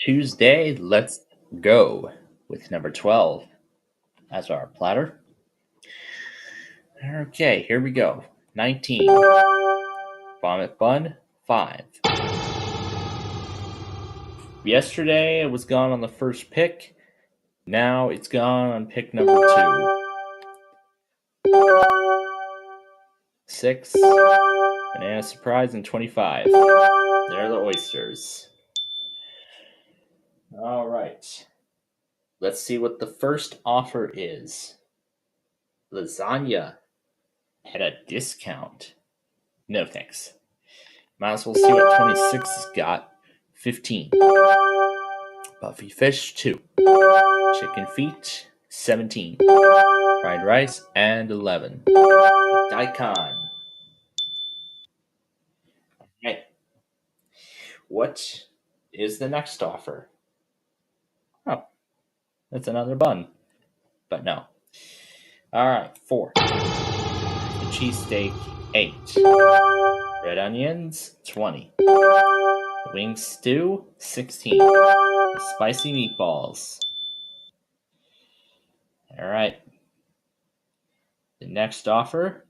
Tuesday, let's go with number 12 as our platter. Okay, here we go. 19. Vomit Bun, 5. Yesterday, it was gone on the first pick. Now it's gone on pick number 2. 6. Banana Surprise, and 25. There are the oysters. All right. Let's see what the first offer is. Lasagna at a discount. No thanks. Might as well see what 26 has got. 15. Buffy Fish, 2. Chicken Feet, 17. Fried Rice, and 11. Daikon. Okay. What is the next offer? Oh, that's another bun. But no. Alright, 4. The cheesesteak, 8. Red onions, 20. Wing stew, 16. The spicy meatballs. Alright. The next offer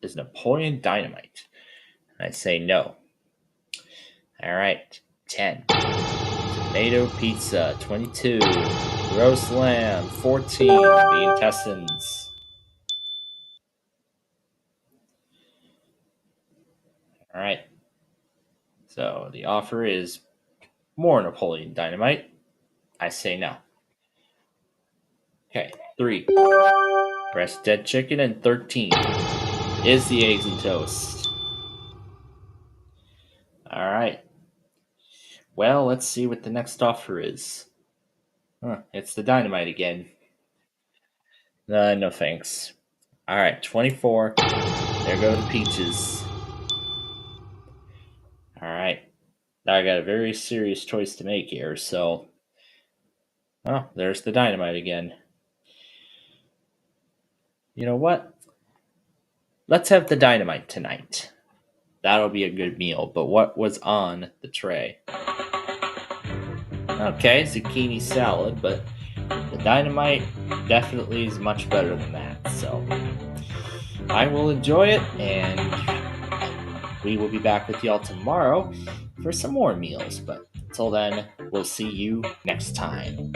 is Napoleon Dynamite. I say no. Alright, 10. Tomato pizza, 22. Roast lamb, 14. The intestines. Alright. So the offer is more Napoleon Dynamite. I say no. Okay, 3. Breast dead chicken, and 13 is the eggs and toast. Alright. Well, let's see what the next offer is. It's the dynamite again. No thanks. Alright, 24. There go the peaches. Alright. Now I got a very serious choice to make here, so... Oh, there's the dynamite again. You know what? Let's have the dynamite tonight. That'll be a good meal, but what was on the tray? Okay, zucchini salad, but the dynamite definitely is much better than that, so I will enjoy it, and we will be back with y'all tomorrow for some more meals, but until then, we'll see you next time.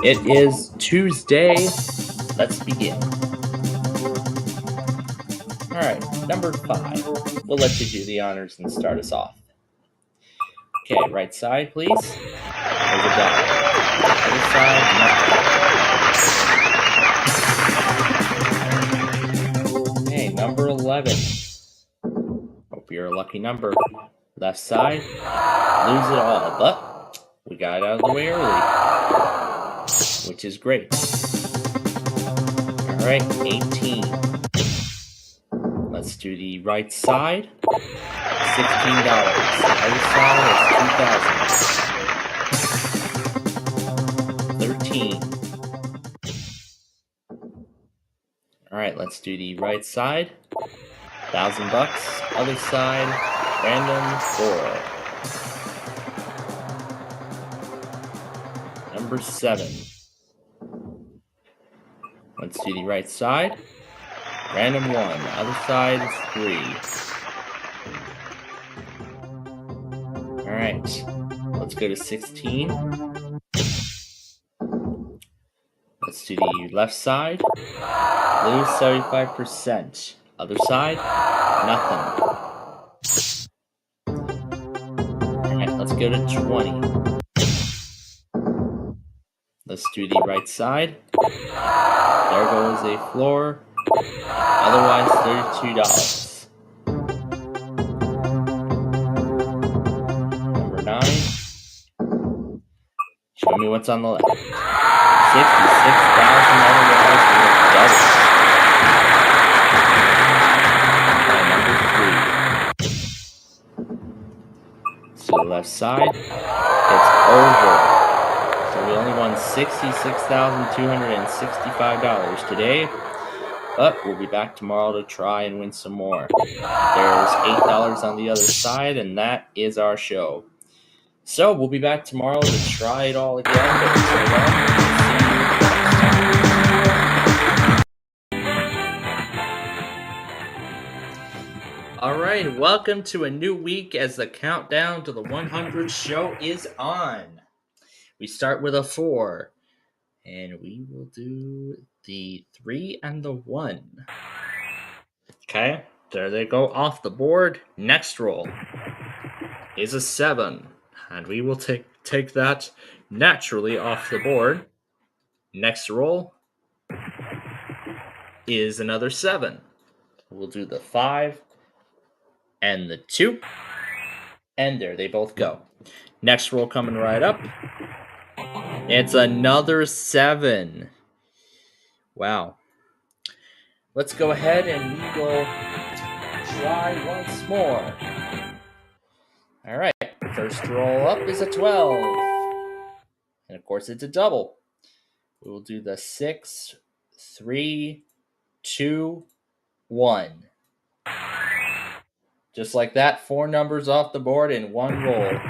It is Tuesday. Let's begin. Alright, number 5. We'll let you do the honors and start us off. Okay, right side, please. There's a dot. Other side, nothing. Okay, number 11. Hope you're a lucky number. Left side, lose it all, but we got it out of the way early, which is great. Alright, 18. Let's do the right side. $16. The other side is $2,000. 13. Alright, let's do the right side. $1,000. Other side, random 4. Number 7. Let's do the right side. Random 1. Other side is 3. Alright. Let's go to 16. Let's do the left side. Lose 75%. Other side, nothing. Alright, let's go to 20. Let's do the right side. There goes a floor. Otherwise, $32. Number 9. Show me what's on the left. $66,000 double. Number 3. So the left side, it's over. So we only won $66,265 today. But we'll be back tomorrow to try and win some more. There's $8 on the other side, and that is our show. So we'll be back tomorrow to try it all again. But until then, we'll see you next time. All right, welcome to a new week as the countdown to the 100 show is on. We start with a 4, and we will do the 3 and the 1. Okay, there they go off the board. Next roll is a 7, and we will take that naturally off the board. Next roll is another 7. We'll do the 5 and the 2, and there they both go. Next roll coming right up. It's another 7. Wow. Let's go ahead and we will try once more. All right, first roll up is a 12. And of course, it's a double. We will do the 6, 3, 2, 1. Just like that, 4 numbers off the board in one roll.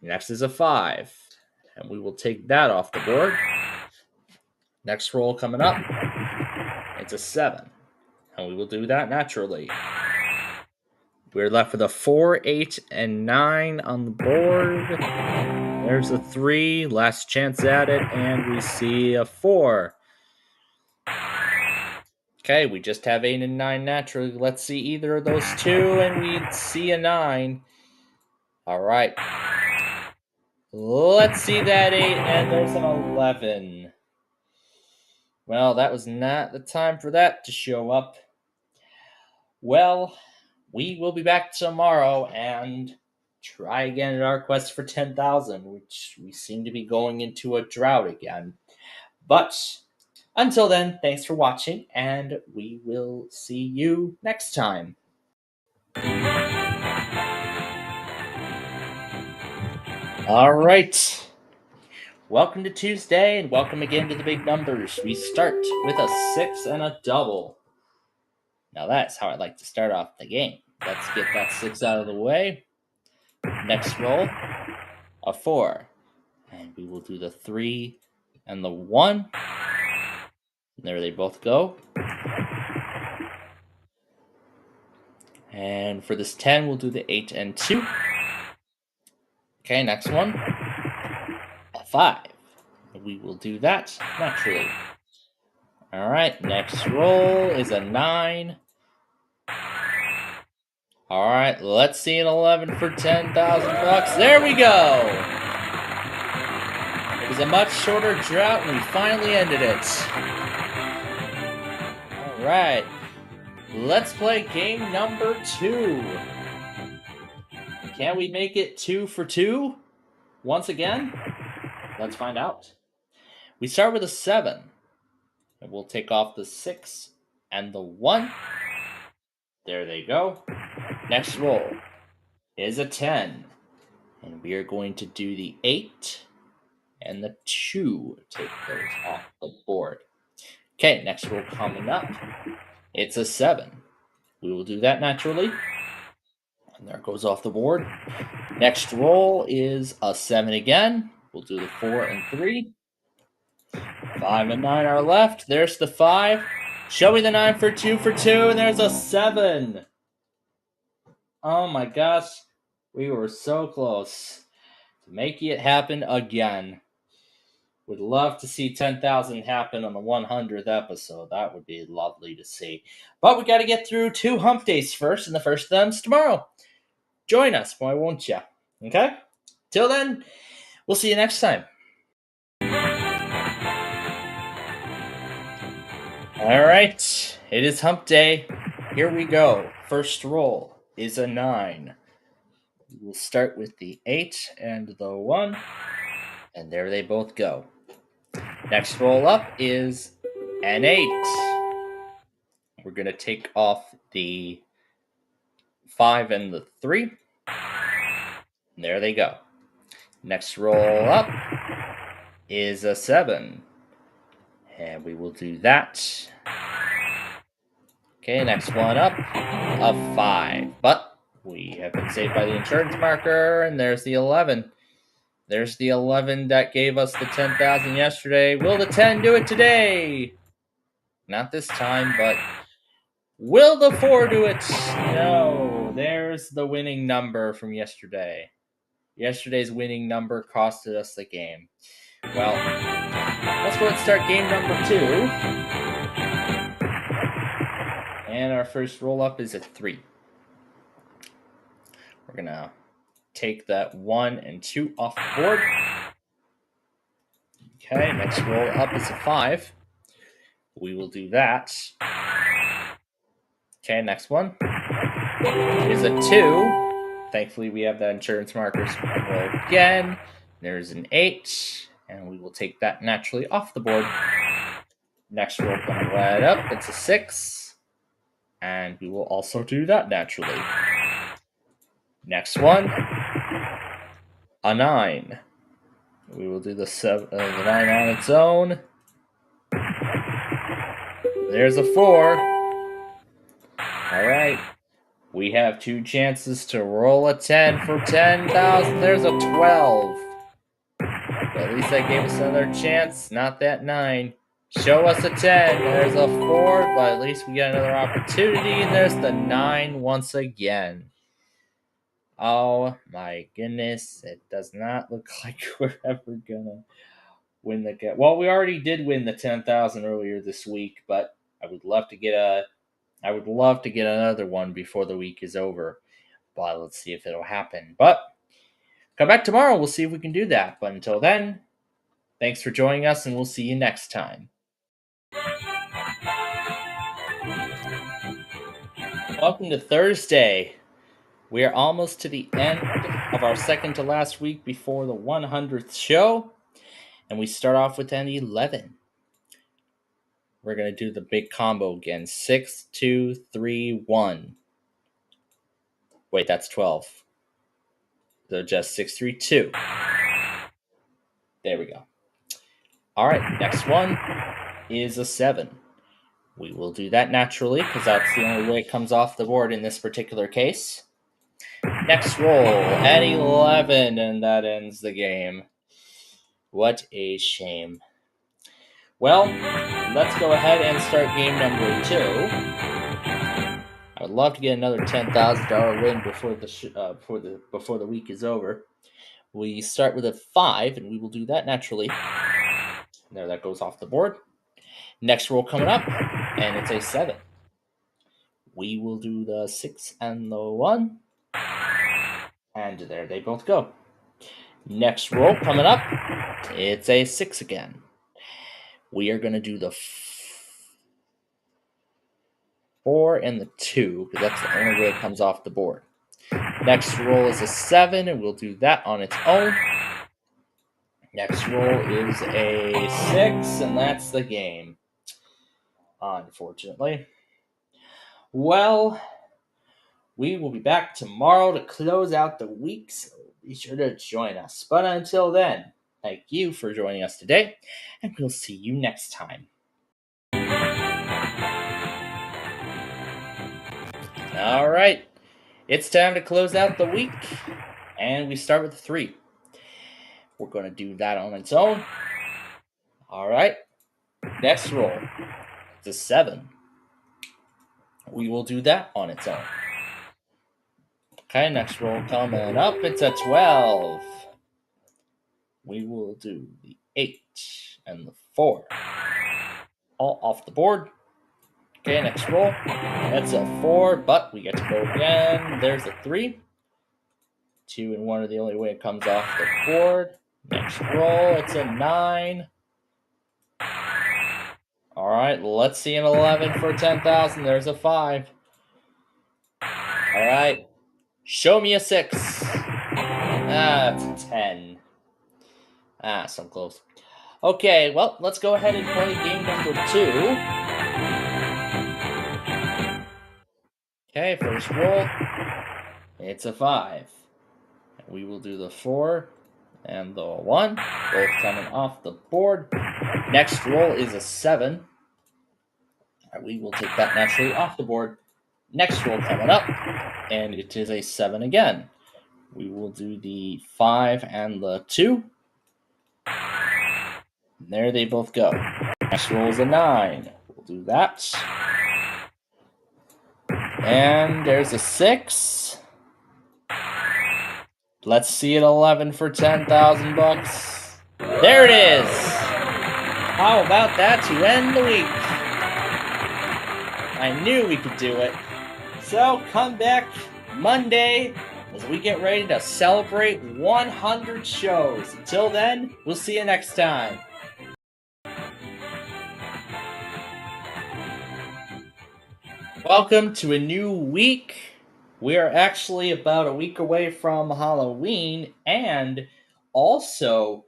Next is a 5. And we will take that off the board. Next roll coming up, it's a 7. And we will do that naturally. We're left with a 4, 8, and 9 on the board. There's a 3, last chance at it, and we see a 4. Okay, we just have 8 and 9 naturally. Let's see either of those two, and we see a 9. All right. Let's see that 8, and there's an 11. Well, that was not the time for that to show up. Well, we will be back tomorrow and try again at our quest for 10,000, which we seem to be going into a drought again. But until then, thanks for watching, and we will see you next time. All right. Welcome to Tuesday, and welcome again to the big numbers. We start with a 6 and a double. Now that's how I like to start off the game. Let's get that 6 out of the way. Next roll, a 4. And we will do the 3 and the 1. There they both go. And for this 10, we'll do the 8 and 2. Okay, next one, a 5. We will do that naturally. All right, next roll is a 9. All right, let's see an 11 for 10,000 bucks. There we go. It was a much shorter drought, and we finally ended it. All right, let's play game number 2. Can we make it 2 for 2 once again? Let's find out. We start with a 7, and we'll take off the 6 and the 1. There they go. Next roll is a 10, and we are going to do the 8 and the 2. Take those off the board. Okay, next roll coming up. It's a 7. We will do that naturally. And there it goes off the board. Next roll is a 7 again. We'll do the 4 and 3. 5 and 9 are left. There's the 5. Show me the 9 for 2 for 2, and there's a 7. Oh my gosh. We were so close to making it happen again. Would love to see 10,000 happen on the 100th episode. That would be lovely to see. But we got to get through 2 hump days first, and the first of them's tomorrow. Join us, why won't you? Okay? Till then, we'll see you next time. All right, it is hump day. Here we go. First roll is a 9. We'll start with the 8 and the 1, and there they both go. Next roll up is an 8. We're going to take off the 5 and the 3. And there they go. Next roll up is a 7. And we will do that. Okay, next one up, a 5. But we have been saved by the insurance marker, and there's the 11. There's the 11 that gave us the 10,000 yesterday. Will the 10 do it today? Not this time, but will the 4 do it? No. There's the winning number from yesterday. Yesterday's winning number costed us the game. Well, let's go and start game number 2. And our first roll up is a 3. We're going to take that 1 and 2 off the board. Okay, next roll up is a 5. We will do that. Okay, next one is a 2. Thankfully, we have that insurance marker, so we can roll again. There's an 8, and we will take that naturally off the board. Next roll coming right up, it's a 6, and we will also do that naturally. Next one, a 9. We will do the 9 on its own. There's a 4. All right. We have 2 chances to roll a 10 for 10,000. There's a 12. But at least that gave us another chance. Not that 9. Show us a 10. There's a 4, but at least we got another opportunity. And there's the 9 once again. Oh my goodness. It does not look like we're ever gonna win the game. Well, we already did win the 10,000 earlier this week, but I would love to get another one before the week is over. But let's see if it'll happen. But come back tomorrow. We'll see if we can do that. But until then, thanks for joining us, and we'll see you next time. Welcome to Thursday. We are almost to the end of our second to last week before the 100th show. And we start off with an 11. We're going to do the big combo again. 6, 2, 3, 1. Wait, that's 12. So just 6, 3, 2. There we go. All right, next one is a 7. We will do that naturally because that's the only way it comes off the board in this particular case. Next roll, an 11, and that ends the game. What a shame. Well, let's go ahead and start game number 2. I would love to get another $10,000 win before the week is over. We start with a 5, and we will do that naturally. There, that goes off the board. Next roll coming up, and it's a 7. We will do the 6 and the 1. And there they both go. Next roll coming up, it's a 6 again. We are going to do the 4 and the 2, because that's the only way it comes off the board. Next roll is a 7, and we'll do that on its own. Next roll is a 6, and that's the game. Unfortunately. Well, we will be back tomorrow to close out the week, so be sure to join us. But until then, thank you for joining us today, and we'll see you next time. All right, it's time to close out the week, and we start with 3. We're going to do that on its own. All right, next roll, it's a 7. We will do that on its own. Okay, next roll coming up, it's a 12. We will do the 8 and the 4. All off the board. Okay, next roll. That's a 4, but we get to go again. There's a 3. 2 and 1 are the only way it comes off the board. Next roll, it's a 9. All right, let's see an 11 for 10,000. There's a 5. All right, show me a 6. That's a 10. So close. Okay, well, let's go ahead and play game number 2. Okay, first roll. It's a 5. We will do the 4 and the 1. Both coming off the board. Next roll is a 7. We will take that naturally off the board. Next roll coming up, and it is a 7 again. We will do the 5 and the 2. And there they both go. Next roll is a 9. We'll do that. And there's a 6. Let's see an 11 for 10,000 bucks. There it is. How about that to end the week? I knew we could do it. So come back Monday as we get ready to celebrate 100 shows. Until then, we'll see you next time. Welcome to a new week. We are actually about a week away from Halloween, and also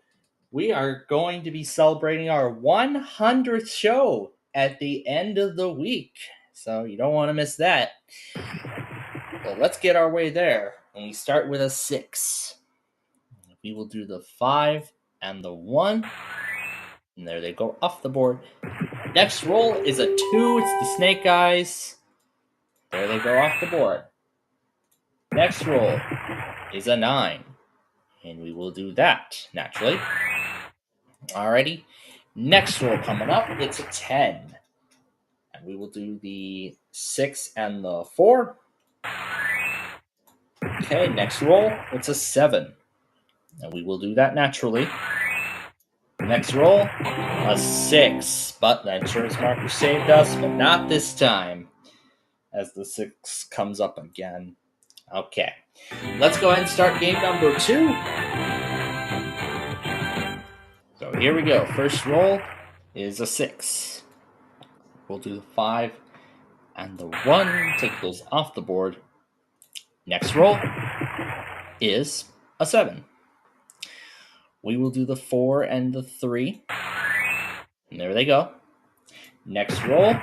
we are going to be celebrating our 100th show at the end of the week. So you don't want to miss that. Well, let's get our way there. And we start with a 6. We will do the 5 and the 1. And there they go off the board. Next roll is a 2. It's the snake eyes. There they go off the board. Next roll is a 9. And we will do that, naturally. Alrighty. Next roll coming up, it's a 10. And we will do the 6 and the 4. Okay, next roll, it's a 7. And we will do that naturally. Next roll, a 6. But the insurance marker saved us, but not this time. As the 6 comes up again. Okay, let's go ahead and start game number 2. So here we go. First roll is a 6. We'll do the 5 and the 1. Take those off the board. Next roll is a 7. We will do the 4 and the 3. And there they go. Next roll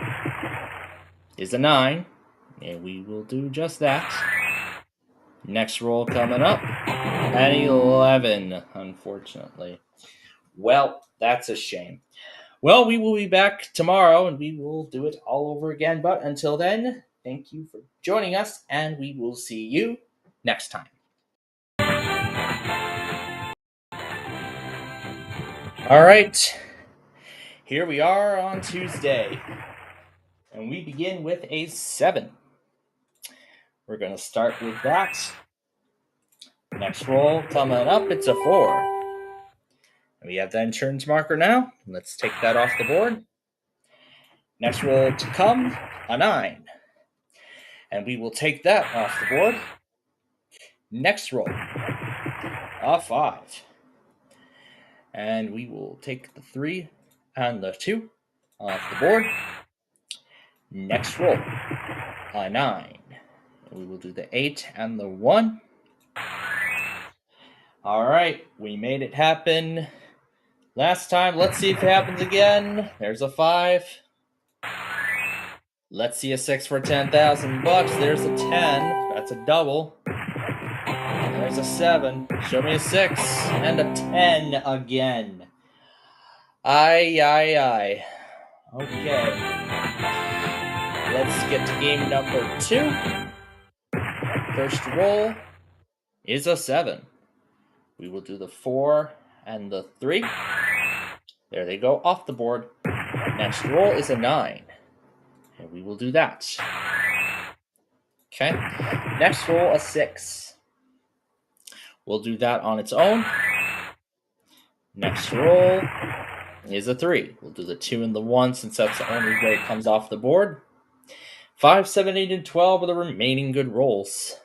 is a 9. And we will do just that. Next roll coming up, an 11, unfortunately. Well, that's a shame. Well, we will be back tomorrow, and we will do it all over again. But until then, thank you for joining us, and we will see you next time. All right, here we are on Tuesday, and we begin with a 7. We're going to start with that. Next roll coming up, it's a 4. We have the insurance marker now. Let's take that off the board. Next roll to come, a 9. And we will take that off the board. Next roll, a 5. And we will take the 3 and the 2 off the board. Next roll, a 9. And we will do the 8 and the 1. All right, we made it happen last time. Let's see if it happens again. There's a 5. Let's see a 6 for 10,000 bucks. There's a 10. That's a double. There's a 7. Show me a 6 and a 10 again. Aye. Okay. Let's get to game number 2. First roll is a 7. We will do the 4 and the 3. There they go off the board. Next roll is a 9. And we will do that. Okay. Next roll, a 6. We'll do that on its own. Next roll is a 3. We'll do the 2 and the 1 since that's the only way it comes off the board. 5, 7, 8, and 12 are the remaining good rolls.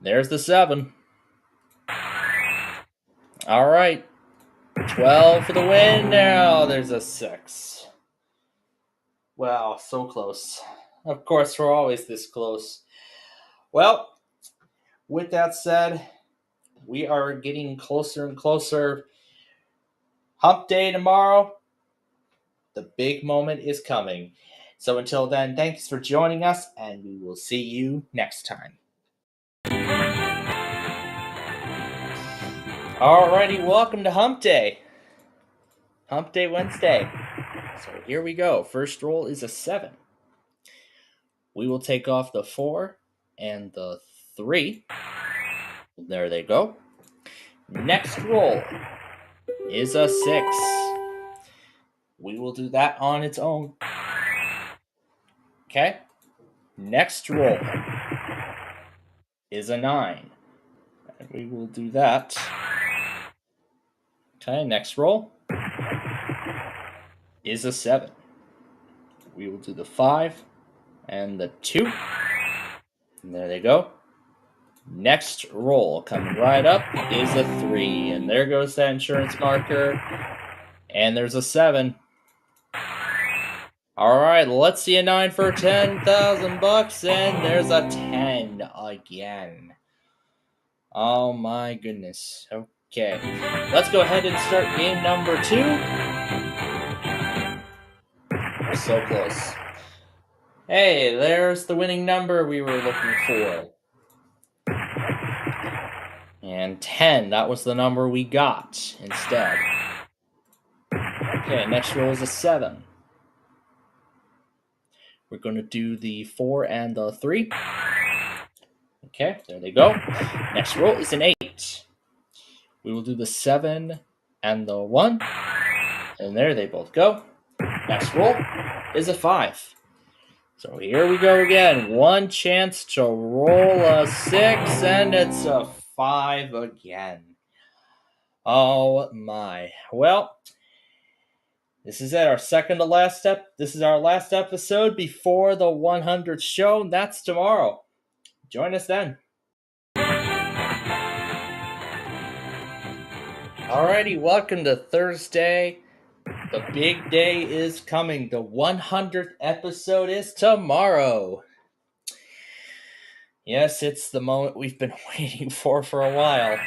There's the 7. All right. 12 for the win. Now there's a 6. Wow, so close. Of course, we're always this close. Well, with that said, we are getting closer and closer. Hump day tomorrow. The big moment is coming. So until then, thanks for joining us, and we will see you next time. Alrighty, welcome to Hump Day. Hump Day Wednesday. So here we go. First roll is a 7. We will take off the 4 and the 3. There they go. Next roll is a 6. We will do that on its own. Okay. Next roll is a 9. And we will do that. Okay, next roll is a 7. We will do the 5 and the 2. And there they go. Next roll coming right up is a 3. And there goes that insurance marker. And there's a 7. All right, let's see a 9 for 10,000 bucks. And there's a 10 again. Oh my goodness. Okay, let's go ahead and start game number 2. We're so close. Hey, there's the winning number we were looking for. And 10, that was the number we got instead. Okay, next roll is a 7. We're going to do the 4 and the 3. Okay, there they go. Next roll is an 8. We will do the 7 and the 1. And there they both go. Next roll is a 5. So here we go again. One chance to roll a 6, and it's a 5 again. Oh my. Well, this is it. Our second to last step. This is our last episode before the 100th show. And that's tomorrow. Join us then. Alrighty, welcome to Thursday. The big day is coming. The 100th episode is tomorrow. Yes, it's the moment we've been waiting for a while.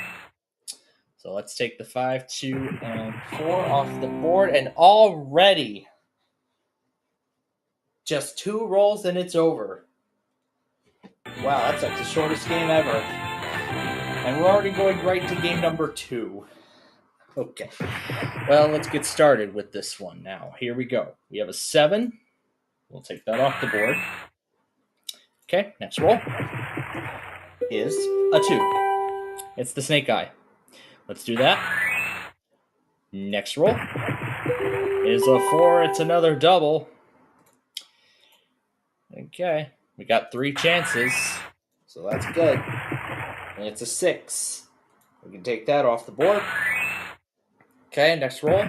So let's take the 5, 2, and 4 off the board. And already, just 2 rolls and it's over. Wow, that's like the shortest game ever. And we're already going right to game number 2. Okay. Well, let's get started with this one now. Here we go. We have a 7. We'll take that off the board. Okay, next roll is a 2. It's the snake eye. Let's do that. Next roll is a 4. It's another double. Okay, we got 3 chances, so that's good. And it's a 6. We can take that off the board. Okay, next roll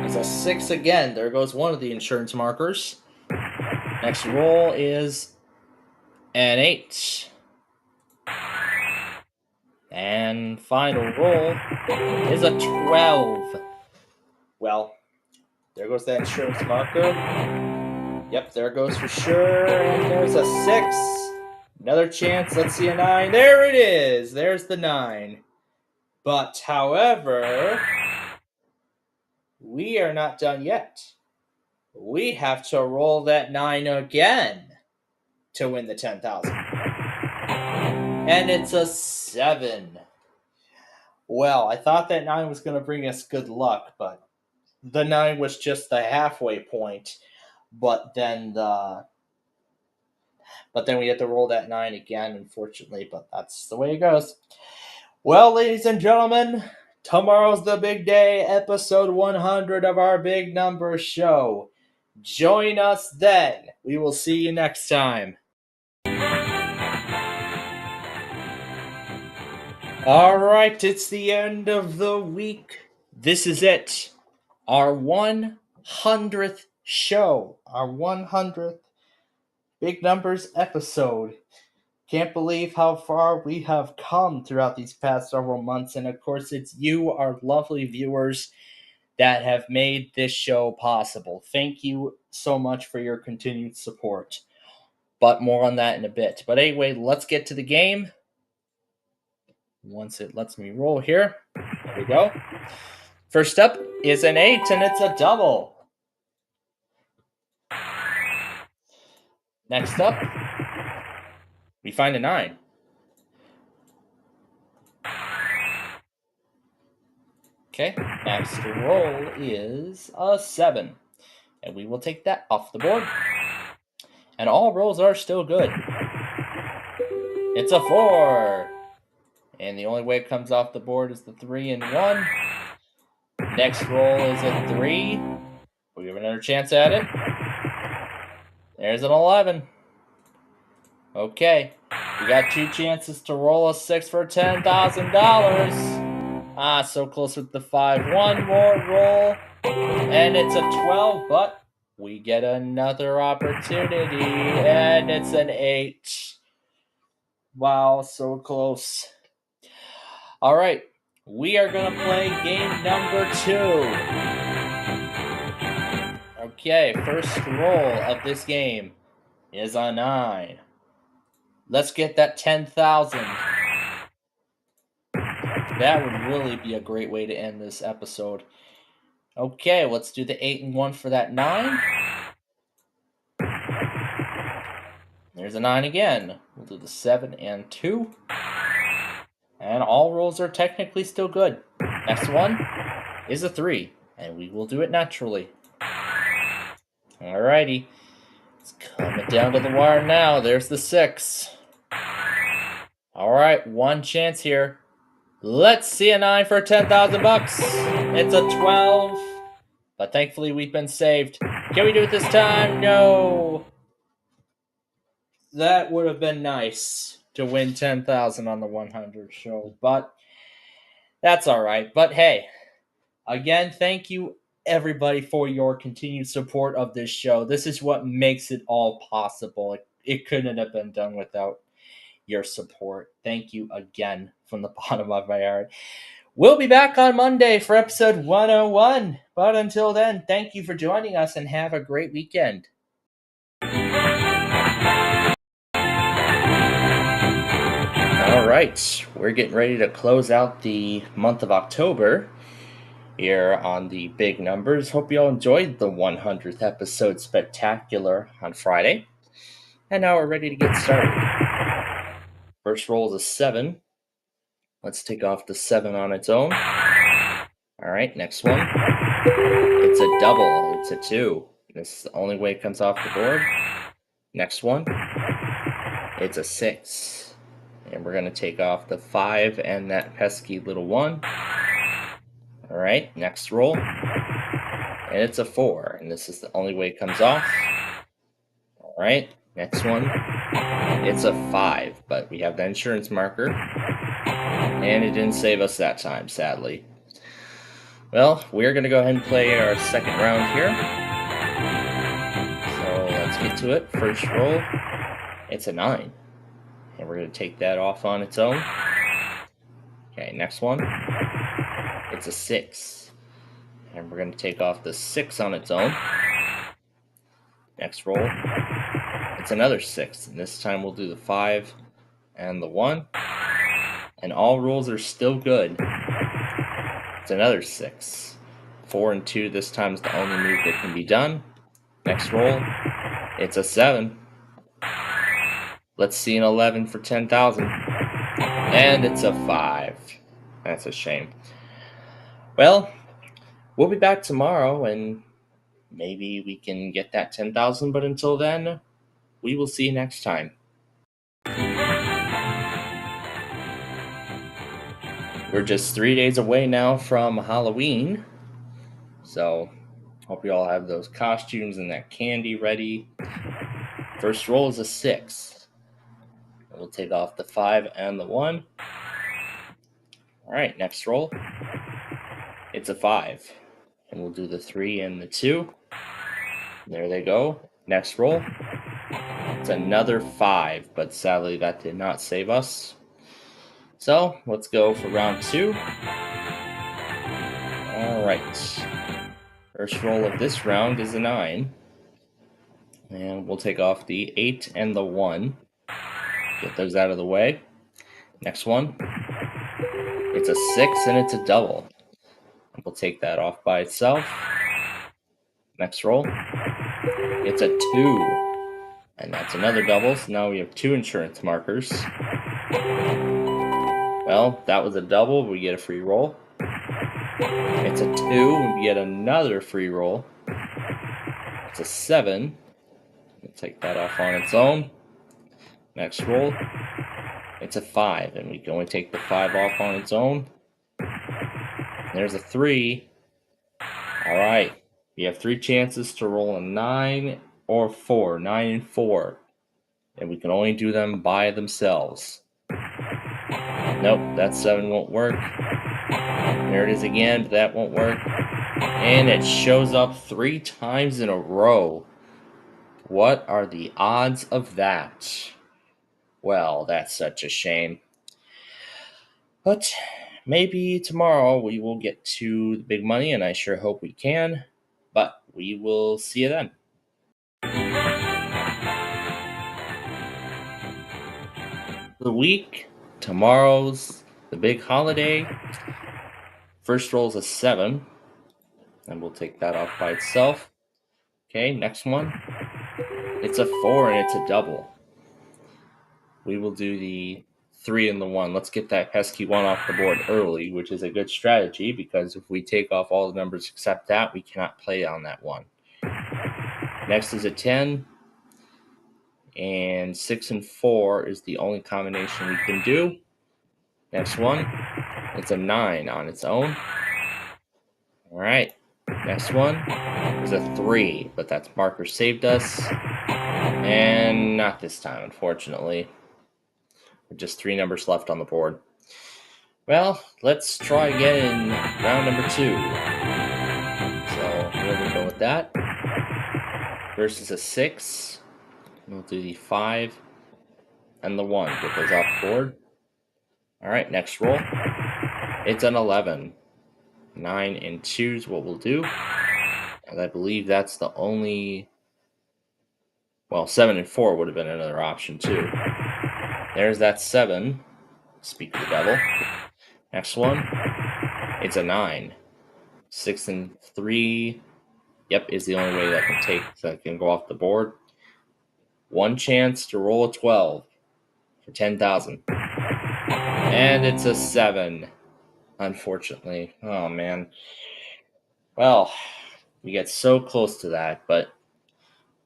is a 6 again. There goes one of the insurance markers. Next roll is an 8. And final roll is a 12. Well, there goes that insurance marker. Yep, there it goes for sure. And there's a 6. Another chance. Let's see a 9. There it is. There's the 9. But, however, we are not done yet. We have to roll that 9 again to win the 10,000. And it's a 7. Well, I thought that 9 was going to bring us good luck, but the 9 was just the halfway point. But then we had to roll that 9 again, unfortunately, but that's the way it goes. Well, ladies and gentlemen, tomorrow's the big day, episode 100 of our Big Number Show. Join us then. We will see you next time. All right, it's the end of the week. This is it. Our 100th show. Our 100th Big Numbers episode. Can't believe how far we have come throughout these past several months. And of course, it's you, our lovely viewers, that have made this show possible. Thank you so much for your continued support. But more on that in a bit. But anyway, let's get to the game. Once it lets me roll here. There we go. First up is an 8, and it's a double. Next up, we find a 9. Okay, next roll is a 7. And we will take that off the board. And all rolls are still good. It's a 4. And the only way it comes off the board is the 3 and 1. Next roll is a 3. We'll give another chance at it. There's an 11. Okay, we got 2 chances to roll a 6 for $10,000. So close with the 5. One more roll, and it's a 12, but we get another opportunity, and it's an 8. Wow, so close. All right, we are going to play game number 2. Okay, first roll of this game is a 9. Let's get that 10,000. That would really be a great way to end this episode. Okay, let's do the 8 and 1 for that 9. There's a 9 again. We'll do the 7 and 2. And all rolls are technically still good. Next one is a 3, and we will do it naturally. Alrighty. It's coming down to the wire now. There's the 6. Alright, one chance here. Let's see a 9 for $10,000. It's a 12. But thankfully we've been saved. Can we do it this time? No. That would have been nice to win 10,000 on the 100 show, but that's all right. But hey, again, thank you everybody for your continued support of this show. This is what makes it all possible. It couldn't have been done without your support. Thank you again from the bottom of my heart. We'll be back on Monday for episode 101. But until then, thank you for joining us and have a great weekend. All right, we're getting ready to close out the month of October here on the big numbers. Hope you all enjoyed the 100th episode spectacular on Friday. And now we're ready to get started. First roll is a 7. Let's take off the 7 on its own. All right, next one. It's a double. It's a 2. This is the only way it comes off the board. Next one. It's a 6. And we're going to take off the 5 and that pesky little 1. All right, next roll. And it's a 4. And this is the only way it comes off. All right, next one. It's a 5. But we have the insurance marker. And it didn't save us that time, sadly. Well, we're going to go ahead and play our second round here. So let's get to it. First roll, it's a 9. And we're going to take that off on its own. Okay, next one. It's a 6. And we're going to take off the 6 on its own. Next roll. It's another 6. And this time we'll do the 5 and the 1. And all rolls are still good. It's another 6. 4 and 2 this time is the only move that can be done. Next roll. It's a 7. Let's see an 11 for 10,000. And it's a 5. That's a shame. Well, we'll be back tomorrow and maybe we can get that 10,000. But until then, we will see you next time. We're just 3 days away now from Halloween. So, hope you all have those costumes and that candy ready. First roll is a 6. We'll take off the 5 and the 1. Alright, next roll. It's a 5. And we'll do the 3 and the 2. There they go. Next roll. It's another 5, but sadly that did not save us. So, let's go for round 2. Alright. First roll of this round is a 9. And we'll take off the 8 and the 1. Get those out of the way. Next one. It's a 6 and it's a double. We'll take that off by itself. Next roll. It's a 2. And that's another double, so now we have 2 insurance markers. Well, that was a double. We get a free roll. It's a 2, and we get another free roll. It's a 7. We'll take that off on its own. Next roll. It's a 5, and we can only take the 5 off on its own. There's a 3. All right. We have 3 chances to roll a 9 or 4. 9 and 4. And we can only do them by themselves. Nope, that 7 won't work. There it is again, but that won't work. And it shows up 3 times in a row. What are the odds of that? Well, that's such a shame. But maybe tomorrow we will get to the big money, and I sure hope we can. But we will see you then. The week, tomorrow's the big holiday. First roll is a 7, and we'll take that off by itself. Okay, next one. It's a 4, and it's a double. We will do the 3 and the 1. Let's get that pesky 1 off the board early, which is a good strategy, because if we take off all the numbers except that, we cannot play on that 1. Next is a 10, and 6 and 4 is the only combination we can do. Next one, it's a 9 on its own. All right, next one is a 3, but that's marker saved us, and not this time, unfortunately. Just 3 numbers left on the board. Well, let's try again in round number 2. So here we go with that. First is a 6. We'll do the 5 and the 1. Get those off the board. All right, next roll. It's an 11. 9 and 2 is what we'll do. And I believe that's the only... Well, 7 and 4 would have been another option too. There's that 7. Speak of the devil. Next one. It's a 9. 6 and 3. Yep, is the only way that can go off the board. 1 chance to roll a 12 for 10,000. And it's a 7. Unfortunately. Oh, man. Well, we get so close to that, but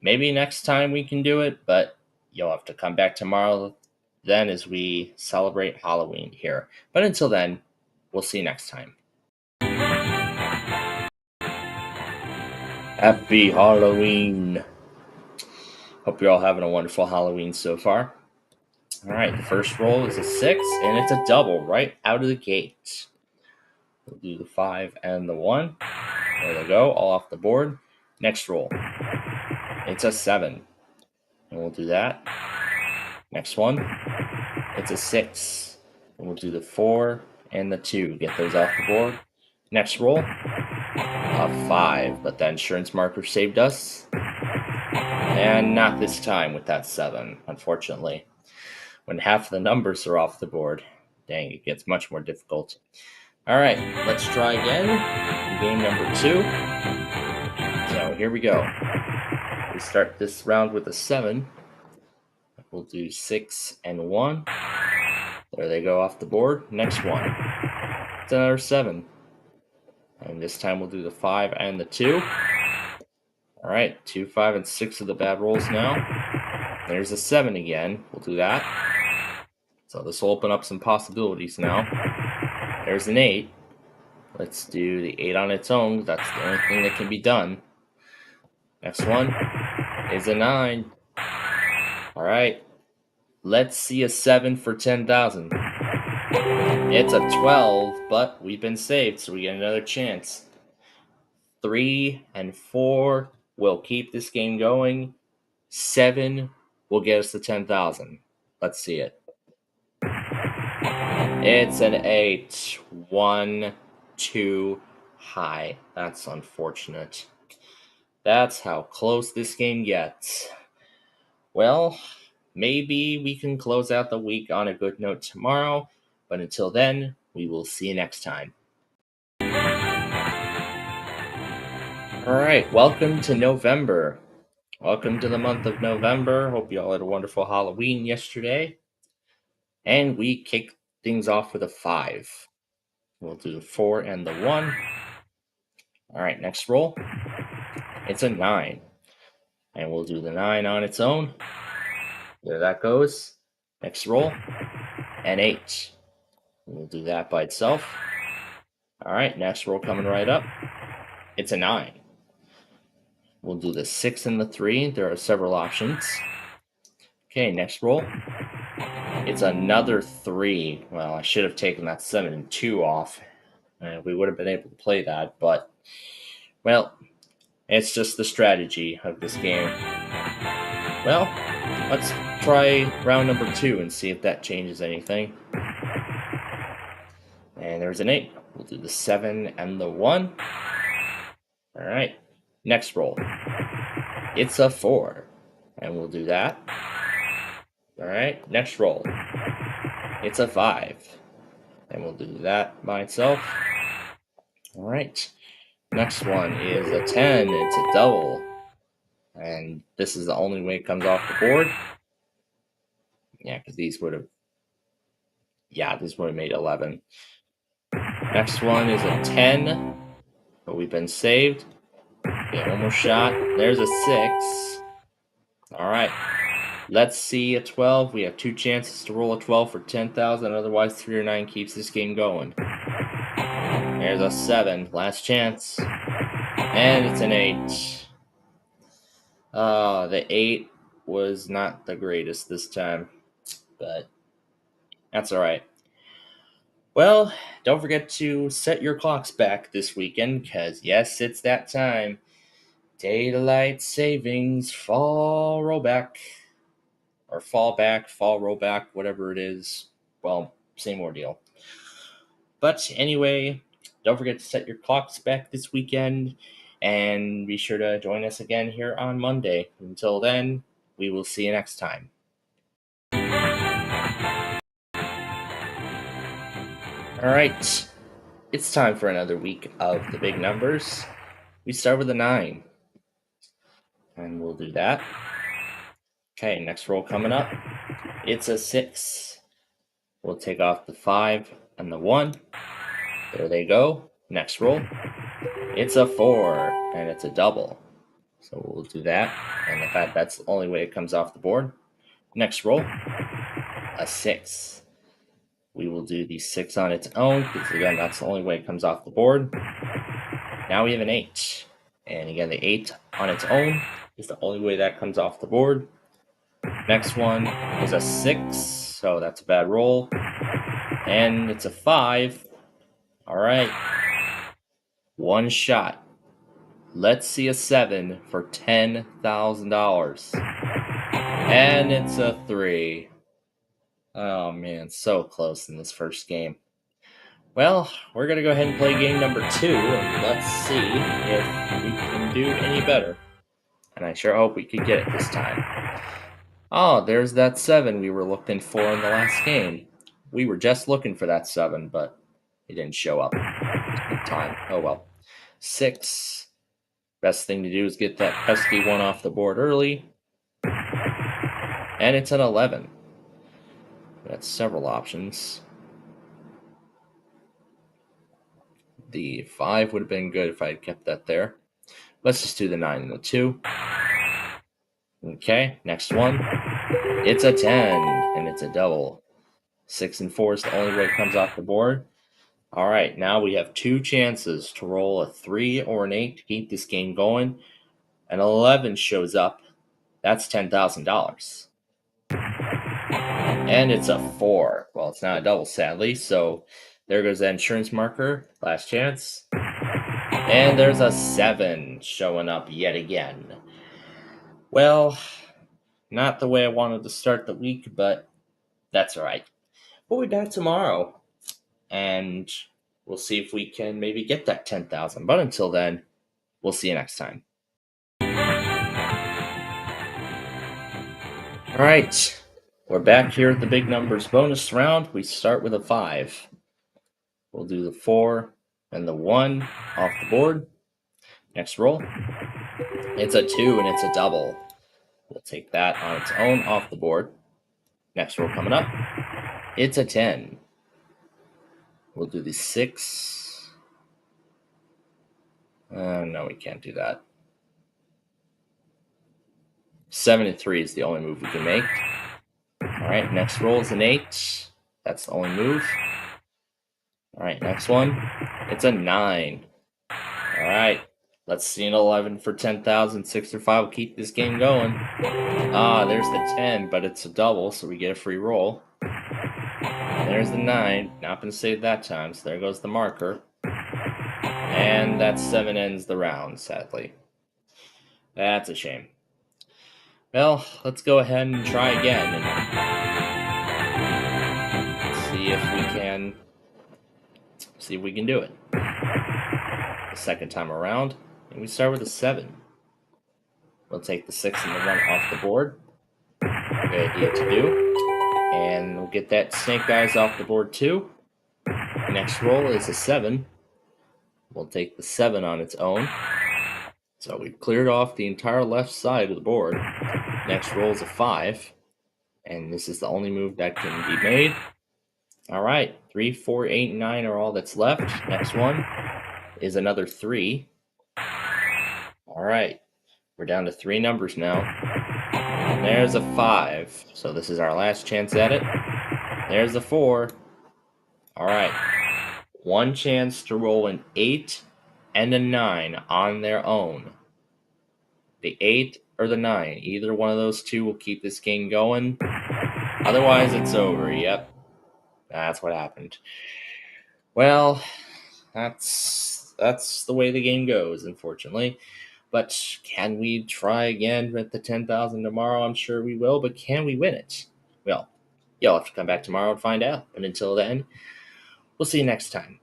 maybe next time we can do it, but you'll have to come back tomorrow then as we celebrate Halloween here. But until then, we'll see you next time. Happy Halloween. Hope you're all having a wonderful Halloween so far. All right, the first roll is a 6, and it's a double right out of the gate. We'll do the 5 and the 1. There they go, all off the board. Next roll. It's a 7. And we'll do that. Next one. It's a 6. And we'll do the 4 and the 2. Get those off the board. Next roll. A 5. But the insurance marker saved us. And not this time with that 7, unfortunately. When half the numbers are off the board, dang, it gets much more difficult. All right, let's try again. Game number 2. So here we go. We start this round with a 7. We'll do 6 and 1. There they go off the board. Next one. It's another 7. And this time we'll do the 5 and the 2. All right, 2, 5, and 6 are the bad rolls now. There's a 7 again. We'll do that. So this will open up some possibilities now. There's an 8. Let's do the 8 on its own. That's the only thing that can be done. Next one is a 9. All right. Let's see a 7 for 10,000. It's a 12, but we've been saved, so we get another chance. 3 and 4 will keep this game going. 7 will get us to 10,000. Let's see it. It's an 8. 1, 2, high. That's unfortunate. That's how close this game gets. Well, maybe we can close out the week on a good note tomorrow, but until then, we will see you next time. Alright, welcome to November. Welcome to the month of November. Hope you all had a wonderful Halloween yesterday. And we kicked things off with a 5. We'll do the 4 and the 1. All right, next roll. It's a 9. And we'll do the 9 on its own. There that goes. Next roll. An 8. We'll do that by itself. All right, next roll coming right up. It's a 9. We'll do the 6 and the 3. There are several options. Okay, next roll. It's another 3. Well, I should have taken that 7 and 2 off. We would have been able to play that, but, well, it's just the strategy of this game. Well, let's try round number 2 and see if that changes anything. And there's an 8. We'll do the 7 and the 1. All right, next roll. It's a 4. And we'll do that. All right, next roll. It's a 5. And we'll do that by itself. All right, next one is a 10. It's a double. And this is the only way it comes off the board. Yeah, because these would have made 11. Next one is a 10. But we've been saved. Okay, one more shot. There's a 6. All right. Let's see a 12. We have 2 chances to roll a 12 for 10,000. Otherwise, 3 or 9 keeps this game going. There's a 7. Last chance. And it's an 8. The 8 was not the greatest this time. But that's all right. Well, don't forget to set your clocks back this weekend, because yes, it's that time. Daylight savings, fall rollback, or fall back, fall rollback, whatever it is. Well, same ordeal. But anyway, don't forget to set your clocks back this weekend, and be sure to join us again here on Monday. Until then, we will see you next time. All right, it's time for another week of the big numbers. We start with a 9, and we'll do that. Okay, next roll coming up. It's a 6. We'll take off the 5 and the 1. There they go. Next roll. It's a 4, and it's a double. So we'll do that. And in fact, that's the only way it comes off the board. Next roll. A 6. We will do the 6 on its own, because again, that's the only way it comes off the board. Now we have an 8. And again, the 8 on its own is the only way that comes off the board. Next one is a 6, so that's a bad roll. And it's a 5. All right. One shot. Let's see a 7 for $10,000. And it's a 3. Oh man, so close in this first game. Well, we're going to go ahead and play game number 2, and let's see if we can do any better. And I sure hope we could get it this time. Oh, there's that 7 we were looking for in the last game. We were just looking for that 7, but it didn't show up in time. Oh well. 6. Best thing to do is get that pesky 1 off the board early. And it's an 11. That's several options. The 5 would have been good if I had kept that there. Let's just do the 9 and the 2. Okay, next one. It's a 10, and it's a double. 6 and 4 is the only way it comes off the board. All right, now we have 2 chances to roll a 3 or an 8 to keep this game going. An 11 shows up. That's $10,000. And it's a 4. Well, it's not a double, sadly, so there goes that insurance marker. Last chance. And there's a 7 showing up yet again. Well, not the way I wanted to start the week, but that's all right. We'll be back tomorrow, and we'll see if we can maybe get that 10,000. But until then, we'll see you next time. All right, we're back here at the big numbers bonus round. We start with a 5. We'll do the 4 and the 1 off the board. Next roll. It's a 2, and it's a double. We'll take that on its own off the board. Next roll coming up. It's a 10. We'll do the 6. No, we can't do that. 7 and 3 is the only move we can make. All right, next roll is an 8. That's the only move. All right, next one. It's a 9. All right, let's see an 11 for 10,000. 6 or 5 will keep this game going. There's the 10, but it's a double, so we get a free roll. There's the 9. Not going to save that time, so there goes the marker. And that 7 ends the round, sadly. That's a shame. Well, let's go ahead and try again and see if we can do it. The second time around, and we start with a 7. We'll take the 6 and the 1 off the board. Good idea to do. And we'll get that snake eyes off the board too. Next roll is a 7. We'll take the 7 on its own. So we've cleared off the entire left side of the board. Next roll is a 5. And this is the only move that can be made. All right, 3, 4, 8, and 9 are all that's left. Next one is another 3. All right, we're down to 3 numbers now. And there's a 5. So this is our last chance at it. There's a 4. All right, one chance to roll an 8 and a 9 on their own. The 8 or the 9, either one of those two will keep this game going. Otherwise, it's over. Yep, that's what happened. Well, that's the way the game goes, unfortunately. But can we try again with the 10,000 tomorrow? I'm sure we will, but can we win it? Well, you'll have to come back tomorrow and find out. But until then, we'll see you next time.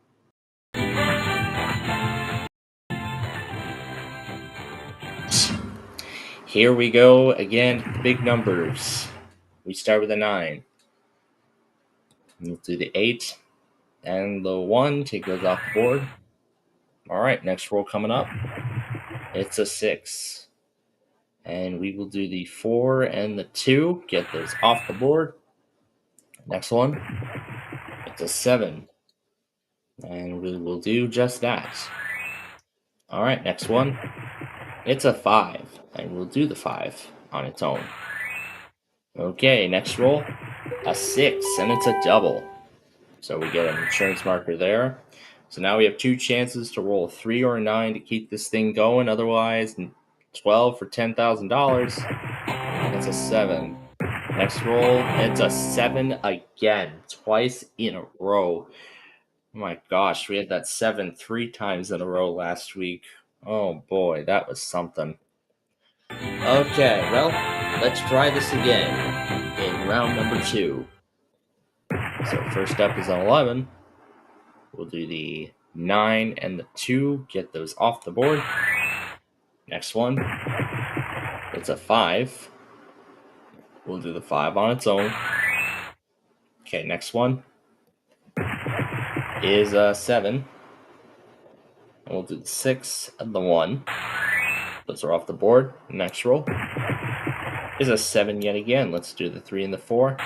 Here we go again, big numbers. We start with a 9. We'll do the 8 and the 1, take those off the board. All right, next roll coming up. It's a 6. And we will do the 4 and the 2, get those off the board. Next one, it's a 7. And we will do just that. All right, next one, it's a 5. And we'll do the 5 on its own. Okay, next roll, a 6, and it's a double. So we get an insurance marker there. So now we have 2 chances to roll a 3 or a 9 to keep this thing going. Otherwise, 12 for $10,000. It's a 7. Next roll, it's a 7 again, twice in a row. Oh my gosh, we had that 7 3 times in a row last week. Oh boy, that was something. Okay, well, let's try this again in round number 2. So first up is an 11. We'll do the 9 and the 2, get those off the board. Next one, it's a 5. We'll do the 5 on its own. Okay, next one is a 7. And we'll do the 6 and the 1. Those are off the board. Next roll is a 7 yet again. Let's do the 3 and the 4.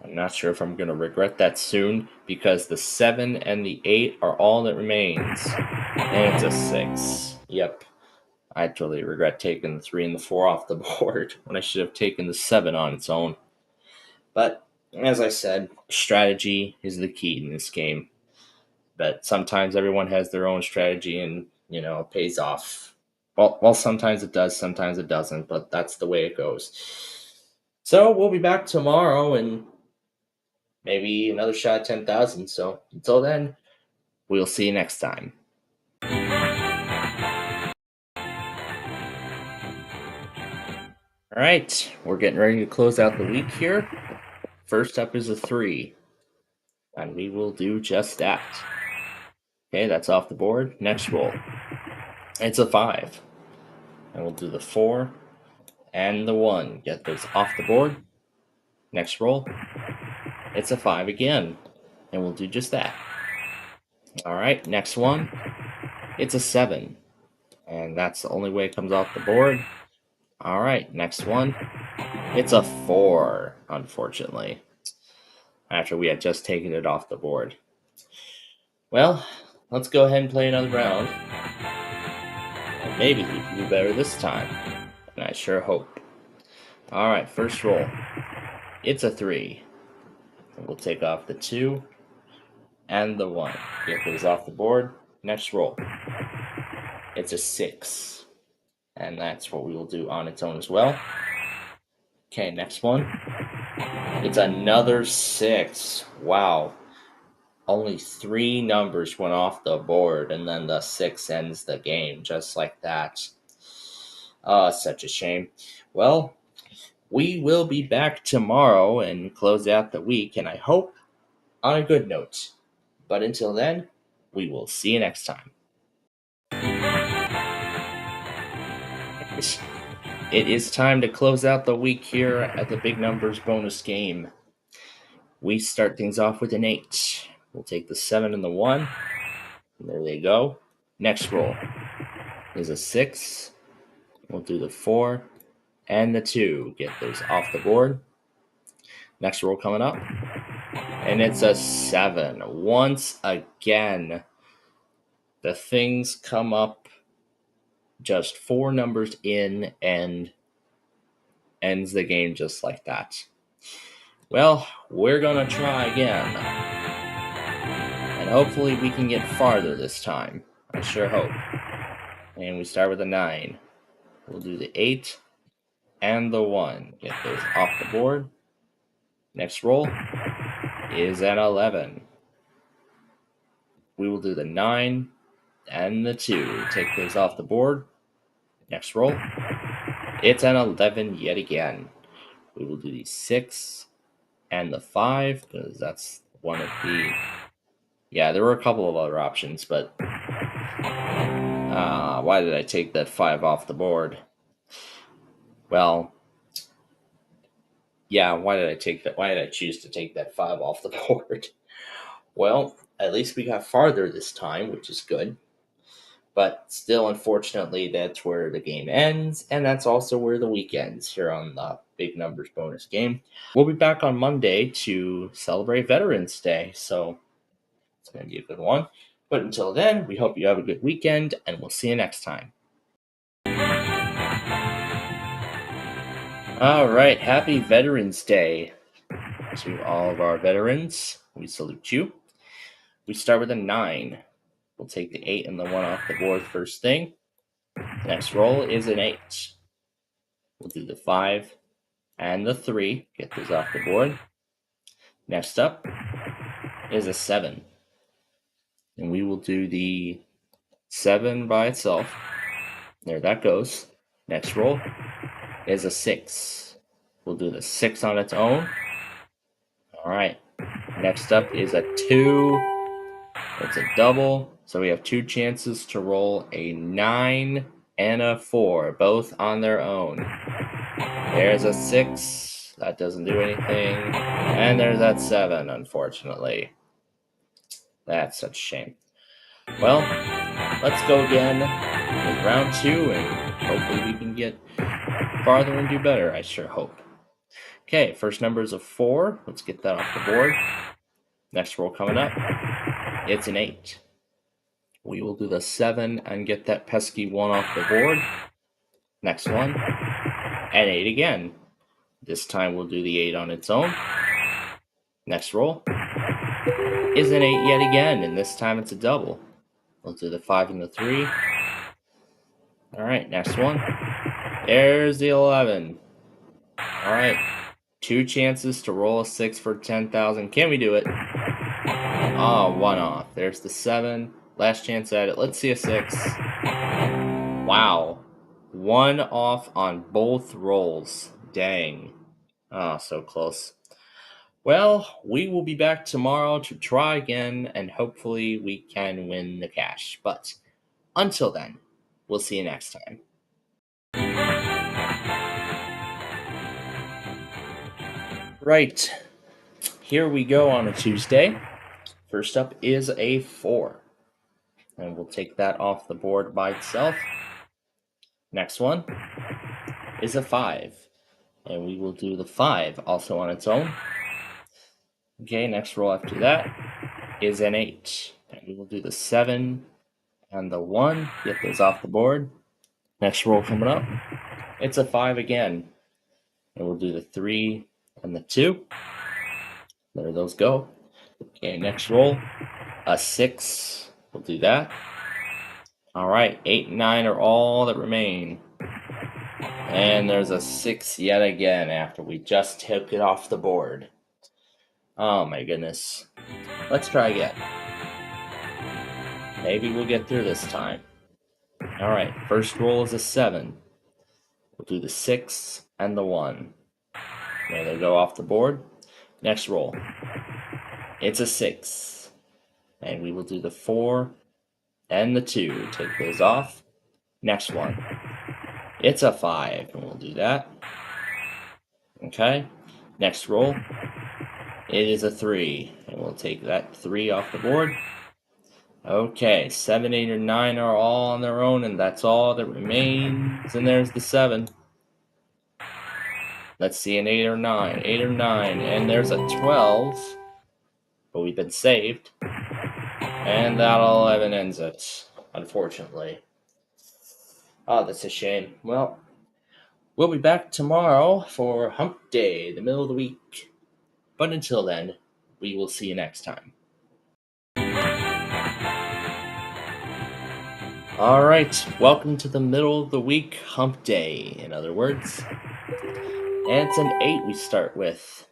I'm not sure if I'm going to regret that soon because the 7 and the 8 are all that remains. And it's a 6. Yep. I totally regret taking the 3 and the 4 off the board when I should have taken the 7 on its own. But as I said, strategy is the key in this game. But sometimes everyone has their own strategy and, it pays off. Well, sometimes it does, sometimes it doesn't, but that's the way it goes. So we'll be back tomorrow and maybe another shot at 10,000. So until then, we'll see you next time. All right, we're getting ready to close out the week here. First up is a 3, and we will do just that. Okay, that's off the board. Next roll, it's a 5, and we'll do the 4 and the 1. Get those off the board. Next roll, it's a 5 again, and we'll do just that. All right, next one, it's a 7, and that's the only way it comes off the board. All right, next one, it's a 4, unfortunately, after we had just taken it off the board. Well, let's go ahead and play another round. And maybe we can do better this time. And I sure hope. Alright, first roll. It's a 3. And we'll take off the 2 and the 1. Get those off the board. Next roll. It's a 6. And that's what we will do on its own as well. Okay, next one. It's another 6. Wow. Only 3 numbers went off the board, and then the 6 ends the game, just like that. Oh, such a shame. Well, we will be back tomorrow and close out the week, and I hope on a good note. But until then, we will see you next time. It is time to close out the week here at the Big Numbers bonus game. We start things off with an 8. We'll take the 7 and the 1. There they go. Next roll is a 6. We'll do the 4 and the 2. Get those off the board. Next roll coming up. And it's a 7. Once again, the things come up just 4 numbers in and ends the game just like that. Well, we're going to try again. And hopefully we can get farther this time. I sure hope. And we start with a 9. We'll do the 8 and the 1. Get those off the board. Next roll is an 11. We will do the 9 and the 2. Take those off the board. Next roll. It's an 11 yet again. We will do the 6 and the 5, because that's one of the... Yeah, there were a couple of other options, but... why did I take that 5 off the board? Well... Yeah, why did I choose to take that 5 off the board? Well, at least we got farther this time, which is good. But still, unfortunately, that's where the game ends, and that's also where the week ends here on the Big Numbers bonus game. We'll be back on Monday to celebrate Veterans Day, so it's going to be a good one. But until then, we hope you have a good weekend, and we'll see you next time. All right, happy Veterans Day to all of our veterans. We salute you. We start with a 9. We'll take the 8 and the 1 off the board first thing. Next roll is an 8. We'll do the 5 and the 3. Get those off the board. Next up is a 7. And we will do the 7 by itself. There that goes. Next roll is a 6. We'll do the 6 on its own. All right. Next up is a 2. It's a double. So we have 2 chances to roll a 9 and a 4, both on their own. There's a 6. That doesn't do anything. And there's that 7, unfortunately. That's such a shame. Well, let's go again with round 2, and hopefully we can get farther and do better, I sure hope. Okay, first number is a 4. Let's get that off the board. Next roll coming up. It's an 8. We will do the 7 and get that pesky 1 off the board. Next one. And 8 again. This time we'll do the 8 on its own. Next roll is an 8 yet again, and this time it's a double. We'll do the 5 and the 3. Alright, next one. There's the 11. Alright, 2 chances to roll a 6 for 10,000. Can we do it? Oh, 1 off. There's the 7. Last chance at it. Let's see a 6. Wow. 1 off on both rolls. Dang. Oh, so close. Well, we will be back tomorrow to try again, and hopefully we can win the cash. But until then, we'll see you next time. Right. Here we go on a Tuesday. First up is a 4. And we'll take that off the board by itself. Next one is a 5. And we will do the 5 also on its own. Okay, next roll after that is an 8. And we will do the 7 and the 1. Get those off the board. Next roll coming up. It's a 5 again. And we'll do the 3 and the 2. There those go. Okay, next roll. A 6. We'll do that. All right, 8 and 9 are all that remain. And there's a 6 yet again after we just took it off the board. Oh my goodness. Let's try again. Maybe we'll get through this time. All right, first roll is a 7. We'll do the 6 and the 1. There they go off the board. Next roll. It's a 6. And we will do the 4 and the 2. Take those off. Next one. It's a 5, and we'll do that. Okay. Next roll. It is a 3, and we'll take that 3 off the board. Okay, 7, 8, or 9 are all on their own, and that's all that remains. And there's the 7. Let's see, an 8 or 9. 8 or 9, and there's a 12. But we've been saved. And that 11 ends it, unfortunately. Oh, that's a shame. Well, we'll be back tomorrow for Hump Day, the middle of the week. But until then, we will see you next time. All right, welcome to the middle of the week, Hump Day, in other words. And it's an 8 we start with.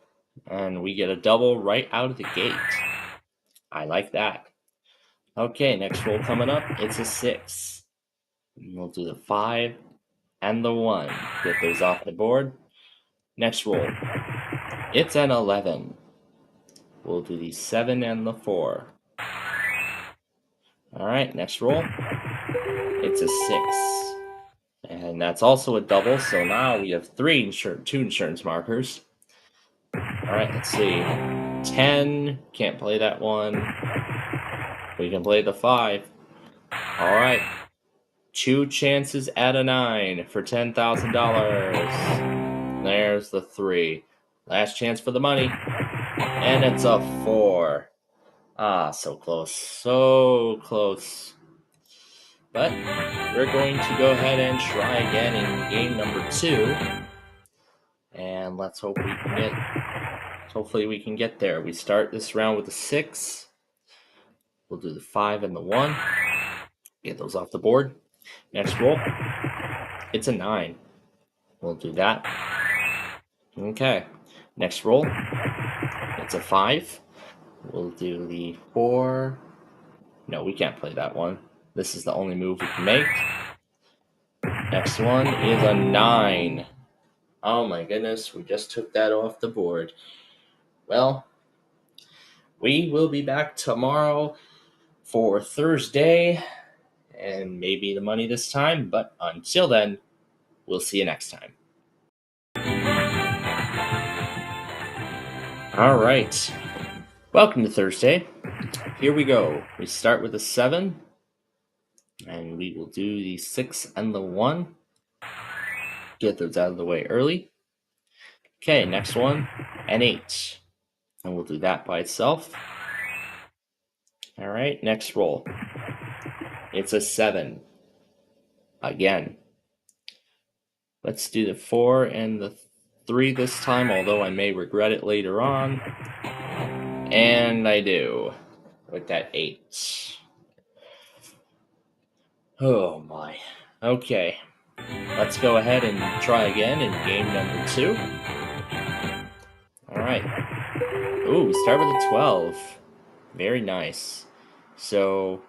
And we get a double right out of the gate. I like that. Okay, next roll coming up, it's a 6. And we'll do the 5 and the 1. Get those off the board. Next roll, it's an 11. We'll do the 7 and the 4. All right, next roll, it's a 6. And that's also a double, so now we have 2 insurance markers. All right, let's see. 10, can't play that one. We can play the 5. All right. 2 chances at a 9 for $10,000. There's the 3. Last chance for the money. And it's a 4. Ah, so close. So close. But we're going to go ahead and try again in game number 2. And let's hope we can get... Hopefully we can get there. We start this round with a 6. We'll do the 5 and the 1. Get those off the board. Next roll. It's a 9. We'll do that. Okay. Next roll. It's a 5. We'll do the 4. No, we can't play that one. This is the only move we can make. Next one is a 9. Oh my goodness, we just took that off the board. Well, we will be back tomorrow for Thursday, and maybe the money this time, but until then, we'll see you next time. All right, welcome to Thursday. Here we go. We start with a 7, and we will do the 6 and the 1. Get those out of the way early. Okay, next one, an 8. And we'll do that by itself. All right, next roll. It's a 7. Again. Let's do the 4 and the 3 this time, although I may regret it later on. And I do. With that 8. Oh my. Okay. Let's go ahead and try again in game number 2. All right. Ooh, we start with a 12. Very nice. So,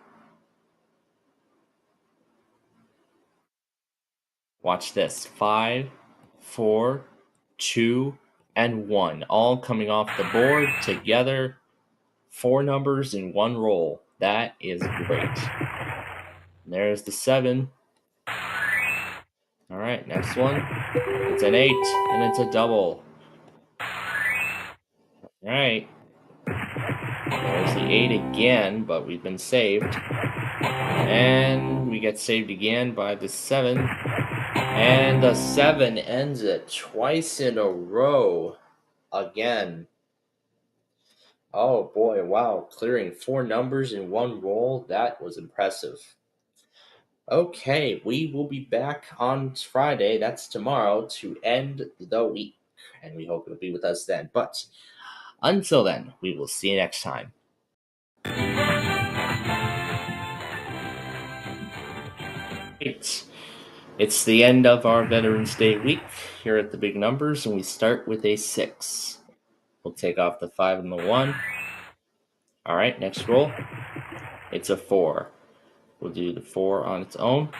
watch this. 5, 4, 2, and 1. All coming off the board together. 4 numbers in one roll. That is great. And there's the 7. All right, next one. It's an 8, and it's a double. All right. There's the 8 again, but we've been saved. And we get saved again by the 7. And the 7 ends it twice in a row. Again. Oh boy, wow. Clearing 4 numbers in one roll. That was impressive. Okay, we will be back on Friday, that's tomorrow, to end the week. And we hope you'll be with us then. But until then, we will see you next time. It's the end of our Veterans Day week here at the Big Numbers, and we start with a 6. We'll take off the 5 and the 1. All right, next roll. It's a 4. We'll do the 4 on its own.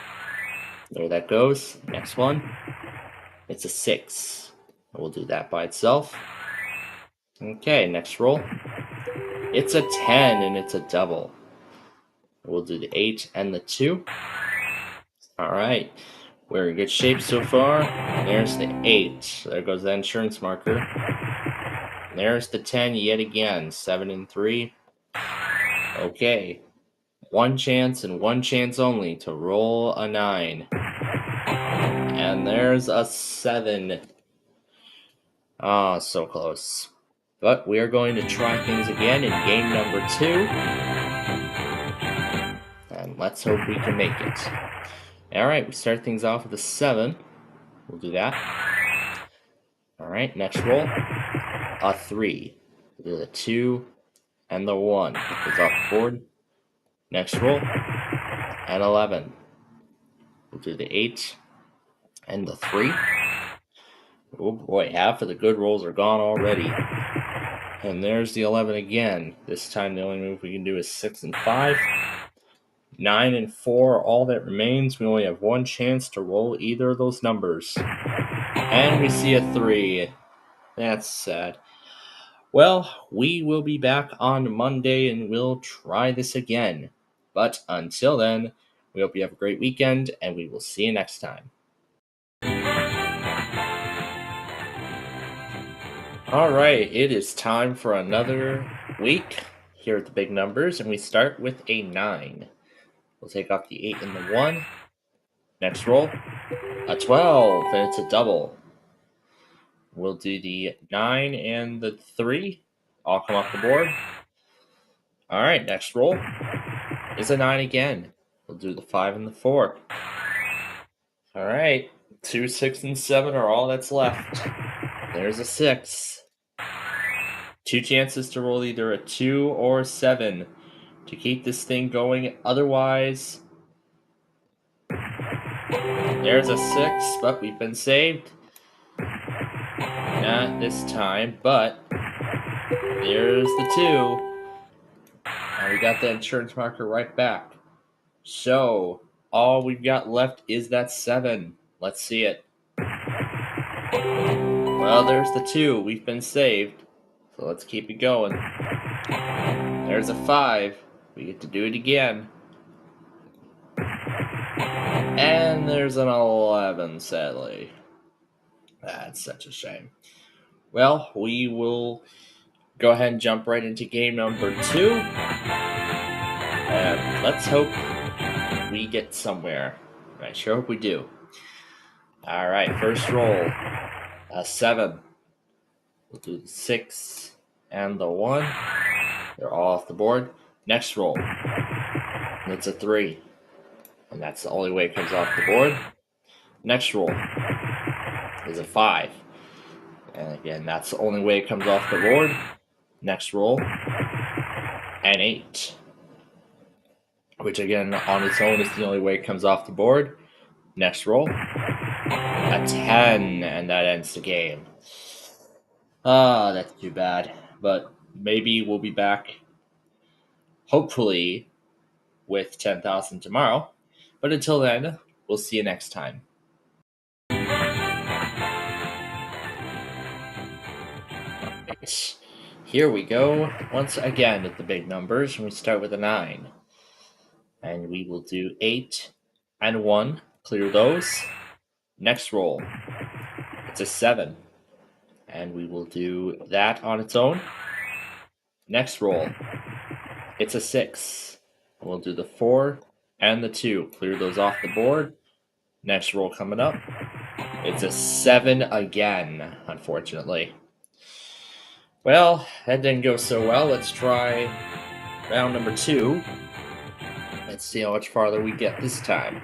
There that goes. Next one. It's a 6. We'll do that by itself. Okay, next roll. It's a 10, and it's a double. We'll do the 8 and the 2. All right. We're in good shape so far. There's the 8. There goes the insurance marker. There's the 10 yet again. 7 and 3. Okay. One chance and one chance only to roll a 9. And there's a 7. Ah, so close. But we are going to try things again in game number 2. And let's hope we can make it. Alright, we start things off with a 7. We'll do that. Alright, next roll. A 3. We'll do the 2 and the 1. Put those off the board. Next roll. An 11. We'll do the 8 and the 3. Oh boy, half of the good rolls are gone already. And there's the 11 again. This time the only move we can do is 6 and 5. 9 and 4, all that remains. We only have one chance to roll either of those numbers. And we see a 3. That's sad. Well, we will be back on Monday and we'll try this again. But until then, we hope you have a great weekend and we will see you next time. Alright, it is time for another week here at the Big Numbers, and we start with a 9. We'll take off the 8 and the 1. Next roll, a 12, and it's a double. We'll do the 9 and the 3. All come off the board. Alright, next roll is a 9 again. We'll do the 5 and the 4. Alright, 2, 6, and 7 are all that's left. There's a 6. 2 chances to roll either a 2 or a 7 to keep this thing going. Otherwise, there's a 6, but we've been saved. Not this time, but there's the 2. And we got the insurance marker right back. So, all we've got left is that 7. Let's see it. Well, there's the 2. We've been saved. So let's keep it going. There's a 5. We get to do it again. And there's an 11, sadly. That's such a shame. Well, we will go ahead and jump right into game number 2. And let's hope we get somewhere. I sure hope we do. Alright, first roll. A 7. We'll do the 6 and the 1. They're all off the board. Next roll. And it's a 3. And that's the only way it comes off the board. Next roll is a 5. And again, that's the only way it comes off the board. Next roll, an 8. Which again, on its own, is the only way it comes off the board. Next roll, a 10. And that ends the game. Ah, that's too bad. But maybe we'll be back, hopefully, with 10,000 tomorrow. But until then, we'll see you next time. Right. Here we go once again at the big numbers, and we start with a 9. And we will do 8 and 1. Clear those. Next roll. It's a 7. And we will do that on its own. Next roll. It's a 6. And we'll do the 4 and the 2. Clear those off the board. Next roll coming up. It's a 7 again, unfortunately. Well, that didn't go so well. Let's try round number 2. Let's see how much farther we get this time.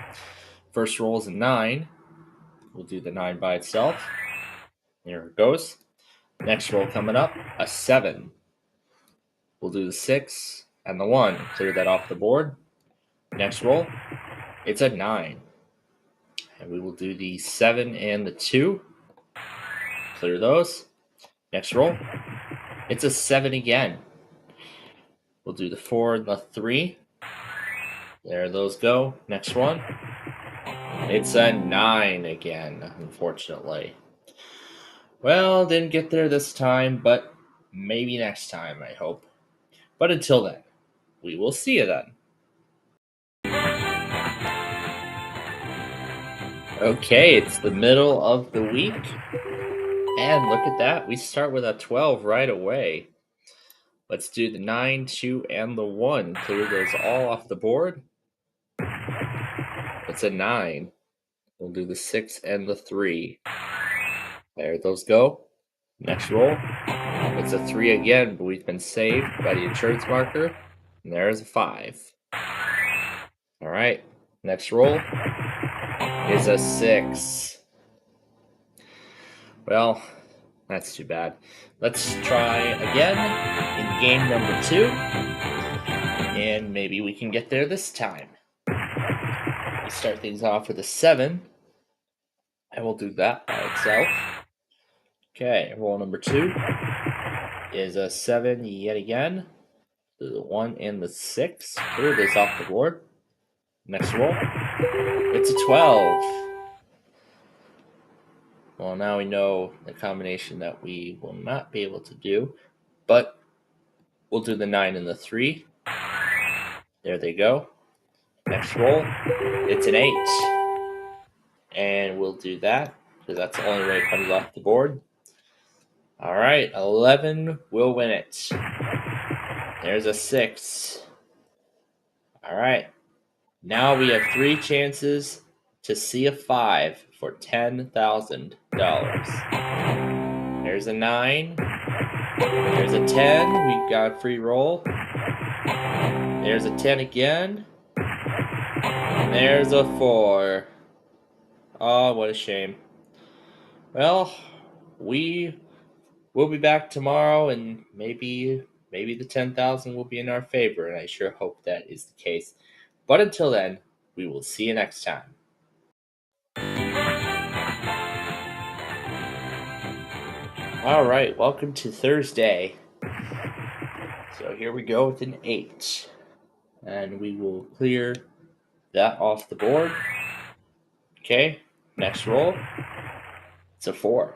First roll is a 9. We'll do the 9 by itself. Here it goes. Next roll coming up, a 7. We'll do the 6 and the 1. Clear that off the board. Next roll, it's a 9. And we will do the 7 and the 2. Clear those. Next roll, it's a 7 again. We'll do the 4 and the 3. There those go. Next one, it's a 9 again, unfortunately. Well, didn't get there this time, but maybe next time, I hope. But until then, we will see you then. Okay, it's the middle of the week. And look at that, we start with a 12 right away. Let's do the 9, 2, and the 1. Clear those all off the board. It's a 9. We'll do the 6 and the 3. There those go. Next roll. It's a 3 again, but we've been saved by the insurance marker. And there's a 5. All right, next roll is a 6. Well, that's too bad. Let's try again in game number 2. And maybe we can get there this time. We start things off with a 7. And we'll do that by itself. Okay, roll number 2 is a 7 yet again. Do the 1 and the 6. Clear this off the board. Next roll, it's a 12. Well, now we know the combination that we will not be able to do, but we'll do the 9 and the 3. There they go. Next roll, it's an 8. And we'll do that, because that's the only way it comes off the board. All right, 11 will win it. There's a 6. All right, now we have 3 chances to see a 5 for $10,000. There's a 9. There's a 10. We've got a free roll. There's a 10 again. And there's a 4. Oh, what a shame. Well, we will be back tomorrow, and maybe the 10,000 will be in our favor, and I sure hope that is the case. But until then, we will see you next time. All right, welcome to Thursday. So here we go with an 8. And we will clear that off the board. Okay, next roll. It's a 4.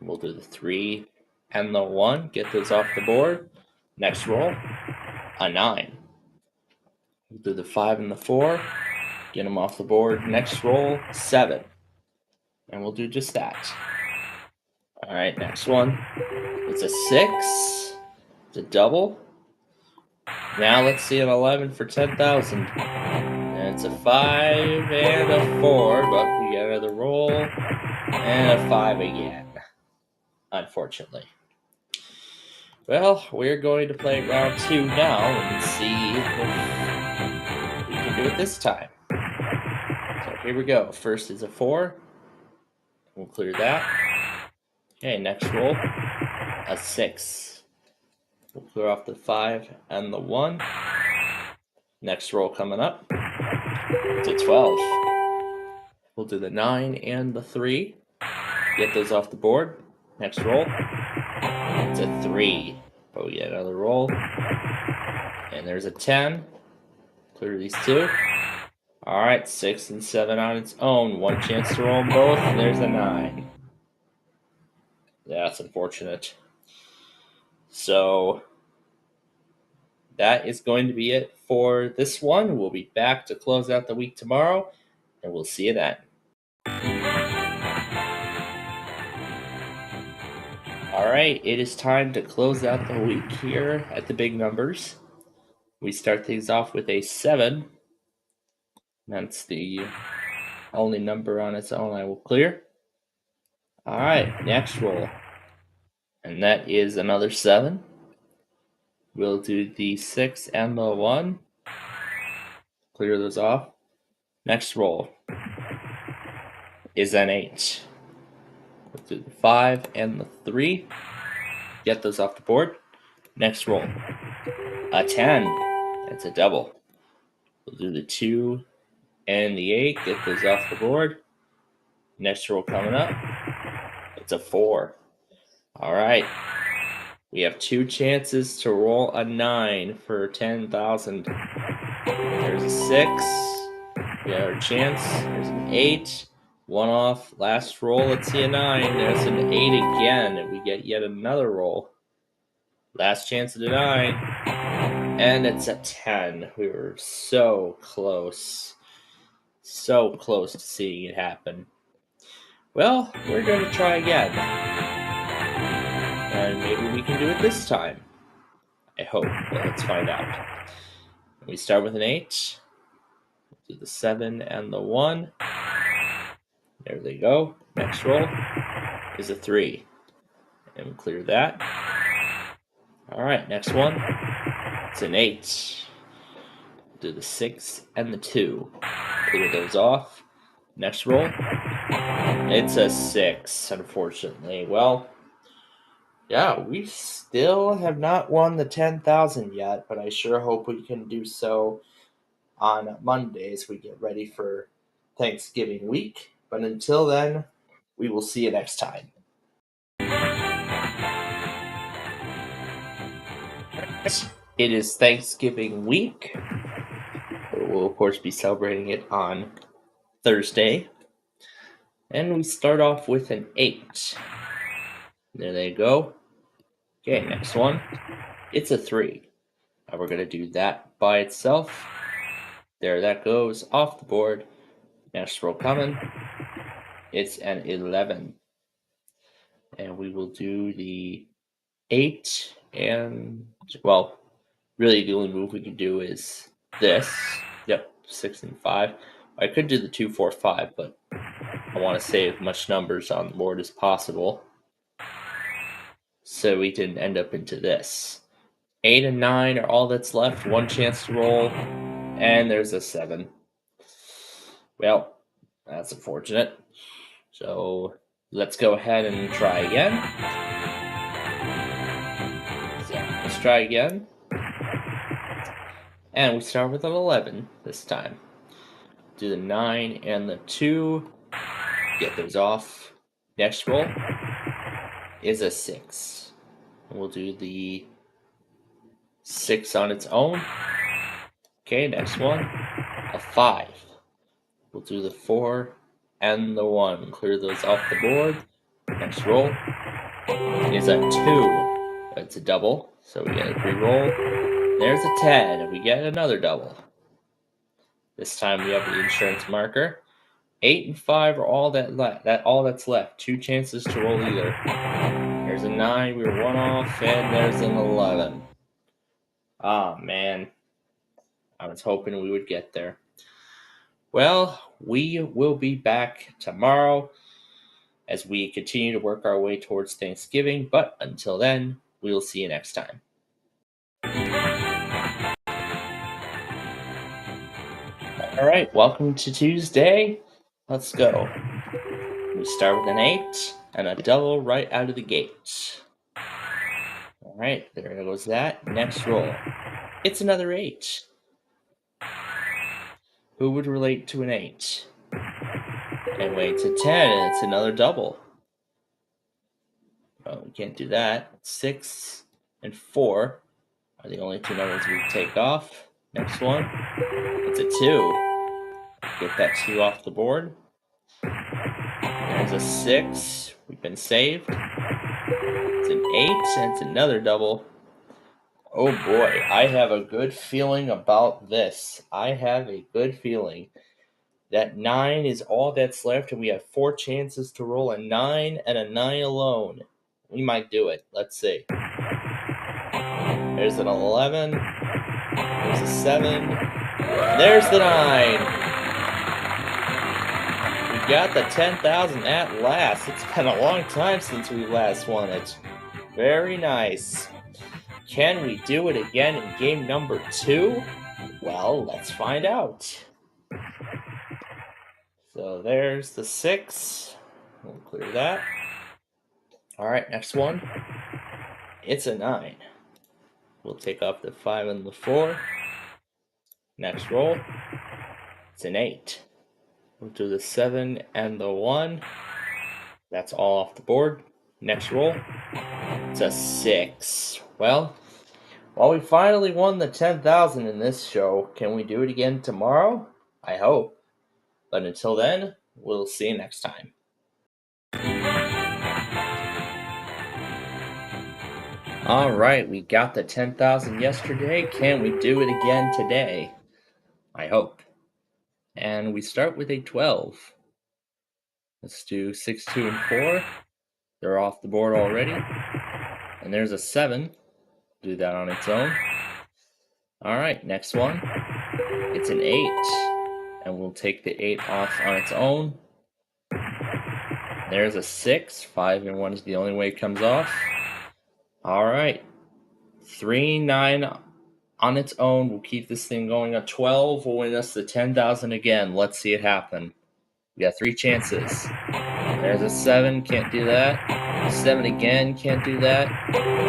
We'll do the 3 and the 1. Get those off the board. Next roll, a 9. We'll do the 5 and the 4. Get them off the board. Next roll, 7. And we'll do just that. All right, next one. It's a 6. It's a double. Now let's see an 11 for 10,000. And it's a 5 and a 4, but we get another roll and a 5 again, unfortunately. Well, we're going to play round 2 now and see if we can do it this time. So here we go. First is a 4. We'll clear that. Okay, next roll, a 6. We'll clear off the 5 and the 1. Next roll coming up, it's a 12. We'll do the 9 and the 3. Get those off the board. Next roll, it's a 3. But we get another roll. And there's a 10. Clear these 2. All right, 6 and 7 on its own. One chance to roll them both, and there's a 9. That's unfortunate. So that is going to be it for this one. We'll be back to close out the week tomorrow, and we'll see you then. All right, it is time to close out the week here at the big numbers. We start things off with a 7. That's the only number on its own I will clear. All right, next roll. And that is another 7. We'll do the 6 and the 1. Clear those off. Next roll is an 8. We'll do the 5 and the 3. Get those off the board. Next roll, a 10. That's a double. We'll do the 2 and the 8. Get those off the board. Next roll coming up, it's a 4. All right. We have 2 chances to roll a 9 for 10,000. There's a 6. We have our chance. There's an 8. 1 off. Last roll. Let's see a 9. There's an 8 again. We get yet another roll. Last chance at a 9. And it's a 10. We were so close. So close to seeing it happen. Well, we're going to try again. And maybe we can do it this time. I hope. Well, let's find out. We start with an 8. Do the 7 and the 1. There they go. Next roll is a 3. And we'll clear that. All right, next one. It's an 8. Do the 6 and the 2. Clear those off. Next roll. It's a 6, unfortunately. Well, yeah, we still have not won the 10,000 yet, but I sure hope we can do so on Monday as we get ready for Thanksgiving week. But until then, we will see you next time. It is Thanksgiving week. We'll, of course, be celebrating it on Thursday. And we start off with an 8. There they go. Okay, next one. It's a 3. Now we're going to do that by itself. There that goes off the board. Next roll coming. It's an 11. And we will do the 8 and, well, really the only move we can do is this. Yep, 6 and 5. I could do the 2, 4, 5, but I want to save as much numbers on the board as possible. So we can end up into this. 8 and 9 are all that's left. 1 chance to roll. And there's a 7. Well, that's unfortunate. So let's go ahead and try again. So let's try again. And we start with an 11 this time. Do the 9 and the 2. Get those off. Next roll is a 6. And we'll do the 6 on its own. Okay, next one, a 5. We'll do the 4 and the 1. Clear those off the board. Next roll is a 2. It's a double, so we get a re-roll. There's a 10, and we get another double. This time we have the insurance marker. 8 and 5 are all that's left. 2 chances to roll either. There's a 9, we were 1 off, and there's an 11. Oh, man. I was hoping we would get there. Well, we will be back tomorrow as we continue to work our way towards Thanksgiving, but until then, we will see you next time. All right, welcome to Tuesday. Let's go. We start with an 8 and a double right out of the gate. All right, there goes that. Next roll. It's another 8. Who would relate to an 8? Anyway, it's a 10, and it's another double. Oh, we can't do that. 6 and 4 are the only 2 numbers we can take off. Next one, it's a 2. Get that 2 off the board. There's a 6. We've been saved. It's an 8, and it's another double. Oh boy, I have a good feeling about this. I have a good feeling that 9 is all that's left, and we have 4 chances to roll a 9 and a 9 alone. We might do it. Let's see. There's an 11. There's a 7. There's the 9. We got the 10,000 at last. It's been a long time since we last won it. Very nice. Can we do it again in game number 2? Well, let's find out. So there's the 6. We'll clear that. All right, next one. It's a 9. We'll take off the 5 and the 4. Next roll. It's an 8. We'll do the 7 and the 1. That's all off the board. Next roll. It's a 6. Well, we finally won the 10,000 in this show. Can we do it again tomorrow? I hope. But until then, we'll see you next time. All right, we got the 10,000 yesterday. Can we do it again today? I hope. And we start with a 12. Let's do 6, 2, and 4. They're off the board already. And there's a 7. Do that on its own. All right, next one. It's an 8. And we'll take the 8 off on its own. There's a 6. 5 and 1 is the only way it comes off. All right. 3, 9 on its own. We'll keep this thing going. A 12 will win us the 10,000 again. Let's see it happen. We got 3 chances. There's a 7. Can't do that. 7 again. Can't do that.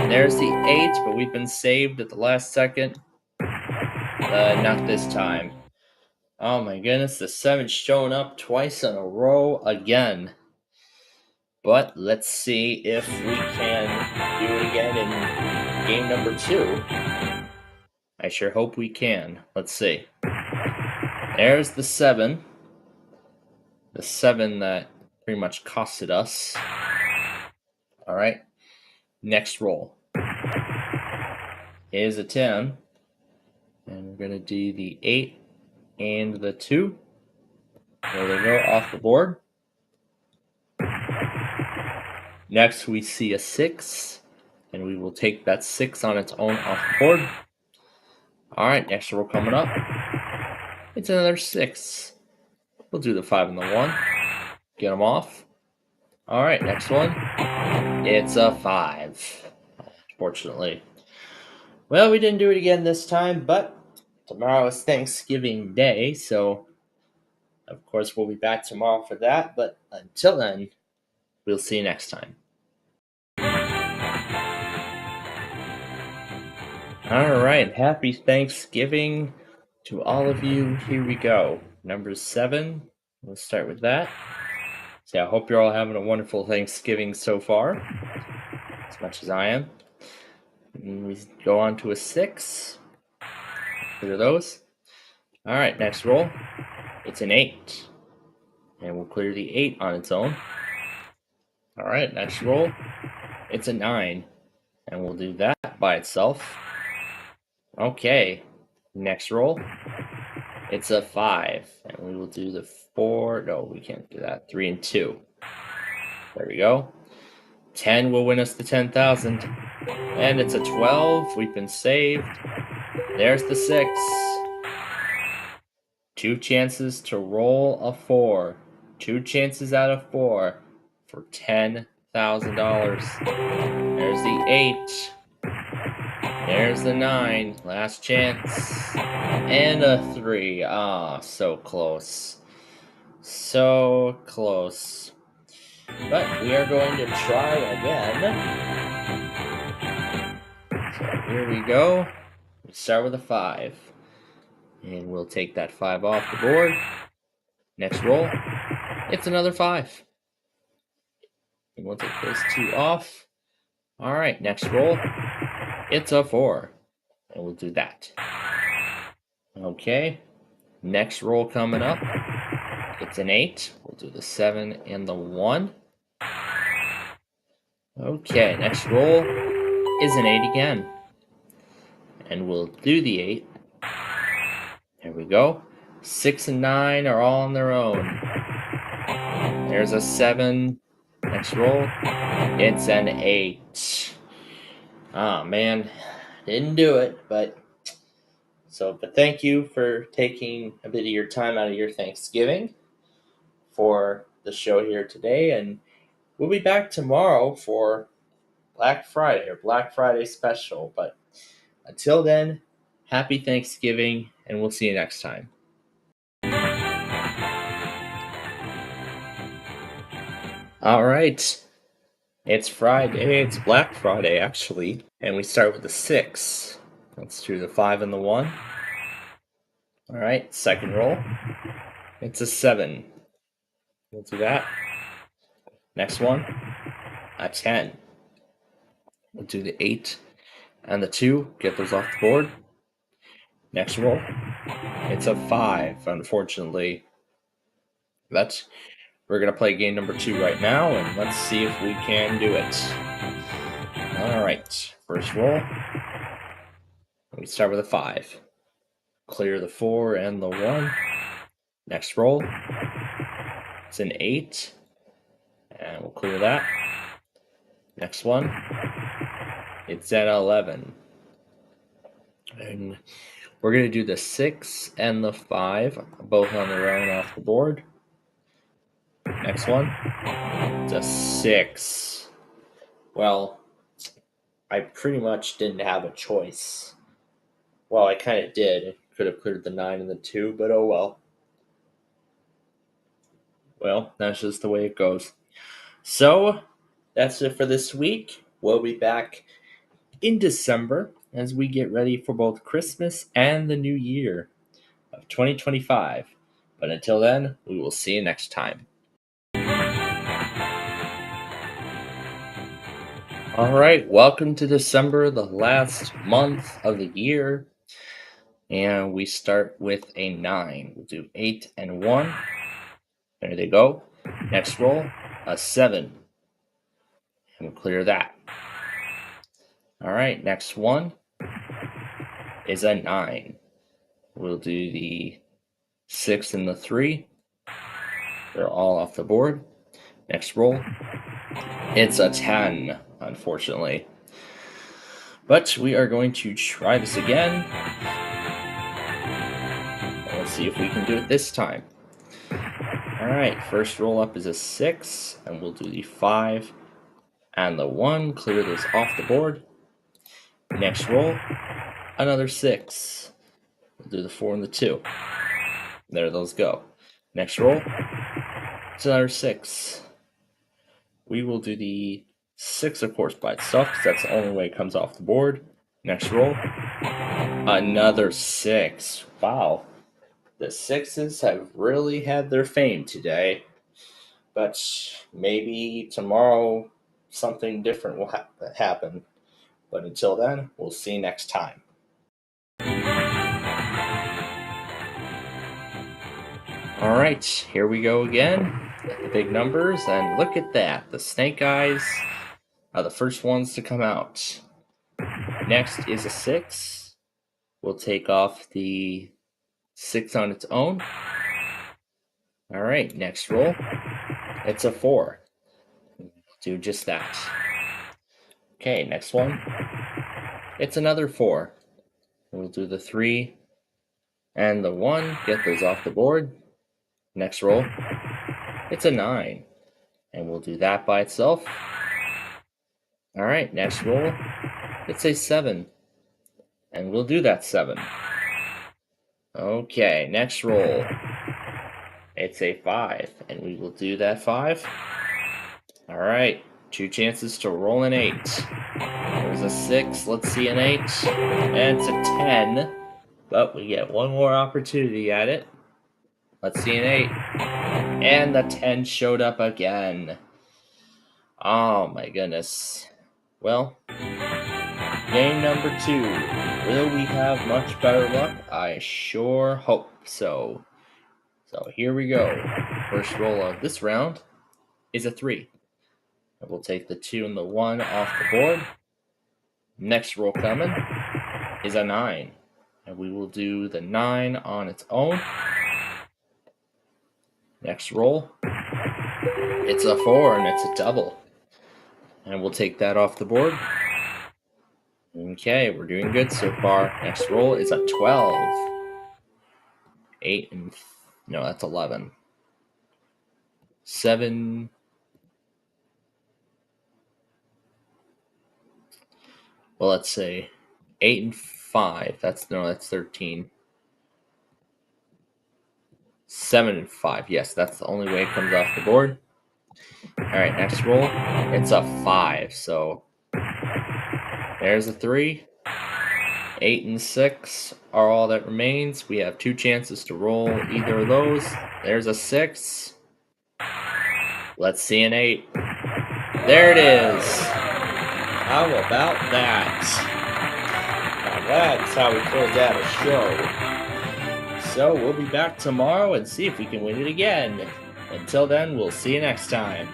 There's the 8, but we've been saved at the last second. Not this time. Oh my goodness. The 7's showing up twice in a row again. But let's see if we can do it again in game number 2. I sure hope we can. Let's see. There's the 7. The 7 that pretty much costed us. All right. Next roll is a 10. And we're going to do the 8 and the 2. There they go, off the board. Next, we see a 6, and we will take that 6 on its own off the board. All right, next roll coming up. It's another 6. We'll do the 5 and the 1. Get them off. All right, next one. It's a 5, unfortunately. Well, we didn't do it again this time, but tomorrow is Thanksgiving Day, so of course we'll be back tomorrow for that. But until then, we'll see you next time. All right, happy Thanksgiving to all of you. Here we go. Number 7. Let's start with that. So I hope you're all having a wonderful Thanksgiving so far, as much as I am. And we go on to a 6. Clear those. All right, next roll. It's an 8. And we'll clear the 8 on its own. All right, next roll. It's a 9. And we'll do that by itself. Okay, next roll. It's a 5. And we will do the 4. No, we can't do that. 3 and 2. There we go. 10 will win us the 10,000. And it's a 12. We've been saved. There's the 6. 2 chances to roll a 4. 2 chances out of 4 for $10,000. There's the 8. There's the 9. Last chance. And a 3. Ah, so close. So close. But we are going to try again. So here we go. We start with a 5. And we'll take that 5 off the board. Next roll. It's another 5. And we'll take those 2 off. All right, next roll. It's a 4. And we'll do that. Okay. Next roll coming up. It's an 8. We'll do the 7 and the 1. Okay, next roll is an 8 again. And we'll do the 8. There we go. 6 and 9 are all on their own. There's a 7. Next roll. It's an 8. Oh, man. Didn't do it, but thank you for taking a bit of your time out of your Thanksgiving for the show here today. And we'll be back tomorrow for Black Friday or Black Friday special. But until then, happy Thanksgiving, and we'll see you next time. All right. It's Friday. It's Black Friday, actually. And we start with the 6. Let's do the 5 and the 1. All right. Second roll. It's a 7. We'll do that. Next one. A 10. We'll do the 8 and the 2. Get those off the board. Next roll. It's a 5, unfortunately. But we're going to play game number 2 right now, and let's see if we can do it. All right. First roll. We start with a 5. Clear the 4 and the 1. Next roll. It's an 8. And we'll clear that. Next one. It's an 11. And we're going to do the 6 and the 5, both on their own off the board. Next one. It's a 6. Well, I pretty much didn't have a choice. Well, I kind of did. I could have cleared the 9 and the 2, but oh well. Well, that's just the way it goes. So, that's it for this week. We'll be back in December as we get ready for both Christmas and the new year of 2025. But until then, we will see you next time. All right, welcome to December, the last month of the year. And we start with a 9. We'll do 8 and 1. There they go. Next roll, a 7. And we'll clear that. All right, next one is a 9. We'll do the 6 and the 3. They're all off the board. Next roll, it's a 10, unfortunately. But we are going to try this again. Let's see if we can do it this time. All right, first roll up is a 6, and we'll do the 5 and the 1. Clear those off the board. Next roll, another 6. We'll do the 4 and the 2. There those go. Next roll, it's another 6. We will do the 6, of course, by itself, because that's the only way it comes off the board. Next roll, another 6. Wow. The 6s have really had their fame today. But maybe tomorrow something different will happen. But until then, we'll see you next time. All right, here we go again. The big numbers, and look at that. The snake eyes are the first ones to come out. Next is a 6. We'll take off the 6 on its own. All right, next roll. It's a 4. Do just that. Okay, next one. It's another 4. We'll do the 3 and the 1. Get those off the board. Next roll. It's a 9. And we'll do that by itself. All right, next roll. It's a 7. And we'll do that 7. Okay, next roll. It's a 5. And we will do that 5. All right, 2 chances to roll an 8. There's a 6. Let's see an 8. And it's a 10. But we get one more opportunity at it. Let's see an 8. And the 10 showed up again. Oh my goodness. Well, game number 2. Will we have much better luck? I sure hope so. So here we go. First roll of this round is a 3. And we'll take the 2 and the 1 off the board. Next roll coming is a 9. And we will do the 9 on its own. Next roll, it's a 4 and it's a double. And we'll take that off the board. Okay, we're doing good so far. Next roll is a 12. 8 and... no, that's 11. 7... Well, let's say 8 and 5. That's 13. 7 and 5. Yes, that's the only way it comes off the board. All right, next roll. It's a 5. So there's a 3. 8 and 6 are all that remains. We have 2 chances to roll either of those. There's a 6. Let's see an 8. There it is. How about that? Now that's how we close out a show. So we'll be back tomorrow and see if we can win it again. Until then, we'll see you next time.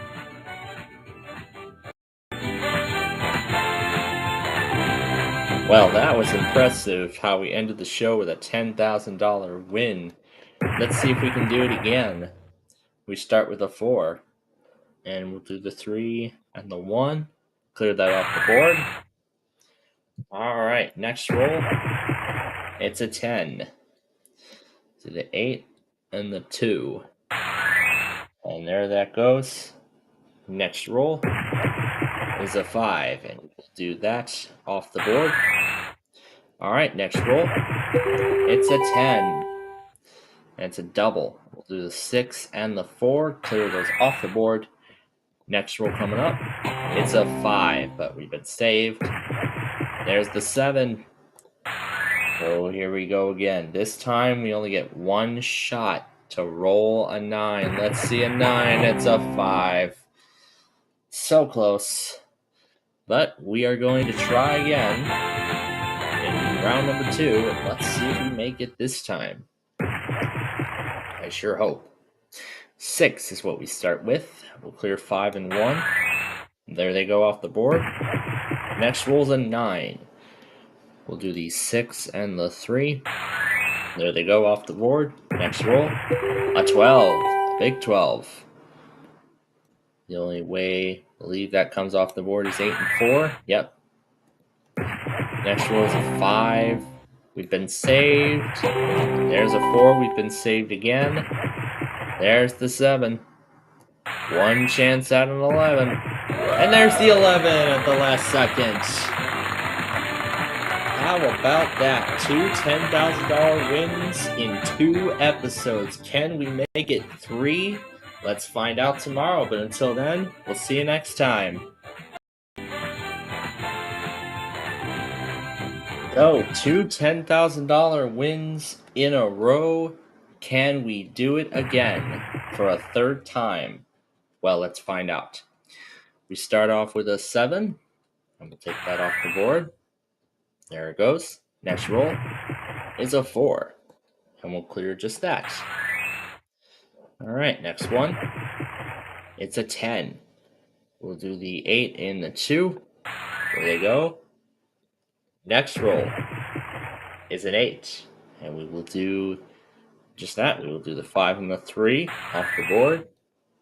Well, that was impressive how we ended the show with a $10,000 win. Let's see if we can do it again. We start with a 4. And we'll do the 3 and the 1. Clear that off the board. Alright, next roll. It's a 10. To the 8 and the 2. And there that goes. Next roll is a 5. And we'll do that off the board. Alright, next roll. It's a 10. And it's a double. We'll do the 6 and the 4. Clear those off the board. Next roll coming up. It's a 5, but we've been saved. There's the 7. Oh, here we go again. This time we only get 1 shot to roll a 9. Let's see a 9. It's a 5. So close. But we are going to try again in round number 2. And let's see if we make it this time. I sure hope. 6 is what we start with. We'll clear 5 and 1. There they go off the board. Next roll's a 9. We'll do the 6 and the 3. There they go off the board. Next roll, a 12. A big 12. The only way I believe that comes off the board is 8 and 4. Yep. Next roll is a 5. We've been saved. There's a 4. We've been saved again. There's the 7. 1 chance at an 11. And there's the 11 at the last second. How about that? 2 $10,000 wins in 2 episodes. Can we make it 3? Let's find out tomorrow. But until then, we'll see you next time. So, 2 $10,000 wins in a row. Can we do it again for a 3rd time? Well, let's find out. We start off with a 7, and we'll take that off the board. There it goes. Next roll is a 4, and we'll clear just that. All right, next one. It's a 10. We'll do the 8 and the 2. There they go. Next roll is an 8, and we will do just that. We will do the 5 and the 3 off the board.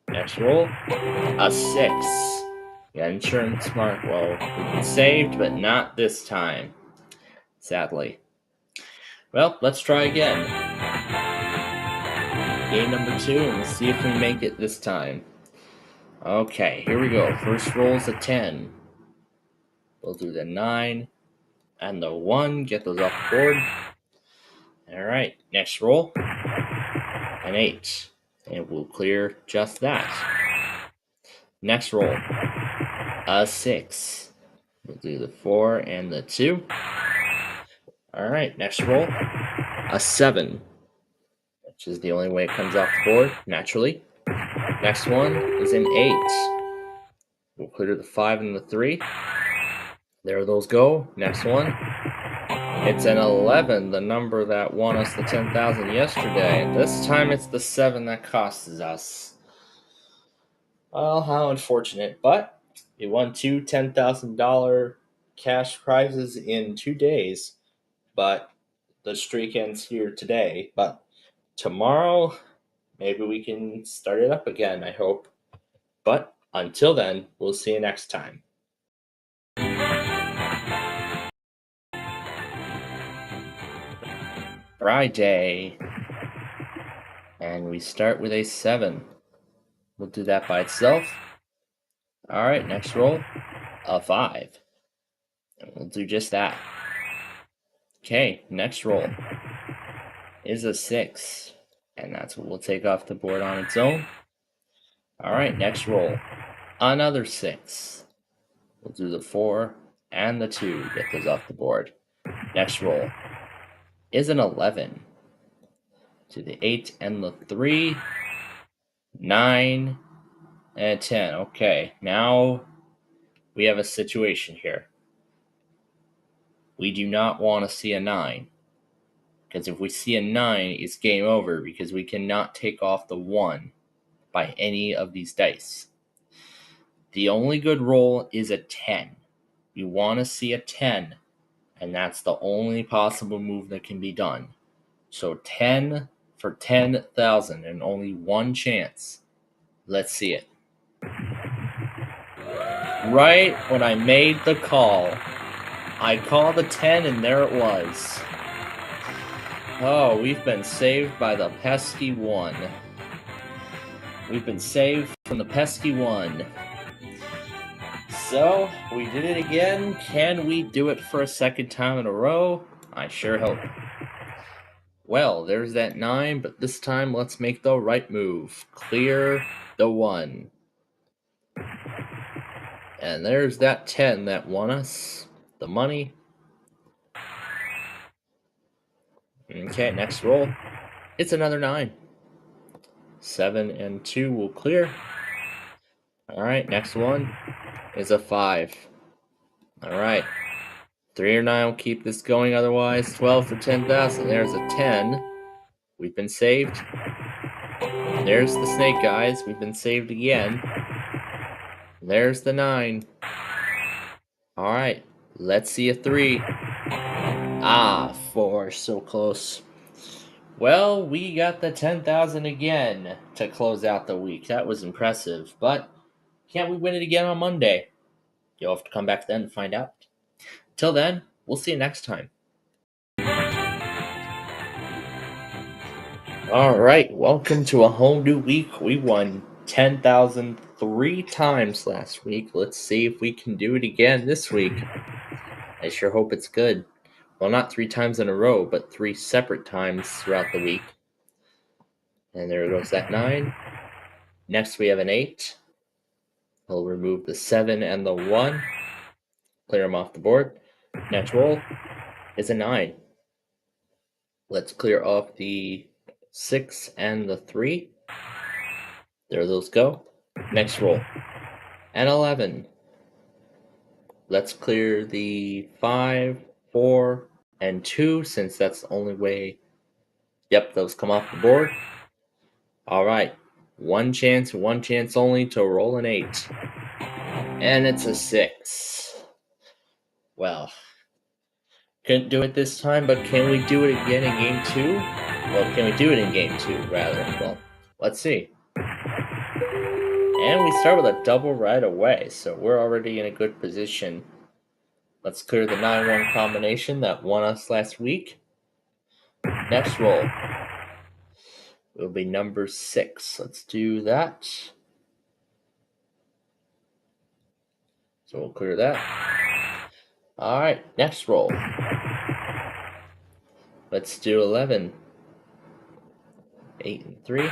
Next roll, a 6. Yeah, insurance mark. Well, we've been saved, but not this time, sadly. Well, let's try again. Game number 2, and we'll see if we make it this time. Okay, here we go. First roll is a 10. We'll do the 9 and the 1. Get those off the board. All right, next roll, an 8. And we'll clear just that. Next roll, a 6. We'll do the 4 and the 2. All right, next roll, a 7, which is the only way it comes off the board, naturally. Next one is an 8. We'll clear the 5 and the 3. There those go. Next one, it's an 11, the number that won us the 10,000 yesterday. This time it's the 7 that costs us. Well, how unfortunate. But we won 2 $10,000 cash prizes in 2 days. But the streak ends here today. But tomorrow, maybe we can start it up again, I hope. But until then, we'll see you next time. Friday, and we start with a 7. We'll do that by itself. All right, next roll, a 5. And we'll do just that. Okay, next roll is a 6. And that's what we'll take off the board on its own. Alright, next roll. Another 6. We'll do the 4 and the 2. Get those off the board. Next roll is an 11. To the 8 and the 3. 9 and 10. Okay, now we have a situation here. We do not want to see a 9. Because if we see a 9, it's game over because we cannot take off the 1 by any of these dice. The only good roll is a 10. We want to see a 10, and that's the only possible move that can be done. So 10 for 10,000 and only one chance. Let's see it. Right when I made the call, I called a 10 and there it was. Oh, we've been saved by the pesky 1. We've been saved from the pesky 1. So, we did it again. Can we do it for a second time in a row? I sure hope. Well, there's that 9, but this time let's make the right move. Clear the 1. And there's that 10 that won us the money. Okay, next roll. It's another 9. 7 and 2 will clear. Alright, next one is a 5. Alright. 3 or 9 will keep this going, otherwise 12 for 10,000. There's a 10. We've been saved. There's the snake, guys. We've been saved again. There's the 9. Alright, let's see a 3. 4. So close. Well, we got the 10,000 again to close out the week. That was impressive, but can't we win it again on Monday? You'll have to come back then and find out. Till then, we'll see you next time. Alright, welcome to a whole new week. We won 10,000 3 times last week. Let's see if we can do it again this week. I sure hope it's good. Well, not 3 times in a row, but 3 separate times throughout the week. And there goes that 9. Next we have an 8. We'll remove the 7 and the 1. Clear them off the board. Next roll is a 9. Let's clear off the 6 and the 3. There those go. Next roll. An 11. Let's clear the 5, 4, and 2, since that's the only way. Yep, those come off the board. Alright. One chance only to roll an 8. And it's a 6. Well, couldn't do it this time, but can we do it again in game 2? Well, can we do it in game 2, rather? Well, let's see. And we start with a double right away, so we're already in a good position. Let's clear the 9-1 combination that won us last week. Next roll will be number 6. Let's do that. So we'll clear that. Alright, next roll. Let's do 11. 8 and 3.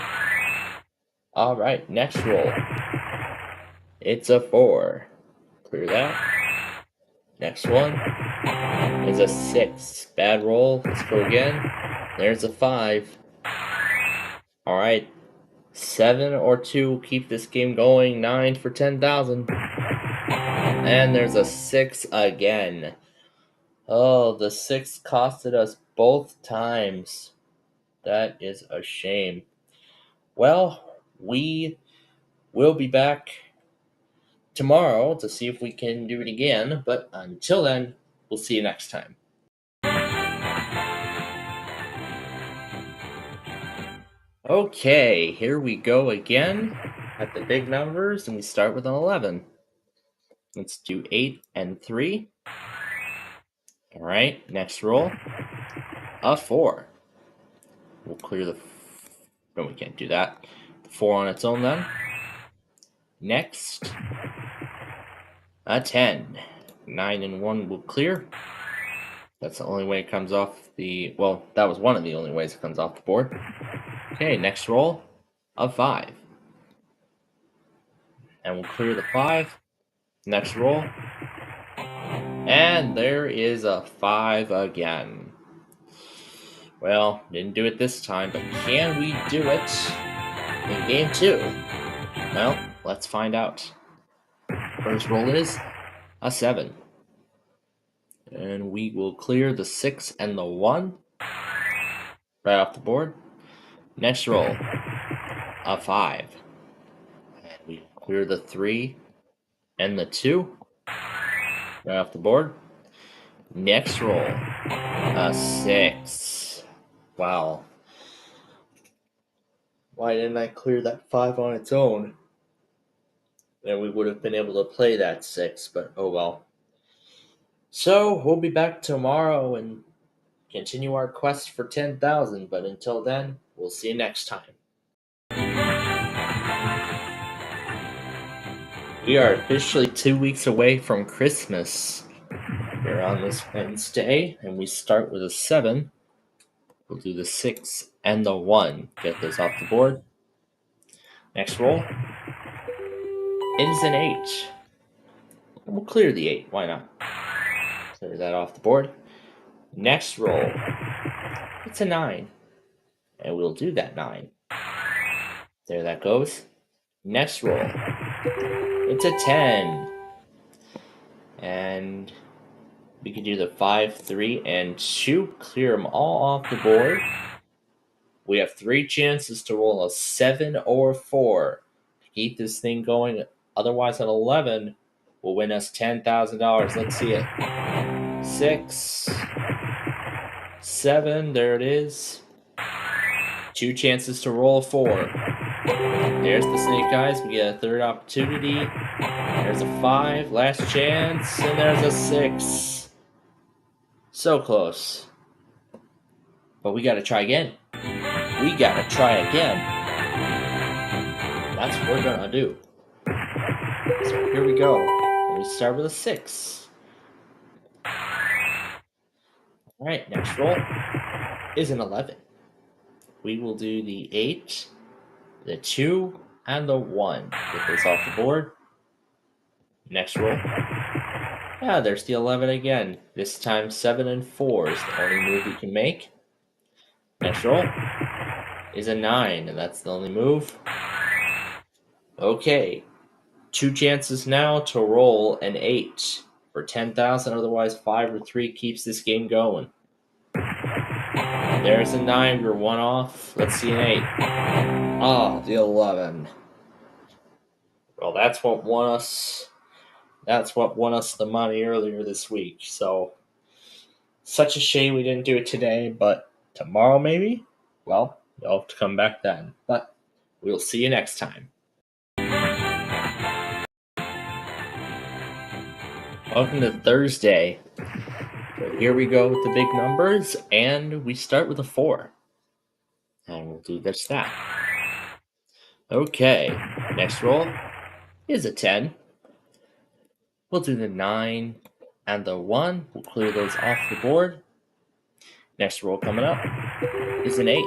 Alright, next roll. It's a 4. Clear that. Next one is a 6. Bad roll. Let's go again. There's a 5. Alright. 7 or 2 will keep this game going. 9 for 10,000. And there's a 6 again. Oh, the 6 costed us both times. That is a shame. Well, we will be back tomorrow to see if we can do it again. But until then, we'll see you next time. Okay, here we go again at the big numbers, and we start with an 11. Let's do 8 and 3. Alright, next roll. A 4. We'll clear the... No, we can't do that. The 4 on its own then. Next, a 10. 9 and 1 will clear. That's the only way it comes off the, well, that was one of the only ways it comes off the board. Okay, next roll, a 5. And we'll clear the 5. Next roll. And there is a 5 again. Well, didn't do it this time, but can we do it in game 2? Well, let's find out. First roll is a 7. And we will clear the 6 and the 1 right off the board. Next roll, a 5. And we clear the 3 and the 2 right off the board. Next roll, a 6. Wow. Why didn't I clear that 5 on its own? Then we would have been able to play that 6, but oh well. So, we'll be back tomorrow and continue our quest for 10,000, but until then, we'll see you next time. We are officially 2 weeks away from Christmas. We're on this Wednesday, and we start with a 7. We'll do the 6 and the 1. Get those off the board. Next roll. It is an 8. We'll clear the 8. Why not? Clear that off the board. Next roll. It's a 9. And we'll do that 9. There that goes. Next roll. It's a 10. And we can do the 5, 3, and 2. Clear them all off the board. We have 3 chances to roll a 7 or 4 to keep this thing going. Otherwise, at 11, will win us $10,000. Let's see it. 6, 7, there it is. 2 chances to roll a 4. There's the snake eyes. We get a 3rd opportunity. There's a 5, last chance, and there's a 6. So close. But we gotta try again. We gotta try again. That's what we're gonna do. So here we go. We start with a 6. Alright, next roll is an 11. We will do the 8, the 2, and the 1. Get this off the board. Next roll. Yeah, there's the 11 again. This time 7 and 4 is the only move we can make. Next roll is a 9, and that's the only move. Okay. 2 chances now to roll an 8 for 10,000. Otherwise, 5 or 3 keeps this game going. There's a 9. We're 1 off. Let's see an 8. Ah, the 11. Well, that's what won us. That's what won us the money earlier this week. So, such a shame we didn't do it today, but tomorrow maybe? Well, you'll have to come back then. But we'll see you next time. Welcome to Thursday. So here we go with the big numbers, and we start with a 4. And we'll do just that. Okay, next roll is a 10. We'll do the 9 and the 1. We'll clear those off the board. Next roll coming up is an 8.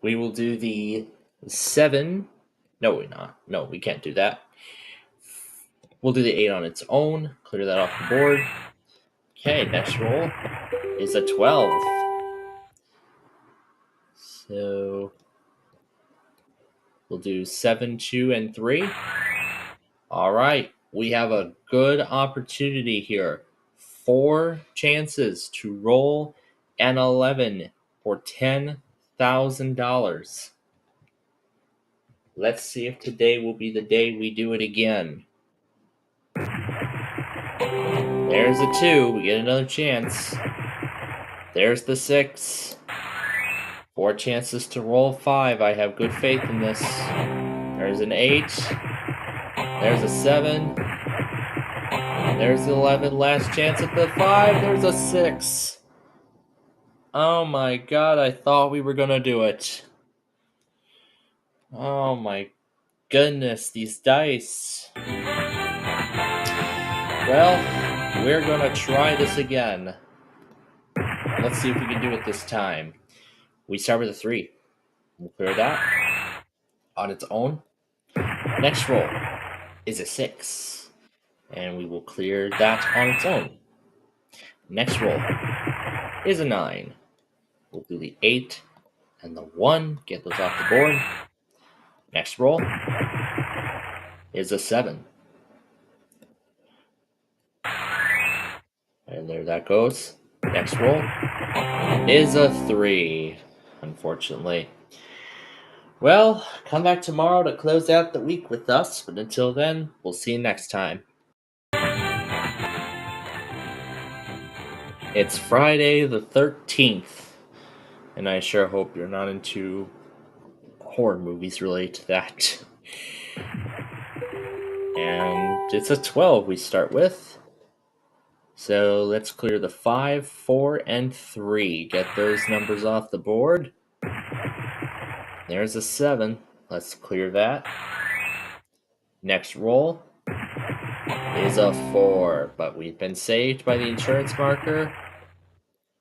We will do the 7. No, we're not. No, we can't do that. We'll do the 8 on its own. Clear that off the board. Okay, next roll is a 12. So we'll do 7, 2, and 3. All right, we have a good opportunity here. 4 chances to roll an 11 for $10,000. Let's see if today will be the day we do it again. There's a 2. We get another chance. There's the 6. 4 chances to roll 5. I have good faith in this. There's an 8. There's a 7. There's the 11. Last chance at the 5. There's a 6. Oh my god, I thought we were gonna do it. Oh my goodness, these dice. Well, we're gonna try this again. Let's see if we can do it this time. We start with a 3. We'll clear that on its own. Next roll is a 6. And we will clear that on its own. Next roll is a 9. We'll do the 8 and the 1. Get those off the board. Next roll is a 7. And there that goes. Next roll is a 3, unfortunately. Well, come back tomorrow to close out the week with us, but until then, we'll see you next time. It's Friday the 13th, and I sure hope you're not into horror movies related to that. And it's a 12 we start with. So let's clear the 5, 4, and 3. Get those numbers off the board. There's a 7. Let's clear that. Next roll is a 4, but we've been saved by the insurance marker.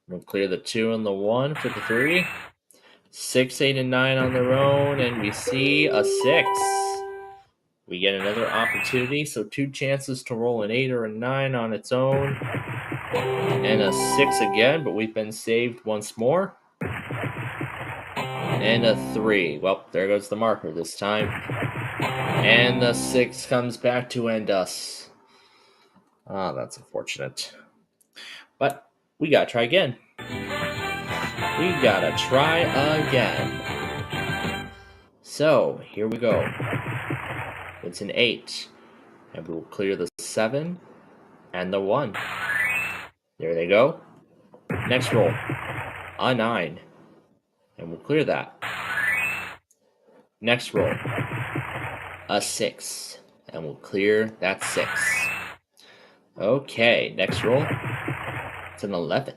We'll clear the 2 and the 1 for the 3. 6, 8, and 9 on their own, and we see a 6. We get another opportunity, so 2 chances to roll an 8 or a 9 on its own. And a 6 again, but we've been saved once more. And a 3. Well, there goes the marker this time. And the 6 comes back to end us. Ah, that's unfortunate. But we gotta try again. We gotta try again. So, here we go. It's an 8. And we'll clear the 7 and the 1. There they go. Next roll. A 9. And we'll clear that. Next roll. A 6. And we'll clear that 6. Okay, next roll. It's an 11.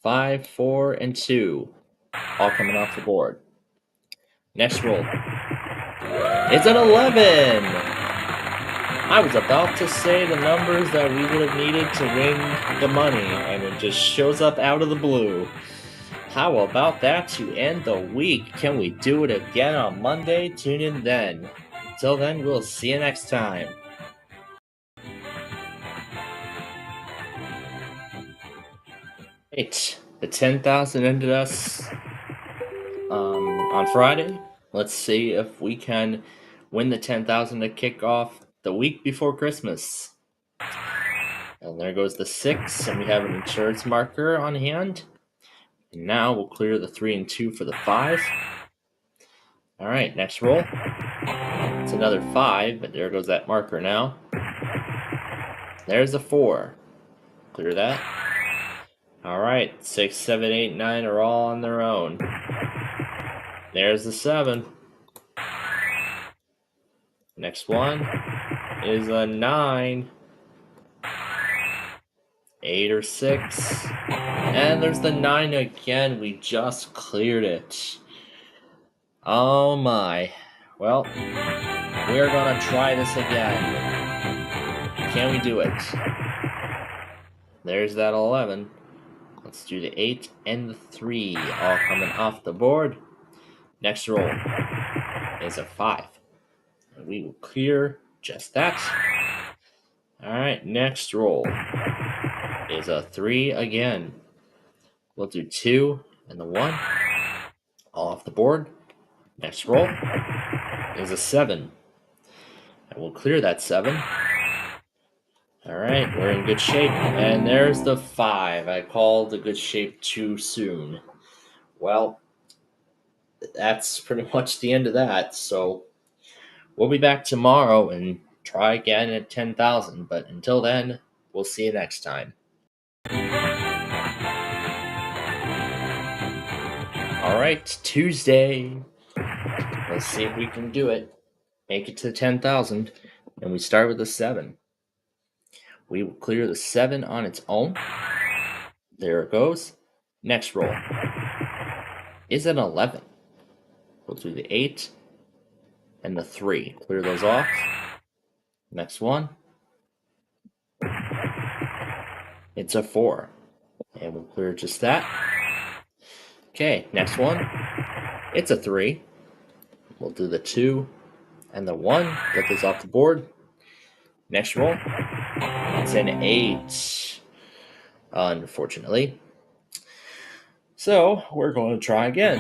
5, 4, and 2. All coming off the board. Next roll. It's an 11! I was about to say the numbers that we would have needed to win the money, and it just shows up out of the blue. How about that to end the week? Can we do it again on Monday? Tune in then. Until then, we'll see you next time. Right, the 10,000 ended us on Friday. Let's see if we can win the 10,000 to kick off the week before Christmas. And there goes the 6, and we have an insurance marker on hand. And now we'll clear the 3 and 2 for the 5. Alright, next roll. It's another 5, but there goes that marker now. There's a 4. Clear that. Alright, 6, 7, 8, 9 are all on their own. There's the 7. Next one is a 9. 8 or 6. And there's the 9 again. We just cleared it. Oh my. Well, we're gonna try this again. Can we do it? There's that 11. Let's do the 8 and the 3. All coming off the board. Next roll is a 5. And we will clear just that. Alright, next roll is a 3 again. We'll do 2 and the 1. All off the board. Next roll is a 7. And we'll clear that 7. Alright, we're in good shape. And there's the 5. I called the good shape too soon. Well, that's pretty much the end of that. So we'll be back tomorrow and try again at 10,000. But until then, we'll see you next time. Alright, Tuesday. Let's see if we can do it. Make it to 10,000. And we start with a 7. We will clear the 7 on its own. There it goes. Next roll is an 11. We'll do the 8 and the 3. Clear those off. Next one It's a 4. And we'll clear just that. Okay, next one. It's a 3. We'll do the 2 and the 1. Get this off the board. Next roll. It's an 8. Unfortunately. So we're going to try again.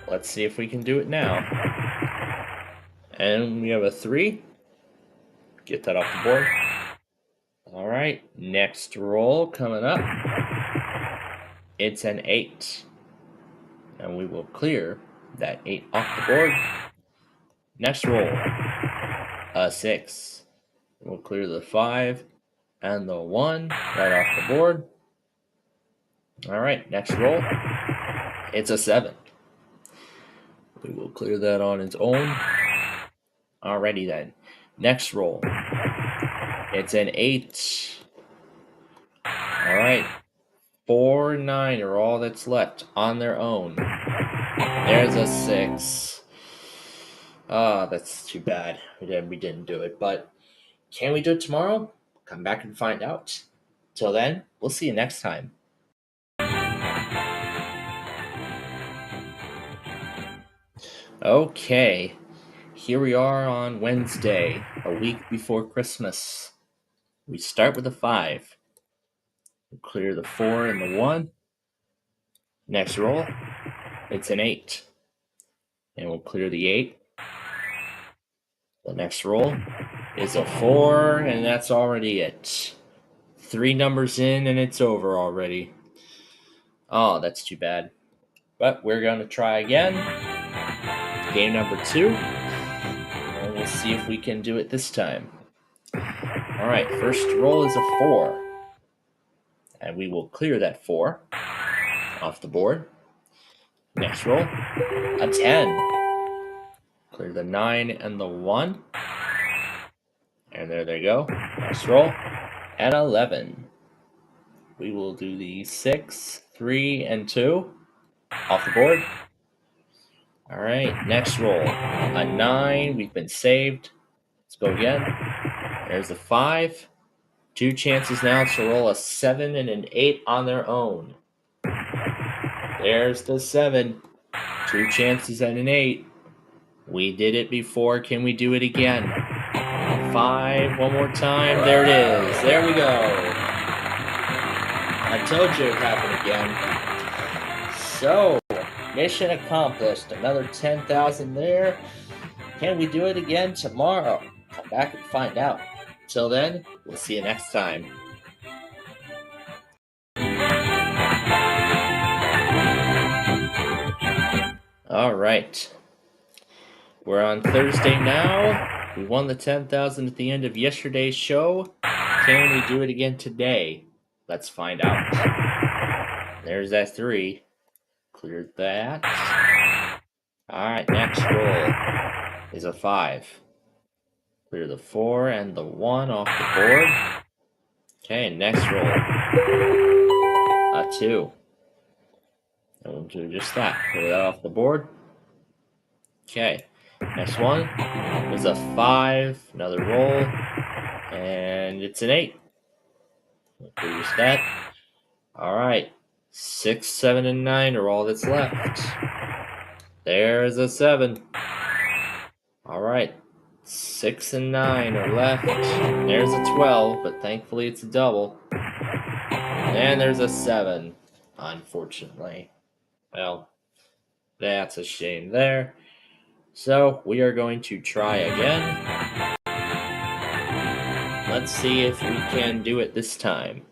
Let's see if we can do it now. And we have a 3. Get that off the board. All right, next roll coming up. It's an 8. And we will clear that 8 off the board. Next roll, a 6. We'll clear the 5 and the 1 right off the board. All right, next roll, it's a 7. We will clear that on its own. Alrighty then, next roll, it's an 8. All right, 4 and 9 are all that's left on their own. There's a 6. That's too bad. We didn't do it, but can we do it tomorrow? Come back and find out. Till then, we'll see you next time. Okay, here we are on Wednesday, a week before Christmas. We start with a 5. We'll clear the 4 and the 1. Next roll, it's an 8. And we'll clear the 8. The next roll is a 4, and that's already it. 3 numbers in, and it's over already. Oh, that's too bad. But we're going to try again. Game number 2. And we'll see if we can do it this time. Alright, first roll is a 4. And we will clear that 4 off the board. Next roll, a 10. Clear the 9 and the 1. And there they go. Next roll, an 11. We will do the 6, 3, and 2 off the board. All right, next roll, a 9. We've been saved. Let's go again. There's a 5. 2 chances now to roll a 7 and an 8 on their own. There's the 7. 2 chances and an 8. We did it before. Can we do it again? 5, one more time. There it is. There we go. I told you it would happen again. So, mission accomplished. Another 10,000 there. Can we do it again tomorrow? Come back and find out. Till then, we'll see you next time. All right. We're on Thursday now. We won the 10,000 at the end of yesterday's show. Can we do it again today? Let's find out. There's that 3. Cleared that. All right, next roll is a 5. Clear the 4 and the 1 off the board. Okay, next roll, a 2. And we'll do just that. Clear that off the board. Okay, next one is a 5. Another roll, and it's an 8. We'll do just that. All right, 6, 7, and 9 are all that's left. There's a 7. All right. 6 and 9 are left. There's a 12, but thankfully it's a double. And there's a 7, unfortunately. Well, that's a shame there. So we are going to try again. Let's see if we can do it this time.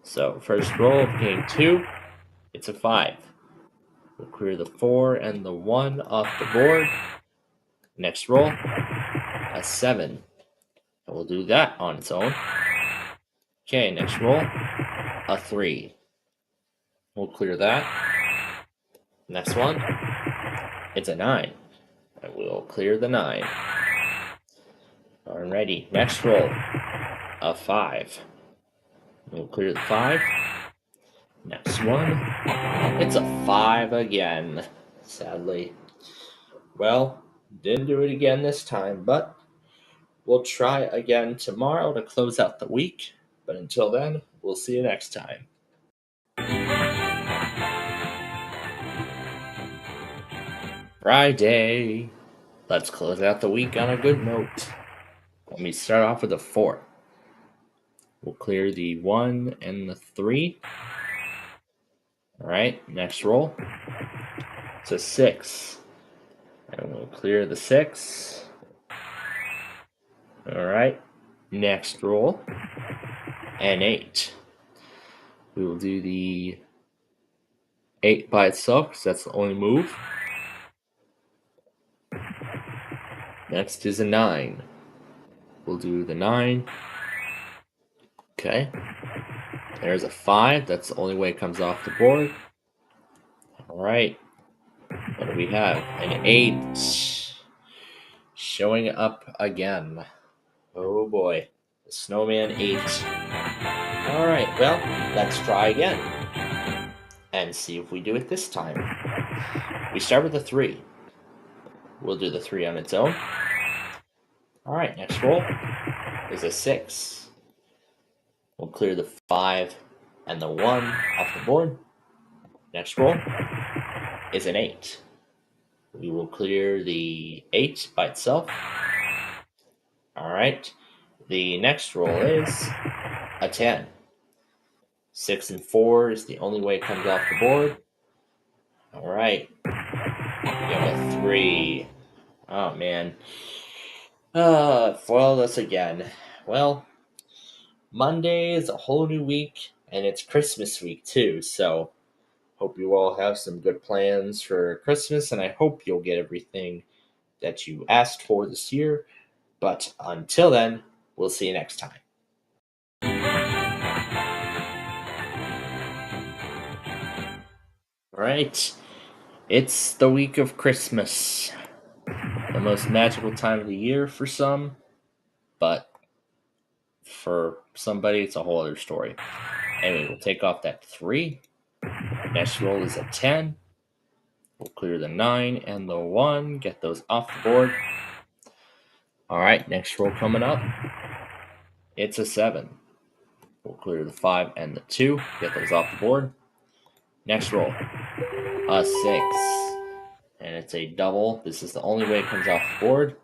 So first roll of game 2, it's a 5. We'll clear the 4 and the 1 off the board. Next roll, a 7. And we'll do that on its own. Okay, next roll, a 3. We'll clear that. Next one, it's a 9. And we'll clear the 9. Alrighty, next roll, a 5. We'll clear the 5. Next one, it's a 5 again, sadly. Well, didn't do it again this time, but We'll try again tomorrow to close out the week, but until then, we'll see you next time. Friday. Let's close out the week on a good note. Let me start off with a 4. We'll clear the 1 and the 3. All right, next roll. It's a 6. And we'll clear the 6. All right, next roll. An 8. We will do the 8 by itself because that's the only move. Next is a 9. We'll do the 9. Okay. There's a 5. That's the only way it comes off the board. All right. What do we have? An 8. Showing up again. Oh boy. The Snowman 8. All right. Well, let's try again. And see if we do it this time. We start with a 3. We'll do the 3 on its own. All right. Next roll is a 6. We'll clear the 5 and the 1 off the board. Next roll is an 8. We will clear the 8 by itself. All right. The next roll is a 10. 6 and 4 is the only way it comes off the board. All right. We have a 3. Oh, man. Foiled us again. Well, Monday is a whole new week, and it's Christmas week, too, so hope you all have some good plans for Christmas, and I hope you'll get everything that you asked for this year. But until then, we'll see you next time. All right. It's the week of Christmas. The most magical time of the year for some, but for somebody, it's a whole other story. Anyway, we'll take off that 3. Next roll is a 10. We'll clear the 9 and the 1. Get those off the board. All right, next roll coming up. It's a 7. We'll clear the 5 and the 2. Get those off the board. Next roll, a 6. And it's a double. This is the only way it comes off the board.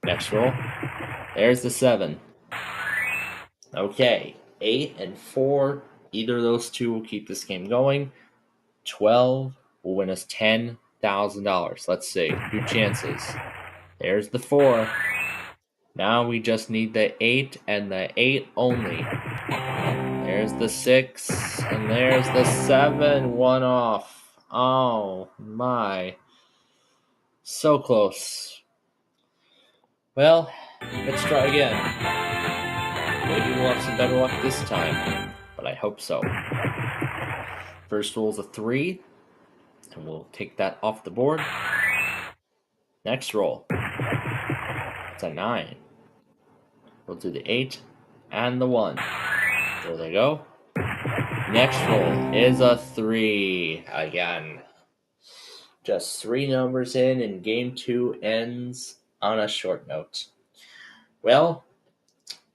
Next roll. There's the 7. Okay, 8 and 4. Either of those two will keep this game going. 12 will win us $10,000. Let's see. 2 chances. There's the 4. Now we just need the 8 and the 8 only. There's the 6. And there's the 7. 1 off. Oh my. So close. Well, let's try again. Maybe we'll have some better luck this time, but I hope so. First roll is a 3, and we'll take that off the board. Next roll, it's a 9. We'll do the 8 and the 1. There they go. Next roll is a 3 again. Just 3 numbers in, and game 2 ends on a short note. Well,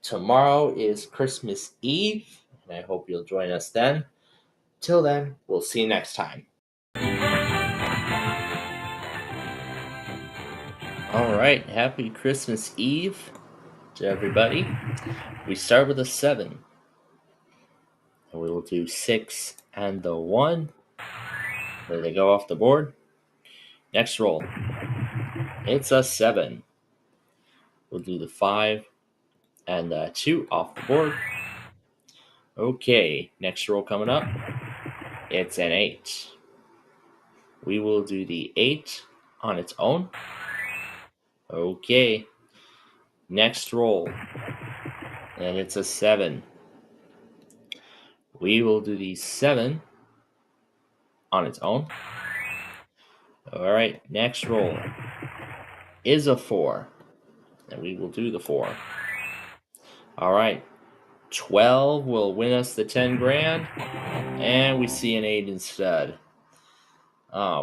tomorrow is Christmas Eve, and I hope you'll join us then. Till then, we'll see you next time. All right, happy Christmas Eve to everybody. We start with a 7. And we will do 6 and the 1. There they go off the board. Next roll. It's a 7. We'll do the 5 and the 2 off the board. Okay, next roll coming up. It's an 8. We will do the 8 on its own. Okay, next roll. And it's a 7. We will do the 7 on its own. All right, next roll is a 4. And we will do the 4. All right, 12 will win us the 10 grand. And we see an 8 instead.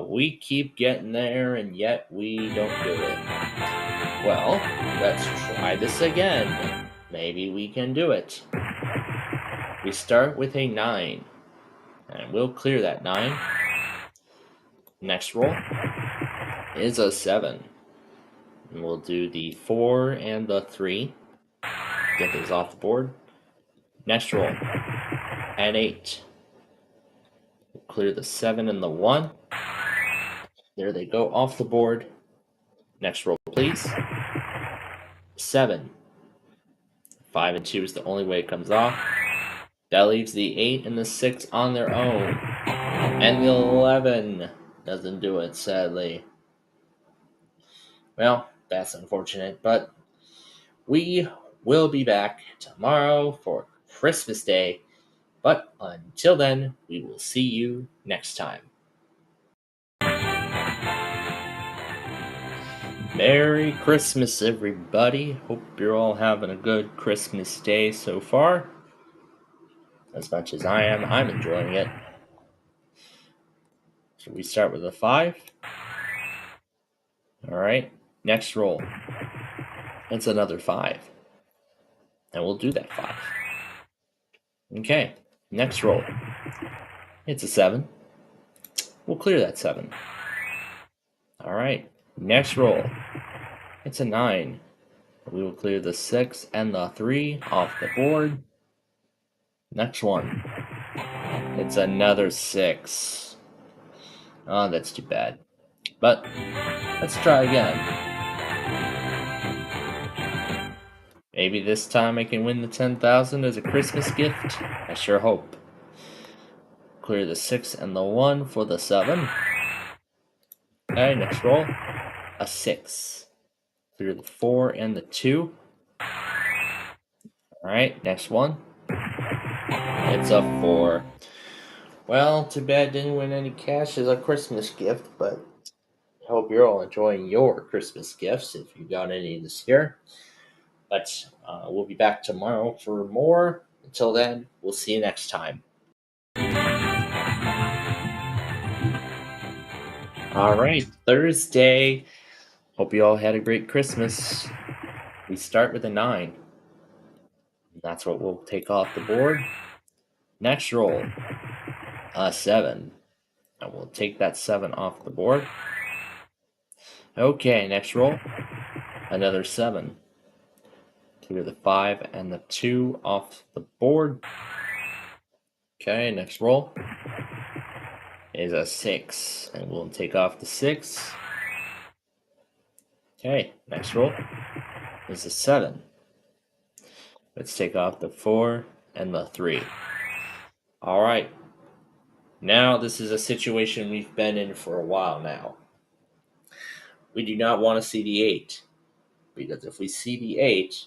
We keep getting there, and yet we don't do it. Well, let's try this again. Maybe we can do it. We start with a 9, and we'll clear that 9. Next roll is a 7. And we'll do the 4 and the 3. Get those off the board. Next roll, an 8. We'll clear the 7 and the 1. There they go off the board. Next roll, please. 7. 5 and 2 is the only way it comes off. That leaves the 8 and the 6 on their own. And the 11 doesn't do it, sadly. Well, that's unfortunate, but we will be back tomorrow for Christmas Day. But until then, we will see you next time. Merry Christmas, everybody. Hope you're all having a good Christmas day so far. As much as I am, I'm enjoying it. So we start with a 5. Alright, next roll. It's another 5. And we'll do that 5. Okay, next roll. It's a 7. We'll clear that 7. Alright, next roll. It's a 9. We will clear the 6 and the 3 off the board. Next one. It's another 6. Oh, that's too bad. But let's try again. Maybe this time I can win the 10,000 as a Christmas gift. I sure hope. Clear the 6 and the 1 for the 7. Okay, next roll. A 6. Clear the 4 and the 2. Alright, next one. It's a 4. Well, too bad didn't win any cash as a Christmas gift, but I hope you're all enjoying your Christmas gifts if you got any this year. But we'll be back tomorrow for more. Until then, we'll see you next time. Alright, Thursday. Hope you all had a great Christmas. We start with a 9. That's what we'll take off the board. Next roll, a 7. And we'll take that 7 off the board. Okay, next roll, another 7. Clear the 5 and the 2 off the board. Okay, next roll is a 6. And we'll take off the 6. Okay, next roll is a 7. Let's take off the 4 and the 3. Alright. Now this is a situation we've been in for a while now. We do not want to see the 8. Because if we see the 8,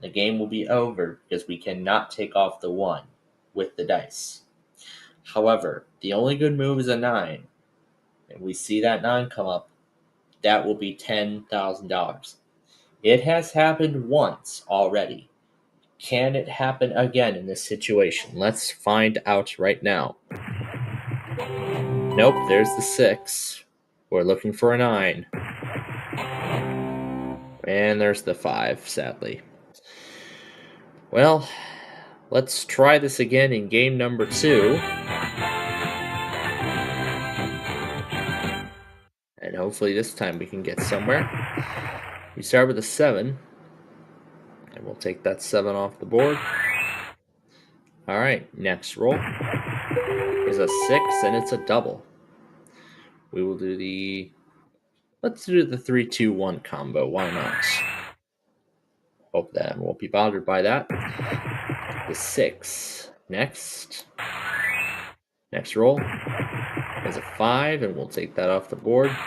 the game will be over because we cannot take off the 1 with the dice. However, the only good move is a 9. If we see that 9 come up, that will be $10,000. It has happened once already. Can it happen again in this situation? Let's find out right now. Nope, there's the 6. We're looking for a 9. And there's the 5, sadly. Well, let's try this again in game number 2. And hopefully this time we can get somewhere. We start with a 7. And we'll take that 7 off the board. Alright, next roll is a 6, and it's a double. We will do the... Let's do the 3-2-1 combo, why not? Hope that I won't be bothered by that. The 6. Next roll is a 5, and we'll take that off the board.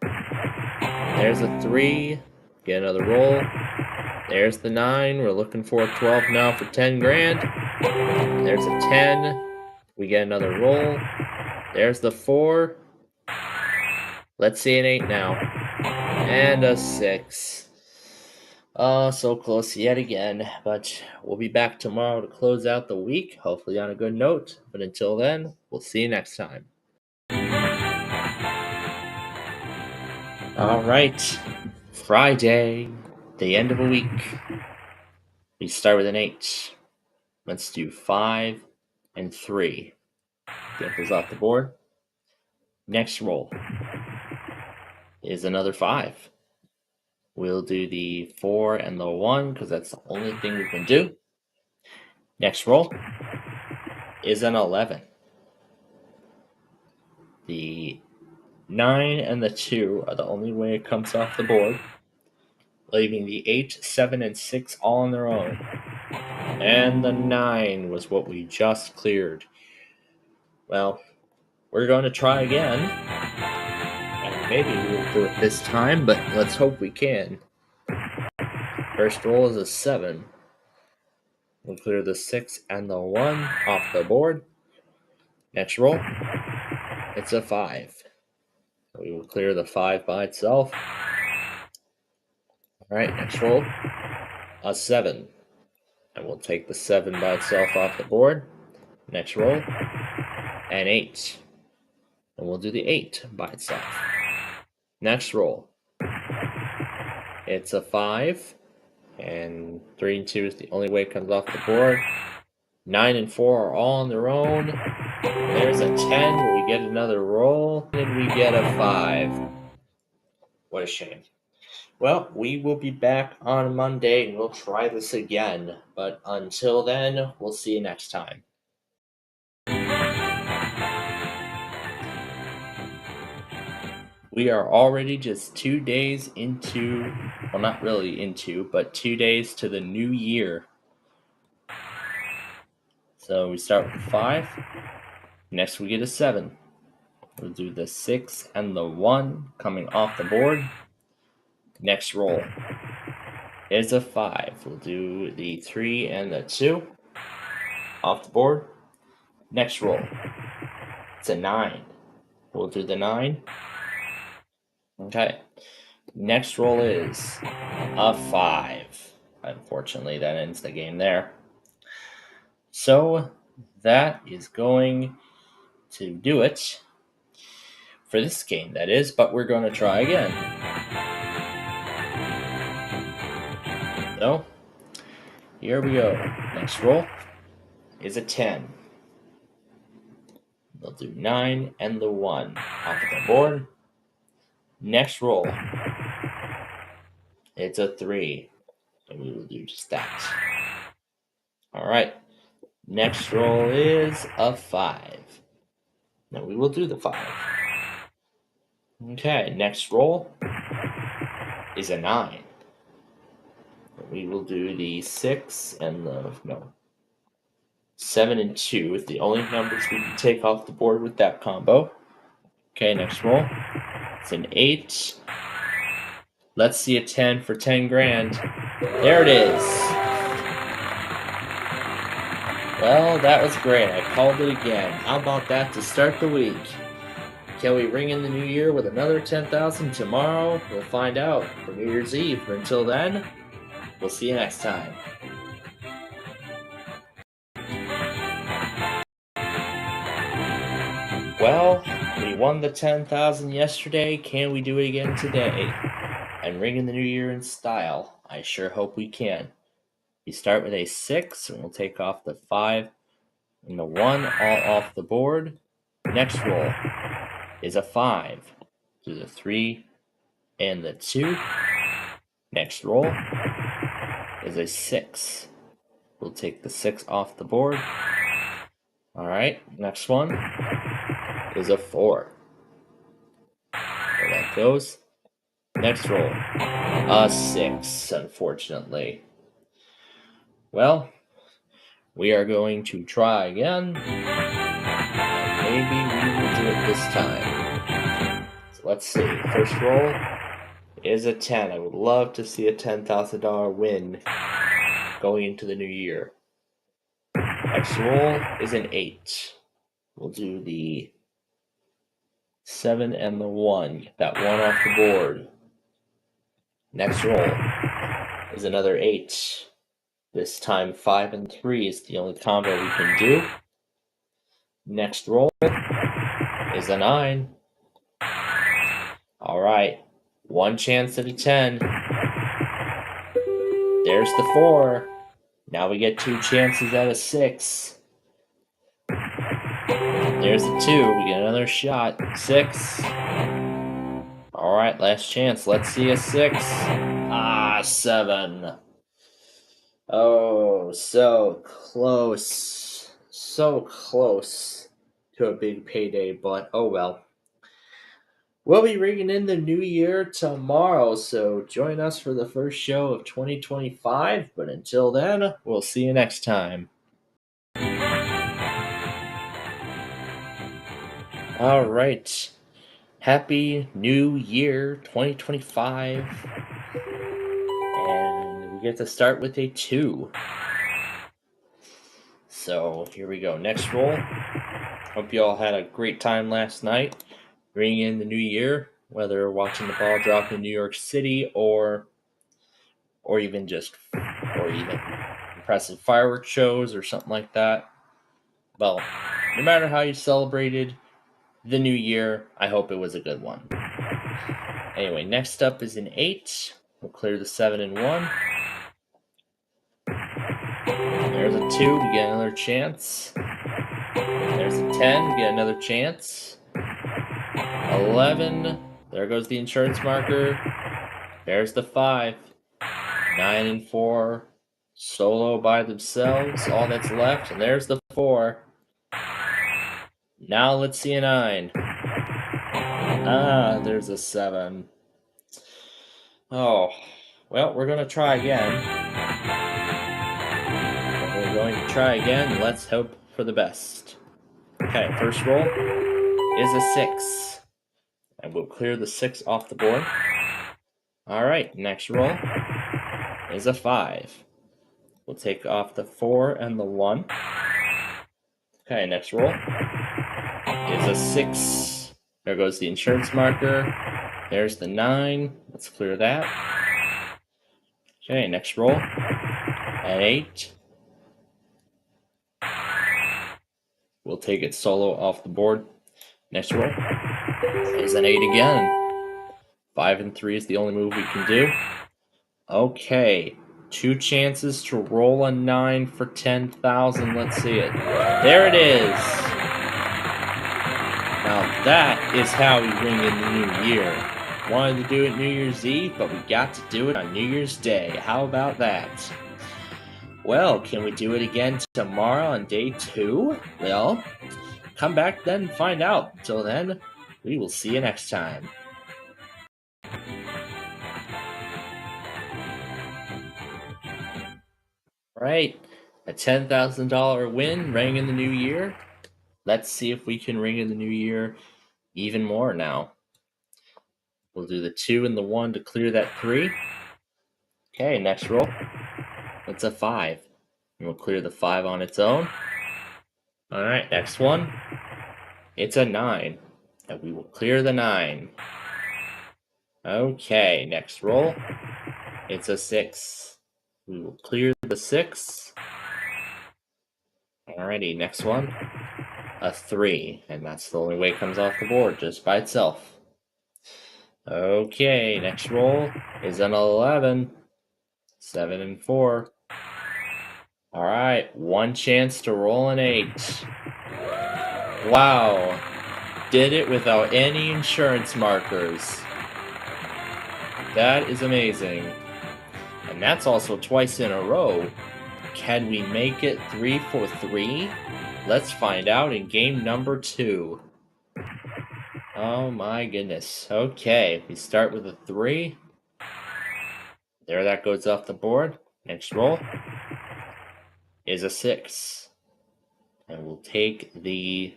There's a 3. Get another roll. There's the 9. We're looking for a 12 now for 10 grand. There's a 10. We get another roll. There's the 4. Let's see an 8 now. And a 6. So close yet again. But we'll be back tomorrow to close out the week. Hopefully on a good note. But until then, we'll see you next time. Alright. Friday, the end of a week. We start with an 8. Let's do 5 and 3. Get those off the board. Next roll is another 5. We'll do the 4 and the 1 because that's the only thing we can do. Next roll is an 11. The 9 and the 2 are the only way it comes off the board, leaving the 8, 7, and 6 all on their own. And the 9 was what we just cleared. Well, we're going to try again. And maybe we'll do it this time, but let's hope we can. First roll is a 7. We'll clear the 6 and the 1 off the board. Next roll, it's a 5. We will clear the 5 by itself. Alright, next roll, a 7. And we'll take the 7 by itself off the board. Next roll, an 8. And we'll do the 8 by itself. Next roll, it's a 5. And 3 and 2 is the only way it comes off the board. 9 and 4 are all on their own. There's a 10. We get another roll. And we get a 5. What a shame. Well, we will be back on Monday and we'll try this again. But until then, we'll see you next time. We are already just 2 days into, well, not really into, but 2 days to the new year. So we start with 5. Next we get a 7. We'll do the 6 and the 1 coming off the board. Next roll is a 5. We'll do the 3 and the 2 off the board. Next roll, it's a 9. We'll do the 9. Okay. Next roll is a 5. Unfortunately, that ends the game there. So that is going to do it for this game, that is, but we're going to try again. So, here we go. Next roll is a 10. We'll do 9 and the 1 off of the board. Next roll, it's a 3, and we will do just that. Alright, next roll is a 5. Now we will do the 5. Okay, next roll is a 9. We will do the 6 and the, 7 and 2 is the only numbers we can take off the board with that combo. Okay, next roll. It's an 8. Let's see a 10 for 10 grand. There it is. Well, that was great. I called it again. How about that to start the week? Can we ring in the new year with another 10,000 tomorrow? We'll find out for New Year's Eve. But until then, we'll see you next time. Well, we won the 10,000 yesterday. Can we do it again today? And ring in the new year in style. I sure hope we can. We start with a 6, and we'll take off the 5 and the 1 all off the board. Next roll is a 5. Do the 3 and the 2. Next roll is a 6. We'll take the 6 off the board. Alright, next one is a 4. There that goes. Next roll, a 6, unfortunately. Well, we are going to try again. And maybe we will do it this time. So let's see. First roll is a 10. I would love to see a $10,000 win going into the new year. Next roll is an 8. We'll do the 7 and the 1. Get that 1 off the board. Next roll is another 8. This time 5 and 3 is the only combo we can do. Next roll is a 9. Alright, One chance at a 10. There's the 4. Now we get 2 chances at a 6. There's a 2. We get another shot. 6. Alright, last chance. Let's see a 6. 7. Oh, so close. So close to a big payday, but oh well. We'll be ringing in the new year tomorrow, so join us for the first show of 2025. But until then, we'll see you next time. All right. Happy New Year 2025. And we get to start with a 2. So here we go. Next roll. Hope you all had a great time last night. Ringing in the new year, whether watching the ball drop in New York City or even impressive fireworks shows or something like that. Well, no matter how you celebrated the new year, I hope it was a good one. Anyway, next up is an 8. We'll clear the 7 and 1. There's a 2, we get another chance. There's a 10, we get another chance. 11, there goes the insurance marker. There's the 5. 9 and 4, solo by themselves, all that's left, and there's the 4. Now let's see a 9. There's a 7. Oh, well, we're going to try again. Let's hope for the best. Okay, first roll is a 6. And we'll clear the 6 off the board. Alright, next roll is a 5. We'll take off the 4 and the 1. Okay, next roll is a 6. There goes the insurance marker. There's the 9. Let's clear that. Okay, next roll. An 8. We'll take it solo off the board. Next roll is an 8 again. 5 and 3 is the only move we can do. Okay, 2 chances to roll a 9 for 10,000. Let's see it. There it is. Now that is how we ring in the new year. Wanted to do it New Year's Eve, but we got to do it on New Year's Day. How about that? Well, can we do it again tomorrow on day 2? Well, come back then and find out. Till then, we will see you next time. Right, a $10,000 win rang in the new year. Let's see if we can ring in the new year even more now. We'll do the 2 and the 1 to clear that 3. Okay, next roll. It's a 5. And we'll clear the 5 on its own. Alright, next one. It's a 9. And we will clear the 9. Okay, next roll. It's a 6. We will clear the 6. Alrighty, next one. A 3. And that's the only way it comes off the board, just by itself. Okay, next roll is an 11. 7 and 4. Alright, 1 chance to roll an 8. Wow. Did it without any insurance markers. That is amazing. And that's also twice in a row. Can we make it 3 for 3? Let's find out in game number 2. Oh my goodness. Okay, we start with a 3. There, that goes off the board. Next roll is a 6. And we'll take the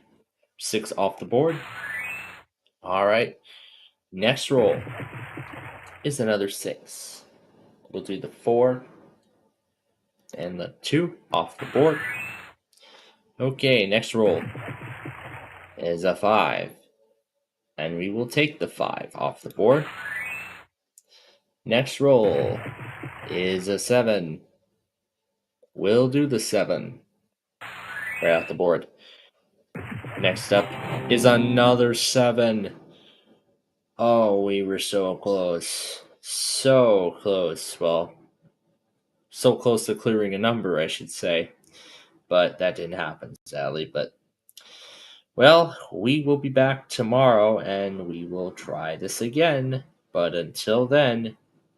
6 off the board. Alright. Next roll is another 6. We'll do the 4 and the 2 off the board. Okay, next roll is a 5. And we will take the 5 off the board. Next roll is a 7. We'll do the 7 right off the board. Next up is another 7. Oh, we were so close. So close. Well, so close to clearing a number, I should say. But that didn't happen, sadly. But, well, we will be back tomorrow and we will try this again. But until then,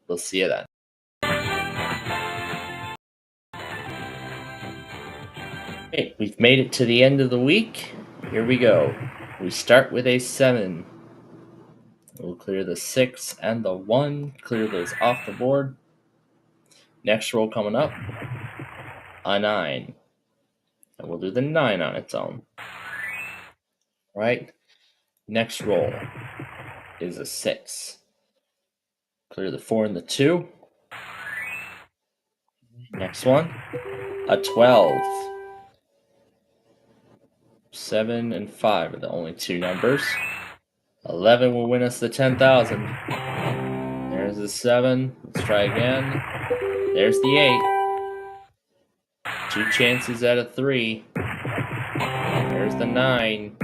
we'll see you then. Okay, we've made it to the end of the week. Here we go. We start with a 7. We'll clear the 6 and the 1. Clear those off the board. Next roll coming up, a 9. And we'll do the 9 on its own. Right? Next roll is a 6. Clear the 4 and the 2. Next one, a 12. 7 and 5 are the only two numbers. 11 will win us the 10,000. There's the 7. Let's try again. There's the 8. 2 chances at a 3. There's the 9.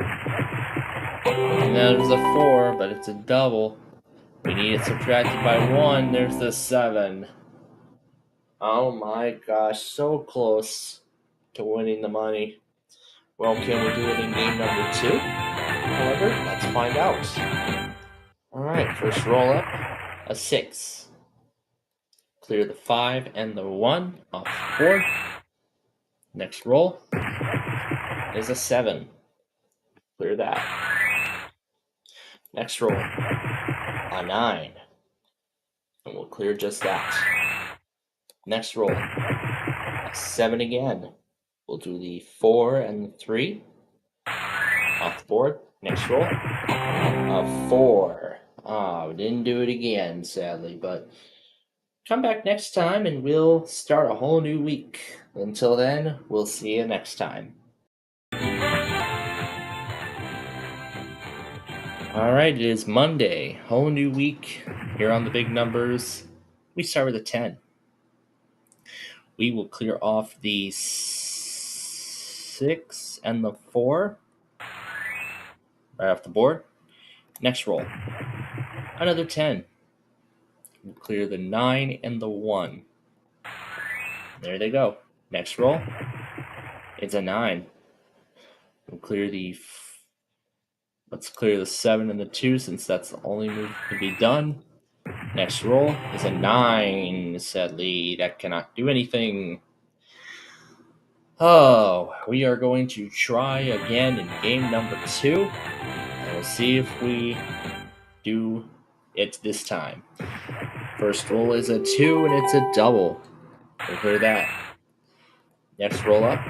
And there's a 4, but it's a double. We need it subtracted by 1. There's the 7. Oh my gosh, so close to winning the money. Well, can we do it in game number 2? However, let's find out. Alright, first roll up, a 6. Clear the 5 and the 1 off the board. Next roll is a 7. Clear that. Next roll, a 9. And we'll clear just that. Next roll, a 7 again. We'll do the 4 and the 3 off the board. Next roll, a 4. We didn't do it again, sadly, but come back next time and we'll start a whole new week. Until then, we'll see you next time. Alright, it is Monday, whole new week here on the big numbers. We start with a 10. We will clear off the 6 and the 4 right off the board. Next roll, another 10. We'll clear the 9 and the 1. There they go. Next roll, it's a 9. We'll clear let's clear the 7 and the 2 since that's the only move that can be done. Next roll is a 9. Sadly, that cannot do anything. Oh, we are going to try again in game number 2. And we'll see if we do it this time. First roll is a 2 and it's a double. We'll clear that. Next roll up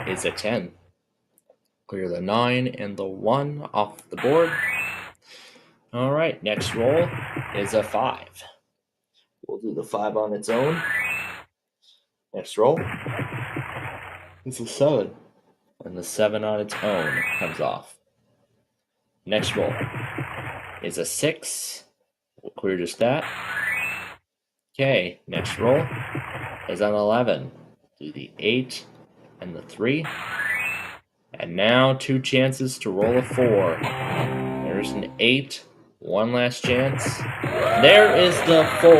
is a 10. Clear the 9 and the 1 off the board. Alright, next roll is a 5. We'll do the 5 on its own. Next roll is a 7. And the 7 on its own comes off. Next roll is a 6. We'll clear just that. Okay, next roll is an 11. Do the 8 and the 3. And now 2 chances to roll a 4. There's an 8. One last chance. There is the 4.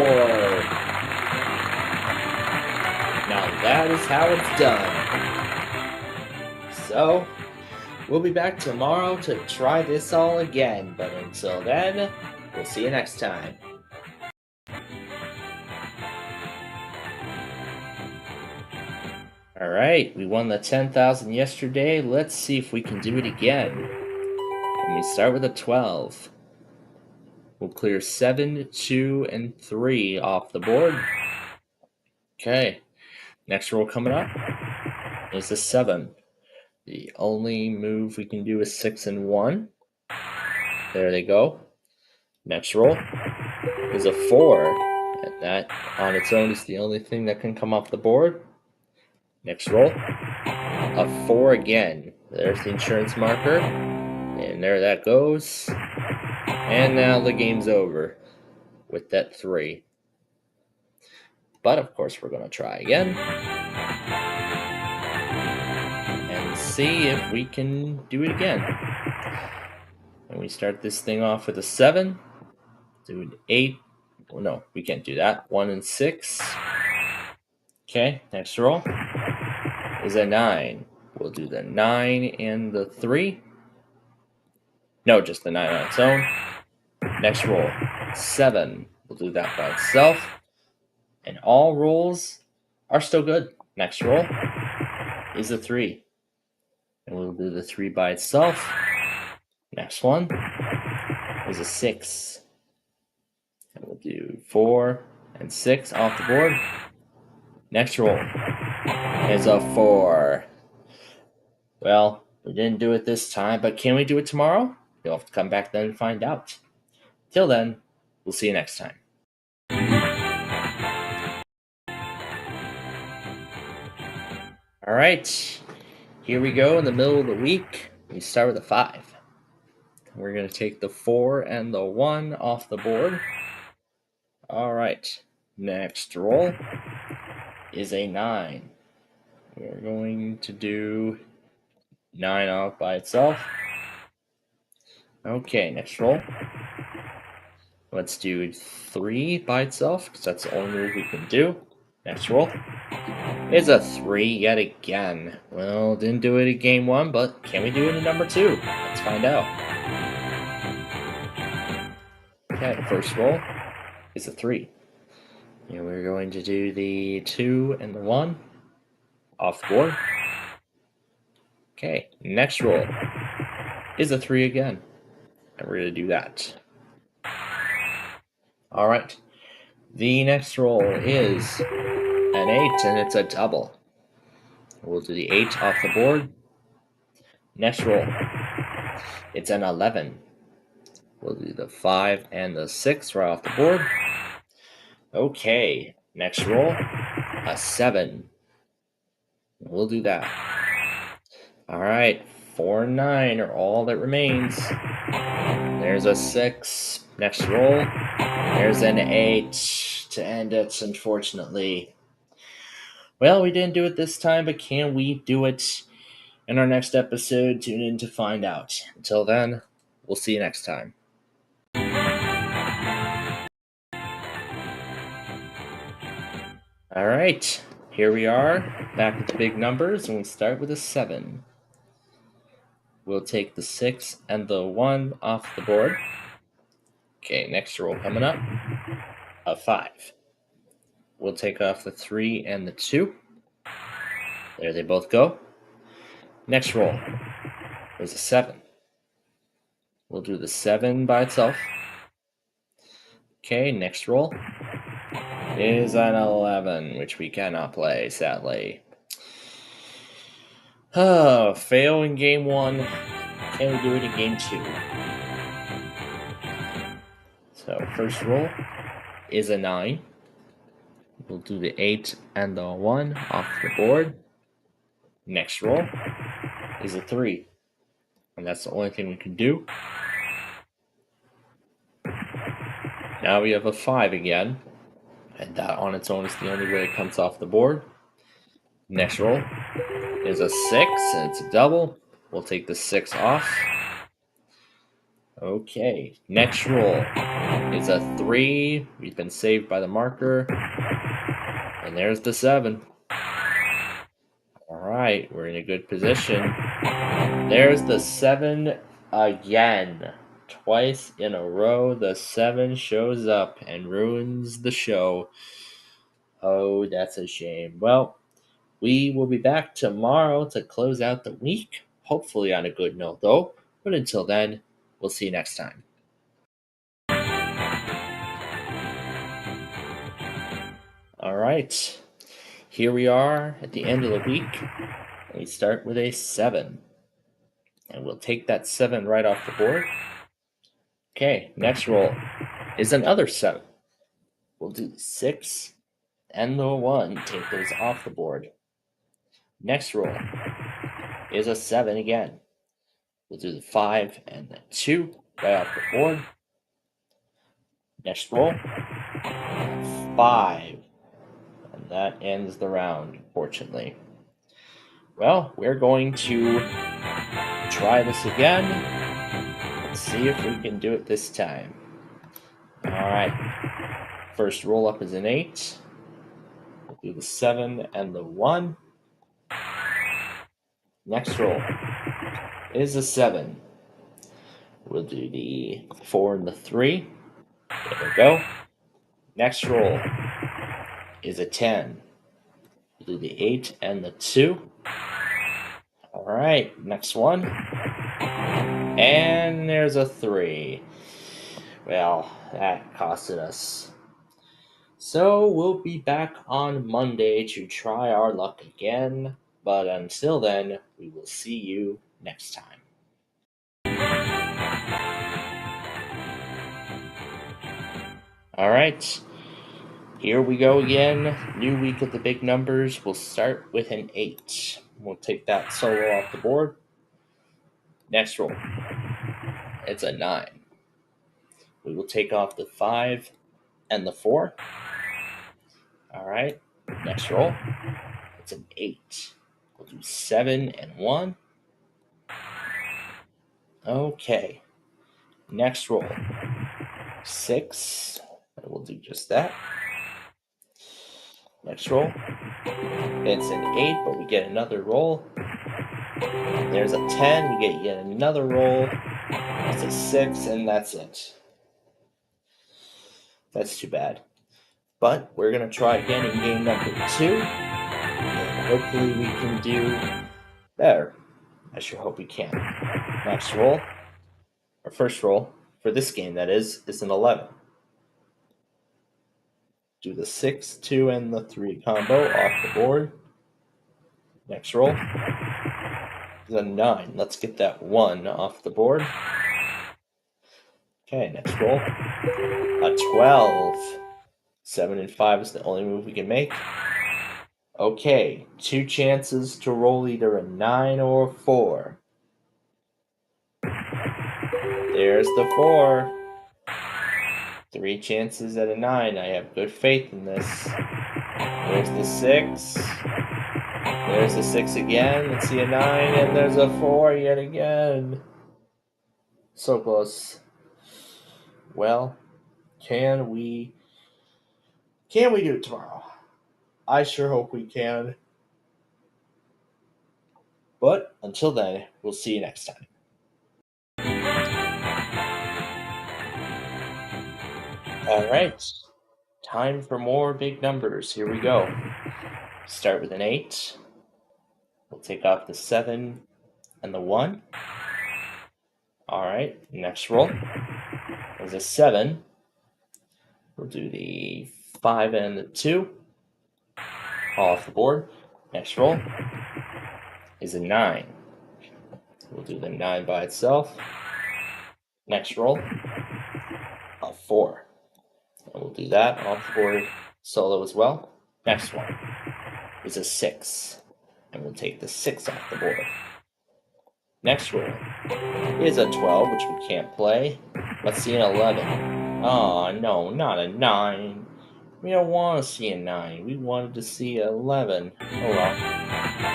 Now that is how it's done. So, we'll be back tomorrow to try this all again. But until then, we'll see you next time. Alright, we won the 10,000 yesterday. Let's see if we can do it again. And we start with a 12. We'll clear 7, 2, and 3 off the board. Okay, next roll coming up is a 7. The only move we can do is 6 and 1. There they go. Next roll is a 4. And that on its own is the only thing that can come off the board. Next roll, a 4 again. There's the insurance marker, and there that goes. And now the game's over with that 3. But of course we're going to try again and see if we can do it again. And we start this thing off with a 7. do an 8. Well, no, we can't do that. 1 and 6. Okay, next roll is a 9. We'll do the 9 and the 3. No, just the 9 on its own. Next roll, 7. We'll do that by itself. And all rolls are still good. Next roll is a 3. And we'll do the 3 by itself. Next one is a 6. And we'll do 4 and 6 off the board. Next roll is a 4. Well, we didn't do it this time, but can we do it tomorrow? You'll have to come back then and find out. Till then, we'll see you next time. All right, here we go in the middle of the week. We start with a 5. We're going to take the 4 and the 1 off the board. All right, next roll is a 9. We're going to do 9 off by itself. Okay, next roll. Let's do 3 by itself, because that's the only move we can do. Next roll is a 3 yet again. Well, didn't do it in game 1, but can we do it in number 2? Let's find out. Okay, first roll is a 3. And we're going to do the 2 and the 1 off the board. Okay, next roll is a 3 again. And we're going to do that. All right, the next roll is an 8, and it's a double. We'll do the 8 off the board. Next roll, it's an 11. We'll do the 5 and the 6 right off the board. Okay, next roll, a 7. We'll do that. All right, 4 and 9 are all that remains. There's a 6. Next roll, there's an 8 to end it, unfortunately. Well, we didn't do it this time, but can we do it in our next episode? Tune in to find out. Until then, we'll see you next time. All right, here we are, back with the big numbers, and we start with a 7. We'll take the 6 and the 1 off the board. Okay, next roll coming up, a 5. We'll take off the 3 and the 2. There they both go. Next roll is a 7. We'll do the 7 by itself. Okay, next roll is an 11, which we cannot play, sadly. Oh, fail in game 1. Can we do it in game 2? So, first roll is a 9. We'll do the 8 and the 1 off the board. Next roll is a 3. And that's the only thing we can do. Now we have a 5 again. And that on its own is the only way it comes off the board. Next roll is a 6, and it's a double. We'll take the 6 off. Okay, next roll is a 3. We've been saved by the marker. And there's the 7. All right, we're in a good position. There's the 7 again. Twice in a row, the 7 shows up and ruins the show. Oh, that's a shame. Well, we will be back tomorrow to close out the week. Hopefully on a good note, though. But until then, we'll see you next time. All right. Here we are at the end of the week. We start with a 7. And we'll take that 7 right off the board. Okay, next roll is another 7. We'll do the 6 and the 1. Take those off the board. Next roll is a 7 again. We'll do the 5 and the 2 right off the board. Next roll, 5. And that ends the round, unfortunately. Well, we're going to try this again. Let's see if we can do it this time. All right. First roll up is an 8. We'll do the 7 and the 1. Next roll is a 7. We'll do the 4 and the 3. There we go. Next roll is a 10. We'll do the 8 and the 2. All right, next one. And there's a 3. Well, that costed us. So we'll be back on Monday to try our luck again. But until then, we will see you next time. All right, here we go again. New week of the big numbers. We'll start with an 8. We'll take that solo off the board. Next roll, it's a 9. We will take off the 5 and the 4. All right, next roll, it's an 8. We'll do 7 and 1. Okay, next roll, 6. We'll do just that. Next roll, it's an 8, but we get another roll. There's a 10, we get yet another roll. It's a 6, and that's it. That's too bad. But we're going to try again in game number 2. And hopefully we can do better. I sure hope we can. Next roll, our first roll for this game, that is an 11. Do the 6, 2, and the 3 combo off the board. Next roll is a 9. Let's get that 1 off the board. Okay, next roll, a 12. 7 and 5 is the only move we can make. Okay, 2 chances to roll either a 9 or a 4. There's the 4. 3 chances at a 9. I have good faith in this. There's the 6. There's the 6 again. Let's see a 9, and there's a 4 yet again. So close. Well, can we do it tomorrow? I sure hope we can. But until then, we'll see you next time. All right, time for more big numbers. Here we go. Start with an 8. We'll take off the 7 and the 1. All right, next roll is a 7. We'll do the 5 and the 2. All off the board. Next roll is a 9. We'll do the 9 by itself. Next roll, a 4. And we'll do that off the board solo as well. Next one is a 6. And we'll take the 6 off the board. Next roll is a 12, which we can't play. Let's see an 11. Oh, no, not a 9. We don't want to see a 9. We wanted to see an 11. Oh well.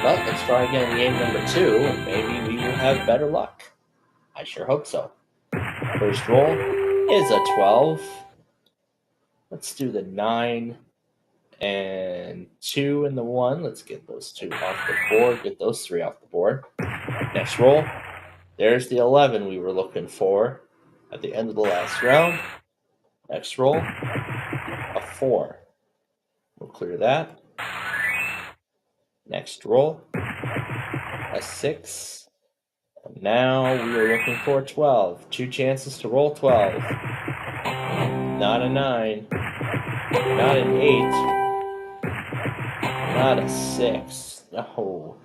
Well, let's try again in game number 2, and maybe we will have better luck. I sure hope so. First roll is a 12. Let's do the 9 and 2 and the 1. Let's get those 2 off the board. Get those 3 off the board. Next roll. There's the 11 we were looking for at the end of the last round. Next roll, a 4. We'll clear that. Next roll, a 6. And now we are looking for a 12. 2 chances to roll 12. Not a 9. Not an 8. Not a 6. No.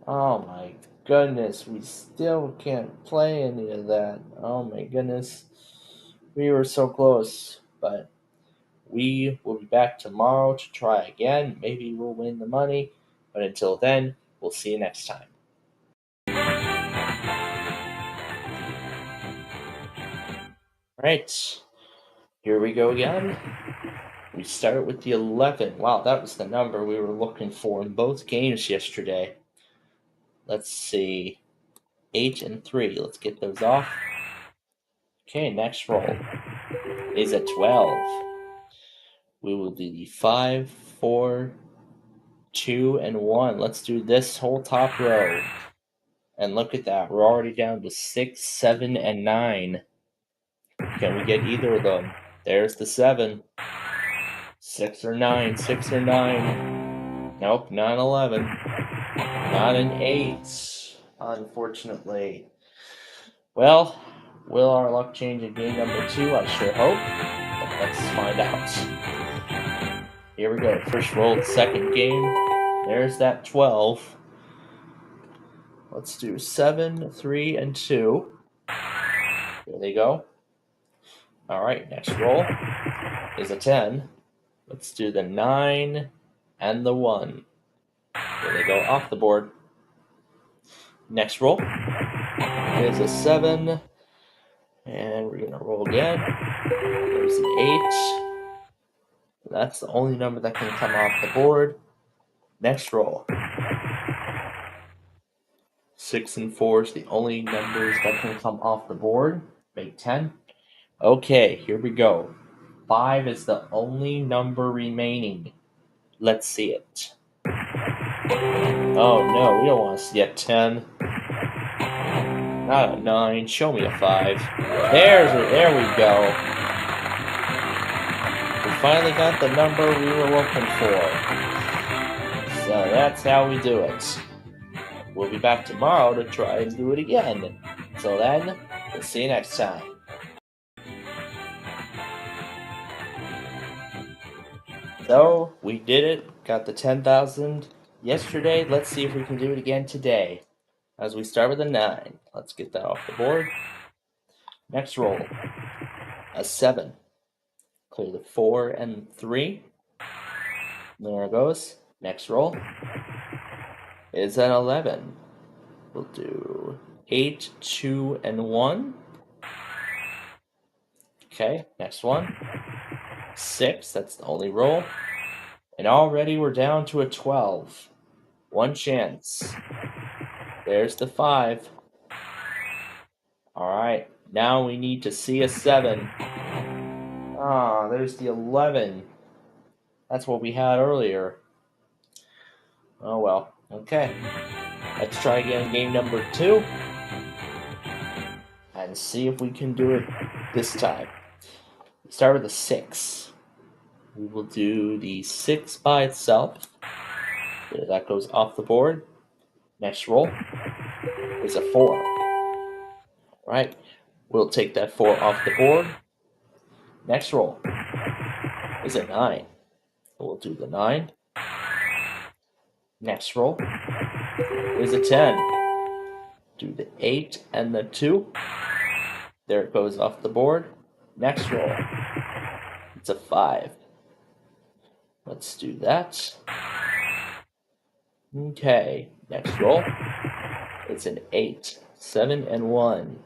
Oh my goodness. We still can't play any of that. Oh my goodness. We were so close. But we will be back tomorrow to try again. Maybe we'll win the money. But until then, we'll see you next time. All right. Here we go again. We start with the 11. Wow, that was the number we were looking for in both games yesterday. Let's see. 8 and 3. Let's get those off. Okay, next roll. is a 12. We will do the 5, 4, 2, and 1. Let's do this whole top row. And look at that. We're already down to 6, 7, and 9. Can we get either of them? There's the 7. 6 or 9. 6 or 9. Nope, not 11. Not an 8, unfortunately. Well, will our luck change in game number 2? I sure hope. But let's find out. Here we go. First roll, second game. There's that 12. Let's do 7, 3, and 2. There they go. All right, next roll is a 10. Let's do the 9 and the 1. There they go, off the board. Next roll is a 7. And we're going to roll again. There's an 8. That's the only number that can come off the board. Next roll. 6 and 4 is the only numbers that can come off the board. Make 10. Okay, here we go. 5 is the only number remaining. Let's see it. Oh no, we don't want to see a 10. Not a 9. Show me a 5. There we go. We finally got the number we were looking for. So that's how we do it. We'll be back tomorrow to try and do it again. Until then, we'll see you next time. So, we did it. Got the 10,000 yesterday. Let's see if we can do it again today. As we start with a 9. Let's get that off the board. Next roll. A 7. Clear the 4 and 3. There it goes. Next roll is an 11. We'll do 8, 2, and 1. Okay, next one. 6, that's the only roll. And already we're down to a 12. One chance. There's the 5. Alright, now we need to see a 7. Ah, there's the 11. That's what we had earlier. Oh well, okay. Let's try again game number 2. And see if we can do it this time. Start with a 6. We will do the 6 by itself. There, that goes off the board. Next roll is a 4. Right, we'll take that 4 off the board. Next roll is a 9. We'll do the 9. Next roll is a 10. Do the 8 and the 2. There it goes off the board. Next roll, it's a 5. Let's do that. Okay, next roll, it's an 8, 7, and 1.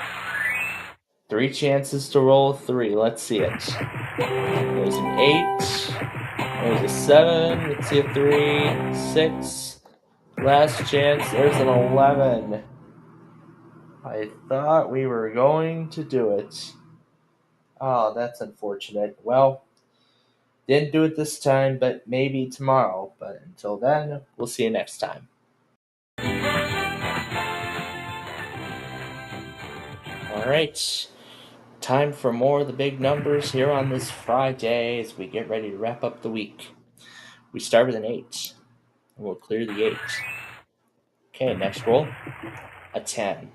3 chances to roll 3. Let's see it. There's an 8. There's a 7. Let's see a 3. 6. Last chance. There's an 11. I thought we were going to do it. Oh, that's unfortunate. Well, didn't do it this time, but maybe tomorrow. But until then, we'll see you next time. Alright, time for more of the big numbers here on this Friday as we get ready to wrap up the week. We start with an 8, and we'll clear the 8. Okay, next roll, a 10.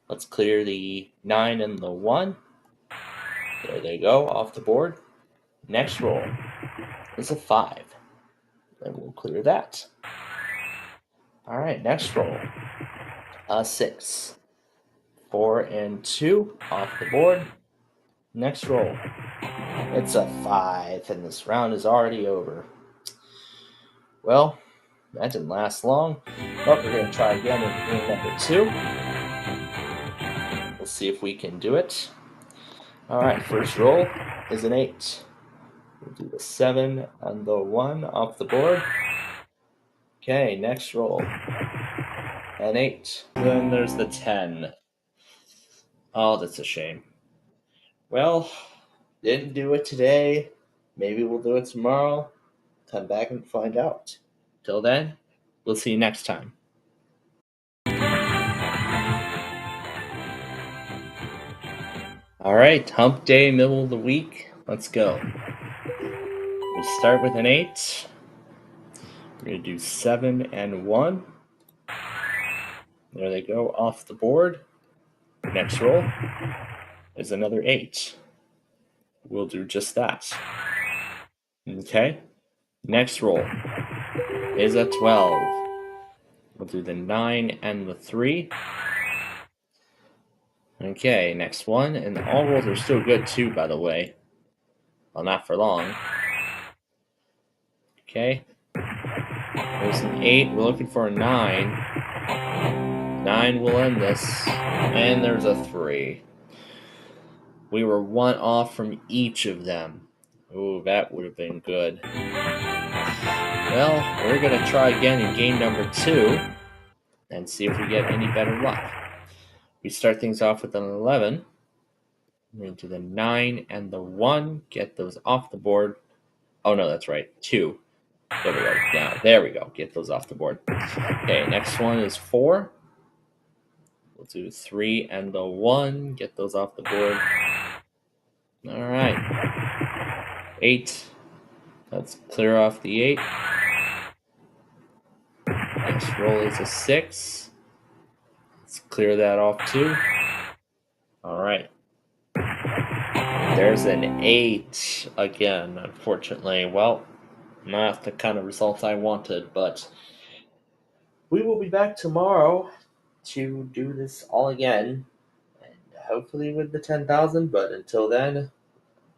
Let's clear the 9 and the 1. There they go, off the board. Next roll is a 5. And we'll clear that. Alright, next roll, a 6. 4 and 2 off the board. Next roll, it's a 5, and this round is already over. Well, that didn't last long, but we're going to try again in game number 2. We'll see if we can do it. Alright, first roll is an 8. We'll do the 7 and the 1 off the board. Okay, next roll, an 8. Then there's the 10. Oh, that's a shame. Well, Didn't do it today. Maybe we'll do it tomorrow. Come back and find out. Till then, we'll see you next time. All right, hump day, middle of the week. Let's go. We start with an 8. We're going to do 7 and 1. There they go off the board. Next roll is another 8. We'll do just that. Okay. Next roll is a 12. We'll do the 9 and the 3. Okay, next one. And all rolls are still good too, by the way. Well, not for long. Okay. There's an 8. We're looking for a 9. 9 will end this. And there's a 3. We were 1 off from each of them. Ooh, that would have been good. Well, we're going to try again in game number 2 and see if we get any better luck. We start things off with an 11. Move to the 9 and the 1. Get those off the board. Oh, no, that's right. 2. There we go. Now, there we go. Get those off the board. Okay, next one is 4. We'll do 3 and the 1. Get those off the board. All right. 8. Let's clear off the 8. Next roll is a 6. Let's clear that off too. All right. There's an 8 again, unfortunately. Well, not the kind of results I wanted, but we will be back tomorrow to do this all again, and hopefully with the 10,000, but until then,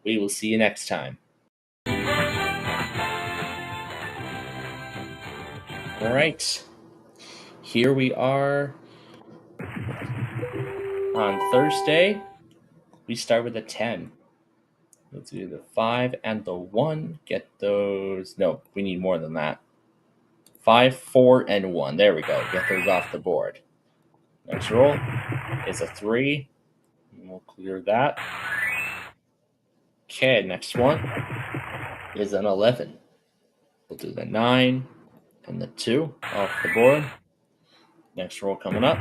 we will see you next time. All right, here we are on Thursday. We start with a 10. Let's do the 5 and the 1. Get those. No, we need more than that. 5, 4, and 1. There we go. Get those off the board. Next roll is a 3. And we'll clear that. Okay, next one is an 11. We'll do the 9 and the 2 off the board. Next roll coming up,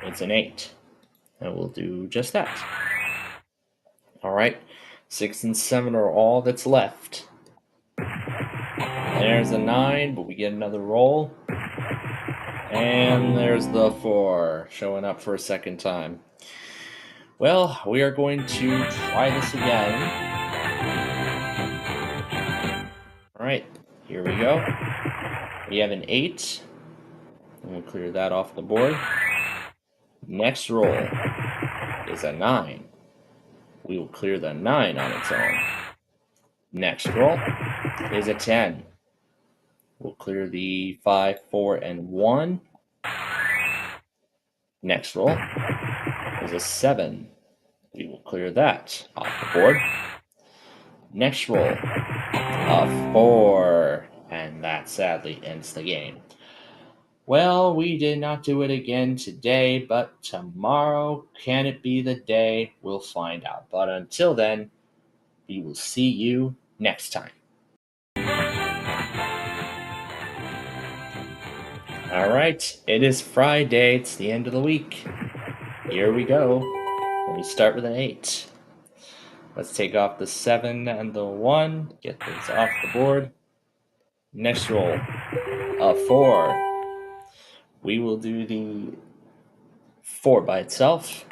it's an 8. And we'll do just that. All right, 6 and 7 are all that's left. There's a 9, but we get another roll. And there's the 4, showing up for a second time. Well, we are going to try this again. All right, here we go. We have an 8. And we'll clear that off the board. Next roll is a 9. We will clear the 9 on its own. Next roll is a 10. We'll clear the 5, 4, and 1. Next roll is a 7. We will clear that off the board. Next roll, a 4. And that sadly ends the game. Well, we did not do it again today, but tomorrow, can it be the day? We'll find out. But until then, we will see you next time. All right, it is Friday. It's the end of the week. Here we go. And we start with an 8. Let's take off the 7 and the 1. Get those off the board. Next roll, a 4. We will do the 4 by itself.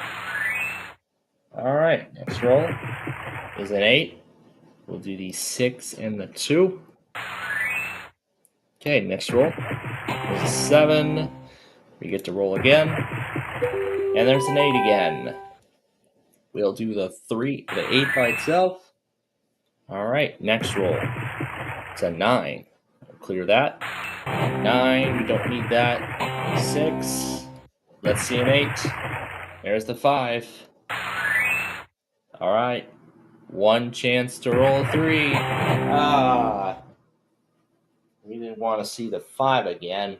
All right, next roll is an 8. We'll do the 6 and the 2. Okay, next roll is a 7. We get to roll again. And there's an 8 again. We'll do the 8 by itself. All right, next roll. It's a 9. We'll clear that. 9, we don't need that. 6. Let's see an 8. There's the 5. All right. 1 chance to roll 3. We didn't want to see the 5 again.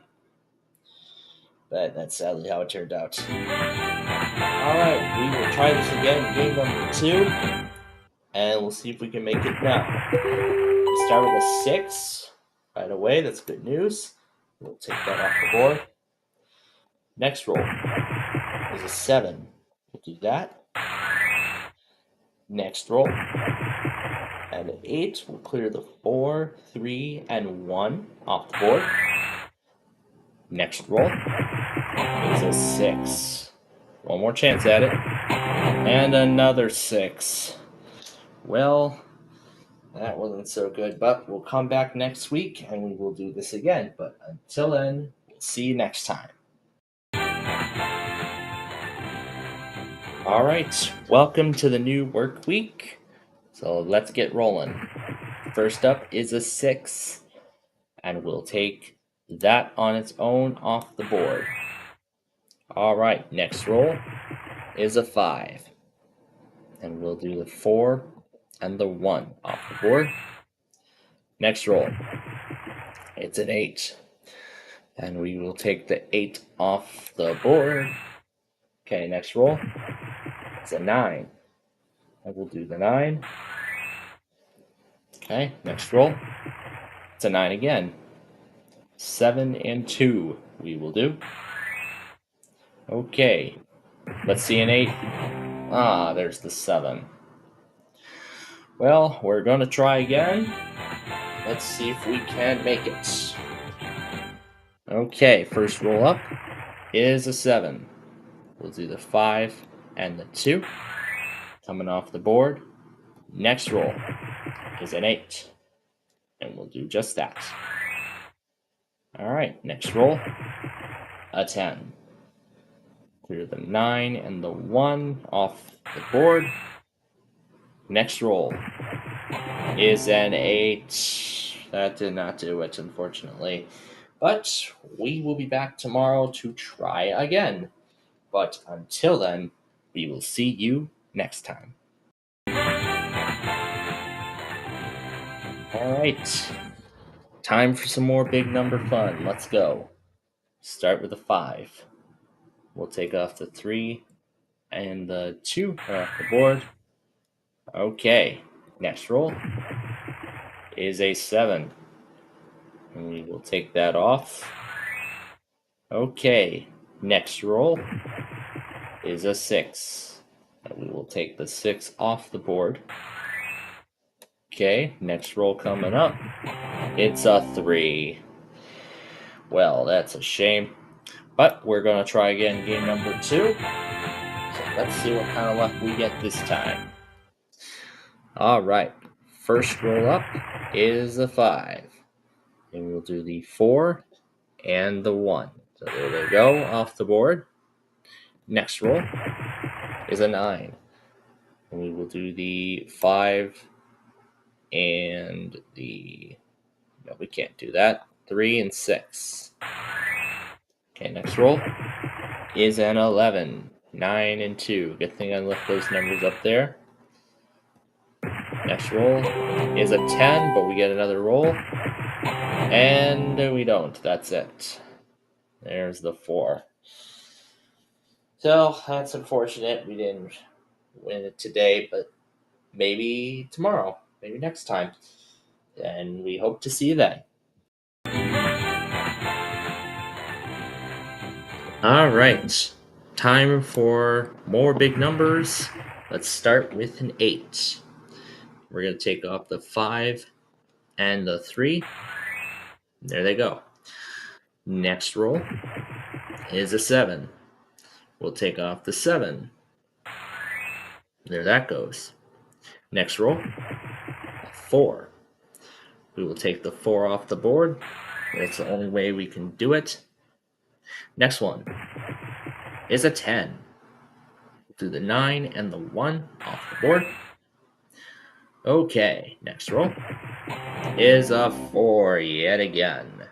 But that's sadly how it turned out. All right, we will try this again in game number 2. and we'll see if we can make it now. We start with a 6 right away. That's good news. We'll take that off the board. Next roll is a 7. We'll do that. Next roll, and an 8. We'll clear the 4, 3, and 1 off the board. Next roll is a 6. One more chance at it. And another 6. Well, that wasn't so good, but we'll come back next week and we will do this again. But until then, we'll see you next time. All right, welcome to the new work week. So let's get rolling. First up is a 6, and we'll take that on its own off the board. All right, next roll is a 5, and we'll do the 4 and the 1 off the board. Next roll, it's an 8, and we will take the 8 off the board. Okay, next roll, it's a 9, and we'll do the 9. Okay, next roll, it's a 9 again. 7 and 2 we will do. Okay, let's see an 8. Ah, there's the 7. Well, we're going to try again. Let's see if we can make it. Okay, first roll up is a 7. We'll do the 5 and the 2. Coming off the board. Next roll is an 8. And we'll do just that. Alright, next roll, a 10. Clear the 9 and the 1 off the board. Next roll is an 8. That did not do it, unfortunately. But we will be back tomorrow to try again. But until then, we will see you next time. Alright, time for some more big number fun. Let's go. Start with a 5. We'll take off the 3 and the 2 off the board. Okay, next roll is a 7. And we will take that off. Okay, next roll is a 6. And we will take the 6 off the board. Okay, next roll coming up. It's a 3. Well, that's a shame. But we're going to try again game number 2. So let's see what kind of luck we get this time. Alright, first roll up is a 5. And we'll do the 4 and the 1. So there they go, off the board. Next roll is a 9. And we will do the 5 and the... No, we can't do that. 3 and 6. Okay, next roll is an 11. 9 and 2. Good thing I left those numbers up there. Next roll is a 10, but we get another roll. And we don't. That's it. There's the 4. So, that's unfortunate. We didn't win it today, but maybe tomorrow. Maybe next time. And we hope to see you then. Alright. Time for more big numbers. Let's start with an 8. We're going to take off the 5 and the 3. There they go. Next roll is a 7. We'll take off the 7. There that goes. Next roll, 4. We will take the 4 off the board. That's the only way we can do it. Next one is a 10. We'll do the 9 and the 1 off the board. Okay, next roll is a 4 yet again.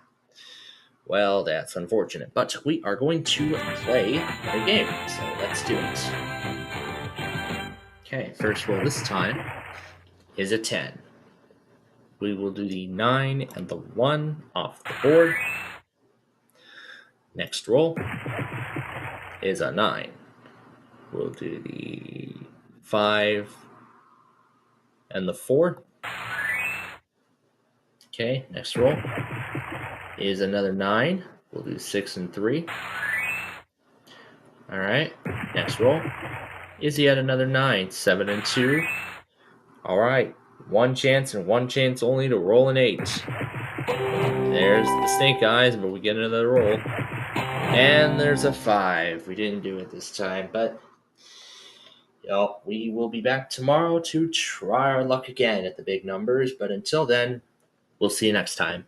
Well, that's unfortunate, but we are going to play a game, so let's do it. Okay, first roll this time is a 10. We will do the 9 and the 1 off the board. Next roll is a 9. We'll do the 5 and the 4. Okay, next roll is another 9. We'll do 6 and 3. All right, next roll is yet another 9, 7 and 2. All right, one chance and one chance only to roll an 8. There's the snake eyes, but we get another roll. And there's a 5. We didn't do it this time, but we will be back tomorrow to try our luck again at the big numbers. But until then, we'll see you next time.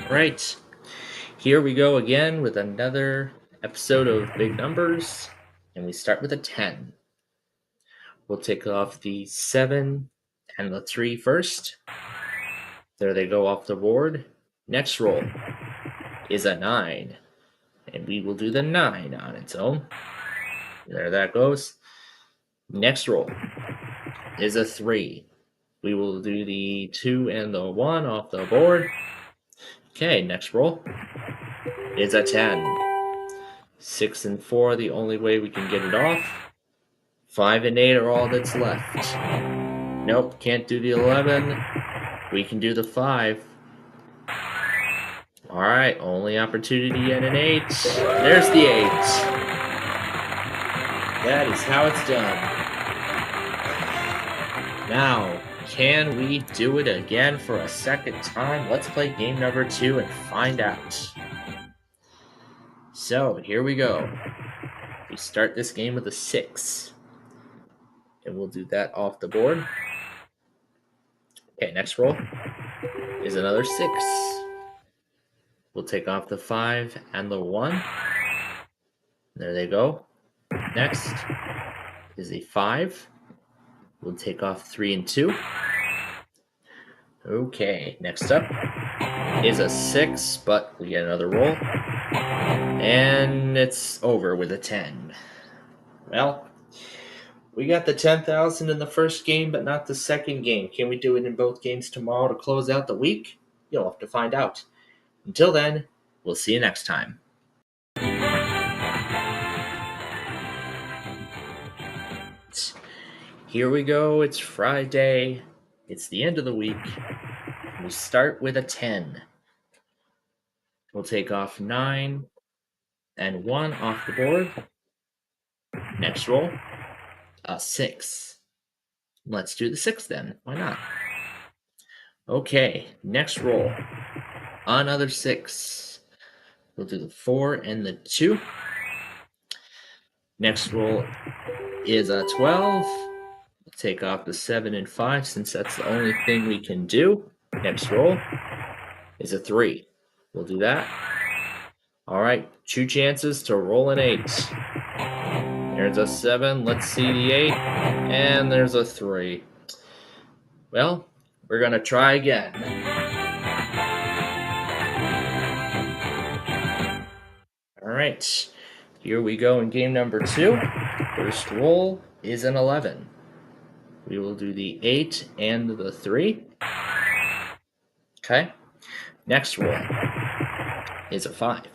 Right, here we go again with another episode of Big Numbers, and we start with a 10. We'll take off the 7 and the 3 first. There they go off the board. Next roll is a 9, and we will do the 9 on its own. There that goes. Next roll is a 3. We will do the 2 and the 1 off the board. Okay, next roll is a 10. 6 and 4, the only way we can get it off. 5 and 8 are all that's left. Nope, can't do the 11. We can do the 5. All right, only opportunity at an 8. There's the 8. That is how it's done. Now, can we do it again for a second time? Let's play game number 2 and find out. So, here we go. We start this game with a 6. And we'll do that off the board. Okay, next roll is another 6. We'll take off the 5 and the 1. There they go. Next is a 5. We'll take off 3 and 2. Okay, next up is a 6, but we get another roll. And it's over with a 10. Well, we got the 10,000 in the first game, but not the second game. Can we do it in both games tomorrow to close out the week? You'll have to find out. Until then, we'll see you next time. Here we go. It's Friday. It's the end of the week. We start with a 10. We'll take off 9 and 1 off the board. Next roll, a 6. Let's do the 6 then. Why not? Okay, next roll, another 6. We'll do the 4 and the 2. Next roll is a 12. We'll take off the 7 and 5 since that's the only thing we can do. Next roll is a 3. We'll do that. All right, 2 chances to roll an 8. There's a 7. Let's see the 8. And there's a 3. Well, we're going to try again. All right, here we go in game number 2. First roll is an 11. We will do the 8 and the 3. Okay, next roll is a 5.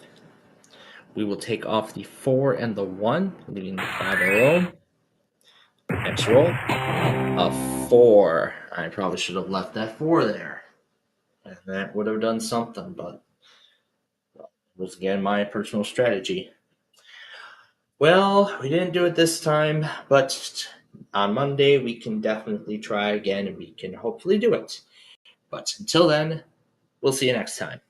We will take off the 4 and the 1, leaving the 5 alone. Next roll, a 4. I probably should have left that 4 there. And that would have done something, but it was again my personal strategy. Well, we didn't do it this time, but on Monday we can definitely try again and we can hopefully do it. But until then, we'll see you next time.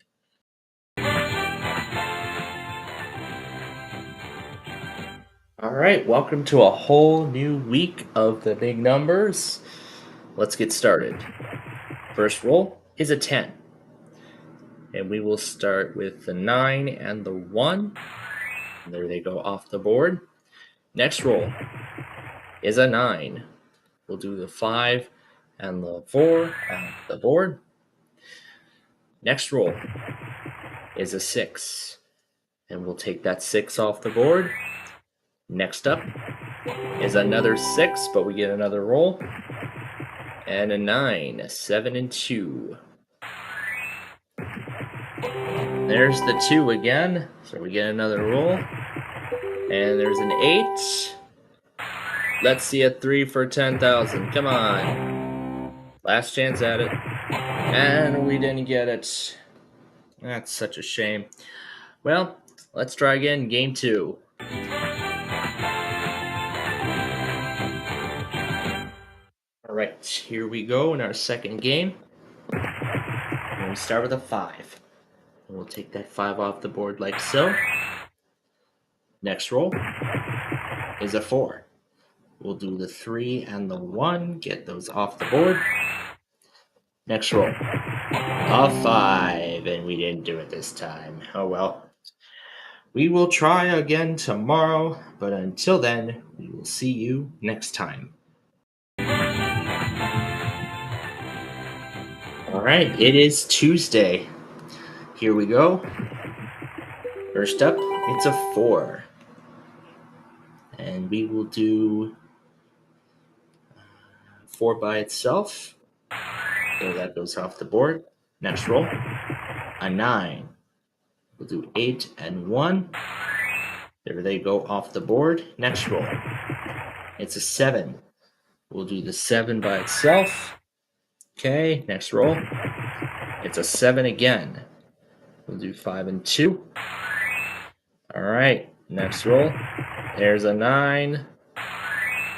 All right, welcome to a whole new week of the big numbers. Let's get started. First roll is a 10. And we will start with the 9 and the 1. And there they go off the board. Next roll is a 9. We'll do the 5 and the 4 off the board. Next roll is a 6. And we'll take that 6 off the board. Next up is another 6, but we get another roll. And a 9, 7 and 2. There's the 2 again, so we get another roll. And there's an 8. Let's see a 3 for 10,000. Come on. Last chance at it. And we didn't get it. That's such a shame. Well, let's try again. Game 2. All right, here we go in our second game. And we start with a 5. We'll take that 5 off the board like so. Next roll is a 4. We'll do the 3 and the 1, get those off the board. Next roll, a 5, and we didn't do it this time. Oh well. We will try again tomorrow, but until then, we will see you next time. Alright, it is Tuesday. Here we go. First up, it's a 4. And we will do 4 by itself. So that goes off the board. Next roll, a 9. We'll do 8 and 1. There they go off the board. Next roll, it's a 7. We'll do the 7 by itself. Okay, next roll, it's a 7 again. We'll do 5 and 2. All right, next roll, there's a 9.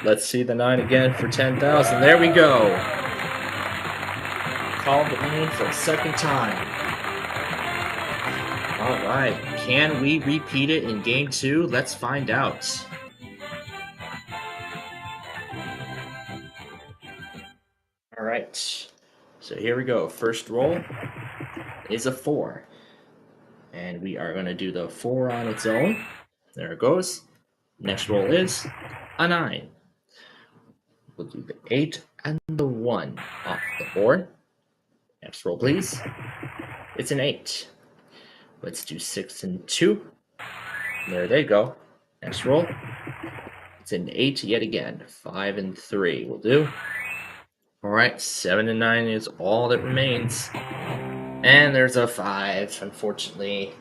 Let's see the 9 again for 10,000. There we go. Called the name for a second time. All right, can we repeat it in game 2? Let's find out. All right, so here we go. First roll is a 4. And we are going to do the 4 on its own. There it goes. Next roll is a 9. We'll do the 8 and the 1 off the board. Next roll, please. It's an 8. Let's do 6 and 2. There they go. Next roll. It's an 8 yet again. 5 and 3 will do. All right, 7 and 9 is all that remains. And there's a 5. Unfortunately,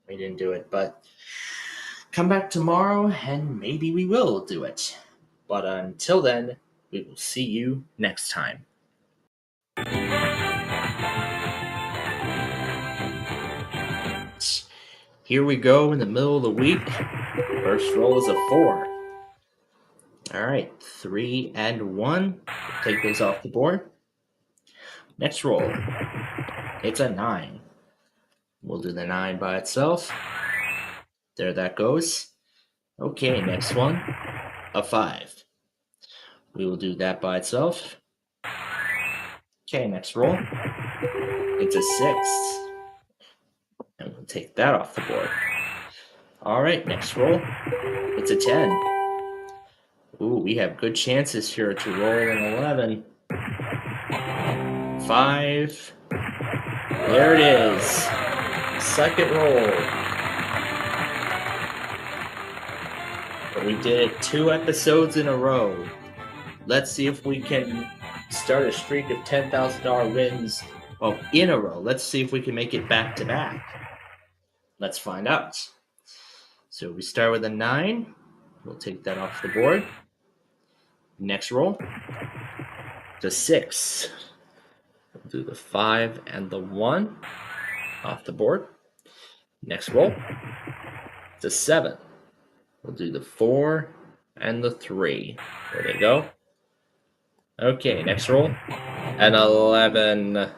we didn't do it, but come back tomorrow and maybe we will do it. But until then, we will see you next time. Here we go in the middle of the week. First roll is a 4. All right, 3 and 1. Take those off the board. Next roll, it's a 9. We'll do the 9 by itself. There that goes. Okay, next one, a 5. We will do that by itself. Okay, next roll. It's a 6. And we'll take that off the board. All right, next roll. It's a 10. Ooh, we have good chances here to roll an 11. 5. There it is. Second roll. But we did it 2 episodes in a row. Let's see if we can start a streak of $10,000 wins in a row. Let's see if we can make it back to back. Let's find out. So we start with a 9. We'll take that off the board. Next roll, the 6. We'll do the 5 and the 1 off the board. Next roll, the 7. We'll do the 4 and the 3. There they go. Okay, next roll, an 11.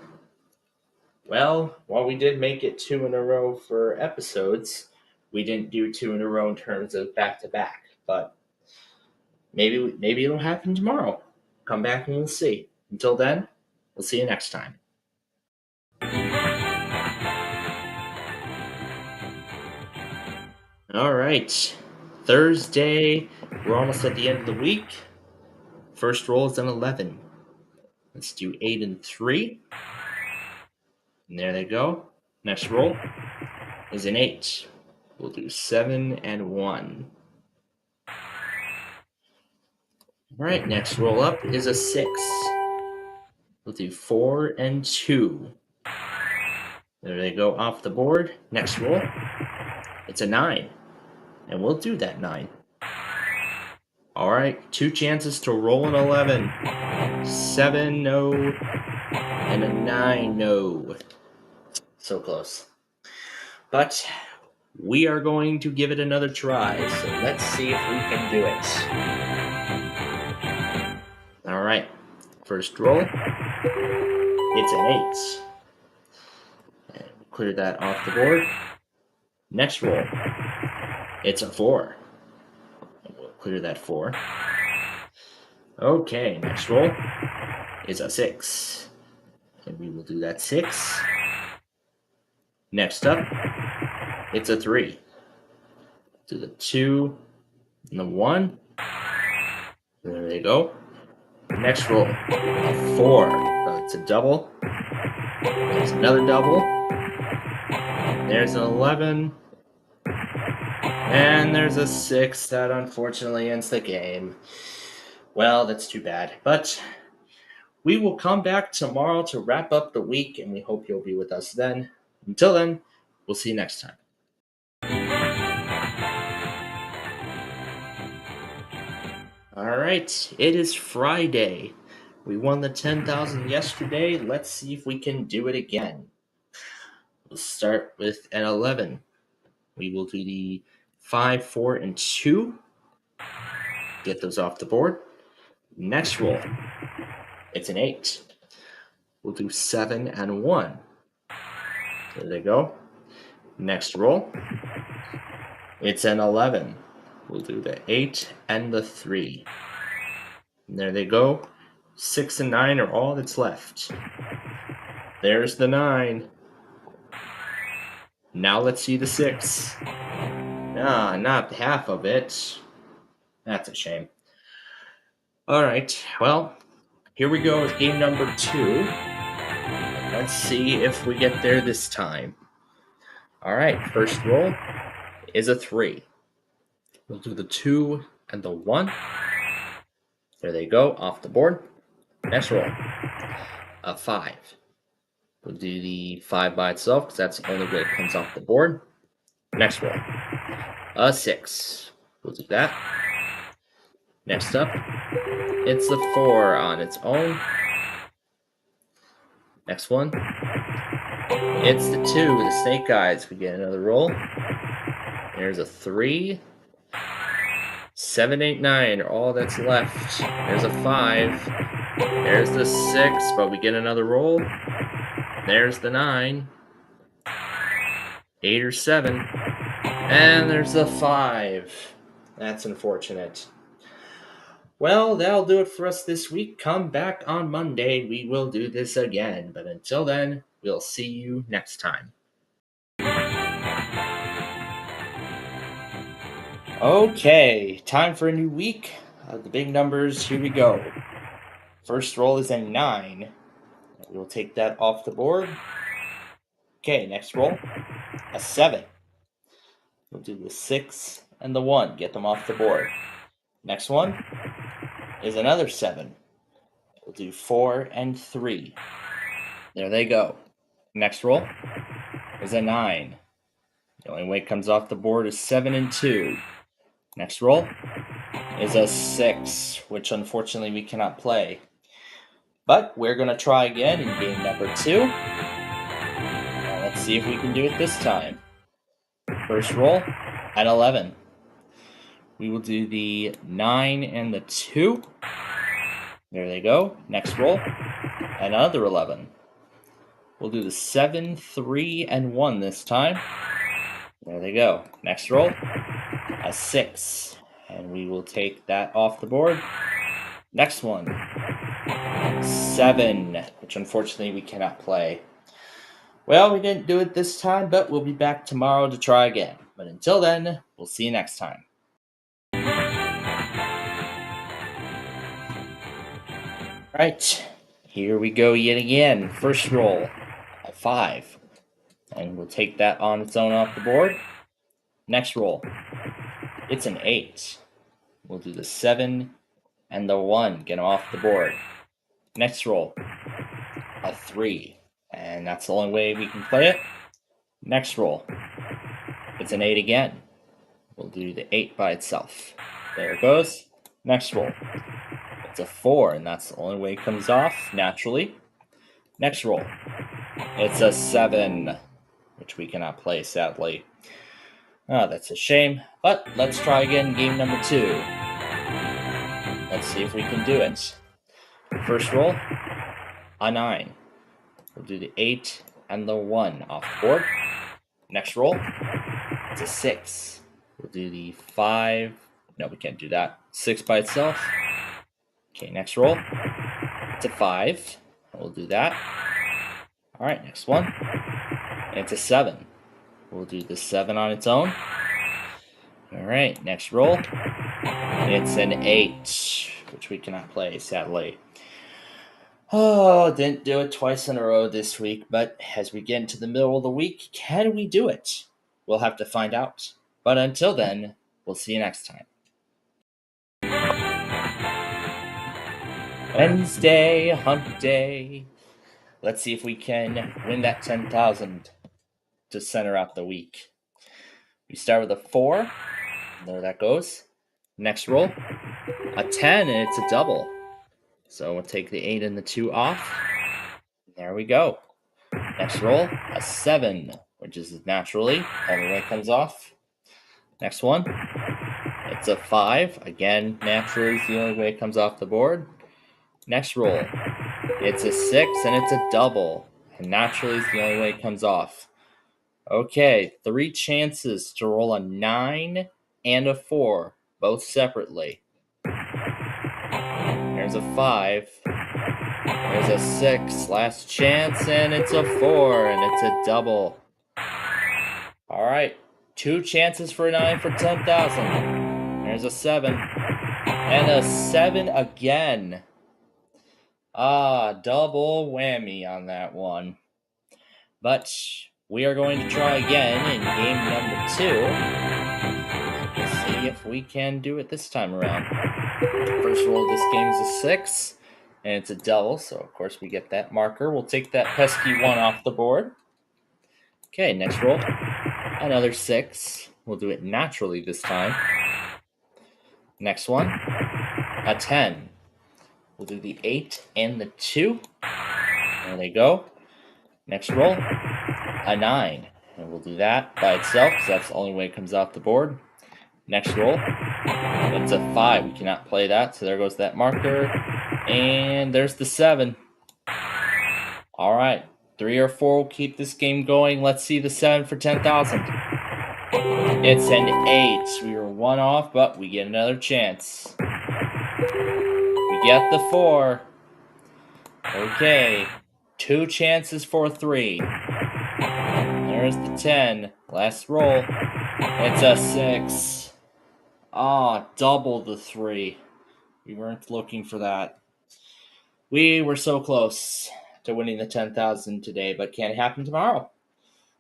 Well, while we did make it 2 in a row for episodes, we didn't do 2 in a row in terms of back-to-back. But maybe it'll happen tomorrow. Come back and we'll see. Until then, we'll see you next time. All right, Thursday. We're almost at the end of the week. First roll is an 11. Let's do 8 and 3. And there they go. Next roll is an 8. We'll do 7 and 1. All right, next roll up is a 6. We'll do 4 and 2. There they go off the board. Next roll, it's a 9. and we'll do that 9. All right, 2 chances to roll an 11. 7, no, and a 9, no. So close. But we are going to give it another try, so let's see if we can do it. All right, first roll, it's an 8. And clear that off the board. Next roll, it's a 4. And we'll clear that 4. Okay, next roll is a 6. And we will do that 6. Next up, it's a 3. Do the 2 and the 1. There they go. Next roll, a 4. It's a double. There's another double. There's an 11. And there's a 6 that unfortunately ends the game. Well, that's too bad. But we will come back tomorrow to wrap up the week, and we hope you'll be with us then. Until then, we'll see you next time. All right, it is Friday. We won the 10,000 yesterday. Let's see if we can do it again. We'll start with an 11. We will do the 5, 4, and 2. Get those off the board. Next roll, it's an 8. We'll do 7 and 1. There they go. Next roll, it's an 11. We'll do the 8 and the 3. And there they go. 6 and 9 are all that's left. There's the 9. Now let's see the 6. Not half of it. That's a shame. All right, well, here we go with game number 2. Let's see if we get there this time. All right, first roll is a 3. We'll do the 2 and the 1. There they go, off the board. Next roll, a 5. We'll do the 5 by itself because that's the only way it comes off the board. Next roll, a 6. We'll do that. Next up, it's the 4 on its own. Next one, it's the 2, the snake eyes. We get another roll. There's a 3. 7, 8, 9 are all that's left. There's a 5. There's the 6, but we get another roll. There's the 9. 8 or 7. And there's the 5. That's unfortunate. Well, that'll do it for us this week. Come back on Monday. We will do this again. But until then, we'll see you next time. Okay, time for a new week. The big numbers, here we go. First roll is a 9. We'll take that off the board. Okay, next roll, a 7. We'll do the 6 and the 1, get them off the board. Next one is another 7. We'll do 4 and 3. There they go. Next roll is a 9. The only way it comes off the board is 7 and 2. Next roll is a 6, which unfortunately we cannot play. But we're going to try again in game number 2. Now let's see if we can do it this time. First roll, an 11. We will do the 9 and the 2. There they go. Next roll, another 11. We'll do the 7, 3, and 1 this time. There they go. Next roll, a 6. And we will take that off the board. Next one, 7, which unfortunately we cannot play. Well, we didn't do it this time, but we'll be back tomorrow to try again. But until then, we'll see you next time. Right, here we go yet again. First roll, a 5. And we'll take that on its own off the board. Next roll, it's an 8. We'll do the 7 and the 1, get them off the board. Next roll, a 3. And that's the only way we can play it. Next roll, it's an 8 again. We'll do the 8 by itself. There it goes. Next roll. It's a 4, and that's the only way it comes off, naturally. Next roll. It's a 7, which we cannot play, sadly. Oh, that's a shame, but let's try again game number 2. Let's see if we can do it. First roll, a 9. We'll do the 8 and the 1 off the board. Next roll, it's a 6. We'll do the 5. No, we can't do that. 6 by itself. Okay, next roll, it's a 5. We'll do that. All right, next one. It's a 7. We'll do the 7 on its own. All right, next roll. It's an 8, which we cannot play, sadly. Oh, didn't do it twice in a row this week, but as we get into the middle of the week, can we do it? We'll have to find out. But until then, we'll see you next time. Wednesday, hump day. Let's see if we can win that 10,000 to center out the week. We start with a 4. There that goes. Next roll, a 10, and it's a double. So we'll take the 8 and the 2 off. There we go. Next roll, a 7, which is naturally only way it comes off. Next one, it's a 5. Again, naturally is the only way it comes off the board. Next roll, it's a 6, and it's a double. And naturally is the only way it comes off. Okay, 3 chances to roll a 9 and a 4, both separately. There's a 5. There's a 6. Last chance, and it's a 4, and it's a double. All right, 2 chances for a 9 for 10,000. There's a 7. And a 7 again. Double whammy on that one. But we are going to try again in game number 2. Let's see if we can do it this time around. First roll of this game is a 6, and it's a double, so of course we get that marker. We'll take that pesky 1 off the board. Okay, next roll, another 6. We'll do it naturally this time. Next one, a 10. We'll do the 8 and the 2. There they go. Next roll, a 9. And we'll do that by itself, because that's the only way it comes off the board. Next roll, it's a 5. We cannot play that, so there goes that marker. And there's the 7. All right, 3 or 4 will keep this game going. Let's see the 7 for 10,000. It's an 8. We were 1 off, but we get another chance. We get the 4. Okay, 2 chances for 3. There's the 10. Last roll. It's a 6. Double the 3. We weren't looking for that. We were so close to winning the 10,000 today, but can it happen tomorrow?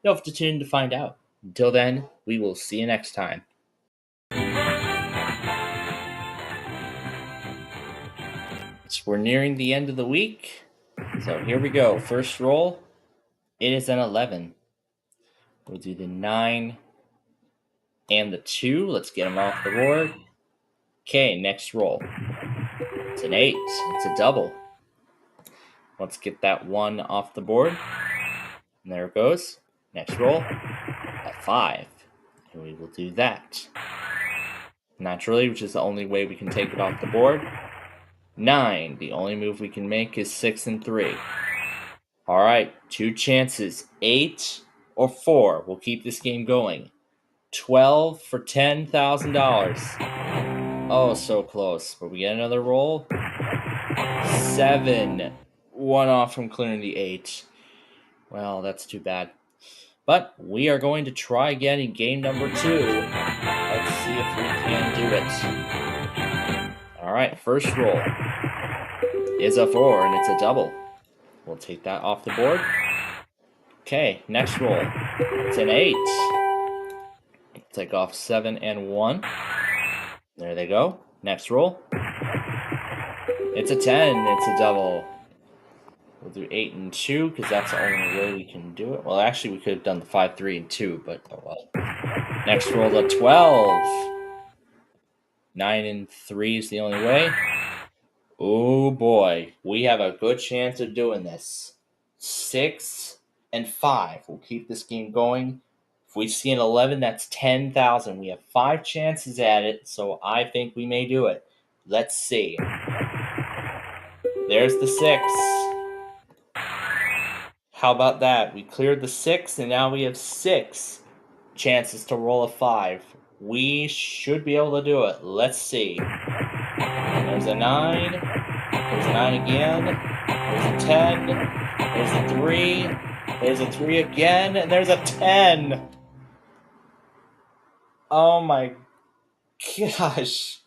You'll have to tune in to find out. Until then, we will see you next time. So we're nearing the end of the week. So here we go. First roll. It is an 11. We'll do the 9 and the 2. Let's get them off the board. Okay, next roll. It's an 8. It's a double. Let's get that 1 off the board. And there it goes. Next roll, a 5. And we will do that. Naturally, which is the only way we can take it off the board. 9. The only move we can make is 6 and 3. All right, 2 chances. 8 or 4. We'll keep this game going. 12 for $10,000. Oh, so close. But we get another roll. 7. 1 off from clearing the 8. Well, that's too bad. But we are going to try again in game number 2. Let's see if we can do it. All right, first roll is a 4, and it's a double. We'll take that off the board. Okay, next roll. It's an 8. Take off 7 and 1. There they go. Next roll. It's a 10. It's a double. We'll do 8 and 2 because that's the only way we can do it. Well, actually, we could have done the 5, 3, and 2, but oh well. Next roll a 12. 9 and 3 is the only way. Oh boy, we have a good chance of doing this. 6 and 5. We'll keep this game going. If we see an 11, that's 10,000. We have 5 chances at it, so I think we may do it. Let's see. There's the 6. How about that? We cleared the 6, and now we have 6 chances to roll a 5. We should be able to do it. Let's see. There's a 9. There's a 9 again. There's a 10. There's a 3. There's a 3 again. And there's a 10. Oh my gosh.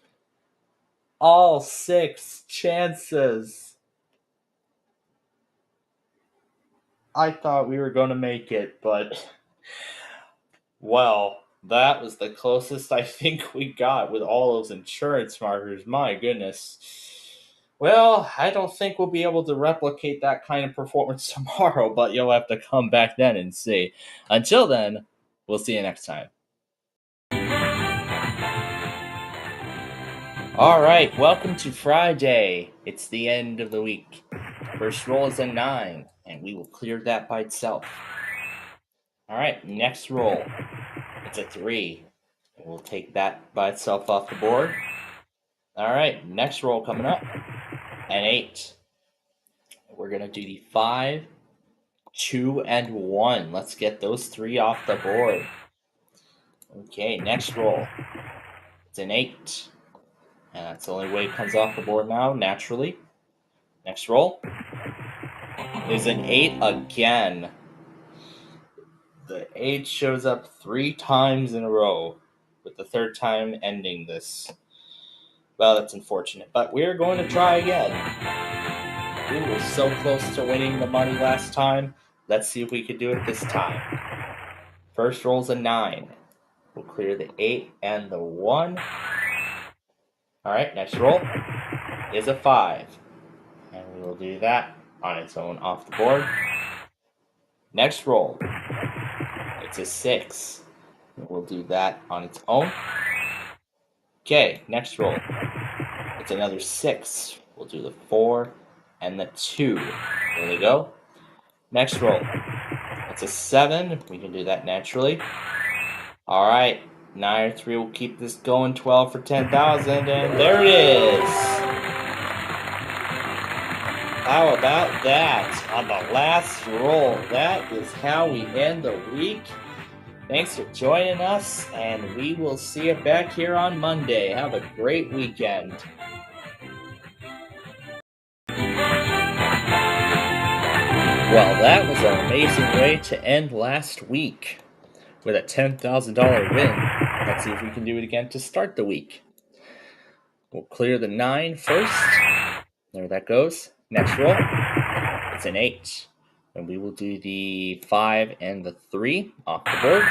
All 6 chances. I thought we were going to make it, but... Well, that was the closest I think we got with all those insurance markers. My goodness. Well, I don't think we'll be able to replicate that kind of performance tomorrow, but you'll have to come back then and see. Until then, we'll see you next time. All right, welcome to Friday. It's the end of the week. First roll is a 9, and we will clear that by itself. All right, next roll. It's a 3. We'll take that by itself off the board. All right, next roll coming up. An 8. We're going to do the 5, 2, and 1. Let's get those 3 off the board. Okay, next roll. It's an 8. And that's the only way it comes off the board now, naturally. Next roll is an 8 again. The 8 shows up 3 times in a row, with the 3rd time ending this. Well, that's unfortunate, but we're going to try again. We were so close to winning the money last time. Let's see if we can do it this time. First roll's a 9. We'll clear the 8 and the 1. All right, next roll is a 5. And we will do that on its own off the board. Next roll. It's a 6. We'll do that on its own. Okay, next roll. It's another 6. We'll do the 4 and the 2. There we go. Next roll. It's a 7. We can do that naturally. All right, 9 or 3 will keep this going. 12 for 10,000, and there it is. How about that on the last roll? That is how we end the week. Thanks for joining us, and we will see you back here on Monday. Have a great weekend. Well, that was an amazing way to end last week with a $10,000 win. Let's see if we can do it again to start the week. We'll clear the 9 first. There that goes. Next roll, it's an 8. And we will do the 5 and the 3 off the board.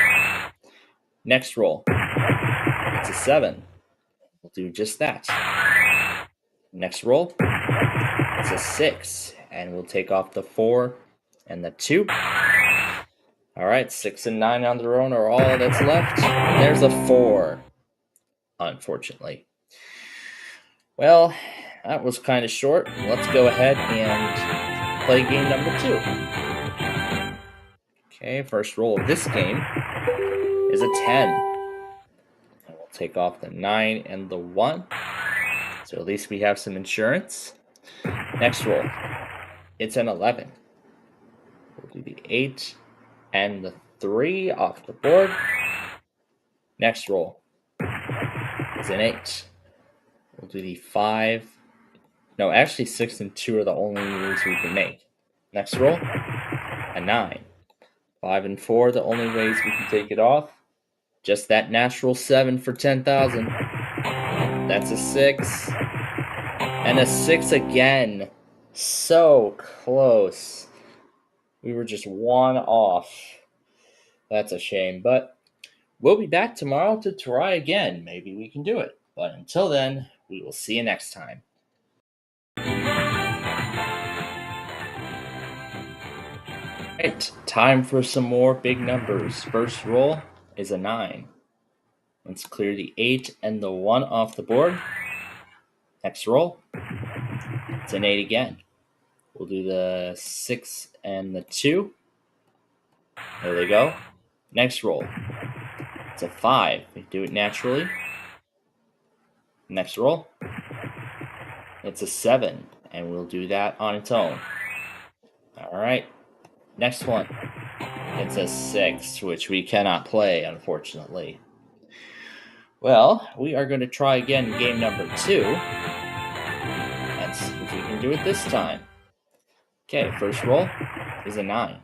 Next roll, it's a 7. We'll do just that. Next roll, it's a 6. And we'll take off the 4 and the 2. All right, 6 and 9 on their own are all that's left. There's a 4, unfortunately. Well, that was kind of short. Let's go ahead and play game number 2. Okay, first roll of this game is a 10. And we'll take off the 9 and the 1. So at least we have some insurance. Next roll, it's an 11. We'll do the 8 and the 3 off the board. Next roll is an 8. We'll do the 5. No, actually 6 and 2 are the only moves we can make. Next roll, a 9. 5 and 4 are the only ways we can take it off. Just that natural 7 for 10,000. That's a 6. And a 6 again. So close. We were just 1 off. That's a shame, but we'll be back tomorrow to try again. Maybe we can do it. But until then, we will see you next time. Alright, time for some more big numbers. First roll is a 9. Let's clear the 8 and the 1 off the board. Next roll. It's an 8 again. We'll do the 6 and the 2. There they go. Next roll. It's a 5. We do it naturally. Next roll. It's a 7, and we'll do that on its own. All right. Next one. It's a 6, which we cannot play, unfortunately. Well, we are going to try again game number 2. And see if we can do it this time. Okay, first roll is a 9.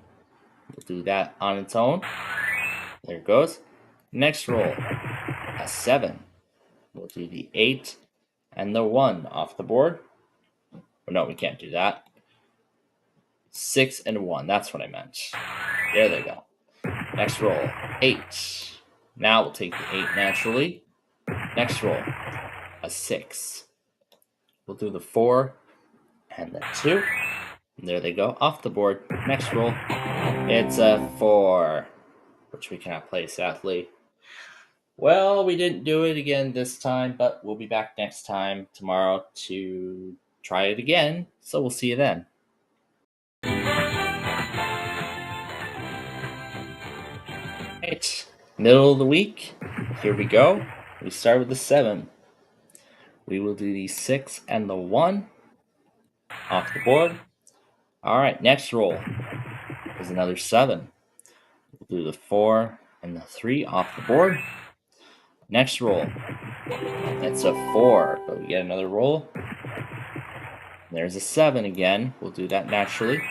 We'll do that on its own. There it goes. Next roll, a 7. We'll do the 8 and the 1 off the board. Oh, no, we can't do that. 6 and 1, that's what I meant. There they go. Next roll, 8. Now we'll take the 8 naturally. Next roll, a 6. We'll do the 4 and the 2. And there they go, off the board. Next roll, it's a 4, which we cannot play, sadly. Well, we didn't do it again this time, but we'll be back next time tomorrow to try it again. So we'll see you then. Right, middle of the week. Here we go. We start with the 7. We will do the 6 and the 1 off the board. All right, next roll is another 7. We'll do the 4 and the 3 off the board. Next roll, it's a 4, but we get another roll. There's a 7 again. We'll do that naturally.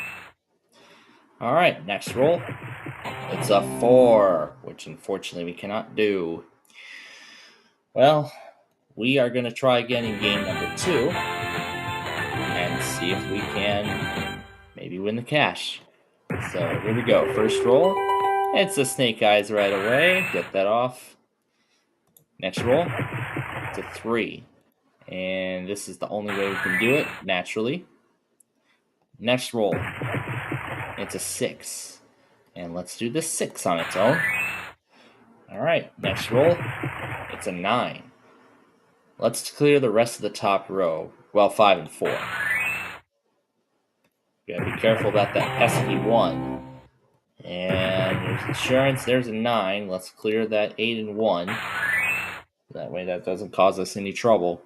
All right, next roll, it's a 4, which unfortunately we cannot do. Well, we are going to try again in game number 2 and see if we can maybe win the cash. So here we go. First roll, it's a snake eyes right away. Get that off. Next roll, it's a 3. And this is the only way we can do it, naturally. Next roll, it's a 6. And let's do the 6 on its own. All right, next roll, it's a 9. Let's clear the rest of the top row. Well, 5 and 4. You gotta be careful about that pesky 1. And there's insurance, there's a 9. Let's clear that 8 and 1. That way that doesn't cause us any trouble.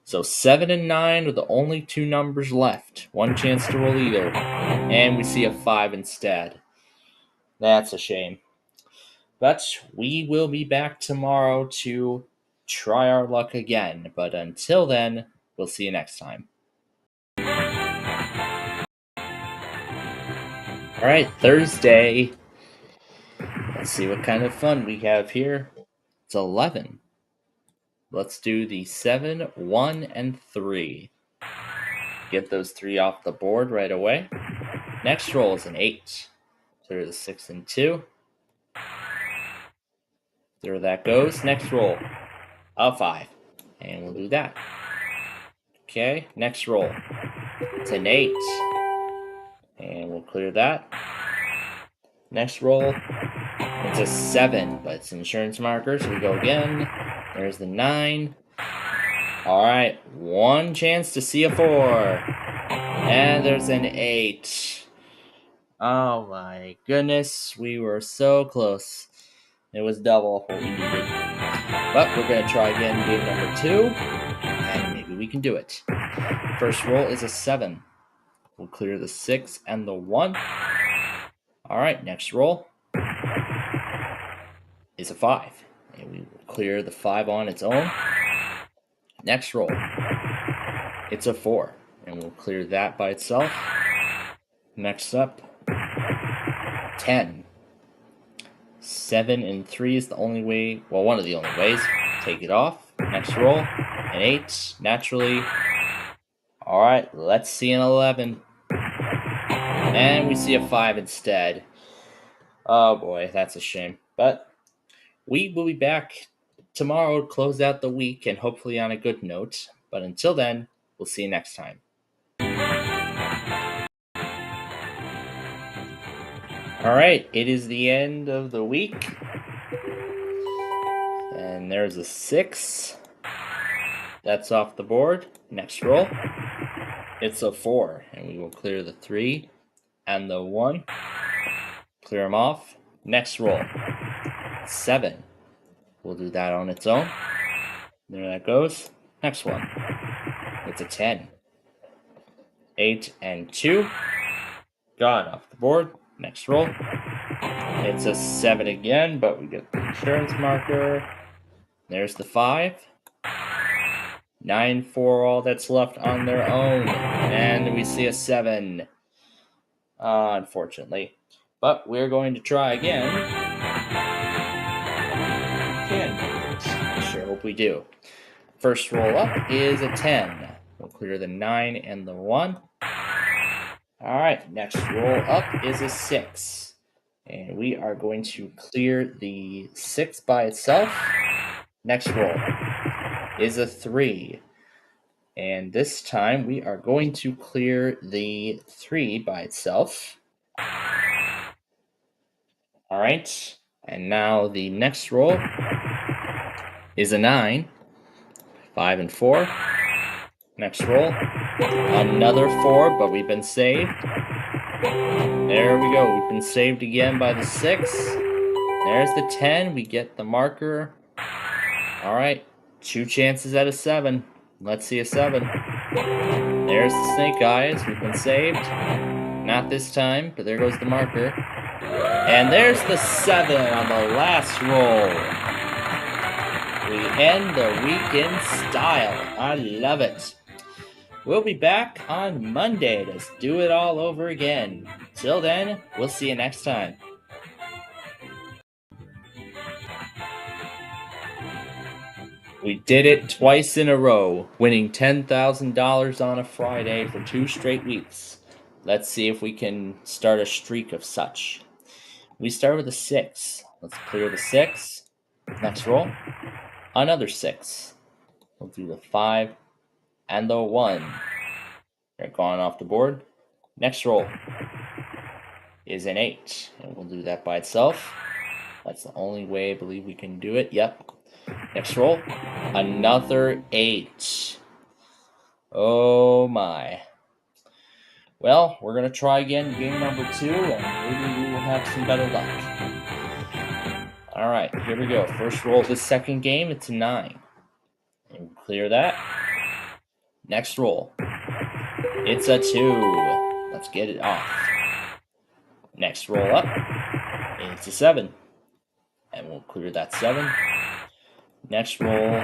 So 7 and 9 are the only 2 numbers left. One chance to roll either. And we see a 5 instead. That's a shame. But we will be back tomorrow to try our luck again. But until then, we'll see you next time. Alright, Thursday. Let's see what kind of fun we have here. It's 11. Let's do the 7, 1, and 3. Get those 3 off the board right away. Next roll is an 8. Clear the 6 and 2. There that goes. Next roll, a 5. And we'll do that. Okay, next roll. It's an 8. And we'll clear that. Next roll, it's a 7, but it's insurance marker, so we go again. There's the 9. All right, one chance to see a 4. And there's an 8. Oh my goodness, we were so close. It was double what we needed. But we're going to try again game number 2, and maybe we can do it. First roll is a 7. We'll clear the 6 and the 1. All right, next roll is a 5. And we will clear the 5 on its own. Next roll, it's a 4. And we'll clear that by itself. Next up, 10. 7 and 3 is the only way, well, one of the only ways. Take it off. Next roll, an 8, naturally. All right, let's see an 11. And we see a 5 instead. Oh boy, that's a shame. But we will be back tomorrow to close out the week and hopefully on a good note. But until then, we'll see you next time. All right, it is the end of the week. And And there's a 6. That's off the board. Next roll. It's a 4. And we will clear the 3 and the 1. Clear them off. Next roll. 7. We'll do that on its own. There that goes. Next one. It's a 10. 8 and 2. Gone off the board. Next roll. It's a 7 again, but we get the insurance marker. There's the 5. 9 for all that's left on their own. And we see a 7. Unfortunately. But we're going to try again. I sure hope we do. First roll up is a 10. We'll clear the 9 and the 1. Alright, next roll up is a 6. And we are going to clear the 6 by itself. Next roll is a 3. And this time we are going to clear the 3 by itself. Alright, and now the next roll is a 9. 5 and 4. Next roll, another 4, but we've been saved. There we go, we've been saved again by the 6. There's the 10, we get the marker. Alright, 2 chances at a 7. Let's see a 7. There's the snake eyes, we've been saved. Not this time, but there goes the marker. And there's the 7 on the last roll. We end the week in style. I love it. We'll be back on Monday to do it all over again. Till then, we'll see you next time. We did it twice in a row, winning $10,000 on a Friday for 2 straight weeks. Let's see if we can start a streak of such. We start with a 6. Let's clear the 6. Next roll, another 6. We'll do the 5 and the 1. They're gone off the board. Next roll is an 8. And we'll do that by itself. That's the only way I believe we can do it. Yep. Next roll, another 8. Oh my. Well, we're going to try again game number 2, and maybe we will have some better luck. Alright, here we go. First roll of the second game, it's a 9. And clear that. Next roll. It's a 2. Let's get it off. Next roll up. It's a 7. And we'll clear that 7. Next roll.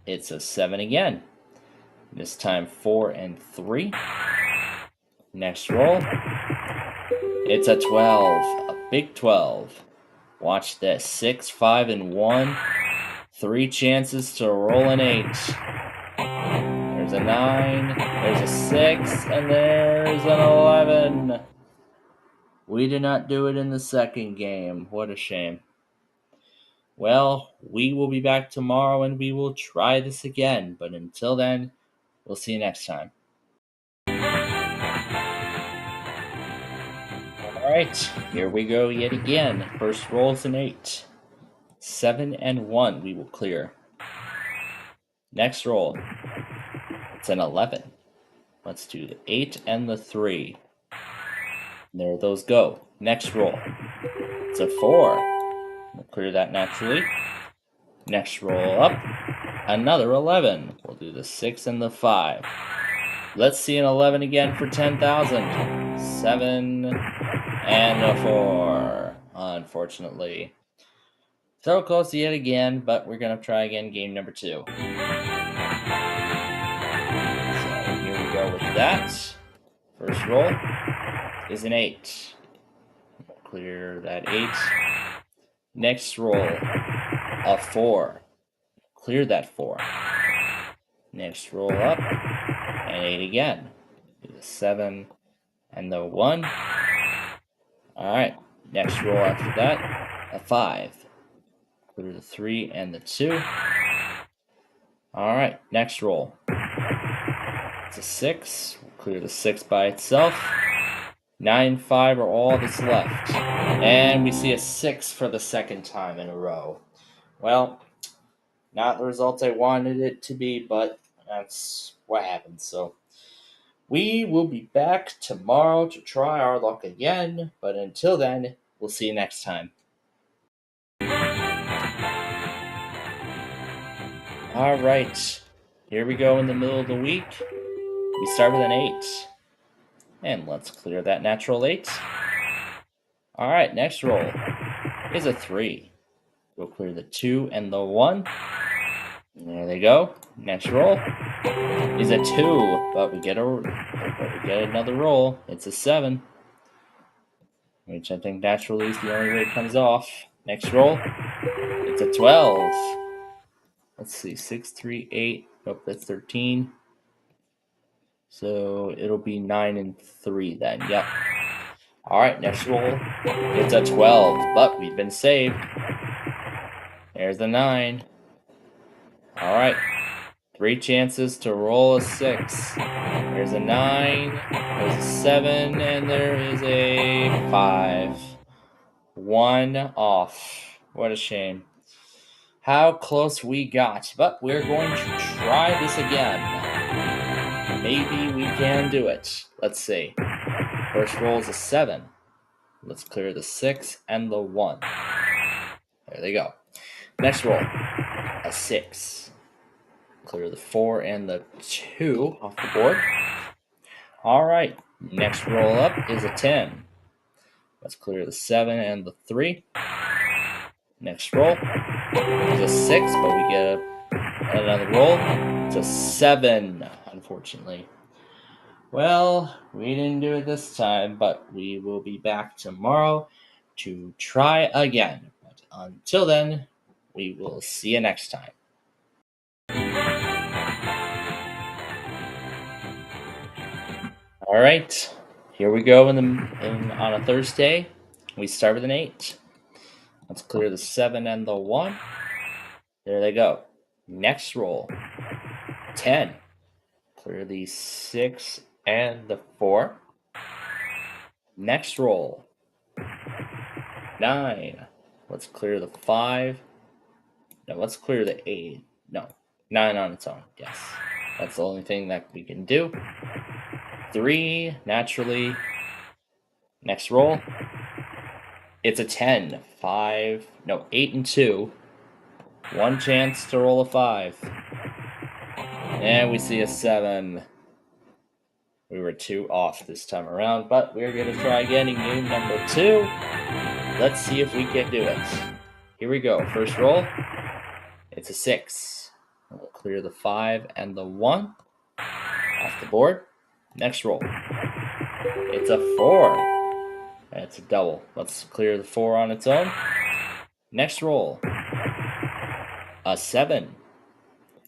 It's a 7 again. This time 4 and 3. Next roll. It's a 12. A big 12. Watch this. 6, 5, and 1. 3 chances to roll an 8. There's a 9. There's a 6. And there's an 11. We did not do it in the second game. What a shame. Well, we will be back tomorrow and we will try this again. But until then, we'll see you next time. Alright, here we go yet again. First roll is an 8. 7 and 1 we will clear. Next roll, it's an 11. Let's do the 8 and the 3. There those go. Next roll, it's a 4. We'll clear that naturally. Next roll up, another 11. We'll do the 6 and the 5. Let's see an 11 again for 10,000. 7 and a 4. Unfortunately. So close yet again, but we're going to try again game number 2. So here we go with that. First roll is an 8. Clear that 8. Next roll, a 4. Clear that 4. Next roll up, an 8 again. Do the 7 and the 1. Alright, next roll after that, a 5. Clear the 3 and the 2. Alright, next roll. It's a 6. We'll clear the 6 by itself. 9, 5 are all that's left. And we see a 6 for the second time in a row. Well, not the result I wanted it to be, but that's what happened. So we will be back tomorrow to try our luck again. But until then, we'll see you next time. All right, here we go in the middle of the week. We start with an 8. And let's clear that natural 8. All right, next roll is a 3. We'll clear the 2 and the 1. There they go. Next roll is a 2, but we get another roll. It's a 7, which I think naturally is the only way it comes off. Next roll, it's a 12. Let's see, 6, 3, 8. Nope, that's 13. So it'll be 9 and 3 then. Yep. All right, next roll, it's a 12, but we've been saved. There's the 9. All right, 3 chances to roll a 6. There's a 9, there's a 7, and there is a 5. 1 off. What a shame. How close we got, but we're going to try this again. Maybe we can do it. Let's see. First roll is a 7. Let's clear the 6 and the 1. There they go. Next roll, a 6. Clear the 4 and the 2 off the board. All right, next roll up is a 10. Let's clear the 7 and the 3. Next roll is a 6, but we get another roll. It's a 7, unfortunately. Well, we didn't do it this time, but we will be back tomorrow to try again. But until then, we will see you next time. All right, here we go on a Thursday. We start with an 8. Let's clear the 7 and the 1. There they go. Next roll, 10. Clear the 6 and the 4. Next roll, 9. Let's clear the 5. No, let's clear the 8. No, 9 on its own. Yes, that's the only thing that we can do. 3, naturally. Next roll, it's a 10. 5, no, 8 and 2. 1 chance to roll a 5. And we see a 7. We were 2 off this time around, but we're going to try again in game number 2. Let's see if we can do it. Here we go. First roll, it's a 6. We'll clear the 5 and the 1 off the board. Next roll, it's a 4. That's a double. Let's clear the 4 on its own. Next roll, a 7.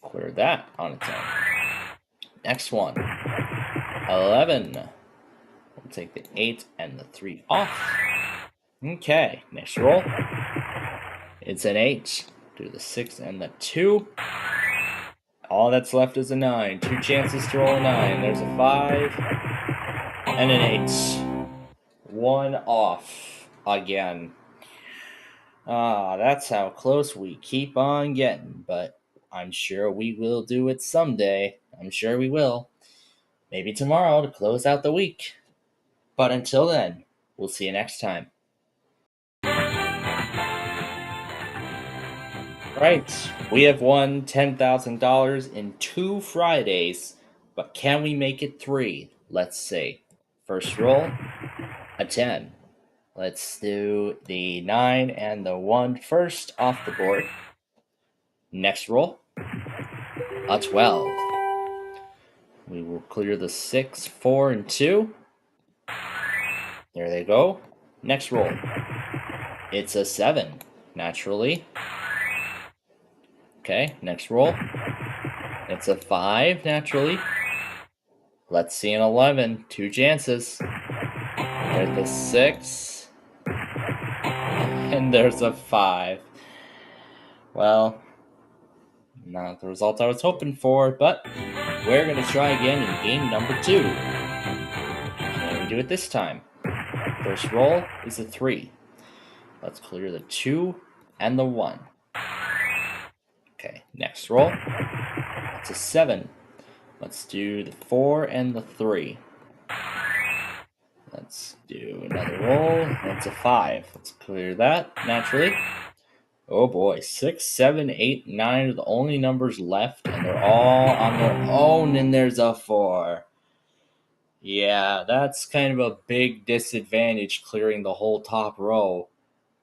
Clear that on its own. Next one, 11. We'll take the 8 and the 3 off. Okay, next roll. It's an 8. Do the 6 and the 2. All that's left is a 9. 2 chances to roll a 9. There's a 5 and an 8. 1 off again. That's how close we keep on getting, but I'm sure we will do it someday. I'm sure we will. Maybe tomorrow to close out the week. But until then, we'll see you next time. Right, we have won $10,000 in 2 Fridays, but can we make it 3? Let's see. First roll, a 10. Let's do the 9 and the 1 first off the board. Next roll, a 12. We will clear the 6, 4, and 2. There they go. Next roll, it's a 7, naturally. Okay, next roll. It's a 5, naturally. Let's see an 11. 2 chances. There's a 6. And there's a 5. Well, not the result I was hoping for, but we're going to try again in game number 2. Can we do it this time? First roll is a 3. Let's clear the 2 and the 1. Okay, next roll. It's a 7. Let's do the 4 and the 3. Let's do another roll. That's a 5. Let's clear that naturally. Oh boy, 6, 7, 8, 9 are the only numbers left, and they're all on their own, and there's a 4. Yeah, that's kind of a big disadvantage clearing the whole top row,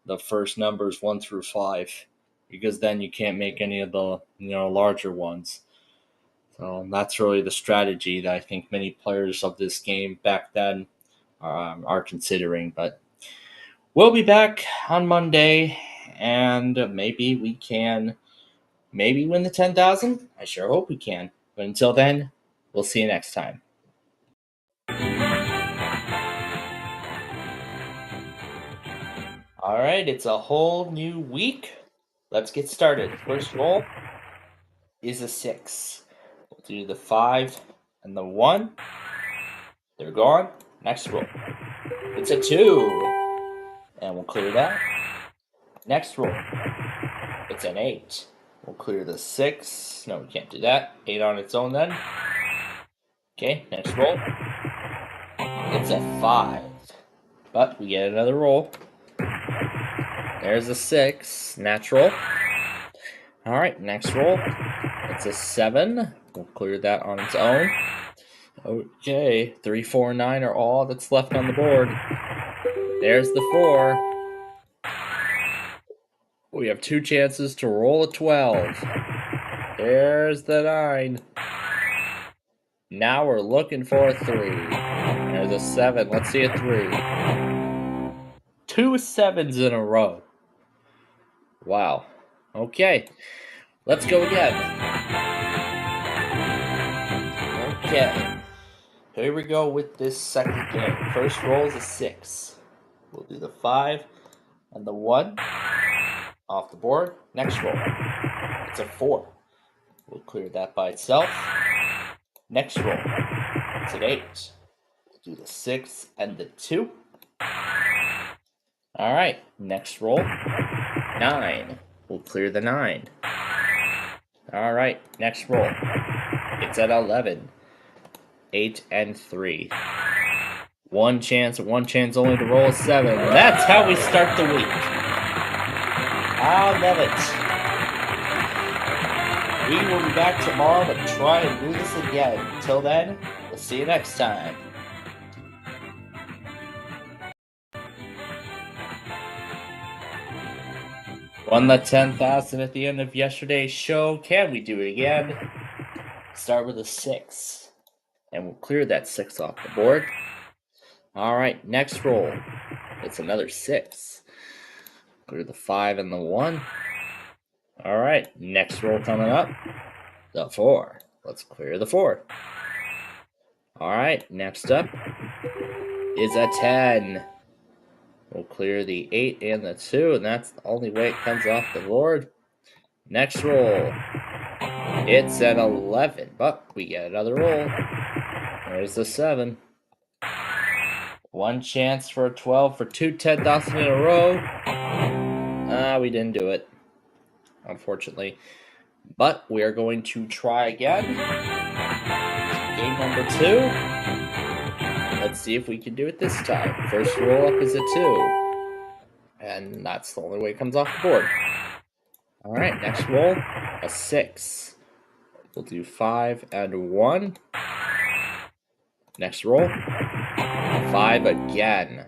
the first numbers 1 through 5, because then you can't make any of the larger ones. So that's really the strategy that I think many players of this game back then are considering. But we'll be back on Monday, and maybe we can win the 10,000. I sure hope we can. But until then, we'll see you next time. All right, it's a whole new week. Let's get started. First roll is a 6. We'll do the 5 and the 1. They're gone. Next roll. It's a 2. And we'll clear that. Next roll. It's an 8. We'll clear the 6. No, we can't do that. 8 on its own then. Okay, next roll. It's a 5. But we get another roll. There's a 6. Natural. Alright, next roll. It's a 7. We'll clear that on its own. Okay, 3, 4, 9 are all that's left on the board. There's the 4. We have 2 chances to roll a 12. There's the 9. Now we're looking for a 3. There's a 7. Let's see a 3. 2 7s in a row. Wow. Okay. Let's go again. Okay. Here we go with this second game. First roll is a 6. We'll do the 5 and the 1 off the board. Next roll. It's a 4. We'll clear that by itself. Next roll. It's an 8. We'll do the 6 and the 2. Alright, next roll. 9. We'll clear the 9. Alright, next roll. It's at 11. 8 and 3. One chance only to roll a 7. That's how we start the week. I love it. We will be back tomorrow to try and do this again. Until then, we'll see you next time. Won the 10,000 at the end of yesterday's show. Can we do it again? Start with a 6. And we'll clear that 6 off the board. Alright, next roll. It's another 6. Clear the 5 and the 1. Alright, next roll coming up. The 4. Let's clear the 4. Alright, next up is a 10. We'll clear the 8 and the 2, and that's the only way it comes off the board. Next roll. It's an 11, but we get another roll. There's the 7. One chance for a 12 for 2 10,000 in a row. We didn't do it, unfortunately. But we are going to try again. Game number 2. Let's see if we can do it this time. First roll up is a 2. And that's the only way it comes off the board. Alright, next roll, a 6. We'll do 5 and 1. Next roll, 5 again.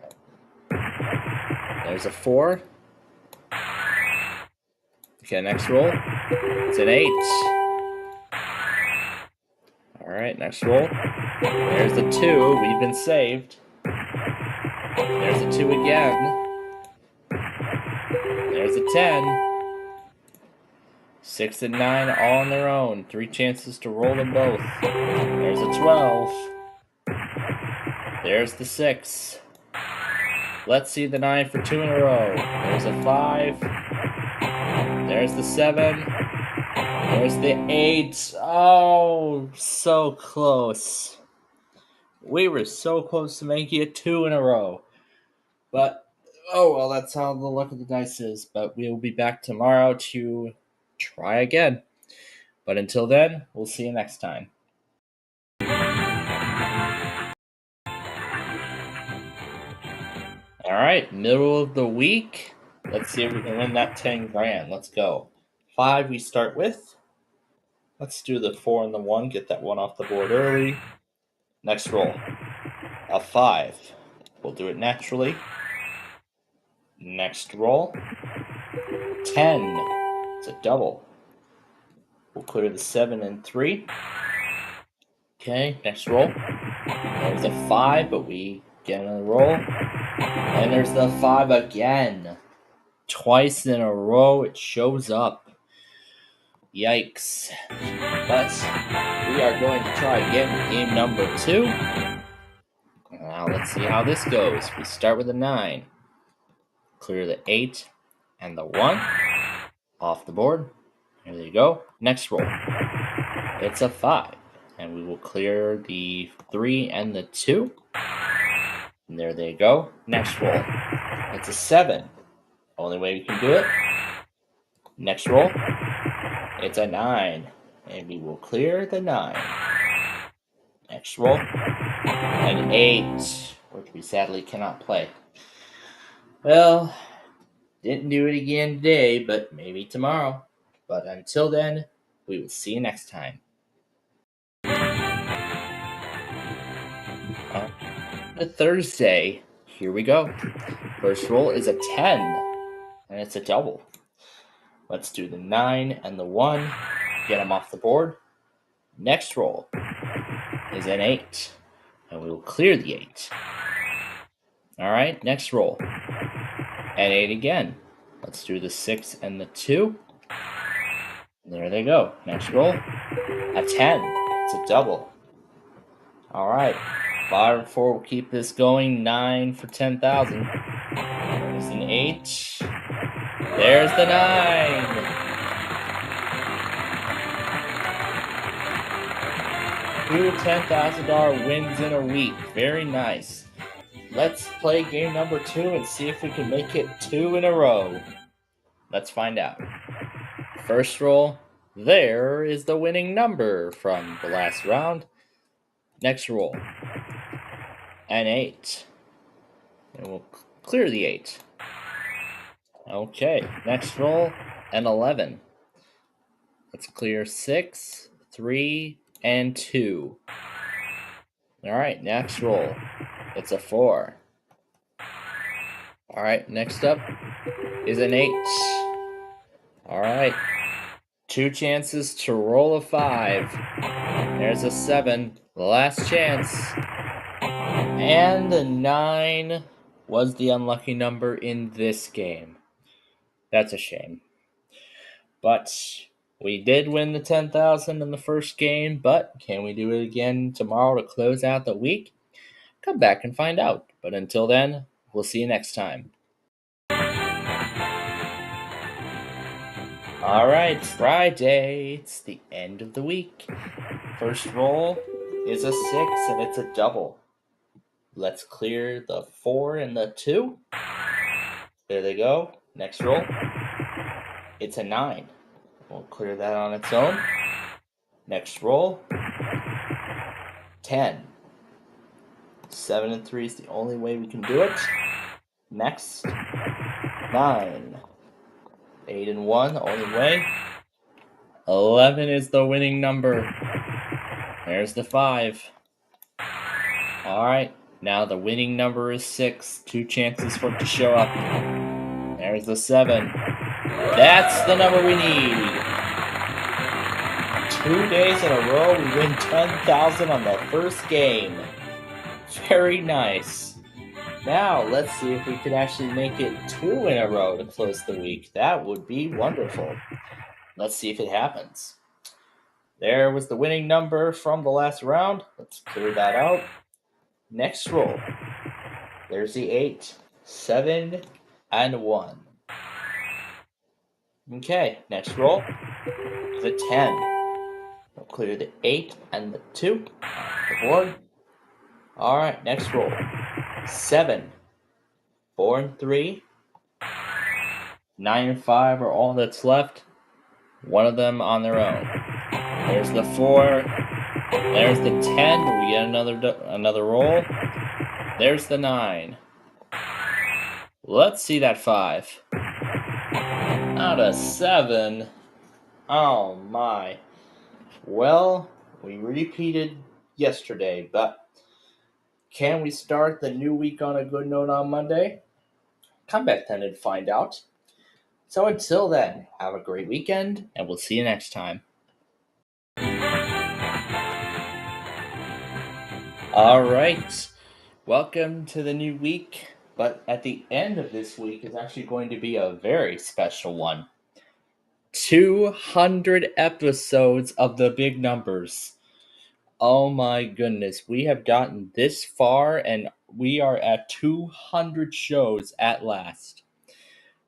There's a 4. Okay, next roll, it's an 8. Alright, next roll. There's a 2. We've been saved. There's a 2 again. There's a 10. 6 and 9 all on their own. 3 chances to roll them both. There's a 12. There's the 6. Let's see the 9 for 2 in a row. There's a 5. There's the 7. There's the 8. Oh, so close. We were so close to making it 2 in a row. But, oh well, that's how the luck of the dice is. But we will be back tomorrow to try again. But until then, we'll see you next time. All right, middle of the week. Let's see if we can win that 10 grand. Let's go. 5 we start with. Let's do the 4 and the 1. Get that 1 off the board early. Next roll. A 5. We'll do it naturally. Next roll. 10. It's a double. We'll clear the 7 and 3. Okay, next roll. There's a 5, but we get another roll. And there's the 5 again. Twice in a row it shows up. Yikes. But we are going to try again with game number 2. Now let's see how this goes. We start with a 9. Clear the 8 and the 1 off the board. There you go. Next roll. It's a 5. And we will clear the 3 and the 2. And there they go. Next roll. It's a 7. Only way we can do it. Next roll. It's a 9. And we will clear the 9. Next roll. An 8. Which we sadly cannot play. Well, didn't do it again today, but maybe tomorrow. But until then, we will see you next time. Thursday. Here we go. First roll is a 10, and it's a double. Let's do the 9 and the 1. Get them off the board. Next roll is an 8, and we will clear the 8. All right, next roll. An 8 again. Let's do the 6 and the 2. There they go. Next roll. A 10. It's a double. All right. 5 and 4 will keep this going. 9 for 10,000. There's an 8. There's the 9. Two $10,000 wins in a week. Very nice. Let's play game number 2 and see if we can make it 2 in a row. Let's find out. First roll. There is the winning number from the last round. Next roll. An 8. And we'll clear the 8. Okay, next roll, an 11. Let's clear 6, 3, and 2. All right, next roll. It's a 4. All right, next up is an 8. All right, 2 chances to roll a 5. There's a 7, the last chance. And the 9 was the unlucky number in this game. That's a shame. But we did win the 10,000 in the first game, but can we do it again tomorrow to close out the week? Come back and find out. But until then, we'll see you next time. All right, Friday. It's the end of the week. First roll is a 6, and it's a double. Let's clear the 4 and the 2. There they go. Next roll. It's a 9. We'll clear that on its own. Next roll. 10. 7 and 3 is the only way we can do it. Next. 9. 8 and 1, the only way. 11 is the winning number. There's the 5. All right. Now the winning number is 6. 2 chances for it to show up. There's the 7. That's the number we need. 2 days in a row, we win 10,000 on the first game. Very nice. Now, let's see if we can actually make it 2 in a row to close the week. That would be wonderful. Let's see if it happens. There was the winning number from the last round. Let's clear that out. Next roll. There's the 8, 7, and 1. Okay, next roll. The 10. We'll clear the 8 and the 2 off the board. All right, next roll. 7, 4 and 3, 9 and 5 are all that's left. One of them on their own. There's the 4. There's the 10. We get another roll. There's the 9. Let's see that 5. Not a 7. Oh my. Well, we repeated yesterday, but can we start the new week on a good note on Monday? Come back then and find out. So until then, have a great weekend, and we'll see you next time. All right. Welcome to the new week, but at the end of this week is actually going to be a very special one. 200 episodes of the big numbers. Oh my goodness, we have gotten this far and we are at 200 shows at last.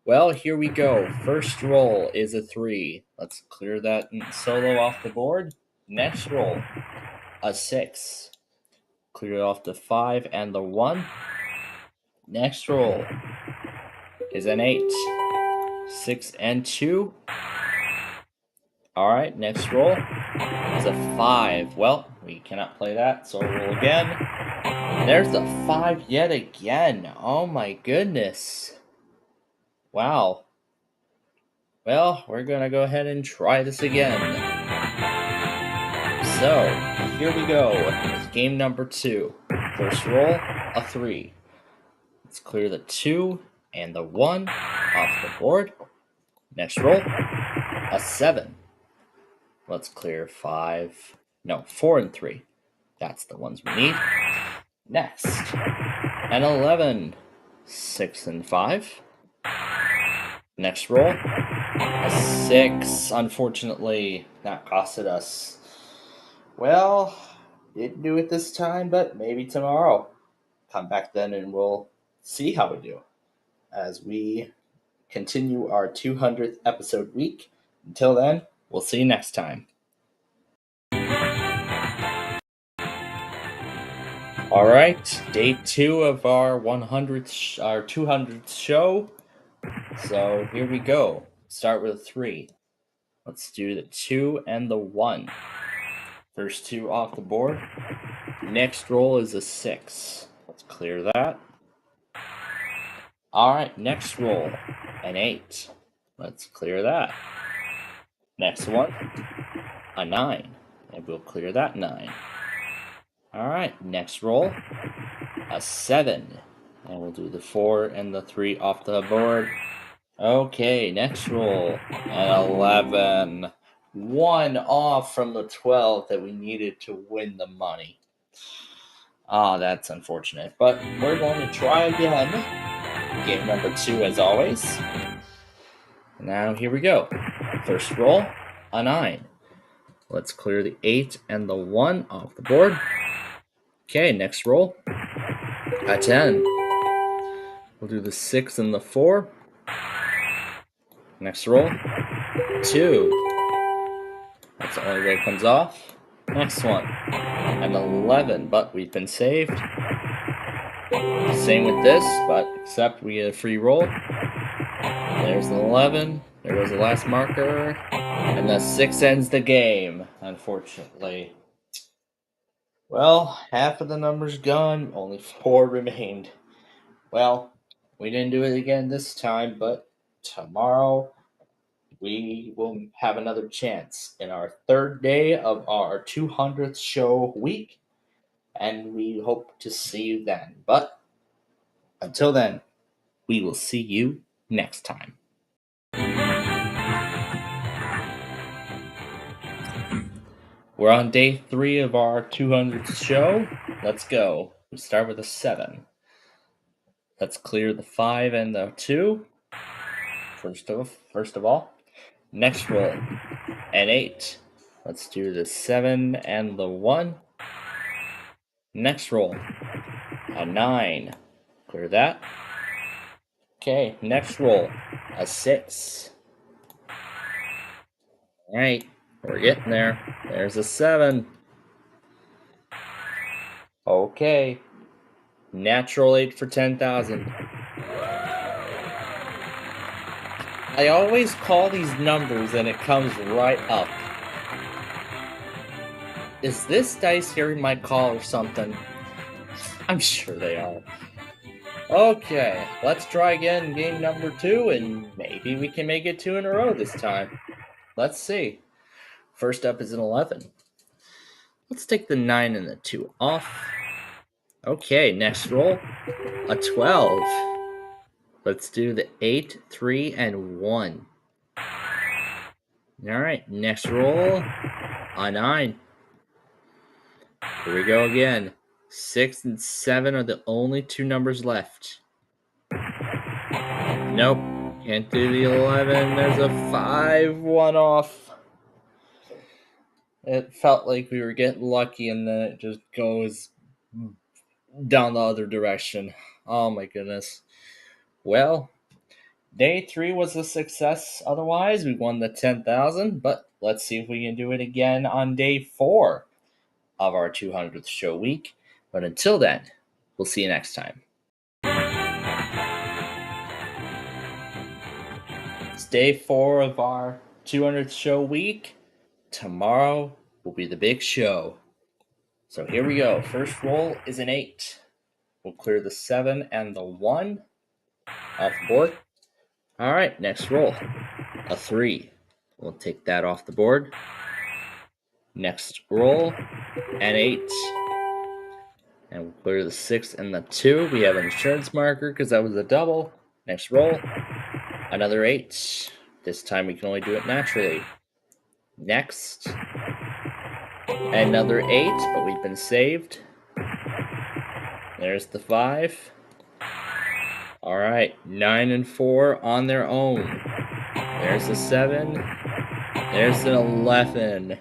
Well, here we go. First roll is a 3. Let's clear that solo off the board. Next roll, a 6. Clear off the 5 and the 1. Next roll is an 8. 6 and 2. Alright, next roll is a 5. Well, we cannot play that, so roll again. There's the 5 yet again. Oh my goodness. Wow. Well, we're going to go ahead and try this again. So, here we go. It's game number 2. First roll, a 3. Let's clear the 2 and the 1 off the board. Next roll, a 7. Let's clear 4 and 3. That's the ones we need. Next, an 11. 6 and 5. Next roll, a 6. Unfortunately, that costed us. Well, didn't do it this time, but maybe tomorrow. Come back then and we'll see how we do as we continue our 200th episode week. Until then, we'll see you next time. All right, day 2 of our 200th show. So here we go. Start with a 3. Let's do the 2 and the 1. First 2 off the board. Next roll is a 6. Let's clear that. All right, next roll, an 8. Let's clear that. Next one, a 9. And we'll clear that 9. All right, next roll, a 7. And we'll do the 4 and the 3 off the board. Okay, next roll, an 11. 1 off from the 12 that we needed to win the money. Ah, that's unfortunate, but we're going to try again. Game number 2 as always. Now here we go. First roll, a 9. Let's clear the 8 and the 1 off the board. Okay, next roll, a 10. We'll do the 6 and the 4. Next roll, 2. That's the only way it comes off. Next one, an 11, but we've been saved. Same with this, but except we get a free roll. There's the 11. There goes the last marker. And the 6 ends the game, unfortunately. Well, half of the numbers gone, only 4 remained. Well, we didn't do it again this time, but tomorrow we will have another chance in our 3rd day of our 200th show week, and we hope to see you then. But until then, we will see you next time. We're on day 3 of our 200th show. Let's go. We start with a 7. Let's clear the 5 and the 2. First of all. Next roll, an 8. Let's do the 7 and the 1. Next roll, a 9. Clear that. Okay, next roll, a 6. All right, we're getting there. There's a 7. Okay, natural 8 for 10,000. I always call these numbers and it comes right up. Is this dice hearing my call or something? I'm sure they are. Okay, let's try again in game number 2, and maybe we can make it 2 in a row this time. Let's see. First up is an 11. Let's take the 9 and the 2 off. Okay, next roll, a 12. Let's do the 8, 3, and 1. Alright, next roll, a 9. Here we go again. 6 and 7 are the only 2 numbers left. Nope, can't do the 11. There's a 5, 1 off. It felt like we were getting lucky, and then it just goes down the other direction. Oh my goodness. Well, day 3 was a success otherwise. We won the 10,000, but let's see if we can do it again on day 4 of our 200th show week. But until then, we'll see you next time. It's day 4 of our 200th show week. Tomorrow will be the big show. So here we go. First roll is an 8. We'll clear the 7 and the 1 off the board. All right, next roll, a 3. We'll take that off the board. Next roll, an 8. And we'll clear the 6 and the 2. We have an insurance marker because that was a double. Next roll, another 8. This time we can only do it naturally. Next, another 8, but we've been saved. There's the 5. All right, 9 and 4 on their own. There's the 7. There's an 11.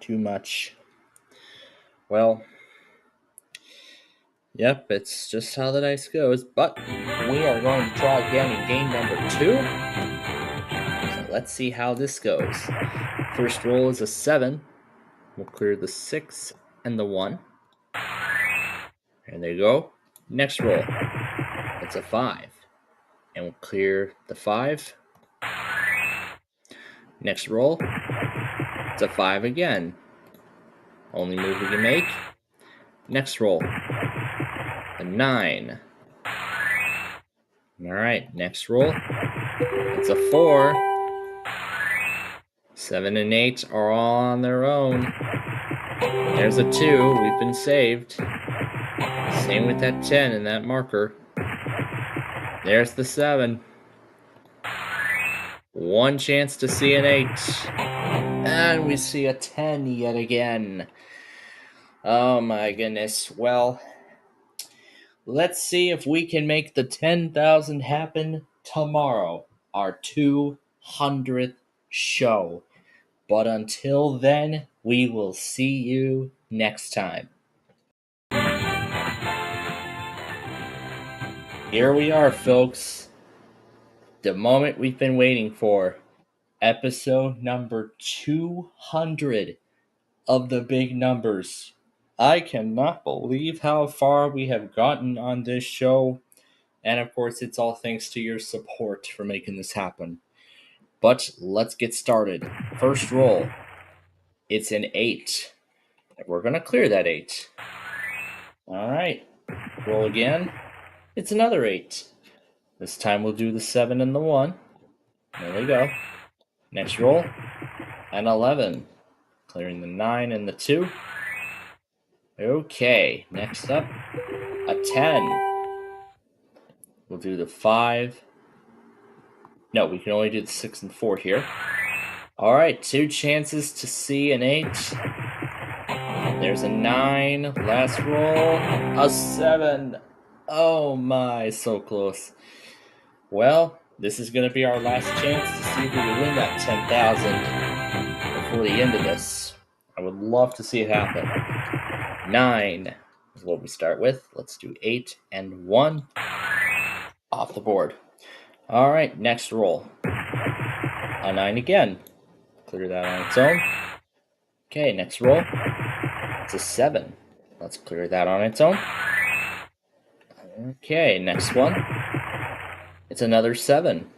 Too much. Well, yep, it's just how the dice goes. But we are going to try again in game number 2. So let's see how this goes. First roll is a 7. We'll clear the 6 and the 1. And there you go. Next roll, it's a 5. And we'll clear the 5. Next roll, it's a 5 again. Only move we can make. Next roll, a 9. Alright, next roll, it's a 4. 7 and 8 are all on their own. There's a 2, we've been saved. Same with that 10 and that marker. There's the 7. One chance to see an 8. And we see a 10 yet again. Oh my goodness. Well, let's see if we can make the 10,000 happen tomorrow. Our 200th show. But until then, we will see you next time. Here we are, folks. The moment we've been waiting for. Episode number 200 of the big numbers. I cannot believe how far we have gotten on this show. And of course, it's all thanks to your support for making this happen. But let's get started. First roll. It's an 8. We're going to clear that 8. All right. Roll again. It's another 8. This time we'll do the 7 and the 1. There we go. Next roll. An 11. Clearing the 9 and the 2. Okay. Next up, a 10. We'll do the 5. No, we can only do the 6 and 4 here. All right. 2 chances to see an 8. There's a 9. Last roll. A 7. Oh my, so close. Well, this is going to be our last chance to see if we can win that 10,000 before the end of this. I would love to see it happen. 9 is what we start with. Let's do 8 and 1 off the board. All right, next roll. A 9 again. Clear that on its own. Okay, next roll. It's a 7. Let's clear that on its own. Okay, next one. It's another 7.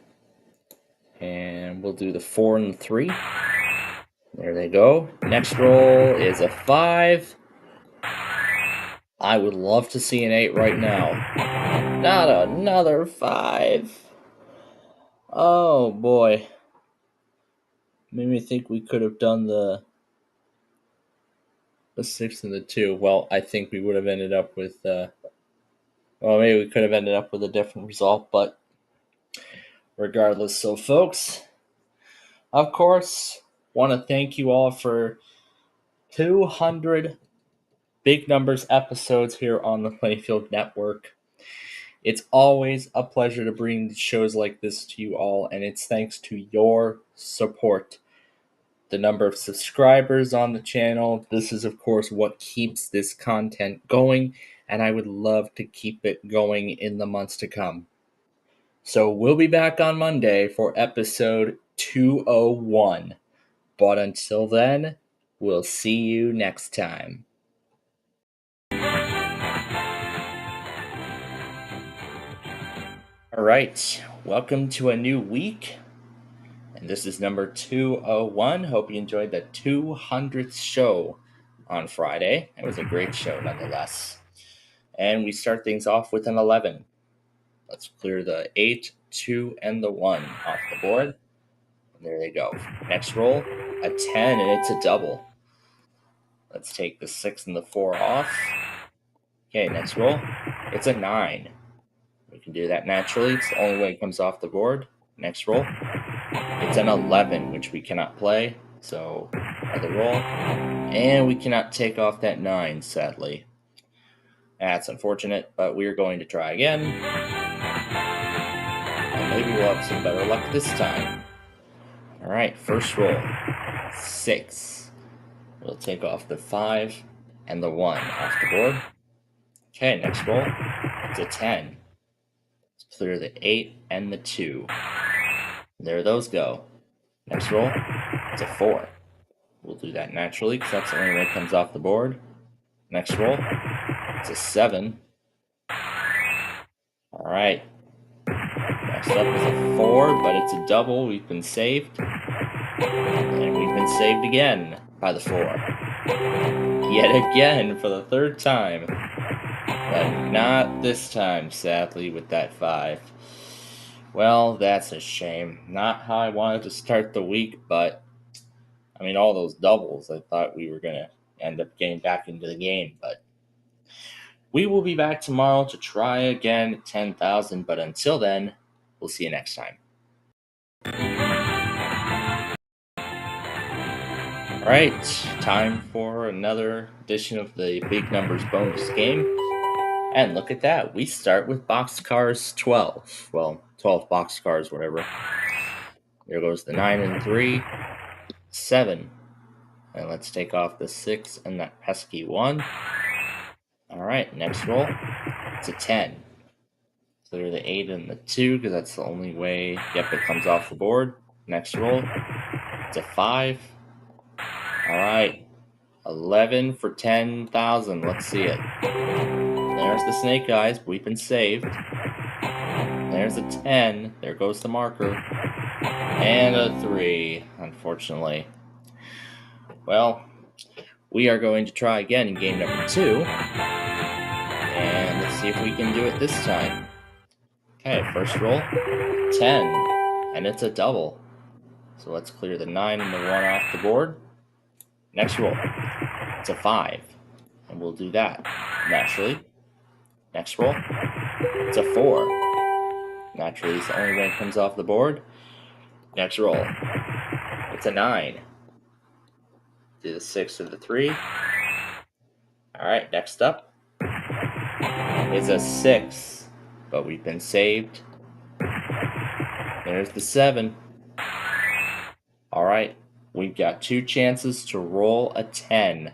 And we'll do the 4 and the 3. There they go. Next roll is a 5. I would love to see an 8 right now. Not another 5. Oh boy. Made me think we could have done the 6 and the 2. Well, I think we would have ended up with maybe we could have ended up with a different result, but regardless. So folks, of course, want to thank you all for 200 Big Numbers episodes here on the Plainfield Network. It's always a pleasure to bring shows like this to you all, and it's thanks to your support. The number of subscribers on the channel, this is of course what keeps this content going, and I would love to keep it going in the months to come. So we'll be back on Monday for episode 201. But until then, we'll see you next time. All right, welcome to a new week. And this is number 201. Hope you enjoyed the 200th show on Friday. It was a great show nonetheless. And we start things off with an 11. Let's clear the 8, 2, and the 1 off the board. And there they go. Next roll, a 10, and it's a double. Let's take the 6 and the 4 off. Okay, next roll, it's a 9. We can do that naturally. It's the only way it comes off the board. Next roll, it's an 11, which we cannot play. So, another roll. And we cannot take off that 9, sadly. That's unfortunate, but we're going to try again. And maybe we'll have some better luck this time. Alright, first roll. 6. We'll take off the 5 and the 1 off the board. Okay, next roll. It's a 10. Let's clear the 8 and the 2. There those go. Next roll. It's a 4. We'll do that naturally because that's the only way it comes off the board. Next roll. It's a 7. Alright. Next up is a 4, but it's a double. We've been saved. And we've been saved again by the 4. Yet again for the 3rd time. But not this time, sadly, with that 5. Well, that's a shame. Not how I wanted to start the week, but I mean, all those doubles, I thought we were going to end up getting back into the game, but we will be back tomorrow to try again at 10,000, but until then, we'll see you next time. All right, time for another edition of the Big Numbers bonus game. And look at that, we start with boxcars 12. Well, 12 boxcars, whatever. There goes the 9 and 3, 7. And let's take off the 6 and that pesky 1. Alright, next roll. It's a 10. Clear the 8 and the 2 because that's the only way. Yep, it comes off the board. Next roll. It's a 5. Alright. 11 for 10,000. Let's see it. There's the snake eyes. We've been saved. There's a 10. There goes the marker. And a 3, unfortunately. Well, we are going to try again in game number 2. And let's see if we can do it this time. Okay, first roll. 10. And it's a double. So let's clear the 9 and the 1 off the board. Next roll. It's a 5. And we'll do that naturally. Next roll. It's a 4. Naturally, it's the only way it comes off the board. Next roll. It's a 9. Do the 6 or the 3. Alright, next up is a 6. But we've been saved. There's the 7. Alright, we've got 2 chances to roll a 10.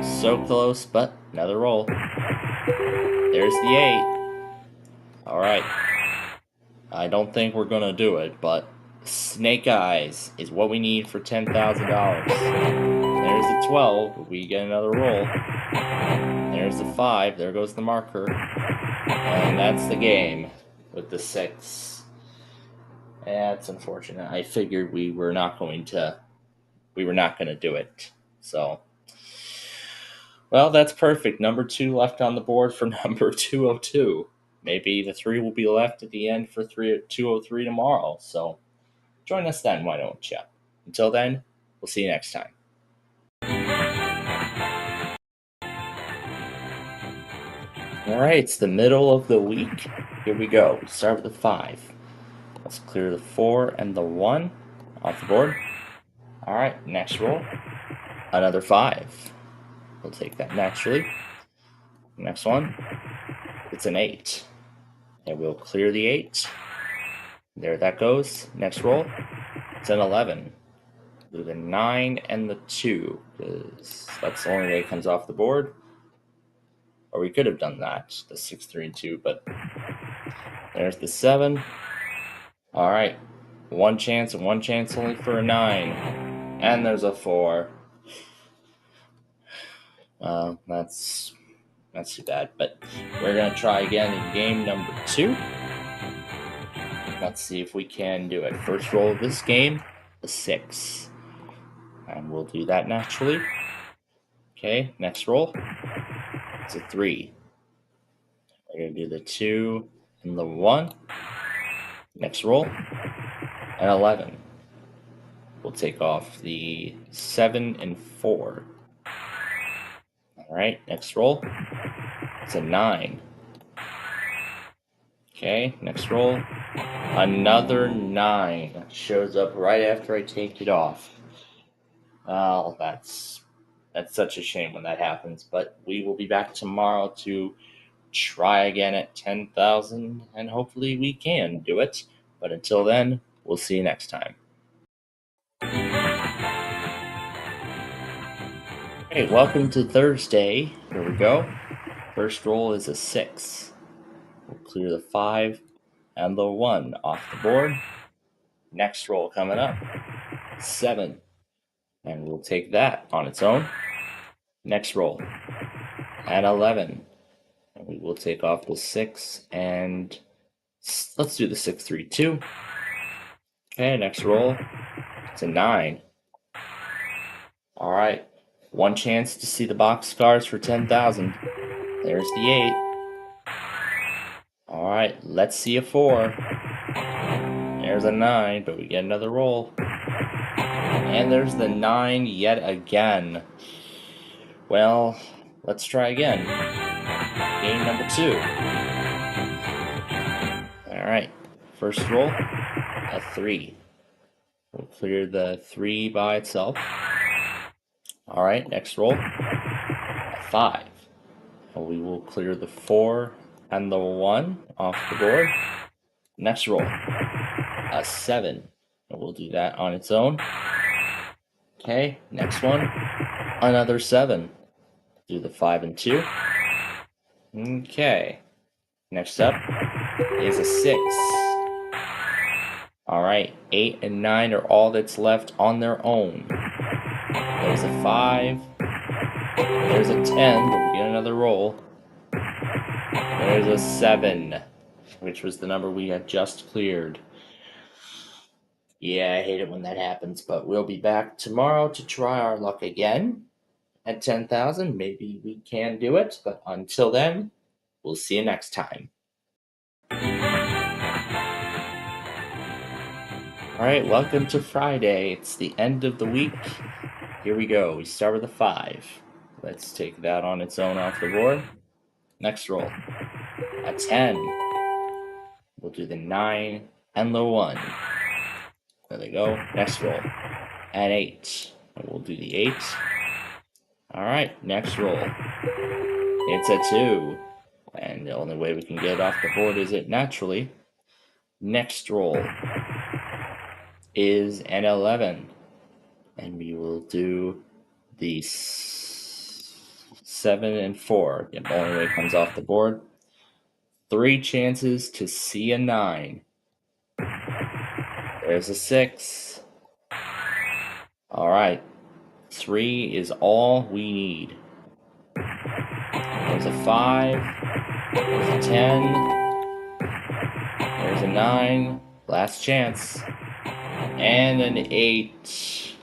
So close, but another roll. There's the 8. Alright. I don't think we're gonna do it, but snake eyes is what we need for $10,000. There's the 12. We get another roll. There's the 5. There goes the marker. And that's the game with the 6. Yeah, it's unfortunate. I figured we were not going to do it. So, well, that's perfect. Number 2 left on the board for number 202. Maybe the 3 will be left at the end for 203 tomorrow. So, join us then, why don't you? Until then, we'll see you next time. All right, it's the middle of the week. Here we go. We start with the 5. Let's clear the 4 and the 1 off the board. All right, next roll. Another 5. We'll take that naturally. Next one. It's an 8. And we'll clear the 8. There that goes. Next roll. It's an 11. Do the 9 and the 2, because that's the only way it comes off the board. Or we could have done that, the 6, 3, and 2, but there's the 7. All right, one chance and one chance only for a 9. And there's a 4. That's too bad, but we're going to try again in game number 2. Let's see if we can do it. First roll of this game, a 6. And we'll do that naturally. Okay, next roll. It's a 3. We're going to do the 2 and the 1. Next roll, an 11. We'll take off the 7 and 4. All right, next roll. It's a 9. Okay, next roll. Another 9. Shows up right after I take it off. Well, that's such a shame when that happens, but we will be back tomorrow to try again at 10,000, and hopefully we can do it. But until then, we'll see you next time. Hey, welcome to Thursday. Here we go. First roll is a 6. We'll clear the 5 and the 1 off the board. Next roll coming up, 7. And we'll take that on its own. Next roll, an 11. And we will take off the 6 and let's do the 6, 3, 2. Okay, next roll, it's a 9. All right, one chance to see the box scars for 10,000. There's the 8. All right, let's see a 4. There's a 9, but we get another roll. And there's the 9 yet again. Well, let's try again. Game number 2. All right, first roll, a 3. We'll clear the 3 by itself. All right, next roll, a 5. And we will clear the 4 and the 1 off the board. Next roll, a 7. And we'll do that on its own. Okay, next one, another 7. Do the 5 and 2. Okay, next up is a 6. All right, 8 and 9 are all that's left on their own. There's a 5. There's a 10, but we get another roll. There's a 7, which was the number we had just cleared. Yeah, I hate it when that happens, but we'll be back tomorrow to try our luck again at 10,000. Maybe we can do it, but until then, we'll see you next time. All right, welcome to Friday. It's the end of the week. Here we go. We start with a 5. Let's take that on its own off the board. Next roll, a 10. We'll do the 9 and the 1. There they go. Next roll, an 8. And we'll do the 8. All right, next roll. It's a 2. And the only way we can get it off the board is it naturally. Next roll is an 11. And we will do the 7 and 4. The only way it comes off the board. 3 chances to see a 9. There's a 6. All right. 3 is all we need. There's a 5. There's a 10. There's a 9. Last chance. And an 8.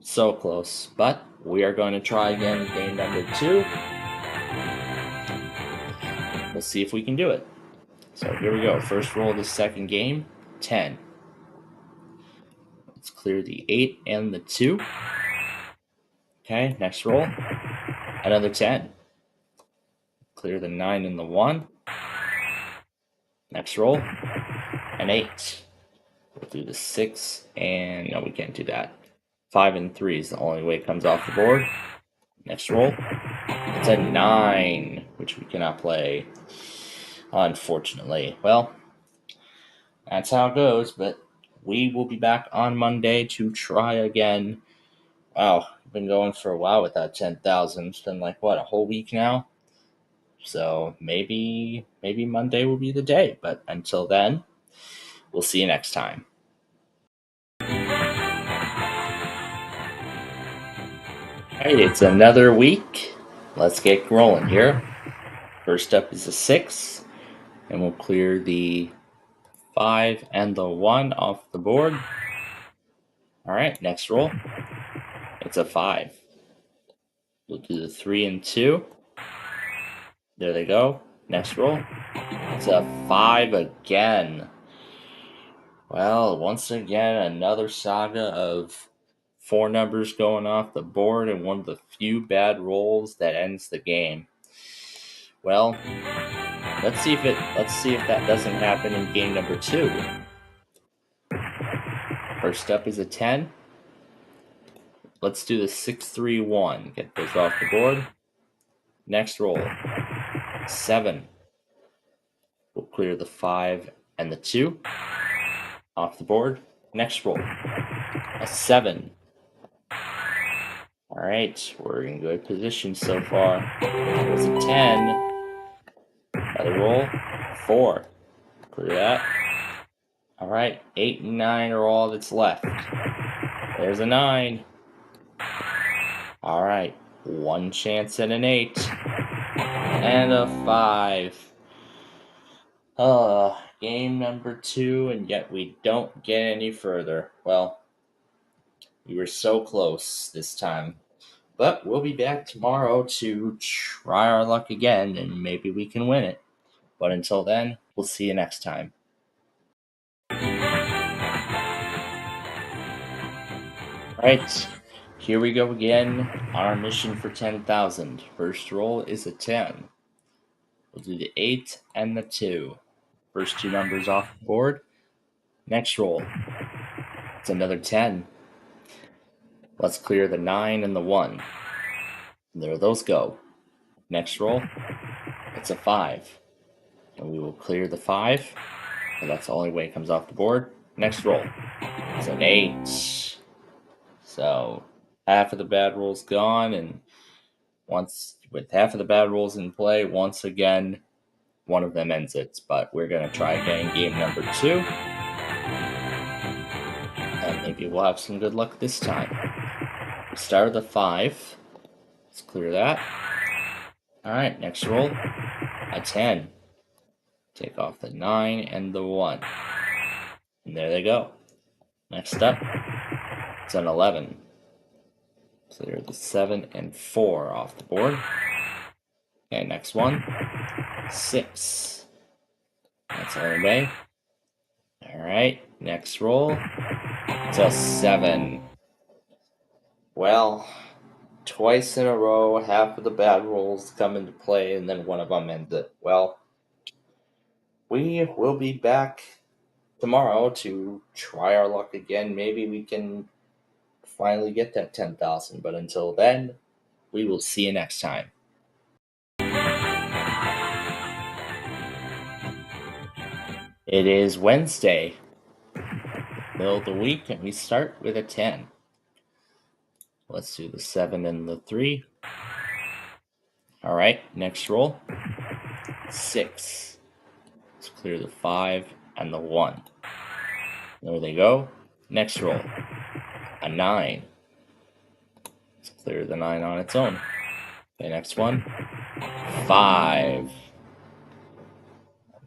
So close. But we are going to try again game number 2. We'll see if we can do it. So here we go. First roll of the second game, 10. Let's clear the 8 and the 2. Okay, next roll. Another 10. Clear the 9 and the 1. Next roll. An 8. We'll do the 6 and no, we can't do that. 5 and 3 is the only way it comes off the board. Next roll. It's a 9, which we cannot play, unfortunately. Well, that's how it goes, but we will be back on Monday to try again. Wow, I've been going for a while without 10,000. It's been like, what, a whole week now? So maybe Monday will be the day. But until then, we'll see you next time. Alright, it's another week. Let's get rolling here. First up is a 6. And we'll clear the 5 and the 1 off the board. Alright, next roll. It's a 5. We'll do the 3 and 2. There they go. Next roll. It's a 5 again. Well, once again, another saga of 4 numbers going off the board and one of the few bad rolls that ends the game. Well, let's see if that doesn't happen in game number 2. First up is a 10. Let's do the 6-3-1. Get those off the board. Next roll. 7. We'll clear the 5 and the 2 off the board. Next roll. A 7. Alright, we're in good position so far. There's a 10. Another roll. 4. Clear that. Alright, 8 and 9 are all that's left. There's a 9. Alright, 1 chance at an 8. And a 5. Game number 2, and yet we don't get any further. Well, we were so close this time. But we'll be back tomorrow to try our luck again, and maybe we can win it. But until then, we'll see you next time. Alright, here we go again on our mission for 10,000. First roll is a 10. We'll do the 8 and the 2. First 2 numbers off the board. Next roll. It's another 10. Let's clear the 9 and the 1. There those go. Next roll. It's a 5. And we will clear the 5. And that's the only way it comes off the board. Next roll. It's an 8. So half of the bad rolls gone, and once with half of the bad rolls in play, once again, one of them ends it. But we're going to try again game number 2. And maybe we'll have some good luck this time. We start with a 5. Let's clear that. Alright, next roll. A 10. Take off the 9 and the 1. And there they go. Next up, it's an 11. Clear the 7 and 4 off the board. Okay, next one. 6. That's the only way. Alright, next roll. It's a 7. Well, twice in a row, half of the bad rolls come into play, and then one of them ends it. Well, we will be back tomorrow to try our luck again. Maybe we can finally get that 10,000, but until then, we will see you next time. It is Wednesday, middle of the week, and we start with a 10. Let's do the 7 and the 3. Alright, next roll. 6. Let's clear the 5 and the 1. There they go. Next roll. A 9. Let's clear the 9 on its own. Okay, next one. 5.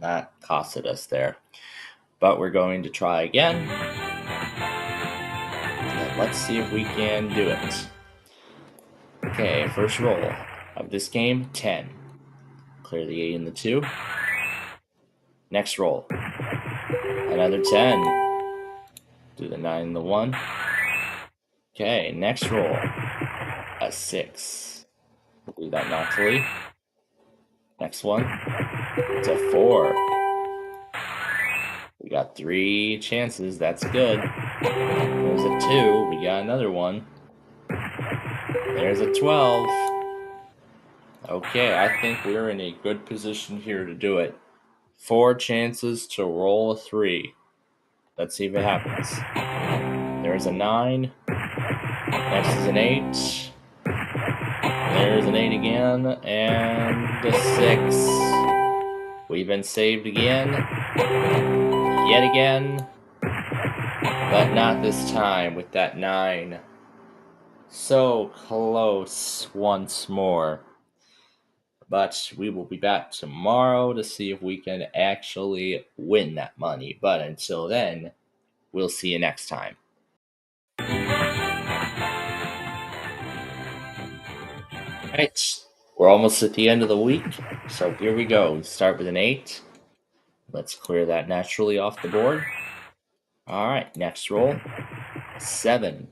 That costed us there. But we're going to try again. And let's see if we can do it. Okay, first roll of this game, 10. Clear the 8 and the 2. Next roll, another 10. Do the 9 and the 1. Okay, next roll, a 6. Do that naturally. Next one, it's a 4. We got 3 chances, that's good. There's a 2, we got another one. There's a 12. Okay, I think we're in a good position here to do it. 4 chances to roll a 3. Let's see if it happens. There's a 9. Next is an 8. There's an 8 again. And a 6. We've been saved again. Yet again. But not this time with that 9. So close once more. But we will be back tomorrow to see if we can actually win that money. But until then, we'll see you next time. Alright, we're almost at the end of the week. So here we go. We start with an 8. Let's clear that naturally off the board. Alright, next roll. 7.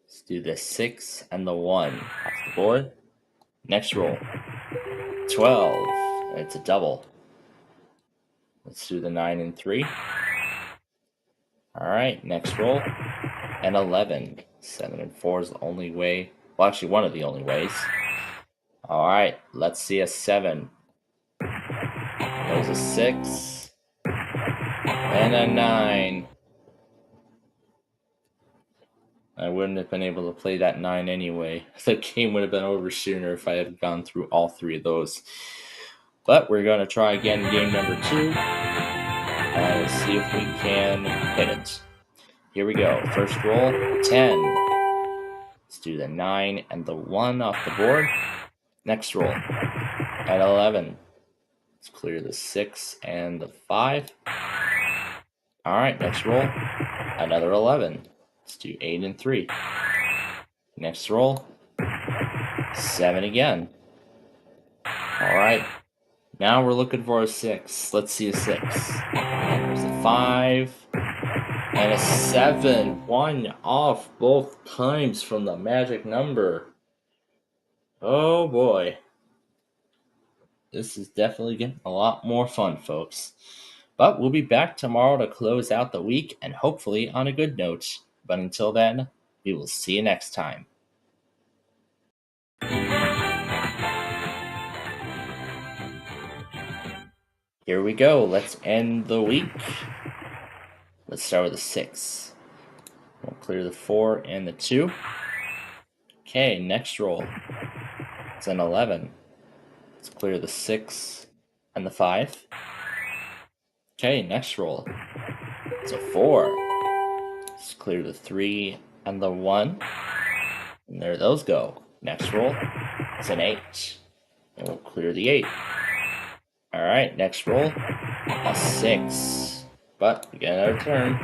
Let's do the 6 and the 1 off the board. Next roll. 12. It's a double. Let's do the 9 and 3. Alright, next roll. And 11. 7 and 4 is the only way. Well, actually, one of the only ways. Alright, let's see a 7. There's a 6. And a 9. I wouldn't have been able to play that 9 anyway. The game would have been over sooner if I had gone through all 3 of those. But we're going to try again game number 2. And see if we can hit it. Here we go. First roll, 10. Let's do the 9 and the 1 off the board. Next roll, at 11. Let's clear the 6 and the 5. Alright, next roll, another 11. Let's do 8 and 3. Next roll, 7 again. Alright, now we're looking for a 6. Let's see a 6. There's a 5 and a 7. 1 off both times from the magic number. Oh boy. This is definitely getting a lot more fun, folks. But we'll be back tomorrow to close out the week and hopefully on a good note. But until then, we will see you next time. Here we go. Let's end the week. Let's start with a 6. We'll clear the 4 and the 2. Okay, next roll. It's an 11. Let's clear the 6 and the 5. Okay, next roll. It's a 4. Let's clear the 3 and the 1. And there those go. Next roll. It's an 8. And we'll clear the 8. Alright, next roll. A 6. But we get another turn.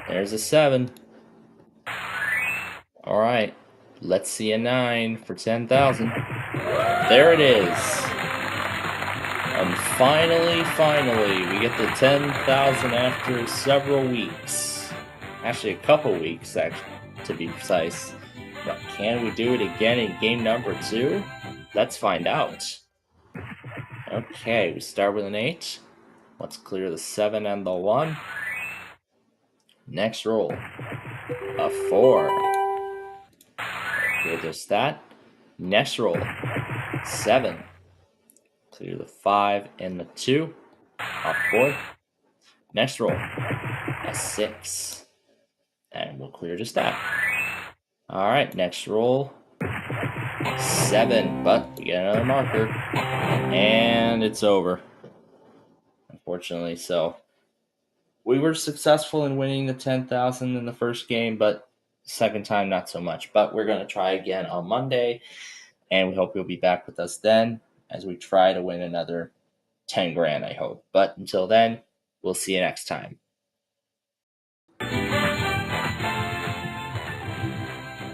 There's a 7. Alright, let's see a 9 for 10,000. There it is. And finally, we get the 10,000 after several weeks. Actually, a couple weeks, to be precise. But can we do it again in game number 2? Let's find out. Okay, we start with an 8. Let's clear the 7 and the 1. Next roll. A 4. Clear just that. Next roll. 7. Clear the 5 and the 2. Off board. Next roll. A 6. And we'll clear just that. Alright, next roll. 7, but we get another marker. And it's over. Unfortunately, so we were successful in winning the 10,000 in the first game, but second time not so much. But we're going to try again on Monday, and we hope you'll be back with us then as we try to win another 10 grand, I hope. But until then, we'll see you next time.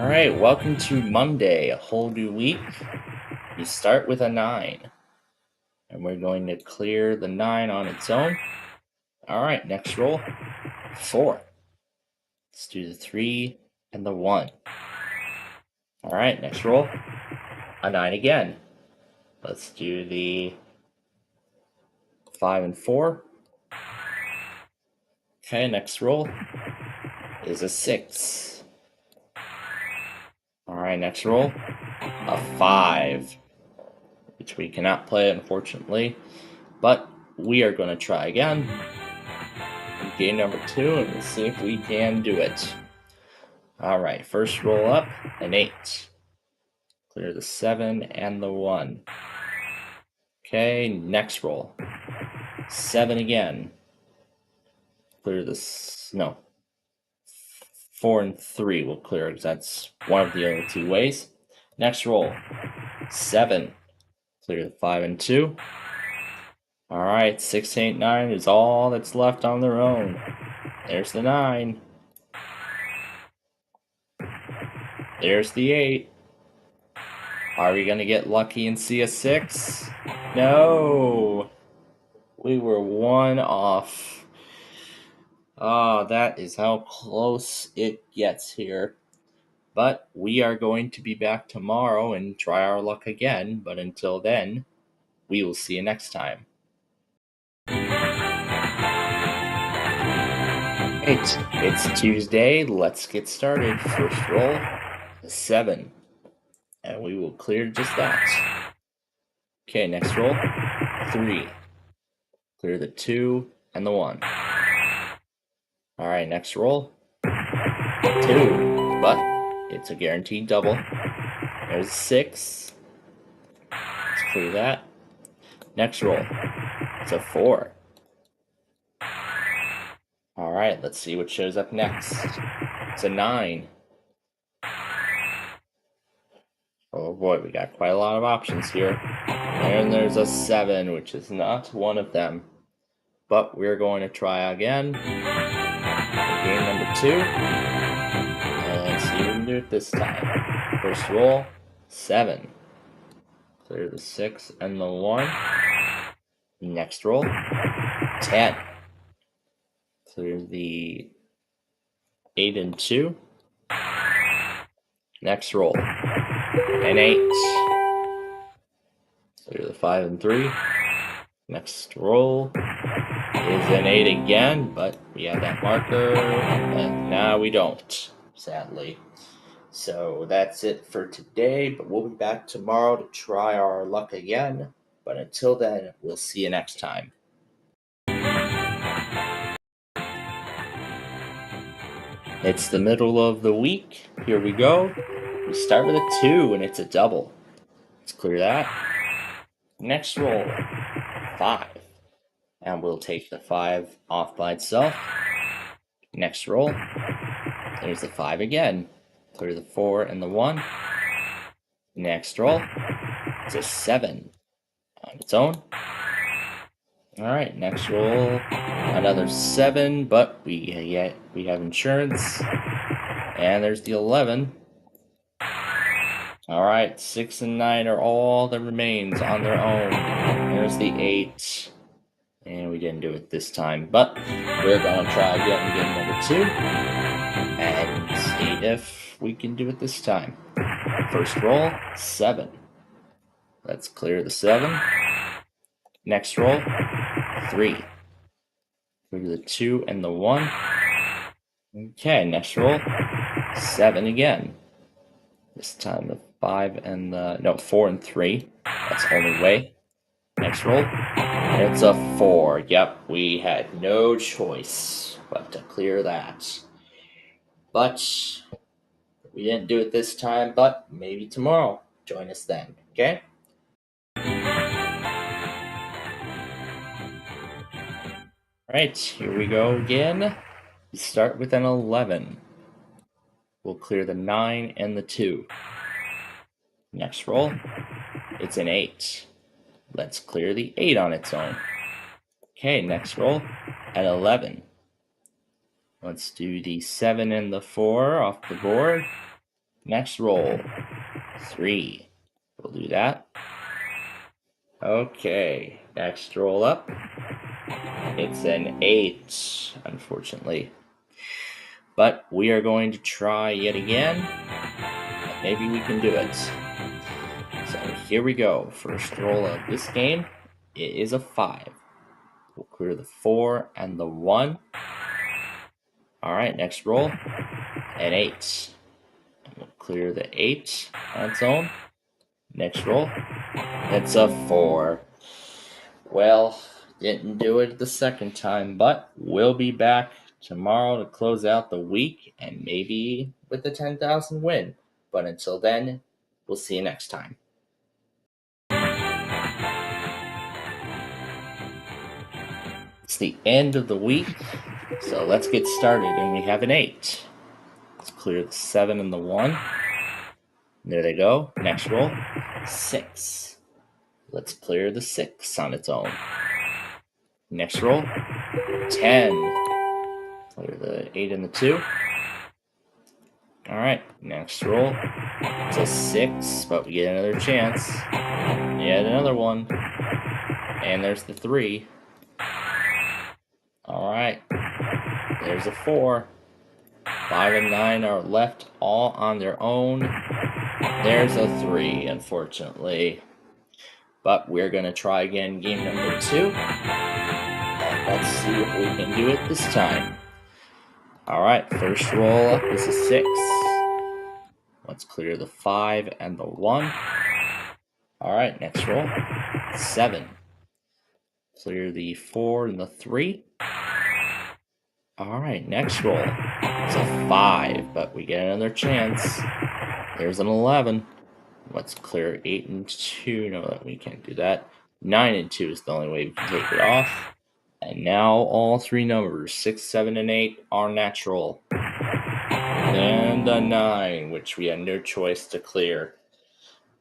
All right, welcome to Monday, a whole new week. We start with a 9, and we're going to clear the 9 on its own. All right, next roll, 4. Let's do the 3 and the 1. All right, next roll, a 9 again. Let's do the 5 and 4. Okay, next roll is a 6. All right, next roll, a 5, which we cannot play, unfortunately, but we are going to try again. Game number 2, and we'll see if we can do it. All right, first roll up, an 8. Clear the 7 and the 1. Okay, next roll, 7 again. Clear this, no, 4 and 3 will clear, because that's one of the other 2 ways. Next roll, 7. Clear the 5 and 2. All right, 6, 8, 9 is all that's left on their own. There's the 9. There's the 8. Are we going to get lucky and see a 6? No. We were 1 off. Oh, that is how close it gets here. But we are going to be back tomorrow and try our luck again. But until then, we will see you next time. It's Tuesday. Let's get started. First roll, a 7. And we will clear just that. Okay, next roll, 3. Clear the 2 and the 1. All right, next roll, 2. But it's a guaranteed double. There's 6. Let's clear that. Next roll, it's a 4. All right, let's see what shows up next. It's a 9. Oh boy, we got quite a lot of options here. And there's a 7, which is not one of them. But we're going to try again. Game number 2. And let's see if we can do it this time. First roll, 7. Clear the 6 and the 1. Next roll, 10. Clear the 8 and 2. Next roll, an 8. Clear the 5 and 3. Next roll is an 8 again, but we have that marker, and now we don't, sadly. So that's it for today, but we'll be back tomorrow to try our luck again. But until then, we'll see you next time. It's the middle of the week. Here we go. We start with a 2, and it's a double. Let's clear that. Next roll, 5. And we'll take the 5 off by itself. Next roll, there's the 5 again. Clear the 4 and the 1. Next roll, it's a 7 on its own. All right, next roll, another 7, but we have insurance. And there's the 11. All right, 6 and 9 are all that remains on their own. There's the 8. And we didn't do it this time, but we're going to try again in game number 2 and see if we can do it this time. First roll, 7. Let's clear the 7. Next roll, 3. Clear the 2 and the 1. Okay, next roll, 7 again. This time the 5 and the, no, 4 and 3. That's the only way. Next roll, it's a 4. Yep, we had no choice but to clear that. But we didn't do it this time, but maybe tomorrow. Join us then, okay? Alright, here we go again. We start with an 11. We'll clear the 9 and the 2. Next roll, it's an 8. Let's clear the 8 on its own. Okay, next roll, an 11. Let's do the 7 and the 4 off the board. Next roll, 3. We'll do that. Okay, next roll up. It's an 8, unfortunately. But we are going to try yet again. Maybe we can do it. So here we go. First roll of this game. It is a 5. We'll clear the 4 and the 1. Alright, next roll. An 8. We'll clear the 8 on its own. Next roll. It's a 4. Well, didn't do it the second time, but we'll be back tomorrow to close out the week and maybe with the 10,000 win. But until then, we'll see you next time. It's the end of the week, so let's get started. And we have an 8. Let's clear the 7 and the 1. There they go. Next roll, 6. Let's clear the 6 on its own. Next roll, 10. Clear the 8 and the 2. Alright, next roll. It's a 6, but we get another chance. Yet another one. And there's the 3. Alright, there's a 4. 5 and 9 are left all on their own. There's a 3, unfortunately. But we're going to try again game number 2. And let's see if we can do it this time. Alright, first roll up is a 6. Let's clear the 5 and the 1. Alright, next roll, 7. Clear the 4 and the 3. Alright, next roll. It's a 5, but we get another chance. There's an 11. Let's clear 8 and 2. No, we can't do that. 9 and 2 is the only way we can take it off. And now all 3 numbers, 6, 7, and 8, are natural. And a 9, which we had no choice to clear.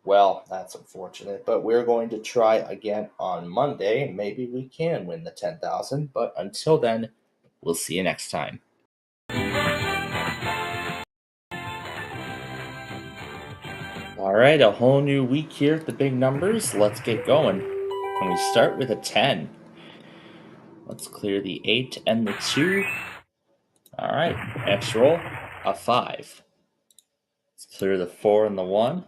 Well, that's unfortunate, but we're going to try again on Monday. Maybe we can win the 10,000, but until then, we'll see you next time. Alright, a whole new week here at the big numbers. Let's get going. And we start with a 10. Let's clear the 8 and the 2. Alright, next roll, a 5. Let's clear the 4 and the 1.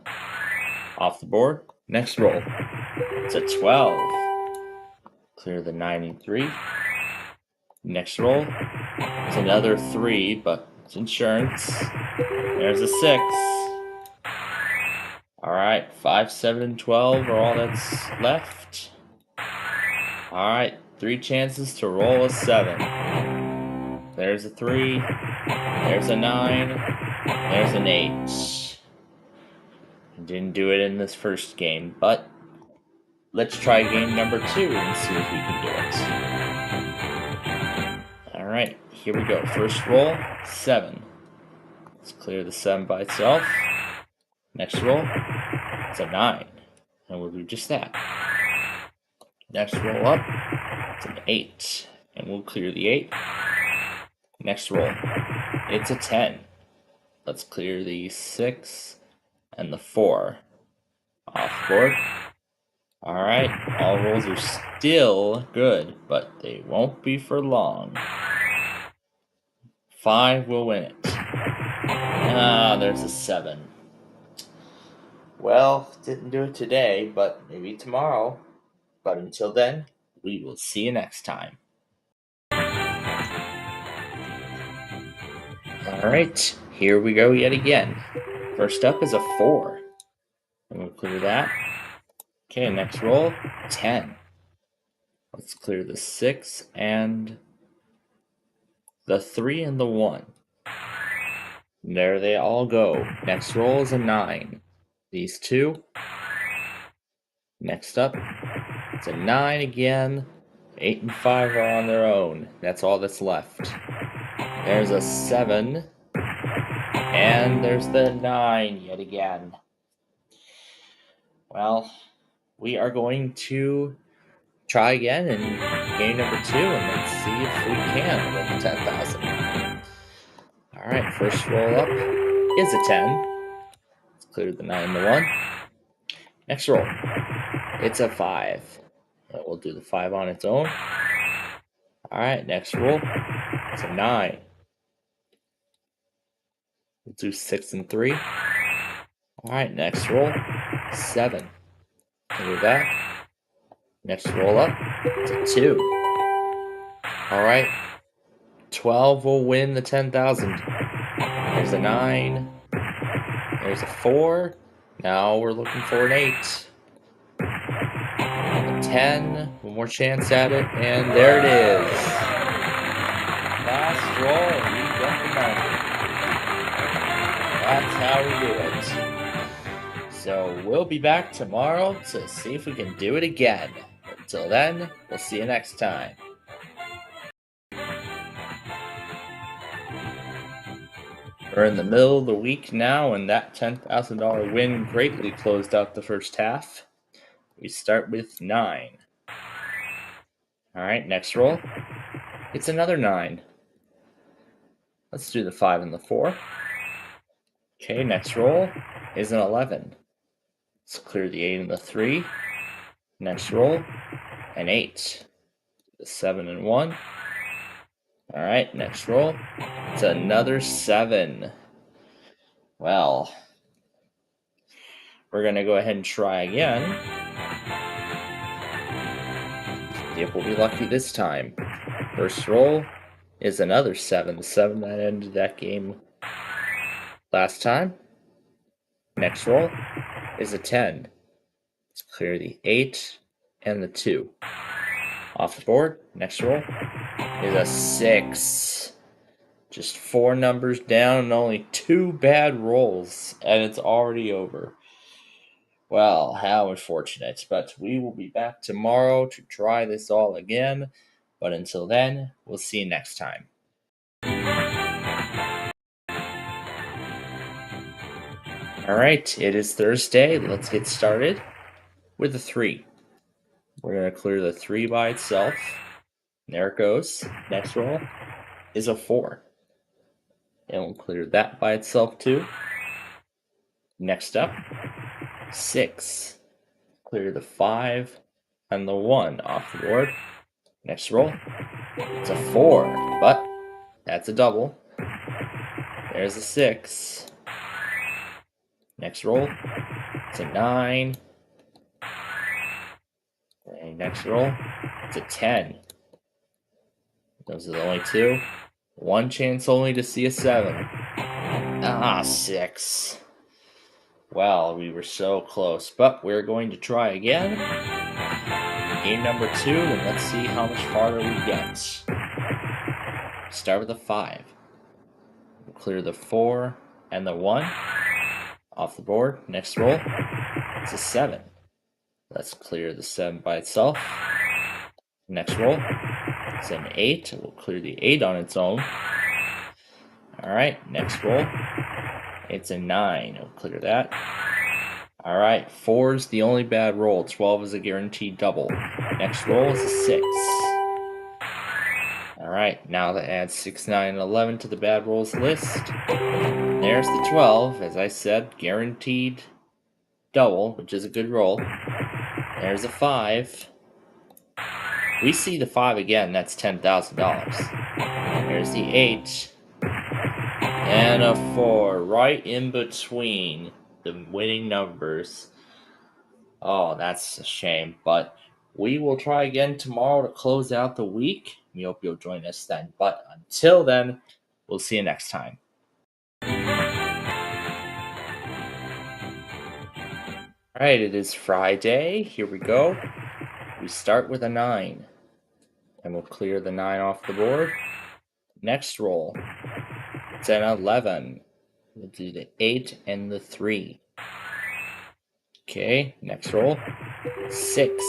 Off the board. Next roll, it's a 12. Clear the 9 and 3. Next roll, it's another 3, but it's insurance. There's a 6. Alright, 5, 7, and 12 are all that's left. Alright, 3 chances to roll a 7. There's a 3. There's a 9. There's an 8. Didn't do it in this first game, but let's try game number 2 and see if we can do it. Alright, here we go. First roll, 7. Let's clear the 7 by itself. Next roll, it's a 9. And we'll do just that. Next roll up, it's an 8. And we'll clear the 8. Next roll, it's a 10. Let's clear the 6 and the 4. Off board. Alright, all rolls are still good, but they won't be for long. 5 will win it. Ah, there's a 7. Well, didn't do it today, but maybe tomorrow. But until then, we will see you next time. Alright, here we go yet again. First up is a 4. And we'll clear that. Okay, next roll, 10. Let's clear the 6 and the 3 and the 1. And there they all go. Next roll is a 9. These 2. Next up, it's a 9 again. 8 and 5 are on their own. That's all that's left. There's a 7. And there's the 9 yet again. Well, we are going to try again in game number 2 and let's see if we can win the 10,000. Alright, first roll up is a 10. clear the 9 and the 1. Next roll. It's a 5. And we'll do the 5 on its own. Alright, next roll. It's a 9. We'll do 6 and 3. Alright, next roll. 7. Clear that. Next roll up. It's a 2. Alright. 12 will win the 10,000. There's a 9. There's a 4. Now we're looking for an 8. A 10. One more chance at it. And there it is. Last roll. We got the money. That's how we do it. So we'll be back tomorrow to see if we can do it again. Until then, we'll see you next time. We're in the middle of the week now, and that $10,000 win greatly closed out the first half. We start with 9. Alright, next roll. It's another 9. Let's do the 5 and the 4. Okay, next roll is an 11. Let's clear the 8 and the 3. Next roll, an 8. The 7 and 1. Alright, next roll. It's another 7. Well, we're going to go ahead and try again. See if we'll be lucky this time. First roll is another 7. The 7 that ended that game last time. Next roll is a 10. Let's clear the 8 and the 2. Off the board. Next roll is a 6. Just 4 numbers down and only 2 bad rolls, and it's already over. Well, how unfortunate, but we will be back tomorrow to try this all again. But until then, we'll see you next time. Alright, it is Thursday. Let's get started with a 3. We're going to clear the 3 by itself. There it goes. Next roll is a 4. And we'll clear that by itself too. Next up, 6. Clear the 5 and the 1 off the board. Next roll, it's a 4, but that's a double. There's a 6. Next roll, it's a 9. And next roll, it's a 10. Those are the only 2. 1 chance only to see a 7. 6. Well, we were so close, but we're going to try again. Game number 2, and let's see how much farther we get. Start with a 5. We'll clear the 4 and the 1 off the board. Next roll, it's a 7. Let's clear the 7 by itself. Next roll, it's an 8. We'll clear the 8 on its own. Alright, next roll, it's a 9. We'll clear that. Alright, 4 is the only bad roll. 12 is a guaranteed double. Next roll is a 6. Alright, now that adds 6, 9, and 11 to the bad rolls list. There's the 12, as I said, guaranteed double, which is a good roll. There's a 5. We see the 5 again, that's $10,000. There's the 8. And a 4, right in between the winning numbers. Oh, that's a shame, but we will try again tomorrow to close out the week. We hope you'll join us then. But until then, we'll see you next time. Alright, it is Friday. Here we go. We start with a 9. And we'll clear the 9 off the board. Next roll, it's an 11. We'll do the 8 and the 3. Okay, next roll, 6.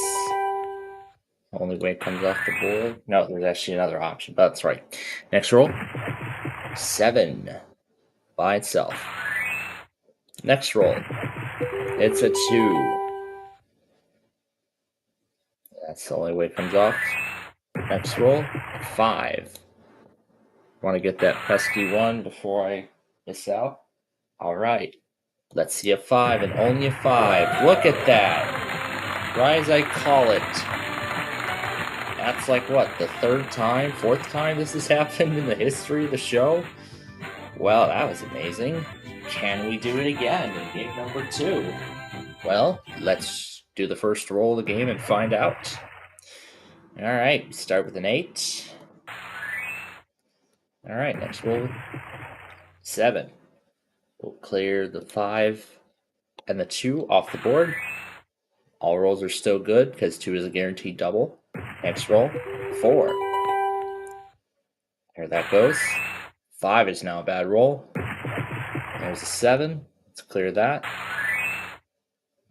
Only way it comes off the board. No, there's actually another option, but that's right. Next roll, 7 by itself. Next roll, it's a 2. That's the only way it comes off. Next roll, 5. Want to get that pesky 1 before I miss out. All right. Let's see a 5 and only a 5. Look at that. Right as I call it. That's like what, the third time, fourth time this has happened in the history of the show? Well, that was amazing. Can we do it again in game number 2? Well, let's do the first roll of the game and find out. Alright, start with an 8. Alright, next roll. 7. We'll clear the 5 and the 2 off the board. All rolls are still good because 2 is a guaranteed double. Next roll, 4. There that goes. 5 is now a bad roll. There's a 7. Let's clear that.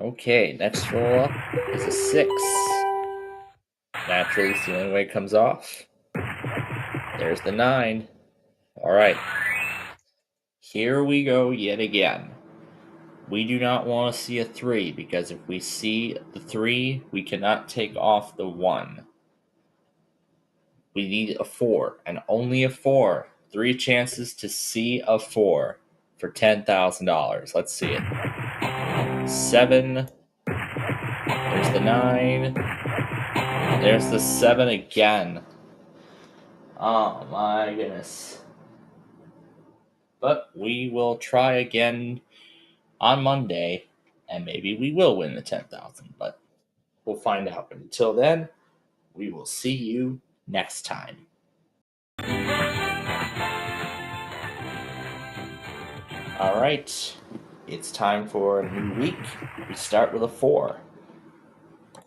Okay, next roll up is a 6. Naturally, it's the only way it comes off. There's the 9. Alright. Here we go yet again. We do not want to see a 3, because if we see the 3, we cannot take off the 1. We need a 4, and only a 4. 3 chances to see a 4 for $10,000. Let's see it. 7. There's the 9. There's the 7 again. Oh my goodness. But we will try again on Monday, and maybe we will win the $10,000, but we'll find out. But until then, we will see you next time. All right, it's time for a new week. We start with a 4.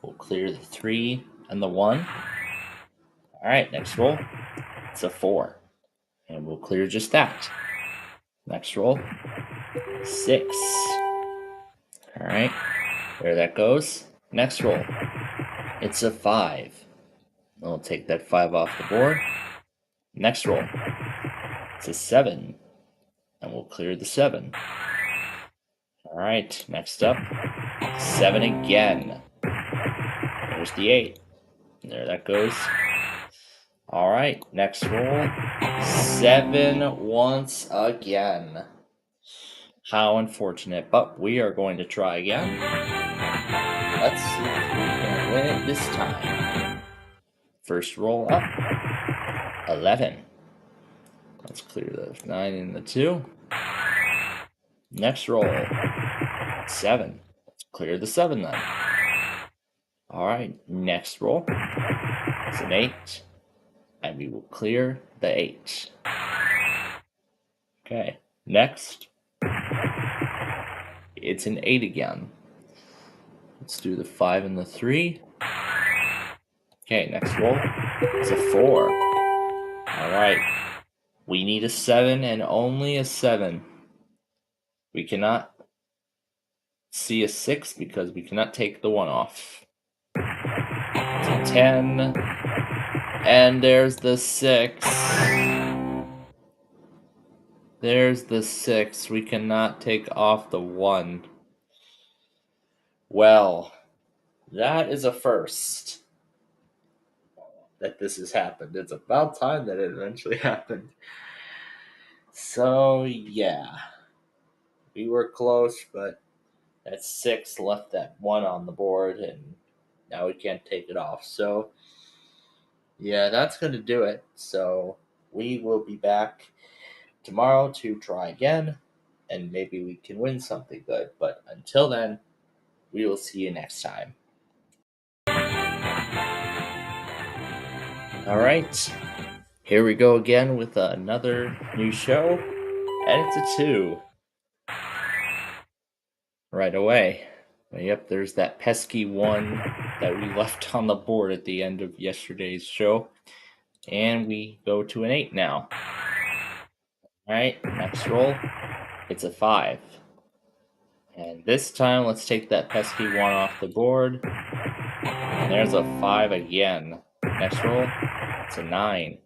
We'll clear the 3 and the 1. All right, next roll. It's a 4, and we'll clear just that. Next roll, 6. All right, there that goes. Next roll, it's a 5. We'll take that 5 off the board. Next roll, it's a 7, and we'll clear the 7. All right, next up, 7 again. There's the 8. There that goes. All right, next roll, 7 once again. How unfortunate, but we are going to try again. Let's see if we can win it this time. First roll up, 11. Let's clear the 9 and the 2. Next roll, 7. Let's clear the 7 then. All right, next roll, it's an 8. And we will clear the 8. Okay, next, it's an 8 again. Let's do the 5 and the 3. Okay, next roll, it's a 4. All right, we need a 7 and only a 7. We cannot see a 6 because we cannot take the 1 off. It's a 10. And there's the 6. There's the 6. We cannot take off the 1. Well, that is a first that this has happened. It's about time that it eventually happened. So, yeah. We were close, but that 6 left that 1 on the board, and now we can't take it off. So, yeah, that's going to do it. So we will be back tomorrow to try again, and maybe we can win something good. But until then, we will see you next time. All right, here we go again with another new show, and it's a 2. Right away. Yep, there's that pesky 1 that we left on the board at the end of yesterday's show. And we go to an 8 now. Alright, next roll, it's a 5. And this time, let's take that pesky 1 off the board. And there's a 5 again. Next roll, it's a 9.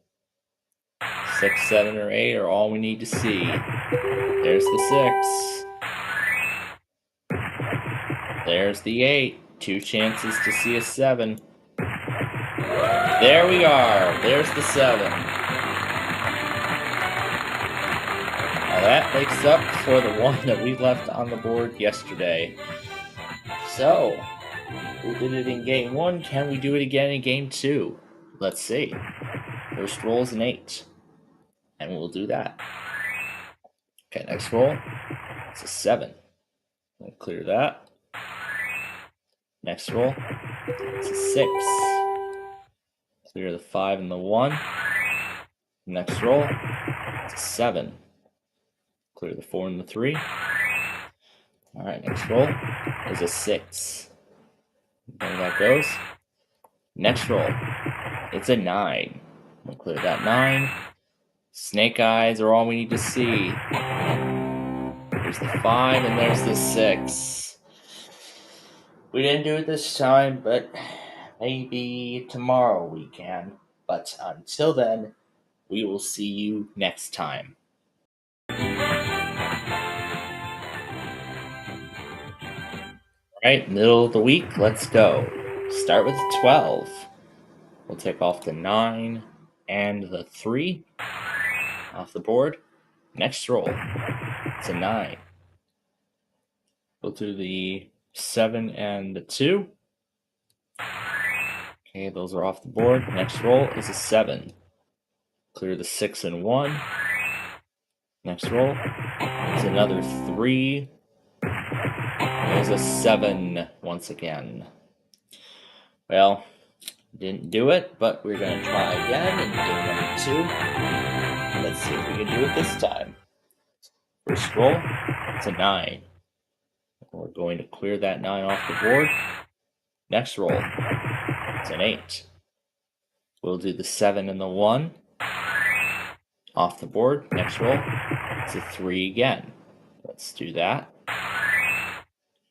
6, 7, or 8 are all we need to see. There's the 6. There's the 8. 2 chances to see a 7. There we are. There's the 7. A that makes up for the one that we left on the board yesterday. So, we did it in game 1. Can we do it again in game 2? Let's see. First roll is an 8. And we'll do that. Okay, next roll. It's a 7. We'll clear that. Next roll. It's a 6. Clear the 5 and the 1. Next roll. It's a 7. Clear the 4 and the 3. Alright, next roll is a 6. There that goes. Next roll. It's a 9. We'll clear that 9. Snake eyes are all we need to see. There's the 5 and there's the 6. We didn't do it this time, but maybe tomorrow we can. But until then, we will see you next time. Alright, middle of the week, let's go. Start with 12. We'll take off the 9 and the 3 off the board. Next roll, it's a 9. We'll do the 7 and the 2. Okay, those are off the board. Next roll is a 7. Clear the 6 and 1. Next roll is another 3. There's a 7 once again. Well, didn't do it, but we're going to try again in game number 2. Let's see if we can do it this time. First roll, it's a 9. We're going to clear that 9 off the board. Next roll, it's an 8. We'll do the 7 and the 1 off the board. Next roll, it's a 3 again. Let's do that.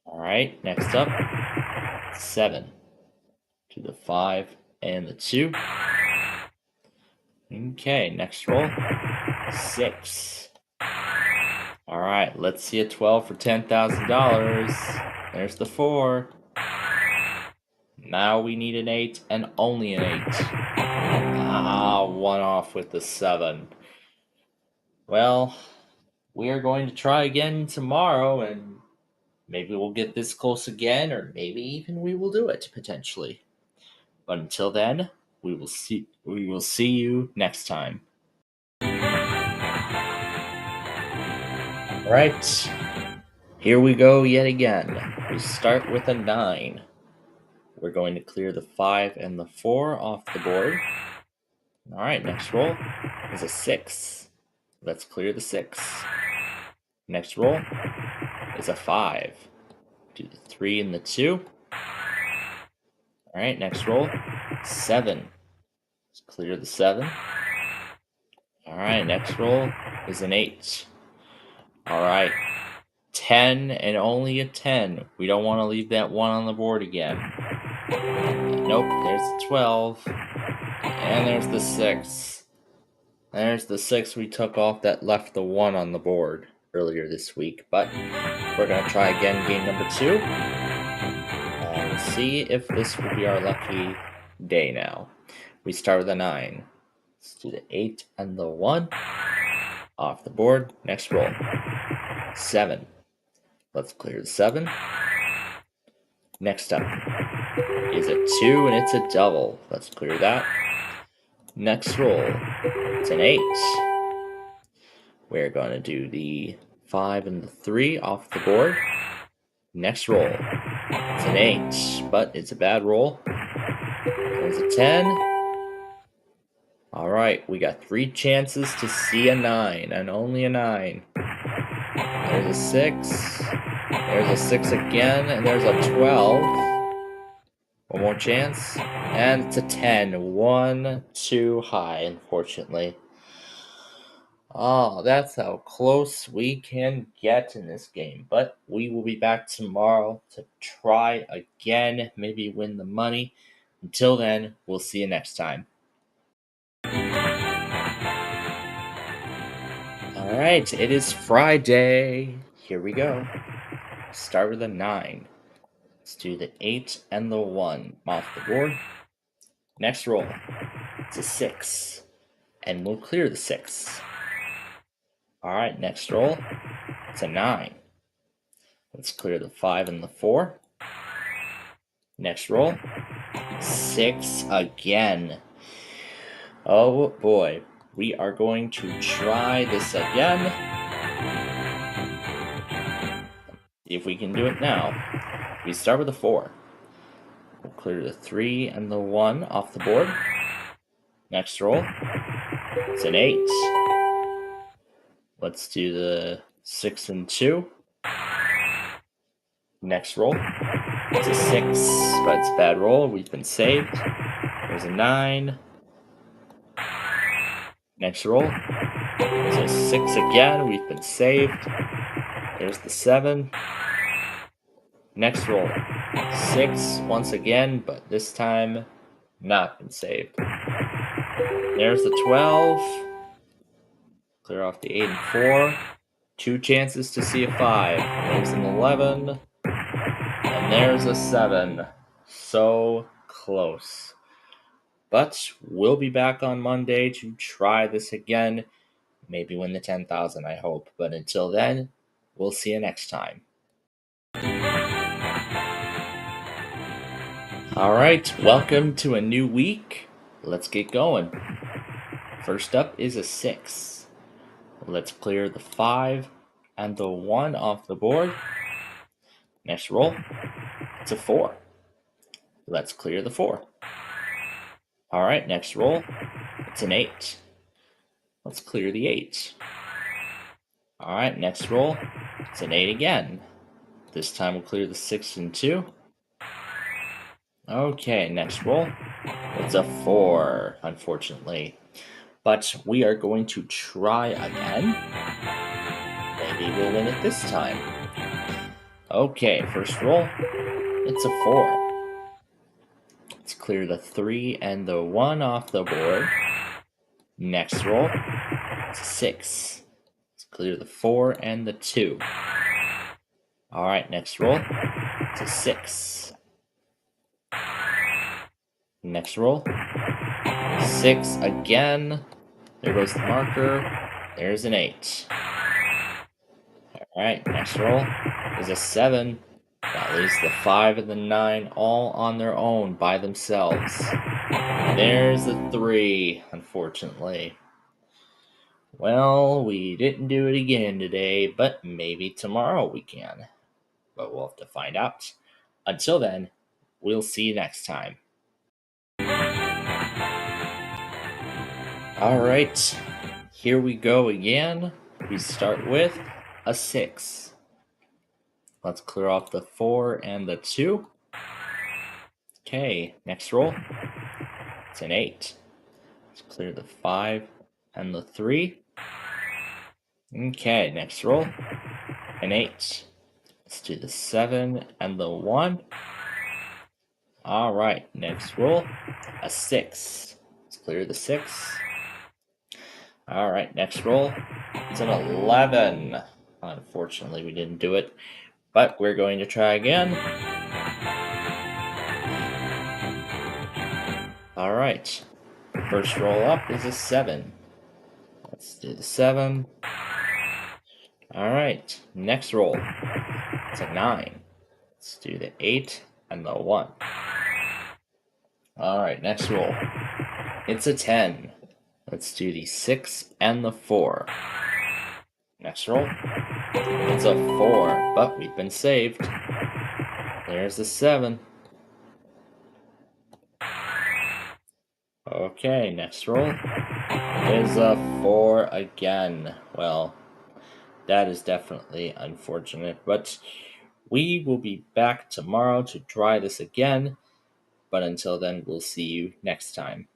Alright, next up, 7. To the 5 and the 2. Okay, next roll, 6. Alright, let's see a 12 for $10,000. There's the 4. Now we need an 8 and only an 8. One off with the 7. Well, we are going to try again tomorrow, and maybe we'll get this close again, or maybe even we will do it, potentially. But until then, we will see you next time. Alright, here we go yet again. We start with a 9. We're going to clear the 5 and the 4 off the board. Alright, next roll is a 6. Let's clear the 6. Next roll is a 5. Do the 3 and the 2. Alright, next roll, 7. Let's clear the 7. Alright, next roll is an 8. Alright, 10 and only a 10. We don't want to leave that 1 on the board again. Nope, there's the 12. And there's the 6. There's the 6 we took off that left the 1 on the board earlier this week. But we're going to try again game number 2. And see if this will be our lucky day now. We start with a 9. Let's do the 8 and the 1. Off the board. Next roll. 7. Let's clear the 7. Next up is a 2 and it's a double. Let's clear that. Next roll. It's an 8. We're going to do the 5 and the 3 off the board. Next roll. It's an 8, but it's a bad roll. There's a 10. Alright, we got 3 chances to see a 9, and only a 9. There's a 6. There's a 6 again, and there's a 12. One more chance. And it's a 10. 1 too high, unfortunately. Oh, that's how close we can get in this game. But we will be back tomorrow to try again, maybe win the money. Until then, we'll see you next time. Alright, it is Friday. Here we go. Start with a 9. Let's do the 8 and the 1 off the board. Next roll. It's a 6. And we'll clear the 6. All right, next roll. It's a 9. Let's clear the 5 and the 4. Next roll. 6 again. Oh boy. We are going to try this again. See if we can do it now. We start with a 4. We'll clear the 3 and the 1 off the board. Next roll. It's an 8. Let's do the 6 and 2. Next roll. It's a 6, but it's a bad roll. We've been saved. There's a 9. Next roll. It's a 6 again. We've been saved. There's the 7. Next roll. 6 once again, but this time not been saved. There's the 12. Clear off the 8 and 4. 2 chances to see a 5. There's an 11. And there's a 7. So close. But we'll be back on Monday to try this again. Maybe win the 10,000, I hope. But until then, we'll see you next time. Alright, welcome to a new week. Let's get going. First up is a 6. Let's clear the 5 and the 1 off the board. Next roll, it's a 4. Let's clear the 4. Alright, next roll, it's an 8. Let's clear the 8. Alright, next roll, it's an 8 again. This time we'll clear the 6 and 2. Okay, next roll, it's a 4, unfortunately. But we are going to try again. Maybe we'll win it this time. Okay, first roll, it's a 4. Let's clear the 3 and the 1 off the board. Next roll, it's a 6. Let's clear the 4 and the 2. Alright, next roll, it's a 6. Next roll, 6 again. There goes the marker. There's an 8. Alright, next roll is a 7. That leaves the 5 and the 9 all on their own by themselves. There's the 3, unfortunately. Well, we didn't do it again today, but maybe tomorrow we can. But we'll have to find out. Until then, we'll see you next time. Alright, here we go again. We start with a 6. Let's clear off the 4 and the 2. Okay, next roll. It's an 8. Let's clear the 5 and the 3. Okay, next roll. An 8. Let's do the 7 and the 1. Alright, next roll. A 6. Let's clear the 6. Alright, next roll. It's an 11. Unfortunately, we didn't do it. But we're going to try again. Alright. First roll up is a 7. Let's do the 7. Alright. Next roll. It's a 9. Let's do the 8 and the 1. Alright, next roll. It's a 10. Let's do the 6 and the 4. Next roll. It's a 4, but we've been saved. There's the 7. Okay, next roll is a 4 again. Well, that is definitely unfortunate, but we will be back tomorrow to try this again. But until then, we'll see you next time.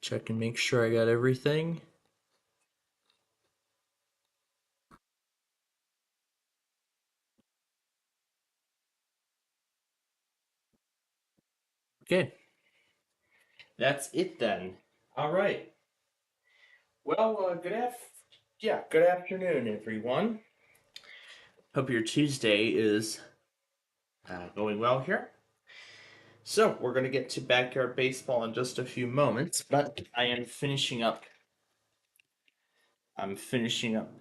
Check and make sure I got everything. Okay. That's it then. All right. Well, good afternoon, everyone. Hope your Tuesday is going well here. So we're gonna get to backyard baseball in just a few moments, but I am finishing up. I'm finishing up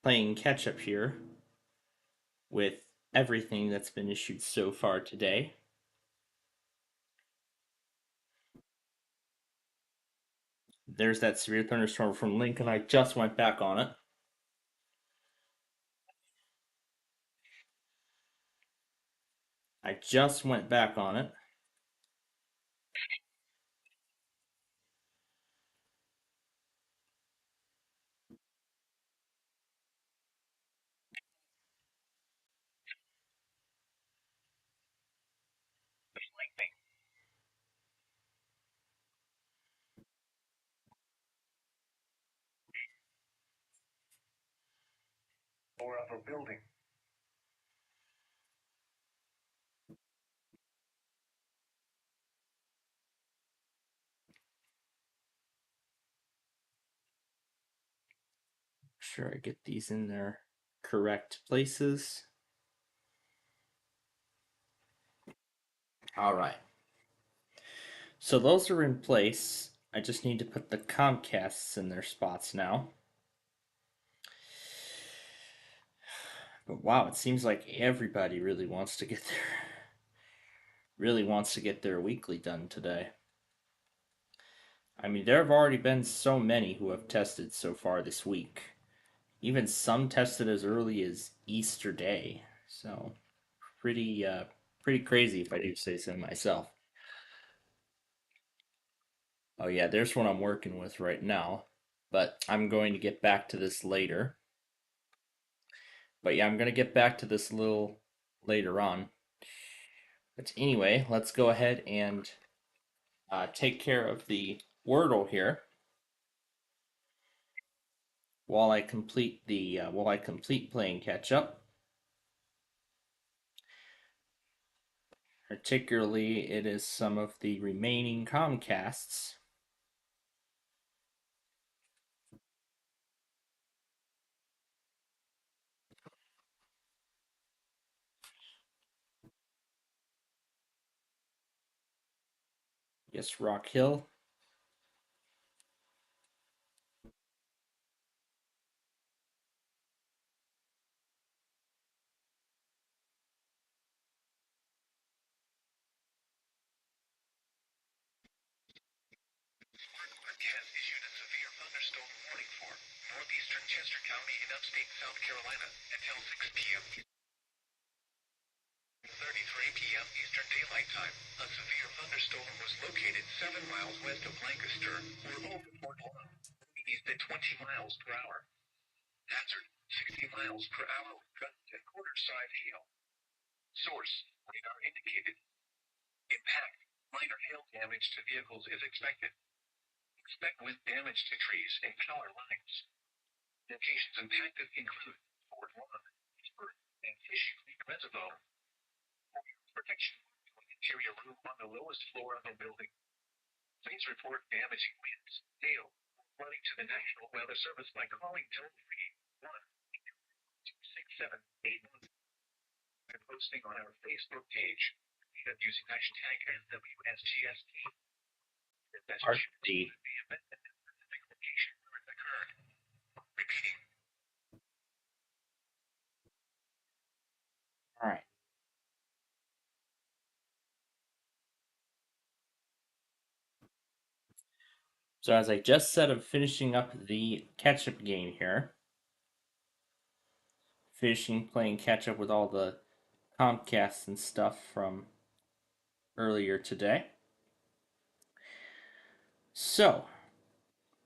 playing catch up here with everything that's been issued so far today. There's that severe thunderstorm from Lincoln. I just went back on it. I just went back on it. Or of a building. Sure, I get these in their correct places. All right. So those are in place. I just need to put the Comcasts in their spots now. But wow, it seems like everybody really wants to get their weekly done today. I mean, there have already been so many who have tested so far this week. Even some tested as early as Easter Day. So pretty crazy if I do say so myself. Oh yeah, there's what I'm working with right now. But I'm going to get back to this later. But yeah, I'm going to get back to this a little later on. But anyway, let's go ahead and take care of the Wordle here while I complete playing catch up. Particularly, it is some of the remaining Comcasts. Yes, Rock Hill. Has issued a severe thunderstorm warning for northeastern Chester County in upstate South Carolina until 6 p.m. 33 p.m. Eastern Daylight Time. A severe thunderstorm was located 7 miles west of Lancaster, or over Fort Lawn, east at 20 miles per hour. Hazard, 60 miles per hour, gust at quarter-size hail. Source, radar indicated. Impact, minor hail damage to vehicles is expected. Expect wind damage to trees and power lines. Locations impacted include Fort Lawn, Pittsburgh, and Fishing Creek Reservoir. For your protection, to an interior room on the lowest floor of the building. Please report damaging winds, hail, or flooding to the National Weather Service by calling toll-free 1-267-81 and posting on our Facebook page using hashtag SWSTST. Part D. Location where it occurred. Repeating. All right. So as I just said, I'm finishing up the catch-up game here. Playing catch-up with all the Comcasts and stuff from earlier today. So,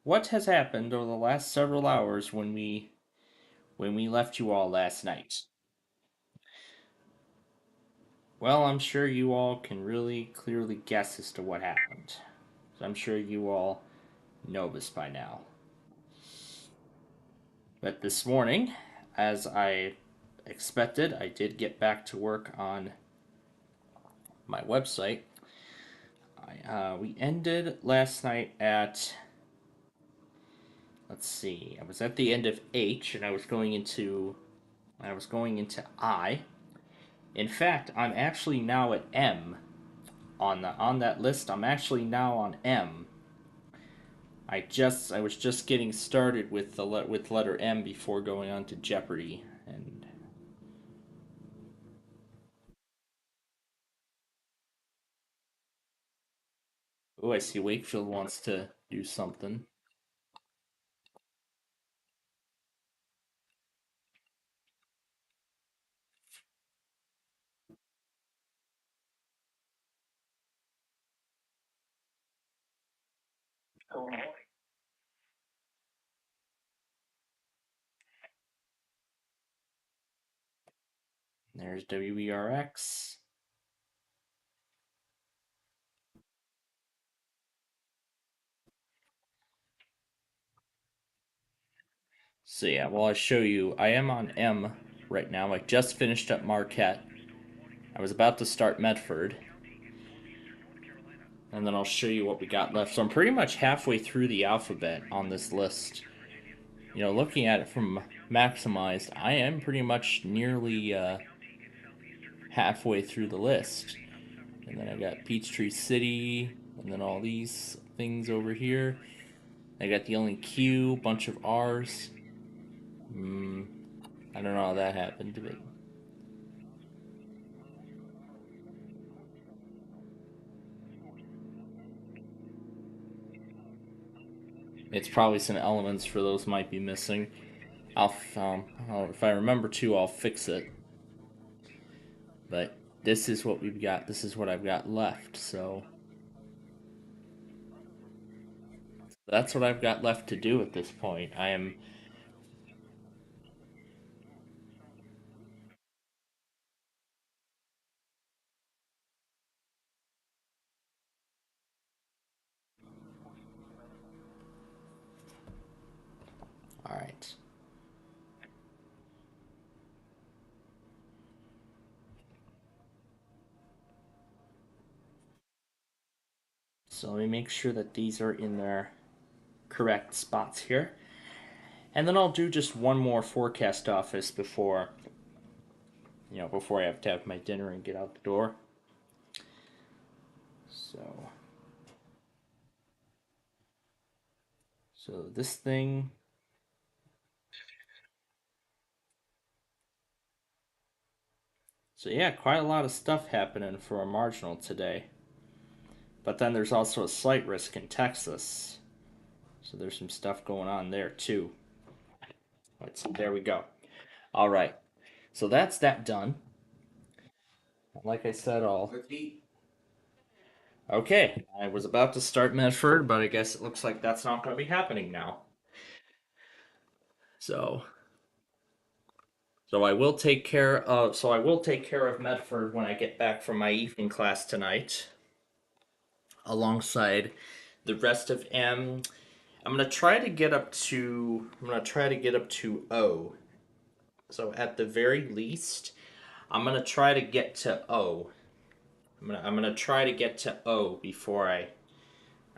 what has happened over the last several hours when we left you all last night? Well, I'm sure you all can really clearly guess as to what happened. I'm sure you all know this by now. But this morning, as I expected, I did get back to work on my website. We ended last night at, let's see, I was at the end of H and I was going into I. In fact, I'm actually now at M. On that list, I'm actually now on M. I was just getting started with with letter M before going on to Jeopardy, and oh, I see Wakefield wants to do something. There's WERX. So yeah, well, I'll show you. I am on M right now. I just finished up Marquette. I was about to start Medford, and then I'll show you what we got left. So I'm pretty much halfway through the alphabet on this list. You know, looking at it from maximized, I am pretty much nearly halfway through the list. And then I got Peachtree City, and then all these things over here. I got the only Q, bunch of R's. I don't know how that happened, but it's probably some elements for those might be missing. If I remember to, I'll fix it. But this is what we've got. This is what I've got left. So that's what I've got left to do at this point. I am. All right. So let me make sure that these are in their correct spots here. And then I'll do just one more forecast office before I have to have my dinner and get out the door. So, so this thing. So yeah, quite a lot of stuff happening for a marginal today. But then there's also a slight risk in Texas. So there's some stuff going on there too. There we go. All right. So that's that done. Like I said, I'll. Okay, I was about to start Medford, but I guess it looks like that's not going to be happening now. So, so I will take care of Medford when I get back from my evening class tonight, alongside the rest of M. I'm gonna try to get up to. I'm gonna try to get up to O. So at the very least, I'm gonna try to get to O. I'm gonna try to get to O before I.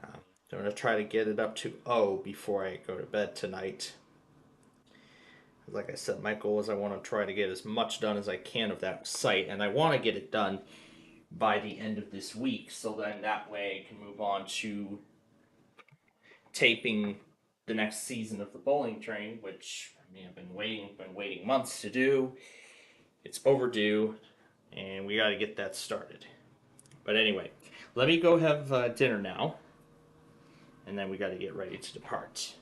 I'm gonna try to get it up to O before I go to bed tonight. Like I said, my goal is I want to try to get as much done as I can of that site, and I want to get it done by the end of this week, so then that way I can move on to taping the next season of the Bowling Train, which I mean I've been waiting months to do. It's overdue, and we got to get that started. But anyway, let me go have dinner now, and then we got to get ready to depart.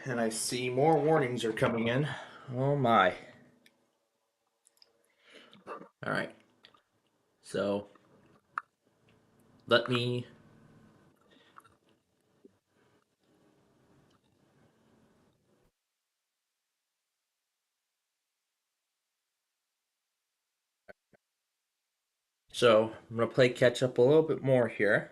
and I see more warnings are coming in. Oh my. All right. So let me. So I'm going to play catch up a little bit more here.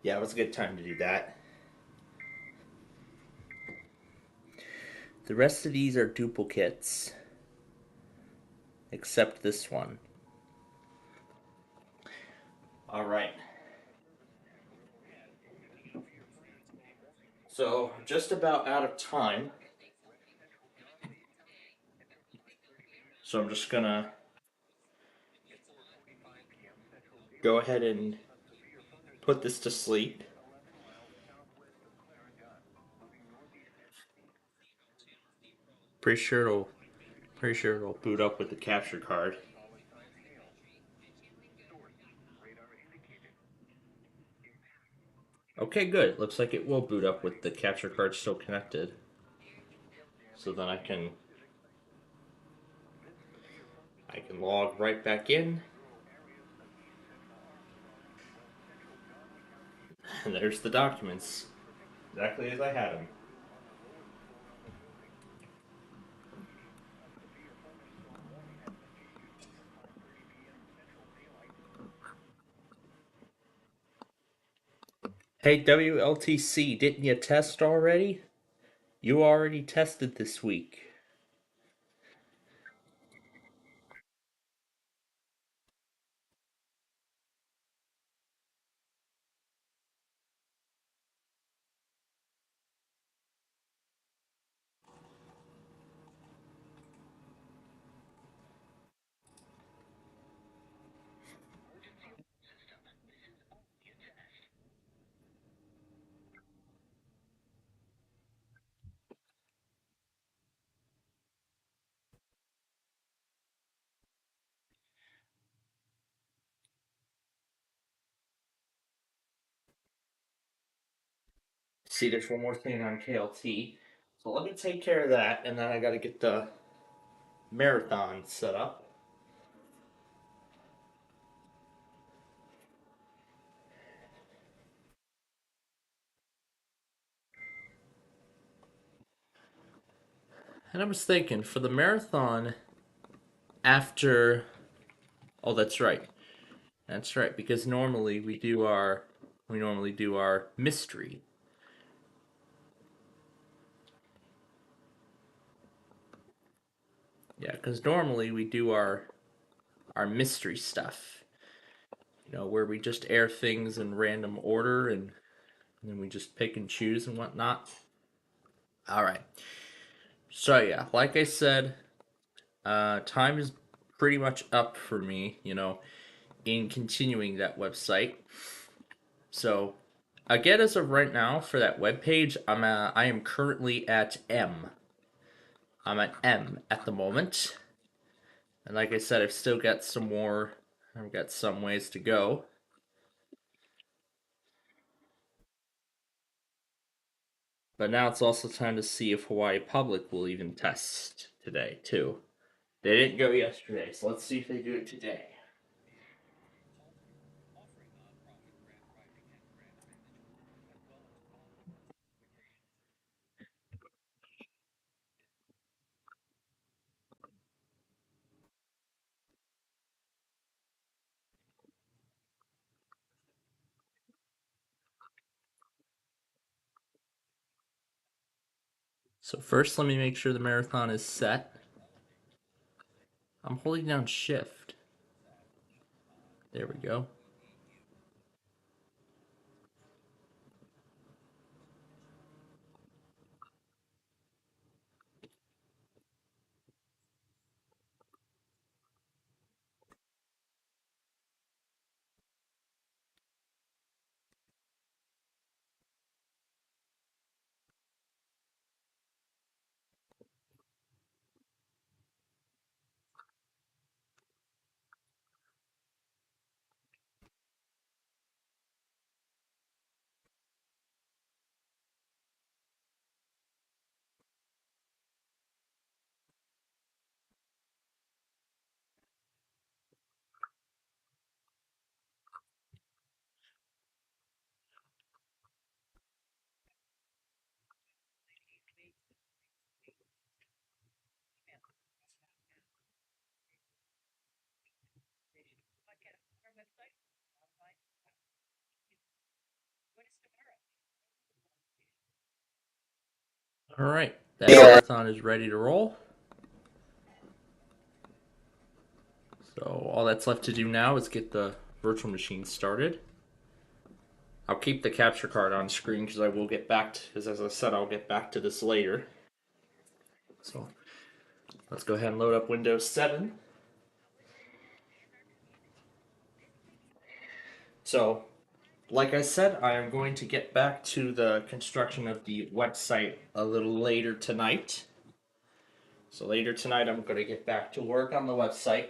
Yeah, it was a good time to do that. The rest of these are duplicates, except this one. All right. So, just about out of time. So, I'm just gonna go ahead and put this to sleep. Pretty sure it'll boot up with the capture card. Okay, good. Looks like it will boot up with the capture card still connected. So then I can log right back in. And there's the documents. Exactly as I had them. Hey WLTC, didn't you test already? You already tested this week. See, there's one more thing on KLT. So let me take care of that, and then I gotta get the marathon set up. And I was thinking, for the marathon after. Oh, that's right. That's right, because normally do our mystery. Yeah, because normally we do our mystery stuff. Where we just air things in random order and then we just pick and choose and whatnot. All right. So yeah, like I said, time is pretty much up for me. In continuing that website. So again, as of right now, for that web page, I am currently at M. I'm at M at the moment, and like I said, I've still got some more. I've got some ways to go. But now it's also time to see if Hawaii Public will even test today too. They didn't go yesterday, so let's see if they do it today. So first, let me make sure the marathon is set. I'm holding down Shift. There we go. All right, that marathon is ready to roll. So all that's left to do now is get the virtual machine started. I'll keep the capture card on screen because I will get back to, because as I said, I'll get back to this later. So let's go ahead and load up Windows 7. So, like I said, I am going to get back to the construction of the website a little later tonight. So later tonight, I'm going to get back to work on the website.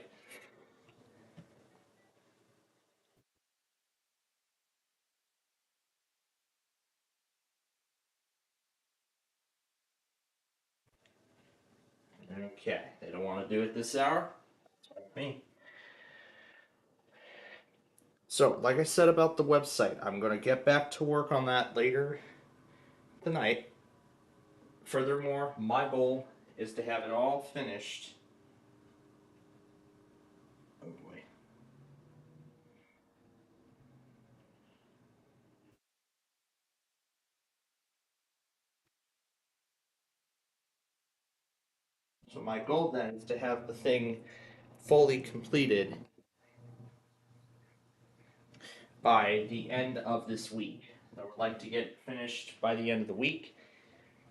Okay, they don't want to do it this hour. That's like me. So, like I said about the website, I'm going to get back to work on that later tonight. Furthermore, my goal is to have it all finished. Oh boy. So, my goal then is to have the thing fully completed by the end of this week. I would like to get it finished by the end of the week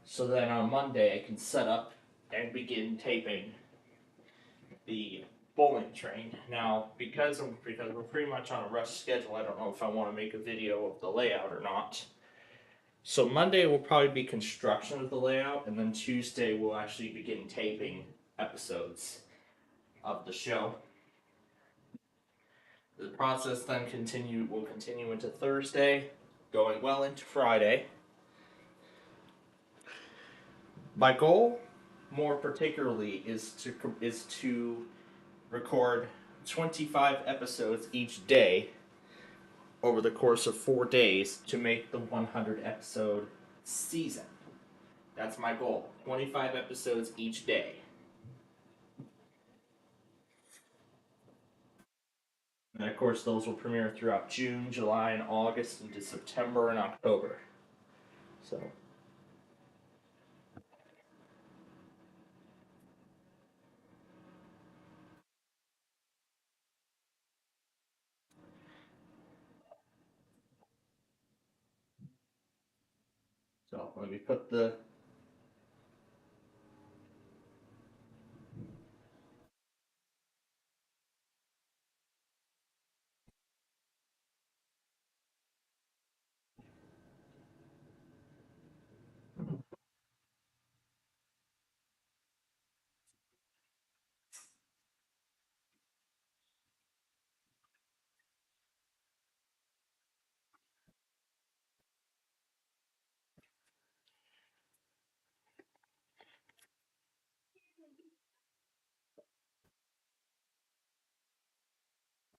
so that on Monday I can set up and begin taping the bowling train. Now, because we're pretty much on a rush schedule, I don't know if I want to make a video of the layout or not. So Monday will probably be construction of the layout, and then Tuesday we'll actually begin taping episodes of the show. The process then will continue into Thursday, going well into Friday. My goal, more particularly, is to record 25 episodes each day over the course of 4 days to make the 100 episode season. That's my goal. 25 episodes each day. And of course, those will premiere throughout June, July, and August into September and October. So let me put the.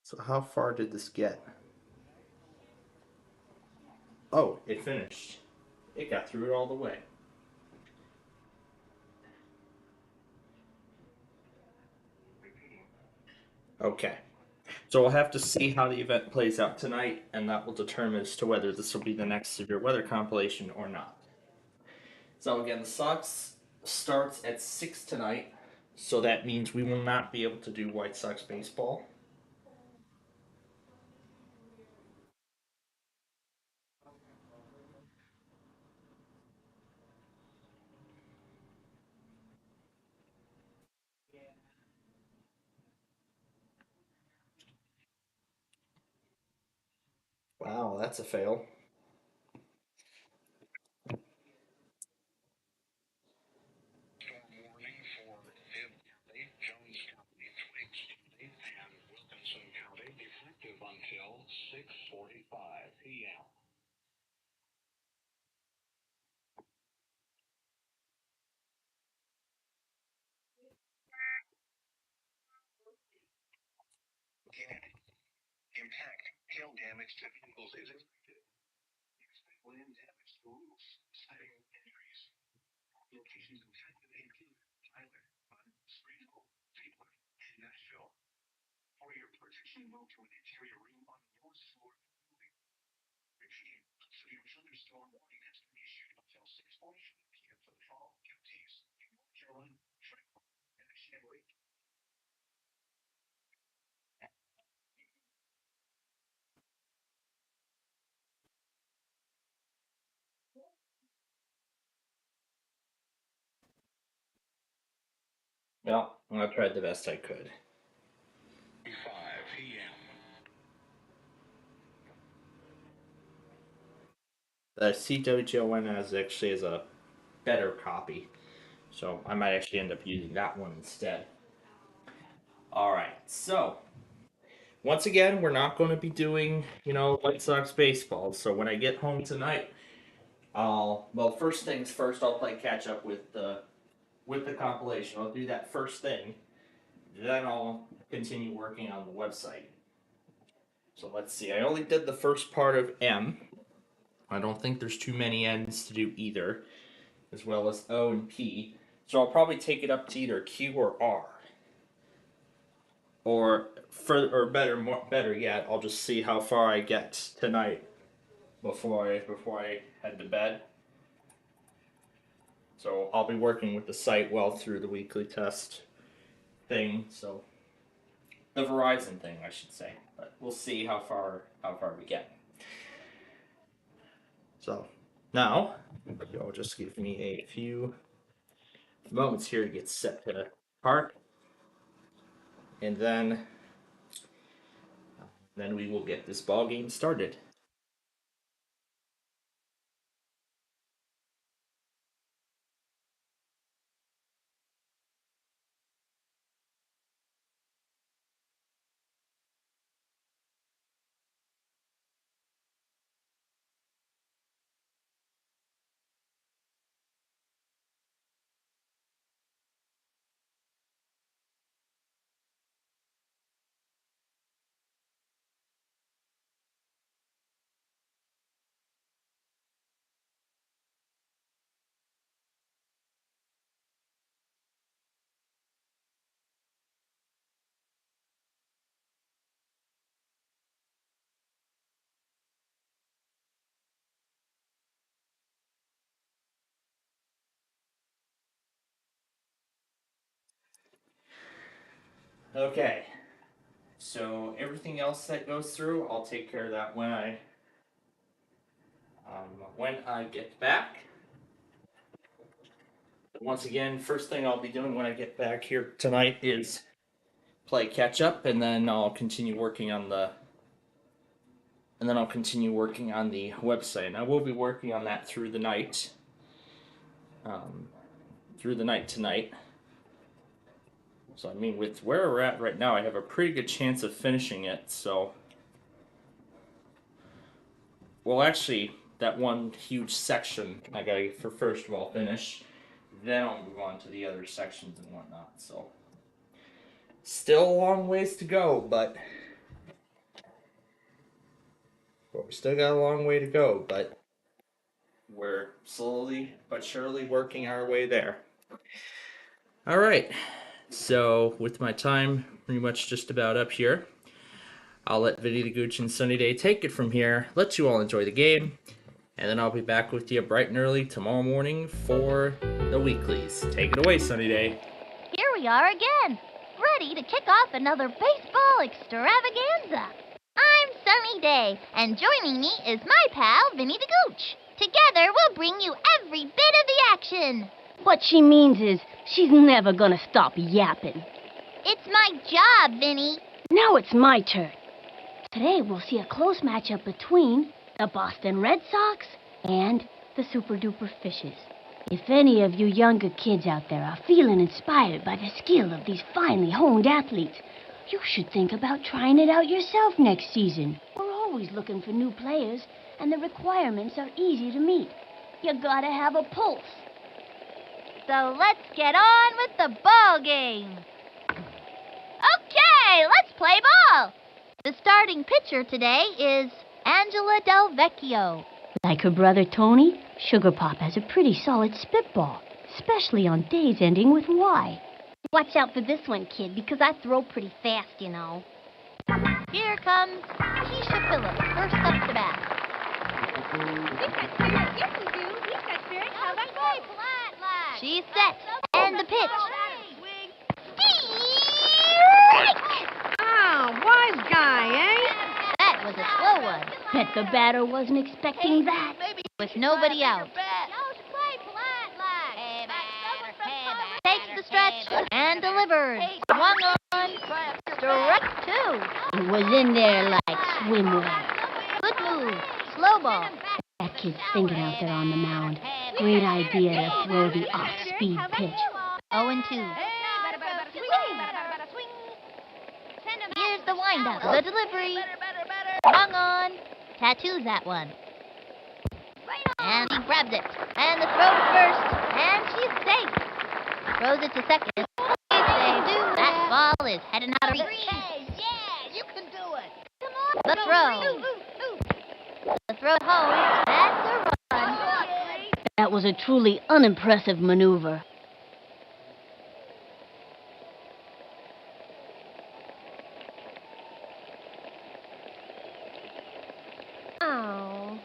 So how far did this get? Oh, it finished. It got through it all the way. Okay. So we'll have to see how the event plays out tonight, and that will determine as to whether this will be the next severe weather compilation or not. So again, the Sox starts at 6 tonight, so that means we will not be able to do White Sox baseball. Wow, that's a fail. Storm warning for Bibb County, Jones County, Twiggs County, and Wilkinson County, effective until 6:45 p.m. Again, impact, hail damage to vehicles is expected. Expect land damage to roofs, siding, and trees. Locations affected include Tyler, Bud, Springfield, Cleveland, and Nashville. For your protection, move to an interior room on the lowest floor of the building. Repeat, severe thunderstorm warning has been issued until 6:45 p.m. for the following counties: North Carolina, Franklin, and Chamblee. Well, I tried the best I could. 5 p.m. The CWGON actually is a better copy, so I might actually end up using that one instead. Alright, so once again, we're not going to be doing, White Sox baseball. So when I get home tonight, first things first, I'll play catch up with the compilation. I'll do that first thing. Then I'll continue working on the website. So let's see. I only did the first part of M. I don't think there's too many N's to do either, as well as O and P. So I'll probably take it up to either Q or R. Or better yet, I'll just see how far I get tonight before I head to bed. So I'll be working with the site well through the weekly test thing. So the Verizon thing, I should say. But we'll see how far we get. So now you'll just give me a few moments here to get set to park, and then we will get this ball game started. Okay, so everything else that goes through, I'll take care of that when I get back. Once again, first thing I'll be doing when I get back here tonight is play catch up, and then I'll continue working on the website. And I will be working on that through the night. Tonight. So I mean, with where we're at right now, I have a pretty good chance of finishing it. So, well, actually, that one huge section I gotta first of all finish. Then I'll move on to the other sections and whatnot. So, still a long ways to go, but we still got a long way to go. But we're slowly but surely working our way there. All right. So, with my time pretty much just about up here, I'll let Vinny the Gooch and Sunny Day take it from here. Let you all enjoy the game. And then I'll be back with you bright and early tomorrow morning for the weeklies. Take it away, Sunny Day. Here we are again, ready to kick off another baseball extravaganza. I'm Sunny Day, and joining me is my pal, Vinny the Gooch. Together, we'll bring you every bit of the action. What she means is she's never gonna stop yapping. It's my job, Vinny. Now it's my turn. Today we'll see a close matchup between the Boston Red Sox and the Super Duper Fishes. If any of you younger kids out there are feeling inspired by the skill of these finely honed athletes, you should think about trying it out yourself next season. We're always looking for new players, and the requirements are easy to meet. You gotta have a pulse. So let's get on with the ball game. Okay, let's play ball. The starting pitcher today is Angela Del Vecchio. Like her brother Tony, Sugar Pop has a pretty solid spitball, especially on days ending with Y. Watch out for this one, kid, because I throw pretty fast, you know. Here comes Keisha Phillips, first up to bat. She's set. And the pitch. Oh, wise guy, eh? That was a slow one. Bet the batter wasn't expecting that. With nobody out. Takes the stretch and delivers. Swung on. Strike two. It was in there like swimwear. Good move. Slow ball. That kid's thinking out there on the mound. Great idea to throw the off-speed pitch. 0-2. Here's the windup. The delivery. Swung on. Tattoos that one. And he grabs it. And the throw to first. And she's safe. Throws it to second. She's safe. That ball is heading out of reach. The throw. The throw home. That's a run. That was a truly unimpressive maneuver. Oh.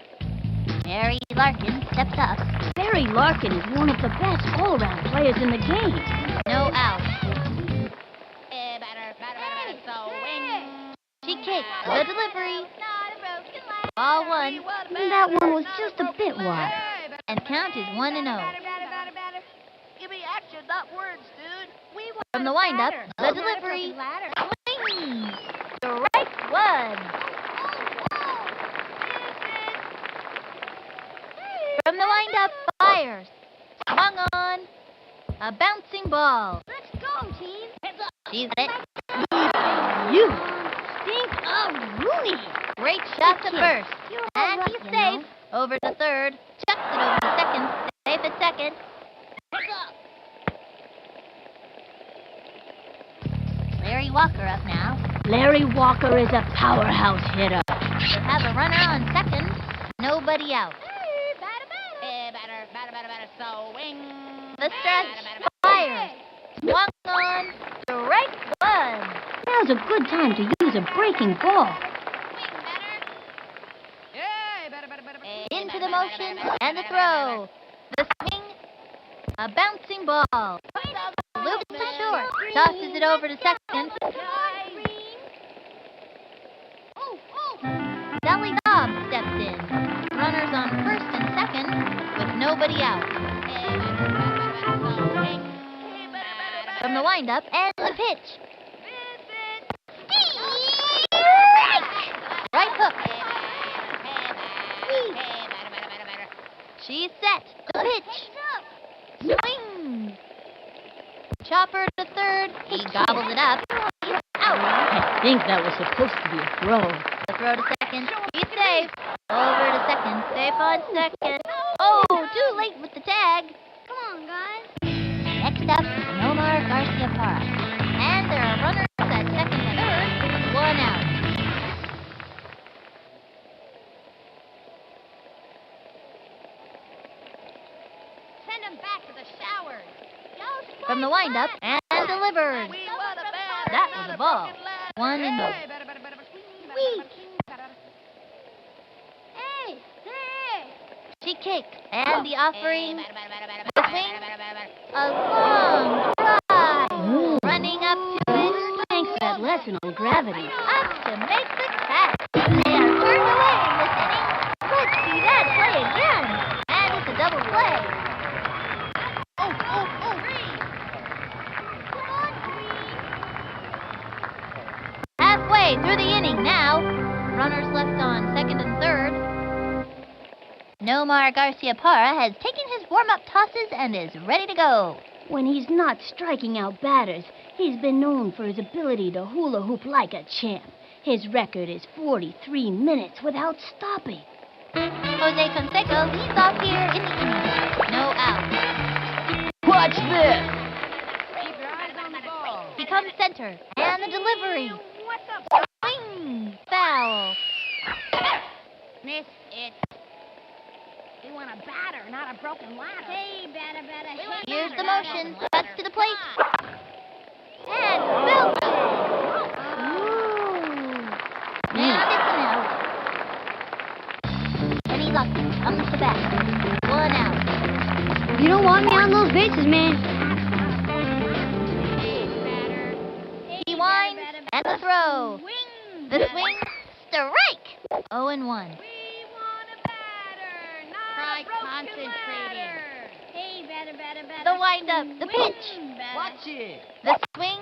Mary Larkin steps up. Barry Larkin is one of the best all-around players in the game. No out. She kicks. The delivery. Ball one. That one was just a bit wide. And count is 1-0. Give me action, not words, dude. From the windup, the delivery. Swing. Strike one. From the windup, fires. Swung on. A bouncing ball. Let's go, team. She's it. You stink of Rooney. Great shot to first. You're all And right, he's you safe. know. Over to third. Chucks it over to second. Safe at second. Larry Walker up now. Larry Walker is a powerhouse hitter. They have a runner on second. Nobody out. The stretch. Fires. Swung on. Strike one. Now's a good time to use a breaking ball. Into the motion and the throw. The swing. A bouncing ball. Loops to short. Tosses it over to second. Sally Dobbs steps in. Runners on first and second with nobody out. From the windup and the pitch. Right hook. She's set. The pitch. Swing. Chopper to third. He gobbles it up. He's out. I think that was supposed to be a throw. The throw to second. He's safe. Over to second. Safe on second. Oh, too late with the tag. Come on, guys. Next up, Nomar Garcia Parra. And there are runners at second and third with one out. Send him back to the showers. From the windup and delivered. That was a ball. 1-0. Hey! She kicked, and the offering, the swing, a long drive, running up to it, Thanks for that lesson on gravity. up to make the catch. They are turned away in this inning. Let's see that play again, and it's a double play. Halfway through the inning now, runners left on second and third. Nomar Garcia Parra has taken his warm-up tosses and is ready to go. When he's not striking out batters, he's been known for his ability to hula hoop like a champ. His record is 43 minutes without stopping. Jose Canseco leads off here in the inning. No out. Watch this! Keep your eyes on the ball. He comes center, and the delivery. What's up? Swing! Foul. Miss it. We want a batter, not a broken ladder. Hey, batter. Here's the motion. Cuts to the plate. And belts. Ooh. And it's an out. Kenny Bucket comes to bat. 1 out. You don't want me on those bases, man. He winds and the throw. The swing, strike. 0-1. Try concentrating. Hey, batter. The windup, the pitch. Watch it. The swing,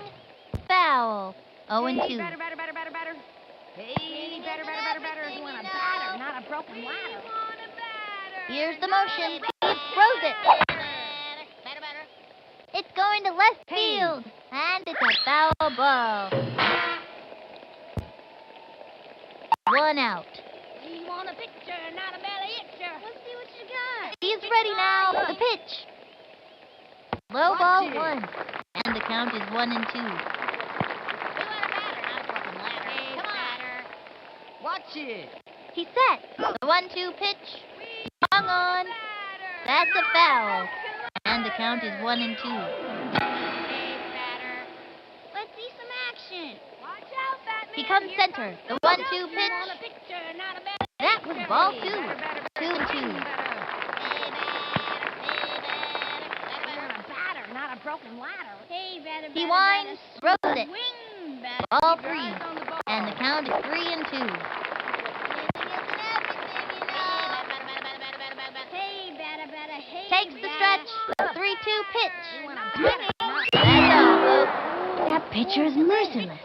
foul. 0-2. Hey, batter. Hey, batter. You want a batter, not a broken ladder. Here's the motion. He throws it. It's going to left field. And it's a foul ball. 1 out. We want a picture, not a belly itcher. Let's see what you got. He's ready now. The pitch. Low ball 1. And the count is 1-2. Watch it. He's set. The 1-2 pitch. Hung on. That's a foul. And the count is 1-2. Let's see some action. Watch out, Batman. He comes center. The 1-2 pitch. That was ball 2. 2-2. Not a broken ladder. Hey, batter. He winds, throws it. Swing, batter. Ball Keep your 3. eyes on the ball. And the count is 3-2. Hey, batter. Hey, Takes the stretch. The 3-2 pitch. You want a Swinging. batter, That's all, folks. That pitcher is merciless.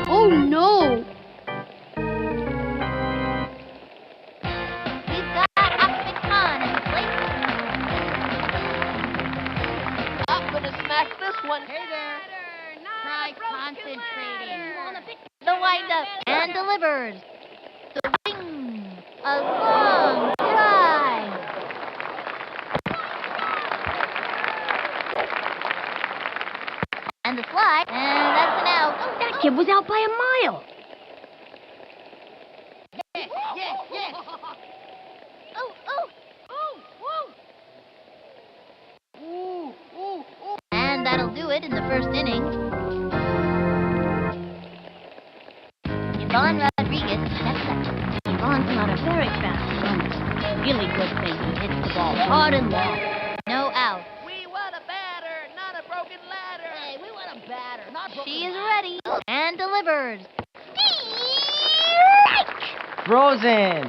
Oh, no. We've got Optic Con in the plate. I'm gonna smack this one. Hey there. Try concentrating. The windup and delivers. The wing. A long drive. And the slide. And that's an out. That kid was out by a mile. Yes. And that'll do it in the first inning. Yvonne Rodriguez steps up. Yvonne's not a very fast runner. Really good thing he hits the ball hard and long. No out. We want a batter, not a broken ladder. Hey, we want a batter, not a broken She is ladder. ready and delivers. Frozen!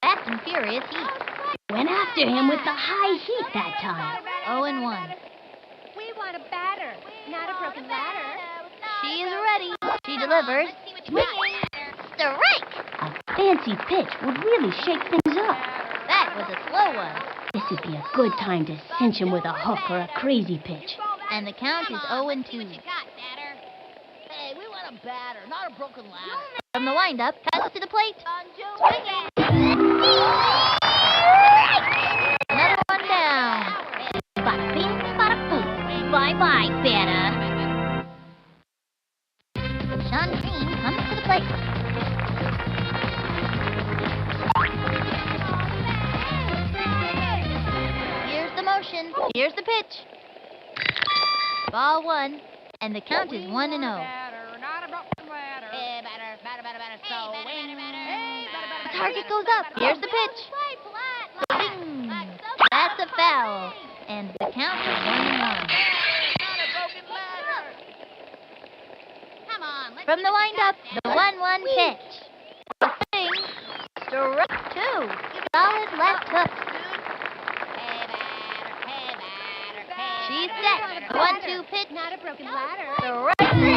Fast and furious heat. Went after him with the high heat that time. 0-1. We want a batter, not a broken ladder. She is ready. She delivers. Swinging. Strike! A fancy pitch would really shake things up. That was a slow one. This would be a good time to cinch him with a hook or a crazy pitch. And the count is 0-2. Hey, we want a batter, not a broken ladder. From the windup, cuts to the plate. Swinging. Another one down. Bada bing, bada boom. Bye-bye, batter. Sean Green comes to the plate. Here's the motion. Here's the pitch. Ball 1. And the count is 1-0. Batter, not a broken ladder. Hey, batter. So The target goes up. Here's the pitch. Swing. That's a foul. And the count is 1-1. Come on, let's From the windup, the 1-1 pitch. The swing. Strike 2. Solid left hook. She's set. The 1-2 pitch. Not a broken ladder. Strike 3.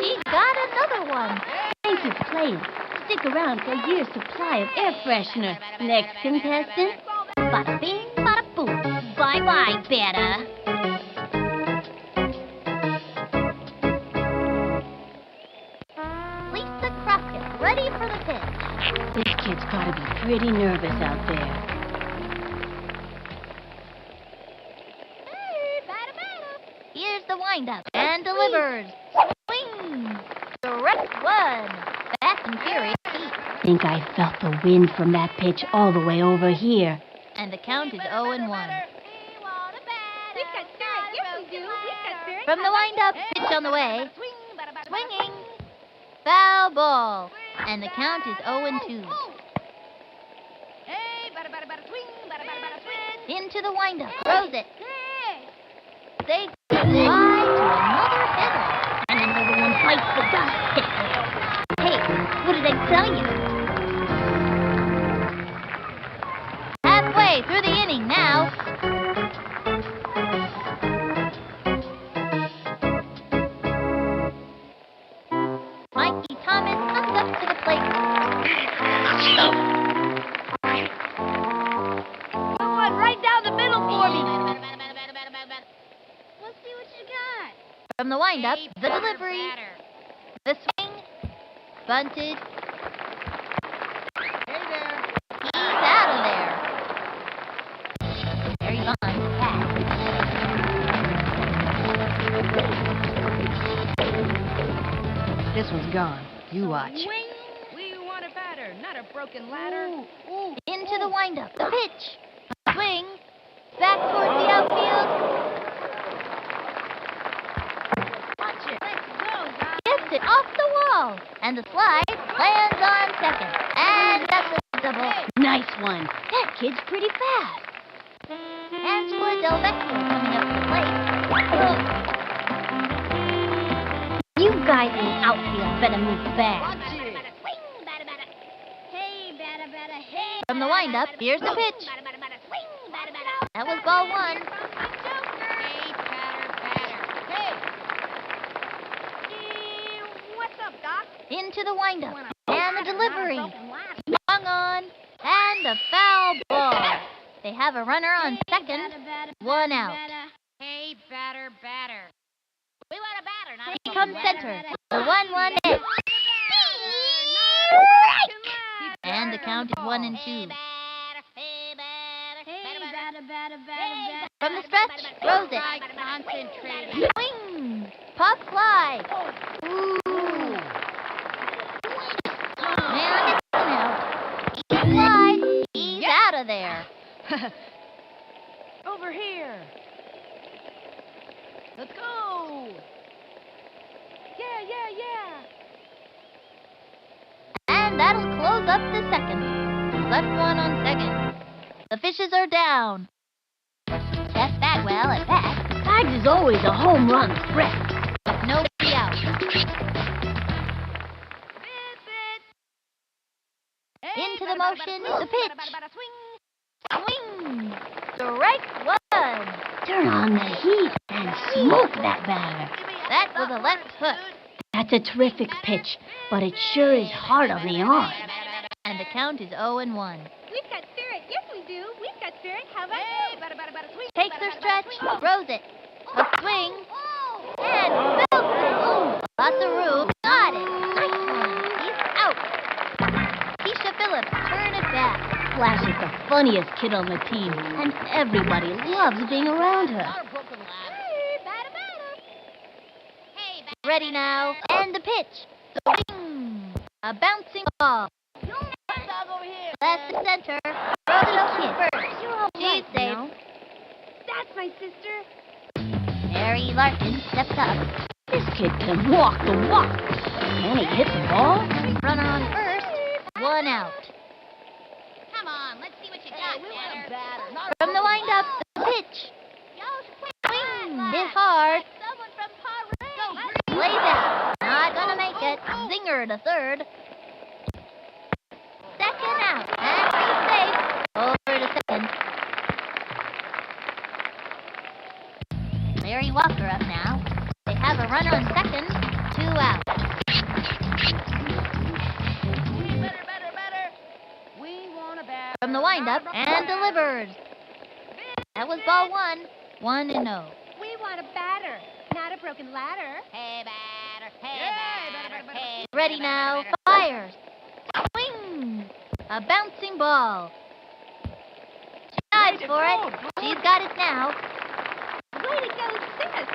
She got another one. Thank you for playing. Stick around for a year's supply of air freshener. Next contestant, bada bing, bada boom. Bye-bye, batter. Lisa Crockett, ready for the pitch. This kid's gotta be pretty nervous out there. Here's the windup and delivers. Swing. Strike 1. Fast and furious heat. Think I felt the wind from that pitch all the way over here. And the count is 0-1. We've got spirit. Yes, we do. We've got spirit. From the windup, pitch on the way. Swinging. Foul ball. And the count is 0-2. Hey, batter. Into the windup. Throws it. They fly to another hitter. And another one bites the dust. Hey, what did I tell you? Halfway through the inning now. Mikey Thomas comes up to the plate. Someone right down the middle for me. Let's see what you got. From the windup, the delivery. The swing. Bunted. He's out of there. Barry Bonds pass. This one's gone. You watch. Swing. We want a batter, not a broken ladder. Into the windup. The pitch. Swing. Back towards the outfield. Watch it. Let's go, Doc. Gets it off the wall. And the slide lands on second. And that's a double. Nice one. That kid's pretty fast. Angela Del Vecchio coming up to the plate. You guys in the outfield better move fast. Swing, batter, batter. Hey, batter, batter. Hey. From the windup, here's the pitch. Batter, batter, batter. Swing, batter, batter. That was ball one. Hey, batter, batter. Hey. What's up, Doc? Into the windup. Want a And the batter, delivery. not a broken ladder. Swung on. And a foul ball. They have a runner on second. Batter, batter, One batter, out. batter. Hey, batter, batter. We want a batter, not a Here broken comes ladder. center. The 1-1 hit. And the count is 1-2. From the stretch, throws it. Concentrate. Swing. Pop fly. Ooh. And it's out. He's wide. He's out of there. Over here. Let's go. Yeah. And that'll close up the second. Left one on second. The Fishes are down. Jeff Bagwell at bat. Bags is always a home run threat. With nobody out. Into the motion, the pitch. Swing. Strike one. Turn on the heat and smoke that batter. That was a left hook. That's a terrific pitch, but it sure is hard on the arm. And the count is 0-1. We've got spirit. Yes, we do. We've got spirit. How about you? Takes their stretch, throws it. A swing. And belts it. Lots of room. Got it. Nice one. He's out. Keisha Phillips, turn it back. Flash is the funniest kid on the team, and everybody loves being around her. Ready now. And the pitch. Swing. A bouncing ball. Left to center. Throws it over first. She's safe. That's my sister. Mary Larkin steps up. This kid can walk the walk. Can he hit the ball? Runner on first. One out. Come on, let's see what you got, batter. From the windup, the pitch. Swing. Hit hard. Someone from Lays out. Not gonna make it. Zinger to third. Second out. And he's safe. Over to second. Larry Walker up now. They have a runner on second. 2 out. Better. We want a batter. From the windup and delivers. That was ball one. 1-0. We want a batter, not a broken ladder. Hey, batter. Hey, batter. Hey, Ready now. Fires. Swing. A bouncing ball. She dives for it. She's got it now. Way to go, sis.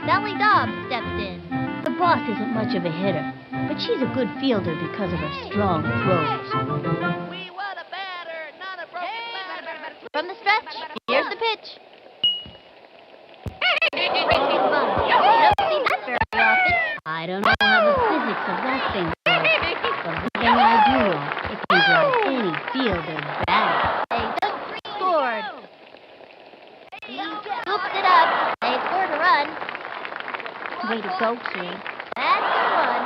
Sally Dobbs steps in. The boss isn't much of a hitter, but she's a good fielder because of her strong throws. We want a batter, not a broken ladder. From the stretch, here's the pitch. You don't see that very often. I don't know how the physics of that thing works, but one thing I do know, it can drive any fielder bad. They don't Way to go, kid. That's the one.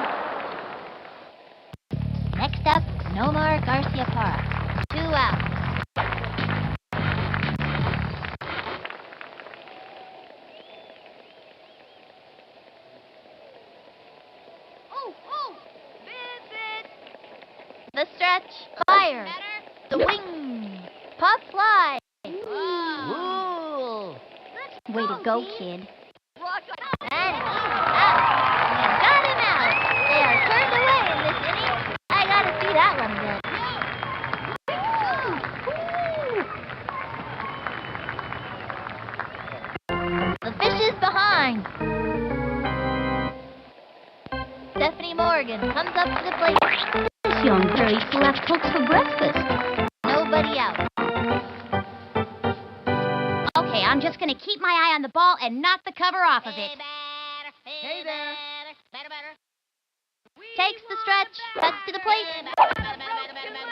Next up, Nomar Garcia Parra. 2 out. The stretch, fire, the wing, pop fly. Ooh. Way to go, kid. And he's out. We got him out. They are turned away in this inning. I gotta see that one again. The fish is behind. Stephanie Morgan comes up to the plate. This young girl eats left hooks for breakfast. Nobody out. Okay, I'm just gonna keep my eye on the ball and knock the cover off of it. Hey there. Takes the stretch, cuts to the plate.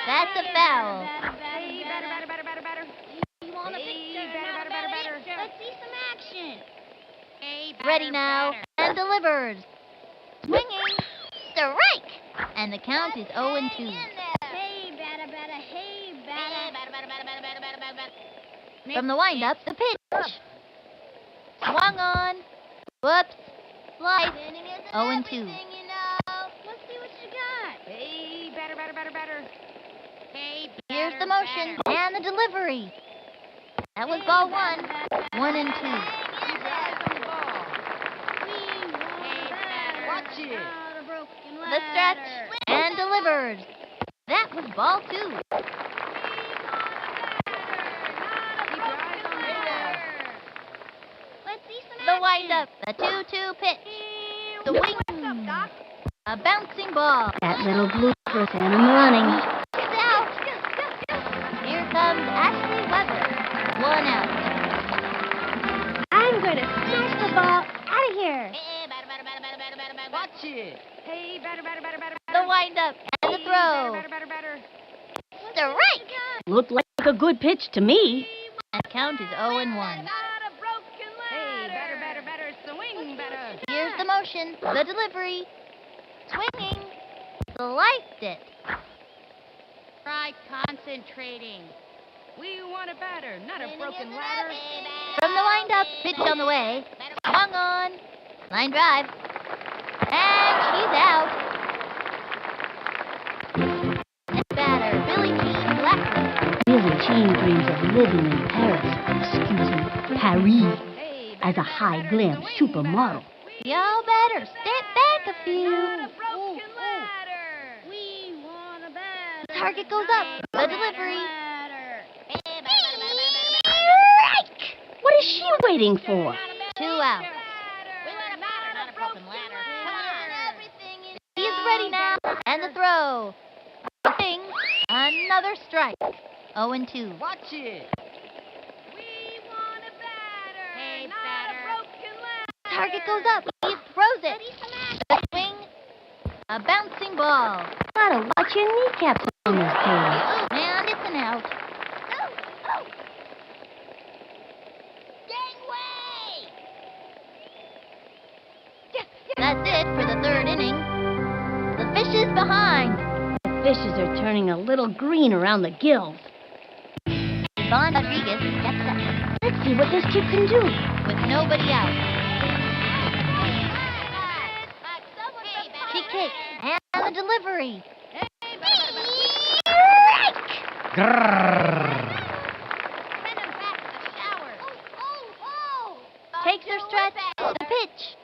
That's a foul. Hey, batter. You want a picture? Let's see some action. Hey, Ready now, and delivers. Swinging, strike, and the count is 0-2. Hey, batter. From the windup, the pitch. Swung on. Whoops. Slice. 0-2. Let's see what you got. Hey, batter. Hey, Here's the motion and the delivery. That was ball 1. 1-2. Watch it. The stretch and delivers. That was ball 2. Let's see some The action. windup, the 2-2 pitch. The wing. A bouncing ball. That little blooper sent him running. It's out. Here comes Ashley Weber. 1 out. I'm going to smash the ball out of here. Watch it. Hey, batter. The windup and the throw. Strike. Looked like a good pitch to me. And count is 0-1. Hey, batter. Swing, batter. Here's the motion, the delivery. Swinging. Sliced it. Try concentrating. We want a batter, not a broken ladder. From the windup, pitch on the way. Swung on. Line drive. And she's out. Next batter, Billie Jean Blackman. Billie Jean dreams of living in Paris, Paris, Hey, as a high glam supermodel. Y'all better step back a few. broken ladder. We want a batter. The target goes up. The delivery. What is she waiting for? 2 out. He's ready now. And the throw. Swing. Another strike. 0-2. Watch it. Hey, batter. Target goes up. He throws it. The swing. A bouncing ball. Gotta watch your kneecaps on this page. And it's an out. That's it for the 3rd inning. The fish is behind. Fishes are turning a little green around the gills. Yvonne Rodriguez steps up Let's see what this kid can do. with nobody out. She kicks and the delivery. Takes her stretch. The pitch.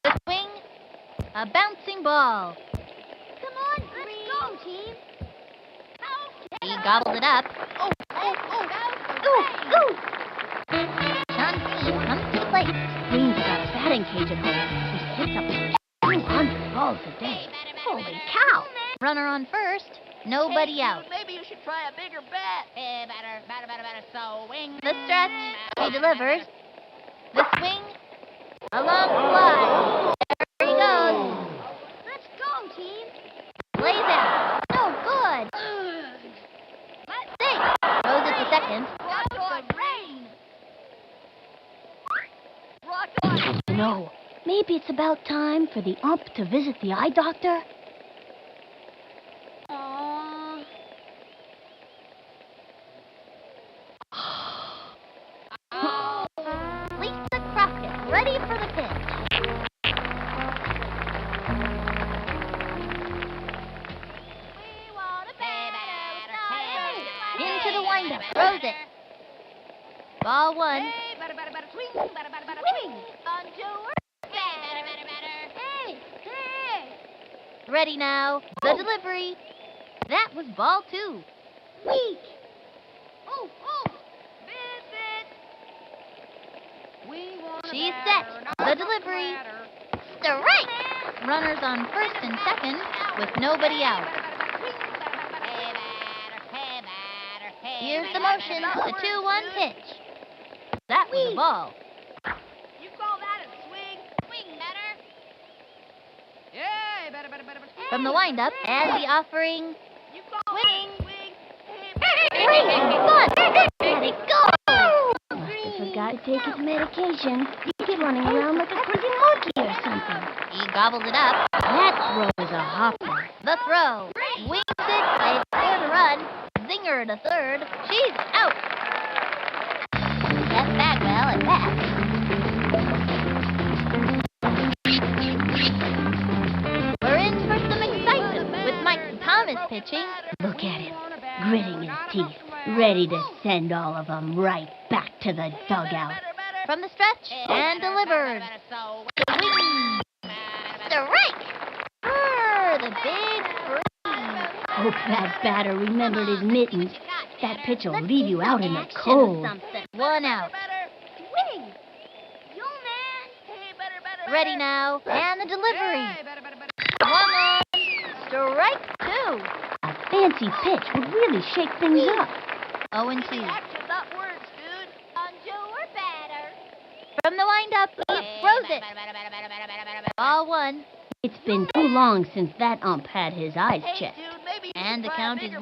The swing. A bouncing ball. Come on, let's go, team. He gobbled it up. Ooh! John Green comes to the plate. Green's got a batting cage at home. He hits up 200 balls a day. Holy cow! Runner on first. Nobody out. Maybe you should try a bigger bat. Hey, batter. Swing. The stretch. He delivers. The swing. A long fly. There he goes. Let's go, team. Lays out. No good. Safe. Throws it to second. Rock on, rain. No, Maybe it's about time for the ump to visit the eye doctor? Aww. Lisa Crockett, ready for the pitch. Into the windup, throws it. Ball one. Swing. On Joe. Hey. Ready now. The delivery. That was ball two. Weak. Oh. Visit. We want a She's batter, set. not The a delivery. batter. Strike. Runners on first and second with nobody out. Here's the motion. The 2-1 pitch. That was a ball. You call that a swing? Swing better. Yeah, better. From the windup and the offering. You call that a swing? Great fun. Let it go. Must have forgot to take his medication. He's running around like a crazy monkey or something. He gobbled it up. That throw is a hopper. The throw. Wings it. They scored a run. Zinger to third. She's out. That's Bagwell at bat. We're in for some excitement with Mike Thomas pitching. Look at him, gritting his teeth, ready to send all of them right back to the dugout. From the stretch and delivered. Swing. Strike. The big free. Hope that batter remembered his mittens. That pitch will leave you out in the cold. One out. Swing. Yo, man. Ready now. And the delivery. One on. Strike two. A fancy pitch would really shake things up. 0-2. Action, not words, dude. On Joe or batter. From the windup, he throws it. Ball one. It's been too long since that ump had his eyes checked. Dude, maybe And the count is 1-2.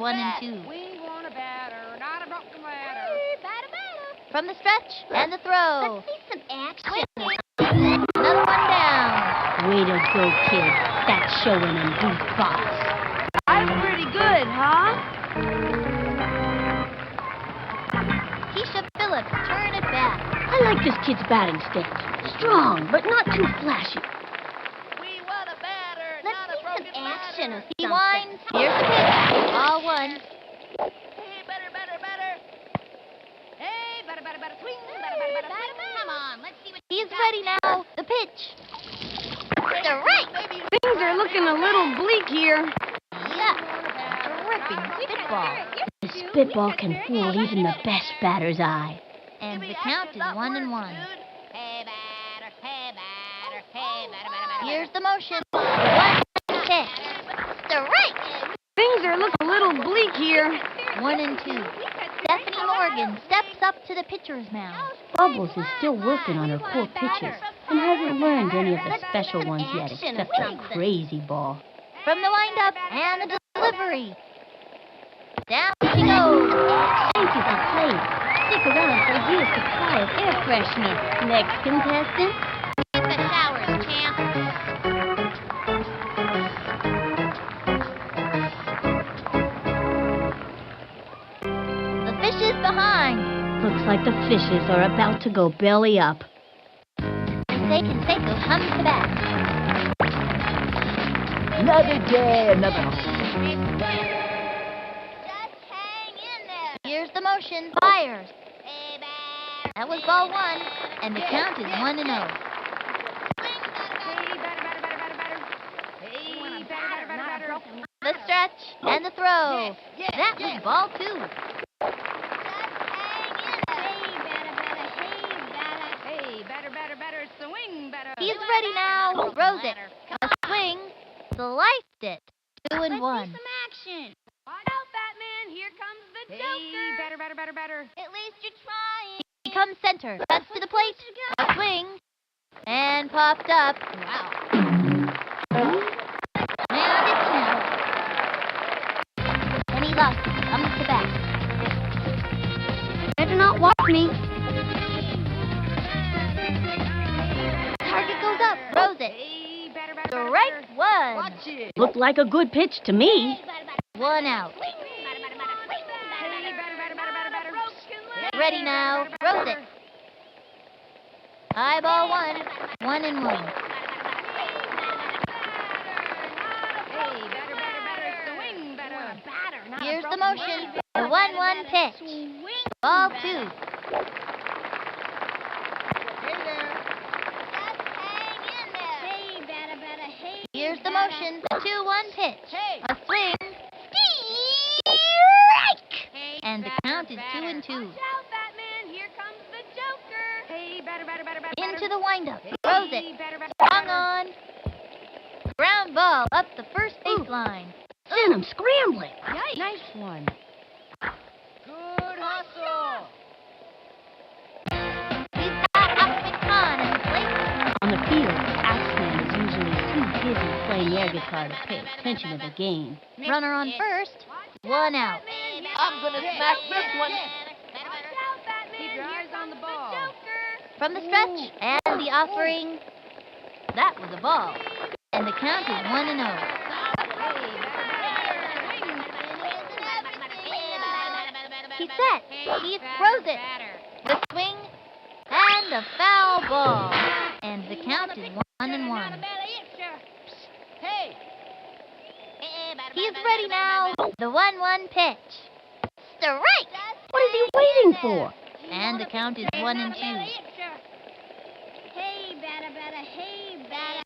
We want a batter, not a broken ladder. Batter. From the stretch and the throw. Let's see some action. Another one down. Way to go, kid. That's showing him who's boss. I'm pretty good, huh? Keisha Phillips, turn it back. I like this kid's batting stance. Strong, but not too flashy. We want a batter, Let's not see a broken some action. action. He winds. Here's the pitch. Ball one. Hey, better. Hey, better. Swing, better. Come on, let's see what He's ready now. The pitch. Strike. Things are looking a little bleak here. Yeah. Dripping spitball. The spitball can fool even the best batter's eye. And the count is 1-1. Hey, batter. Here's the motion. One pitch. Strike. Things are looking a little bleak here. 1-2. Stephanie Morgan steps up to the pitcher's mound. Bubbles is still working on her core pitches and hasn't learned any of the special ones yet except the crazy ball. From the windup and the delivery. Down she goes. Thank you for playing. Stick around for years supply of air freshener. Next contestant. Hit the showers, champ. The fish is behind. Looks like the fishes are about to go belly up. Sensei Canseco comes to bat. Another day, another home. Just hang in there. Here's the motion. Fires. That was ball one, and the count is 1-0. The stretch and the throw. That was ball two. Hey, better, swing better. He's ready now. Throws it. A swing. Sliced it. 2-1. Some action. Watch out, Batman. Here comes the Joker. Better. At least you're trying. He comes center. Cuts to the plate. A swing. And popped up. Wow. And it's out. And he lost it. Comes to bat. Better not walk me. Target goes up. Looked like a good pitch to me. 1 out. Ready now. Throws it. High ball 1. 1-1. Here's the motion. The 1-1 pitch. Ball 2. Here's the motion. The 2-1 pitch. A swing. Strike! And the count is 2-2. Into the windup. Throws it. Swung on. Ground ball up the first baseline. Sent him scrambling. Nice one. Good hustle. He's got Optic Con in the plate. On the field, Axeman is usually too busy playing air guitar to pay attention to the game. Runner on first. 1 out. I'm gonna smack this one. Keep your eyes on the ball. From the stretch. And the offering. That was a ball. And the count is 1-0. He's set. He throws it. The swing. And a foul ball. And the count is 1-1. He's ready now. The 1-1 pitch. Strike! What is he waiting for? And the count is 1-2.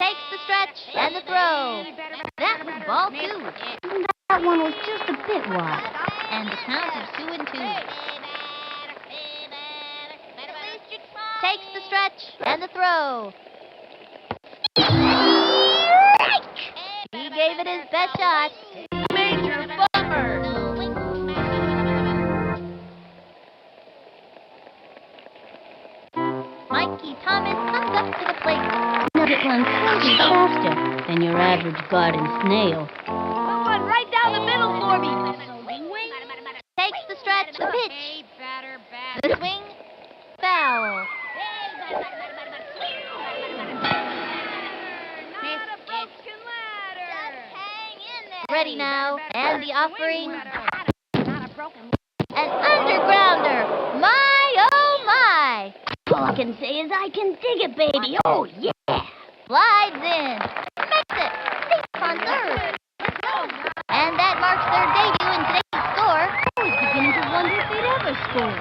Takes the stretch and the throw. That was ball 2. That one was just a bit wide. And the count is 2-2. Takes the stretch and the throw. Strike! He gave it his best shot. Major bummer. Mikey Thomas comes up to the plate. Nugget runs slightly faster than your average garden snail. Someone right down the middle for me. Takes the stretch, the pitch. The swing, foul. Ready now, and the offering. An undergrounder. My, oh my. All I can say is I can dig it, baby. Oh, yeah. Slides in. Makes it. Safe on third. And that marks their debut in today's score. I was beginning to wonder if they'd ever score.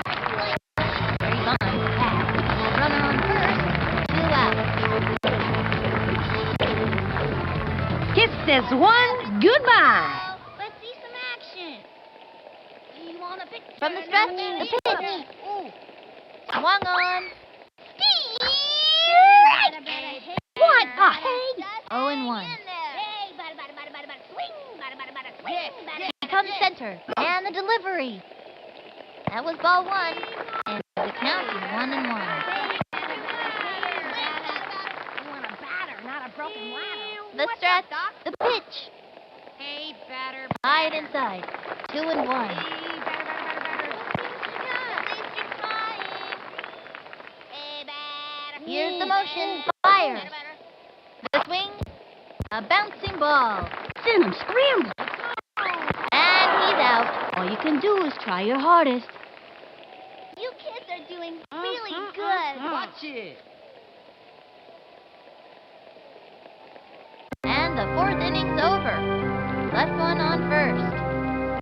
Very fun. Runner on first. 2 out. Kiss this one goodbye. Let's see some action. You want a picture? From the stretch, the pitch. Swung on. What the hey? 0-1. He comes center. And the delivery. That was ball 1. And the count is 1-1. You want a batter, not a broken ladder. The stretch, the pitch. Hey, batter. Hide inside. 2-1. Here's the motion. Fire. The swing. A bouncing ball. Sent him scrambling. And he's out. All you can do is try your hardest. You kids are doing really good. Watch it. And the 4th inning's over. Left one on first.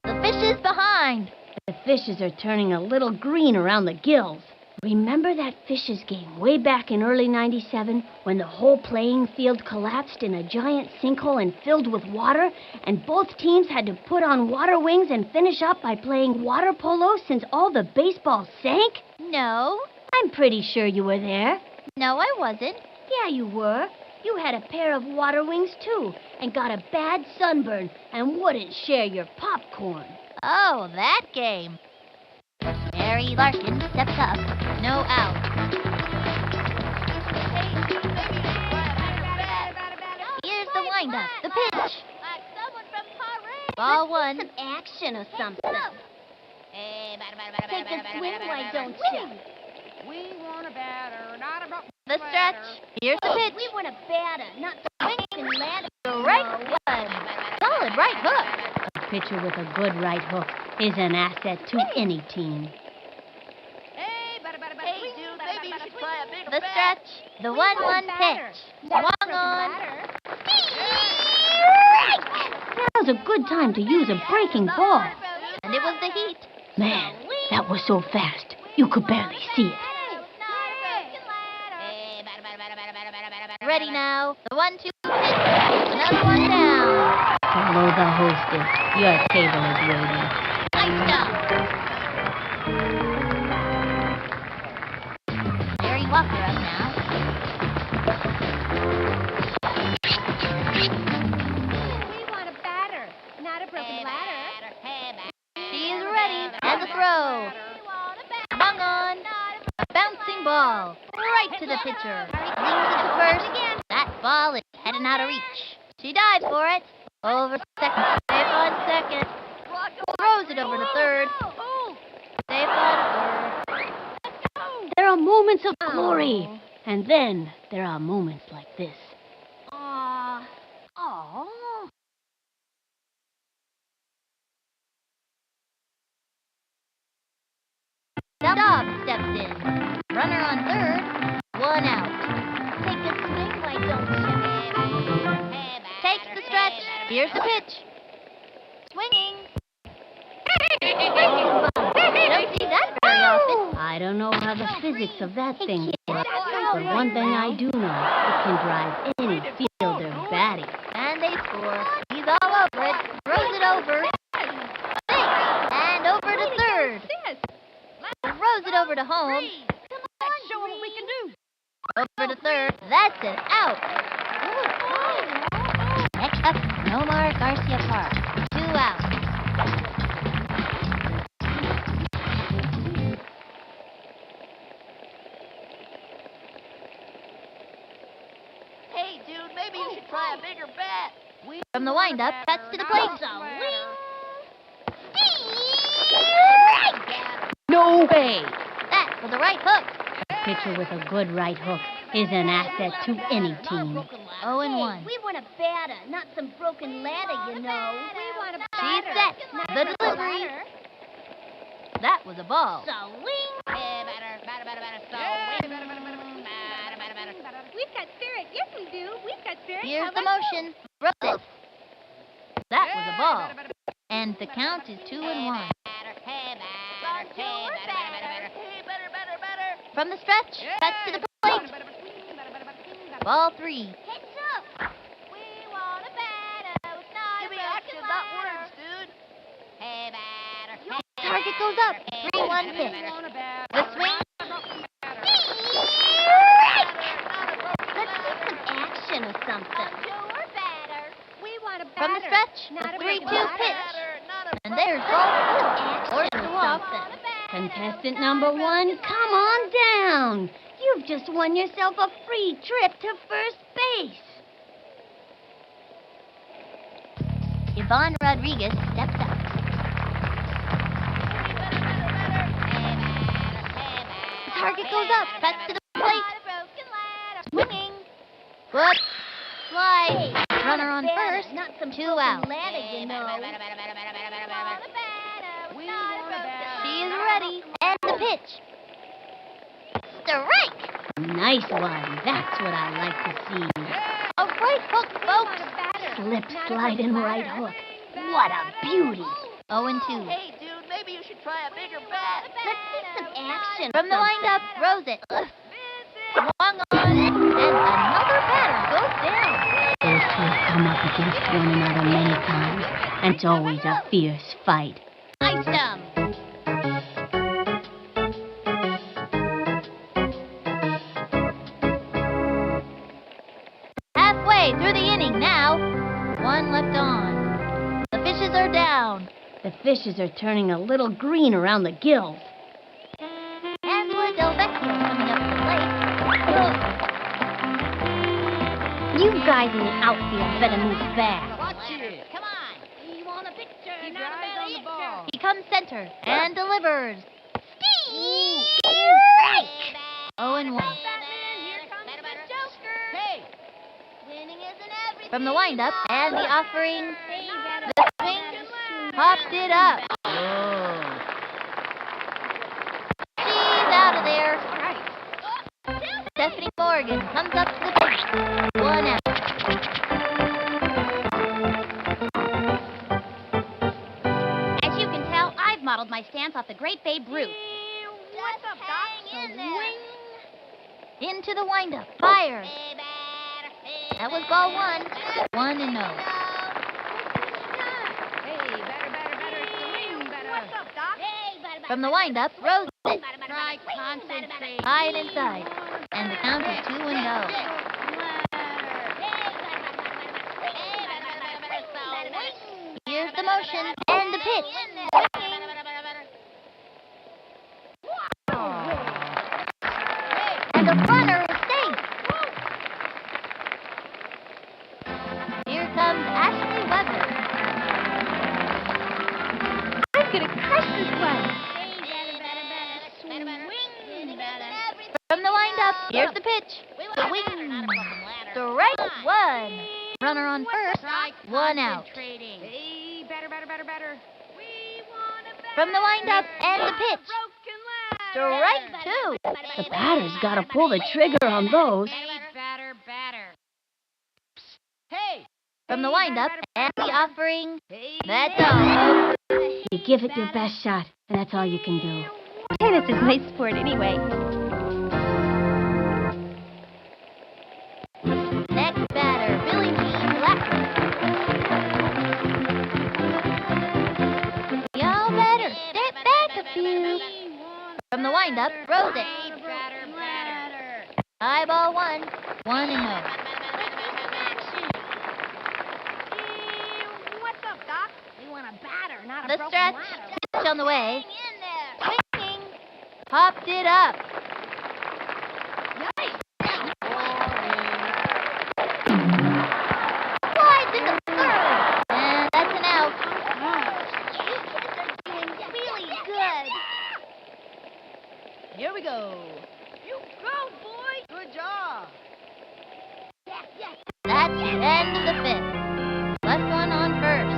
The fish is behind. The fishes are turning a little green around the gills. Remember that fishes game way back in early '97 when the whole playing field collapsed in a giant sinkhole and filled with water, and both teams had to put on water wings and finish up by playing water polo since all the baseballs sank? No. I'm pretty sure you were there. No, I wasn't. Yeah, you were. You had a pair of water wings, too, and got a bad sunburn and wouldn't share your popcorn. Oh, that game. Mary Larkin steps up. No out. Here's the windup. The pitch. Ball 1. Some action or something. Take a swing, why don't you? We want a batter, not a broken The stretch. Here's the pitch. We want a batter, not Swing broken ladder. Right one. Solid right hook. A pitcher with a good right hook is an asset to any team. Hey, dude, maybe you should try a bigger The bat. stretch. The 1-1 pitch. Swung on. Now's a good time to use a breaking ball. And it was the heat. Man, that was so fast, you could barely see it. Ready now. The 1-2 pitch. Another one down. Follow the hostess. Your table is waiting. Nice job. Jerry Walker up now. We want a batter, not a broken ladder. She is ready. And the throw. Swung on. A bouncing ball. Right to the pitcher. Leans it to first. That ball is heading out of reach. She dives for it. Over second. Safe on second. Throws it over to third. Safe on third. There are moments of glory, and then there are moments like this. Aww. Dog steps in. Runner on third. 1 out. Take a swing, why don't you? Takes the stretch. Here's the pitch. Swinging. Don't see that very often. I don't know how the physics of that thing work, but one thing I do know, it can drive any fielder batty. And they score. He's all over it. Throws it over. And over to third. Throws it over to home. Show them what we can do. Over to third. That's it. Out. Next up, Nomar Garcia Park. 2 out. Hey, dude, maybe you should try a bigger bat. From the windup, cuts to the plate. No way! That was a right hook. A pitcher with a good right hook is an asset to any team. 0-1. We want a batter, not some broken ladder, you know. We want a She's batter. set. The delivery. That was a ball. We've got spirit. Yes, we do. We've got spirit. Here's the motion. Throws it. That was a ball. And the count is 2-1. From the stretch, cuts to the plate. Ball 3. Heads up. We want a batter, not Give a me action, broken not ladder. words, dude. Target goes up. 3-1 pitch. The swing. Let's see some action or something. We want a batter. From the stretch, not the a 3-2 broken pitch. ladder. And there's ball 4. Action Forced to or walk. something. Contestant number 1, come on down. You've just won yourself a free trip to first base. Yvonne Rodriguez steps up. The target goes up. Cuts to the plate. Swinging. Good. Slide. Runner on first. Not some 2 out. ladder, you know. She is ready. And the pitch. Strike. Nice one. That's what I like to see. A right hook, folks. Slip, slide, and right hook. What a beauty. 0-2. Hey, dude, maybe you should try a bigger bat. Let's see some action. From the windup, throws it. Swung on. And another batter goes down. Those two have come up against one another many times, and it's always a fierce fight. Ice them. Halfway through the inning now. 1 left on. The fishes are down. The fishes are turning a little green around the gills. Angela Del Vecchio coming up to the plate. You guys in the outfield better move fast. Watch it. Come on. We want a picture, Keep not your a eyes batter on the ball. He comes center and delivers. Strike. 0-1. Here comes the Joker. Hey, Winning isn't everything. From the windup and the offering, the swing popped it up. She's out of there. Stephanie Morgan comes up to the plate. 1 out. As you can tell, I've modeled my stance off the great Babe Ruth. What's up, Doc? Swing. Into the windup. Fire. That was ball 1. 1-0. Hey, better, swing, better. What's up, Doc? From the windup, Rose it. Try concentrate. High and inside. And the count is 2-0. Here's the motion and the pitch. And the runner is safe. Here comes Ashley Weber. I'm gonna crush this one. From the windup, here's the pitch. Swing. Strike 1. Runner on first. 1 out. Hey, better. We want a better. From the windup and the pitch. Strike 2. The batter's gotta pull the trigger on those. Hey, better. Hey. From the windup and the offering. That's all. You give it your best shot, and that's all you can do. Tennis is my sport anyway. Next batter, Billie Jean Blackman. Y'all better step back a few. From the windup, Rose it. High ball 1. 1-0. What's up, Doc? We want a batter, not a The broken stretch. ladder. Pitch on the way. Swinging. Popped it up. Slides into third. And that's an out. These kids are doing really good. Here we go. You go, boy. Good job. That's the end of the 5th. Left one on first.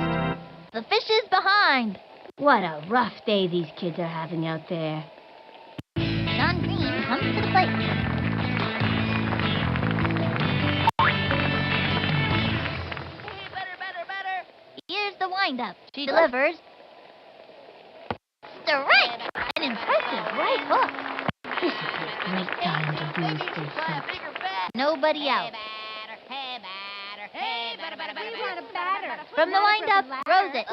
The fish is behind. What a rough day these kids are having out there. John Green comes to the plate. Better. Here's the windup. She delivers. Strike! An impressive right hook. This is a great time to use this up. Nobody out. Hey, better. We want a batter. From the windup, Rose it.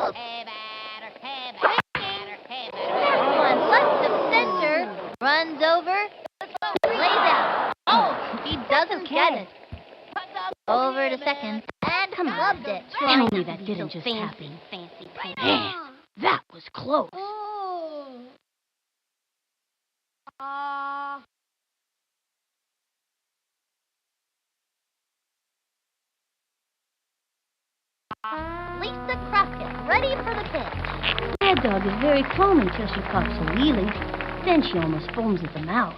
That one left of center. Runs over. Lays out. Oh, he doesn't get it. Over to second. And clubbed it. Tell me that didn't just happen. Man, that was close. Lisa Crockett, ready for the pitch. Mad Dog is very calm until she pops a wheelie. Then she almost foams at the mouth.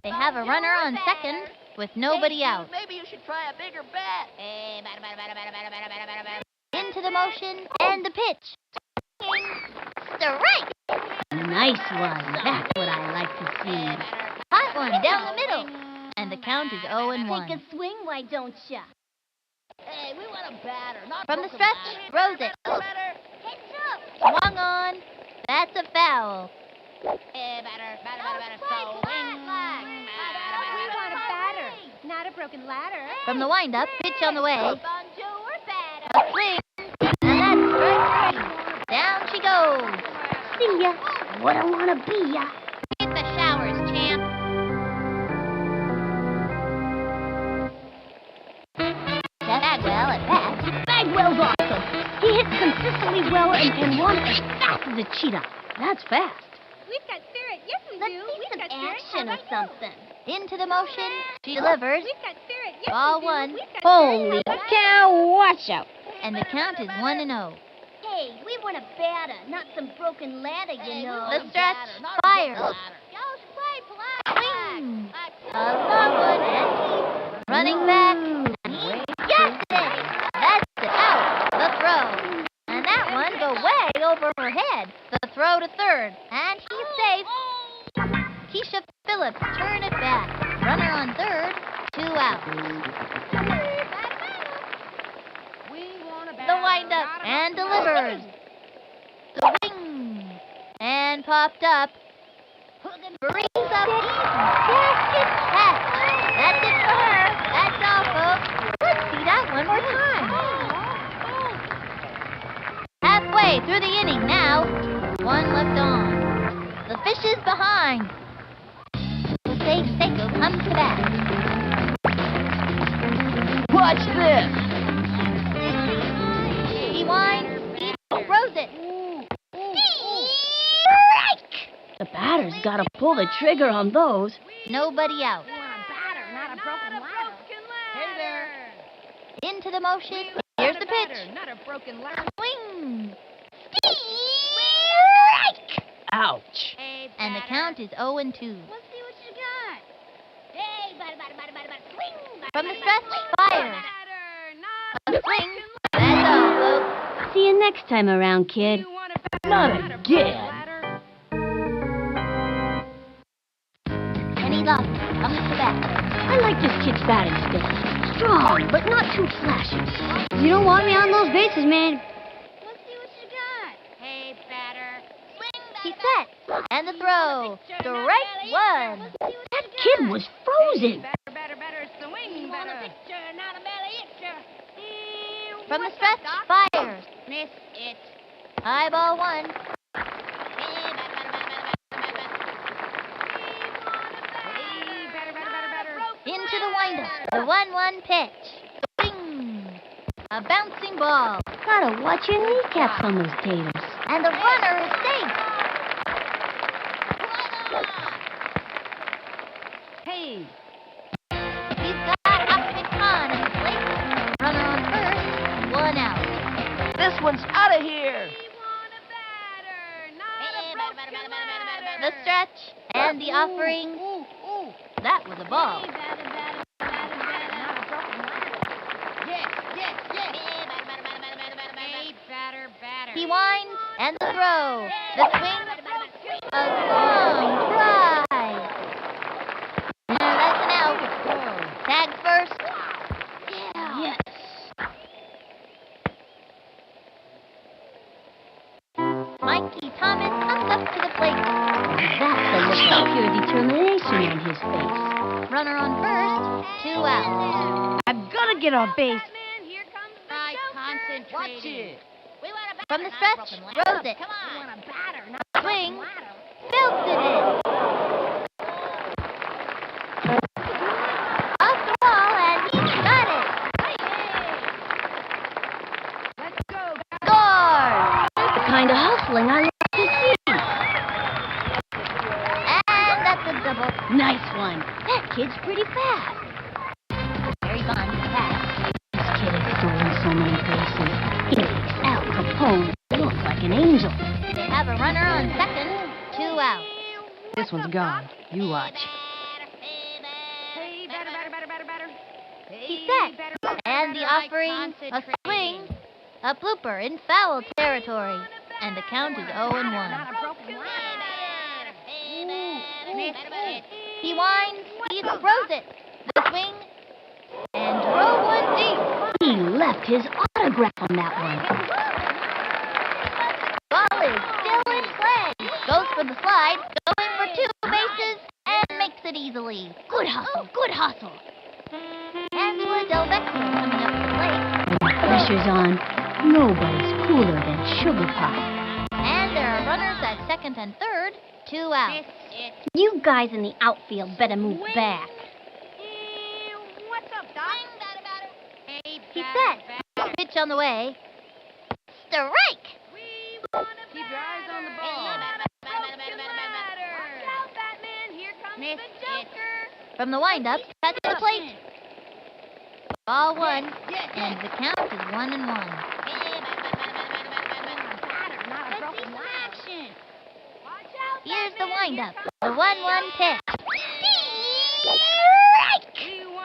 They have a runner on second with nobody out. Maybe you should try a bigger bat. Into the motion and the pitch. Strike! Nice one. That's what I like to see. Hot one down the middle. And the count is 0-1. Take a swing, why don't ya? Hey, we want a batter, not From the broken stretch, ladder. Rose it. Better. Swung on. That's a foul. Hey, better. We want a batter, not a broken ladder. From the windup, pitch on the way. Bonjour, batter. A swing. And that's strike 3. Down she goes. See ya. What I wanna be ya. Hit the showers, champ. Bagwell at bat. Bagwell's awesome. He hits consistently well and can run as fast as a cheetah. That's fast. We've got spirit. Yes, we Let's do. see We've some got spirit. action How or about you? something. Into the motion. She delivers. We've got spirit. Yes, Ball we do. 1. We've got Holy spirit. cow, watch out. And the count is 1-0. Hey, we want a batter, not some broken ladder, you know. The stretch. Fire. Swing. A long one and deep. Running back. Yes, it is. and go way over her head. The throw to third, and he's safe. Keisha Phillips turn it back. Runner on third, 2 outs. The windup and delivers. Swing and popped up. Brings up easy. Basket catch. That's it for her. That's all, folks. Let's see that one more time. Halfway through the inning now. 1 left on. The fish is behind. Jose Seiko comes to bat. Watch this! He winds, he throws it. Strike! The batter's got to pull the trigger on those. Nobody out. We want a batter, not a broken ladder. Hey there. Into the motion. Here's the pitch. Not a broken ladder. Swing. Strike! Ouch! Hey, And the batter. count is 0-2. Let's see what you got. Hey, batter, swing. From the stretch, fires. Batter, not A swing. That's all, folks. See you next time around, kid. You want a batter, Not a again. broken ladder. And he's off. Comes to bat. I like this kid's batting stick. Strong, but not too flashy. You don't want me on those bases, man. Let's see what you got. Hey, batter. He's set. And the throw. Strike 1. That kid was frozen. Batter, swing, batter. Picture, not a belly itcher. From the stretch, fires. Miss it. High ball 1. Into the windup. The 1-1 pitch. Swing. A bouncing ball. Gotta watch your kneecaps on those taters. And the runner is safe. Hey! He's got Ahmed Khan in place. Runner on first. 1 out. This one's out of here! The stretch and the offering. That was a ball. He winds and the throw. The swing. A long drive. That's an out. Tag first. Yes. Mikey Thomas comes up to the plate. That's the look of pure determination on his face. Runner on first. 2 outs. I'm gonna get on base. Try concentrating. Watch it. From the stretch, throws it. Come on. We want a batter, not a Swing. broken ladder. Belted it. Off the wall, and he's got it. Let's go. Scores. The kind of hustling I like to see. And that's a double. Nice one. That kid's pretty fast. Barry Bonds pass. This kid has stolen so many bases. He makes Al Capone look like an angel. They have a runner on second. 2 outs. This one's gone. You watch. Hey, batter. He's set. And the offering, a swing, a blooper in foul territory. And the count is 0-1. Not a broken ladder. Miss it. He winds, he throws it. The swing, and throw 1 deep. He left his autograph on that one. Ball is still in play. Goes for the slide, going for 2 bases, and makes it easily. Good hustle, good hustle. Angela Del Vecchio coming up to the plate. When the pressure's on, nobody's cooler than Sugar Pie. And there are runners at second and third. 2 outs. Miss it. You guys in the outfield better move back. What's up, Doc? Hey, He's batter, set. Pitch on the way. Strike! Keep your eyes on the ball. Watch out, Batman. Here comes Miss the Joker. From the windup, touch the plate. Ball 1, and the count is 1-1. Here's the windup. The 1-1 pitch. Strike!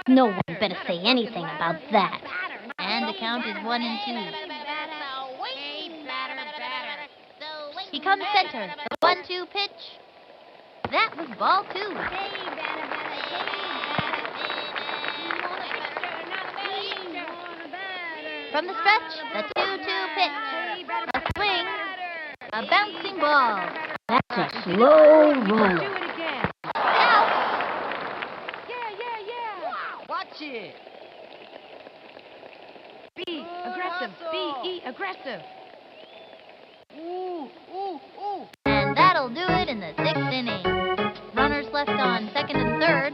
No one better say anything about that. And the count is 1-2. Hey, batter, He comes center. The 1-2 pitch. That was ball 2. From the stretch, the 2-2 pitch. A swing, a bouncing ball. That's a slow roller. Out. Watch it. Be aggressive. Be aggressive. Ooh. And that'll do it in the 6th inning. Runners left on 2nd and 3rd.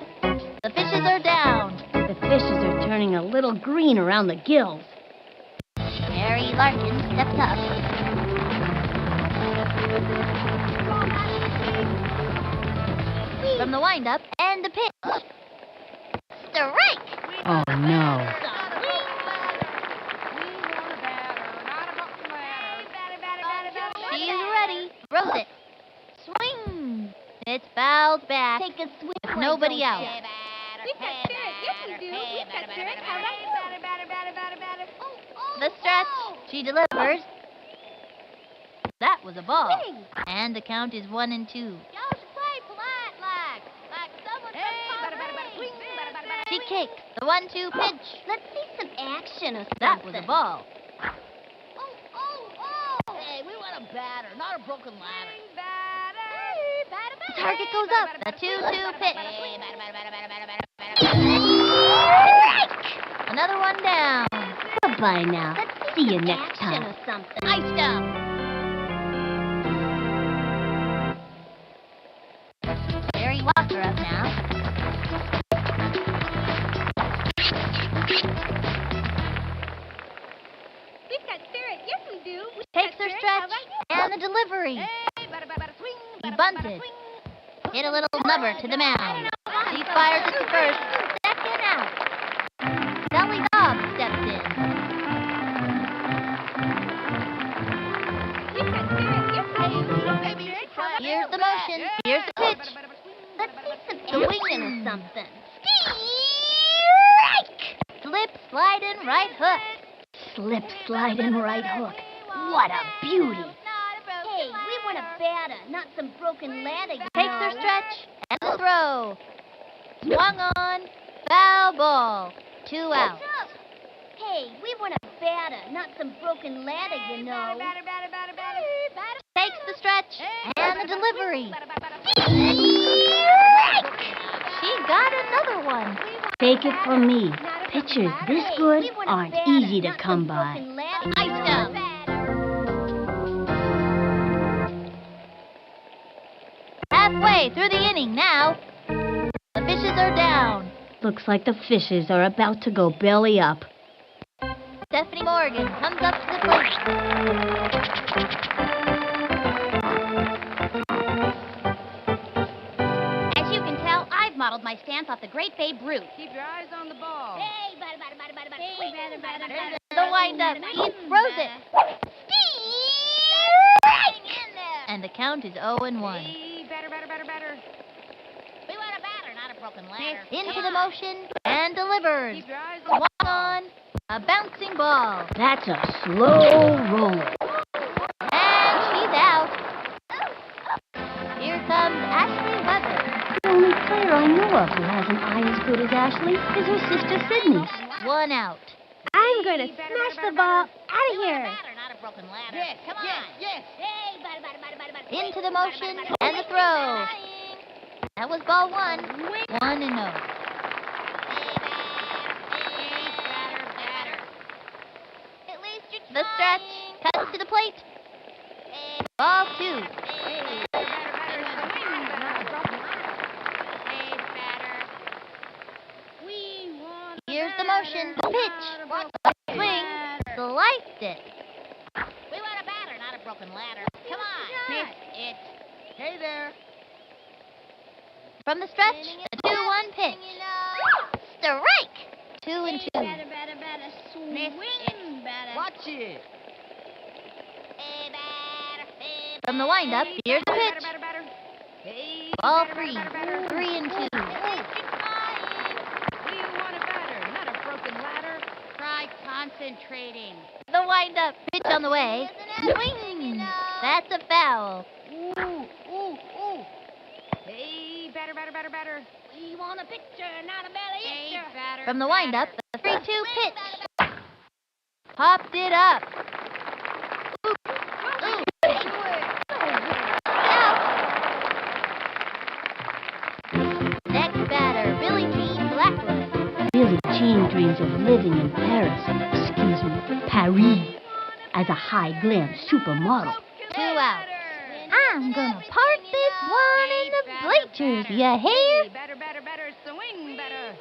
The Fishes are down. The fishes are turning a little green around the gills. Harry Larkin stepped up. From the windup and the pitch. Strike! Oh, no. She's ready. Throws it. Swing! It's fouled back. Take a swing. With nobody out. We've got spirit. Yes, we do. We've got spirit. How about The stretch. She delivers. That was a ball. And the count is 1-2. Y'all should play polite like someone She kicks. The 1-2 pitch. Let's see some action or That was a ball. Hey, we want a batter, not a broken ladder. The target goes up. The 2-2 pitch. Another one down. Goodbye now. Let's See you some next action time. or something. Iced up. Barry Walker up now. We've got spirit. Yes, we do. Takes her stretch and the delivery. He bunted. Hit a little number to the mound. She fires it to first. Second out. Sally Dobbs steps in. We've got spirit. Yes, we do. Here's the motion. Here's the pitch. Let's see some action or something. Strike! Slip, slide, and right hook. Slip, slide, and right hook. What a beauty. Hey, we want a batter, not some broken ladder. Takes her stretch and the throw. Swung on. Foul ball. 2 out. Hey, we want a batter, not some broken ladder, you know. Takes the stretch and the delivery. She got another one. Take it from me. Pitchers this good aren't easy to come by. Iced up. Halfway through the inning now. The Fishes are down. Looks like the fishes are about to go belly up. Stephanie Morgan comes up to the plate. As you can tell, I've modeled my stance off the great Babe Ruth. Keep your eyes on the ball. Hey, batter. The windup. He throws it. And the count is 0-1. Hey, batter. We want a batter, not a broken ladder. Into the motion and delivers. Keep your eyes on Swung the ball. on. A bouncing ball. That's a slow roller. And she's out. Here comes Ashley Weber. The only player I know of who has an eye as good as Ashley is her sister Sydney's. 1 out. I'm going to smash the ball out of here. Batter, not a broken ladder. Yes, Come on. yes. Hey, batter. Into the motion and the throw. That was ball 1. 1-0. The stretch cuts to the plate. Ball 2. Here's the motion. Pitch. A swing. Sliced it. We want a batter, not a broken ladder. Come on. Miss it. Hey there. From the stretch, the 2-1 pitch. Strike! 2-2. Miss it. Watch it. From the windup, here's the pitch. Hey, Ball batter, 3. batter. 3-2. We want a batter, not a broken ladder. Try concentrating. The windup, pitch on the way. Swing! That's a foul. Hey, batter. We want a picture, not a belly Hey, itcher. batter. From the windup, the 3-2 pitch. Popped it up. Next batter, Billie Jean Blackwood. Billie Jean dreams of living in Paris, Paris, as a high-glam supermodel. 2 out. I'm gonna park this one in the bleachers, you hear? Batter, swing, batter.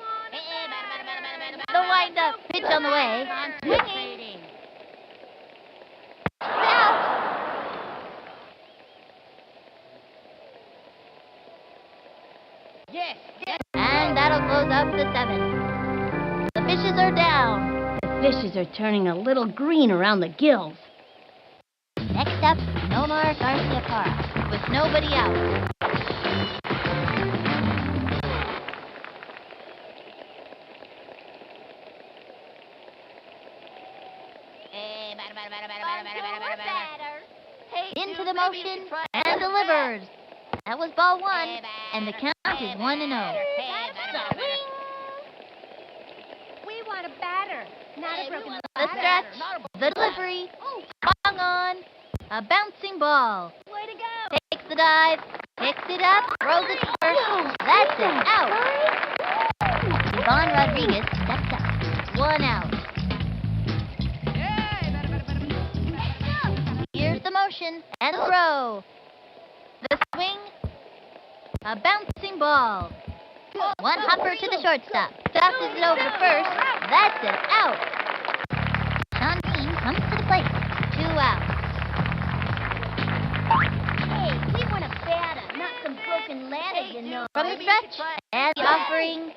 The wind-up pitch on the way. Swinging. Out. Yes. And that'll close up the 7th. The fishes are down. The fishes are turning a little green around the gills. Next up, Nomar Garcia Parra, with nobody out. Into the motion and delivers. That was ball 1, and the count is 1-0. We want a batter, not a broken The stretch, the delivery, swung on, a bouncing ball. Way to go. Takes the dive, picks it up, throws it to first. That's it, out. Yvonne Rodriguez steps up. 1 out. Here's the motion and throw. The swing, a bouncing ball. 1 hopper to the shortstop. Tosses it over to first. That's it, out. Sean Dean comes to the plate. 2 out. Hey, we want a batter, not some broken ladder, you know. From the stretch and the offering.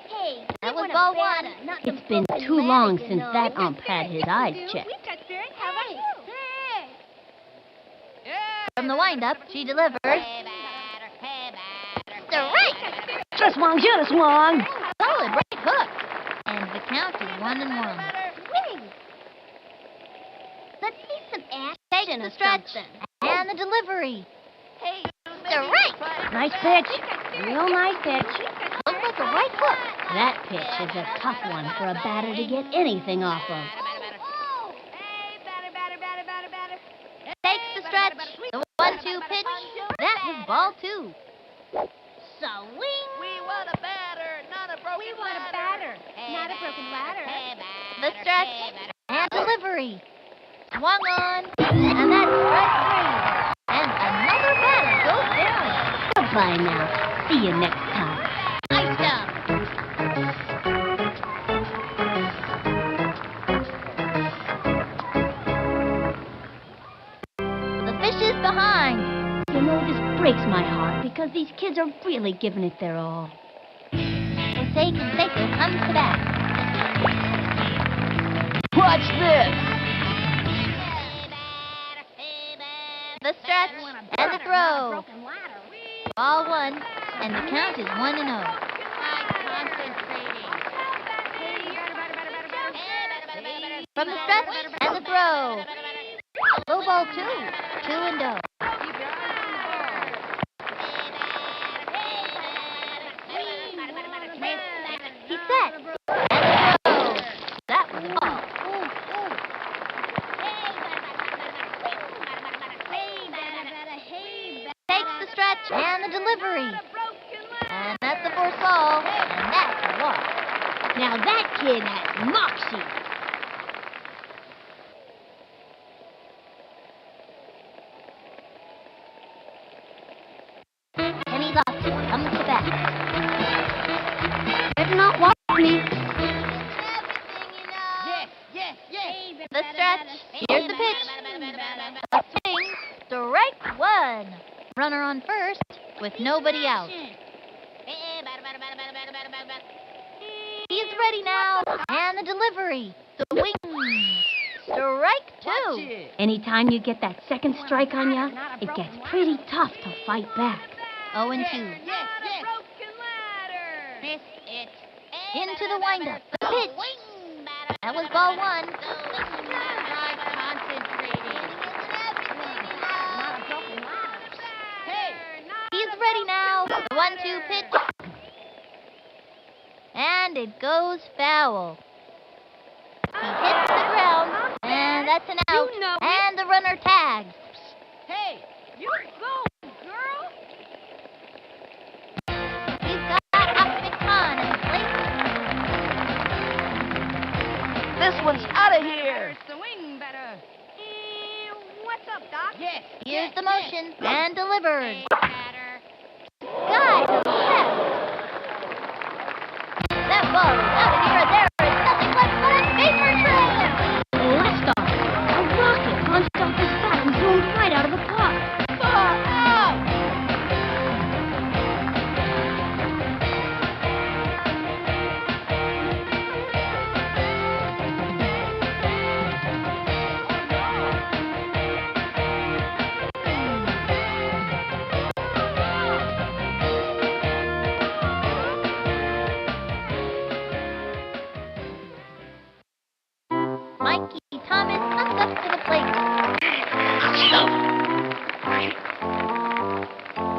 Hey, That we was want a ball batter, 1. not some It's been broken too ladder, long you since know. that ump had his eyes checked. We've got spirit. How about you? From the windup, she delivers. Strike! Shoulda swung, shoulda swung. Solid right hook. And the count is 1-1. Let's see some action Takes the or stretch something. and the delivery. Strike! Nice pitch. Real nice pitch. Looks like a right hook. That pitch is a tough one for a batter to get anything off of. Takes the stretch. The 1-2 pitch. That was ball 2. Swing. We want a batter, not a broken ladder. The stretch and delivery. Swung on. And that's strike 3. And another batter goes down. Goodbye now. See you next time. Nice job. The fish is behind. You know, this breaks my heart because these kids are really giving it their all. Jose Canseco comes to bat. Watch this. The stretch and the throw. Ball 1, and the count is 1-0. From the stretch and the throw. Low ball 2, 2-0. He's set. And the throw. That was ball. Takes the stretch and the delivery. And that's the fourth ball. And that's a walk. Now that kid has moxie. Kenny Lofton comes to bat. Better not walk me. The stretch. Here's the pitch. A swing. Strike 1. Runner on first with nobody out. He's ready now. And the delivery. Swing. Strike 2. Anytime you get that second strike on ya, it gets pretty tough to fight back. 0-2. Into the windup. The pitch. That was ball 1. The 1-2 pitch. And it goes foul. He hits the ground, and that's an out. You know it. And the runner tags. Hey, you go, girl. We've got Optic Con at the plate. This one's out of here. Swing better. What's up, Doc? Yes. Here's the motion, and delivered. Hey, batter. Sky to the left. That ball is out of here, and there is nothing left but a paper trail. Blast off! A rocket punched off his bat and zoomed right out of the park. Far out. Mikey Thomas comes up to the plate.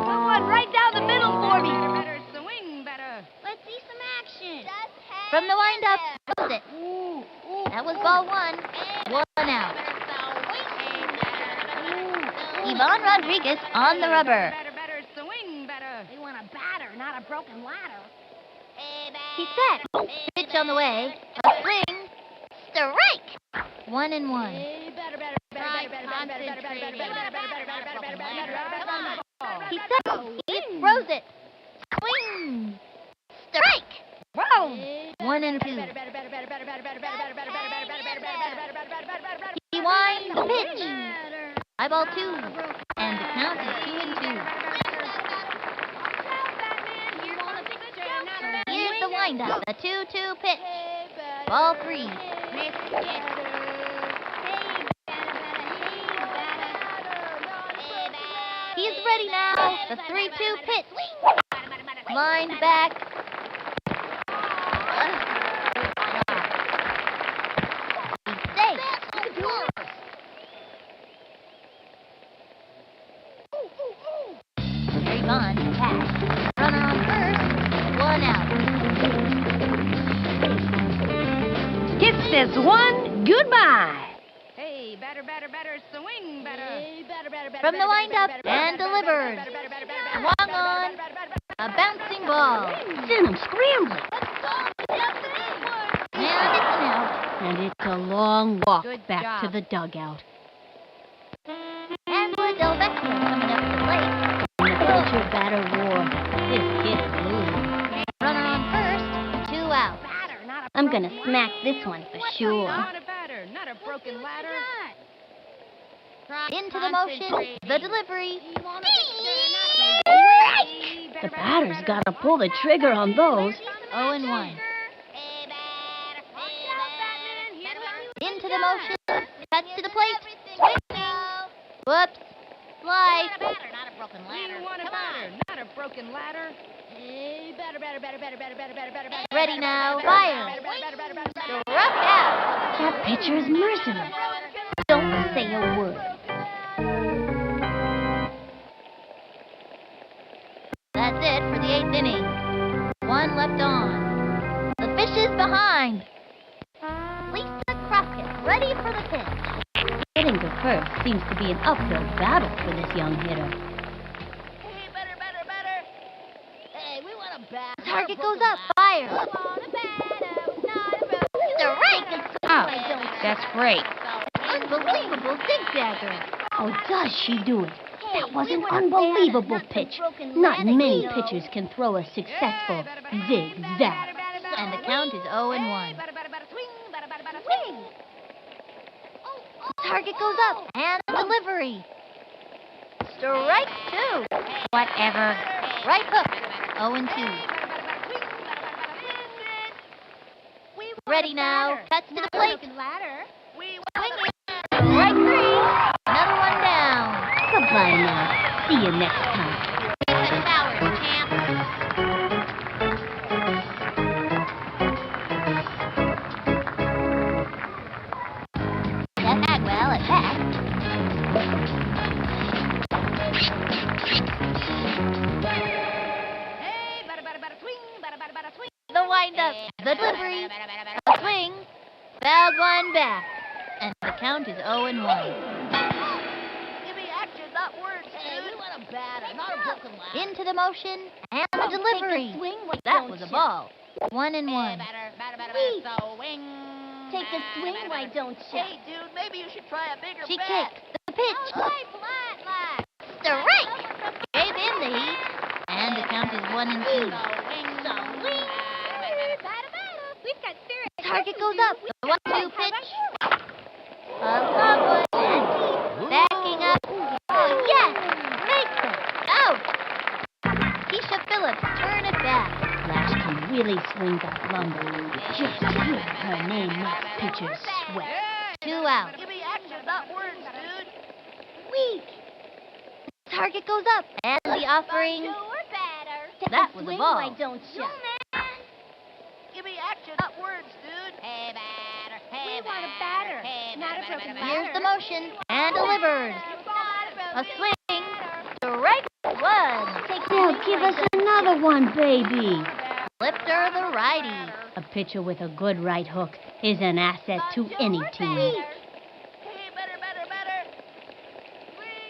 Someone right down the middle for me. Better swing better. Let's see some action. From the windup, goes it. That was ball 1. 1 out. Yvonne Rodriguez on the rubber. Better swing better. We want a batter, not a broken ladder. He's set. Pitch on the way. A swing. Strike. 1-1. He's set. He throws it. Swing. Strike. 1-2. He winds the pitch. High ball 2. And the count is 2-2. Here's the windup. The 2-2 pitch. Ball 3. He's ready now. The 3-2 pitch. Lined back. He's safe. Yvonne catch. Runner on first. 1 out. Hit this one. Goodbye. Hey, better, swing better. From the windup and delivered. Swung on. A bouncing ball. Send him scrambling. And it's an out. And it's a long walk Good back job. to the dugout. And Del Vecchio coming up to the plate. The pitcher batter war. This kid's losing. Runner on first. 2 out. Batter, not a I'm broken gonna smack this one for sure. Not a batter, not a broken ladder. Into the motion. The delivery. The batter's gotta pull the trigger on those. 0-1. Into the motion. Cuts to the plate. Whoops. Slide. You want a batter, not a broken ladder. Ready now. Fire. Struck out. That pitcher is merciless. Don't say a word. That's it for the 8th inning. 1 left on. The fish is behind. Lisa Crockett ready for the pitch. Hitting to first seems to be an uphill battle for this young hitter. Hey, better. Hey, we want a batter. Target goes up. Fire. Strike is Oh, that's great. unbelievable zigzagger. Oh, does she do it? That was an unbelievable pitch. Not many pitchers can throw a successful zigzag. And the count is 0-1. Target goes up. And delivery. Strike 2. Whatever. Right hook. 0-2. Ready now. Cuts to the plate. Swing it. Strike 3. Another one down. Goodbye now. See you next time. Jeff Agwell at bat. back. And the count is 0-1. Give me action, not words, Hey, we want a batter, not a broken lat. Into the motion and the delivery. Take a swing, why That don't was a ya? ball. 1-1. Weak. So wing. Take a swing, why don't you? Hey, dude, maybe you should try a bigger She bat. kicked. The pitch. Strike. Gave in the heat. And the count is 1-2. We've got spirit. Target goes up. The 1-2 pitch. A long one. And deep. Backing up. Oh, yes. Makes it. Out. Keisha Phillips, turn it back. Flash can really swing that lumber. Just hear her name makes pitchers sweat. 2 out. Give me action, not words, dude. Weak. Target goes up. And the offering. Take That a was a swing, ball. why don't you? Give me action, not words, dude. We want a batter, not a broken Here's ladder. the motion. And delivered. A swing. Strike 1. Now give us another one, baby. Slipped her the righty. A pitcher with a good right hook is an asset to any team. Hey, better.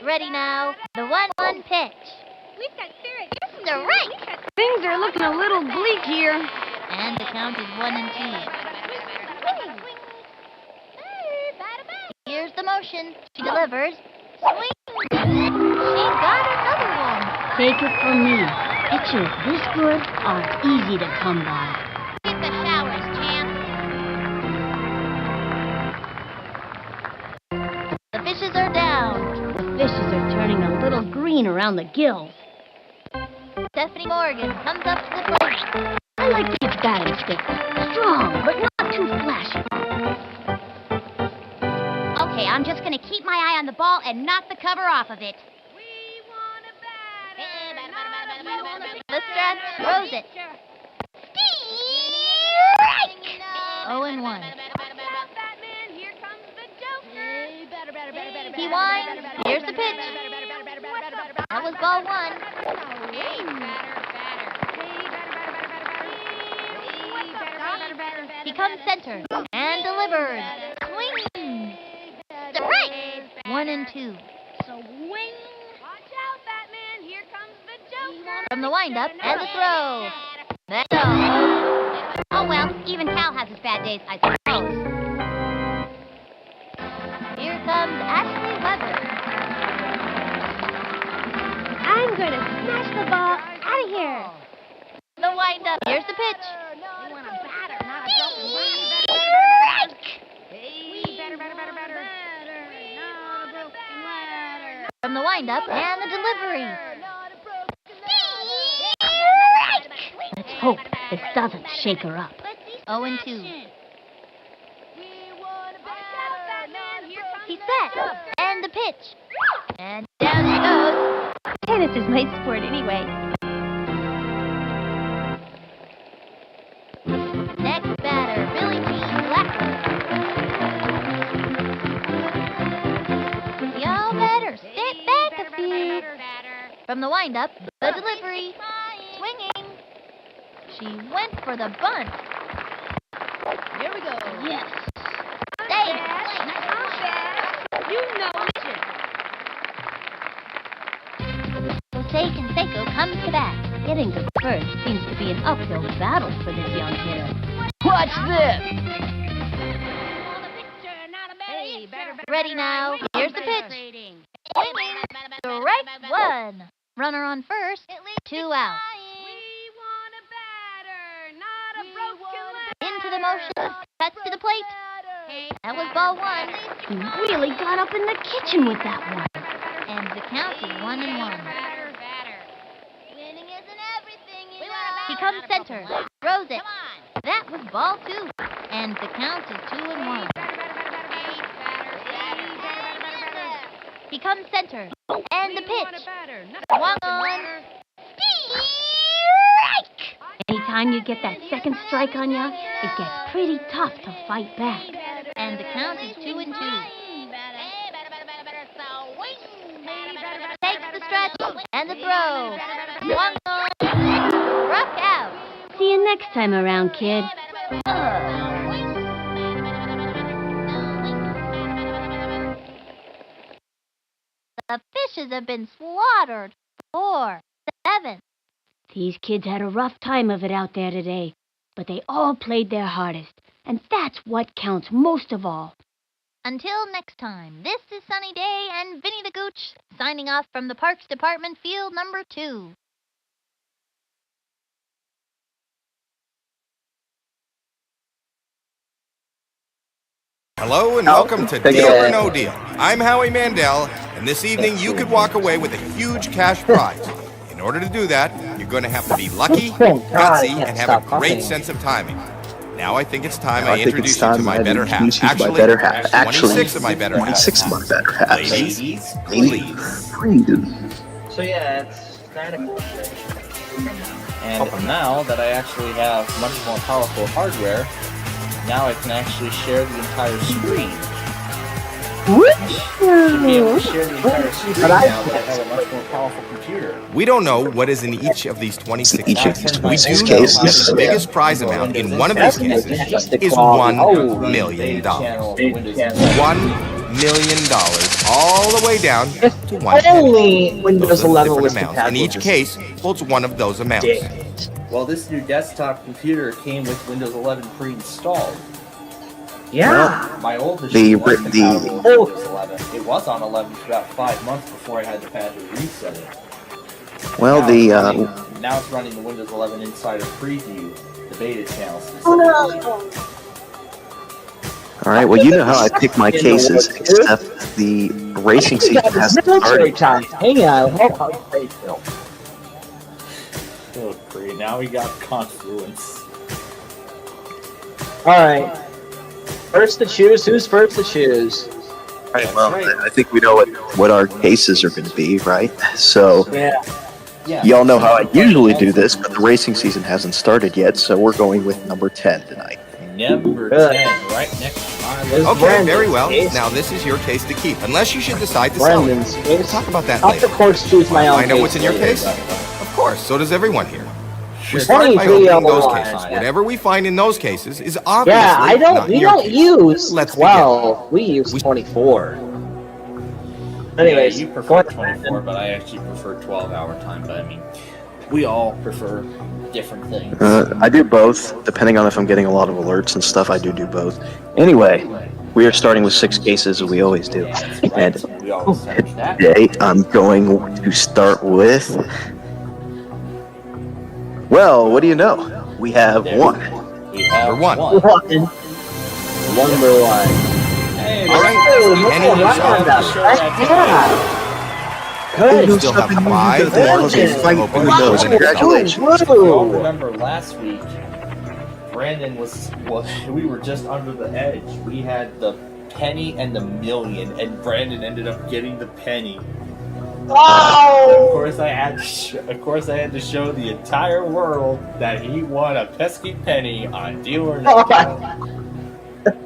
Ready now. The 1-1 pitch. We've got spirit. Strike. Things are looking a little bleak here. And the count is 1-2. Here's the motion. She delivers. Swing. She got another one. Take it from me. Pitchers this good are easy to come by. Get the showers, champ. The fishes are down. The fishes are turning a little green around the gills. Stephanie Morgan comes up to the plate. I like his batting stick. Strong, but not too flashy. Okay, I'm just gonna keep my eye on the ball and knock the cover off of it. The stretch throws it. Strike! 0-1. He winds. Here's the pitch. That was ball 1. He comes center and delivers. Swing. Strike. 1-2. From the windup and the throw. That's all. Oh well, even Cal has his bad days, I suppose. Here comes Ashley Weber. I'm gonna smash the ball out of here. The windup. Here's the pitch. We want a batter, not a broken ladder. Strike! From the windup and the delivery. Let's hope this doesn't shake her up. 0-2. He's set. And the pitch. And down she goes. Tennis is my sport anyway. Next batter, Billie Jean Blackman. Y'all better step back a few. From the windup, the delivery. Swinging. She went for the bunt. Here we go. Yes. Stay. You know it. Jose Canseco comes to bat. Getting to first seems to be an uphill battle for this young hitter. Watch this. Hey, better. Ready now. Here's the pitch. Swinging. Strike 1. Runner on first. 2 out. Into the motion. Cuts to the plate. That was ball 1. He really got up in the kitchen with that one. And the count is 1-1. He comes center. Throws it. That was ball 2. And the count is 2-1. He comes center. And the pitch. Swung on. Strike! Anytime you get that second strike on ya, it gets pretty tough to fight back. And the count is 2-2. Takes the stretch and the throw. Swung on. Struck out. See you next time around, kid. The fishes have been slaughtered. 4, 7. These kids had a rough time of it out there today, but they all played their hardest, and that's what counts most of all. Until next time, this is Sunny Day and Vinny the Gooch signing off from the Parks Department Field number 2. Hello and welcome to Deal or No Deal. I'm Howie Mandel, and this evening you could walk away with a huge cash prize. In order to do that, you're going to have to be lucky, gutsy, and have a great sense of timing. Now I think it's time I introduce you to my better half. Actually, 26 of my better half. 26 of my better half. Ladies, please. So yeah, it's kind of and now that I actually have much more powerful hardware, now I can actually share the entire screen. Should be able to share the entire screen now that I have a much more powerful computer. We don't know what is in each of these 26 Each of cases. these We 26 do know cases, that the biggest prize amount in one of these cases is $1 million. $1 million, all the way down to one penny. Windows 11 was amounts, and each case holds one of those amounts. Well, this new desktop computer came with Windows 11 pre-installed. Yeah. My old machine was compatible with Oh. Windows 11. It was on 11 for about 5 months before I had to badly reset it. Well, Now it's running the Windows 11 Insider Preview, the beta channel. Alright, well, you know how I pick my cases, except the racing season hasn't started. Hang on. Oh, great. Now we got Confluence. Alright. First to choose. Who's first to choose? Alright, well, I think we know what our cases are going to be, right? So, Yeah. y'all know how I usually do this, but the racing season hasn't started yet, so we're going with number 10 tonight. Number 10, right next to mine. Okay, very well. Now this is your case to keep, unless you should decide to sell it. We'll talk about that later. Of course, choose my own. Find out what's in your case? Of course, so does everyone here. We start by opening those cases. Whatever we find in those cases is obviously not we your don't case. use Let's 12. We use 24. Anyways, you prefer 24, but I actually prefer 12-hour time. But I mean, we all prefer different things. I do both, depending on if I'm getting a lot of alerts and stuff, I do both. Anyway, we are starting with 6 cases, as we always do. And We always search that. today, I'm going to start with... Well, what do you know? We have one. We have Number one. Number one. Hey, All right, any I'll shot. show that Good. You still have 5 more cases to open. Windows. Congratulations. to you all remember last week, Brandon we were just under the edge. We had the penny and the million, and Brandon ended up getting the penny. Oh! Of course, I had to show the entire world that he won a pesky penny on Deal or No Deal.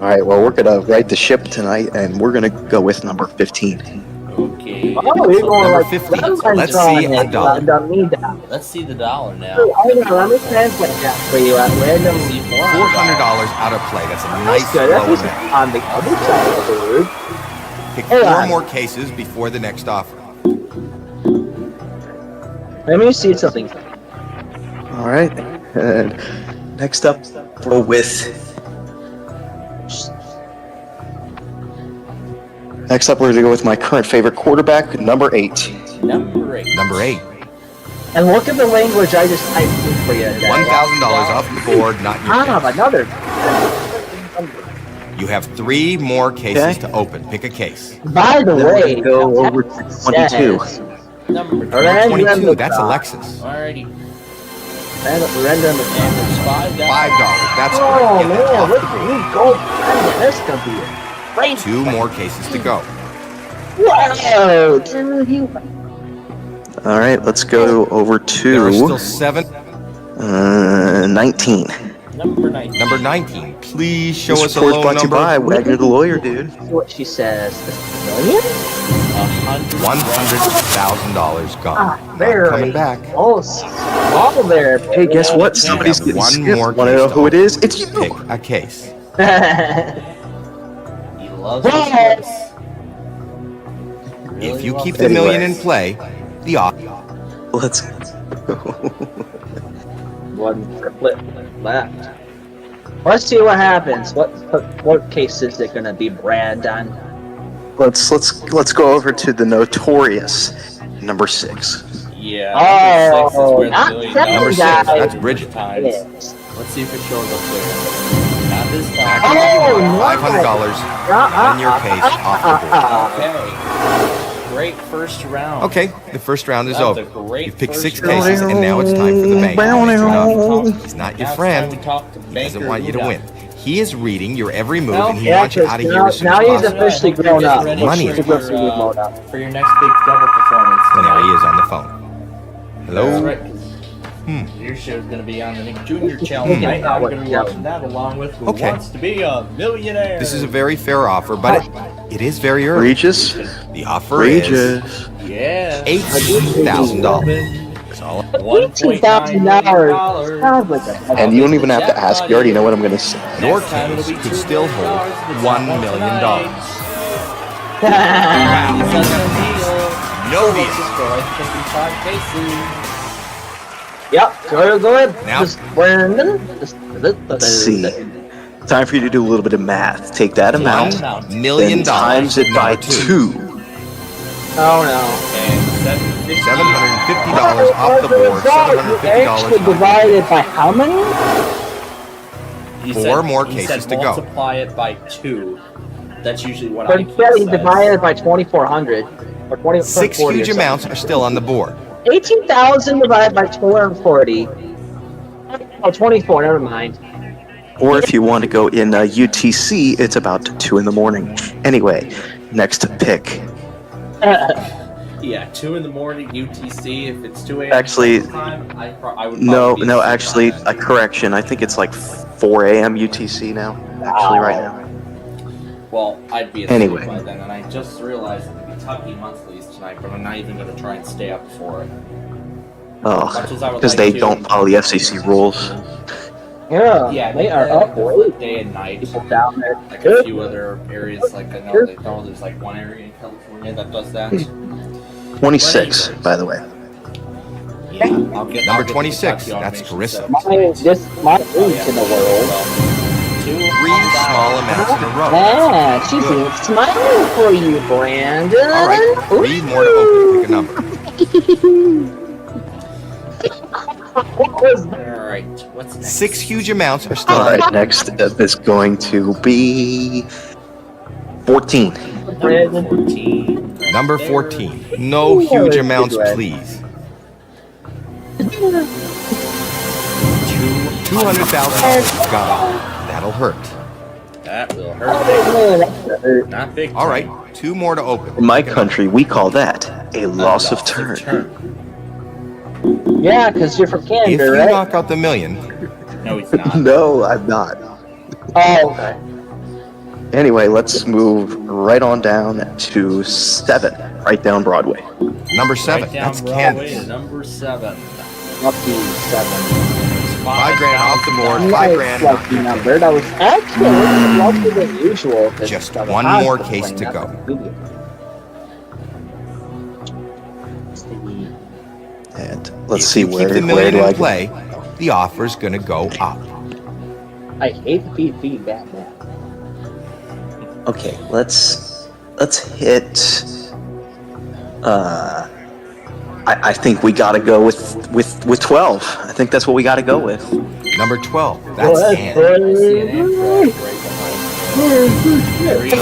Alright, well, we're going to right the ship tonight, and we're going to go with number 15. Okay. Oh, you're going Number like 15. Let's see a dollar. Let's see the dollar now. Hold on, let me translate that for you at random. See $400 out of play. That's a That's nice good. low That's amount. on the other side of the road. Pick Hold 4 on. more cases before the next offer. Let me see something. Alright, and next up, we'll go with... Next up, we're going to go with my current favorite quarterback, number 8. Number 8. Number 8. And look at the language I just typed in for you. $1,000 off the board, not your case. Another. You have 3 more cases Okay. to open. Pick a case. By the Then we're way, going to go over to 22. Number 2. Alright. 22, that's Alexis. Alrighty. Random. And there's $5. $5. That's Oh great. Get that man, off look the at board. me go. Brandon, this could be a great. 2 more cases to go. Whoa, dude, you. Alright, let's go over There are to still 7. 19. Number 19. Number 19. Please show This us a report's low brought to you number. by Wagner the Lawyer, dude. See what she says. Million? $100,000 gone. Not Very coming back. close. All there. Hey, guess what? You Somebody's have getting one skipped. more Want to know case to who it open. is? It's you! Pick a case. He loves his voice. If you keep the million in play, the offer. Let's One triplet left. Let's see what happens. What case is it gonna be, Brandon? let's go over to the notorious number 6. Yeah. Oh, number 6 is where the $1 million Number 6, guys. that's Bridget. times. Yes. Let's see if it shows up there. Not this time. Oh, no. $500 on your case off the board. Okay. Great first round. Okay, the first round is That was a over. great You've picked first 6 round. cases, and now it's time for the bank. He's not your friend. He He doesn't want you to win. He is reading your every move, and he Yeah, wants you out of here as soon now as he's possible. officially grown up. Money. He's officially grown up. For your next big double performance. And there he is on the phone. That's Hello? right. Your show's going to be on the Nick Jr. channel tonight. I'm going to be watching that along with Who Okay. Wants to Be a Millionaire. This is a very fair offer, but it is very early. Regis. The offer is Regis. Yeah. $8,000. That's all. $18,000 sounds like a. And you don't even have to ask. You already know what I'm going to say. Your case could still hold $1 million. No deal. Yep, go ahead. Now- Brandon. Let's see. Time for you to do a little bit of math. Take that amount, $1 million. then times it by Number 2. Oh no. $750 off the board. Actually $750. divided by how many? Four more cases to go. Multiply it by 2. That's usually what But I instead he says. divided by 2,400 or 20. 6 40 or huge something. amounts are still on the board. 18,000 divided by 240. Oh, 24. Never mind. Or if you want to go in UTC, it's about 2 in the morning. Anyway, next pick. Yeah, 2 in the morning UTC. If it's 2 a.m. Actually, time, I would No, probably be no, asleep actually, by a then. correction. I think it's like 4 a.m. UTC now. Actually, right now. Well, I'd be asleep Anyway. by then, and I just realized that the Kentucky Monthlies tonight, but I'm not even going to try and stay up for it. Oh, Much as I would because like they to. don't follow the FCC rules. Yeah, they are up late. Day and night. People down there. Like a few other areas, like I know there's like one area in California that does that. 26, by the way. Yeah, I'll get Number the 26, Kentucky that's automation Carissa. set up My tonight. my age in the world. Well, 2 3 small amounts in a row. Yeah, she's smiling for you, Brandon. All right, 3 more to open. Pick a number. What was that? Alright, what's next? 6 huge amounts are still All on the right, next is going to be 14. Brandon? 14. Number 14. No huge amounts, please. $200,000 got off. That'll hurt. That will Oh, hurt. man, Not big. All right, 2 more to open. In my country, we call that a loss of turn. yeah, because you're from If Canada, you right? knock out the million, No, he's not. No, I'm not. Oh, okay. Anyway, let's move right on down to 7, right down Broadway. number 7, Right down that's Broadway Candace. to number 7. Lucky 7. $5,000 off the board, Nice $5,000. lucky number. That was actually a little luckier than usual. 'cause Just that was one high more for case playing to that go. video. And let's If see you keep where the do million I in go? play, the offer's gonna go up. I hate the feedback, man. Okay, let's hit. I think we gotta go with 12. I think that's what we gotta go with. Number 12, that's Well, Ann. I see an Amtrak right behind you.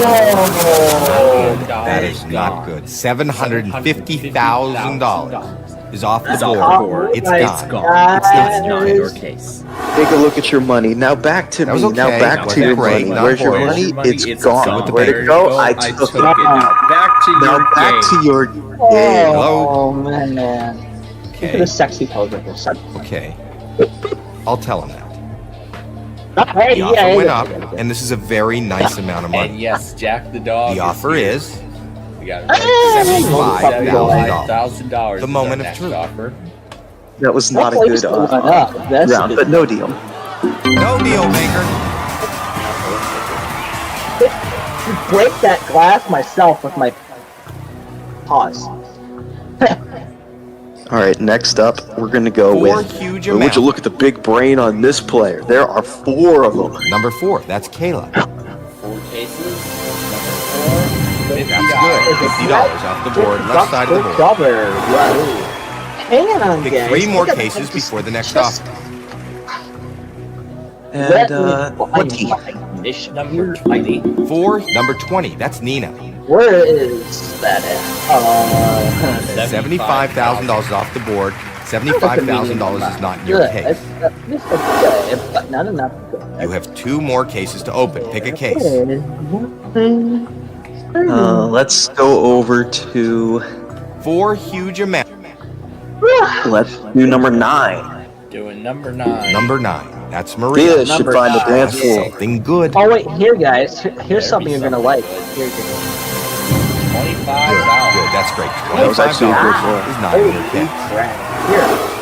That is not good. $750,000 is off the It's off board. the board. It's my It's gone. gone. It's not in God. your case. Take a look at your money. Now back to That was me. Now okay. back That to was your great. money. Not Where's your horrible. money? It's It's gone. gone. Where'd There it you go? go. I I took took it. it. Now back to Now your back game. to your game. Hello? Oh, man. Look at the sexy pose right there. Son. Okay. I'll tell him that. Hey, The offer went up, and this is a very nice amount of And money. yes, Jack the dog. The offer is We got it $75,000. $75,000. The moment of truth. Offer. That was not a Hopefully good it's still going up. That's round, but no deal. no deal maker. break that glass myself with my Pause. All right, next up, we're going to go Four with... huge Would amounts. you look at the big brain on this player? There are 4 of them. Number 4, that's Kayla. 4 cases. Number 4, $50. That's good. $50 off the board, left side of the board. Cover. Hang on, Pick guys. 3 more Look at cases this. before the next Just offer. let And, me 20. find my ignition. Number 20. 4, number 20, that's Nina. Where is that at? $75,000 off the board. $75,000 is not in your case. It's good, but not enough. You have 2 more cases to open. Pick a case. Let's go over to... 4 huge amounts. Let's do number 9. Doing number 9. Number 9, that's Maria. This should find the dance floor. Something good. Oh wait, here guys, here's something you're gonna like. Here, $25. Good, that's great. That was actually a good $25 one. is not in your case.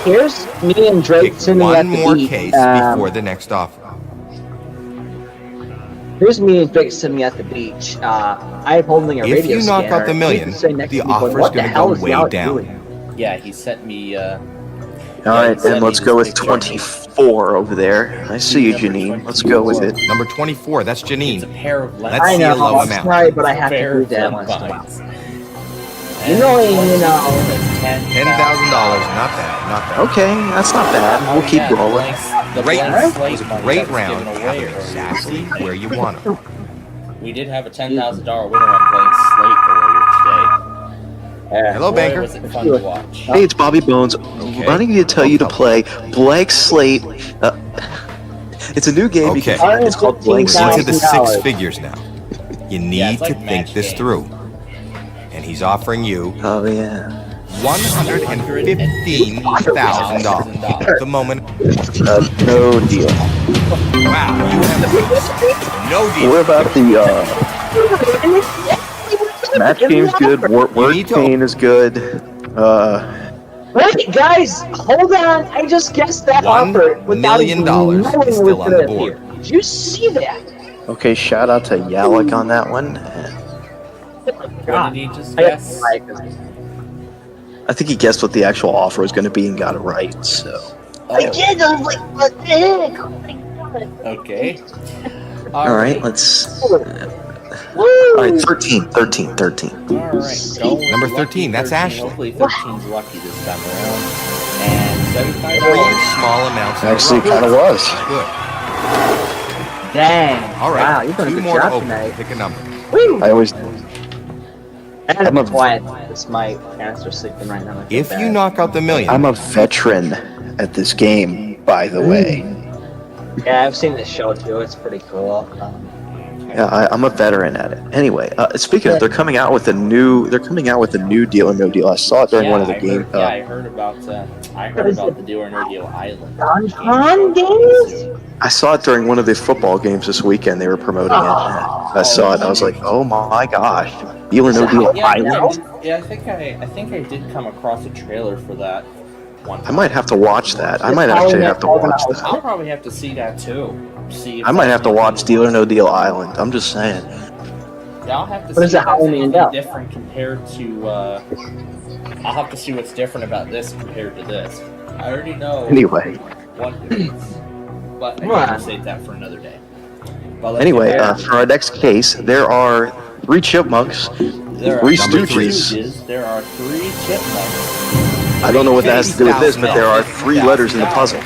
Here's me and Drake Pick sitting at one the more beach. case before the next offer. Here's me and Drake sitting at the beach. I'm holding a If radio you knock scanner. out the million, He's sitting next the to me going, offer's "What the gonna hell go is way Alex down. doing?" Yeah, he sent me. All right, then let's go with 24 over there. I see you, Janine. Let's go with it. Number 24, that's It's a Janine. pair of lenses. Let's I see know, a low I'm amount. sorry, but I have to Pair do of that once in a while. lens. You know, $10,000, not bad, not bad. Okay, that's not bad. We'll keep rolling. Great, it was a great round. Have it exactly where you want it. We did have a $10,000 winner on blank slate earlier today. Hello, Boy, banker. was it fun to watch. Hey, it's Bobby Bones. Why don't you tell you to play Blank Slate? It's a new game. Okay. It's called Blank We're into Slate. the 6 figures now. You need it's like to think match this game. through. And he's offering you Oh yeah. $115,000 at the moment. No deal. Wow, you have the piece. No deal. What about the match game's good. Word need to- pain is good. Wait, guys, hold on. I just guessed that $1 offer without million even knowing is it was still on gonna the board. appear. Did you see that? Okay, shout out to Yalek on that one. What did he just I guess? I think he guessed what the actual offer was going to be and got it right. So I did. I was like, what the heck? Oh my god. Okay. all right, let's. All right, 13. All right. Go Number with 13, that's 13. Ashley. Hopefully 13's lucky this time around. And $75. 3 small amounts. in a Actually, row. kind of was. Good. Dang. All right. Wow, you're doing a 2 good more to job open. tonight. Pick a number. Woo. I always. I'm I'm a- quiet. It's my parents are sleeping right now. I feel If you bad. knock out the million, I'm a veteran at this game, by the way. Yeah, I've seen this show too. It's pretty cool. Yeah, I'm a veteran at it. Anyway, speaking of, they're coming out with a new Deal or No Deal. I saw it during one of the games. I heard about the Deal or No Deal Island. Don games? I saw it during one of the football games this weekend. They were promoting it. I saw it. I was like, oh my gosh, Deal or No Deal Island. Yeah, I think I did come across a trailer for that one. I might have to watch that. I might actually have to watch that. I'll probably have to see that too. See. If I might that's have to anything watch Deal or No Deal Island. I'm just saying. Yeah, I'll have to What see is it, if that's Halloween anything Out? different compared to. I'll have to see what's different about this compared to this. I already know Anyway, what it is, but I Right. can save that for another day. But let's anyway, get back. for our next case, there are 3 chipmunks, There are 3 number Stooges. There are 3 chipmunks. I don't know what that has to do with this, but there are 3 letters in the puzzle.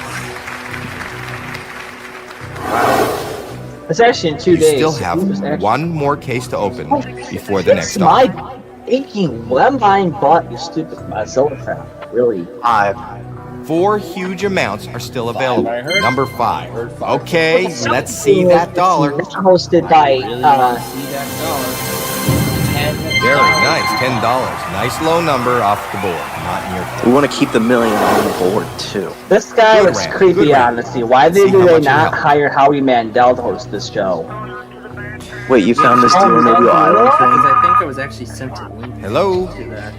It's actually in 2 you days. still have It's actually- 1 more case to open before the next It's offer. my aching lemon buying butt, you stupid Mozilla crap. Really. 5. 4 huge amounts are still available. I heard. Number I 5. heard 5. Okay, let's see that dollar. It's hosted by, Really want to see that dollar. $10. Very nice, $10. Nice low number off the board. Not in your We want to keep the million on the board, too. this guy Good looks round, creepy, good round. honestly. Why Let's see do how they much you not help. hire Howie Mandel to host this show? Wait, you found this Deal or No Deal Island Because thing? I think I was actually sent a link Hello? to that.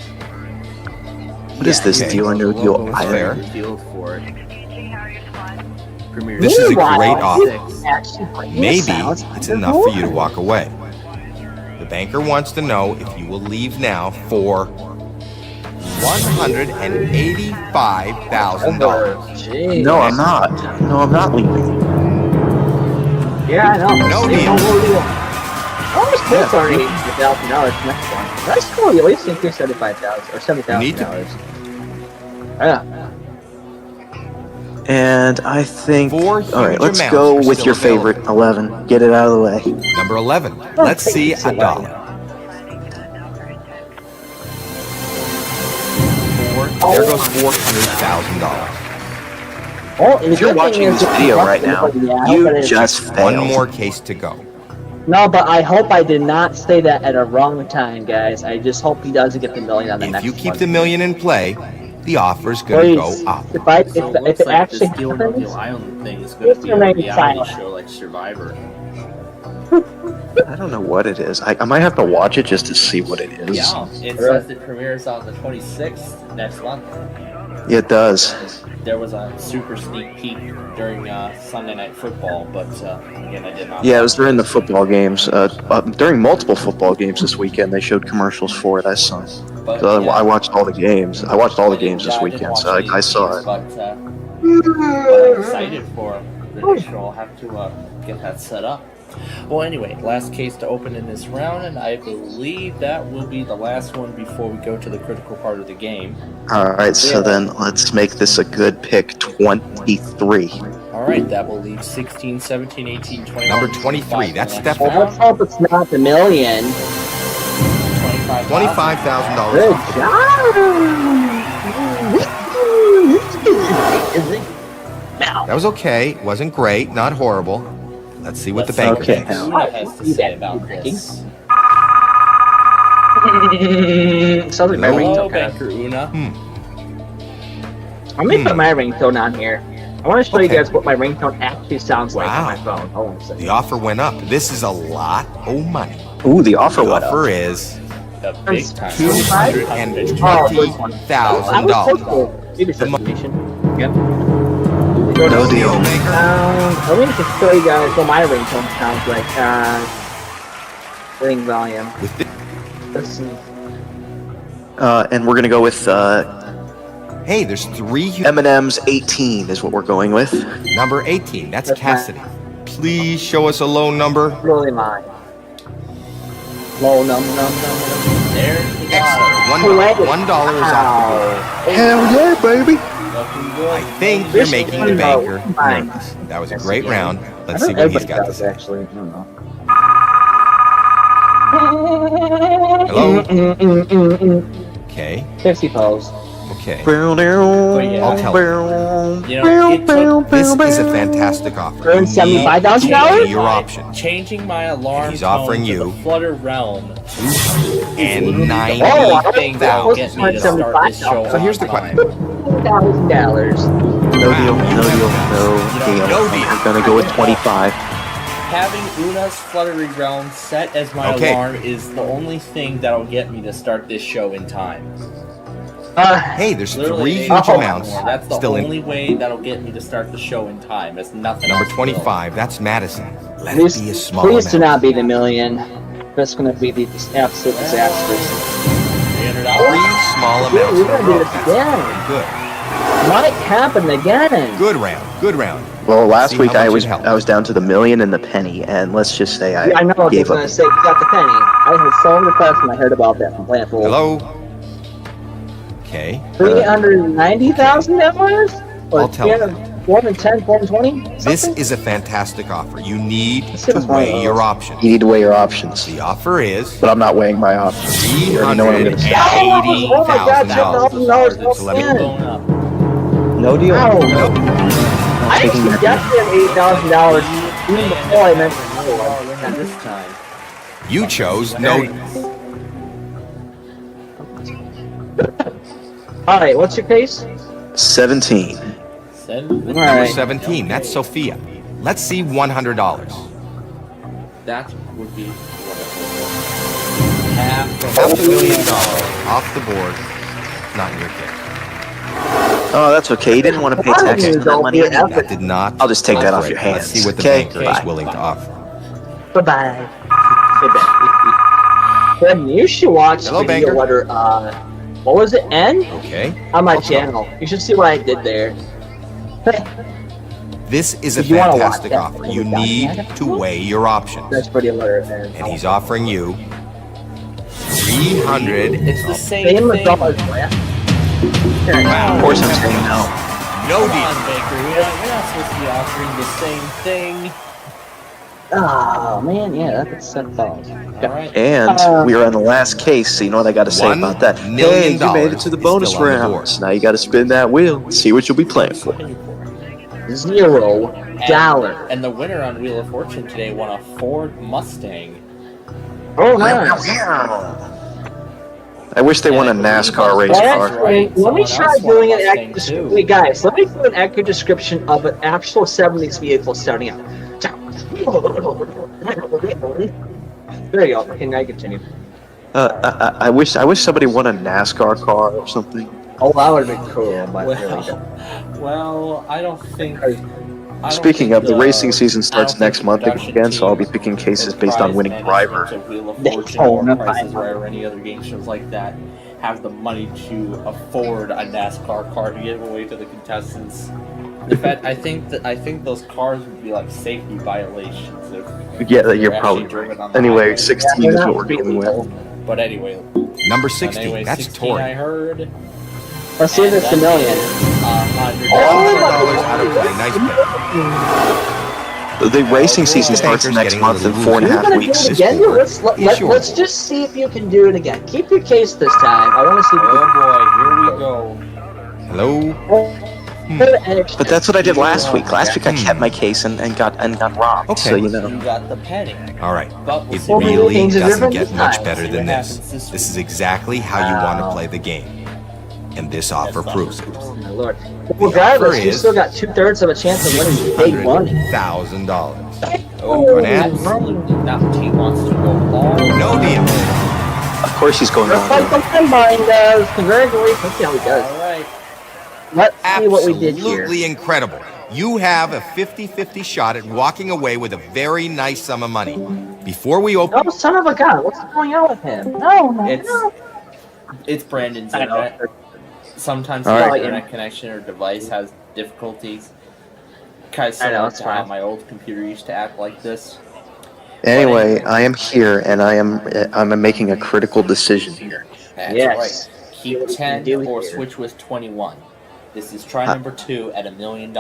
What is this okay. Deal or No The Deal logo is Island? fair. Revealed for it. Premiere This is a Meanwhile, great this offer. actually brings Maybe sounds it's to enough the for you to board. walk away. The banker wants to know if you will leave now for $185,000. Jeez. No, I'm not. No, I'm not leaving. Yeah, I know. No deal. Almost close already. $1,000 next one. That's cool. You at least increase $75,000 or $70,000. Yeah. And I think. Four All right, huge let's amounts go are with still your available. favorite, 11. Get it out of the way. Number 11. Let's see a dollar. There goes $400,000. Well, If you're watching this video right now, you just One failed. more case to go. No, but I hope I did not say that at a wrong time, guys. I just hope he doesn't get the million on the If next you keep one. the million in play, the offer's gonna Please. go up. If I if, So it if looks it like actually this Deal No happens, Deal Island thing is going to be a remain reality silent. show like Survivor. I don't know what it is. I might have to watch it just to see what it is. Yeah, it says it premieres on the 26th next month. It does. There was a super sneak peek during Sunday Night Football, but again, I did not. Yeah, it was during the football games. During multiple football games this weekend, they showed commercials for it. I saw. But, So yeah, I watched all the games. I watched all the games this I didn't weekend, watch so any I saw games, it. But I'm excited for the show. I'll have to get that set up. Well, anyway, last case to open in this round, and I believe that will be the last one before we go to the critical part of the game. All right, so then let's make this a good pick. 23. All right, that will leave 16, 17, 18, 21. Number 23, that's the next Steph. well, let's round. hope it's not the million. $25,000. Good job. That was okay. Wasn't great. Not horrible. Let's see what the banker Okay. thinks. Una has to say about this. Sounds like my Hello, ringtone. Banker Una. I'm gonna put my ringtone on here. I want to show you Okay. guys what my ringtone actually sounds like Wow. on my phone. Hold on a second. The offer went up. This is a lot of money. Ooh, the offer The went up. offer is The big time. $220,000. Maybe certification. Yep. No deal. Let me just show you guys what my ringtone sounds like. Ring volume. With the- Let's see. And we're gonna go with Hey, there's three. M&M's 18 is what we're going with. Number 18. That's Cassidy. Please show us a low number. Really mine. Low num. Excellent. Correct. $1 is off. Hell yeah, baby! Looking I good. think you're making the banker nervous. That was a great round. Let's see what he's got to say. Actually, I don't know. Hello? Okay. 50 pose. Okay. But yeah, I'll tell you know, it took This is a fantastic offer. Earn You need to $75,000? change your option. changing my alarm He's offering tone to you the Flutter realm and the $90,000. only thing that will get me to start this show So here's on the time. question. $1,000. No deal, no deal, no deal. No deal. We're gonna go with 25. Having Una's Fluttery Realm set as my Okay. alarm is the only thing that'll get me to start this show in time. Hey, there's Literally, three ain't huge no amounts more. That's the still only in. way that'll get me to start the show in time. It's nothing Number else 25, that's Madison. Let Please, it be a small please do amount. not be the million. That's going to be the absolute disaster. $300. Three small amounts We're in a gonna do row. this That's again. very good. Might happen again. Good round. Good round. Well, last See week how I much was it helped. I was down to the million and the penny, and let's just say Yeah, I know. I was gave going to up. say, you got the penny. I was so impressed when I heard about that from Plainfield. Hello? Okay. $390,000? Or I'll tell you. 410, 420? This is a fantastic offer. You need Let's see to what's wrong weigh with your those. options. You need to weigh your options, The offer is but I'm not weighing my options. You already know what I'm gonna say. $10,000. So let me- Still going up. No deal. Wow. Nope. I actually got that $8,000 even before I mentioned another one. Not this time. You chose no. Alright, what's your case? 17. Send Number Alright. 17, that's Sophia. Let's see $100. That would be wonderful. Half $500,000 off the board. Not in your case. Oh, that's okay. You didn't want to pay taxes on that money. That did not. I'll just take that off operate. your hands. Let's see what the Okay, banker bye. is willing to offer. Bye-bye. Then you should watch Hello, the video banker. letter, What was it? N? Okay. On my channel. You should see what I did there. This is a If you wanna watch fantastic that, offer. we'll You be down need here. to weigh your options. That's pretty alert, man. And he's offering you 300. It's the same Same thing. dollars, Wow. Of course I'm saying no. No Come deal. on, Baker. We're not supposed to be offering the same thing. Oh, man, yeah, that's set balls. All right. And we are on the last case, so you know what I got to say $1 about that? million Hey, you made it to the is bonus still on the round. board. So now you got to spin that wheel and see what you'll be playing for. $0. And the winner on Wheel of Fortune today won a Ford Mustang. Oh, nice. I wish they won a NASCAR race car. Right. Let me Someone try else won a doing an Mustang, accurate too. description. Wait, guys, let me do an accurate description of an actual 70s vehicle starting out. There you go. Can I continue? I wish somebody won a NASCAR car or something. Oh, that would have been cool, but really don't. Well, I don't think. Speaking of, the racing season starts next month again, so I'll be picking cases based on winning driver. Wheel of Fortune or Prices Right or any other game shows like that have the money to afford a NASCAR car to give away to the contestants. In fact, I think those cars would be like safety violations if Yeah, they're you're actually probably driven right. on the Anyway, highway. 16 is what we're dealing with. But anyway, Number 60. anyway, That's 16 Tori. I heard. Let's see if it's a million. $100 out of play. Nice pick. The racing season starts Baker's next getting a month in little 4.5 You're gonna weeks. do it again? This Let's just see if you can do it again. Keep your case this time. I want to see if you Oh boy, here we go. Hello? But that's what I did last week. Last week I kept my case and got robbed. Okay. So you know. You got the penny. All right. But we'll It see what really things are doesn't different get this much time. better See than what this. happens this This is exactly how you want to play the game. And this offer proves it. Oh my lord. Regardless, you still got 2/3 of a chance of winning big money. $100,000. Oh, Going at? absolutely not. He wants to go long. No deal. Of course he's going Just like on. the combine does. Congratulations. Let's see how he does. All right. Let's see what we did here. Absolutely incredible. You have a 50-50 shot at walking away with a very nice sum of money. Before we open... Oh, son of a gun. What's going on with him? No, It's Brandon's I know. internet. Sometimes All his right. internet connection or device has difficulties. Kind of I know, similar it's to how fine. my old computer used to act like this. Anyway, I am here and I'm making a critical decision here. That's Yes. right. Keep 10 do or here. switch with 21. This is try number 2 at $1 million.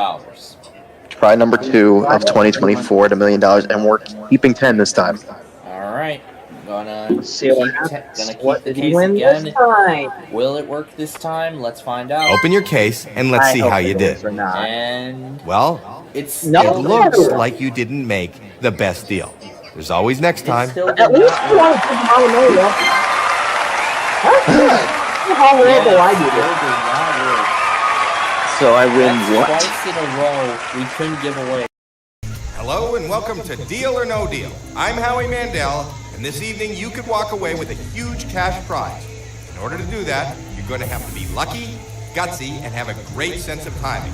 Try number 2 of 2024 at $1 million, and we're keeping 10 this time. All right. Gonna Let's see what keep happens. gonna keep What the did he case win again. this time? Will it work this time? Let's find out. Open your case and let's see I how hope you it did. is or not. And Well, it's No. it still looks good. like you didn't make the best deal. There's always next It's time. still At did least not you work. want to take him out of nowhere. That's good. How horrible I Still did it. did not work. So I win That's what? twice in a row we couldn't give away. Hello and welcome to Deal or No Deal. I'm Howie Mandel, and this evening you could walk away with a huge cash prize. In order to do that, you're going to have to be lucky, gutsy, and have a great sense of timing.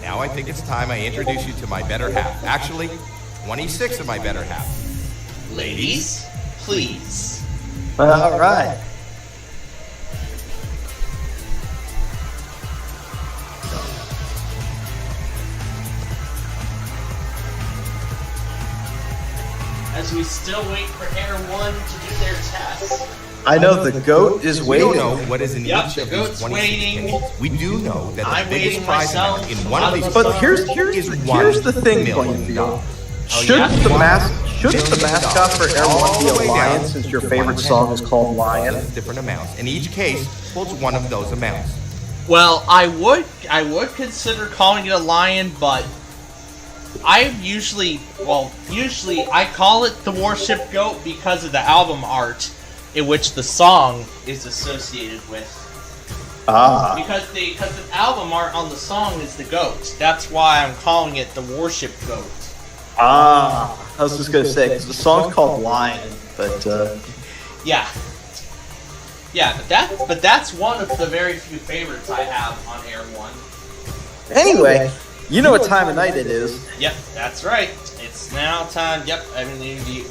Now I think it's time I introduce you to my better half. Actually, 26 of my better half. Ladies, please. All right. As we still wait for Air 1 to do their test. I know the goat is We don't waiting. know what is in Yep, each the of these goat's 26 waiting. tickets. We do know that the I'm biggest waiting prize myself. amount in one of these But here's is here's the thing, $1 million. Plainfield. Oh, Shouldn't yeah? the mascot for Air One be a lion since your favorite song is called Lion? Different amounts, and each case holds one of those amounts. Well, I would consider calling it a lion, but I usually I call it the Warship Goat because of the album art in which the song is associated with. Ah. Because the album art on the song is the goat. That's why I'm calling it the Warship Goat. Ah. I was just gonna say, 'cause the song's called Lion, but Yeah, but that's one of the very few favorites I have on Air 1. anyway, you know what time of night it is. Yep, that's right. It's now time. Yep, I mean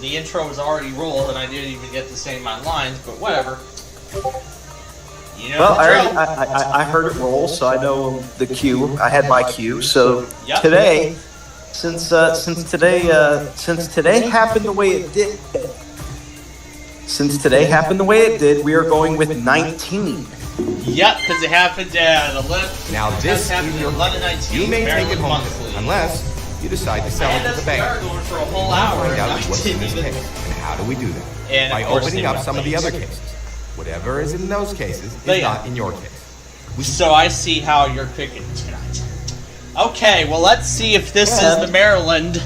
the intro was already rolled, and I didn't even get to say my lines, but whatever. You know Well, the drill. I heard it roll, so I know the cue. I had my cue. So Yep. today, since today happened the way it did, we are going with 19. Yep, because it happened at 11. Now this happened is at your 11:19. You may take it Maryland home, monthly. unless you decide to sell it to the bank. Going for a whole Find hour. out and I what's in didn't this even- case, and how do we do that? And By of course opening they up went some of the plates. other cases. Whatever is in those cases But is yeah. not in your case. So I see how you're picking tonight. Okay, well let's see if this is the Maryland.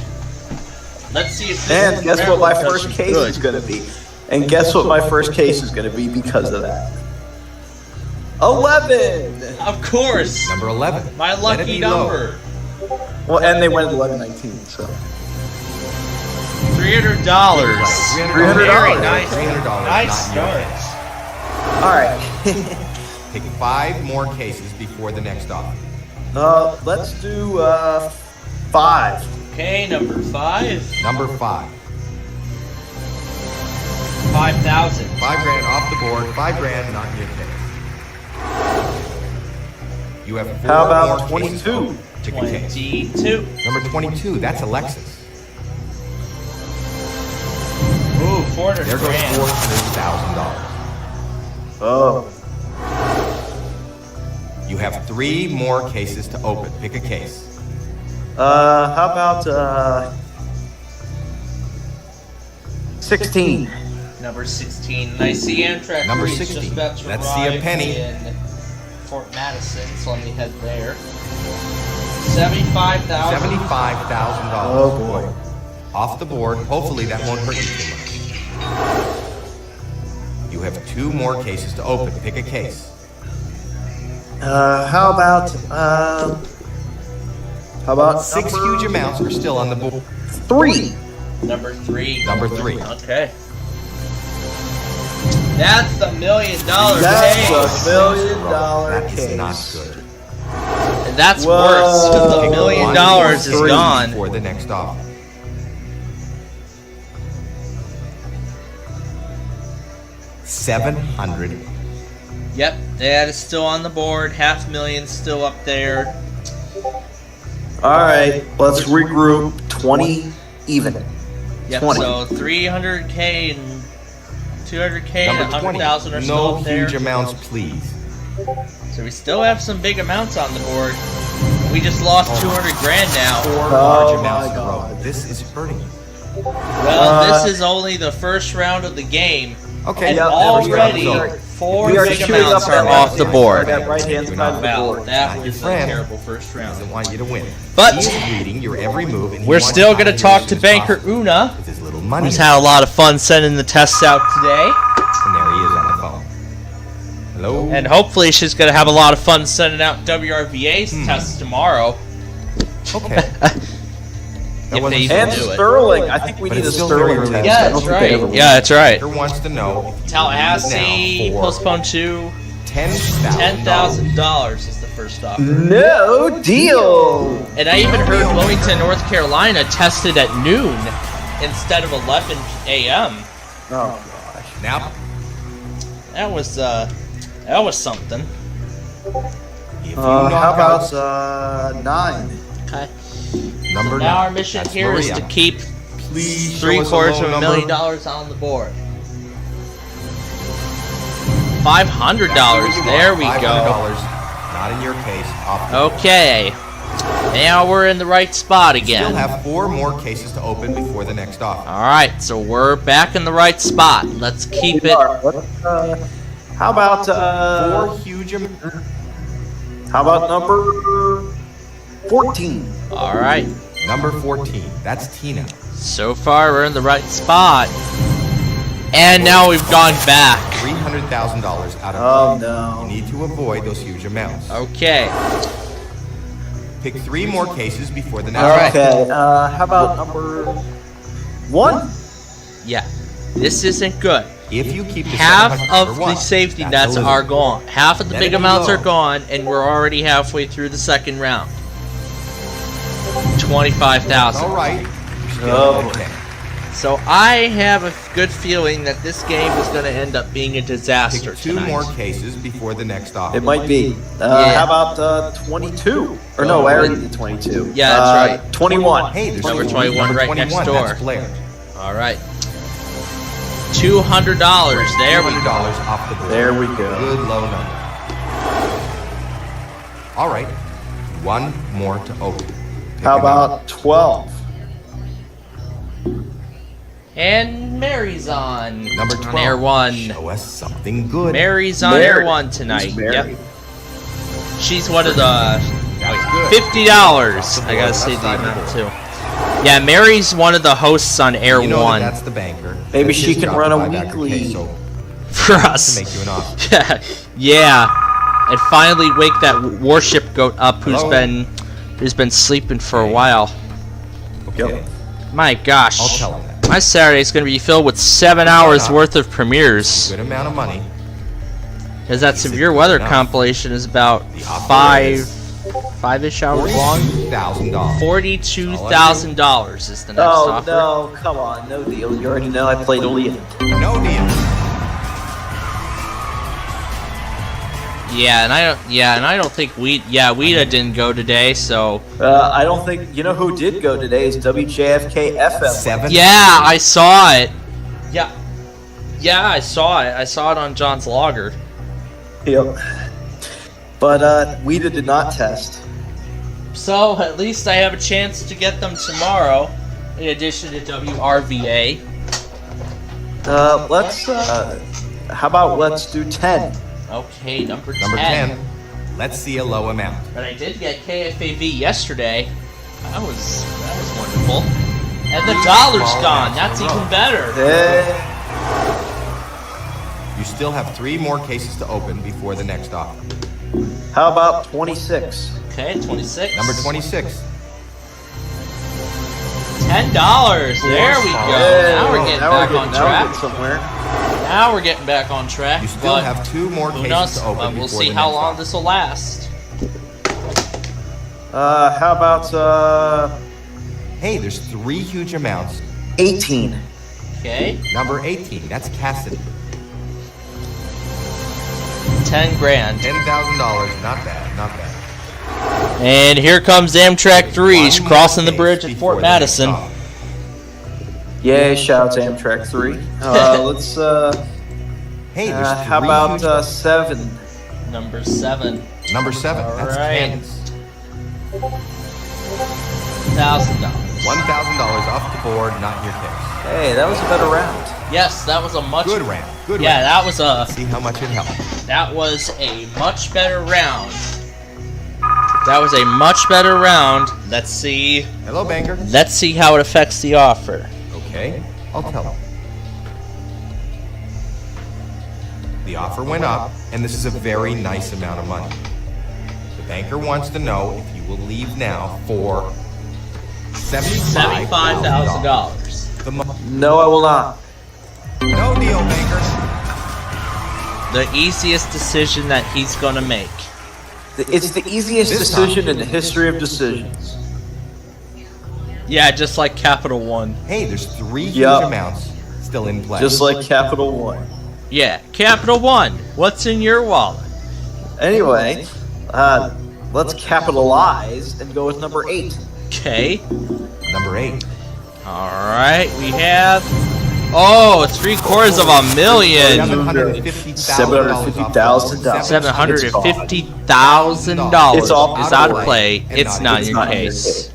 Let's see if this is And the guess what my Maryland first version. case is going to be? And guess what my first case is going to be because of that? 11! Of course. Number 11. My Let it lucky be low. number. Well, and they went 11-19, so. $300. $300. Very nice. $300. Nice not in your start. case. All right. Pick 5 more cases before the next offer. Let's do 5. Okay, number 5. Number 5. 5,000. $5,000 off the board. $5,000 not in your case. You have 4 How about more cases 22? open. Pick a case. 22. Number 22. That's Alexis. Ooh, 400 There goes grand. $400,000. Oh. You have 3 more cases to open. Pick a case. How about 16? Number 16. And I see Amtrak Number 3 is 16. just about to Let's see a arrive penny. in Fort Madison, so let me head there. $75,000. $75,000. Oh boy. Off the board. Hopefully that won't hurt you too much. You have 2 more cases to open. Pick a case. How about 6 huge amounts are still on the board. 3? Number 3. Number 3. Okay. That's the $1 million That's case. a $1 million That case. is not good. And that's Whoa. worse, because the $1 Pick million 1 more is three gone. before the next offer. $700. Yep, that is still on the board. $500,000 still up there. All right, let's regroup. 20 even. Yep, 20. so 300K and 200K and Number 20. 100,000 are still No up there. huge amounts, please. So we still have some big amounts on the board. We just lost 200 grand now. 4 Oh large my amounts in a God. row. This is hurting you. Well, this is only the first round of the game. Okay, And yeah, already there we go. 4 We are big queuing amounts up are that off the board. That right-hand side of the Well, board. that Not your was a friend. terrible first He round. doesn't want you to win. But He is reading your every move, and he we're wants still out going to of talk here to as soon as Banker possible. Una, With his little money. who's had a lot of fun sending the tests out today. And there he is on the phone. Hello? And hopefully she's going to have a lot of fun sending out WRVA's tests tomorrow. Okay. If they wasn't even And do it. Sterling. I think we But need a it's still very Sterling early. test. Yeah, I don't that's think they right. ever will. Yeah, that's right. Banker wants to know if you Tallahassee, now for postponed to $10,000. $10,000 is the first offer. No deal. And I even heard Wilmington, North Carolina tested at noon instead of 11 a.m. Oh gosh. Now, That was something. if you How knock about out 9? Okay. number Now 9, our mission that's here is Maria. to keep Please show us a $750,000 low number. on the board. $500. There we $500, go. Not in your case. Off the board. Okay. Now we're in the right spot Still again. have 4 more cases to open before the next offer. Alright, so we're back in the right spot. Let's keep it. How about 4 huge how about number 14? Alright. Number 14. That's Tina. So far we're in the right spot. And now we've gone back. $300,000 out of Oh You no. need to avoid those huge amounts. Okay. Pick 3 more cases before the next Alright. Okay. How about number 1? Yeah. This isn't good. If you keep the Half 700 of number the 1, safety that's nets a are loser. gone. Half of the Let big it be amounts low. are gone, and we're already halfway through the second round. 25,000. All right. You still Oh. have a 10. So I have a good feeling that this game is going to end up being a disaster Pick two tonight. more cases before the next offer. It might be. How about 22? Or no, I already did 22. Yeah, that's right. 21. Hey, there's Number 21 right 21, next door. That's Blair. All right. $200. There we go. Off the board. There we go. Good low number. All right. One more to open. Pick How a number. about 12? And Mary's on. Number on 12. Air 1. Show us something good. Mary's on Air 1 tonight. Yep. She's one of the $50. I gotta say the amount too. Yeah, Mary's one of the hosts on Air 1. That's the banker. Maybe That's she his can job run to a buy back your weekly. case, so For us. to make you an offer. Yeah. And finally wake that warship goat up who's been sleeping for a while. Okay. My gosh. I'll tell him that. My Saturday is going to be filled with 7 hours worth of premieres. Good amount of money. Because that severe weather compilation is about five-ish hours long. $42,000. $42,000 is the next offer. No, come on, no deal. You already know I played Aaliyah. No deal. Yeah, and I don't think Weta didn't go today, so I don't think you know who did go today is WJFK FM. 7. yeah, I saw it. Yeah, I saw it. I saw it on John's logger. Yep. But Weta did not test. So at least I have a chance to get them tomorrow, in addition to WRVA. How about let's do 10? Okay, number 10. Number 10. Let's see a low amount. But I did get KFAV yesterday. That was wonderful. And the dollar's gone. That's even better. You still have 3 more cases to open before the next offer. How about 26? Okay, 26. Number 26. $10. There we go. Now we're getting back on track. Somewhere. Now we're getting back on track. You still but have 2 more who cases knows? to open We'll before see the how next long offer. this will last. How about Hey, there's 3 huge amounts. 18? Okay. Number 18. That's Cassidy. 10 grand. $10,000. Not bad. Not bad. And here comes Amtrak 3's crossing the bridge at Fort Madison. Yay, shout out to Amtrak 3. Let's, Hey, there's 3 how about huge- 7? Number 7. Number 7. That's right. Candace. $1,000. $1,000 off the board, not your case. Hey, that was a better round. Yes, that was a much Good round. Good Yeah, round. that was a See how much it helped. that was a much better round. That was a much better round. Let's see. Hello, banker. Let's see how it affects the offer. Okay, I'll tell him. The offer went up, and this is a very nice amount of money. The banker wants to know if you will leave now for $75,000. No, I will not. No deal, banker. The easiest decision that he's gonna make. It's the easiest This decision time. in the history of decisions. Yeah, just like Capital One. Hey, there's 3 huge Yeah. amounts still in play. Just like Capital One. Yeah, Capital One. What's in your wallet? Anyway, let's capitalize and go with number 8. Okay. Number 8. All right, we have. Oh, $750,000. $750,000. $750,000 It's all is out of play. It's not in your case.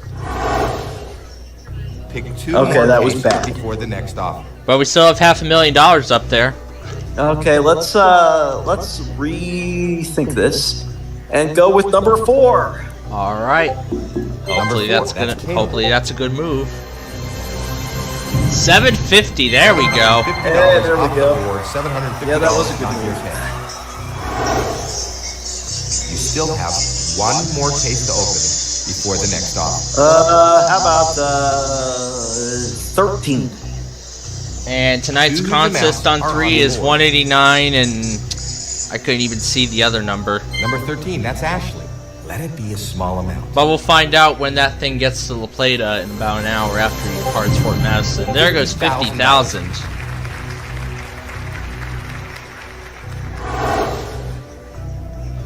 Pick 2 Okay, more that was cases bad. before the next offer. But we still have $500,000 up there. Okay, let's rethink this and go with number 4. All right. Hopefully four, that's that's gonna. Caleb. Hopefully that's a good move. $750. There we go. Hey, there we off go. the board, $750. Yeah, that was a good not your move. case. You still have 1 more case to open before the next offer. How about 13? And tonight's Huge consist on amounts are 3 on is the board. 189, and I couldn't even see the other number. Number 13, that's Ashley. Let it be a small amount. But we'll find out when that thing gets to La Plata in about an hour after he departs Fort Madison. There goes 50,000.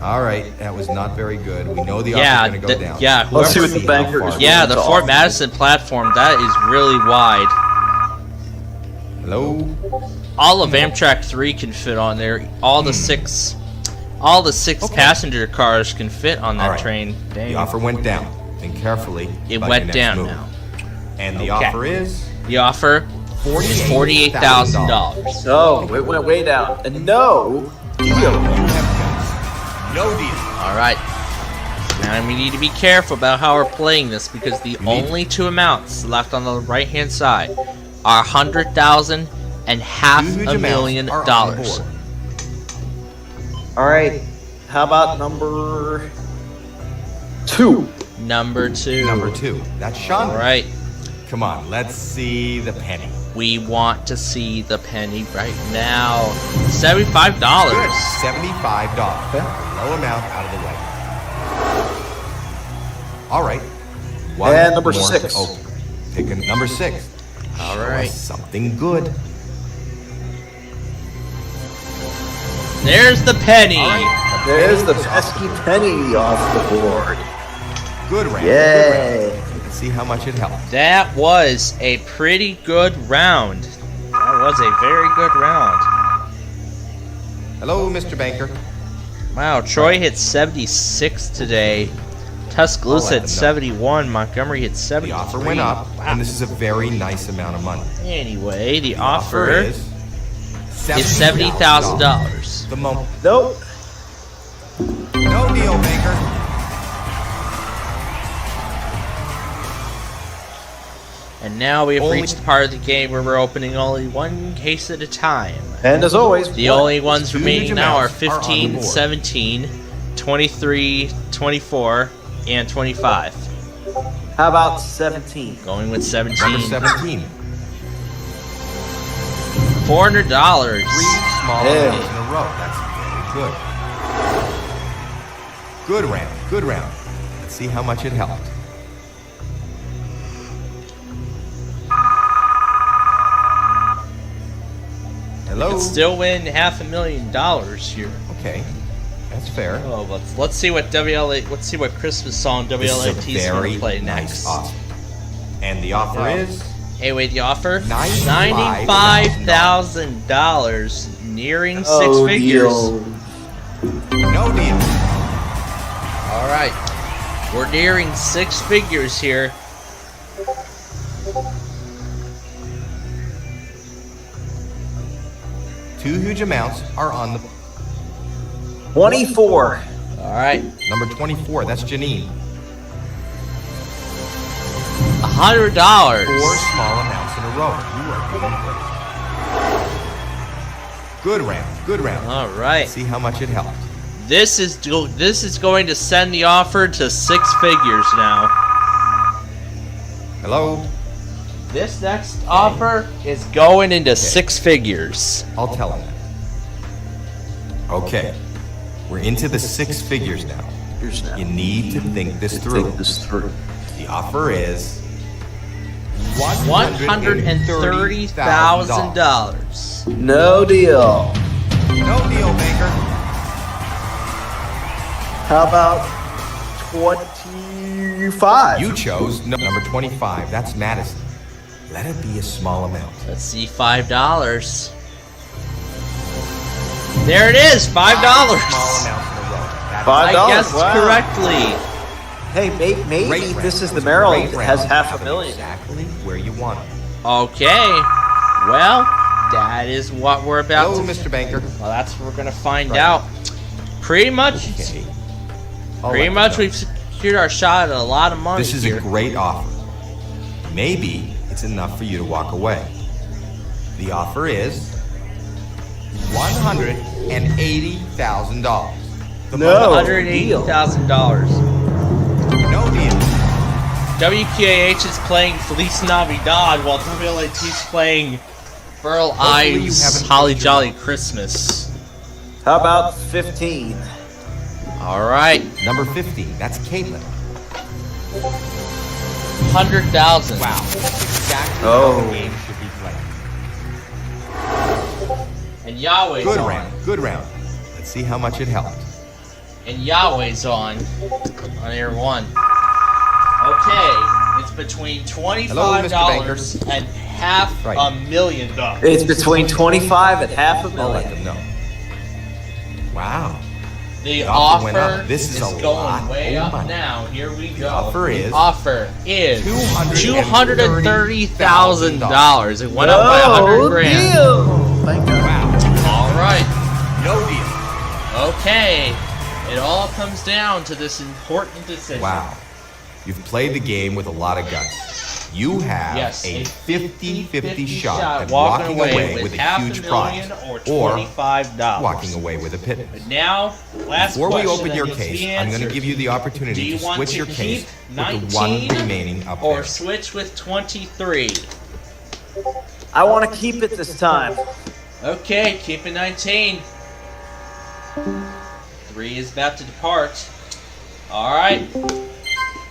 All right, that was not very good. We know the offer's going to go down. Yeah, Let's see what the banker is. Yeah, the Fort Madison platform, that is really wide. Hello? All of Amtrak 3 can fit on there. All the six passenger cars can fit on that train. Dang. The offer went down. Think carefully. It went down now. And the offer is? The offer is $48,000. Oh, it went way down. And no deal. No deal. Alright. Now we need to be careful about how we're playing this because the only two amounts left on the right hand side are $100,000 and $500,000. Alright. How about number 2? Number 2. Number 2. That's Sean. Alright. Come on, let's see the penny. We want to see the penny right now. $75. Good. $75. Low amount out of the way. All right. And number 6. Pick a number 6. All right. Something good. There's the penny. Right. There's the pesky penny off the board. Good round. Yay. Let's see how much it helped. That was a pretty good round. That was a very good round. Hello, Mr. Banker. Wow, Troy hit 76 today. Tuscaloosa hit 71. Montgomery hit 73. The offer went up, and this is a very nice amount of money. Anyway, the offer is $70,000. The moment. Nope. No deal, Banker. And now we have reached the part of the game where we're opening only one case at a time. And as always, the only ones remaining now are 15, 17, 23, 24, and 25. How about 17? Going with 17. Number 17. $400. 3 small rounds in a row. That's very good. Good round. Good round. Let's see how much it helped. Hello? You can still win $500,000 here. Okay, that's fair. Oh, let's see what let's see what Christmas song WLAT is going to play next. Offer. And the offer is? Hey, wait, the offer? $95,000, nearing 6 figures. No deal. All right, we're nearing 6 figures here. Two huge amounts are on the 24. All right. Number 24, that's Janine. $100. 4 small amounts in a row. You are doing great. Good round. Good round. All right. Let's see how much it helped. This is going to send the offer to 6 figures now. Hello? This next offer is going into 6 figures. I'll tell him that. Okay. We're into the 6 figures now. You need to think this through. The offer is $130,000. No deal. No deal, Banker. How about 25? You chose number 25. That's Madison. Let it be a small amount. Let's see, $5. There it is, $5. Small amounts in a row. $5. I guessed correctly. Hey, maybe this is the Maryland that has $500,000. Exactly where you want it. Okay. Well, that is what we're about Hello, to... Mr. Banker. Well, that's what we're going to find out. Pretty much, we've secured our shot at a lot of money. This is a great offer. Maybe it's enough for you to walk away. The offer is $180,000. $180,000. No deal. WQAH is playing Feliz Navidad while WLAT is playing Burl Ives Holly Jolly Christmas. How about 15? All right. Number 50. That's Caitlin. 100,000. Wow. Exactly how the game should be played. And Yahweh's Good on. round. Good round. Let's see how much it helped. And Yahweh's on air 1. Okay, it's between $25 and $500,000. It's between 25 and half a I'll let million. them know. Wow. The offer went offer up. This is a going lot way of up money. now. Here we go. The offer is $230,000. It went up by $100,000. Deal. Thank God. Wow. All right. No deal. Okay. It all comes down to this important decision. Wow. You've played the game with a lot of guts. You have a 50-50 shot at walking away with a huge prize, or or $25. walking away with a pittance. But now, last Before we question open that your needs to case, be I'm going to answered. give you the Do opportunity you to want switch to your keep case with the 19 one remaining up or there. switch with 23? I want to keep it this time. Okay, keep it 19. 3 is about to depart. All right,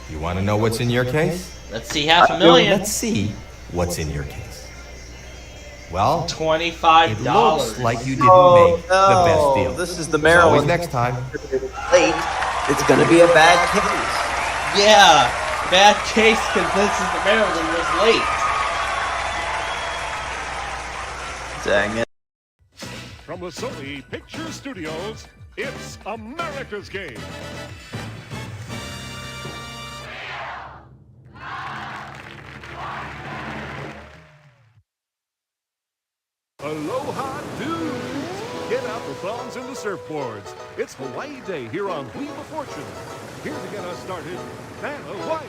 You want to know what's in your case? let's see $500,000. Let's see what's in your case. Well, $25. it looks like you didn't make the best deal. This is the As always, Maryland. next time. Late. It's going to be a bad case. Yeah, bad case because this is the Maryland was late. Dang it. From the Sony Picture Studios, it's America's Game. Aloha, dudes! Get out the thongs and the surfboards. It's Hawaii Day here on Wheel of Fortune. Here to get us started, Vanna White.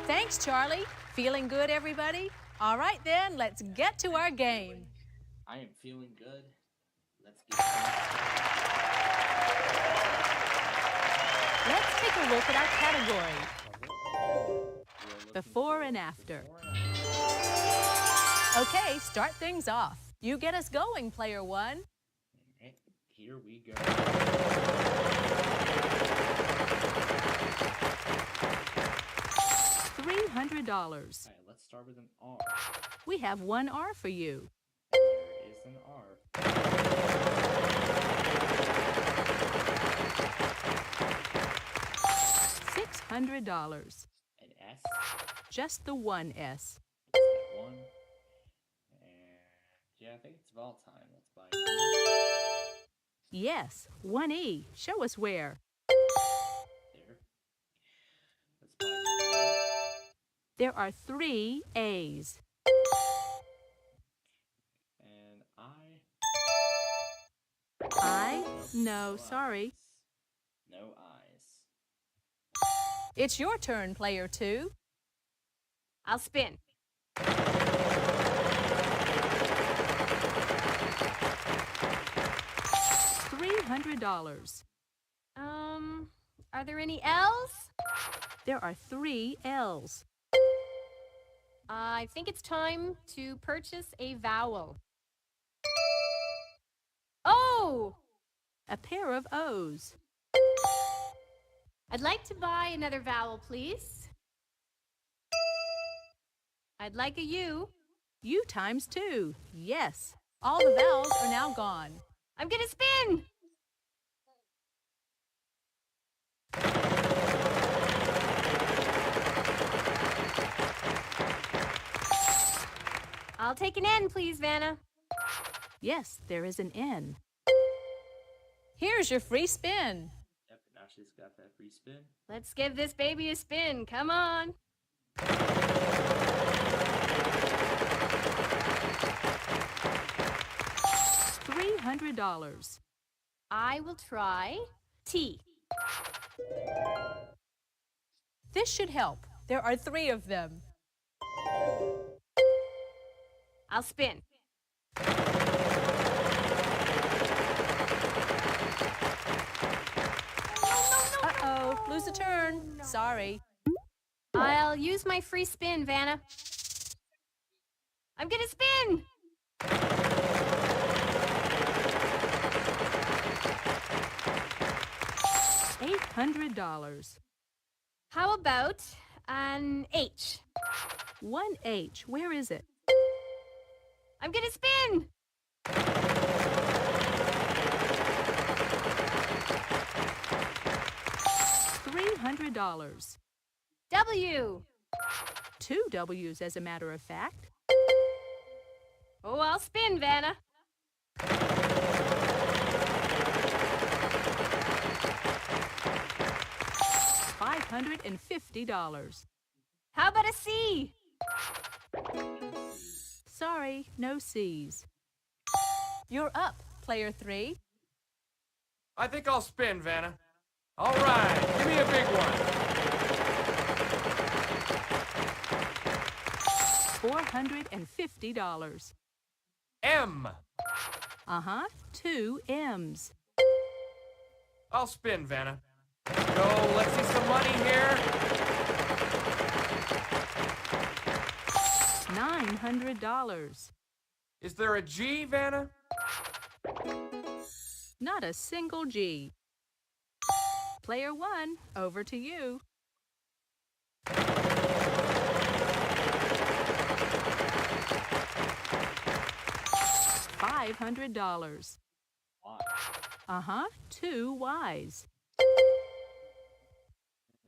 Thanks, Charlie. Feeling good, everybody? All right, then, let's get to our game. I am feeling good. Let's get started. Let's take a look at our category. Before and after. Okay, start things off. You get us going, player one. Okay, here we go. $300. All right, let's start with an R. We have one R for you. There is an R. $600. An S. Just the one S. That one. And yeah, I think it's Valentine. Let's buy it. Yes, one E. Show us where. There. Let's buy it. There are 3 A's. And I? No, sorry. No eyes. It's your turn, player two. I'll spin. $300. Are there any L's? There are 3 L's. I think it's time to purchase a vowel. Oh! A pair of O's. I'd like to buy another vowel, please. I'd like a U. U times 2. Yes. All the vowels are now gone. I'm gonna spin! I'll take an N, please, Vanna. Yes, there is an N. Here's your free spin. Yep, now she's got that free spin. Let's give this baby a spin. Come on. $300. I will try T. This should help. There are 3 of them. I'll spin. Uh-oh, lose a turn. Sorry. I'll use my free spin, Vanna. I'm gonna spin! $800. How about an H? One H. Where is it? I'm gonna spin! $300. W! Two W's, as a matter of fact. Oh, I'll spin, Vanna. $550. How about a C? Sorry, no C's. You're up, player 3. I think I'll spin, Vanna. All right, give me a big one. $450. M. Uh-huh, 2 M's. I'll spin, Vanna. Let's go. Let's see some money here. $900. Is there a G, Vanna? Not a single G. Player 1, over to you. $500. Uh-huh, 2 Y's.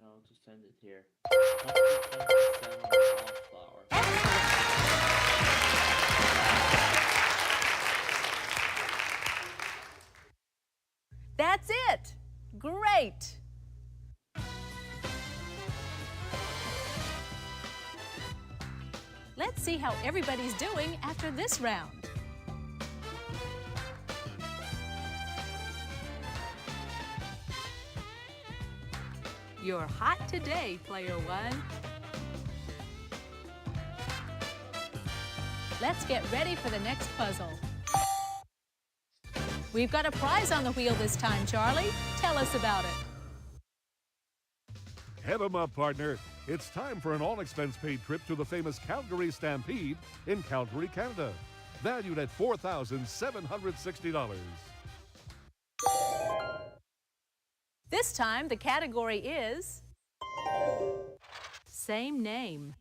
I'll just send it here. That's it! Great! Let's see how everybody's doing after this round. You're hot today, player 1. Let's get ready for the next puzzle. We've got a prize on the wheel this time, Charlie. Tell us about it. Head 'em up, partner. It's time for an all-expense-paid trip to the famous Calgary Stampede in Calgary, Canada. Valued at $4,760. This time, the category is same name.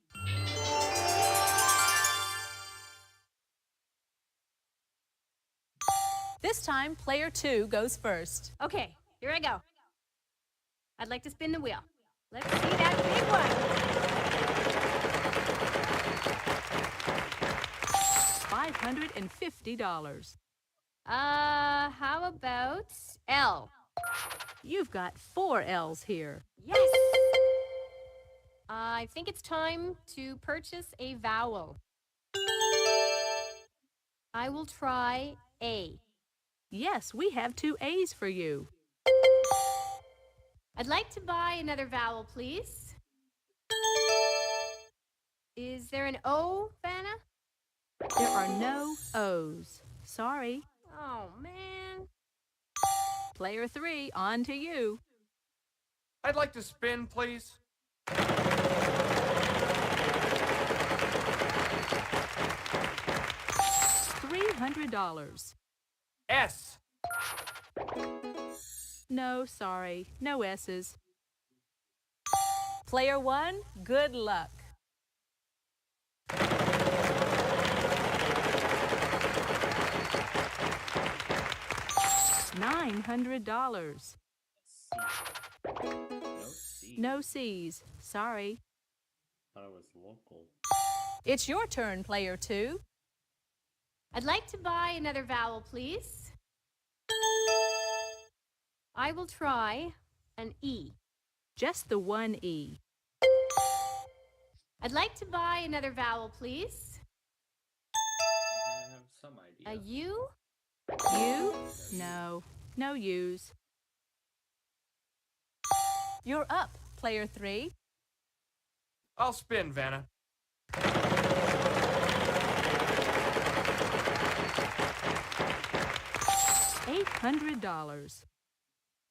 This time, player 2 goes first. Okay, here I go. I'd like to spin the wheel. Let's see that big one. $550. How about L? You've got 4 L's here. Yes! I think it's time to purchase a vowel. I will try A. Yes, we have 2 A's for you. I'd like to buy another vowel, please. Is there an O, Vanna? There are no O's. Sorry. Oh, man. Player 3, on to you. I'd like to spin, please. $300. S. No, sorry. No S's. Player 1, good luck. $900. No C's. Sorry. Thought it was local. It's your turn, player 2. I'd like to buy another vowel, please. I will try an E. Just the 1 E. I'd like to buy another vowel, please. I have some idea. A U? U? No. No U's. You're up, player 3. I'll spin, Vanna. $800.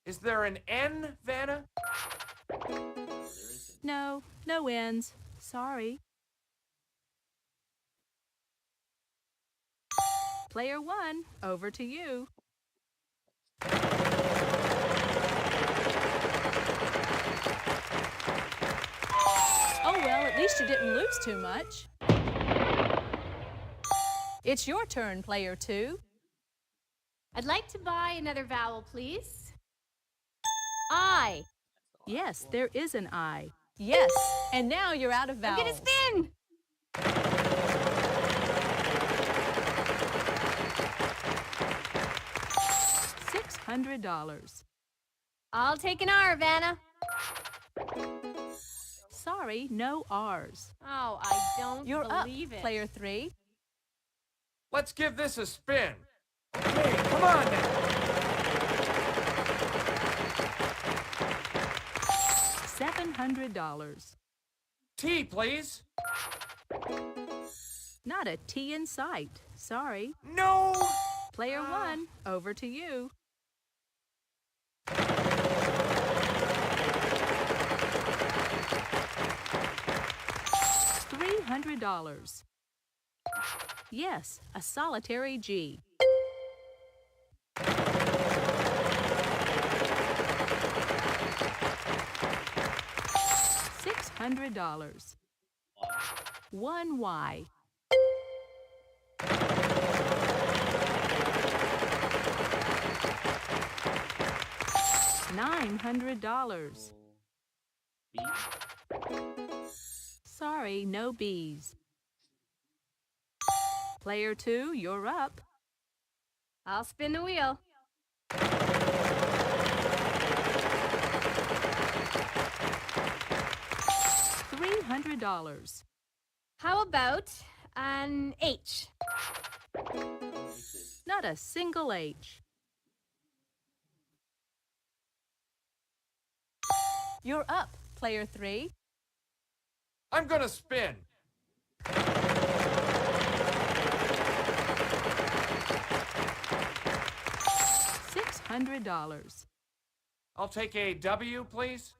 Is there an N, Vanna? No, no N's. Sorry. Player 1, over to you. least you didn't lose too much. It's your turn, player 2. I'd like to buy another vowel, please. I. Yes, there is an I. Yes, and now you're out of vowels. I'm gonna spin! $600. I'll take an R, Vanna. Sorry, no R's. Oh, I don't You're believe up, it. player 3. Let's give this a spin. Okay, come on now. $700. T, please. Not a T in sight. Sorry. No! Player 1, over to you. $300. Yes, a solitary G. $600. One Y. $900. Sorry, no B's. Player 2, you're up. I'll spin the wheel. $300. How about an H? Not a single H. You're up, player 3. I'm gonna spin. $600. I'll take a W, please.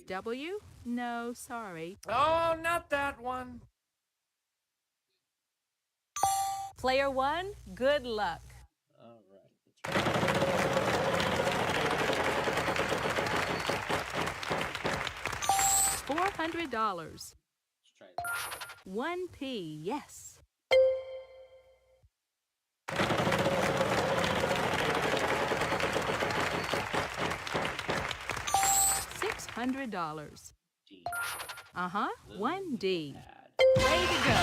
W? No, sorry. Oh, not that one. Player 1, good luck. All right. $400. Let's try this. 1P, yes. $600. D. Uh-huh, 1D. Pad. Way to go.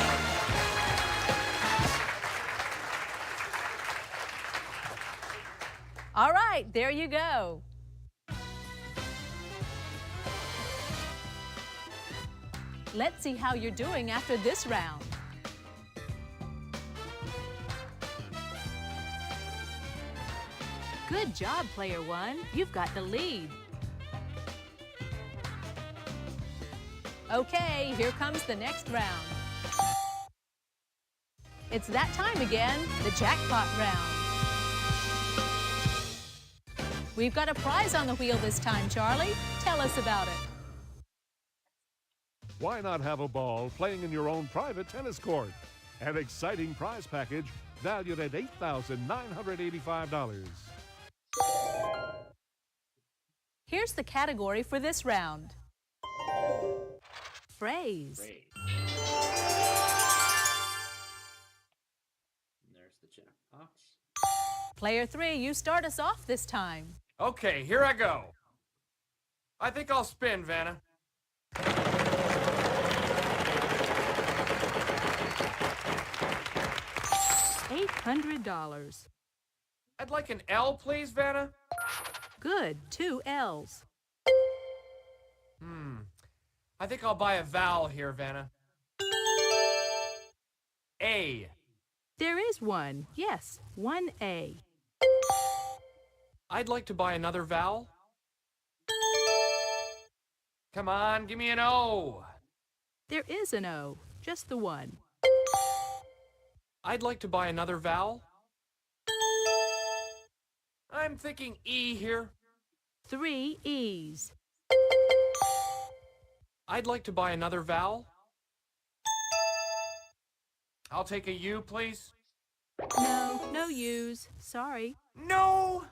All right, there you go. Let's see how you're doing after this round. Good job, player 1. You've got the lead. Okay, here comes the next round. It's that time again, the jackpot round. We've got a prize on the wheel this time, Charlie. Tell us about it. Why not have a ball playing in your own private tennis court? An exciting prize package valued at $8,985. Here's the category for this round. Phrase. Great. And there's the jackpot. Player 3, you start us off this time. Okay, here I go. I think I'll spin, Vanna. $800. I'd like an L, please, Vanna. Good, 2 L's. I think I'll buy a vowel here, Vanna. A. There is one, yes, 1A. I'd like to buy another vowel. Come on, give me an O. There is an O, just the one. I'd like to buy another vowel. I'm thinking E here. 3 E's. I'd like to buy another vowel. I'll take a U, please. No, no U's. Sorry. No!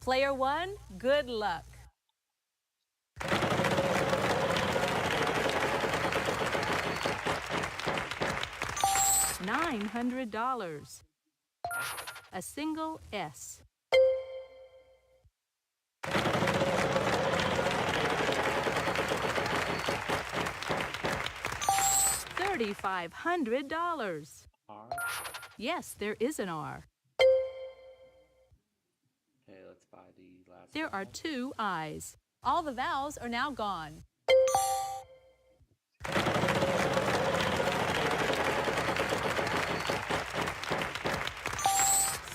Player 1, good luck. $900. A single S. $3,500. R. Yes, there is an R. Okay, let's buy the last. There are 2 I's. All the vowels are now gone.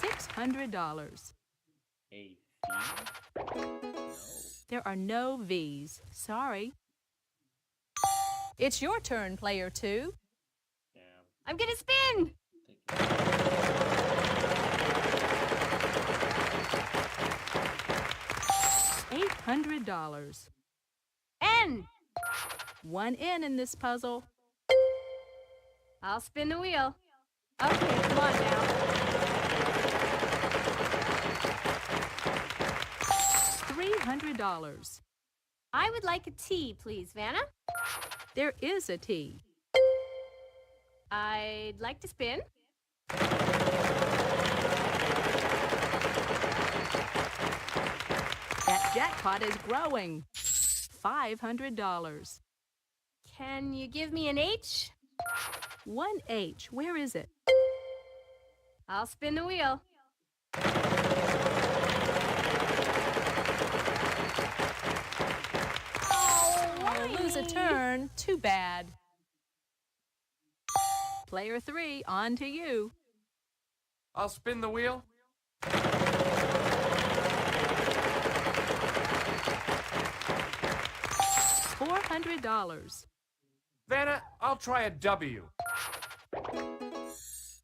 $600. A V? No. There are no V's. Sorry. It's your turn, player 2. Yeah. I'm gonna spin! $800. N! 1 N in this puzzle. I'll spin the wheel. Okay, come on now. $300. I would like a T, please, Vanna. There is a T. I'd like to spin. That jackpot is growing. $500. Can you give me an H? 1 H. Where is it? I'll spin the wheel. Oh, lose a turn. Too bad. Player 3, on to you. I'll spin the wheel. $400. Vanna, I'll try a W.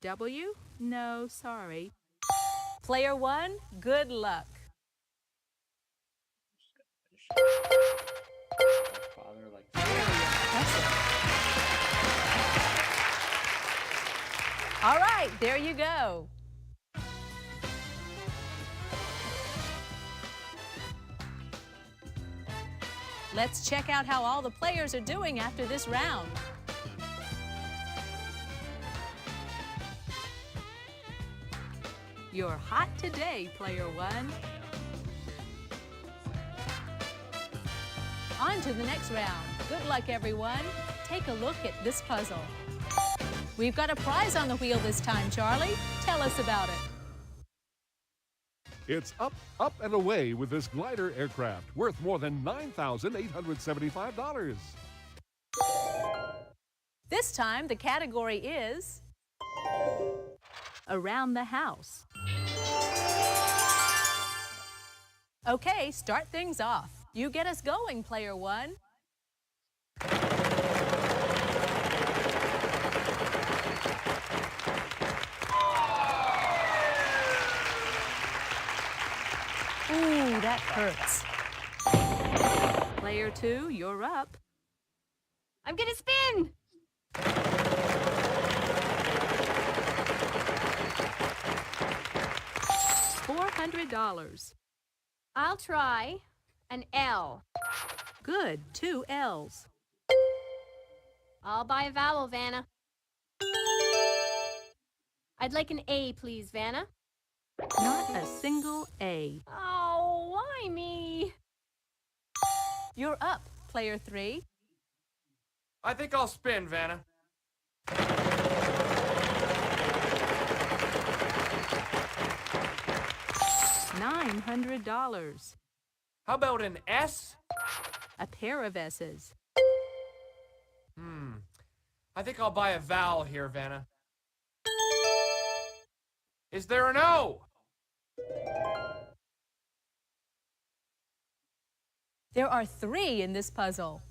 W? No, sorry. Player 1, good luck. Father, like. All right, there you go. Let's check out how all the players are doing after this round. You're hot today, player 1. On to the next round. Good luck, everyone. Take a look at this puzzle. We've got a prize on the wheel this time, Charlie. Tell us about it. It's up, up, and away with this glider aircraft worth more than $9,875. This time, the category is around the house. Okay, start things off. You get us going, player 1. Ooh, that hurts. Player 2, you're up. I'm gonna spin! $400. I'll try an L. Good, 2 L's. I'll buy a vowel, Vanna. I'd like an A, please, Vanna. Not a single A. Oh, why me? You're up, player 3. I think I'll spin, Vanna. $900. How about an S? A pair of S's. I think I'll buy a vowel here, Vanna. Is there an O? There are 3 in this puzzle.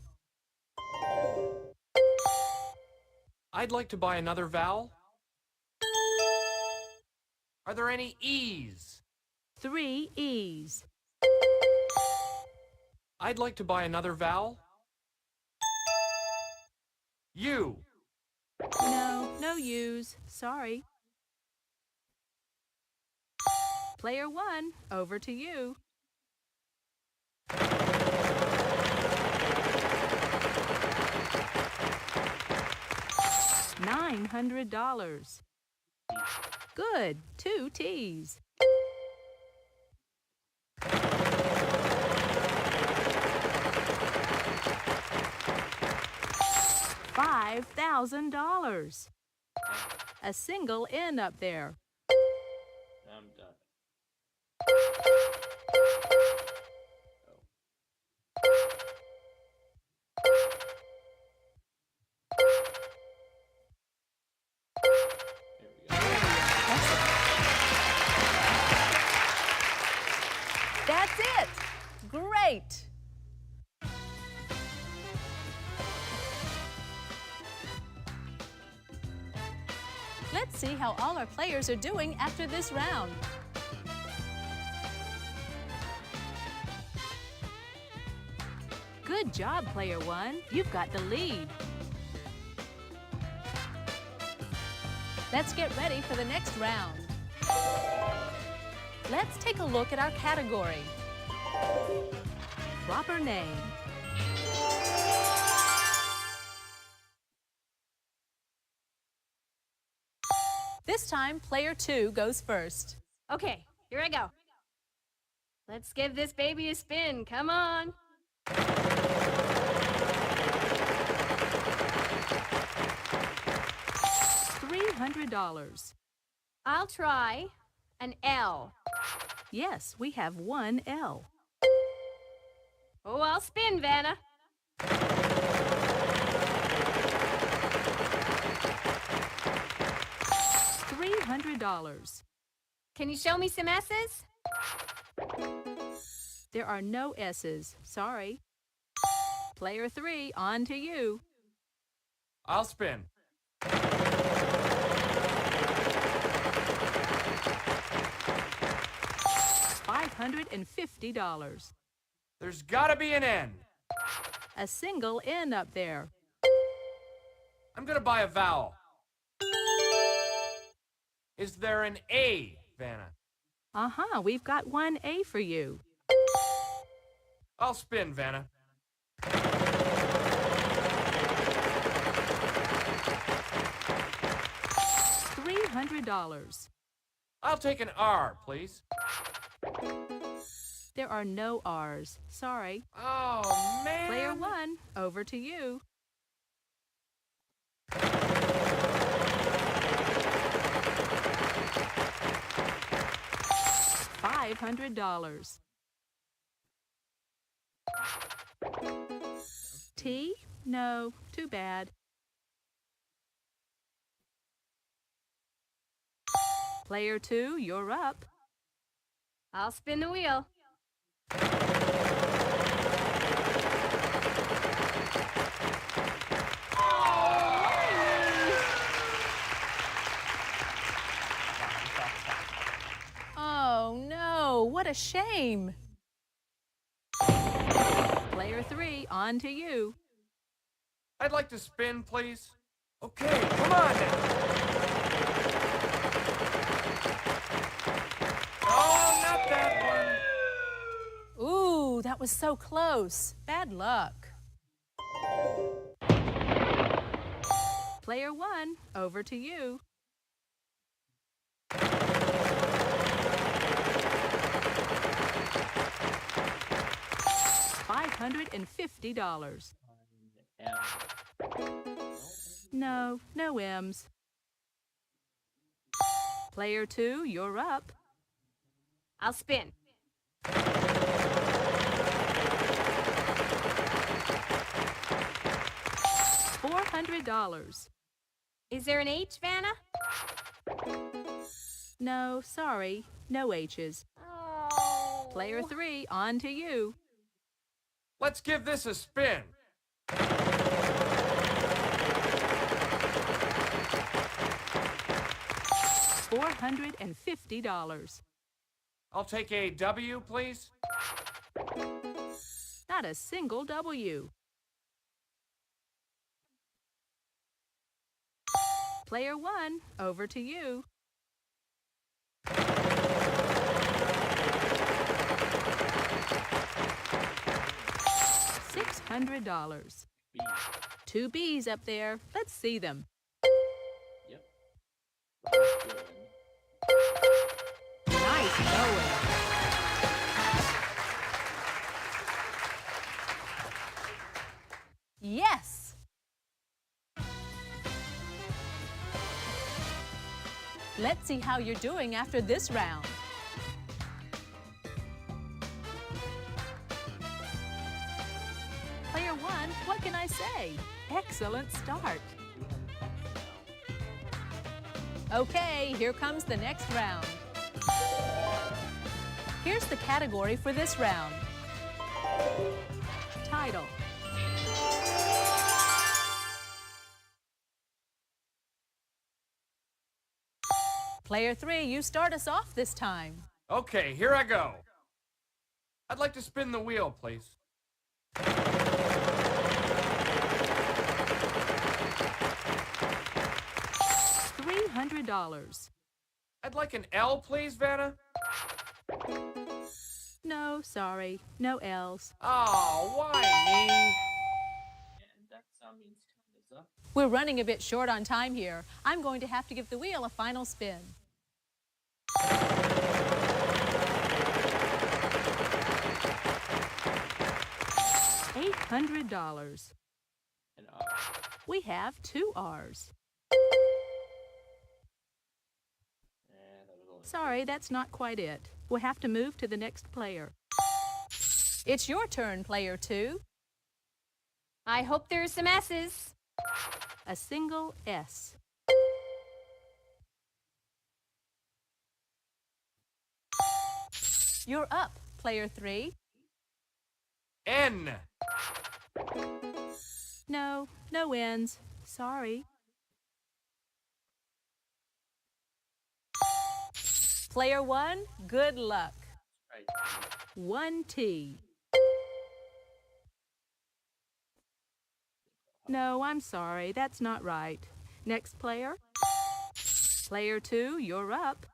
I'd like to buy another vowel. Are there any E's? 3 E's. I'd like to buy another vowel. U. No, no U's. Sorry. Player 1, over to you. $900. Good, 2 T's. $5,000. A single N up there. I'm done. That's it! Great! Let's see how all our players are doing after this round. Good job, Player 1. You've got the lead. Let's get ready for the next round. Let's take a look at our category. Proper name. This time, Player 2 goes first. Okay, here I go. Let's give this baby a spin. Come on. $300. I'll try an L. Yes, we have one L. Oh, I'll spin, Vanna. $300. Can you show me some S's? There are no S's. Sorry. Player 3, on to you. I'll spin. $550. There's gotta be an N. A single N up there. I'm gonna buy a vowel. Is there an A, Vanna? Uh-huh, we've got one A for you. I'll spin, Vanna. $300. I'll take an R, please. There are no R's. Sorry. Oh, man. Player 1, over to you. $500. T? No, too bad. Player 2, you're up. I'll spin the wheel. Oh, no, what a shame. Player 3, on to you. I'd like to spin, please. Okay, come on now. Oh, not that one. Ooh, that was so close. Bad luck. Player 1, over to you. $550. No, no M's. Player 2, you're up. I'll spin. $400. Is there an H, Vanna? No, sorry, no H's. Oh. Player 3, on to you. Let's give this a spin. $450. I'll take a W, please. Not a single W. Player 1, over to you. $600. Two B's up there. Let's see them. Nice going. Yes! Let's see how you're doing after this round. Player one, what can I say? Excellent start. Okay, here comes the next round. Here's the category for this round. Title. Player three, you start us off this time. Okay, here I go. I'd like to spin the wheel, please. $300. I'd like an L, please, Vanna. No, sorry. No L's. Oh, why me? We're running a bit short on time here. I'm going to have to give the wheel a final spin. $800. We have 2 R's. Sorry, that's not quite it. We'll have to move to the next player. It's your turn, player two. I hope there's some S's. A single S. You're up, player three. N. No, no N's. Sorry. Player one, good luck. 1 T. No, I'm sorry. That's not right. Next player. Player two, you're up.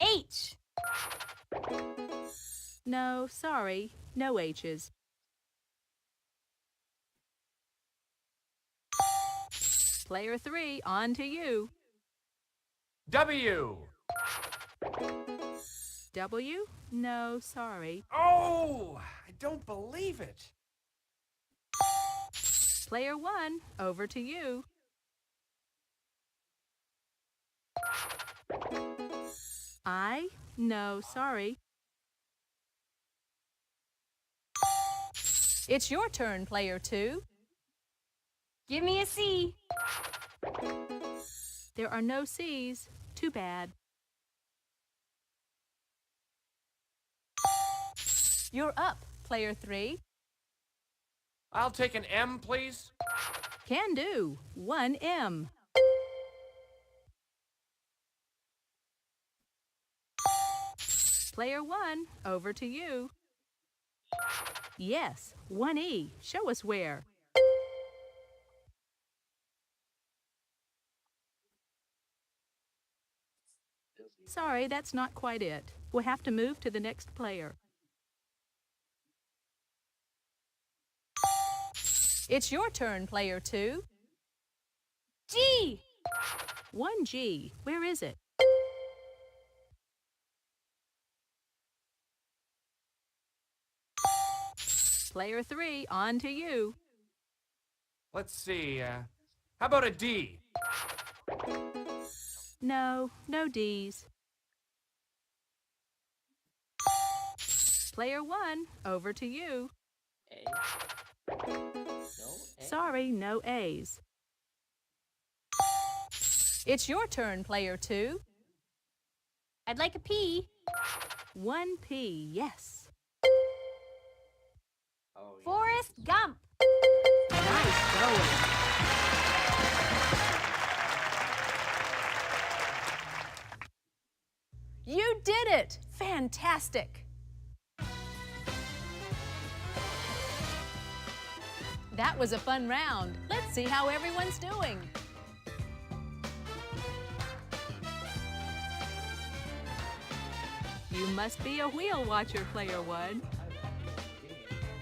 H. No, sorry. No H's. Player three, on to you. W. W? No, sorry. Oh, I don't believe it. Player one, over to you. I? No, sorry. It's your turn, player two. Give me a C. There are no C's. Too bad. You're up, player three. I'll take an M, please. Can do. 1 M. Player one, over to you. Yes, 1 E. Show us where. Sorry, that's not quite it. We'll have to move to the next player. It's your turn, player two. G. 1 G. Where is it? Player three, on to you. Let's see, how about a D? No, no D's. Player one, over to you. A. No A. Sorry, no A's. It's your turn, player two. I'd like a P. 1 P, yes. Oh, yeah. Forrest Gump. Nice going. You did it! Fantastic! That was a fun round. Let's see how everyone's doing. You must be a wheel watcher, player one.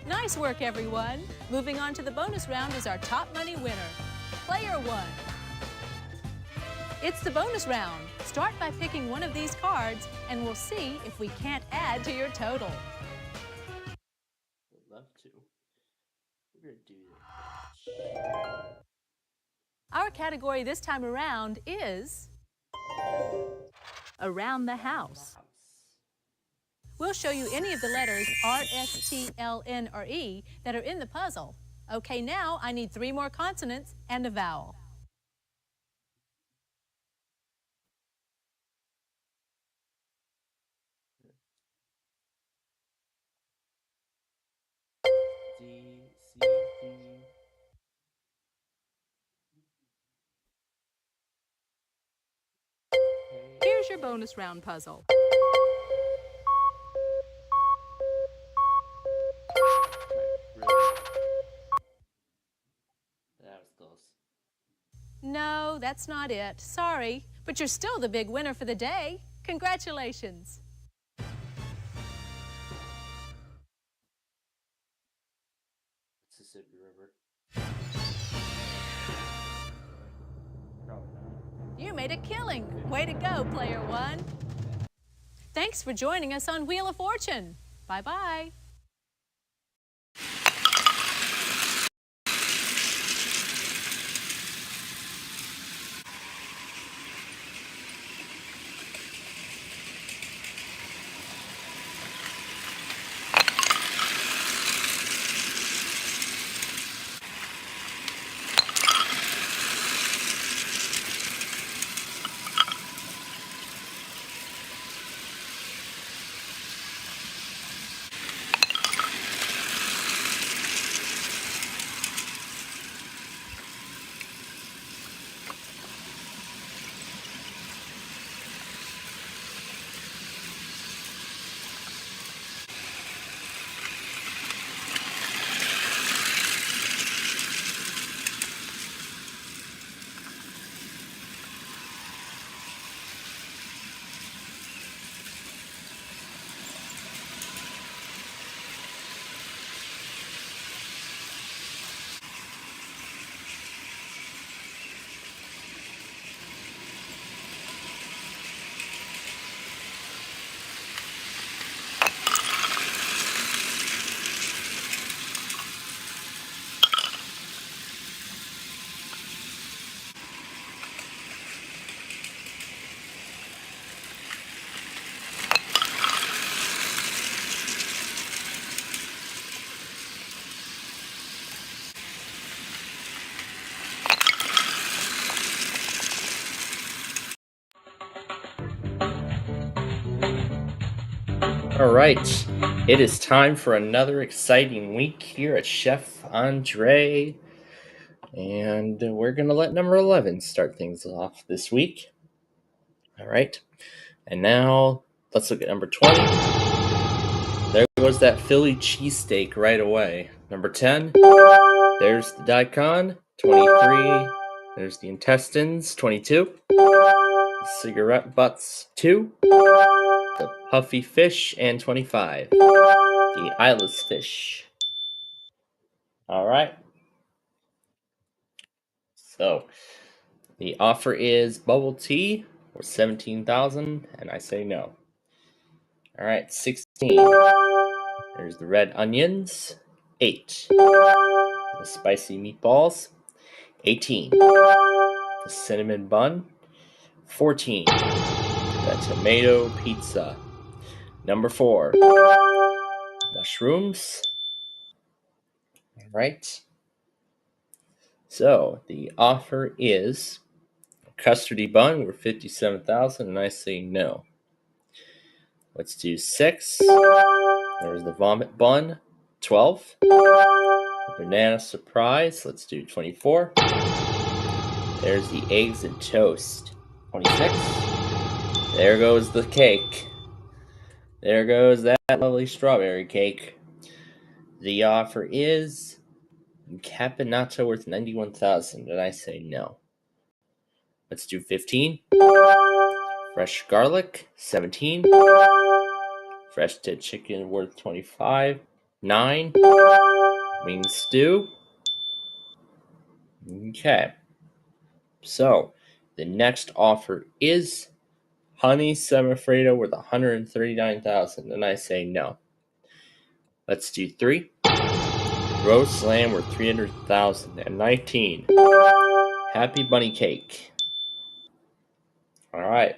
Nice work, everyone. Moving on to the bonus round is our top money winner, player one. It's the bonus round. Start by picking one of these cards, and we'll see if we can't add to your total. Would love to. We're gonna do it. Our category this time around is Around the House. We'll show you any of the letters R, S, T, L, N, or E that are in the puzzle. Okay, now I need 3 more consonants and a vowel. D, C, D. Here's your bonus round puzzle. That was close. No, that's not it. Sorry, but you're still the big winner for the day. Congratulations. Mississippi River. You made a killing. Way to go, player 1. Thanks for joining us on Wheel of Fortune. Bye-bye. All right, it is time for another exciting week here at Chef Andre, and we're going to let number 11 start things off this week. All right, and now let's look at number 20. There goes that Philly cheesesteak right away. Number 10, there's the daikon. 23, there's the intestines. 22, the cigarette butts. 2, the puffy fish, and 25, the eyeless fish. All right. So the offer is bubble tea for 17,000, and I say no. All right, 16. There's the red onions. 8. The spicy meatballs. 18. The cinnamon bun. 14. The tomato pizza. Number 4. Mushrooms. All right. So the offer is a custardy bun for 57,000, and I say no. Let's do 6. There's the vomit bun. 12. The banana surprise. Let's do 24. There's the eggs and toast. 26. There goes the cake. There goes that lovely strawberry cake. The offer is Capinato worth 91,000, and I say no. Let's do 15. Fresh garlic. 17. Fresh dead chicken worth 25. 9. Wing stew. Okay. So The next offer is Honey Semifredo worth $139,000, and I say no. Let's do 3. Rose Slam worth $300,000, and 19. Happy Bunny Cake. All right.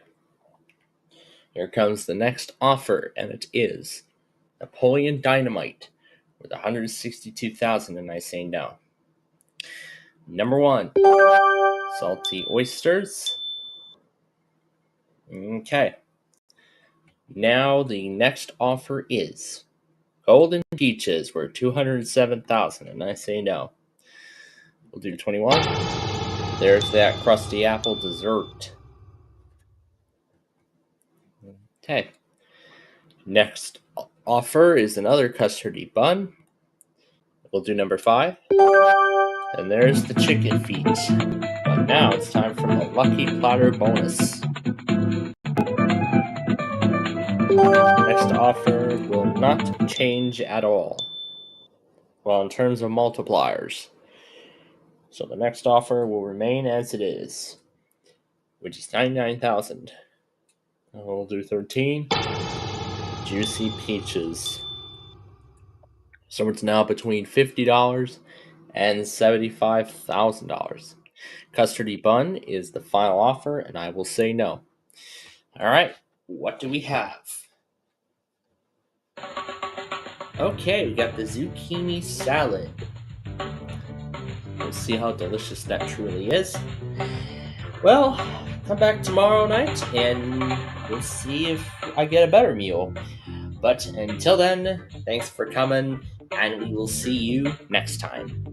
Here comes the next offer, and it is Napoleon Dynamite with $162,000, and I say no. Number 1, Salty Oysters. Okay. Now the next offer is Golden Peaches worth $207,000, and I say no. We'll do 21. There's that crusty apple dessert. Okay. Next offer is another custardy bun. We'll do number 5. And there's the chicken feet. But now it's time for the Lucky Platter bonus. Next offer will not change at all. Well, in terms of multipliers. So the next offer will remain as it is, which is $99,000. We'll do 13. Juicy Peaches. So it's now between $50 and $75,000. Custardy Bun is the final offer, and I will say no. All right, what do we have? Okay, we got the zucchini salad. We'll see how delicious that truly is. Well, come back tomorrow night and we'll see if I get a better meal. But until then, thanks for coming, and we will see you next time.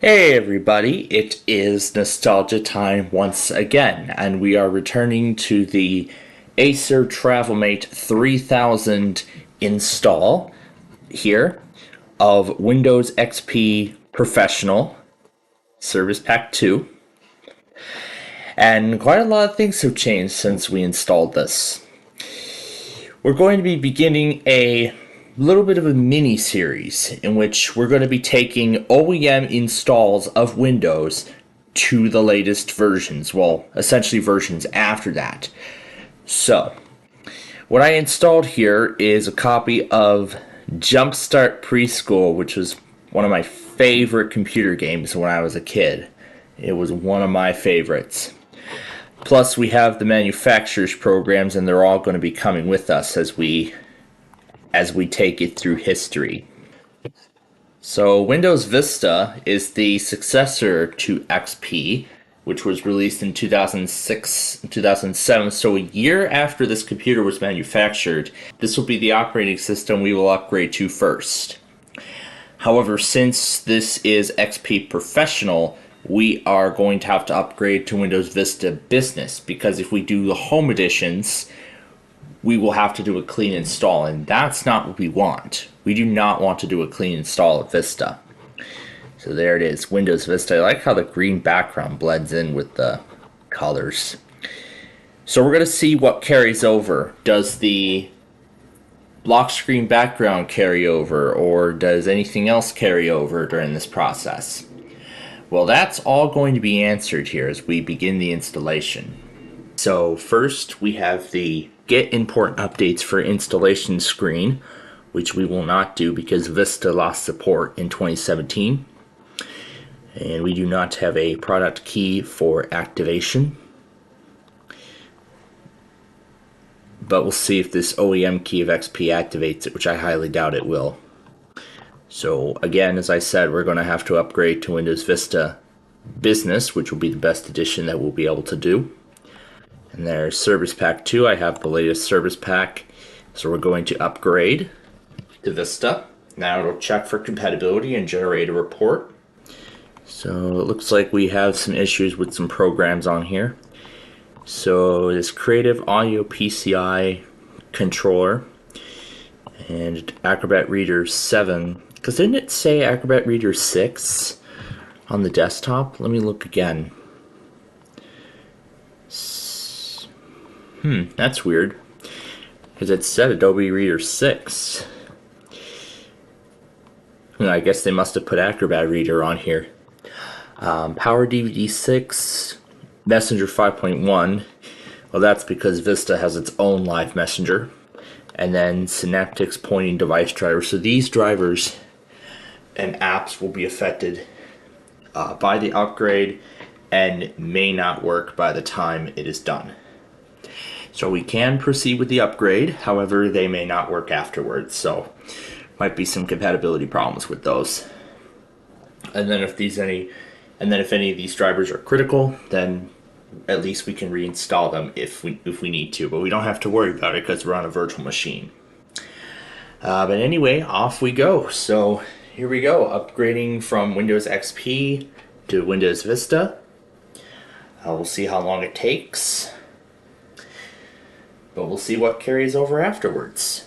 Hey everybody, it is nostalgia time once again, and we are returning to the Acer TravelMate 3000 install here of Windows XP Professional Service Pack 2. And quite a lot of things have changed since we installed this. We're going to be beginning a little bit of a mini series in which we're going to be taking OEM installs of Windows to the latest versions, well, essentially versions after that. So, what I installed here is a copy of Jumpstart Preschool, which was one of my favorite computer games when I was a kid. It was one of my favorites. Plus, we have the manufacturer's programs, and they're all going to be coming with us as we take it through history. So Windows Vista is the successor to XP, which was released in 2006 and 2007. So a year after this computer was manufactured, this will be the operating system we will upgrade to first. However, since this is XP Professional, we are going to have to upgrade to Windows Vista Business, because if we do the home editions, we will have to do a clean install, and that's not what we want. We do not want to do a clean install of Vista. So there it is, Windows Vista. I like how the green background blends in with the colors. So we're going to see what carries over. Does the lock screen background carry over, or does anything else carry over during this process? Well, that's all going to be answered here as we begin the installation. So first we have the Get Important Updates for Installation screen, which we will not do because Vista lost support in 2017. And we do not have a product key for activation. But we'll see if this OEM key of XP activates it, which I highly doubt it will. So again, as I said, we're going to have to upgrade to Windows Vista Business, which will be the best edition that we'll be able to do. And there's Service Pack 2. I have the latest Service Pack, so we're going to upgrade to Vista. Now it'll check for compatibility and generate a report. So it looks like we have some issues with some programs on here. So this Creative Audio PCI controller and Acrobat Reader 7, because didn't it say Acrobat Reader 6 on the desktop? Let me look again. That's weird, because it said Adobe Reader 6. I guess they must have put Acrobat Reader on here. Power DVD 6, Messenger 5.1. Well, that's because Vista has its own live messenger. And then Synaptics pointing device driver. So these drivers and apps will be affected by the upgrade and may not work by the time it is done. So we can proceed with the upgrade, however they may not work afterwards, so might be some compatibility problems with those. And then if any of these drivers are critical, then at least we can reinstall them if we need to, but we don't have to worry about it because we're on a virtual machine. But anyway, off we go. So here we go, upgrading from Windows XP to Windows Vista. We'll see how long it takes, but we'll see what carries over afterwards.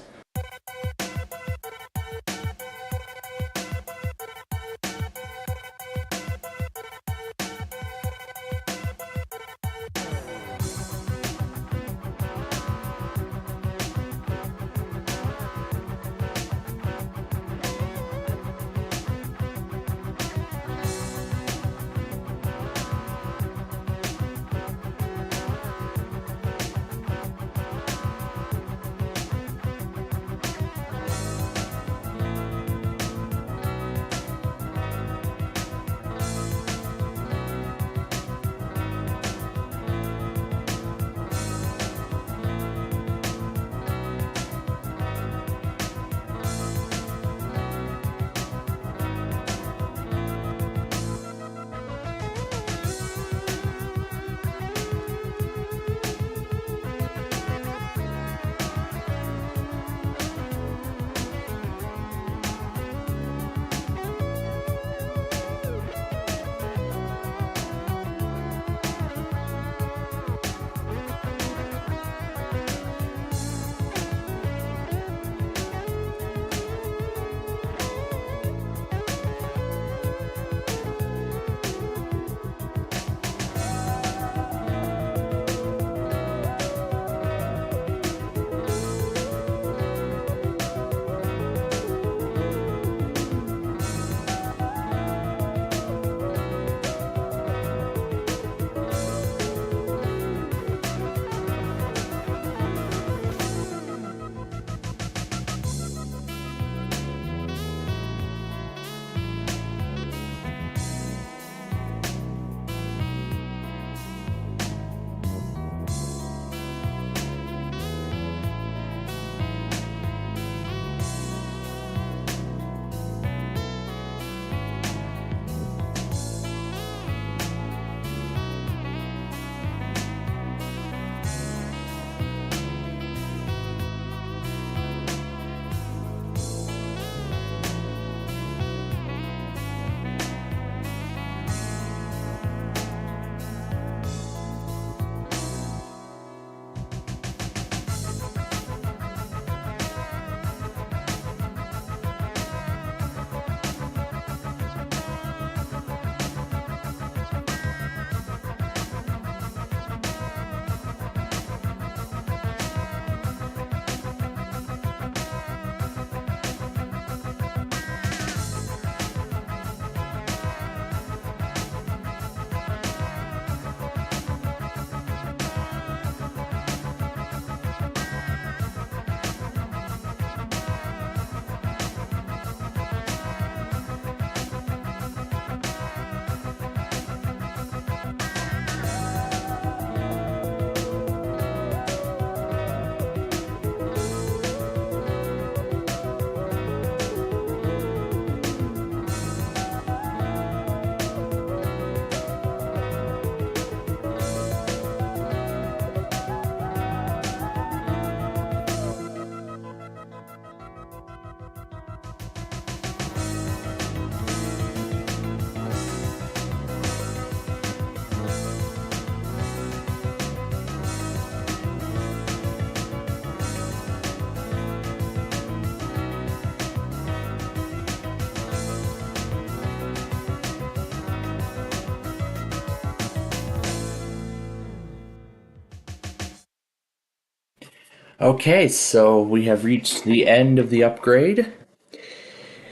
Okay, so we have reached the end of the upgrade.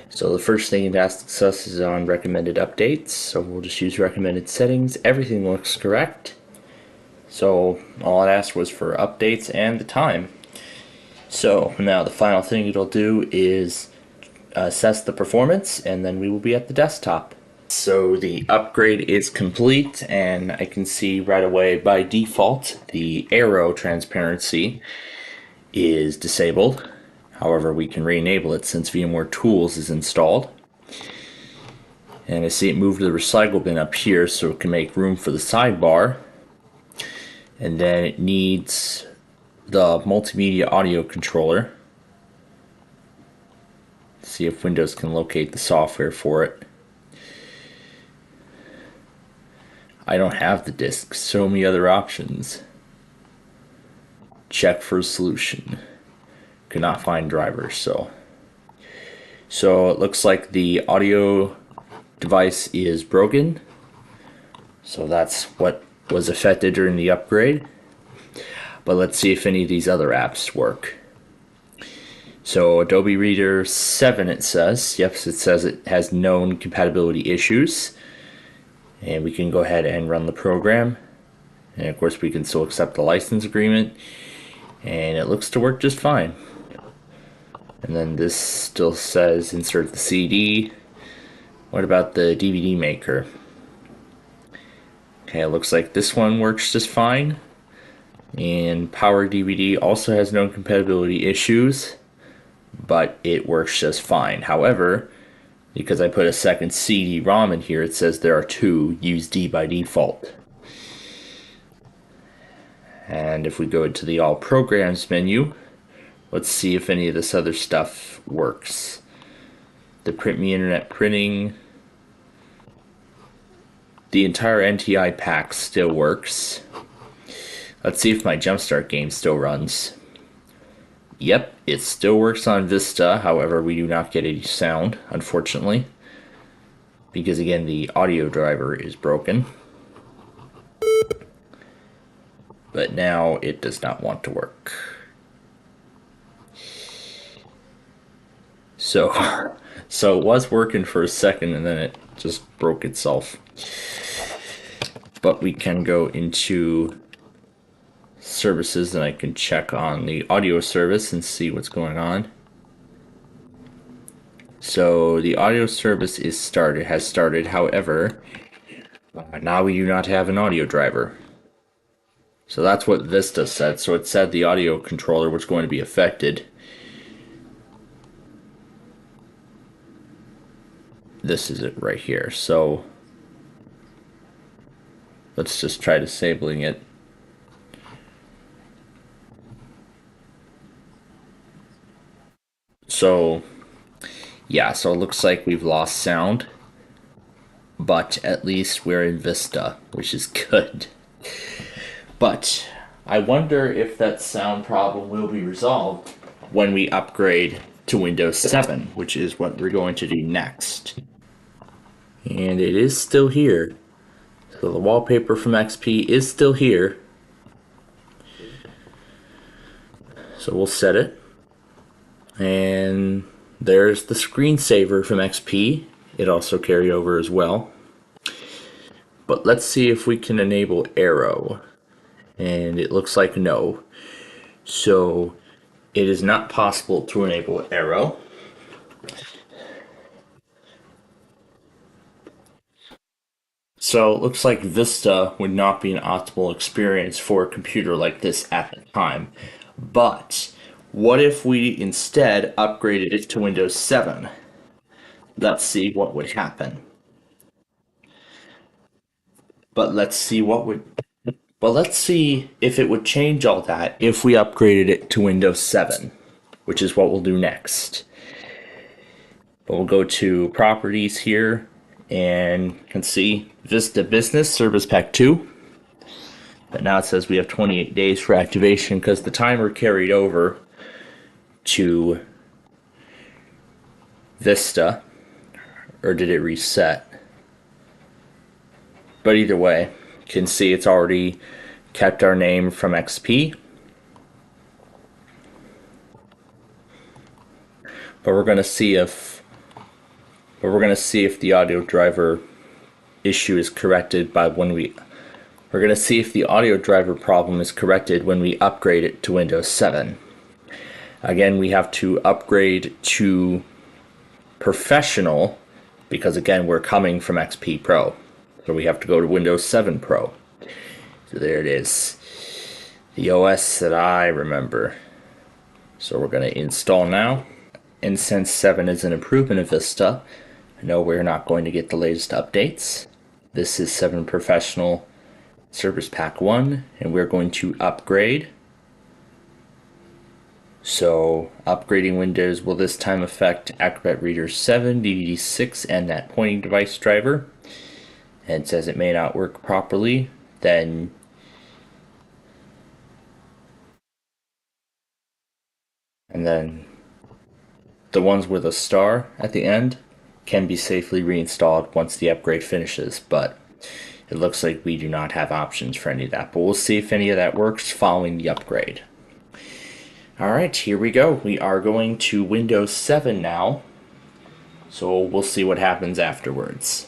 So the first thing it asks us is on recommended updates, so we'll just use recommended settings. Everything looks correct. So all it asked was for updates and the time. So now the final thing it'll do is assess the performance, and then we will be at the desktop. So the upgrade is complete, and I can see right away by default the arrow transparency is disabled. However, we can re-enable it since VMware Tools is installed. And I see it moved to the recycle bin up here so it can make room for the sidebar. And then it needs the multimedia audio controller. See if Windows can locate the software for it. I don't have the disk. So many other options. Check for a solution. Could not find drivers, so it looks like the audio device is broken. So that's what was affected during the upgrade. But let's see if any of these other apps work. So Adobe Reader 7, it says. Yep, it says it has known compatibility issues. And we can go ahead and run the program. And of course we can still accept the license agreement. And it looks to work just fine. And then this still says insert the CD. What about the DVD maker? Okay, it looks like this one works just fine. And Power DVD also has no compatibility issues, but it works just fine. However, because I put a second CD-ROM in here, it says there are 2, use D by default. And if we go to the All Programs menu, let's see if any of this other stuff works. The Print Me Internet Printing, the entire NTI pack still works. Let's see if my Jumpstart game still runs. Yep, it still works on Vista, however we do not get any sound, unfortunately. Because again, the audio driver is broken. But now it does not want to work. So it was working for a second and then it just broke itself. But we can go into services and I can check on the audio service and see what's going on. So the audio service has started, however, now we do not have an audio driver. So that's what Vista said. So it said the audio controller was going to be affected. This is it right here. So let's just try disabling it. So yeah, so it looks like we've lost sound, but at least we're in Vista, which is good. But I wonder if that sound problem will be resolved when we upgrade to Windows 7, which is what we're going to do next. And it is still here. So the wallpaper from XP is still here. So we'll set it. And there's the screensaver from XP. It also carried over as well. But let's see if we can enable Arrow. And it looks like no. So it is not possible to enable Arrow. So it looks like Vista would not be an optimal experience for a computer like this at the time. But what if we instead upgraded it to Windows 7? Let's see what would happen. Let's see if it would change all that if we upgraded it to Windows 7, which is what we'll do next. But we'll go to Properties here, and you can see Vista Business Service Pack 2. But now it says we have 28 days for activation because the timer carried over to Vista, or did it reset? But either way, you can see it's already kept our name from XP. but we're gonna see if the audio driver issue is corrected by when we. We're gonna see if the audio driver problem is corrected when we upgrade it to Windows 7. Again, we have to upgrade to Professional because again we're coming from XP Pro, so we have to go to Windows 7 Pro. So there it is, the OS that I remember. So we're going to install now, and since 7 is an improvement of Vista, no, we're not going to get the latest updates. This is 7 Professional Service Pack 1, and we're going to upgrade. So upgrading Windows will this time affect Acrobat Reader 7, DVD 6, and that pointing device driver. And it says it may not work properly. Then the ones with a star at the end can be safely reinstalled once the upgrade finishes, but it looks like we do not have options for any of that. But we'll see if any of that works following the upgrade. Alright, here we go. We are going to Windows 7 now, so we'll see what happens afterwards.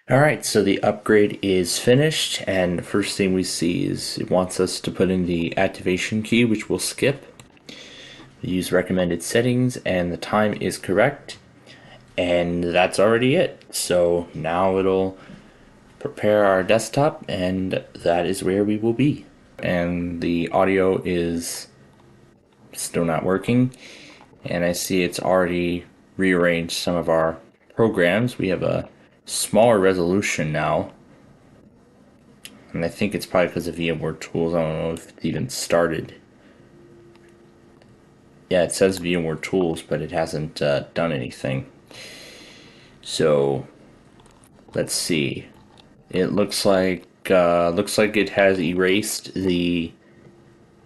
Alright, so the upgrade is finished, and the first thing we see is it wants us to put in the activation key, which we'll skip. Use recommended settings, and the time is correct. And that's already it. So now it'll prepare our desktop, and that is where we will be. And the audio is still not working, and I see it's already rearranged some of our programs. We have a smaller resolution now, and I think it's probably because of VMware Tools. I don't know if it's even started. Yeah, it says VMware Tools, but it hasn't done anything. So let's see. It looks like it has erased the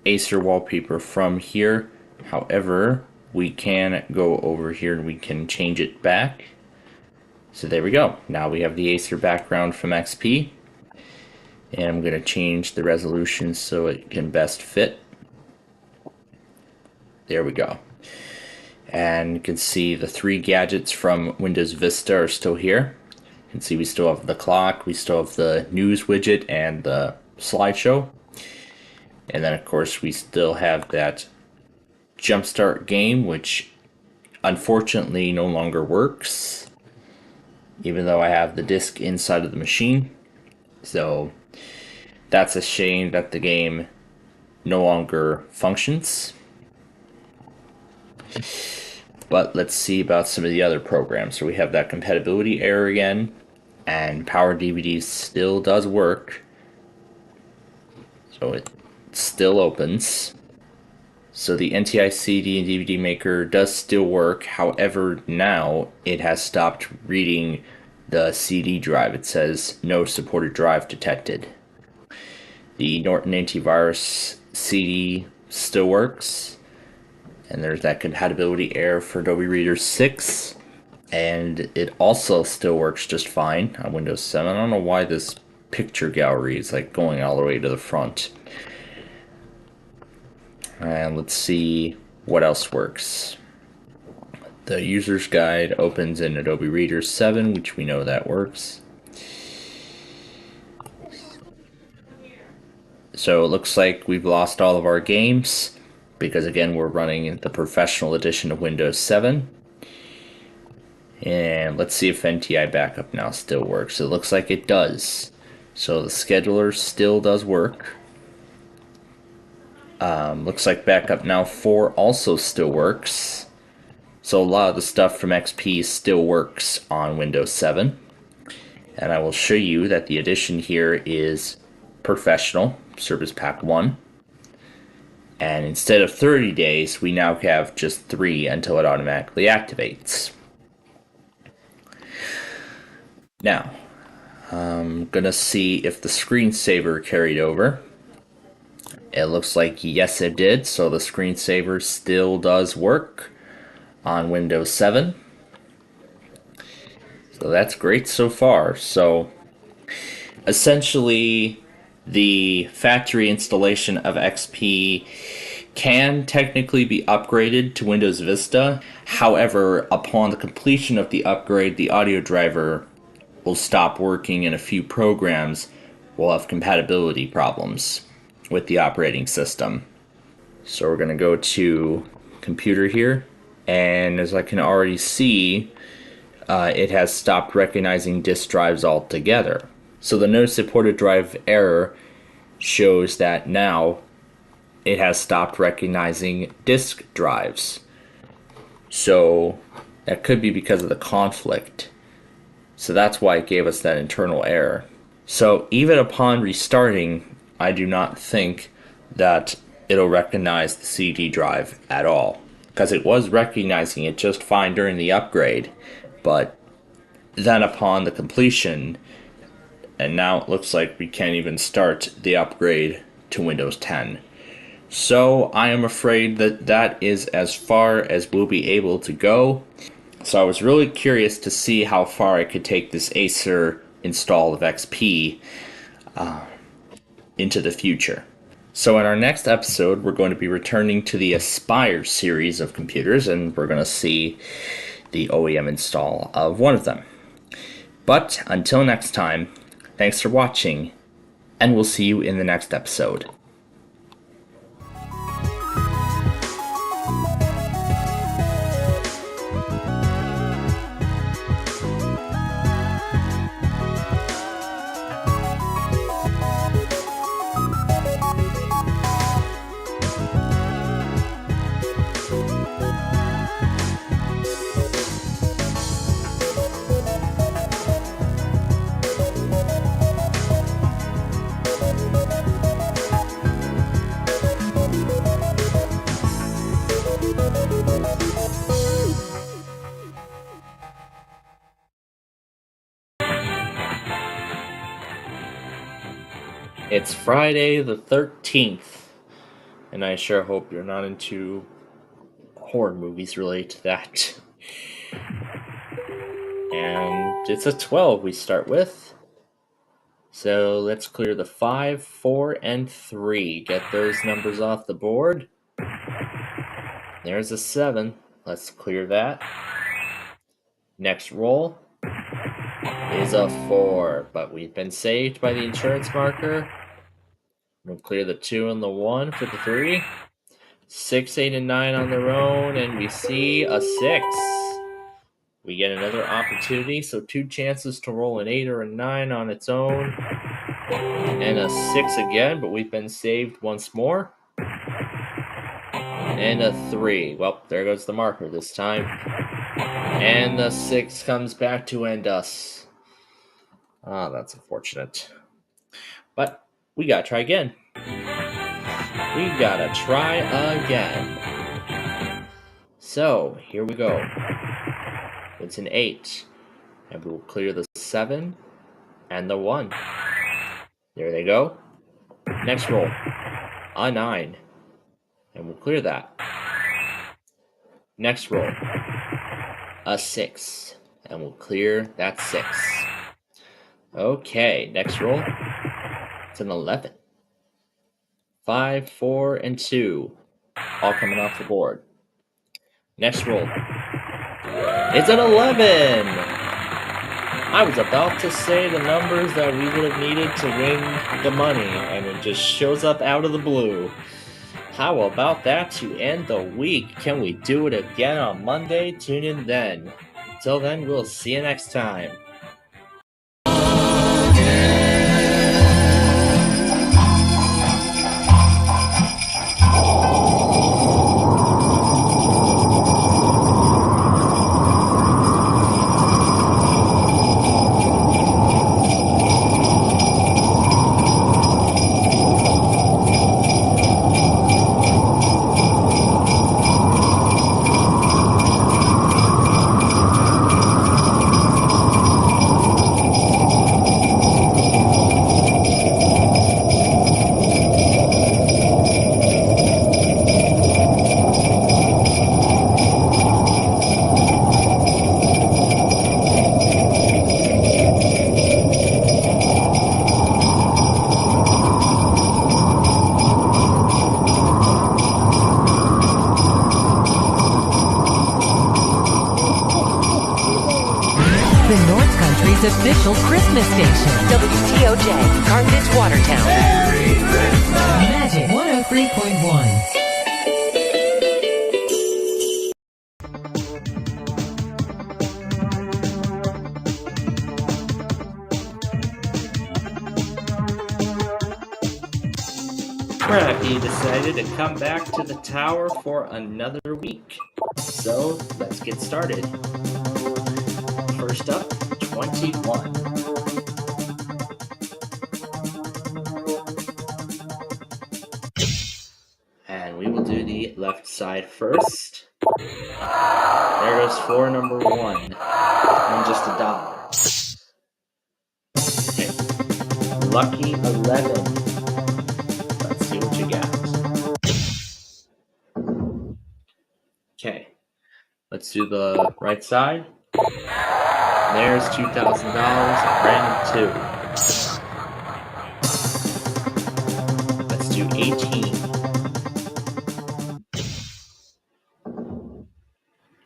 Acer wallpaper from here. However, we can go over here and we can change it back. So there we go. Now we have the Acer background from XP. And I'm going to change the resolution so it can best fit. There we go. And you can see the 3 gadgets from Windows Vista are still here. You can see we still have the clock, we still have the news widget and the slideshow. And then of course we still have that Jumpstart game, which unfortunately no longer works, even though I have the disk inside of the machine. So that's a shame that the game no longer functions. But let's see about some of the other programs. So we have that compatibility error again, and Power DVD still does work. So it still opens. So the NTI CD and DVD maker does still work. However, now it has stopped reading the CD drive. It says no supported drive detected. The Norton antivirus CD still works. And there's that compatibility error for Adobe Reader 6. And it also still works just fine on Windows 7. I don't know why this picture gallery is like going all the way to the front. And let's see what else works. The user's guide opens in Adobe Reader 7, which we know that works. So it looks like we've lost all of our games, because again we're running the professional edition of Windows 7. And let's see if NTI backup now still works. It looks like it does. So the scheduler still does work. Looks like backup now 4 also still works. So a lot of the stuff from XP still works on Windows 7. And I will show you that the edition here is Professional, Service Pack 1. And instead of 30 days, we now have just 3 until it automatically activates. Now, I'm gonna see if the screensaver carried over. It looks like yes it did, so the screensaver still does work on Windows 7. So that's great so far. So essentially the factory installation of XP can technically be upgraded to Windows Vista. However, upon the completion of the upgrade, the audio driver will stop working and a few programs will have compatibility problems with the operating system. So we're going to go to computer here, and as I can already see, it has stopped recognizing disk drives altogether. So the no supported drive error shows that now it has stopped recognizing disk drives. So that could be because of the conflict. So that's why it gave us that internal error. So even upon restarting, I do not think that it'll recognize the CD drive at all, because it was recognizing it just fine during the upgrade, but then upon the completion, and now it looks like we can't even start the upgrade to Windows 10. So I am afraid that that is as far as we'll be able to go. So I was really curious to see how far I could take this Acer install of XP into the future. So in our next episode, we're going to be returning to the Aspire series of computers, and we're going to see the OEM install of one of them. But until next time, thanks for watching, and we'll see you in the next episode. It's Friday the 13th, and I sure hope you're not into horror movies related to that. And it's a 12 we start with. So let's clear the 5, 4, and 3. Get those numbers off the board. There's a 7. Let's clear that. Next roll is a 4, but we've been saved by the insurance marker. We'll clear the 2 and the 1 for the 3. 6, 8, and 9 on their own, and we see a 6. We get another opportunity, so 2 chances to roll an 8 or a 9 on its own. And a 6 again, but we've been saved once more. And a 3. Well, there goes the marker this time. And the 6 comes back to end us. Ah, that's unfortunate. But we gotta try again. We gotta try again. So, here we go. It's an 8. And we'll clear the 7 and the 1. There they go. Next roll. A 9. And we'll clear that. Next roll. A 6. And we'll clear that 6. Okay, next roll. It's an 11. 5, 4, and 2. All coming off the board. Next roll. It's an 11! I was about to say the numbers that we would have needed to win the money, and it just shows up out of the blue. How about that to end the week? Can we do it again on Monday? Tune in then. Until then, we'll see you next time. Official Christmas station. WTOJ, Carthage, Watertown. Magic 103.1. Crappy decided to come back to the tower for another week. So let's get started. First up, 21. And we will do the left side first. There goes floor number 1. And just $1. Okay. Lucky 11. Let's see what you got. Okay. Let's do the right side. There's $2,000, random 2. Let's do 18.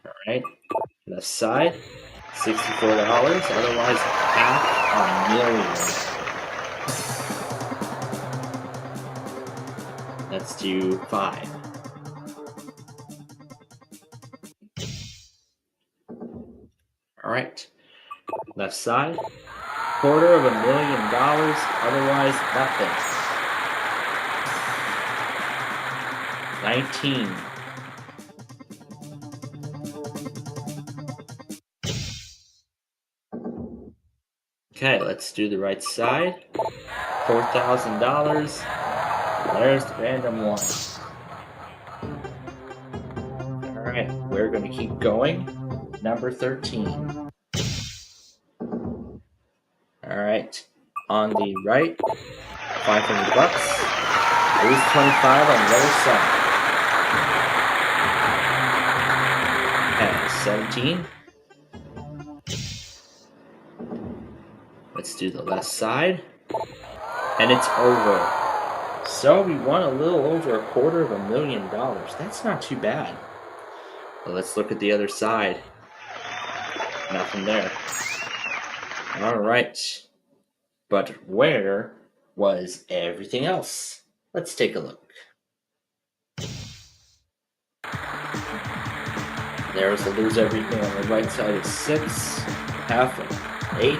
Alright, left side, $64, otherwise $500,000. Let's do 5. All right, left side, $250,000, otherwise nothing. 19. Okay, let's do the right side. $4,000. There's the random one. All right, we're going to keep going. Number 13. All right, on the right, $500. Lose 25 on the other side. And 17. Let's do the left side. And it's over. So we won a little over $250,000. That's not too bad. Well, let's look at the other side. Nothing there. All right. But where was everything else? Let's take a look. There's the lose everything on the right side is 6, half of 8,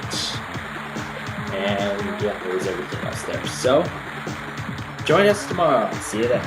and yeah, lose everything else there. So, join us tomorrow. See you then.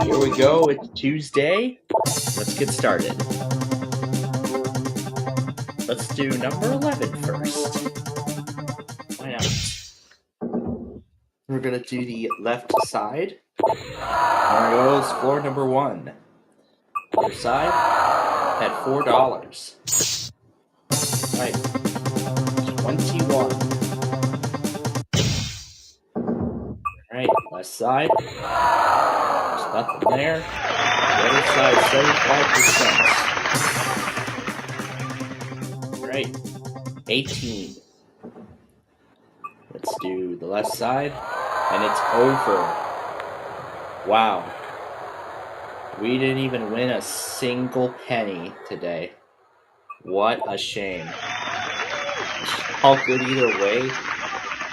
Here we go. It's Tuesday. Let's get started. Let's do number 11 first. Why not? We're going to do the left side. There goes floor number 1. Other side at $4. Right. 21. Alright, left side. There's nothing there. The other side, 75%. Alright. 18. Let's do the left side. And it's over. Wow. We didn't even win a single penny today. What a shame. All good either way.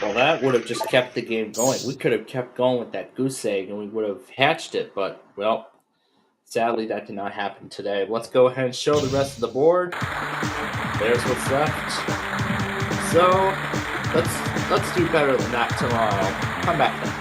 Well, that would have just kept the game going. We could have kept going with that goose egg and we would have hatched it, but, well, sadly that did not happen today. Let's go ahead and show the rest of the board. There's what's left. So, let's do better than that tomorrow. Come back then.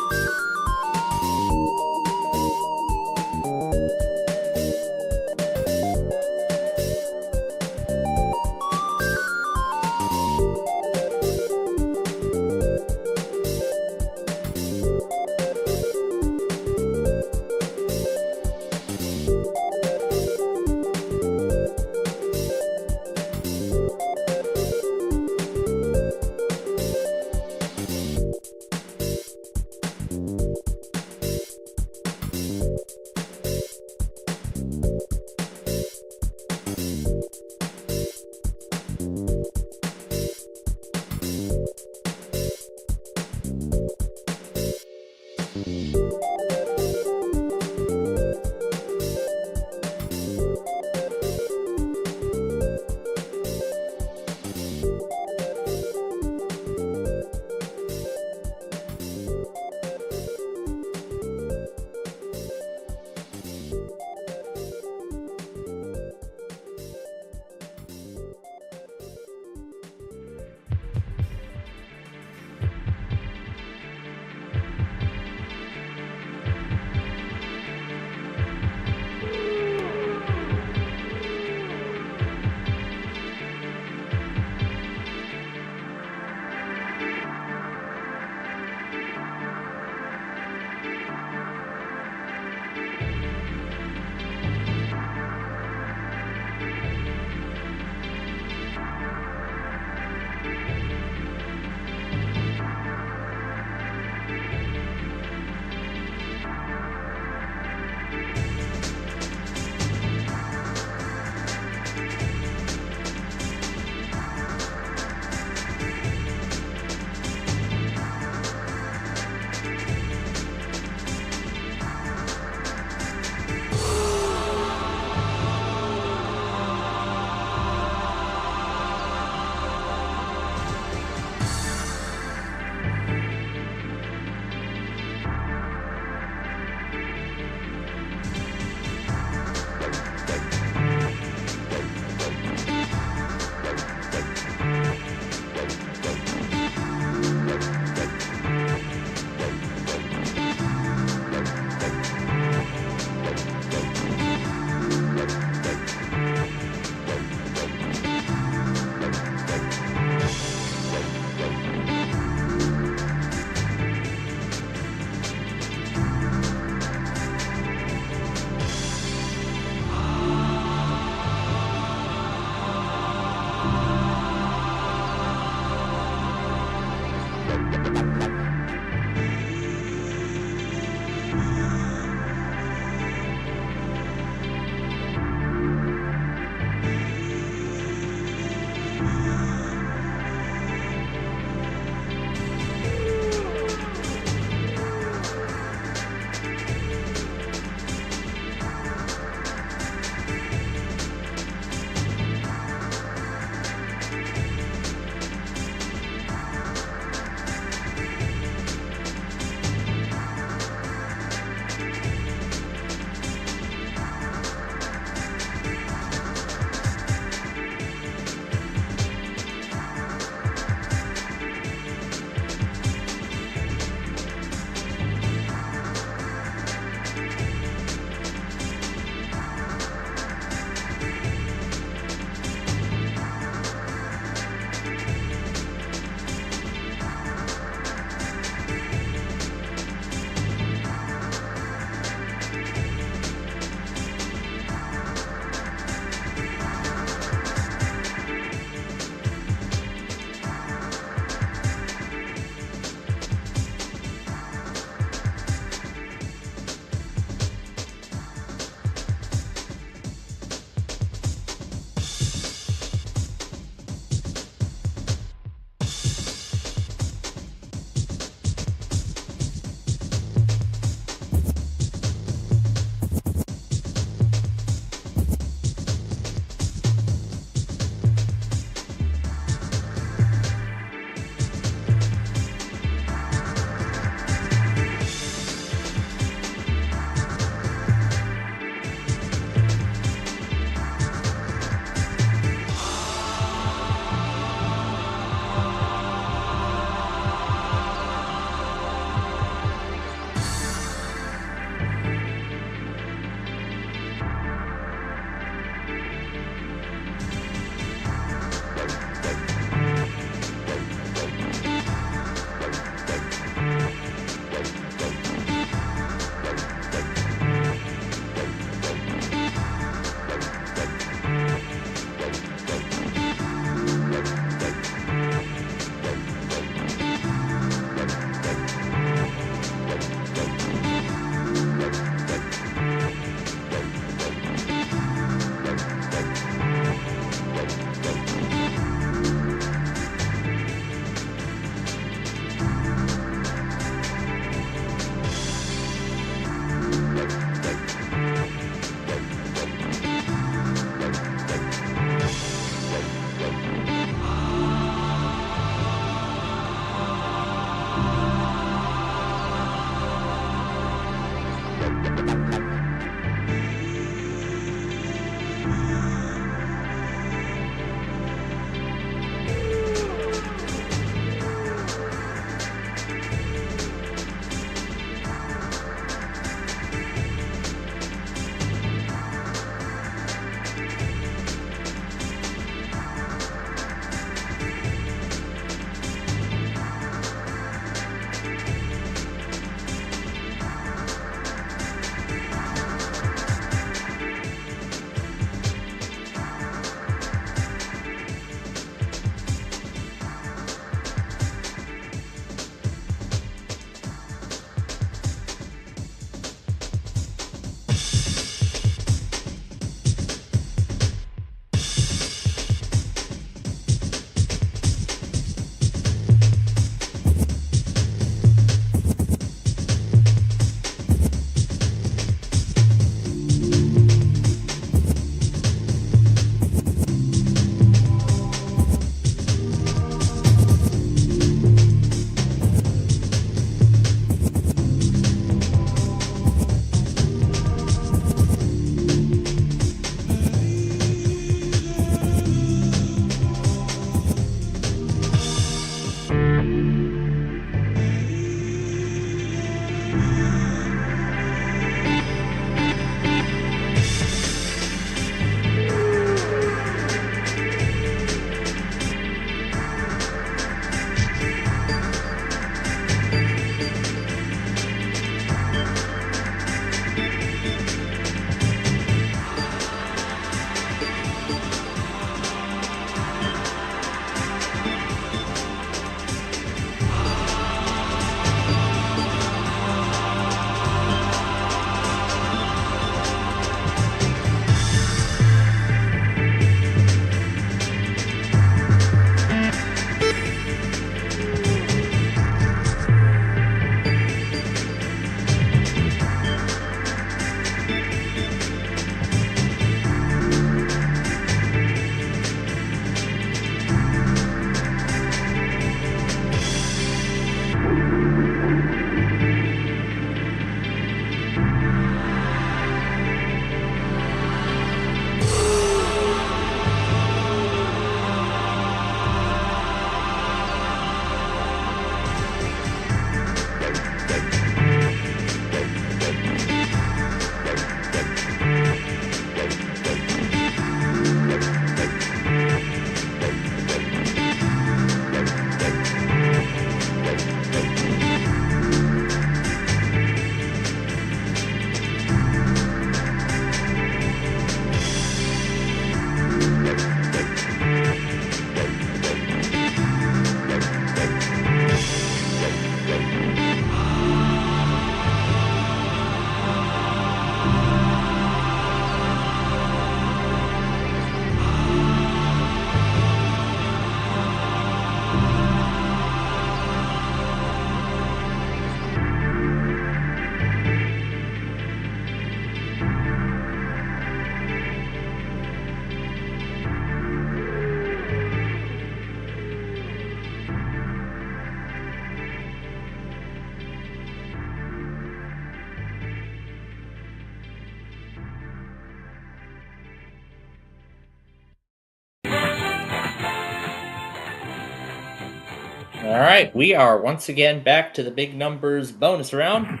All right, we are once again back to the big numbers bonus round.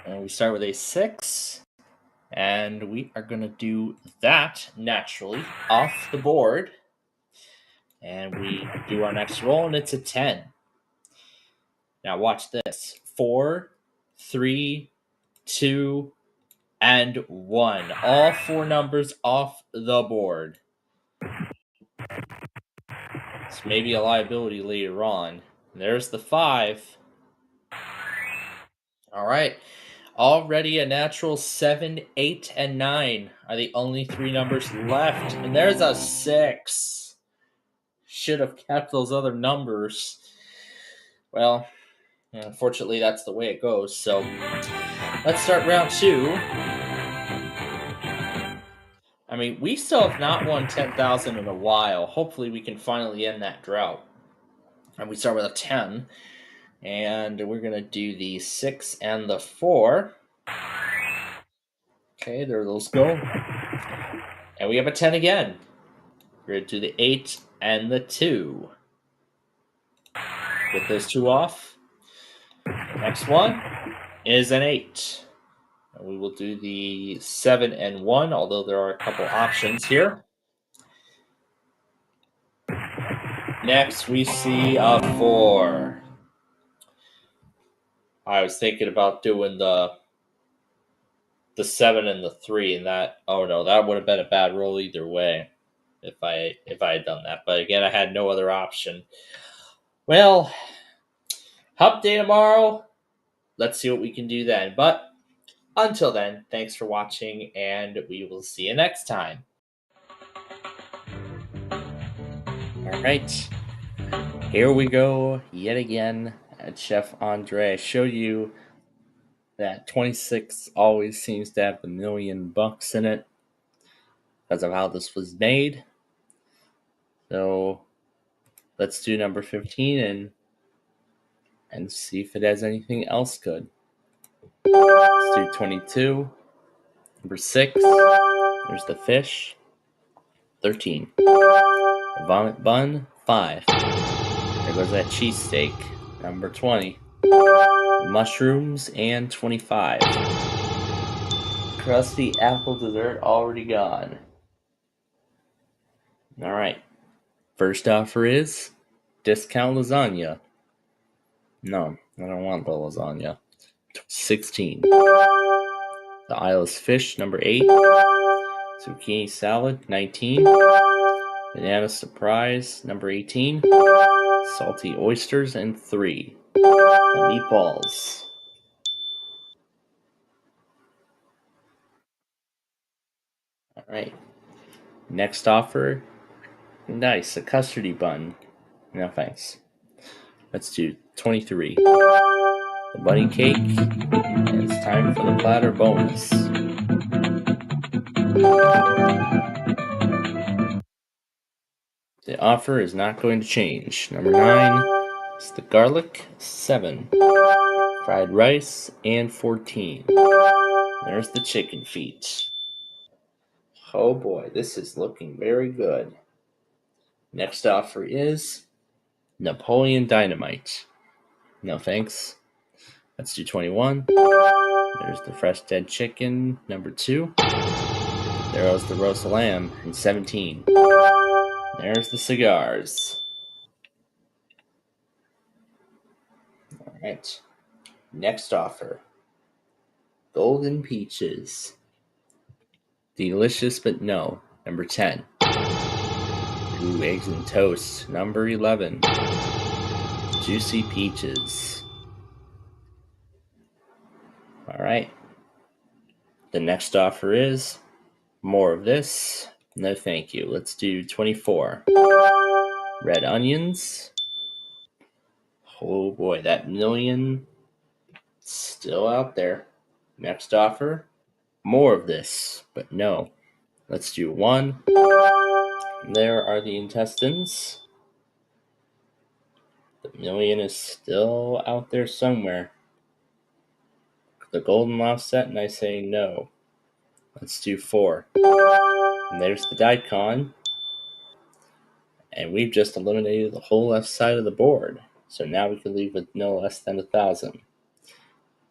And we start with a 6. And we are going to do that naturally off the board. And we do our next roll, and it's a 10. Now watch this. 4, 3, 2, and 1. All 4 numbers off the board. It's maybe a liability later on. There's the 5. All right. Already a natural 7, 8, and 9 are the only 3 numbers left. And there's a 6. Should have kept those other numbers. Well, unfortunately, that's the way it goes. So let's start round 2. I mean, we still have not won 10,000 in a while. Hopefully, we can finally end that drought. And we start with a 10. And we're going to do the 6 and the 4. Okay, there those go. And we have a 10 again. We're going to do the 8 and the 2. Get those 2 off. The next one is an 8. And we will do the 7 and 1, although there are a couple options here. Next, we see a 4. I was thinking about doing the 7 and the 3, and that, oh no, that would have been a bad roll either way if I had done that. But again, I had no other option. Well, hump day tomorrow. Let's see what we can do then. But until then, thanks for watching, and we will see you next time. All right, here we go yet again at Chef Andre. I showed you that 26 always seems to have $1 million in it because of how this was made. So let's do number 15 and see if it has anything else good. Let's do 22. Number 6. There's the fish. 13. The vomit bun. 5. There goes that cheesesteak. Number 20. Mushrooms. And 25. Crusty apple dessert already gone. Alright. First offer is discount lasagna. No, I don't want the lasagna. 16. The eyeless fish, number 8. Zucchini salad, 19. Banana surprise, number 18. Salty oysters, and 3. The meatballs. Alright. Next offer. Nice, a custardy bun. No thanks. Let's do 23. The bunny cake. And it's time for the platter bonus. The offer is not going to change. Number 9 is the garlic. 7. Fried rice. And 14. There's the chicken feet. Oh boy, this is looking very good. Next offer is Napoleon Dynamite. No thanks. Let's do 21. There's the fresh dead chicken, number 2. There's the roast lamb, and 17. There's the cigars. Alright. Next offer. Golden peaches. Delicious but no, number 10. Ooh, eggs and toast, number 11. Juicy peaches. Alright. The next offer is more of this. No thank you. Let's do 24. Red onions. Oh boy, that $1 million still out there. Next offer. More of this, but no. Let's do 1. There are the intestines. The $1 million is still out there somewhere. The golden offset, and I say no. Let's do 4. And there's the daikon. And we've just eliminated the whole left side of the board. So now we can leave with no less than 1,000.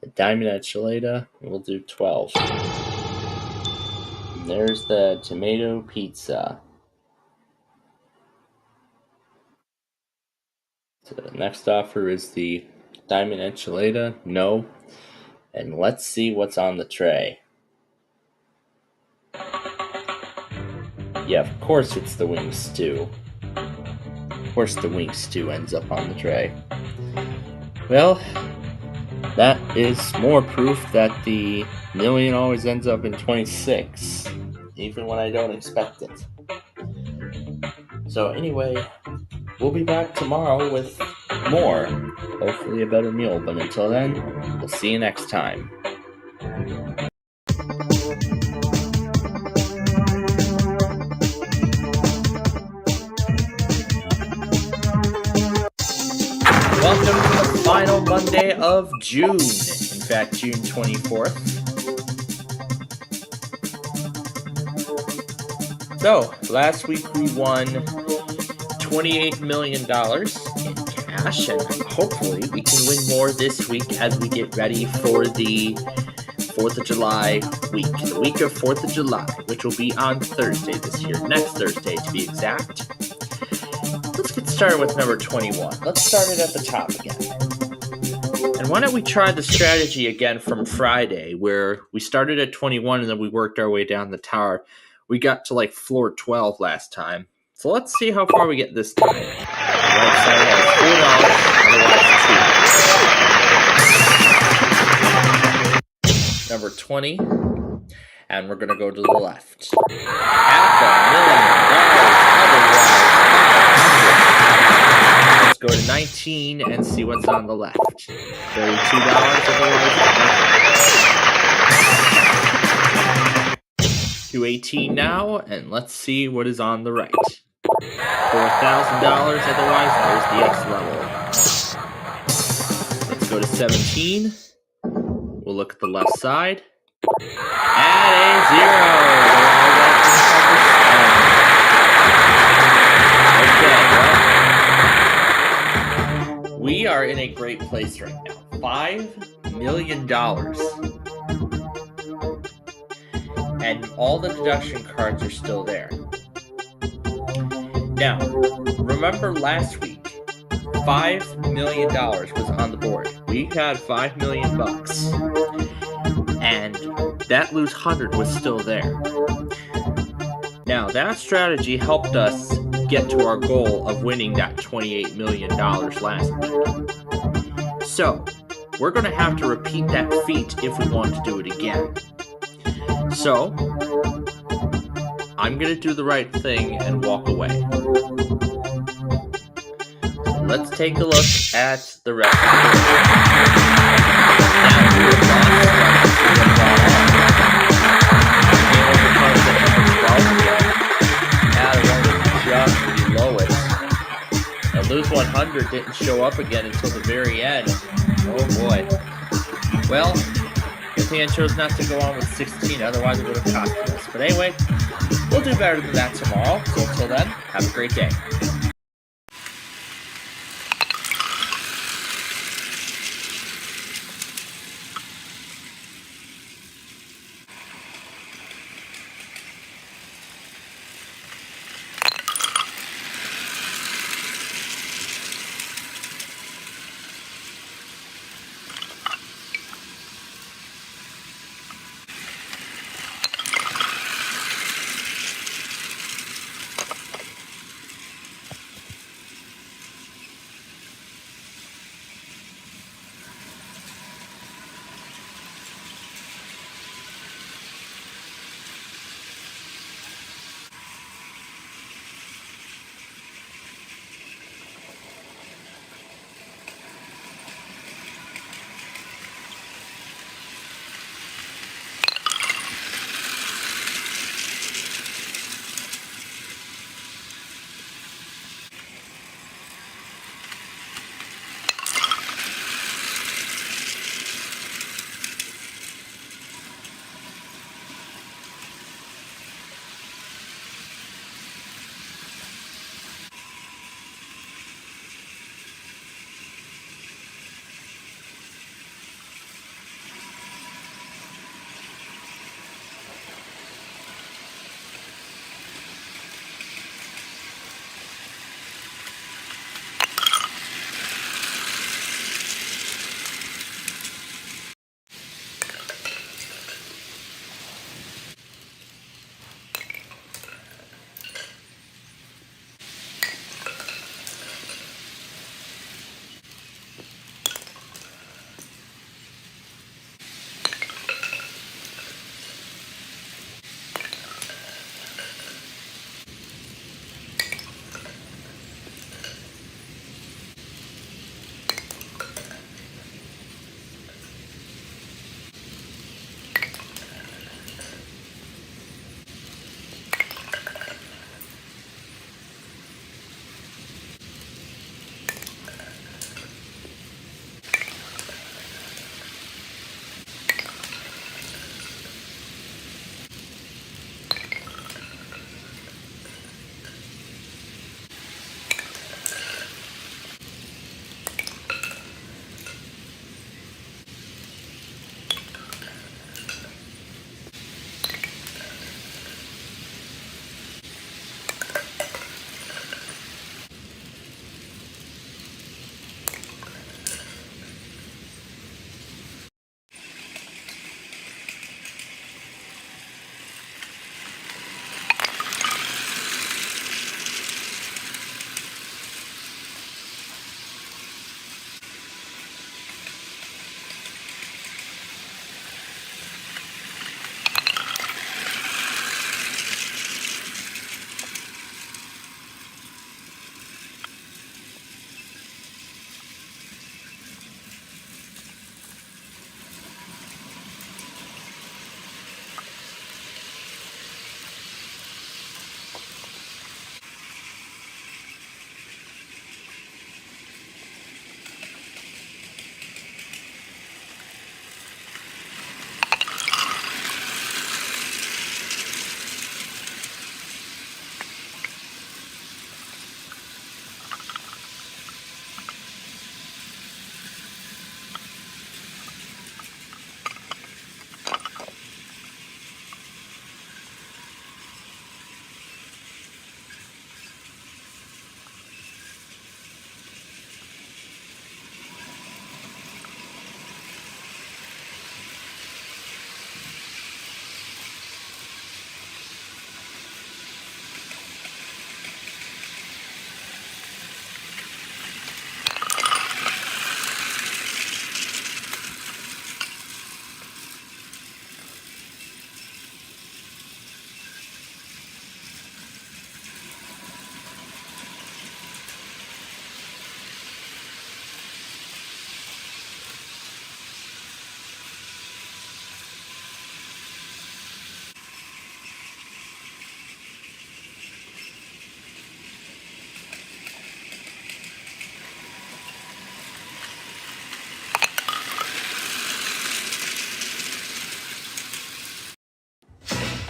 The diamond enchilada, we'll do 12. And there's the tomato pizza. So the next offer is the diamond enchilada, no. And let's see what's on the tray. Yeah, of course it's the wing stew. Of course the wing stew ends up on the tray. Well, that is more proof that the million always ends up in 26, even when I don't expect it. So anyway, we'll be back tomorrow with more, hopefully a better meal, but until then, we'll see you next time. Welcome to the final Monday of June. In fact, June 24th. So, last week we won $28 million in cash, and hopefully we can win more this week as we get ready for the 4th of July week. The week of 4th of July, which will be on Thursday this year. Next Thursday, to be exact. Let's get started with number 21. Let's start it at the top again. And why don't we try the strategy again from Friday, where we started at 21 and then we worked our way down the tower. We got to like floor 12 last time. So let's see how far we get this time. Right side has $4, otherwise 2. Number 20. And we're going to go to the left. $500,000, otherwise Let's go to 19 and see what's on the left. $32, otherwise 218 now, and let's see what is on the right. $4,000, otherwise there's the X level. Let's go to 17. We'll look at the left side. And a 0. Okay, well, we are in a great place right now. $5 million. And all the deduction cards are still there. Now, remember last week, $5 million was on the board. We had $5 million bucks. And that lose 100 was still there. Now, that strategy helped us get to our goal of winning that $28 million last week. So, we're going to have to repeat that feat if we want to do it again. So, I'm going to do the right thing and walk away. So let's take a look at the rest of the just below it. And lose 100 didn't show up again until the very end. Oh boy. Well, good thing I chose not to go on with 16, otherwise it would have cost us. But anyway, we'll do better than that tomorrow. So until then, have a great day.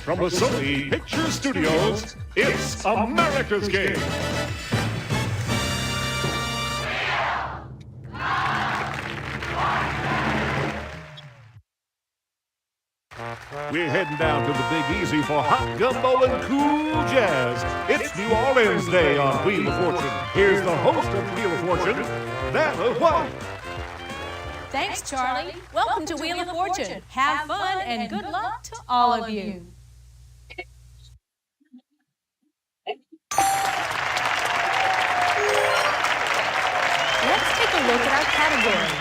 From the Sony Picture Studios, it's America's Game. We're heading down to the Big Easy for hot gumbo and cool jazz. It's New Orleans Day on Wheel of Fortune. Here's the host of Wheel of Fortune, Vanna White. Thanks, Charlie. Welcome to Wheel of Fortune. Have fun and good luck to all of you. Let's take a look at our category.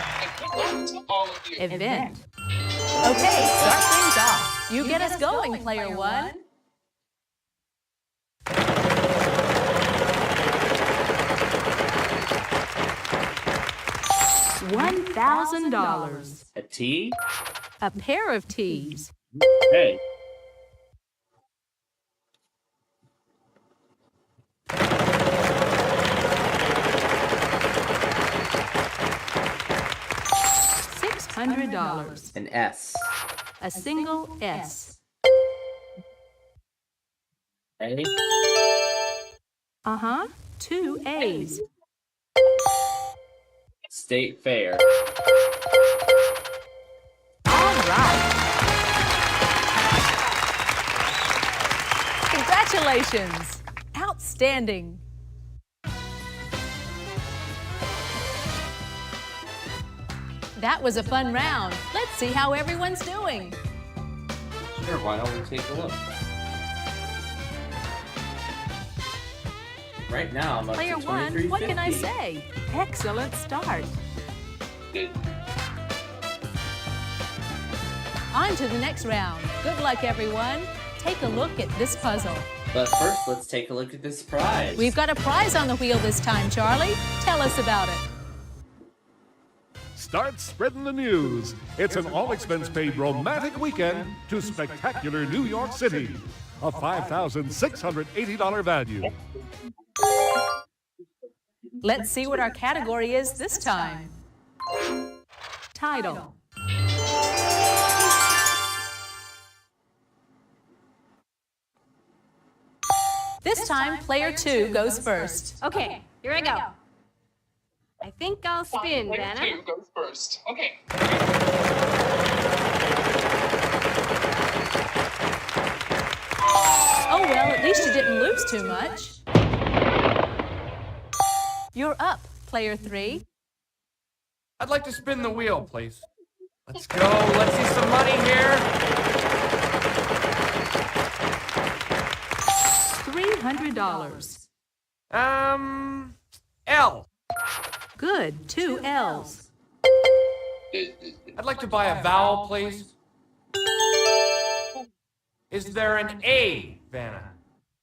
Event. Okay, start things off. You get us going, player one. $1,000. A tea? A pair of tees. Hey. $600. An S. A single S. A. Uh-huh. 2 A's. State Fair. All right. Congratulations. Outstanding. That was a fun round. Let's see how everyone's doing. Sure, why don't we take a look? Right now, I'm up Player to one, what can I 23.50. say? Excellent start. On to the next round. Good luck, everyone. Take a look at this puzzle. But first, let's take a look at this prize. We've got a prize on the wheel this time, Charlie. Tell us about it. Start spreading the news. It's an all-expense-paid romantic weekend to spectacular New York City. A $5,680 value. Let's see what our category is this time. Title. This time, player two goes first. Okay, here I go. I think I'll spin, Vanna. Player 2 goes first. Okay. Oh, well, at least you didn't lose too much. You're up, player three. I'd like to spin the wheel, please. Let's go. Let's see some money here. $300. L. Good, 2 L's. I'd like to buy a vowel, please. Is there an A, Vanna?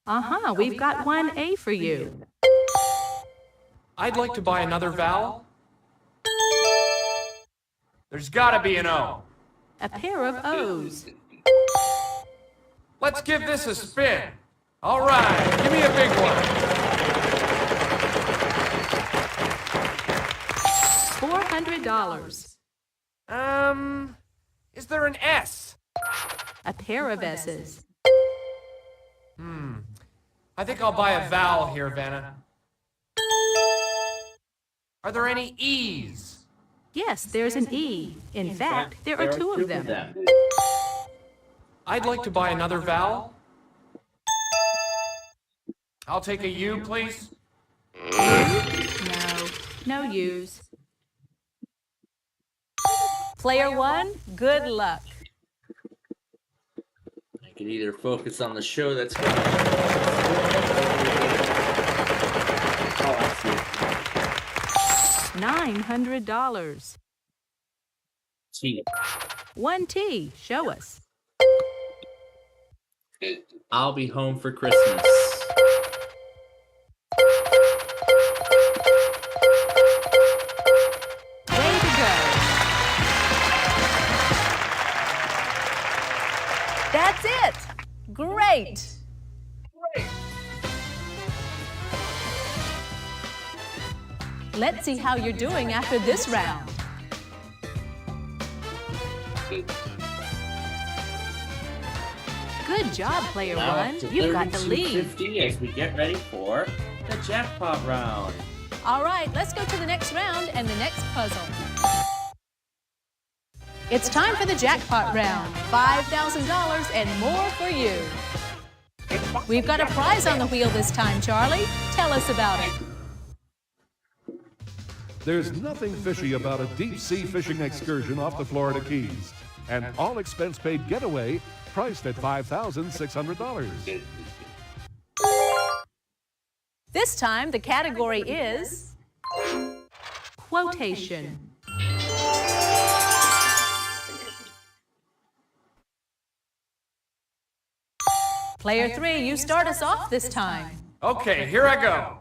Uh-huh, we've got 1 A for you. I'd like to buy another vowel. There's gotta be an O. A pair of O's. Let's give this a spin. All right, give me a big one. $400. Is there an S? A pair of S's. I think I'll buy a vowel here, Vanna. Are there any E's? Yes, there's an E. In fact, there are two of them. I'd like to buy another vowel. I'll take a U, please. No U's. Player one, good luck. I can either focus on the show that's going on. Oh, I see. $900. T. 1 T. Show us. I'll be home for Christmas. Way to go. That's it. Great. Let's see how you're doing after this round. Good job, player Now one. up to You've got the lead. $32.50 as we get ready for the jackpot round. All right, let's go to the next round and the next puzzle. It's time for the jackpot round. $5,000 and more for you. We've got a prize on the wheel this time, Charlie. Tell us about it. There's nothing fishy about a deep-sea fishing excursion off the Florida Keys. An all-expense-paid getaway priced at $5,600. This time, the category is quotation. Player 3, you start us off this time. Okay, here I go.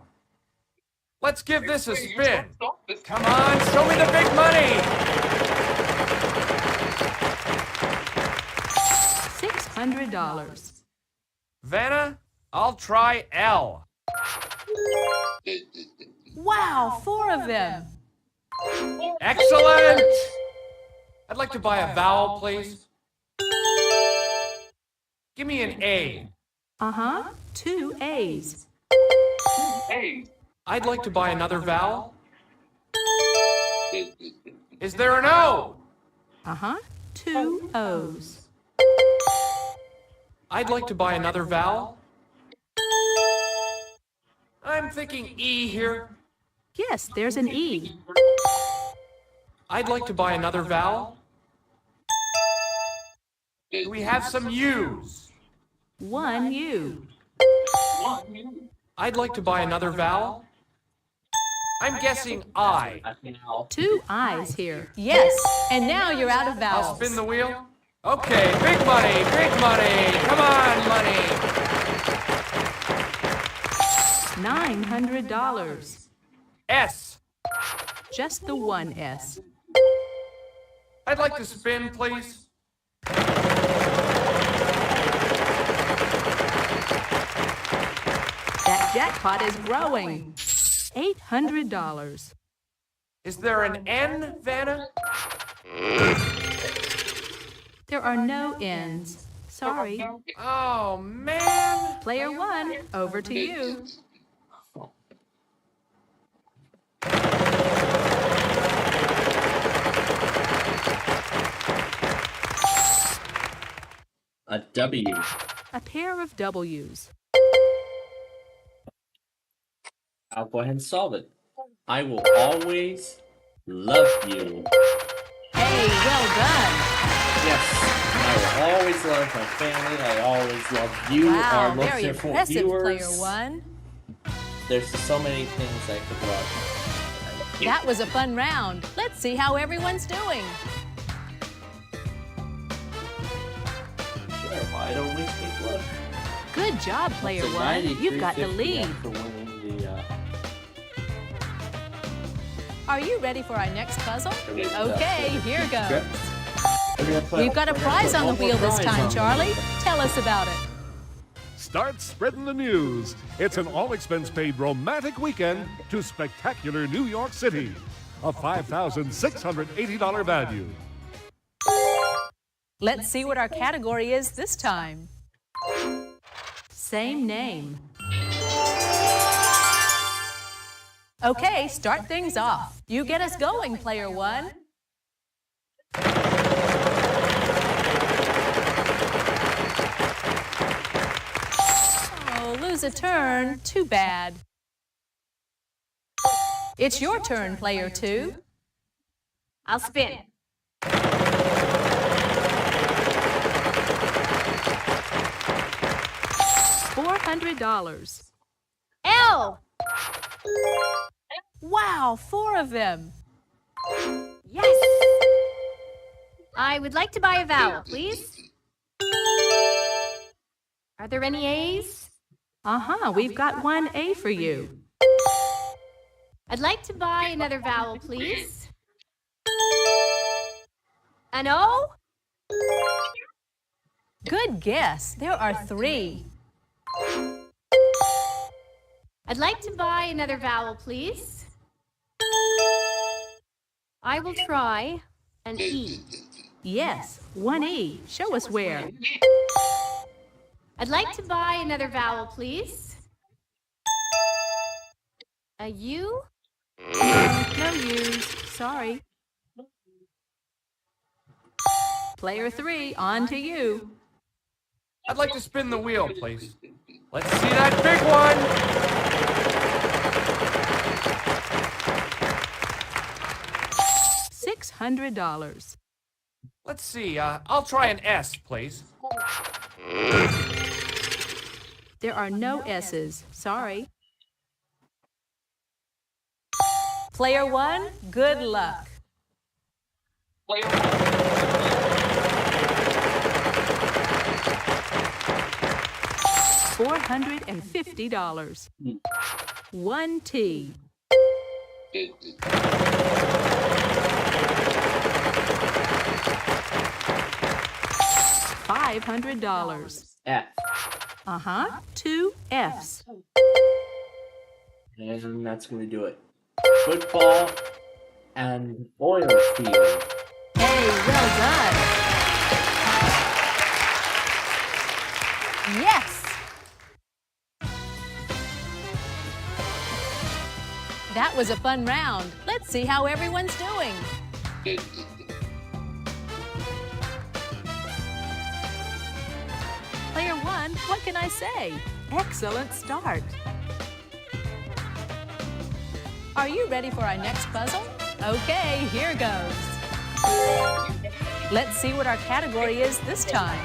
Let's give this a spin. Come on, show me the big money. $600. Vanna, I'll try L. Wow, 4 of them. Excellent! I'd like to buy a vowel, please. Give me an A. Uh-huh, 2 A's. I'd like to buy another vowel. Is there an O? Uh-huh, 2 O's. I'd like to buy another vowel. I'm thinking E here. Yes, there's an E. I'd like to buy another vowel. Do we have some U's? 1 U. I'd like to buy another vowel. I'm guessing I. 2 I's here. Yes, and now you're out of vowels. I'll spin the wheel. Okay, big money, big money. Come on, money. $900. S. Just the 1 S. I'd like to spin, please. That jackpot is growing. $800. Is there an N, Vanna? There are no N's. Sorry. Oh, man. Player 1, over to you. A W. A pair of W's. I'll go ahead and solve it. I will always love you. Hey, well done. Yes, I will always love my family. I always love you, Wow, our most very beautiful impressive, viewers. player 1. There's just so many things I could love. That was a fun round. Let's see how everyone's doing. Sure, why don't we take a look? Good job, player It's a 1. You've got the 93.50 lead. for winning the, Are you ready for our next puzzle? Yes. Okay, here goes. We're We've got a prize on the wheel this time, Charlie. Tell us about it. Start spreading the news. It's an all-expense-paid romantic weekend to spectacular New York City. A $5,680 value. Let's see what our category is this time. Same name. Okay, start things off. You get us going, player 1. Oh, lose a turn. Too bad. It's your turn, player 2. I'll spin. $400. L. Wow, 4 of them. Yes. I would like to buy a vowel, please. Are there any A's? Uh-huh, we've got 1 A for you. I'd like to buy another vowel, please. An O? Good guess. There are 3. I'd like to buy another vowel, please. I will try an E. Yes, 1 E. Show us where. I'd like to buy another vowel, please. A U? No U's. Sorry. Player 3, on to you. I'd like to spin the wheel, please. Let's see that big one! $600. Let's see, I'll try an S, please. There are no S's. Sorry. Player 1, good luck. $450. 1 T. $500. F. 2 F's. And that's going to do it. Football and oil field. Hey, well done. Yes. That was a fun round. Let's see how everyone's doing. Player 1, what can I say? Excellent start. Are you ready for our next puzzle? Okay, here goes. Let's see what our category is this time.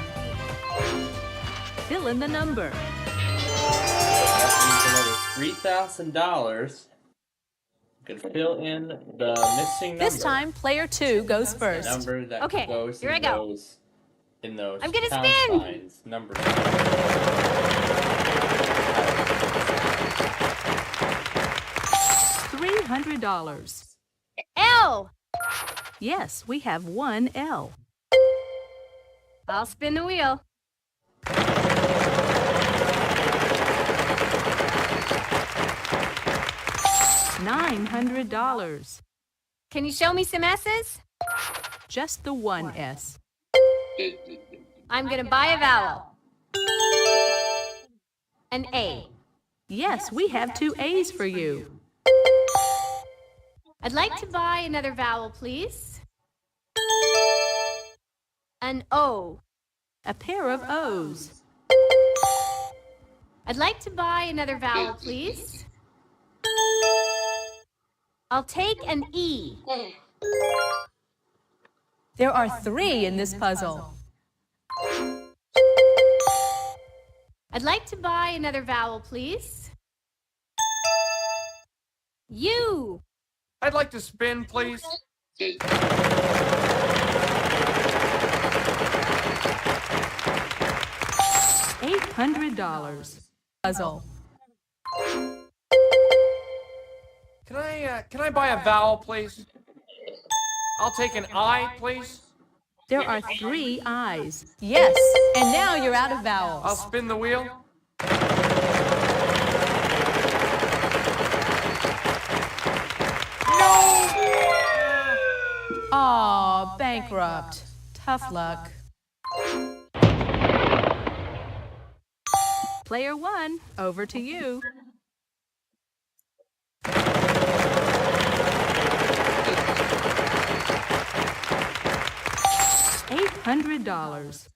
Fill in the number. $3,000. Could fill in the missing number. This time, player 2 goes first. The number that Okay, goes here I in go. those in those I'm gonna pound spin. signs. Number. $300. L. Yes, we have 1 L. I'll spin the wheel. $900. Can you show me some S's? Just the 1 S. I'm gonna buy a vowel. An A. Yes, we have 2 A's for you. I'd like to buy another vowel, please. An O. A pair of O's. I'd like to buy another vowel, please. I'll take an E. There are 3 in this puzzle. I'd like to buy another vowel, please. U. I'd like to spin, please. $800. Puzzle. Can I buy a vowel, please? I'll take an I, please. There are 3 I's. Yes, and now you're out of vowels. I'll spin the wheel. Aw, bankrupt. Tough luck. Player 1, over to you. $800.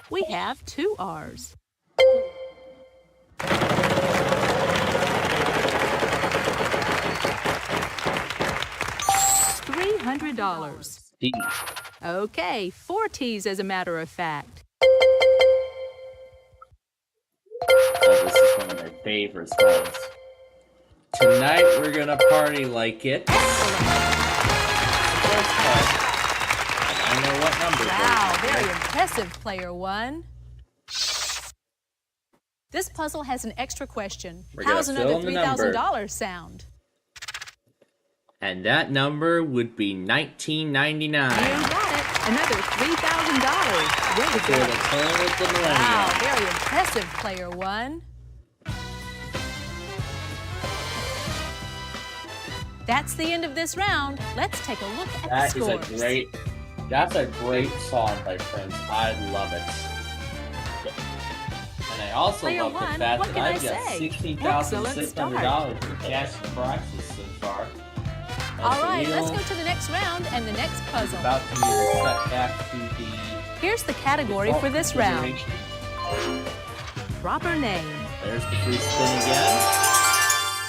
We have 2 R's. $300. D. Okay, 4 T's as a matter of fact. Oh, this is one of my favorite songs. Tonight we're gonna party like it. I know what number. Wow, very impressive, player 1. This puzzle has an extra question. How's another $3,000 sound? And that number would be $19.99. You got it. Another $3,000. Way to For go. the turn of the millennium. Wow, very impressive, player 1. That's the end of this round. Let's take a look at the scores. That's a great song, my friends. I love it. also Player love the one, fact what that can I I've got say? $16,600 in cash prizes so far. All right, let's go to the next round and the next puzzle. About to be set back to the. Here's the category for this round. Proper name. There's the free spin again.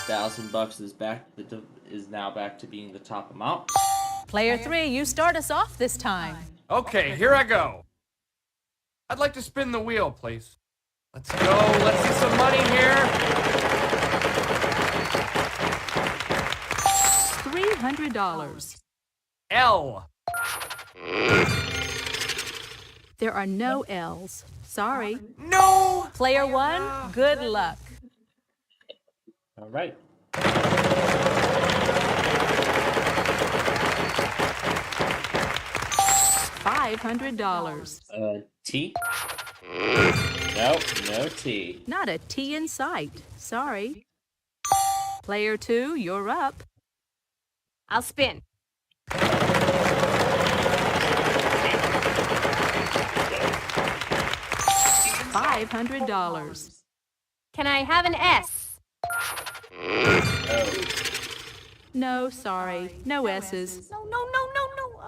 $1,000 is now back to being the top amount. Player 3, you start us off this time. Okay, here I go. I'd like to spin the wheel, please. Let's go. Let's see some money here. $300. L. There are no L's. Sorry. No! Player 1, good luck. All right. $500. T? Nope, no T. Not a T in sight. Sorry. Player 2, you're up. I'll spin. $500. Can I have an S? Oh. No, sorry. No S's. No.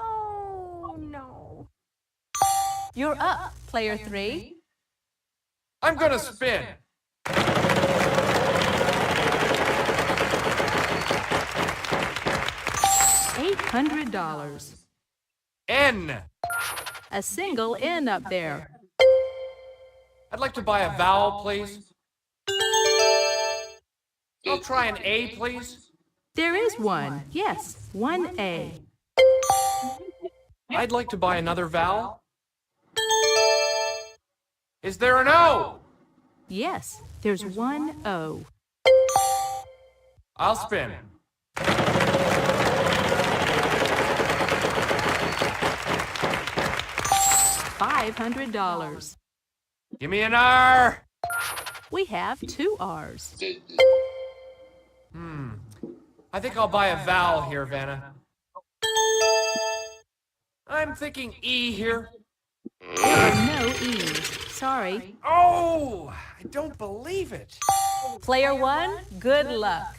Oh, no. You're up, player 3. I'm gonna spin. $800. N. A single N up there. I'd like to buy a vowel, please. I'll try an A, please. There is one. Yes, one A. I'd like to buy another vowel. Is there an O? Yes, there's one O. I'll spin. $500. Give me an R. We have 2 R's. I think I'll buy a vowel here, Vanna. I'm thinking E here. There are no E's. Sorry. Oh, I don't believe it. Player 1, good luck.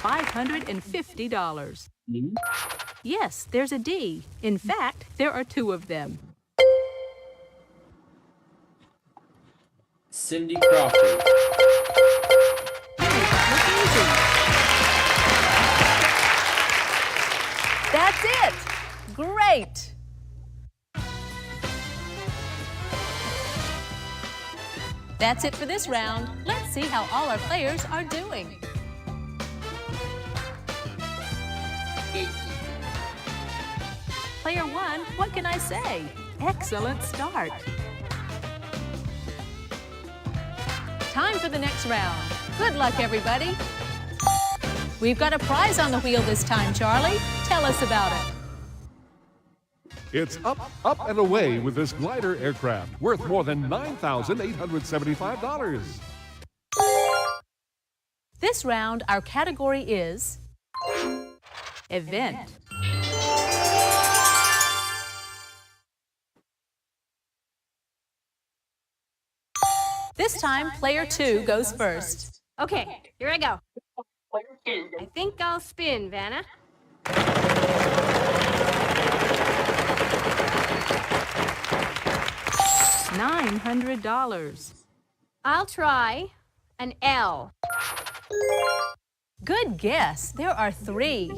$550. Yes, there's a D. In fact, there are 2 of them. Cindy Crawford. That's it! Great! That's it for this round. Let's see how all our players are doing. Player 1, what can I say? Excellent start. Time for the next round. Good luck, everybody. We've got a prize on the wheel this time, Charlie. Tell us about it. It's up, up, and away with this glider aircraft worth more than $9,875. This round, our category is Event. This time, player 2 goes first. Okay, here I go. I think I'll spin, Vanna. $900. I'll try an L. Good guess. There are 3.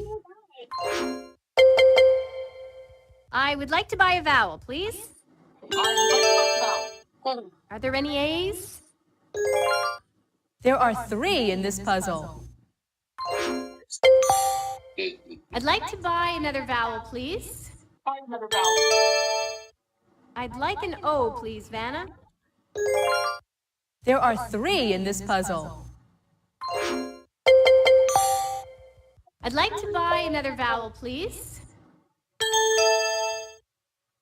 I would like to buy a vowel, please. Are there any A's? There are 3 in this puzzle. I'd like to buy another vowel, please. I'd like an O, please, Vanna. There are 3 in this puzzle. I'd like to buy another vowel, please.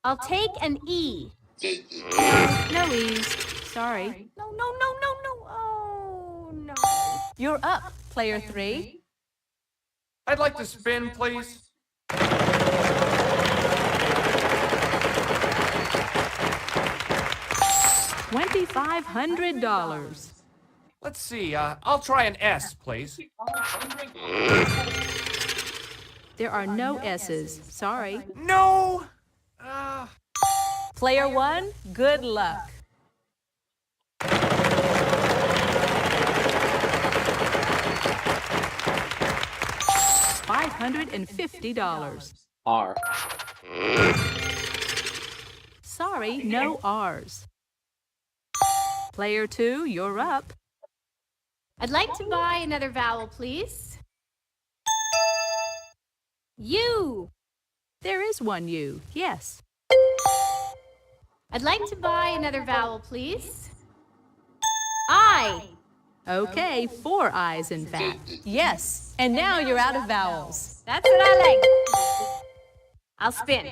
I'll take an E. No E's. Sorry. No. Oh, no. You're up, player 3. I'd like to spin, please. $2,500. Let's see, I'll try an S, please. There are no S's. Sorry. No! Player 1, good luck. $550. R. Sorry, no R's. Player 2, you're up. I'd like to buy another vowel, please. U. There is one U, yes. I'd like to buy another vowel, please. I. Okay, 4 I's in fact. Yes, and now you're out of vowels. That's what I like. I'll spin.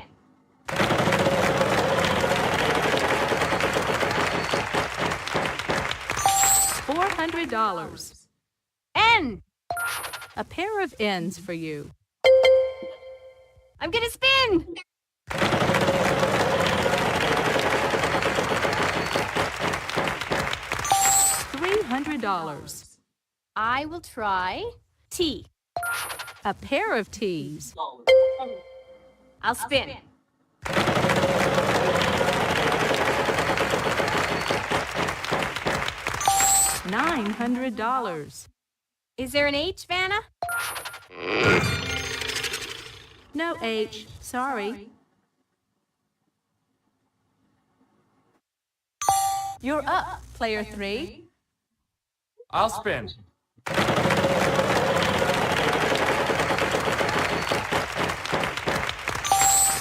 $400. N. A pair of N's for you. I'm gonna spin. $300. I will try T. A pair of T's. I'll spin. $900. Is there an H, Vanna? No H, sorry. You're up, player 3. I'll spin.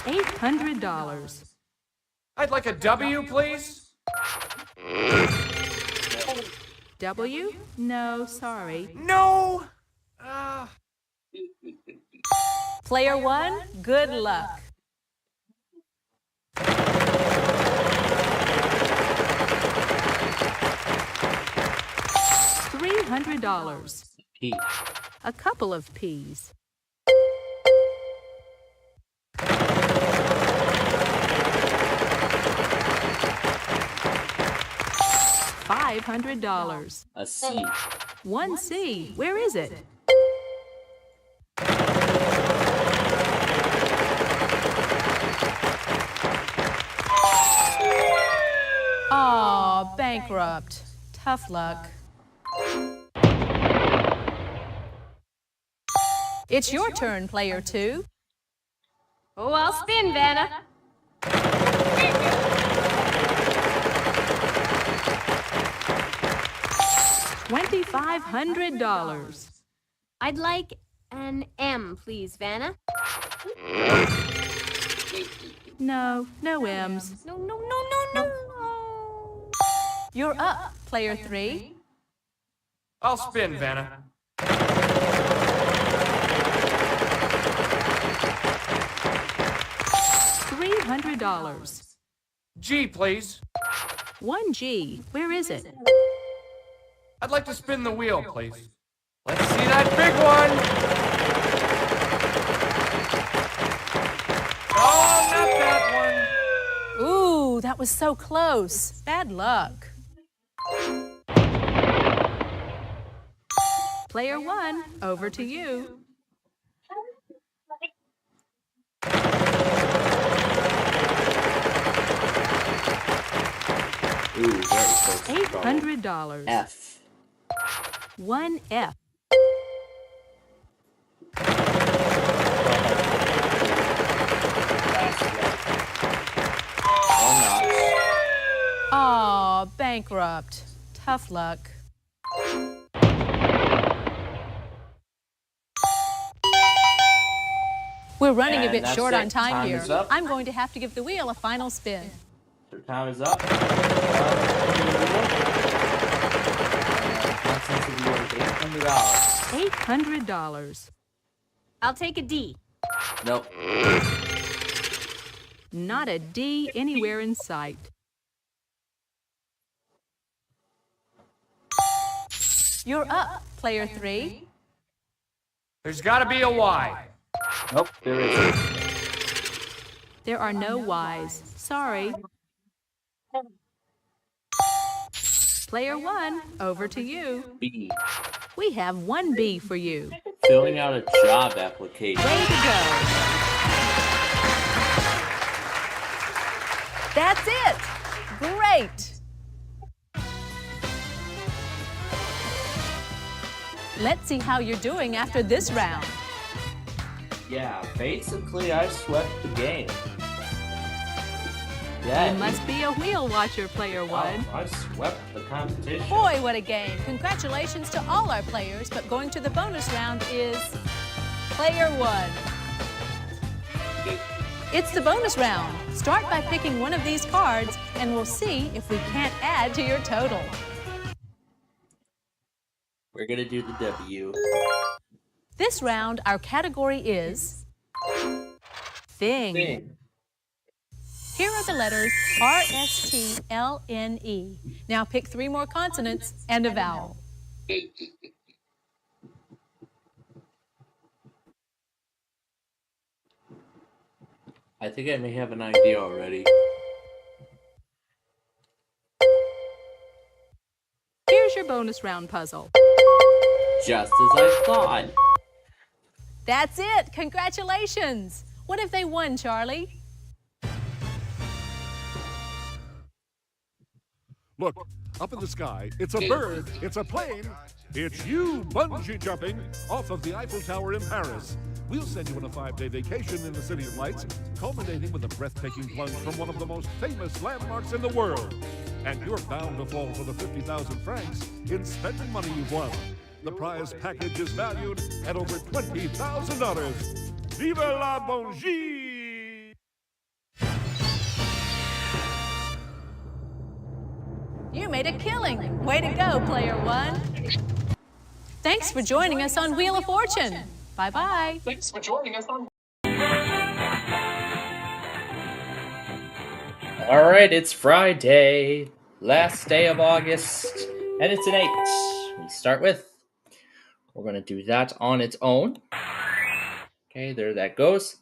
$800. I'd like a W, please. W? No, sorry. No! Player 1, good luck. $300. P. A couple of P's. $500. A C. 1 C. Where is it? Aw, bankrupt. Tough luck. It's your turn, player 2. Oh, I'll spin, Vanna. $2,500. I'd like an M, please, Vanna. No, no M's. No, no, no, no, no. You're up, player 3. I'll spin, Vanna. $300. G, please. 1 G. Where is it? I'd like to spin the wheel, please. Let's see that big one! Oh, not that one! Ooh, that was so close. Bad luck. Player 1, over to you. Ooh, very close. $800. F. 1 F. Aw, bankrupt. Tough luck. We're running a bit short on time here. I'm going to have to give the wheel a final spin. Your time is up. $800. I'll take a D. Nope. Not a D anywhere in sight. You're up, player 3. There's gotta be a Y. Nope, there isn't. There are no Ys. Sorry. Player 1, over to you. B. We have 1 B for you. Filling out a job application. Way to go. That's it. Great. Let's see how you're doing after this round. Yeah, basically I swept the game. Yeah, You must be a wheel watcher, Player 1. I swept the competition. Boy, what a game. Congratulations to all our players, but going to the bonus round is Player 1. It's the bonus round. Start by picking one of these cards, and we'll see if we can't add to your total. We're gonna do the W. This round, our category is Thing. Here are the letters R-S-T-L-N-E. Now pick 3 more consonants and a vowel. I think I may have an idea already. Here's your bonus round puzzle. Just as I thought. That's it! Congratulations! What if they won, Charlie? Look, up in the sky, it's a bird, it's a plane, it's you bungee jumping off of the Eiffel Tower in Paris. We'll send you on a 5-day vacation in the City of Lights, culminating with a breathtaking plunge from one of the most famous landmarks in the world. And you're bound to fall for the 50,000 francs in spending money you've won. The prize package is valued at over $20,000. Vive la bungee! You made a killing. Way to go, Player 1. Thanks for joining us on Wheel of Fortune. Bye-bye. Thanks for joining us on. All right, it's Friday, last day of August, and it's an 8. We start with, we're going to do that on its own. Okay, there that goes.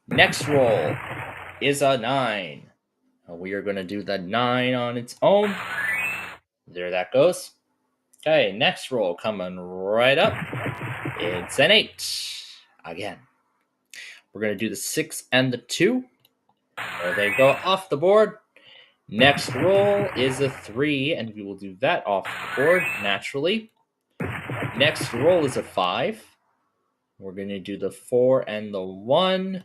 Next roll is a 9. We are going to do the 9 on its own. There that goes. Okay, next roll coming right up. It's an 8. Again. We're going to do the 6 and the 2. There they go off the board. Next roll is a 3, and we will do that off the board naturally. Next roll is a 5. We're going to do the 4 and the 1.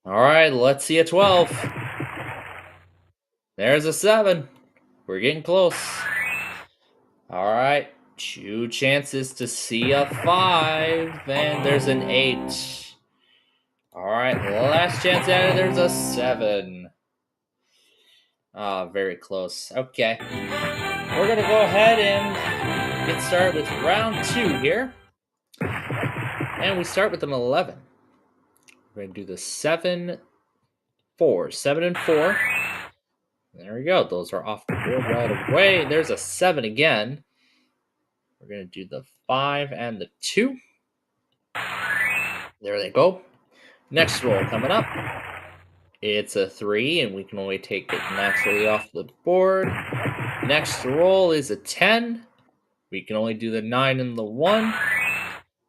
All right, let's see a 12. There's a 7. We're getting close. All right, 2 chances to see a 5, and there's an 8. All right, last chance at it, there's a 7. Very close. Okay. We're going to go ahead and get started with round 2 here. And we start with an 11. We're going to do the 7, 4. 7 and 4. There we go. Those are off the board right away. There's a 7 again. We're going to do the 5 and the 2. There they go. Next roll coming up. It's a 3, and we can only take it naturally off the board. Next roll is a 10. We can only do the 9 and the 1.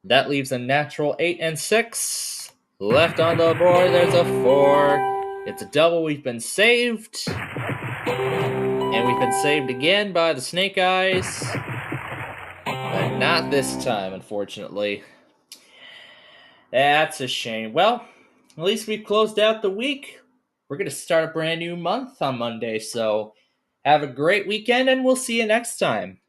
That leaves a natural 8 and 6. Left on the board, there's a 4. It's a double. We've been saved. And we've been saved again by the Snake Eyes. But not this time, unfortunately. That's a shame. Well, at least we've closed out the week. We're going to start a brand new month on Monday, so have a great weekend, and we'll see you next time.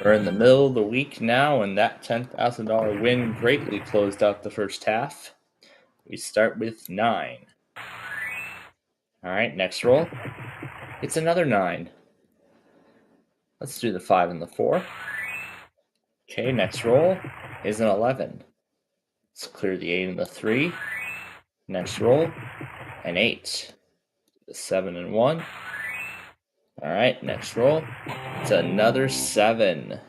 We're in the middle of the week now, and that $10,000 win greatly closed out the first half. We start with 9. All right, next roll. It's another 9. Let's do the 5 and the 4. Okay, next roll is an 11. Let's clear the 8 and the 3. Next roll, an 8. The 7 and 1. All right, next roll. It's another 7.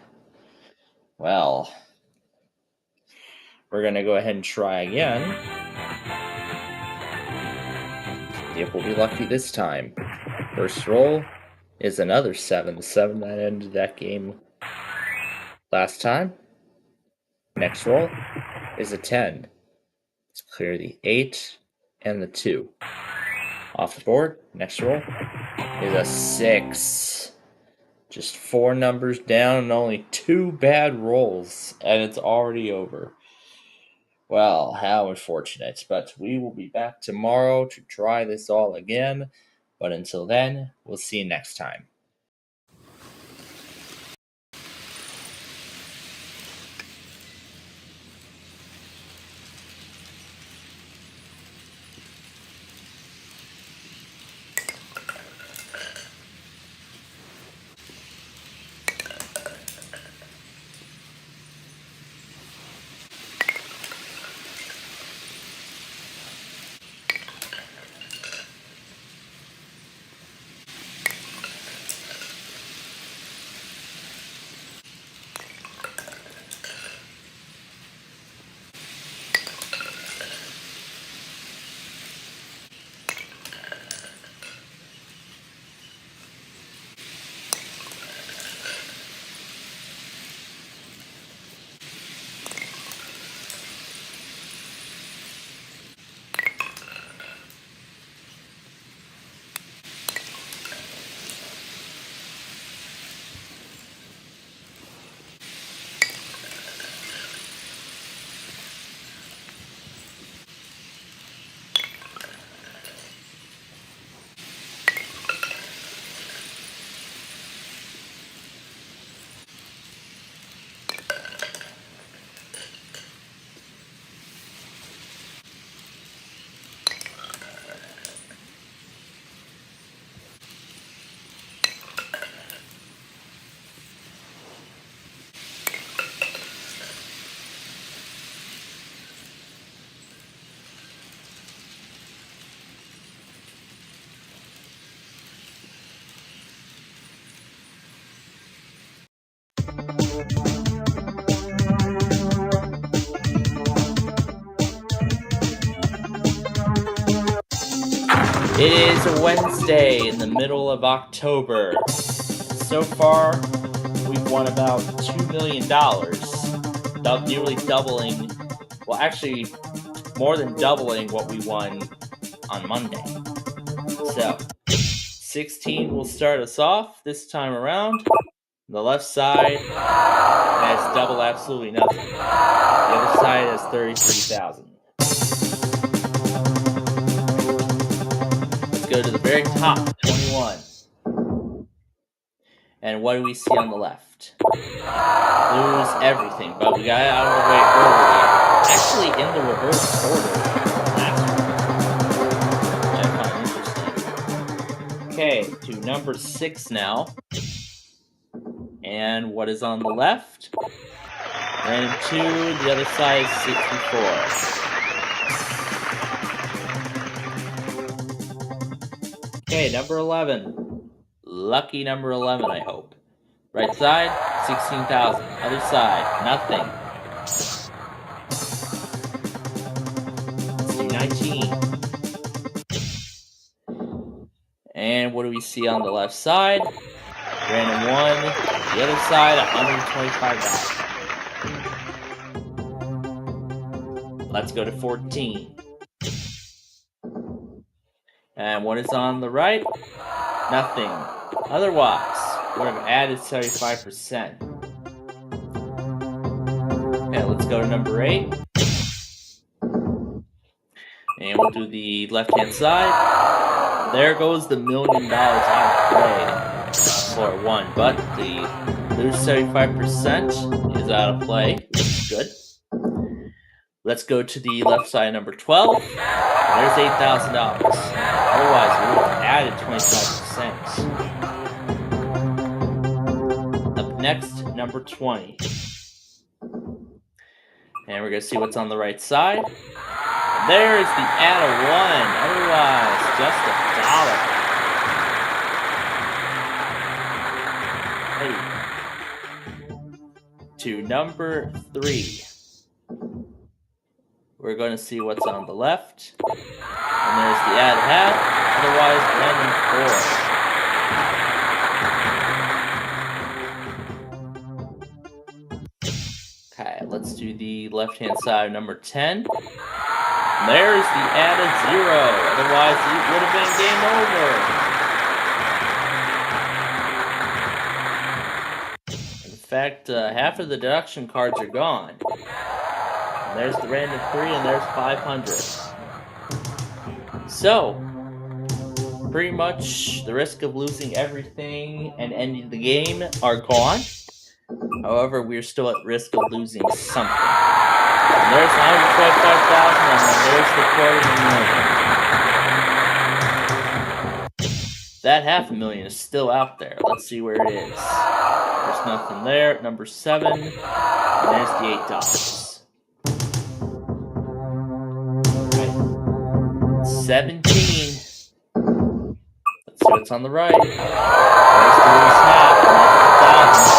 Well, we're going to go ahead and try again. See if we'll be lucky this time. First roll is another 7. The 7 that ended that game last time. Next roll is a 10. Let's clear the 8 and the 2. Off the board. Next roll is a 6. Just 4 numbers down and only 2 bad rolls, and it's already over. Well, how unfortunate, but we will be back tomorrow to try this all again. But until then, we'll see you next time. It is a Wednesday in the middle of October. So far, we've won about $2 million, nearly doubling, well, actually, more than doubling what we won on Monday. So, 16 will start us off this time around. The left side has double absolutely nothing. The other side has 33,000. Go to the very top, 21. And what do we see on the left? Lose everything, but we got out of the way early. Actually, in the reverse order. Which I find interesting. Okay, to number 6 now. And what is on the left? Random 2, the other side is 64. Okay, number 11. Lucky number 11, I hope. Right side, 16,000. Other side, nothing. Let's do 19. And what do we see on the left side? Random 1. The other side, 125,000. Let's go to 14. And what is on the right? Nothing. Otherwise, would have added 75%. Okay, let's go to number 8. And we'll do the left-hand side. There goes the $1 million out of play. floor 1, but the lose 75% is out of play, which is good. Let's go to the left side, number 12. There's $8,000. Otherwise, we would have added 25%. Up next, number 20. And we're going to see what's on the right side. And there's the add of 1. Otherwise, just $1. Hey. To number 3. We're going to see what's on the left. And there's the add half. Otherwise, random 4. Okay, let's do the left-hand side, number 10. And there's the add of 0. Otherwise, it would have been game over. In fact, half of the deduction cards are gone. And there's the random 3, and there's 500. So, pretty much the risk of losing everything and ending the game are gone. However, we're still at risk of losing something. And there's 125,000, and there's the $250,000. That $500,000 is still out there. Let's see where it is. There's nothing there. Number 7, and there's the $8. 17. Let's see what's on the right. There's the loose half, and that's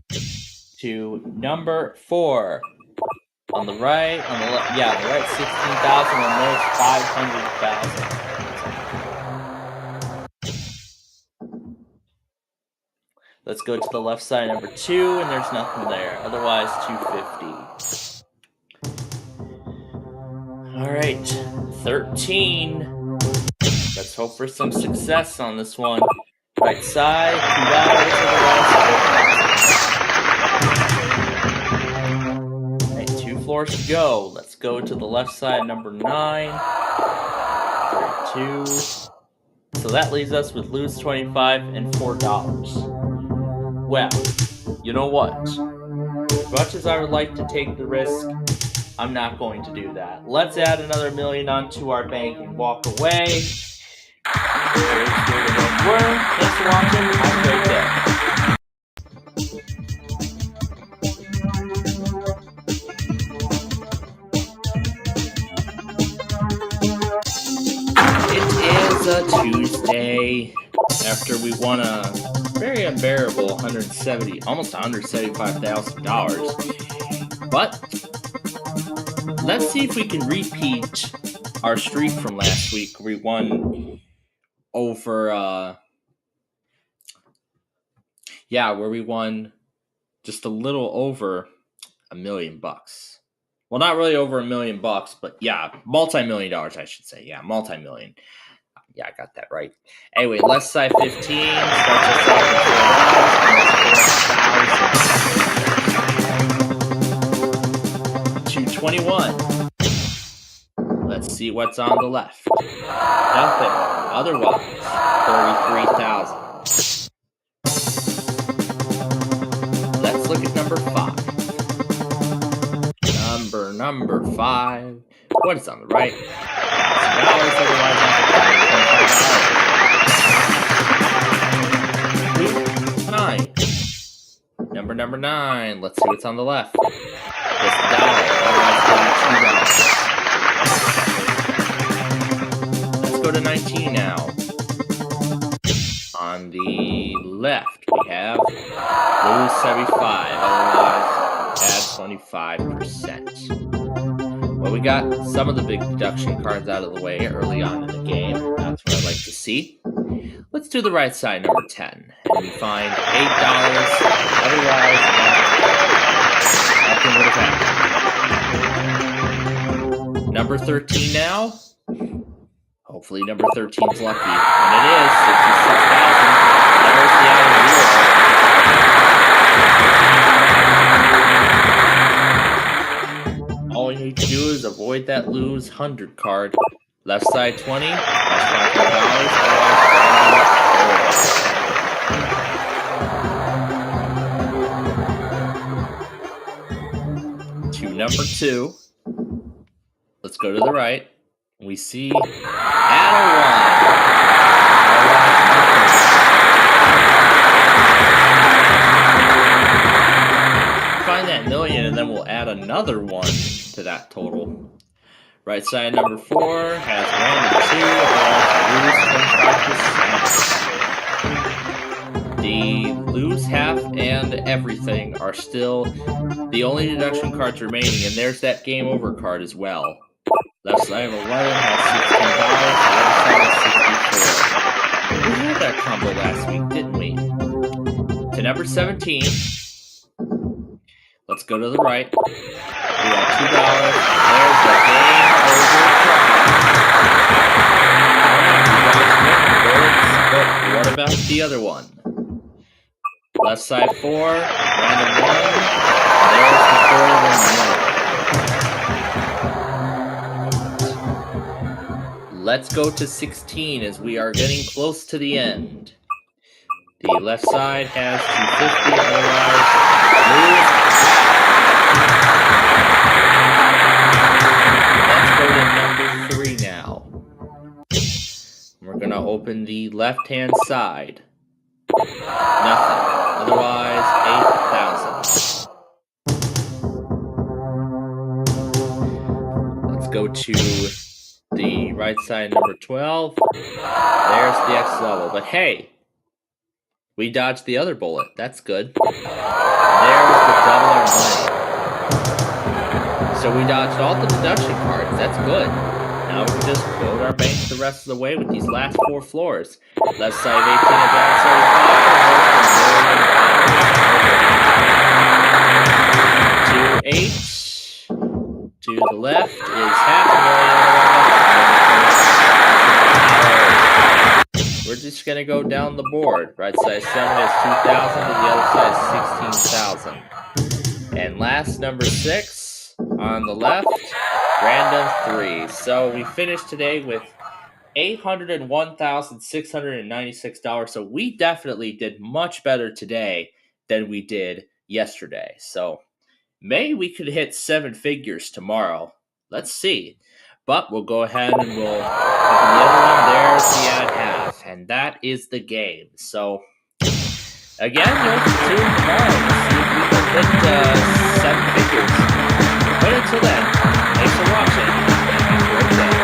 $1,000. To number 4. On the right, on the left, yeah, the right 16,000, and there's 500,000. Let's go to the left side, number 2, and there's nothing there. Otherwise, 250. All right, 13. Let's hope for some success on this one. Right side, $2. Right, 2 floors to go. Let's go to the left side, number 9. 32. So that leaves us with lose 25 and $4. Well, you know what? As much as I would like to take the risk, I'm not going to do that. Let's add another $1 million onto our bank and walk away. Thanks for watching. Have a great day. It is a Tuesday after we won a very unbearable almost $175,000. But let's see if we can repeat our streak from last week. We won over, where we won just a little over $1 million. Well, not really over $1 million, but yeah, multi-million dollars, I should say. Yeah, multi-million. Yeah, I got that right. Anyway, left side 15 starts us off with 4,000 to 21. Let's see what's on the left. Nothing. Otherwise, 33,000. Let's look at number 5. Number 5. What is on the right? $1,000. Otherwise, Number 9. Let's see what's on the left. Just $1. Otherwise, $2. Let's go to 19 now. On the left, we have lose 75. Otherwise, add 25%. Well, we got some of the big deduction cards out of the way early on in the game. That's what I'd like to see. Let's do the right side, number 10. And we find $8. Otherwise, nothing would have happened. Number 13 now. Hopefully number 13 is lucky. And it is. 66,000. There's the out of 0. All we need to do is avoid that lose 100 card. Left side 20. That's $500. To number 2. Let's go to the right. We see add a 1. Find that million, and then we'll add another 1 to that total. Right side number 4 has 1 and 2. The lose half and everything are still the only deduction cards remaining, and there's that game over card as well. Left side of 11 has $16. The other side is $64. We had that combo last week, didn't we? To number 17. Let's go to the right. We got $2. There's the game over card. But what about the other one? Left side 4, random 1. There's the 4 Let's go to 16 as we are getting close to the end. The left side has 250, otherwise lose. Let's go to number 3 now. We're going to open the left-hand side. Nothing. Otherwise, 8,000. Let's go to the right side, number 12. There's the X level. But hey, we dodged the other bullet. That's good. There's the double our money. So we dodged all the deduction cards. That's good. Now we can just build our bank the rest of the way with these last 4 floors. Left side of 18 is outside 5. To 8. To the left is $500,000. We're just going to go down the board. Right side 7 is 2,000, and the other side is 16,000. And last, number 6 on the left, random 3. So we finished today with $801,696. So we definitely did much better today than we did yesterday. So maybe we could hit 7 figures tomorrow. Let's see. But we'll go ahead and we'll open the other one. There's the add half. And that is the game. So again, you'll tune tomorrow. We'll see if we can hit 7 figures. But until then, thanks for watching. And have a great day.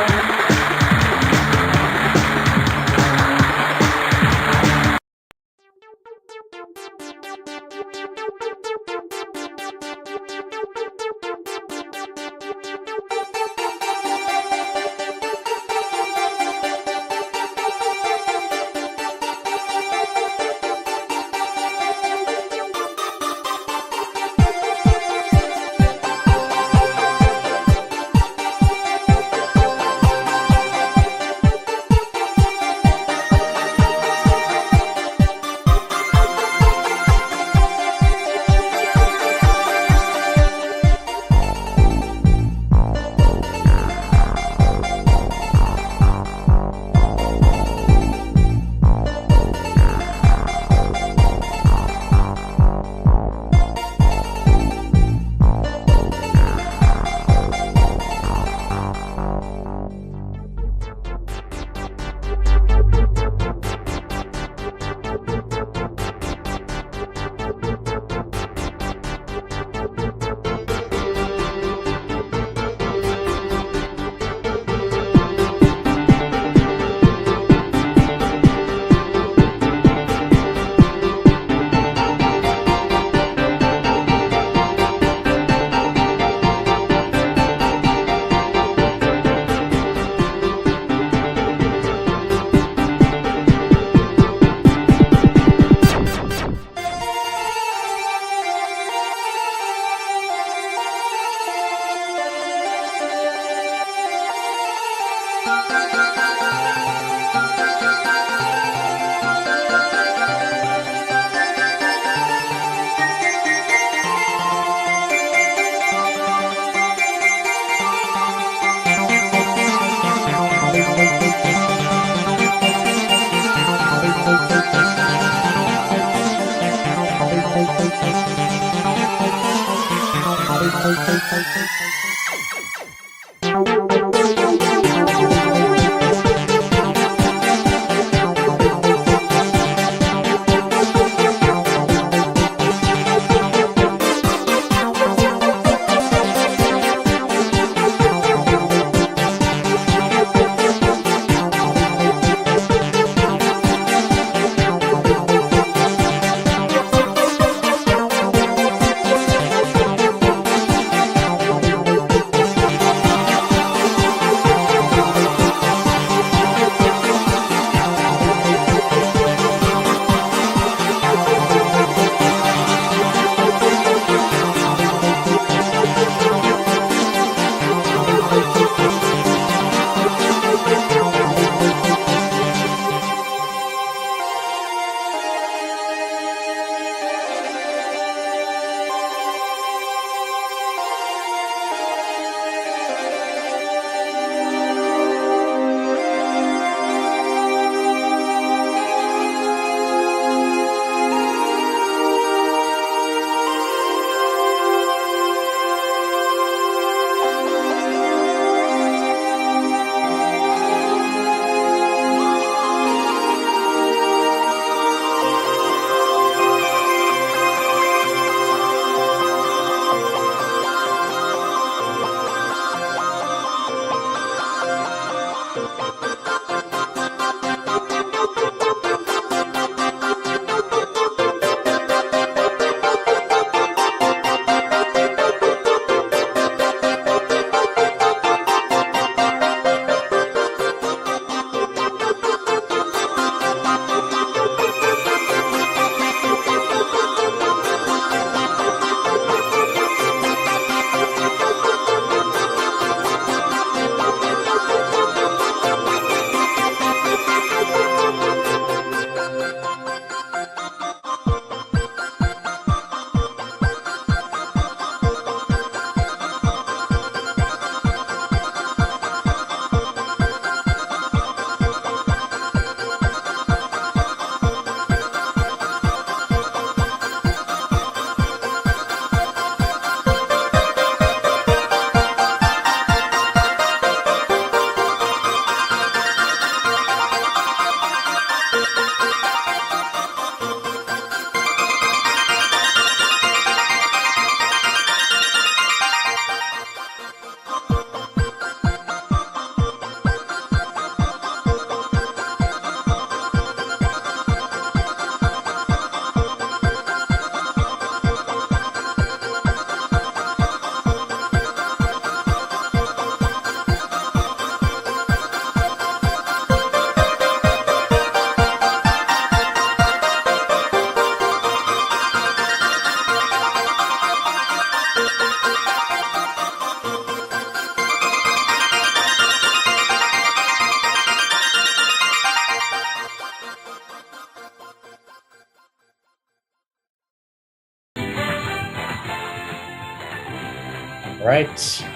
Alright,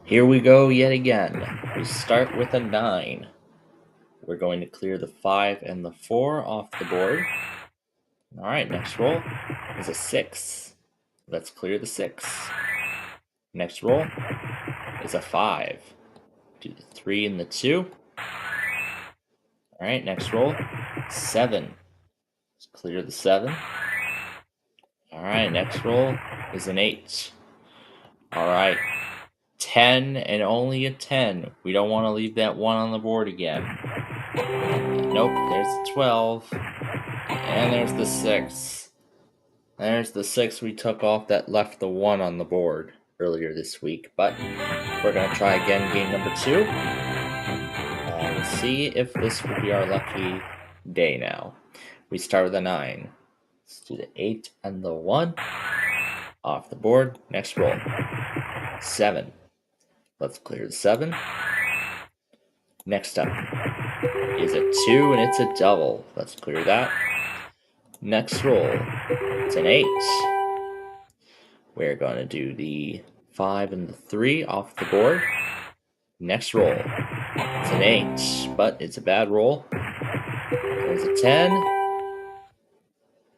here we go yet again. We start with a 9. We're going to clear the 5 and the 4 off the board. Alright, next roll is a 6. Let's clear the 6. Next roll is a 5. Do the 3 and the 2. Alright, next roll, 7. Let's clear the 7. Alright, next roll is an 8. Alright, 10 and only a 10. We don't want to leave that 1 on the board again. Nope, there's the 12. And there's the 6. There's the 6 we took off that left the 1 on the board earlier this week. But we're going to try again game number 2. And see if this will be our lucky day now. We start with a 9. Let's do the 8 and the 1. Off the board. Next roll. 7. Let's clear the 7. Next up is a 2 and it's a double. Let's clear that. Next roll. It's an 8. We're going to do the 5 and the 3 off the board. Next roll. It's an 8, but it's a bad roll. There's a 10.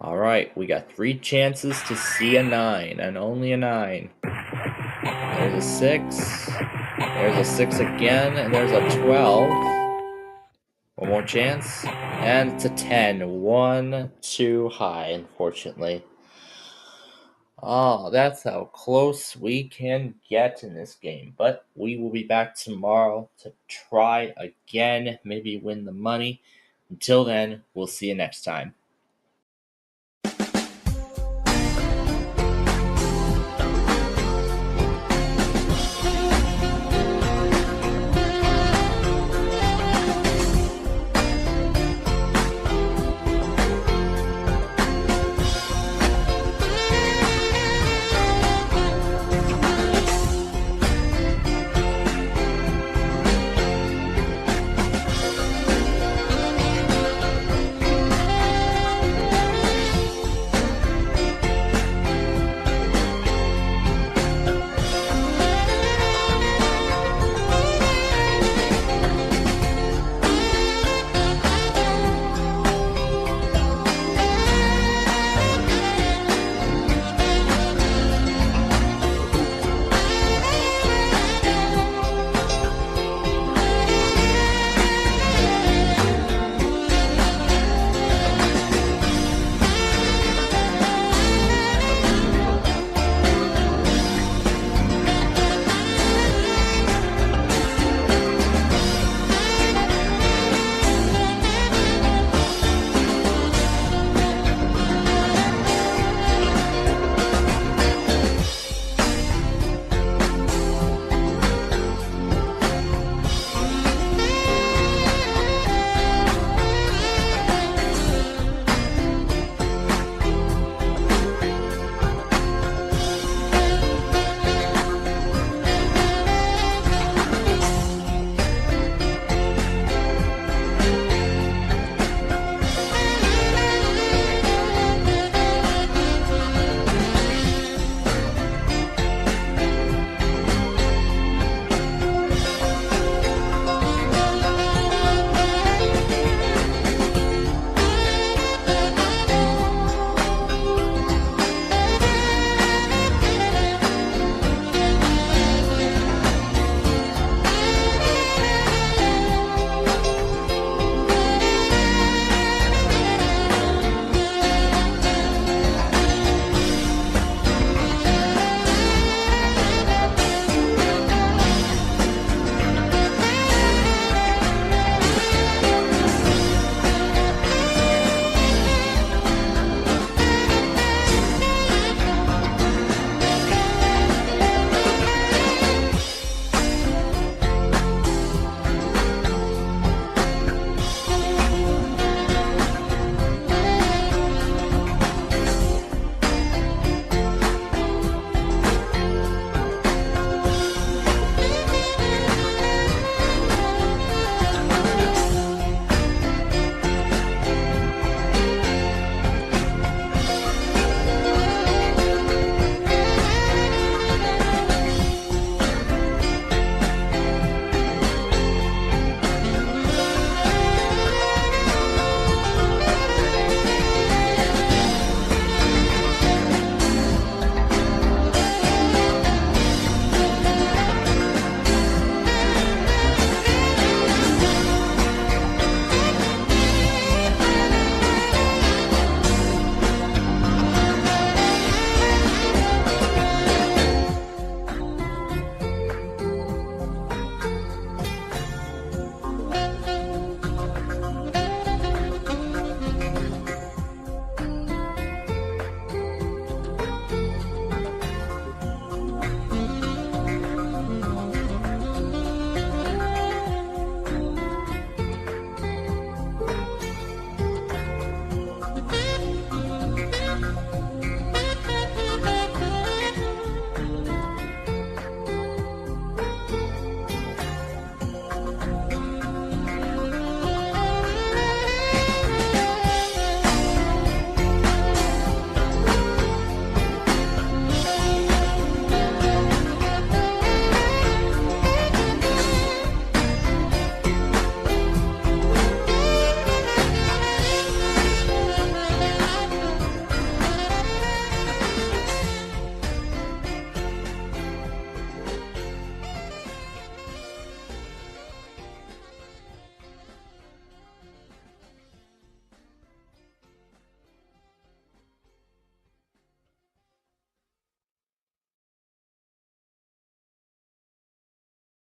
Alright, we got 3 chances to see a 9, and only a 9. There's a 6. There's a 6 again, and there's a 12. One more chance, and it's a 10. 1 too high, unfortunately. Oh, that's how close we can get in this game. But we will be back tomorrow to try again, maybe win the money. Until then, we'll see you next time.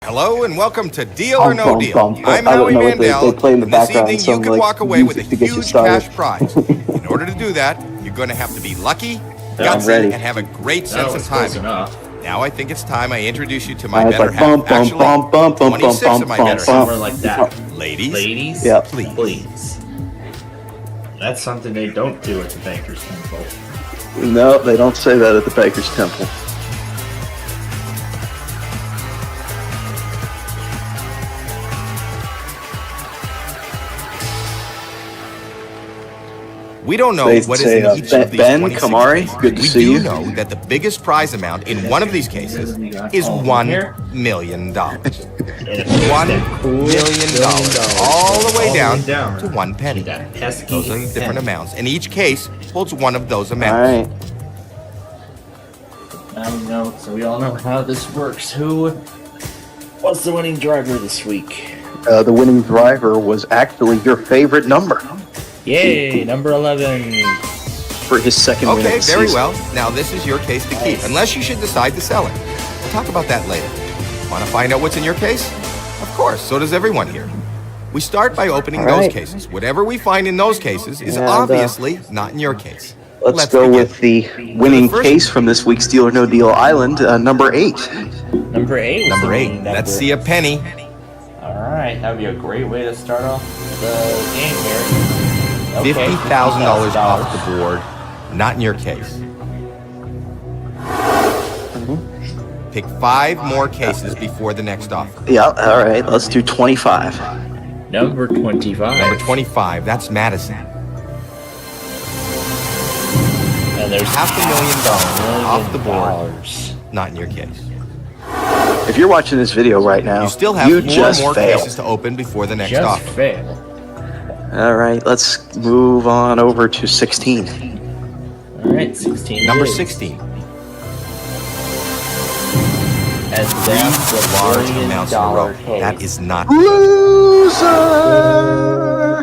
Hello and welcome to Deal or No Deal. I'm Howie Mandel, and this evening you can walk away with a huge cash prize. In order to do that, you're going to have to be lucky, gutsy, and have a great sense of timing. Now I think it's time I introduce you to my better half. Actually, 26 of my better half. Somewhere like that. Ladies, please. That's something they don't do at the Banker's Temple. No, they don't say that at the Banker's Temple. we don't know what is in each of these Ben 26 Kamari, cases. good to we see do you. know that the biggest prize amount in one of these cases is $1 million. $1 million, all the way down to 1 penny. Those are the different amounts, and each case holds one of those amounts. Now we know, so we all know how this works. What's the winning driver this week? The winning driver was actually your favorite number. Yay, number 11. For his second win of Okay, the very season. well. Now this is your case to keep, unless you should decide to sell it. We'll talk about that later. Want to find out what's in your case? Of course, so does everyone here. We start by opening those cases. Whatever we find in those cases is obviously not in your case. Let's go with the winning case from this week's Deal or No Deal Island, number 8. Number 8? Number 8. Let's see a penny. Alright, that would be a great way to start off the game here. Okay, $50,000 off the board. Not in your case. Pick 5 more cases before the next offer. Yeah, all right. Let's do 25. Number 25. Number 25. That's Madison. And there's $500,000 off the board. Not in your case. If you're watching this video right now, you still have 4 more failed. cases to open before the next Just offer. fail. All right, let's move on over to 16. All right, 16. Number 16. And that's a large amounts in a row. That is not loser.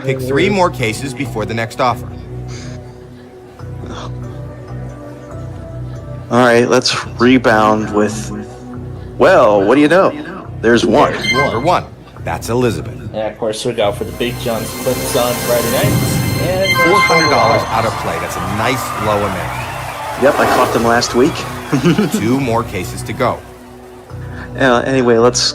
Pick 3 more cases before the next offer. All right, let's rebound with. Well, what do you know? There's one. Number 1. That's Elizabeth. And of course, we go for the Big John's clips on Friday nights. And $400 out of play. That's a nice low amount. Yep, I caught them last week. 2 more cases to go. Anyway, let's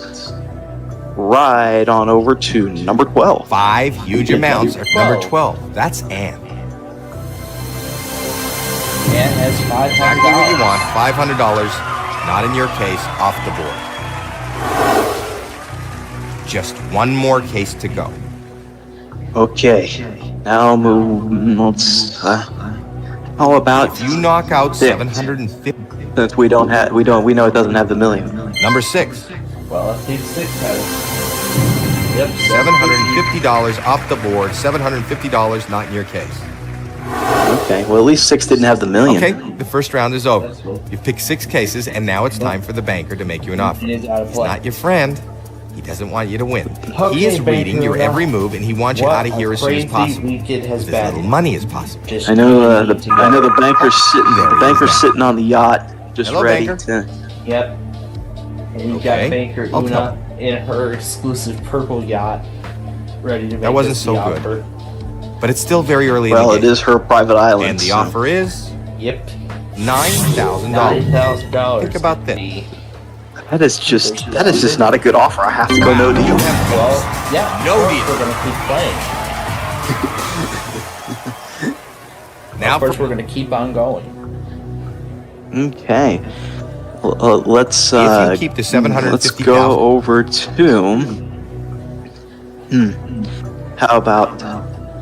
ride on over to number 12. 5 huge amounts at number 12. That's Ann. Ann has $500. Exactly what you want. $500. Not in your case. Off the board. Just 1 more case to go. Okay, now let's. How about if you knock out 750? Since we know it doesn't have the million. Number 6. Well, let's see if 6 has. Yep, $750 off the board. $750 not in your case. Okay, well at least 6 didn't have the million. Okay, the first round is over. You've picked 6 cases, and now it's time for the banker to make you an offer. He's not your friend. He doesn't want you to win. He is reading your every move, and he wants you out of here as soon as possible. With as little money as possible. I know the banker's sitting there. The banker's sitting on the yacht, just Hello, ready banker. to. Yep. And we've got Banker Una in her exclusive purple yacht, ready to make That wasn't us so the good. offer. But it's still very early Well, in the game. it is her private island. And the so. offer is Yep. $9,000. $9,000. Think about this. That is just not a good offer. I have to go no deal. Well, yeah. No of course deal. We're gonna keep playing. Now of course, we're gonna keep on going. Okay. Let's if you keep the $750,000. let's go over to. How about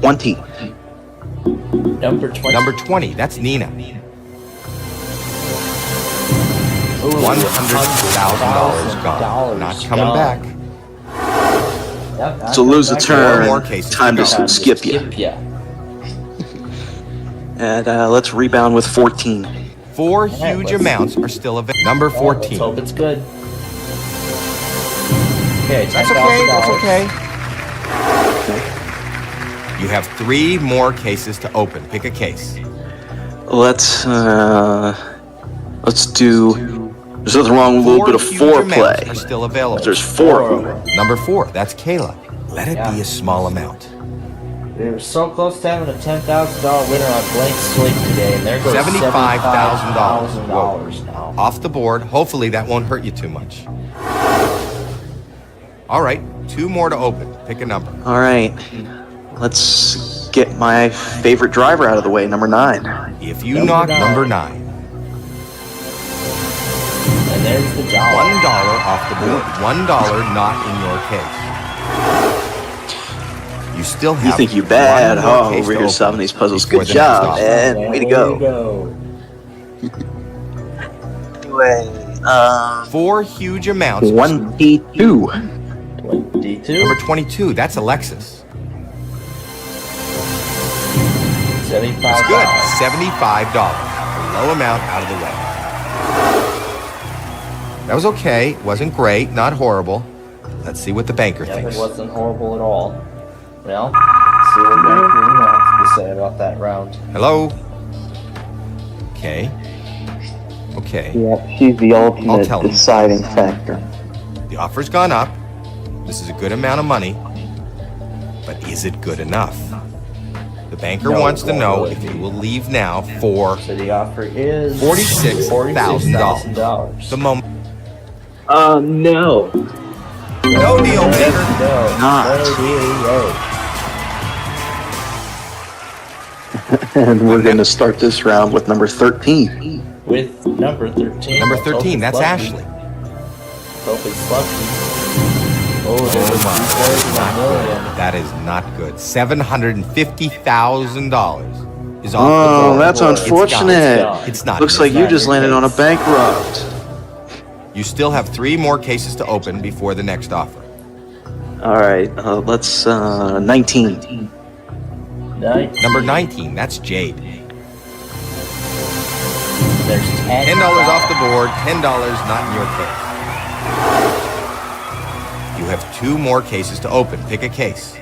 20? Number 20. Number 20. That's Nina. $100,000 gone. Not coming back. Yep, So lose a turn. 4 more cases. Time to skip you. And let's rebound with 14. 4 huge amounts are still available. Number 14. Let's hope it's good. Okay, That's okay. That's okay. You have 3 more cases to open. Pick a case. Let's do There's nothing wrong with a little bit of huge amounts foreplay. are still available. There's 4 of them. Number 4, that's Kayla. Let it be a small amount. We were so close to having a $10,000 winner on blank slate today, and there goes $75,000 now. Off the board. Hopefully that won't hurt you too much. All right, 2 more to open. Pick a number. All right. Let's get my favorite driver out of the way, number 9. If you knock number 9. And there's the dollar. $1 off the board. $1 not in your case. You still have. You think you bad, huh? Over here solving these puzzles. Good job, man. Way to go. Anyway, 4 huge amounts. 22. 22. Number 22. That's Alexis. $75. That's good. $75. A low amount out of the way. That was okay. Wasn't great. Not horrible. Let's see what the banker thinks. It wasn't horrible at all. Well, let's see what banker wants to say about that round. Hello? Okay. Okay. Yeah, she's the ultimate tell him. deciding factor. The offer's gone up. This is a good amount of money. But is it good enough? The banker wants to know if you will leave now for So the offer is $46,000. The moment. No. No deal, banker. Not. And we're going to start this round with number 13. With number 13. Number 13, that's Ashley. Hope it's lucky. Oh, That is not good. $750,000 is off the Oh, board. that's unfortunate. It's not. Looks like you just landed on a bankrupt. You still have 3 more cases to open before the next offer. All right, let's 19. Number 19, that's Jade. There's $10 off the board, $10 not in your case. You have 2 more cases to open. Pick a case.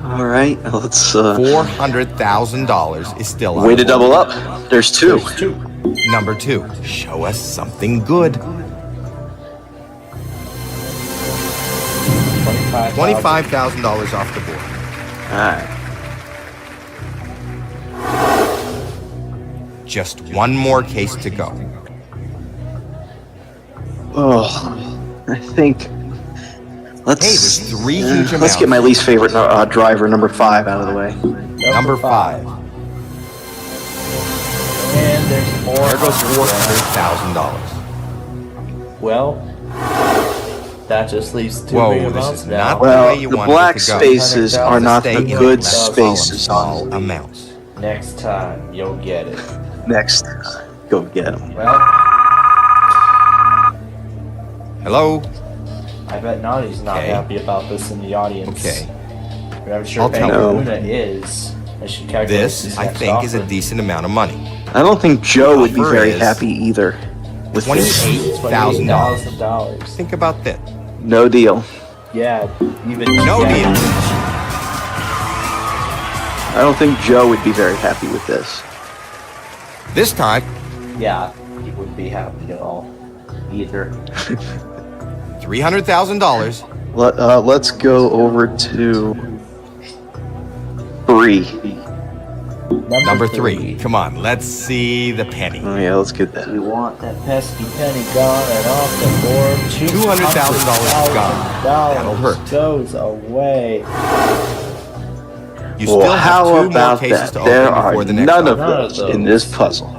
All right, let's. $400,000 is still on Way the to double board. up. There's 2. Number 2, show us something good. $25,000 off the board. All right. Just 1 more case to go. Oh, I think. Let's. Hey, there's 3 huge amounts. Let's get my least favorite driver, number 5, out of the way. Number 5. And there's There goes $400,000. Well, that just leaves 2 Whoa, big this amounts is now. not Well, the way you the wanted black it to go. spaces are not the Stay in good now. spaces. Small amounts. Next time, you'll get it. Next time, go get them. Well, Hello? I bet Nani's not Okay. happy about this in the audience. Okay. But I'm sure I'll tell Banker him. Luna is. I should calculate This, I next think, is a offer. decent amount of money. I don't think Joe would be Offer very is happy either with this. $28,000. $28,000. Think about that. No deal. Yeah, even No deal. I don't think Joe would be very happy with this. This time, Yeah, he wouldn't be happy at all either. $300,000. Let's go over to 3. Number 3. Come on, let's see the penny. Oh yeah, let's get that. We want that pesky penny gone and off the board. $200,000 is gone. That'll hurt. Goes away. You Well, still have how 2 more about cases that? to There open are before the next none of offer. those in this puzzle.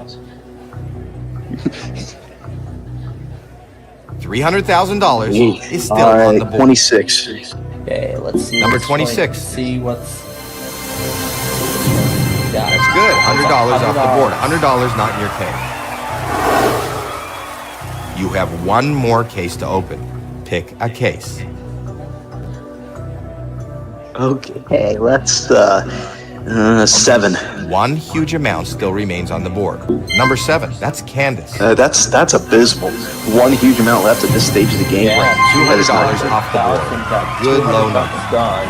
$300,000 is still All on right, the board. 26. Okay, let's see. Number what's 26. See what's. That's good. $100 off the board. $100 not in your case. You have 1 more case to open. Pick a case. Okay, let's 7. 1 huge amount still remains on the board. Number 7. That's Candace. That's abysmal. 1 huge amount left at this stage of the game. Yeah, That is not $200 good. off the board. Good low number. Gone.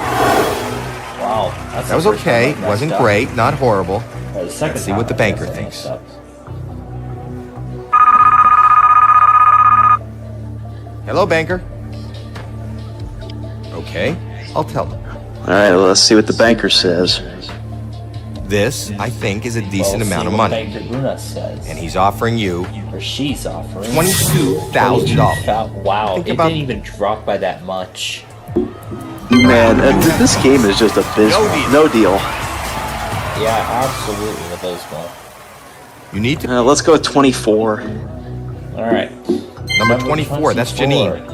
Wow, that's That was the first okay. time I Wasn't messed up. great. Not horrible. The second Let's see time what the I banker messed thinks. up. Hello, banker. Okay, I'll tell him. All right, well, let's see what the banker says. This, I think, is a decent amount of money. Banker Luna says. And he's offering you Or she's offering. $22,000. Wow, Think it about- didn't even drop by that much. Man, this game is just abysmal. No deal. Yeah, absolutely abysmal. You need to. Let's go with 24. All right. Number 24, that's 24. Janine.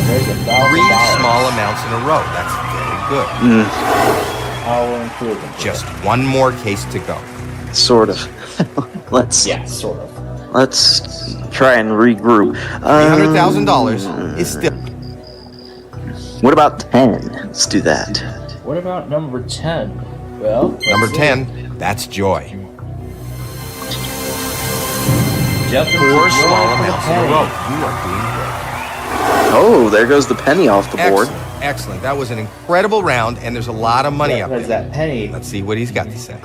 There's Three $1,000. small amounts in a row. That's very good. I'll include them. Just one more case to go. Sort of. Let's sort of. Let's try and regroup. $300,000 is still. What about 10? Let's do that. What about number 10? Well, Number 10, that's Joy. Four small amounts in a row. You are doing great. Oh, there goes the penny off the board. Excellent, excellent. That was an incredible round, and there's a lot of money up there. That penny. Let's see what he's got to say.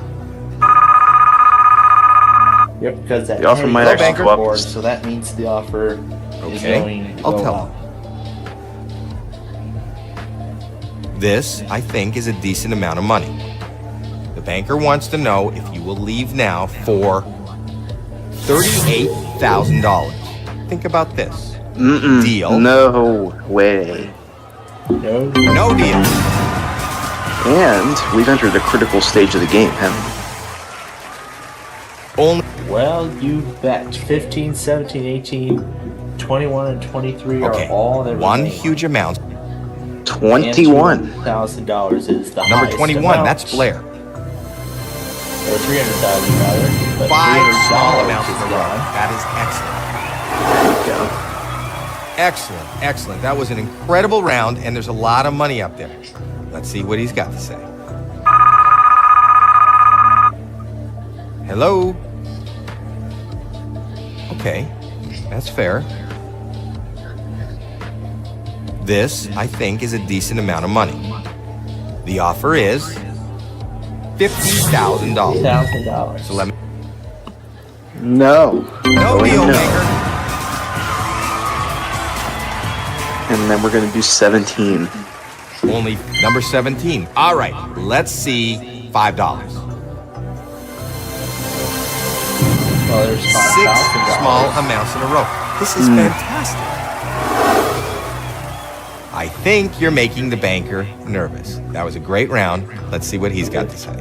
Yep, because that The offer penny might goes actually off go up. board, so that means the offer is Okay, going to I'll go tell up. him. This, I think, is a decent amount of money. The banker wants to know if you will leave now for $38,000. Think about this. Deal. No way. No deal. And we've entered a critical stage of the game, haven't we? Only. Well, you bet. 15, 17, 18, 21, and 23 Okay, are all that one remain. huge amount. 21. $1,000 is the Number highest 21, amount. that's Blair. Or 300,000 rather. But Five small $300 amounts in is a row. gone. That is excellent. There you go. Excellent, excellent. That was an incredible round, and there's a lot of money up there. Let's see what he's got to say. Hello? Okay, that's fair. This, I think, is a decent amount of money. The offer is $50,000. $50,000. So let me. No. No deal, maker. And then we're going to do 17. Only number 17. All right, let's see $5. Well, there's Six $5,000. small amounts in a row. This is fantastic. I think you're making the banker nervous. That was a great round. Let's see what he's got to say.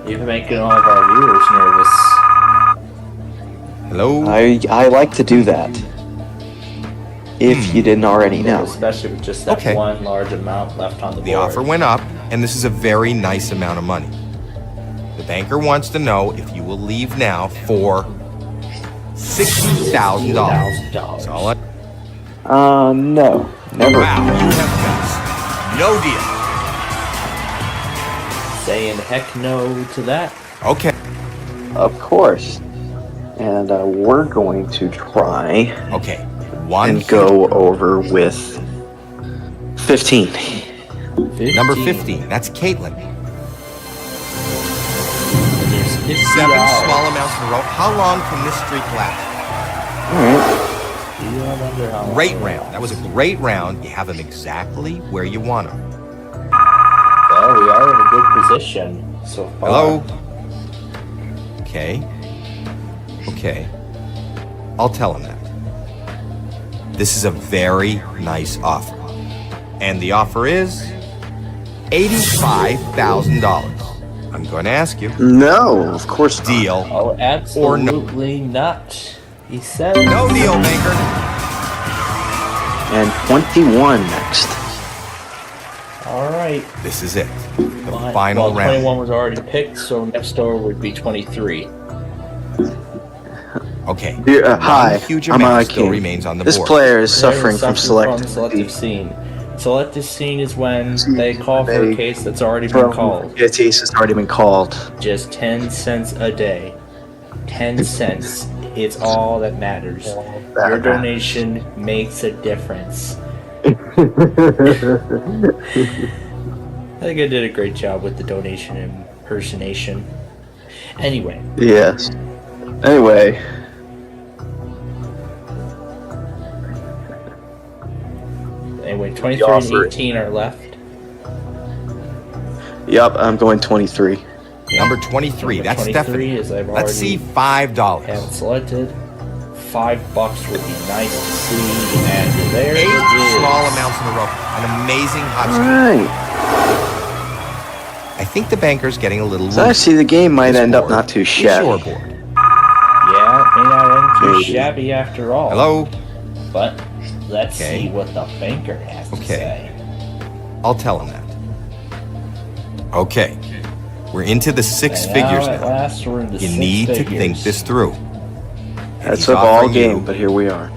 You're making all of our viewers nervous. Hello? I like to do that. If you didn't already know. Especially with just that Okay. one large amount left on the board. The offer went up, and this is a very nice amount of money. The banker wants to know if you will leave now for $60,000. That's all I. No. Never. Wow, you have guts. No deal. Saying heck no to that. Okay. Of course. And we're going to try. Okay. One. And go over with 15. Number 15. That's Caitlin. There's $50. 7 small amounts in a row. How long can this streak last? Alright. Great round. That was a great round. You have them exactly where you want them. Well, we are in a good position so far. Hello? Okay. Okay. I'll tell him that. This is a very nice offer. And the offer is $85,000. I'm going to ask you. No, of course not. Deal. Oh, Or no. absolutely not. He said No deal, maker. And 21 next. All right. This is it. The Fine. final well, round. 21 was already picked, so next door would be 23. Okay. Hi, huge I'm amount still King. remains on the This board. player is suffering from selective scene. Selective scene is when they call for a case that's already been called. A case has already been called. Just 10 cents a day. 10 cents. It's all that matters. Your donation makes a difference. I think I did a great job with the donation impersonation. Anyway. Yes. Anyway. Anyway, 23 and 18 are left. Yep, I'm going 23. Number 23, that's 23 Stephanie. is I've Let's see already $5. haven't selected. $5 would be nice to see. And there 8 it is. small amounts in a row. An amazing hot streak. Alright. I think the banker's getting a little So I see the game might end up not too shabby. Shoreboard. Yeah, it may not end too shabby after all. Hello? But let's see what the banker has to say. I'll tell him that. Okay. We're into the six figures at now. last we're into You six need to figures. think this through. That's a ball game, but here we are.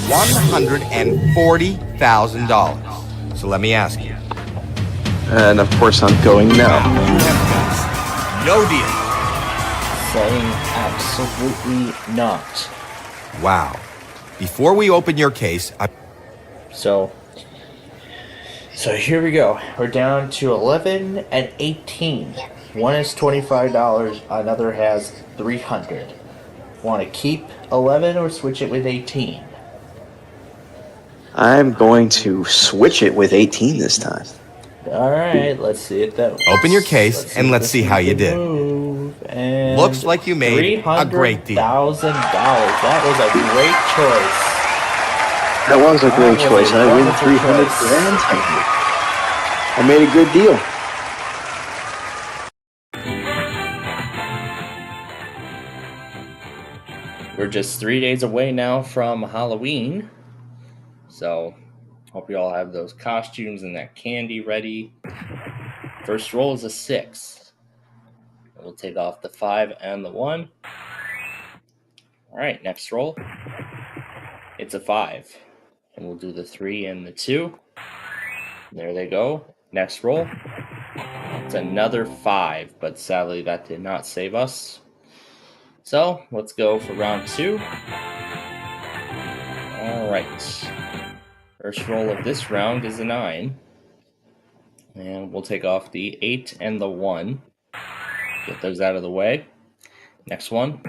$140,000. So let me ask you. And of course I'm going now. No deal. Saying absolutely not. Wow. Before we open your case, So here we go. We're down to 11 and 18. One is $25, another has $300. Want to keep 11 or switch it with 18? I'm going to switch it with 18 this time. Alright, let's see it though. open your case and let's see how you did. And Looks like you made a great deal. $300,000. That was a great choice. That was a great choice. I win 300 grand. I made a good deal. We're just 3 days away now from Halloween. So, hope you all have those costumes and that candy ready. First roll is a 6. We'll take off the 5 and the 1. Alright, next roll. It's a 5. And we'll do the 3 and the 2. There they go. Next roll. It's another 5, but sadly that did not save us. So, let's go for round 2. Alright. First roll of this round is a 9. And we'll take off the 8 and the 1. Get those out of the way. Next one.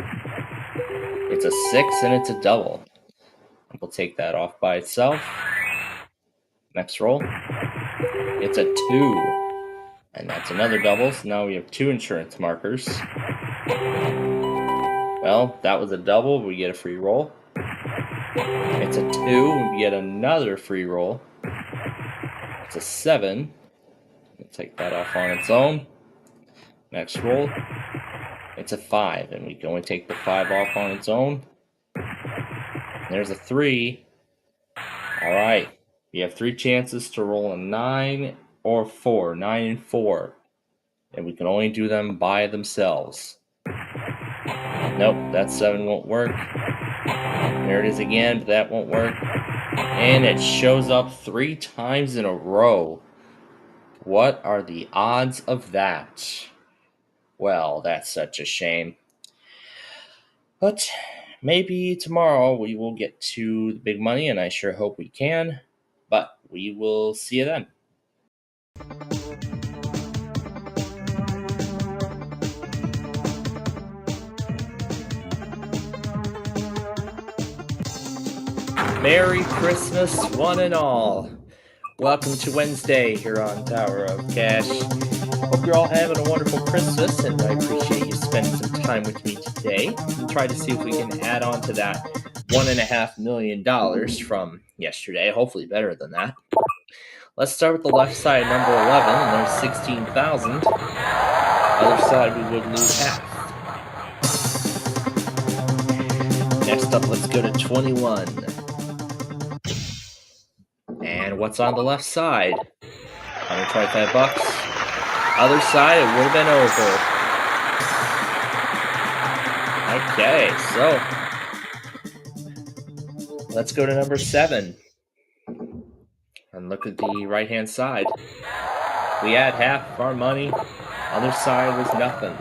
It's a 6 and it's a double. We'll take that off by itself. Next roll. It's a 2. And that's another double. So now we have 2 insurance markers. Well, that was a double. We get a free roll. It's a 2. We get another free roll. It's a 7. We'll take that off on its own. Next roll. It's a 5. And we can only take the 5 off on its own. There's a 3. Alright. You have 3 chances to roll a 9 or 4. 9 and 4. And we can only do them by themselves. Nope, that 7 won't work. There it is again, but that won't work. And it shows up 3 times in a row. What are the odds of that? Well, that's such a shame. But maybe tomorrow we will get to the big money, and I sure hope we can. But we will see you then. Merry Christmas, one and all. Welcome to Wednesday here on Tower of Cash. Hope you're all having a wonderful Christmas, and I appreciate you spending some time with me today. We'll try to see if we can add on to that $1.5 million from yesterday. Hopefully better than that. Let's start with the left side, number 11, and there's 16,000. Other side, we would lose half. Next up, let's go to 21. And what's on the left side? $125. Other side, it would have been over. Okay, so let's go to number 7. And look at the right-hand side. We had half of our money. Other side was nothing.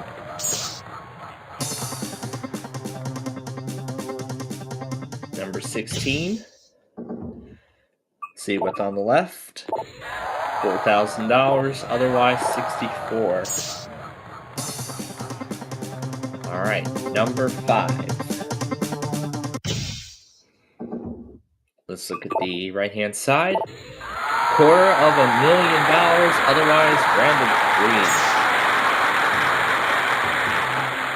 Number 16. See what's on the left. $4,000, otherwise 64. All right, number 5. Let's look at the right-hand side. $250,000, otherwise random green.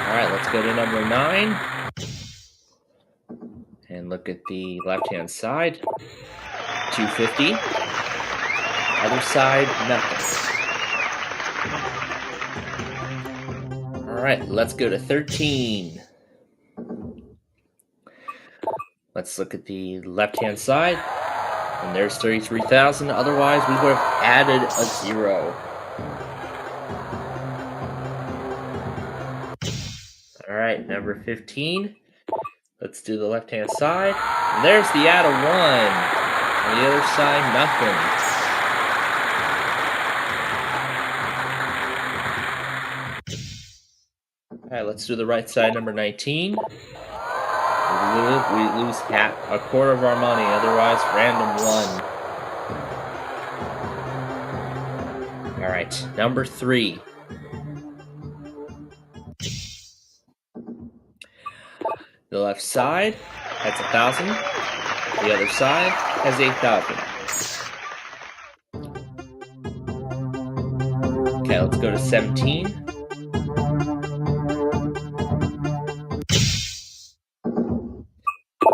Alright, let's go to number 9. And look at the left-hand side. $250,000. Other side, nothing. Alright, let's go to 13. Let's look at the left-hand side. And there's $33,000. Otherwise, we would have added a 0. Alright, number 15. Let's do the left-hand side. And there's the add of 1. On the other side, nothing. Alright, let's do the right side, number 19. We lose a quarter of our money, otherwise random 1. Alright, number 3. The left side has 1,000. The other side has 8,000. Okay, let's go to 17.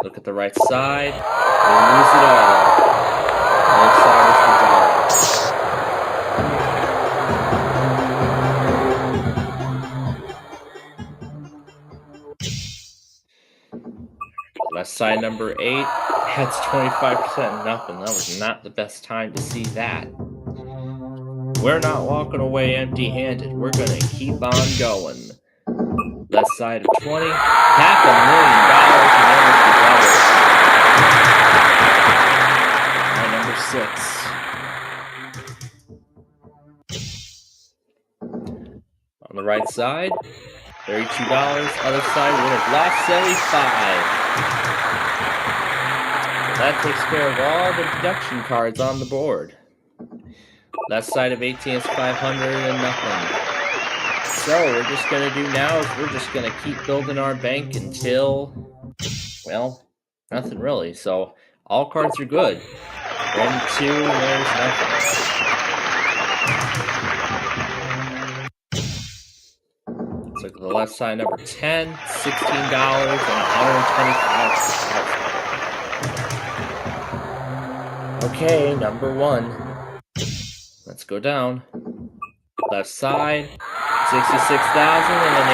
Look at the right side. We lose it all. The other side is the dollar. Left side, number 8. That's 25% nothing. That was not the best time to see that. We're not walking away empty-handed. We're going to keep on going. Left side of 20. $500,000. And number 6. On the right side, $32. Other side would have lost 75. So that takes care of all the deduction cards on the board. Left side of 18 is 500 and nothing. So we're just going to do now is we're just going to keep building our bank until, well, nothing really. So all cards are good. 1, 2, and there's nothing. Let's look at the left side, number 10, $16 and $125. Okay, number 1. Let's go down. Left side, $66,000 and then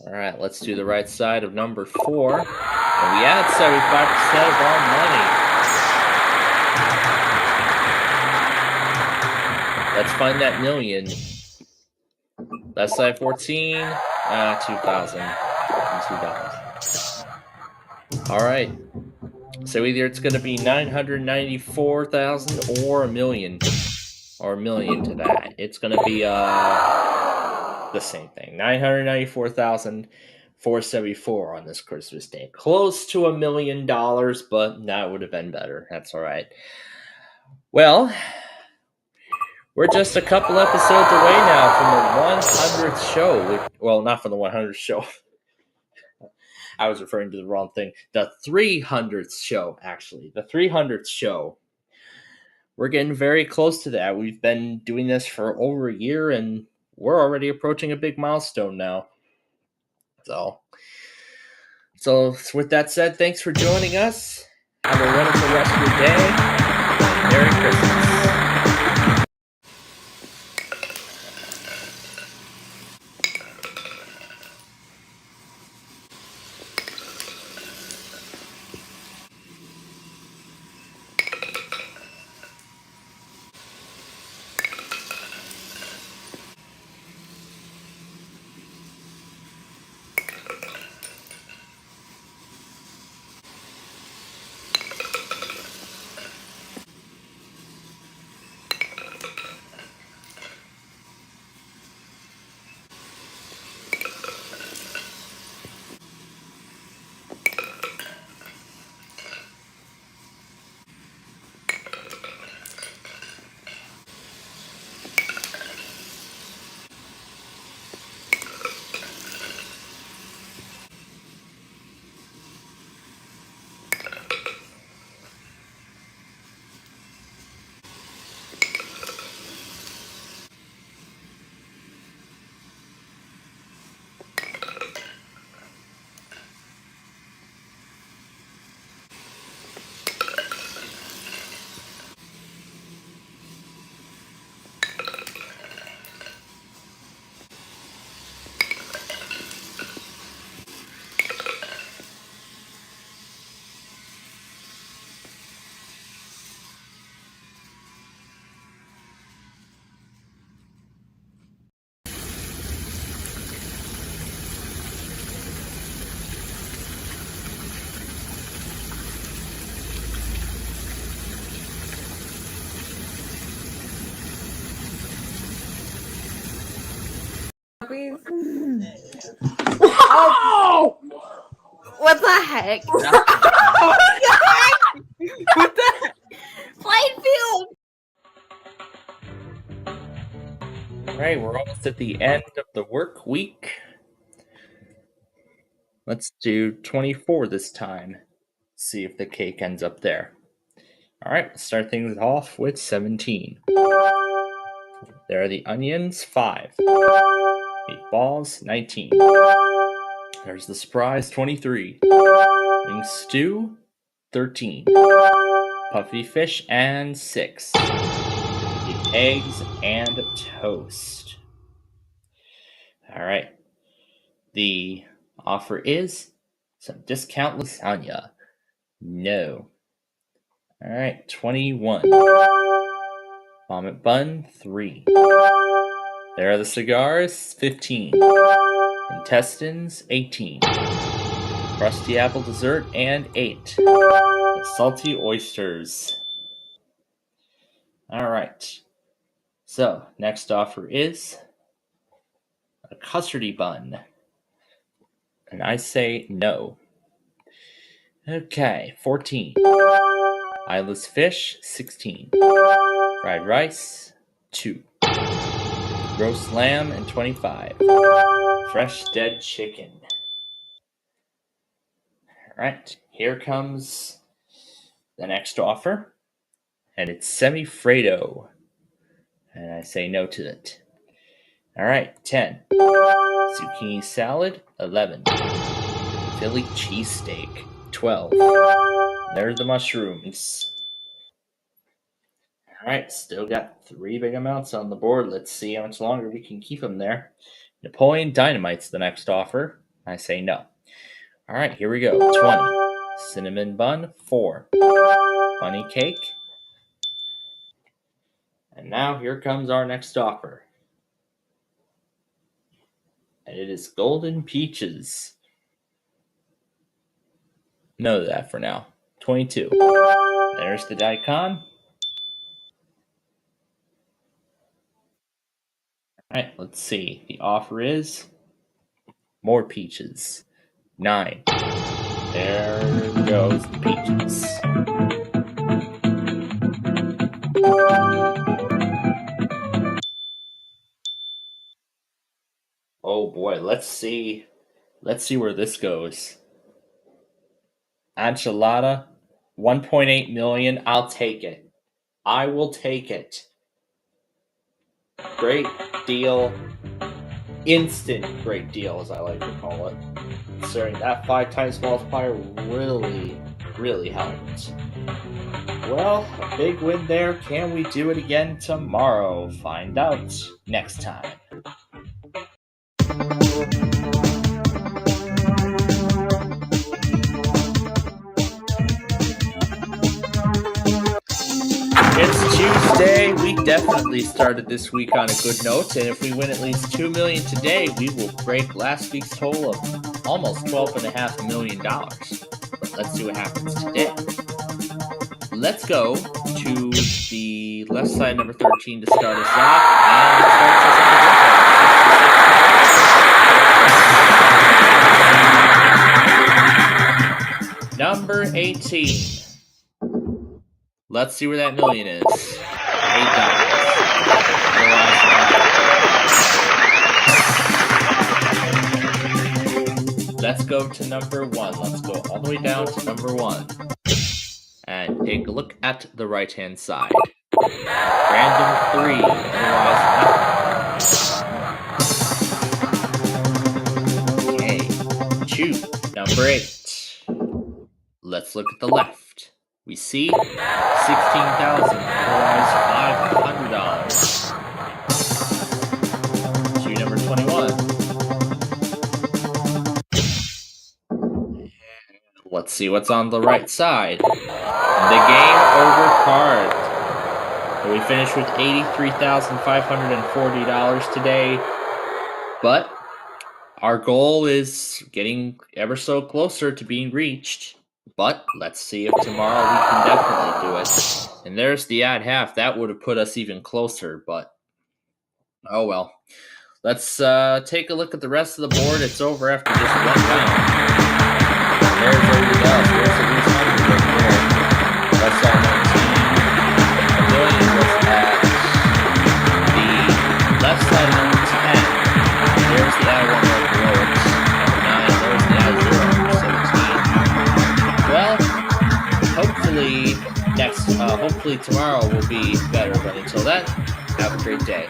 $8. All right, let's do the right side of number 4, and we add 75% of our money. Let's find that million. Left side 14, $2,000 and $2. All right. So either it's going to be 994,000 or a million, or a million to that. It's going to be the same thing. 994,474 on this Christmas Day. Close to $1 million, but that would have been better. That's all right. Well, we're just a couple episodes away now from the 100th show. Well, not from the 100th show. I was referring to the wrong thing. The 300th show, actually. The 300th show. We're getting very close to that. We've been doing this for over a year, and we're already approaching a big milestone now. So with that said, thanks for joining us. Have a wonderful rest of your day. Merry Christmas. Oh! What the heck? What the heck? What the heck? Plainfield! All right, we're almost at the end of the work week. Let's do 24 this time. See if the cake ends up there. All right, let's start things off with 17. There are the onions, 5. Meatballs, 19. There's the surprise, 23. Wing stew, 13. Puffy fish, and 6. The eggs and toast. All right. The offer is some discount lasagna. No. All right, 21. Vomit bun, 3. There are the cigars, 15. Intestines, 18. Crusty apple dessert, and 8. The salty oysters. All right. So, next offer is a custardy bun. And I say no. Okay, 14. Eyeless fish, 16. Fried rice, 2. Roast lamb, and 25. Fresh dead chicken. Alright, here comes the next offer. And it's semi-Fredo. And I say no to it. Alright, 10. Zucchini salad, 11. Philly cheesesteak, 12. There's the mushrooms. Alright, still got 3 big amounts on the board. Let's see how much longer we can keep them there. Napoleon Dynamite's the next offer. I say no. Alright, here we go. 20. Cinnamon bun, 4. Bunny cake. And now here comes our next offer. And it is golden peaches. No to that for now. 22. There's the daikon. Alright, let's see. The offer is more peaches. 9. There goes the peaches. Oh boy, let's see where this goes. Enchilada, 1.8 million. I'll take it. I will take it. Great deal. Instant great deal, as I like to call it. Considering that 5 times multiplier really helped. Well, a big win there. Can we do it again tomorrow? Find out next time. It's Tuesday. We definitely started this week on a good note, and if we win at least $2 million today, we will break last week's total of almost $12.5 million. But let's see what happens today. Let's go to the left side, number 13, to start us off, and it starts us on the good Number 18. Let's see where that million is. $8. Let's go to number 1. Let's go all the way down to number 1. And take a look at the right-hand side. Random 3. Okay. 2. Number 8. Let's look at the left. We see $16,000, otherwise $500. To number 21. Let's see what's on the right side. The game over card. So we finished with $83,540 today. But our goal is getting ever so closer to being reached. But let's see if tomorrow we can definitely do it. And there's the odd half. That would have put us even closer, but oh well. Let's take a look at the rest of the board. It's over after just one round. There's everything else. There's at least 100 right there. That's all 19. A million was at the left side of number 10. There's the add 1 right below it. Number 9. There's the add 0, number 17. Well, hopefully tomorrow will be better. But until then, have a great day.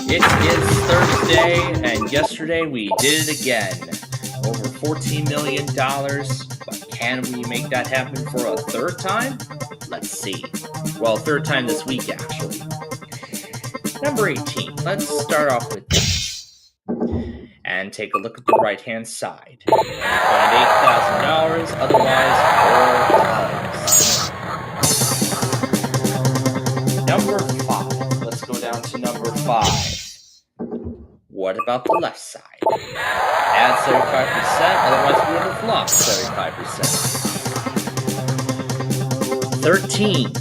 It is Thursday, and yesterday we did it again. Over $14 million, but can we make that happen for a third time? Let's see. Well, third time this week, actually. Number 18, let's start off with that. And take a look at the right-hand side. And you find $8,000, otherwise $4. Number 5, let's go down to number 5. What about the left side? Add 75%, otherwise we would have lost 75%. 13.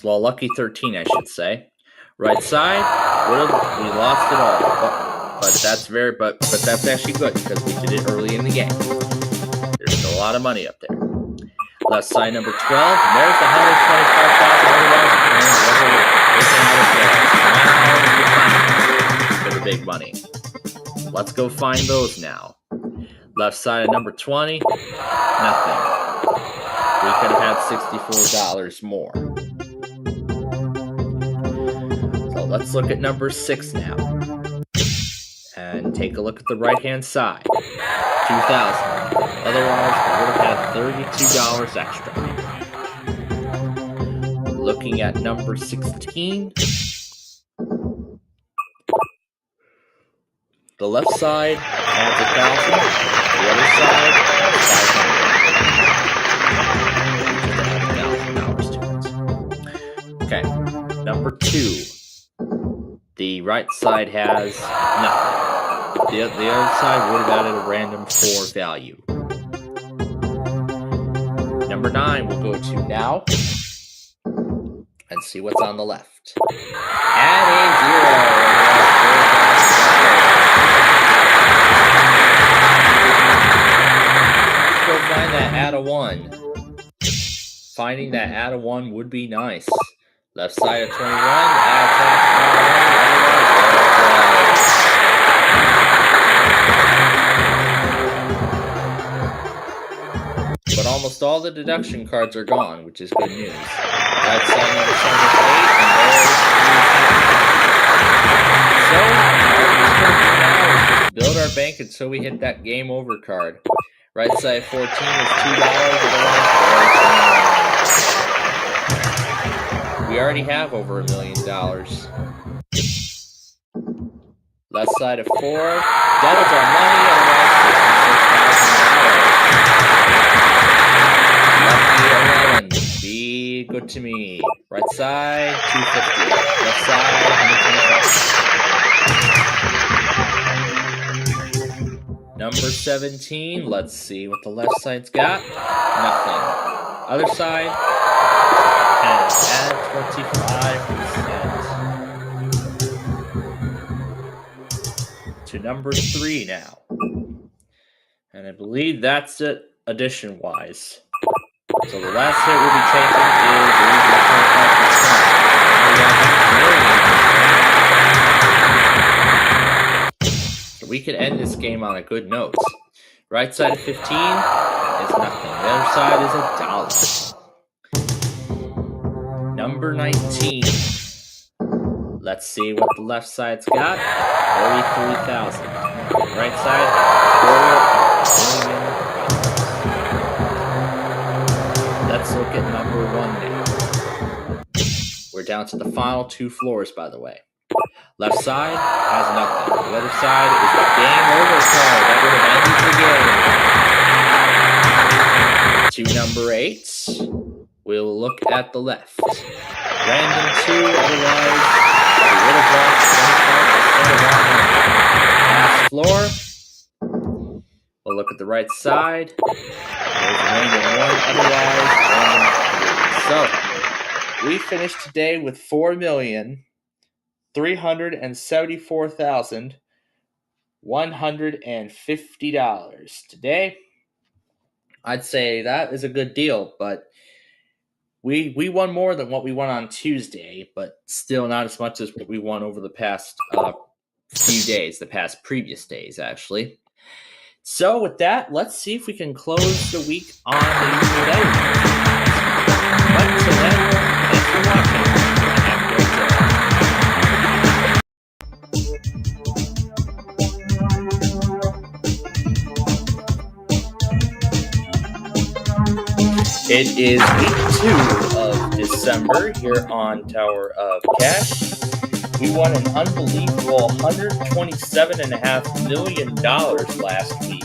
Well, lucky 13, I should say. Right side, we lost it all. But that's actually good because we did it early in the game. There's still a lot of money up there. Left side number 12, and there's the $125,000 for the big money. Let's go find those now. Left side of number 20, nothing. We could have had $64 more. So let's look at number 6 now. And take a look at the right-hand side. 2,000. Otherwise, we would have had $32 extra. Looking at number 16. The left side adds 1,000. The other side, $500. Okay, number 2. The right side has nothing. The other side would have added a random 4 value. Number 9 we'll go to now. And see what's on the left. Add a 0. Let's go find that add a 1. Finding that add a 1 would be nice. Left side of 21, add tax. But almost all the deduction cards are gone, which is good news. Right side number 78, and there's so, all we're going to do now is just build our bank until we hit that game over card. Right side 14 is $2, we already have over $1 million. Left side of 4 doubles our money, otherwise $66,000. Lucky 11, be good to me. Right side 250, left side 125. Number 17, let's see what the left side's got. Nothing. Other side. And add 25% to number 3 now. And I believe that's it addition-wise. So the last hit we'll be taking is so we could end this game on a good note. Right side of 15 is nothing. The other side is $1. Number 19. Let's see what the left side's got. 43,000. Right side, $4 million. Let's look at number 1 now. We're down to the final 2 floors, by the way. Left side has nothing. The other side is a game over card. That would have ended the game. To number 8. We'll look at the left. Random 2, otherwise we would have lost 25% of our money. Last floor. We'll look at the right side. There's a random 1, otherwise random 3. So, we finished today with $4,374,150. Today, I'd say that is a good deal, but we won more than what we won on Tuesday, but still not as much as what we won over the past few days, previous days, actually. So with that, let's see if we can close the week on a better note. But until then, thanks for watching. Have a great day. It is week 2 of December here on Tower of Cash. We won an unbelievable $127.5 million last week,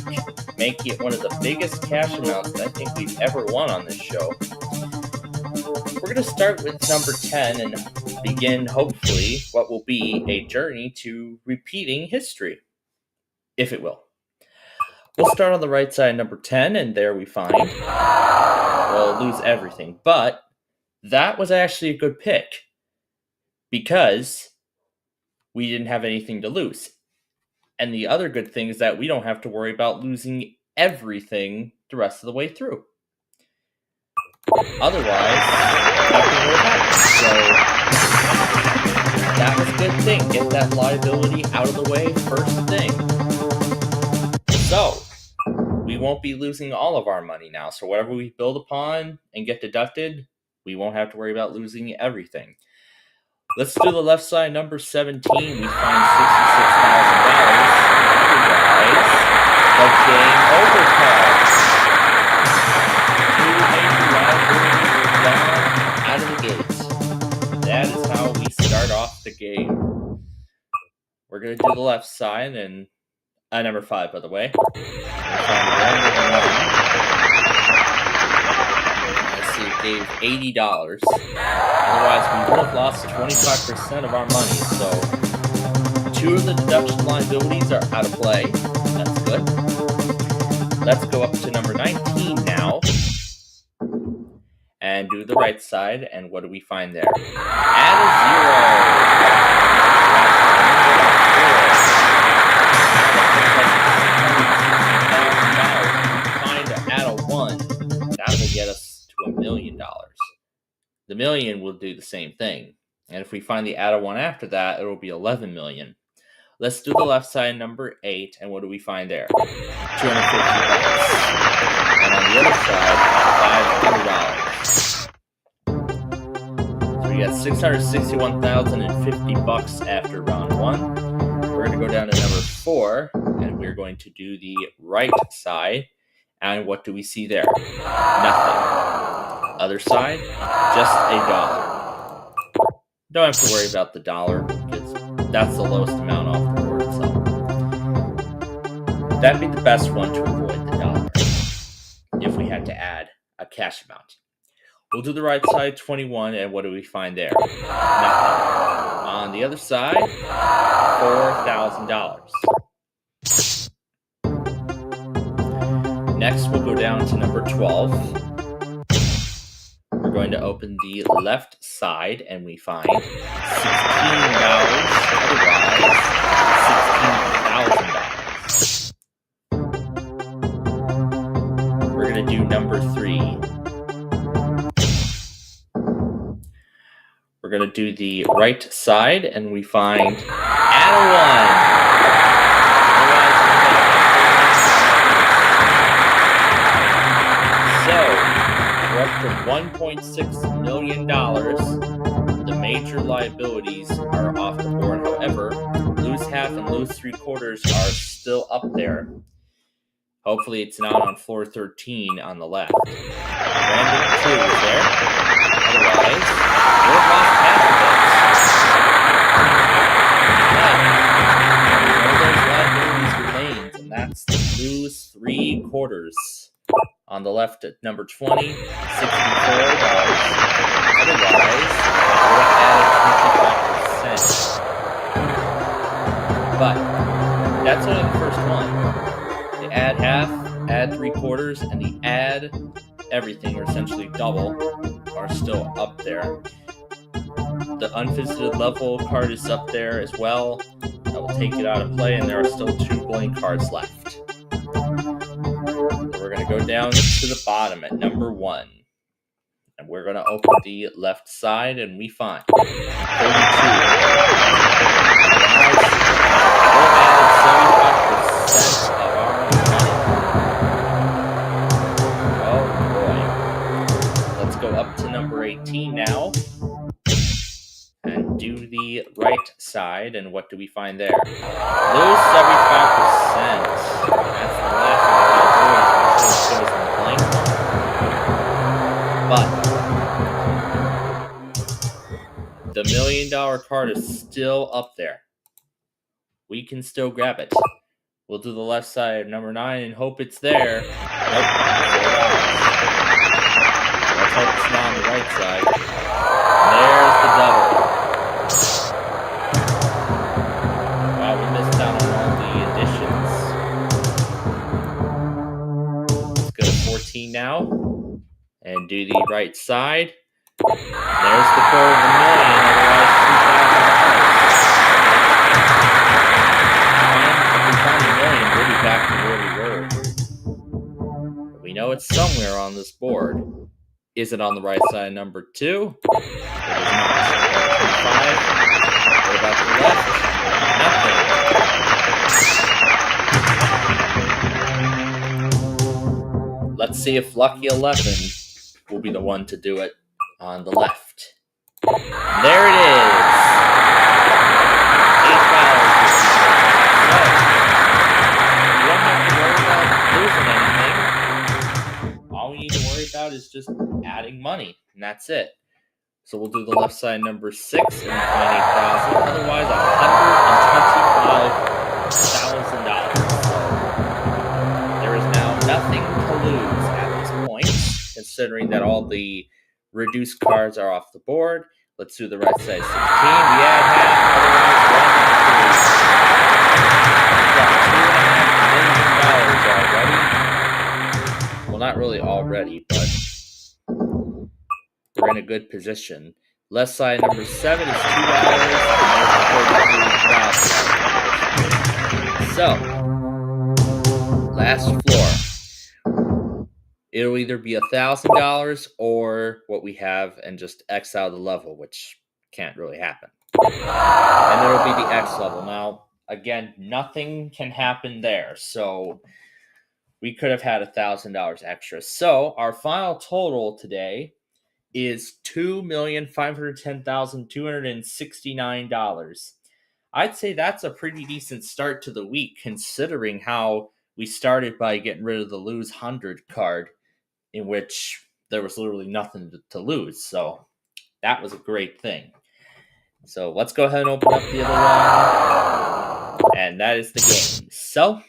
making it one of the biggest cash amounts that I think we've ever won on this show. We're going to start with number 10 and begin, hopefully, what will be a journey to repeating history, if it will. We'll start on the right side, number 10, and there we find, we'll lose everything, but that was actually a good pick, because we didn't have anything to lose. And the other good thing is that we don't have to worry about losing everything the rest of the way through. Otherwise, nothing would have happened. So, that was a good thing. Get that liability out of the way first thing. So, we won't be losing all of our money now. So whatever we build upon and get deducted, we won't have to worry about losing everything. Let's do the left side, number 17. We find $66,000. Otherwise, the game overcast. Out of the gates. That is how we start off the game. We're going to do the left side, and number 5, by the way. We'll find a random 1. Let's see, it gave $80. Otherwise, we would have lost 25% of our money. So, 2 of the deduction liabilities are out of play. That's good. Let's go up to number 19 now. And do the right side. And what do we find there? Add a 0. Find add a 1. That will get us to $1 million. The million will do the same thing. And if we find the add a 1 after that, it will be 11 million. Let's do the left side, number 8, and what do we find there? $250. And on the other side, $500. So we got $661,050 after round 1. We're going to go down to number 4, and we're going to do the right side. And what do we see there? Nothing. Other side, just $1. Don't have to worry about the dollar, because that's the lowest amount off the board, so that'd be the best one to avoid the dollar if we had to add a cash amount. We'll do the right side, 21, and what do we find there? Nothing. On the other side, $4,000. Next, we'll go down to number 12. We're going to open the left side, and we find $16. Otherwise, $16,000. We're going to do number 3. We're going to do the right side, and we find add a 1. We're up to $1.6 million. The major liabilities are off the board. However, lose half and lose 3/4 are still up there. Hopefully it's not on floor 13 on the left. Random 2 is there. Otherwise, we'll have lost half of it. But one of those liabilities remains, and that's lose 3/4. On the left at number 20, $64. Otherwise, we'll add 25%. But that's only the first one. If add half, add 3/4, and the add everything, or essentially double, are still up there. The unvisited level card is up there as well. I will take it out of play, and there are still 2 blank cards left. So we're going to go down to the bottom at number 1. And we're going to open the left side, and we find 32. We'll add 75% of our money. Oh boy. Let's go up to number 18 now. And do the right side, and what do we find there? Lose 75%. That's the last thing we blank. But the $1 million card is still up there. We can still grab it. We'll do the left side of number 9 and hope it's there. Nope. Let's hope it's not on the right side. There's the double. Wow, we missed out on all the additions. Let's go to 14 now. And do the right side. There's the $250,000. Otherwise, if we find $1 million, we'll be back to where we were. But we know it's somewhere on this board. Is it on the right side, number 2? It is not. 25. What about the left? Nothing. Let's see if Lucky 11 will be the one to do it on the left. There it is. $8. So, you don't have to worry about losing anything. All we need to worry about is just adding money, and that's it. So we'll do the left side number 6 and find 8,000. Otherwise, $125,000. So there is now nothing to lose at this point, considering that all the reduced cards are off the board. Let's do the right side 16. We add half, otherwise $1.5 million already. Well, not really already, but we're in a good position. Left side number 7 is $2, and so, last floor. It'll either be $1,000 or what we have and just X out of the level, which can't really happen. And there will be the X level. Now, again, nothing can happen there. So we could have had $1,000 extra. So our final total today is $2,510,269. I'd say that's a pretty decent start to the week, considering how we started by getting rid of the lose 100 card, in which there was literally nothing to lose. So that was a great thing. So let's go ahead and open up the other one. And that is the game. So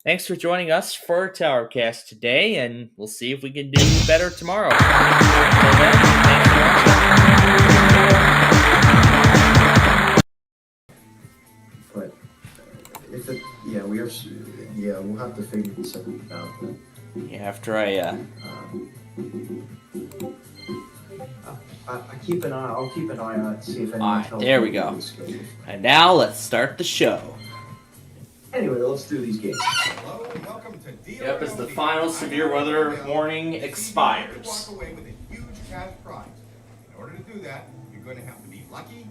thanks for joining us for Towercast today, and we'll see if we can do better tomorrow. Until then, thanks for watching. But if it, we'll have to figure this out. Yeah, after I keep an eye. I'll keep an eye on it, see if anyone tells me. There we go. And now let's start the show. Anyway, let's do these games. Yep, as the final severe weather warning expires. Walk away with a huge cash prize. In order to do that, you're going to have to be lucky.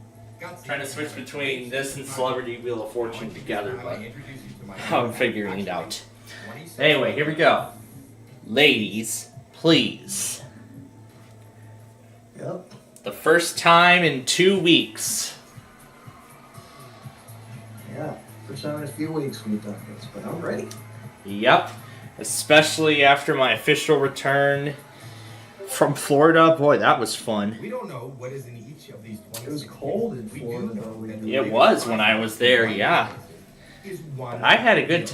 Trying to switch between this and Celebrity Wheel of Fortune together, but I'm figuring it out. Anyway, here we go. Ladies, please. Yep. The first time in 2 weeks. Yeah, first time in a few weeks we've done this, but I'm ready. Yep, especially after my official return from Florida. Boy, that was fun. We don't know what is in each of these 20. It was cold in Florida, though. It was when I was there, yeah. But I had a good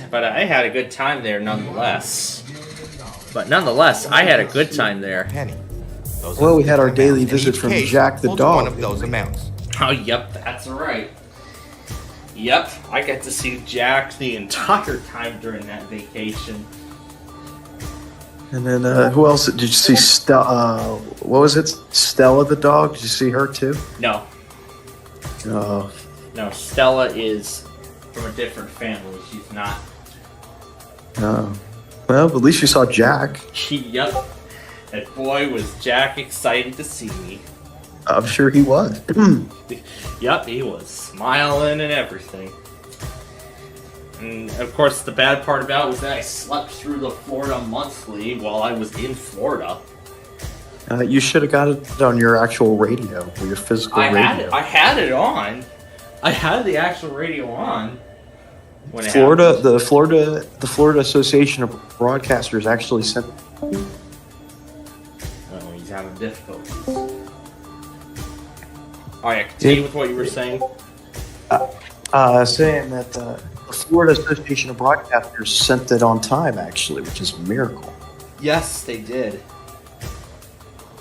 time there nonetheless. I had a good time there. Well, we had our daily visit from Jack the dog. One of those amounts. Oh, yep, that's right. Yep, I got to see Jack the entire time during that vacation. And then who else? Did you see Stella? What was it? Stella the dog? Did you see her too? No. Oh. No, Stella is from a different family. She's not. Oh. Well, at least you saw Jack. Yep. And boy, was Jack excited to see me. I'm sure he was. Yep, he was smiling and everything. And of course, the bad part about it was that I slept through the Florida Monthly while I was in Florida. You should have got it on your actual radio, or your physical radio. I had it on. I had the actual radio on. When it Florida, the Florida Association of Broadcasters actually sent. Oh, he's having difficulties. Oh yeah, continue with what you were saying. Saying that the Florida Association of Broadcasters sent it on time, actually, which is a miracle. Yes, they did.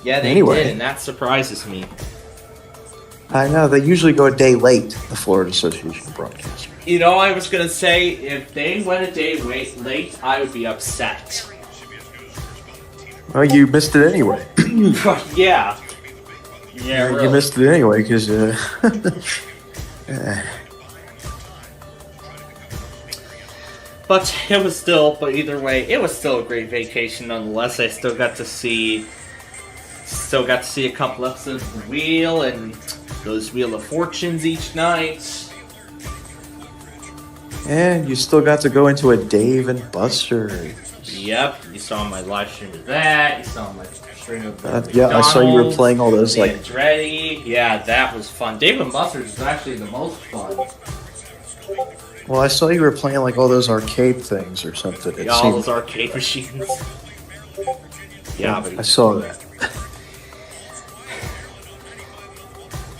Yeah, they Anyway. did, and that surprises me. I know, they usually go a day late, the Florida Association of Broadcasters. You know, I was gonna say, if they went a day late, I would be upset. Well, you missed it anyway. Yeah. Yeah, You really. missed it anyway, because... But it was still, either way, it was still a great vacation nonetheless. I still got to see a couple episodes of The Wheel and those Wheel of Fortunes each night. And you still got to go into a Dave and Buster. Yep, you saw my live stream of that. You saw my stream of Yeah, I saw you were playing all those, like... Andretti. Yeah, that was fun. Dave and Buster's was actually the most fun. Well, I saw you were playing, like, all those arcade things or something. Yeah, all those arcade machines. Yeah, but I saw that.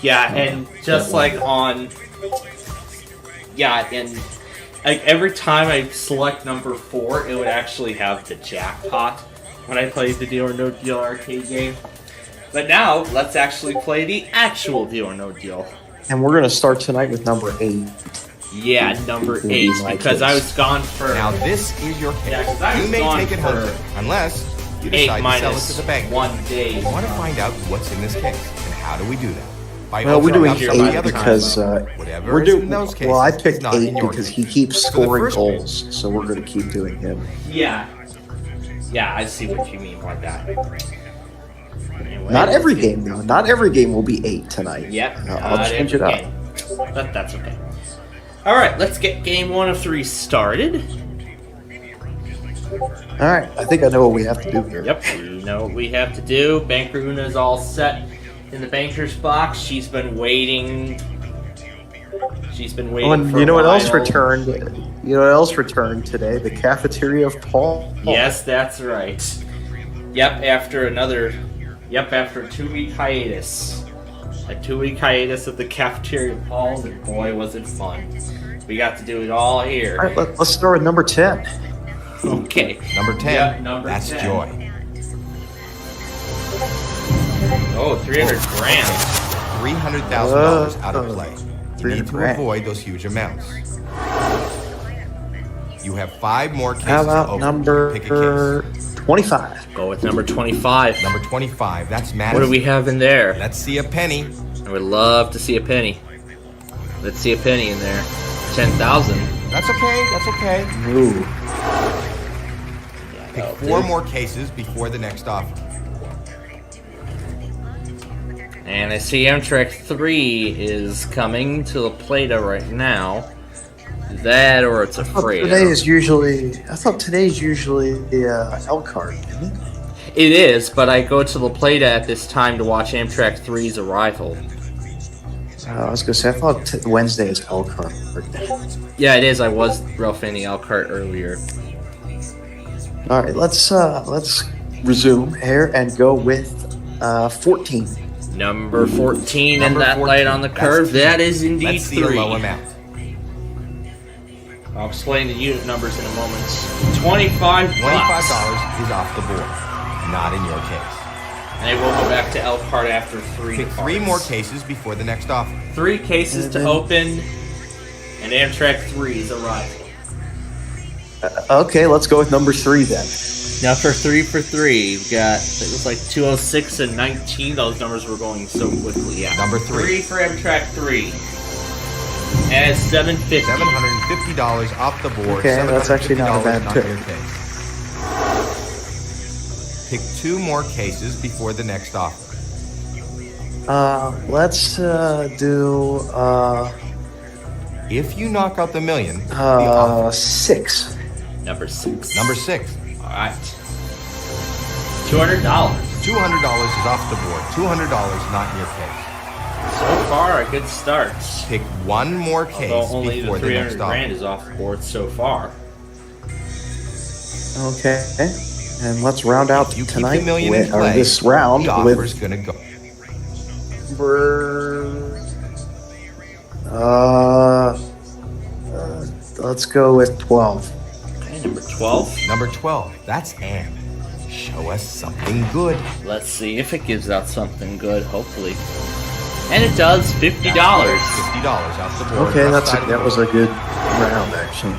Yeah, and just like on... Yeah, and like every time I select number 4, it would actually have the jackpot when I played the Deal or No Deal arcade game. But now, let's actually play the actual Deal or No Deal. And we're going to start tonight with number 8. Yeah, number 8, because I was gone for... Now this is your case. Yeah, you may take it home, unless you decide to sell it to the bank. 1 day. We want to find out what's in this case, and how do we do that? Well, we're doing 8 because we're doing those cases. Well, I picked 8 because he keeps scoring goals, so we're going to keep doing him. Yeah. Yeah, I see what you mean by that. Anyway, Not every game, though. Not every game will be 8 tonight. Yep. I'll change it up. But that's okay. Alright, let's get game 1 of 3 started. Alright, I think I know what we have to do here. Yep, we know what we have to do. Banker Una's all set in the banker's box. She's been waiting. For you know a what else while. returned? You know what else returned today? The cafeteria of Paul. Yes, that's right. Yep, after a 2-week hiatus. A 2-week hiatus of the cafeteria of Paul, and boy, was it fun. We got to do it all here. Alright, let's start with number 10. Okay. Number 10. Yep, number That's 10. Joy. Oh, 300 grand. $300,000 out of play. You need to avoid those huge amounts. You have 5 more cases How to about open. number Pick a case. 25? Go with number 25. Number 25. That's Madison. What do we have in there? Let's see a penny. I would love to see a penny. Let's see a penny in there. 10,000. That's okay. That's okay. Ooh. Pick 4 more cases before the next offer. And I see Amtrak 3 is coming to La Plata right now. That or it's a freight. I thought today's usually the Elkhart, isn't it? It is, but I go to La Plata at this time to watch Amtrak 3's arrival. I was gonna say, I thought Wednesday is Elkhart. Yeah, it is. I was roughing the Elkhart earlier. All right, let's resume here and go with 14. Number 14 and that 14. Light on the curve. That is indeed Let's see 3. a low amount. I'll explain the unit numbers in a moment. $25 is off the board. Not in your case. And I will go back to Elkhart after 3. Pick 3 more cases before the next offer. 3 cases to open. And Amtrak 3 is arriving. Okay, let's go with number 3 then. Now for 3 for 3, we've got, it was like 206 and 19. Those numbers were going so quickly. Yeah. Number 3. 3 for Amtrak 3. And it's $750. $750 off the board. Okay, that's actually not a bad not pick. your case. Pick 2 more cases before the next offer. Let's do If you knock out the million, 6. Number 6. Number 6. All right. $200. $200 is off the board. $200 not in your case. So far, a good start. Pick 1 more case Although only before the the next 300 offer. grand is off the board so far. Okay. And let's round out If you keep tonight the million with, in or play, this round the with offer's gonna go. let's go with 12. Okay, number 12. Number 12. That's Ann. Show us something good. Let's see if it gives out something good, hopefully. And it does, $50. $50 off the board. Okay, that was a good round, actually.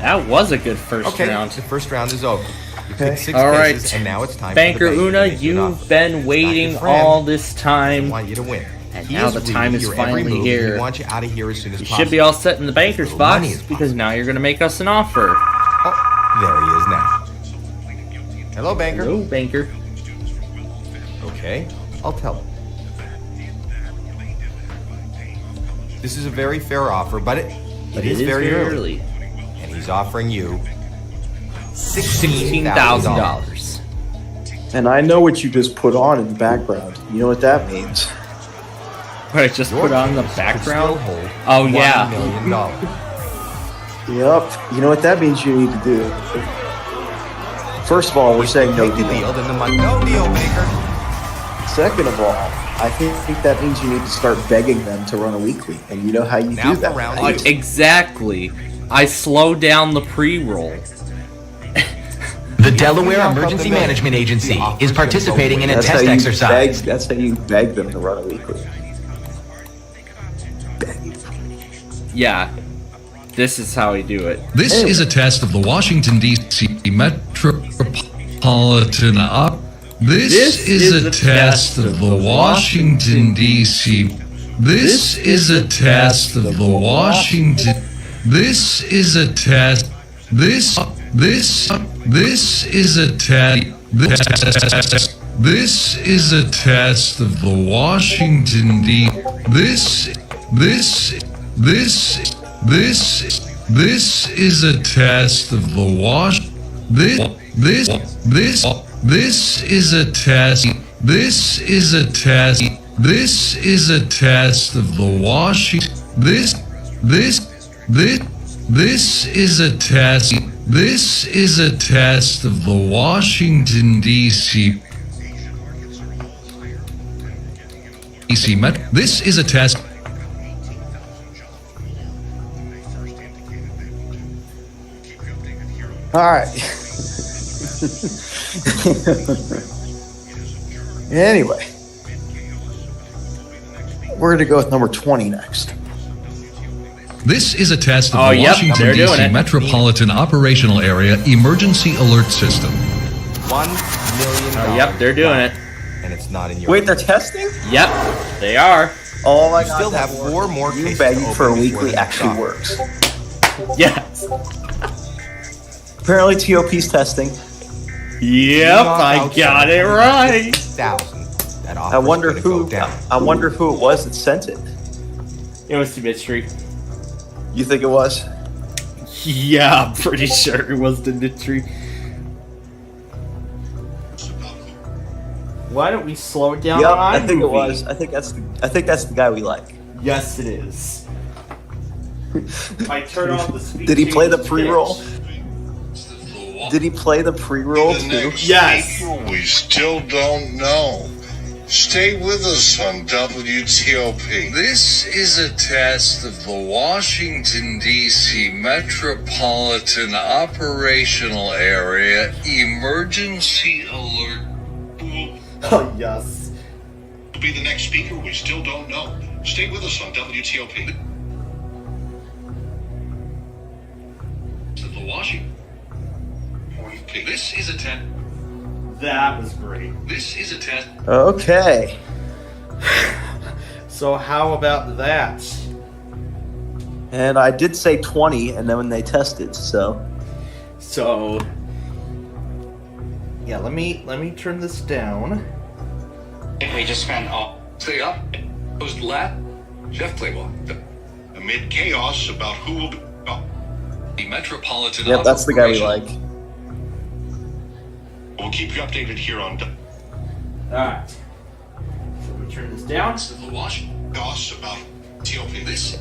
That was a good first Okay, round. the first round is over. You Okay. picked 6 All right, cases, and now it's time Banker for the Una, bank to make you an you've offer. been waiting Not your friend. all this time. I want you to win. And He now is the reading time is your every finally move, and here. He wants you out of here as soon as You possible. should be all set in the banker's Little box money is because now you're going to make us an offer. Oh, there he is now. Hello, Banker. Hello, Banker. Okay, I'll tell him. This is a very fair offer, but it is very early. And he's offering you $16,000. And I know what you just put on in the background. You know what that means? What I just Your put on the case could background? still hold Oh, yeah. $1 million. Yep. You know what that means you need to do? First of all, we're saying no Take the deal. deal, then the money. No deal, Baker. Second of all, I think that means you need to start begging them to run a weekly. And you know how you Now do for that. round right? two. Exactly. I slow down the pre-roll. The Delaware Emergency Management Agency is participating in a That's how test you exercise. That's how you beg them to run a weekly. Yeah. This is how I do it. This is a test of the Washington, D.C. Metropolitan This is a test of the Washington, D.C. This is a test of the Washington. This is a test. This is a test. This is a test of the Washington, D. This is a test of the Wash. This is a test. This is a test. This is a test of the Washington. This is a test. This is a test of the Washington, D.C. This is a test. All right. Anyway, we're going to go with number 20 next. This is a test of the yep, Washington, they're doing D.C. it. Metropolitan Operational Area Emergency Alert System. $1 million. Yep, they're doing it. And it's not in your. Wait, they're testing? Yep, they are. Oh my You god. still that have works. 4 more You cases begging to for a open before weekly the next actually offer. works. Yes. Apparently TOP's testing. Yep, I got it right. That I wonder offer's gonna who go down. I wonder who it was that sent it. It was Dimitri. You think it was? Yeah, I'm pretty sure it was Dimitri. Why don't we slow it down? Yep, on I think it iMovie? was. I think that's the guy we like. Yes, it is. I turn off the speech. Did he play the change pre-roll? pitch. Did he play the pre-roll too? Yes. We still don't know. Stay with us on WTOP. This is a test of the Washington, D.C. Metropolitan Operational Area Emergency Alert. Oh, yes. To be the next speaker, we still don't know. Stay with us on WTOP. washing. Okay, this is a test. That was great. This is a test. Okay. So how about that? And I did say 20, and then when they tested, so yeah, let me turn this down. We just spent all stay up. Post lap. Jeff Claywell. Amid chaos about who will be the Metropolitan. Yep, that's the guy we like. We'll keep you updated here on. Alright. So we turn this down. The wash chaos about TOP. This.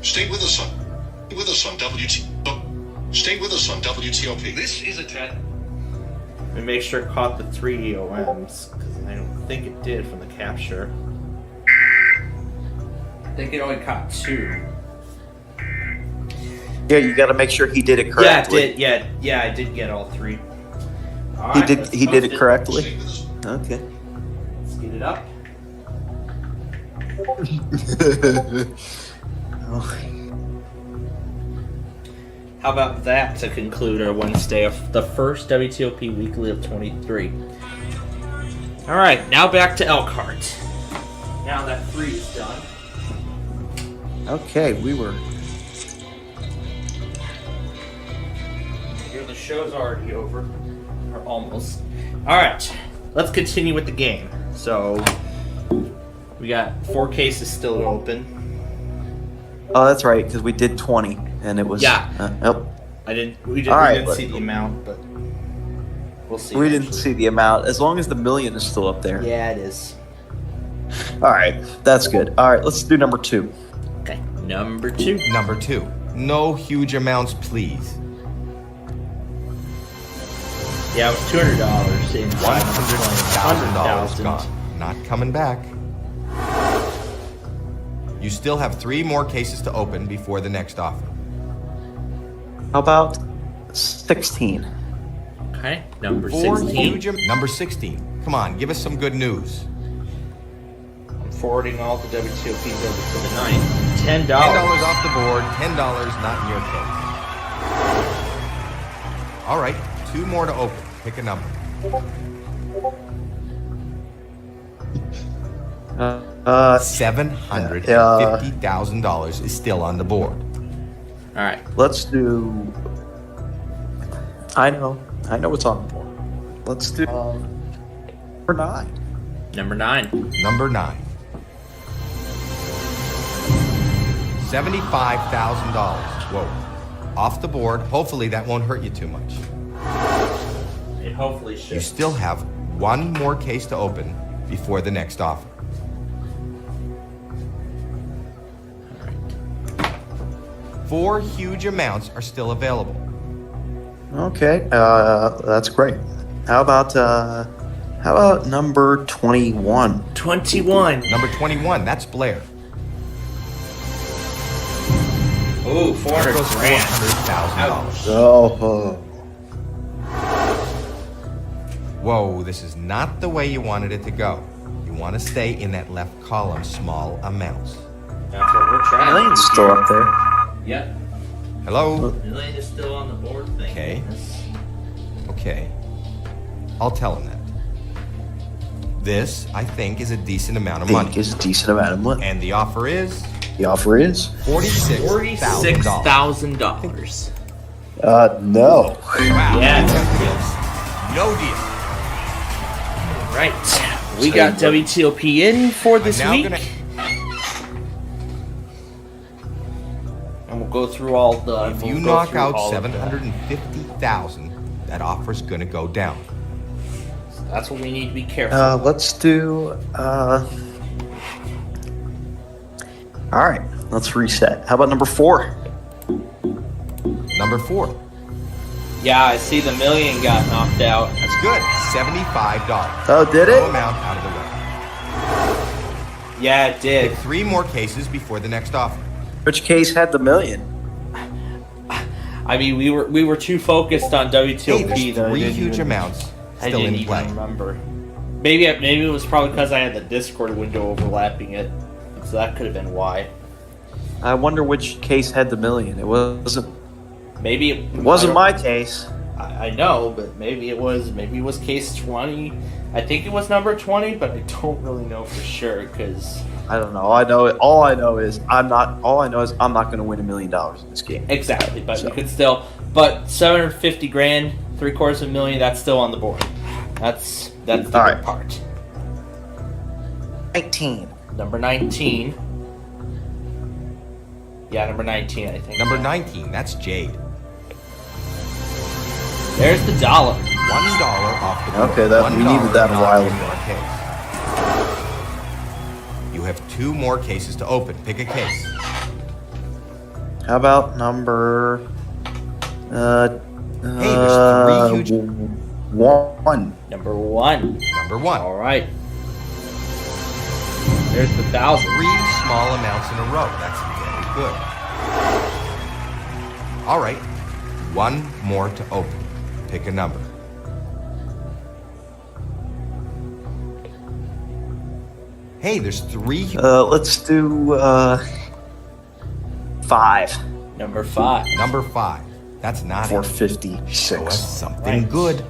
Stay with us on Stay with us on WTOP. This is a test. And make sure it caught the 3 EOMs, because I don't think it did from the capture. I think it only caught 2. Yeah, you got to make sure he did it correctly. Yeah, I did get all 3. All He right, did. let's He did post it correctly. Okay. Let's get it up. How about that to conclude our Wednesday of the first WTOP weekly of 23? All right, now back to Elkhart. Now that 3 is done. Okay, we were. Here the show's already over, or almost. All right, let's continue with the game. So we got 4 cases still open. Oh, that's right, because we did 20, and it was. Yeah. Yep. We didn't see the amount, but we'll see. We didn't see the amount. As long as the million is still up there. Yeah, it is. All right, that's good. All right, let's do number 2. Okay, number 2. Number 2. No huge amounts, please. Yeah, it was $200 in $100,000 gone. Not coming back. You still have 3 more cases to open before the next offer. How about 16? Okay, number 4 16. huge number 16. Come on, give us some good news. I'm forwarding all the WTOPs over to the 9. $10. $10 off the board. $10 not in your case. All right, 2 more to open. Pick a number. $750,000 is still on the board. All right, let's do. I know what's on the board. Let's do number 9. Number 9. Number 9. $75,000. Whoa, off the board. Hopefully that won't hurt you too much. It hopefully should. You still have 1 more case to open before the next offer. 4 huge amounts are still available. Okay, that's great. How about number 21? 21. Number 21. That's Blair. Oh, $400,000. Oh. Whoa, this is not the way you wanted it to go. You want to stay in that left column, small amounts. That's what we're trying. Millions still up there. Yep. Hello? Million is still on the board. Thank Okay. goodness. Okay. I'll tell him that. This, I think, is a decent amount of money. Is a decent amount of money. And the offer is? The offer is? $46,000. No. Wow. Yeah. No deal. Right. We got WTOP in for this I'm now week. gonna- And we'll go through all the. If you knock out 750,000, that offer's gonna go down. So that's what we need to be careful. Let's do. All right, let's reset. How about number 4? Number 4. Yeah, I see the million got knocked out. That's good. $75. Oh, did it? No amount out of the way. Yeah, it did. Pick 3 more cases before the next offer. Which case had the million? I mean, we were too focused on WTOP. Hey, there's 3 huge amounts I still didn't in even play. remember. Maybe it was probably because I had the Discord window overlapping it, so that could have been why. I wonder which case had the million. It wasn't. Maybe It wasn't my case. I know, but maybe it was case 20. I think it was number 20, but I don't really know for sure because I don't know. All I know is I'm not going to win $1 million in this game. Exactly, but you could still. But $750,000, $750,000, that's still on the board. That's the good part. 19. Number 19. Yeah, number 19, I think. Number 19, that's Jade. There's the dollar. $1 off the board. Okay, we needed that a while ago. You have 2 more cases to open. Pick a case. How about number? Hey, there's 3 huge. 1. Number 1. Number 1. All right. There's the 1,000. 3 small amounts in a row. That's very good. All right. 1 more to open. Pick a number. Hey, there's 3. Let's do 5. Number 5. Number 5. That's not 456. it. That's something good.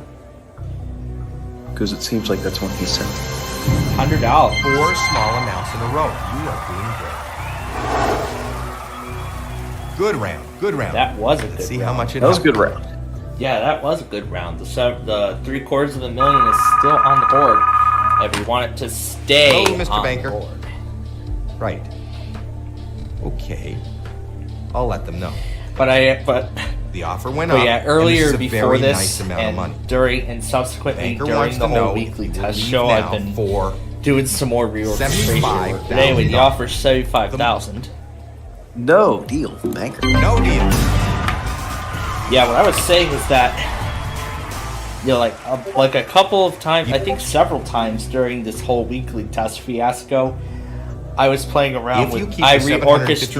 Because it seems like that's what he said. $100. 4 small amounts in a row. You are doing great. Good round. Good round. That was a good Let's see round. how much it That was a helped. good round. Yeah, that was a good round. The $750,000 is still on the board, and we want it to stay Hello, Mr. on Banker. the board. Right. Okay. I'll let them know. But the offer went up. Yeah, earlier and this is a before very this nice amount of money. and subsequently Banker during wants the to whole know weekly if you test leave show, now I've been for doing some more reorganization work. But anyway, the offer is $75,000. No deal, Banker. No deal. Yeah, what I was saying is that, you know, like a couple of times, I think several times during this whole weekly test fiasco, I was playing around with. I replaced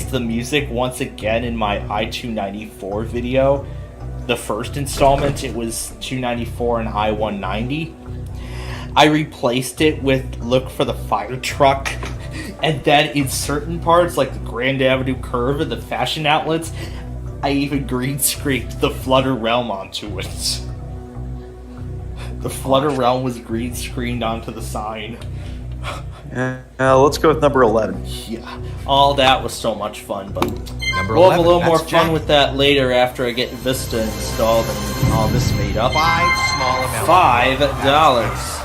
the music once again in my I-294 video. The first installment, it was 294 and I-190. I replaced it with "Look for the Fire Truck," and then in certain parts, like the Grand Avenue curve and the fashion outlets, I even green screened the Flutter Realm onto it. The Flutter Realm was green screened onto the sign. Let's go with number 11. Yeah, all that was so much fun, but number we'll have a 11, little more that's fun Jack. with that later after I get Vista installed and all this made up. 5 small amounts. $5.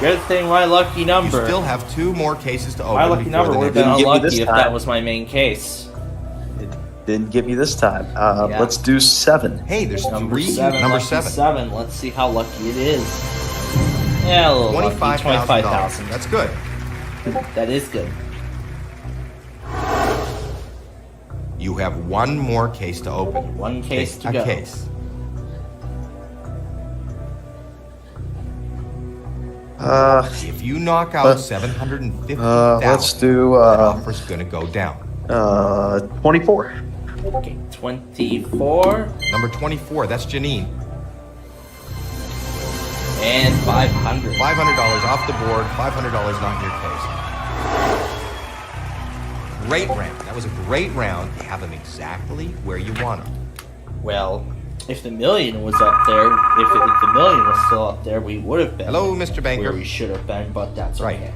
Good thing my lucky number. You still have 2 more cases to open. My lucky before number the would have next been one. unlucky if that was my main case. Didn't get me this time. Yeah. Let's do 7. Hey, there's Number 3. seven. Number lucky 7. 7. Let's see how lucky it is. Yeah, a little lucky. $25,000. That's good. That is good. You have 1 more case to open. 1 case Pick to a go. case. If you knock out 750,000, let's do that offer's gonna go down. 24. Okay, 24. Number 24, that's Janine. And 500. $500 off the board. $500 not in your case. Great round. That was a great round. You have them exactly where you want them. Well, if the million was up there, if the million was still up there, we would have been. Hello, Mr. Banker. Where we should have been, but that's Right. okay.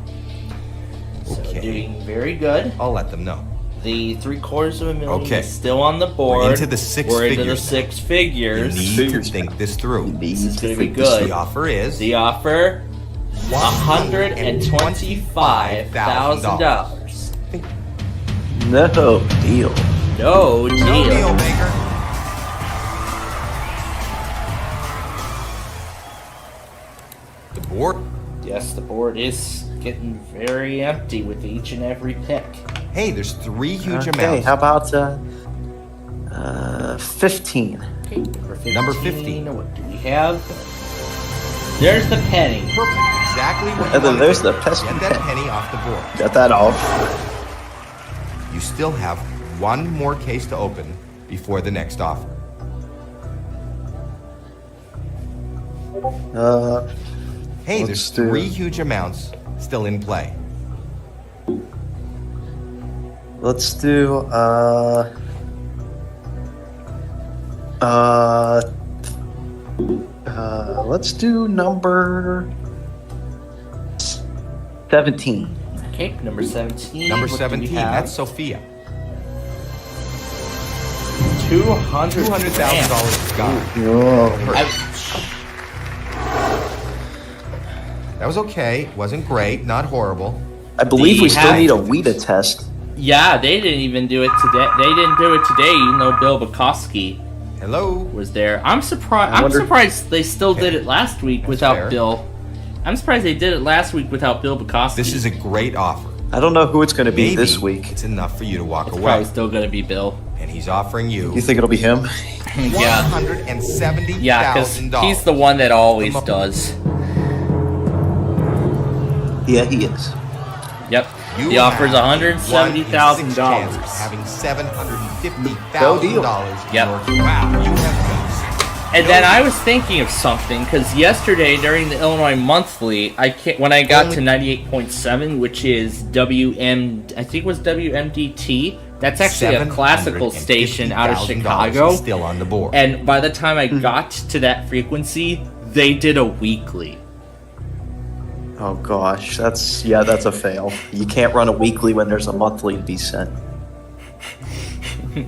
So Okay. doing very good. I'll let them know. The $750,000 Okay. is still on the board. We're into the 6 We're figures. into the 6 figures. You need to think this through. This is going to be good. The offer is The offer, $125,000. No deal. No deal. No deal, Baker. The board. Yes, the board is getting very empty with each and every pick. Hey, there's 3 huge Okay, amounts. how about 15? Okay, Number 15. What do we have? There's the penny. Perfect. Exactly what you And then wanted. there's the pesky Get that penny. penny off the board. Got that off. You still have 1 more case to open before the next offer. Hey, let's there's do- 3 huge amounts still in play. Let's do Let's do number 17. Okay, number 17. Number What do we 17, have? that's Sophia. $200,000 gone. I- That was okay. Wasn't great. Not horrible. I believe we still had- need a WIDA test. Yeah, they didn't even do it today. They didn't do it today, even though Bill Bukowski was there. I'm surprised. I I'm wonder- surprised they still did it last week without fair. Bill. I'm surprised they did it last week without Bill Bukowski. This is a great offer. I don't know who it's going to be Maybe this week. It's enough for you to walk It's away. probably still going to be Bill. And he's offering you You think it'll be him? Yeah. $170,000. Yeah, because he's the one that always does. Yeah, he is. Yep. You He offers have $170,000. having $750,000. No deal. Yep. Wow, you have And then I was thinking of something because yesterday during the Illinois Monthly, when I got to 98.7, which is I think it was WMDT. That's actually a classical station out of Chicago. Still on the board. And by the time I got to that frequency, they did a weekly. Oh gosh, that's a fail. You can't run a weekly when there's a monthly to be sent.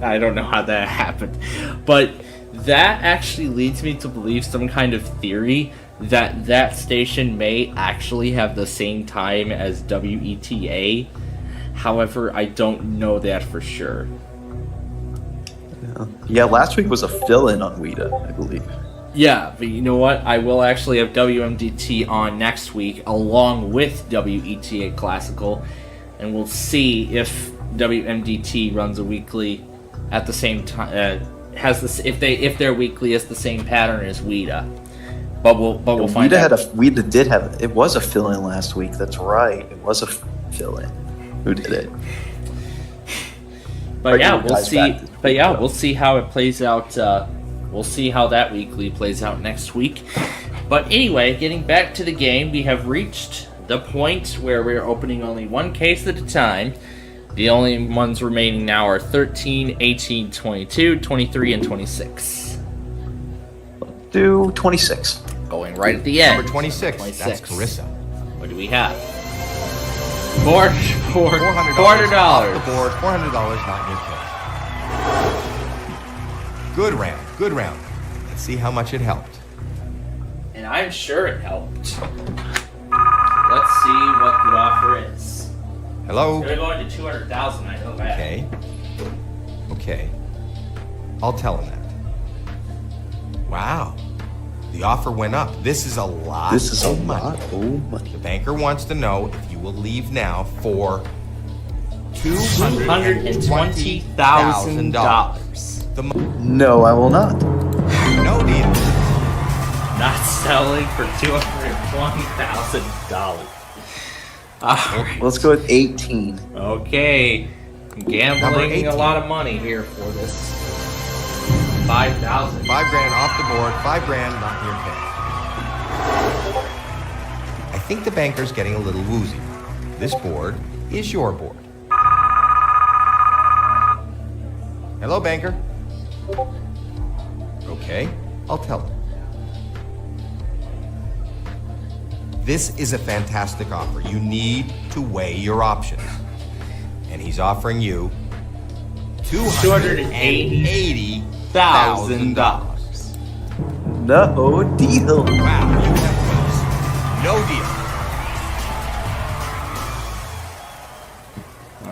I don't know how that happened, but that actually leads me to believe some kind of theory that that station may actually have the same time as WETA. However, I don't know that for sure. Yeah, last week was a fill-in on WIDA, I believe. Yeah, but you know what? I will actually have WMDT on next week along with WETA Classical, and we'll see if WMDT runs a weekly at the same time. Has this if their weekly is the same pattern as WIDA, but we'll find out. WIDA did have it was a fill-in last week. That's right, it was a fill-in. Who did it? But yeah, we'll see. But yeah, we'll see how it plays out. We'll see how that weekly plays out next week. But anyway, getting back to the game, we have reached the point where we're opening only one case at a time. The only ones remaining now are 13, 18, 22, 23, and 26. Do 26. Going right at the end. Number 26. That's Carissa. What do we have? $400. $400. Off the board. $400, not in your case. Good round. Good round. Let's see how much it helped. And I'm sure it helped. Let's see what the offer is. Hello? They're going to 200,000, I know that. Okay. I'll tell him that. Wow. The offer went up. This is a lot. This is a of money. lot of money. The banker wants to know if you will leave now for $220,000. No, I will not. No deal. Not selling for $220,000. Right. Let's go with 18. Okay. Gambling a lot of money here for this. 5,000. $5,000 off the board. $5,000 not in your pay. I think the banker's getting a little woozy. This board is your board. Hello, banker. Okay, I'll tell him. This is a fantastic offer. You need to weigh your options. And he's offering you $280,000. No deal. Wow, you have close. No deal.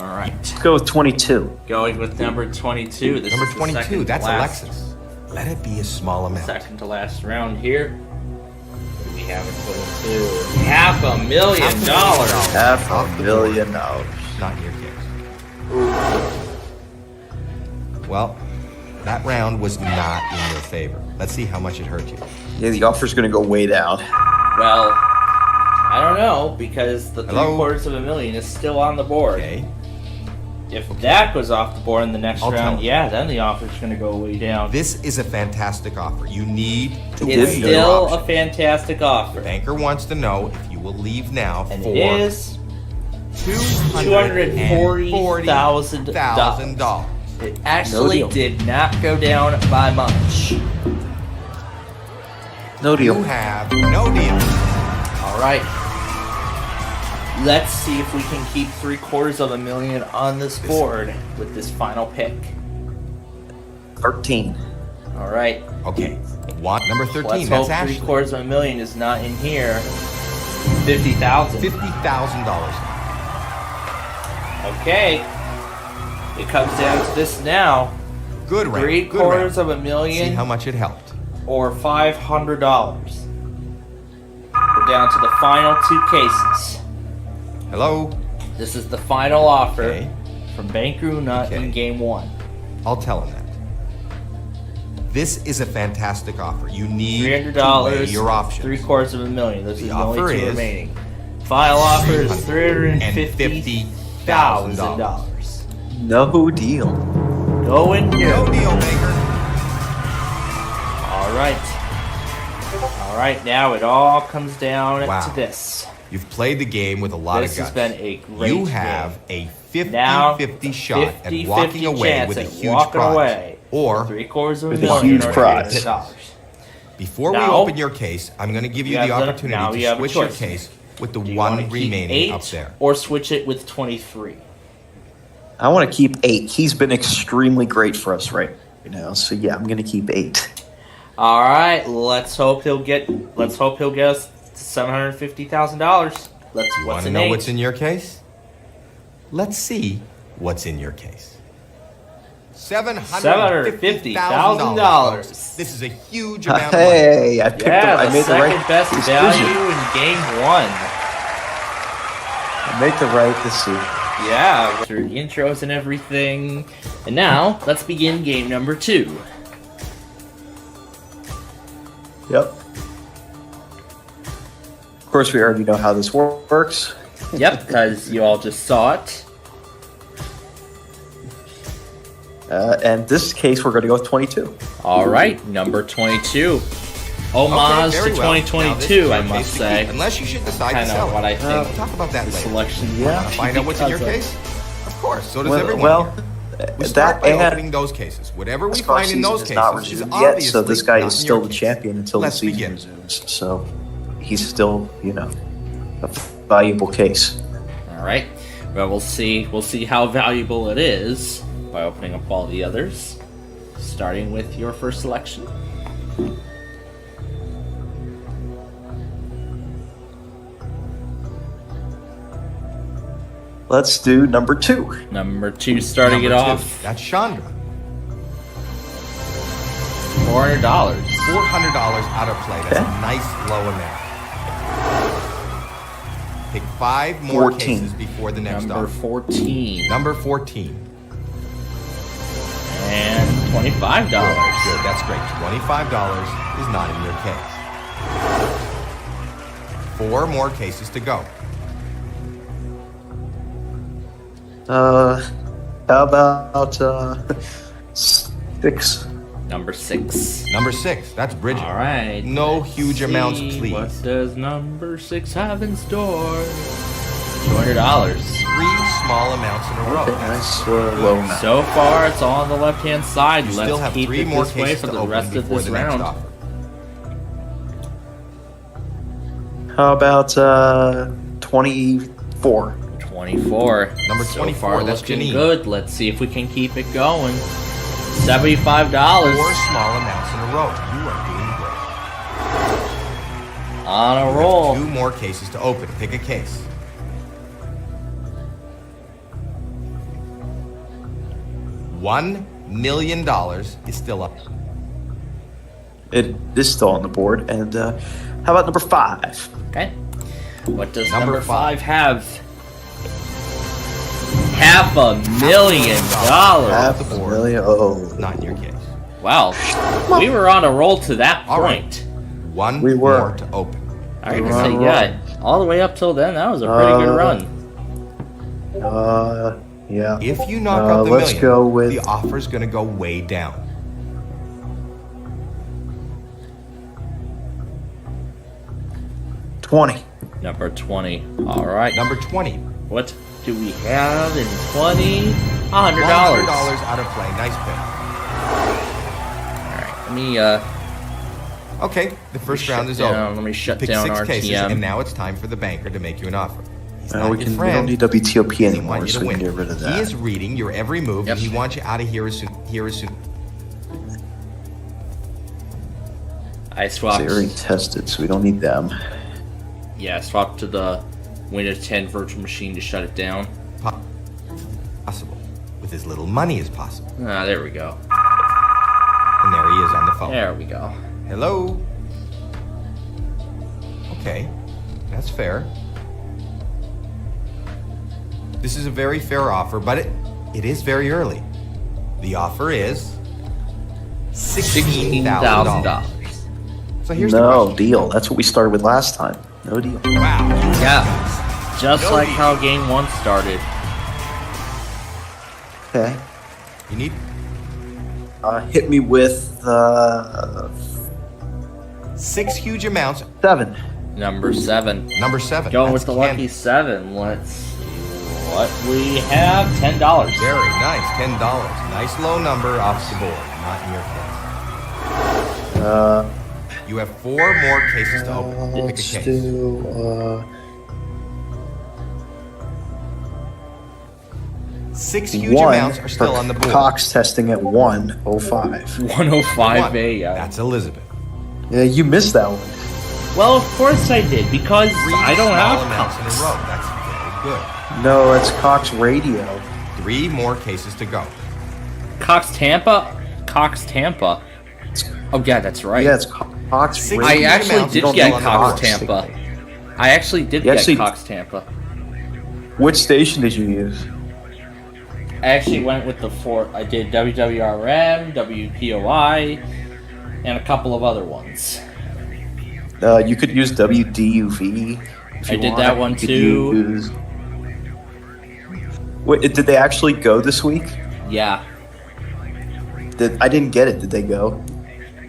All right. Let's go with 22. Going with number 22. This Number is the 22, second to that's last- Alexis. Let it be a small amount. Second to last round here. What do we have in total too? $500,000. $500,000. Not in your case. Well, that round was not in your favor. Let's see how much it hurt you. Yeah, the offer's going to go way down. Well, I don't know because the $750,000 is still on the board. Okay. If that goes off the board in the next I'll tell round, him. yeah, then the offer's going to go way down. This is a fantastic offer. You need to It's weigh your still options. a fantastic offer. The banker wants to know if you will leave now And for it is $240,000. It actually did not go down by much. No deal. You have no deal. All right. Let's see if we can keep $750,000 on this board with this final pick. 13. All right. Okay. Number 13. Let's That's hope Ashley. $750,000 is not in here. $50,000. $50,000. Okay. It comes down to this now. Good round. $750,000. See how much it helped. Or $500. We're down to the final 2 cases. Hello. This is the final offer from Bank Runa in game 1. I'll tell him that. This is a fantastic offer. You need $300. to weigh your options. $750,000. Those are the only offer 2 is remaining. Final offer is $350,000. No deal. Going no deal, Baker. All right. All right. Now it all comes down to this. You've played the game with a lot of guts. This has been a great You have game. a 50-50 shot at walking away with a huge prize. Or with a huge prize. Before we open your case, I'm going to give you the opportunity to switch your case with the one remaining up there. Or switch it with 23. I want to keep 8. He's been extremely great for us right now. So yeah, I'm going to keep 8. All right, let's hope he'll get us $750,000. You want to know what's in your case? Let's see what's in your case. $750,000. This is a huge amount of money. Hey, I picked I made the right second best decision. value in game 1. I make the right decision. Yeah, through the intros and everything. And now, let's begin game number 2. Yep. Of course, we already know how this works. Yep, because you all just saw it. And this case, we're going to go with 22. All right, number 22. Homage to 2022, I must say. Unless you should decide to sell it. What I think. We'll talk about that later. Selection. Yeah. Find out what's in your case? Of course. So does everyone. Well, we start by opening those cases. Whatever we find in those cases is obviously so this guy is still the case. champion until the Let's season begin. resumes. So he's still, a valuable case. All right. Well, we'll see. We'll see how valuable it is by opening up all the others. Starting with your first selection. Let's do number 2. Number 2, starting Number it 2. off. That's Chandra. $400. $400 out of play. That's a nice low amount. Pick 5 more 14. cases before the next Number offer. 14. Number 14. And $25. Good, that's great. $25 is not in your case. 4 more cases to go. How about 6? Number 6. Number 6. That's Bridget. All right. No huge amounts, See, please. What does number 6 have in store? $200. 3 small amounts in a row. Nice low amount. So far, it's all on the left-hand side. You Let's still have keep 3 it more this way cases for to the open rest of before this the next round. offer. How about 24? 24. Number So 24, far, that's looking Janine. good. Let's see if we can keep it going. $75. 4 small amounts in a row. You are doing great. On a You have roll. 2 more cases to open. Pick a case. $1 million is still up. It is still on the board. And how about number 5? Okay. What does Number number 5 have? $500,000. $500,000. Oh. Not in your case. Wow. We were on a roll to that All right. point. 1 We were. more to open. I have to say, yeah, all the way up till then, that was a pretty good run. Yeah. If you knock out the let's million, go with the offer's going to go way down. $20. Number 20. All right. Number 20. What do we have in 20? $100. $100 out of play. Nice pick. Alright, let me, Okay, the first round is over. Let me shut Pick down 6 RTM. cases, and now it's time for the banker to make you an offer. He's No, not we your can. We friend. don't need WTOP He anymore, wants you so to we can win. get rid of He that. is reading your every move, and he wants you out of here as soon. I swapped. They already tested, so we don't need them. Yeah, I swapped to the Windows 10 virtual machine to shut it down. Possible. With as little money as possible. Ah, there we go. And there he is on the phone. There we go. Hello? Okay, that's fair. This is a very fair offer, but it is very early. The offer is $16,000. So here's the No question. deal. That's what we started with last time. No deal. Wow. Yeah. Just No like deal. how game 1 started. Okay. You need Hit me with 6 huge amounts. 7. Number 7. Number 7. Going That's with the candy. lucky 7. Let's see what we have. $10. Very nice. $10. Nice low number off the board. Not in your case. You have 4 more cases to open. Pick a Let's case. do 6 huge 1 amounts are still for on the board. Cox testing at 105. 105A, yeah. That's Elizabeth. Yeah, you missed that one. Well, of course I did, because 3 I don't small have amounts Cox. in a row. That's very good. No, it's Cox Radio. 3 more cases to go. Cox Tampa? Cox Tampa. Oh, yeah, that's right. Yeah, it's Cox Radio. I actually amounts did don't get go on the Cox box Tampa. I actually did You get actually- Cox Tampa. Which station did you use? I actually went with the 4. I did WWRM, WPOI, and a couple of other ones. You could use WDUV. if I you did want. that one You could too. use- Wait, did they actually go this week? Yeah. I didn't get it. Did they go?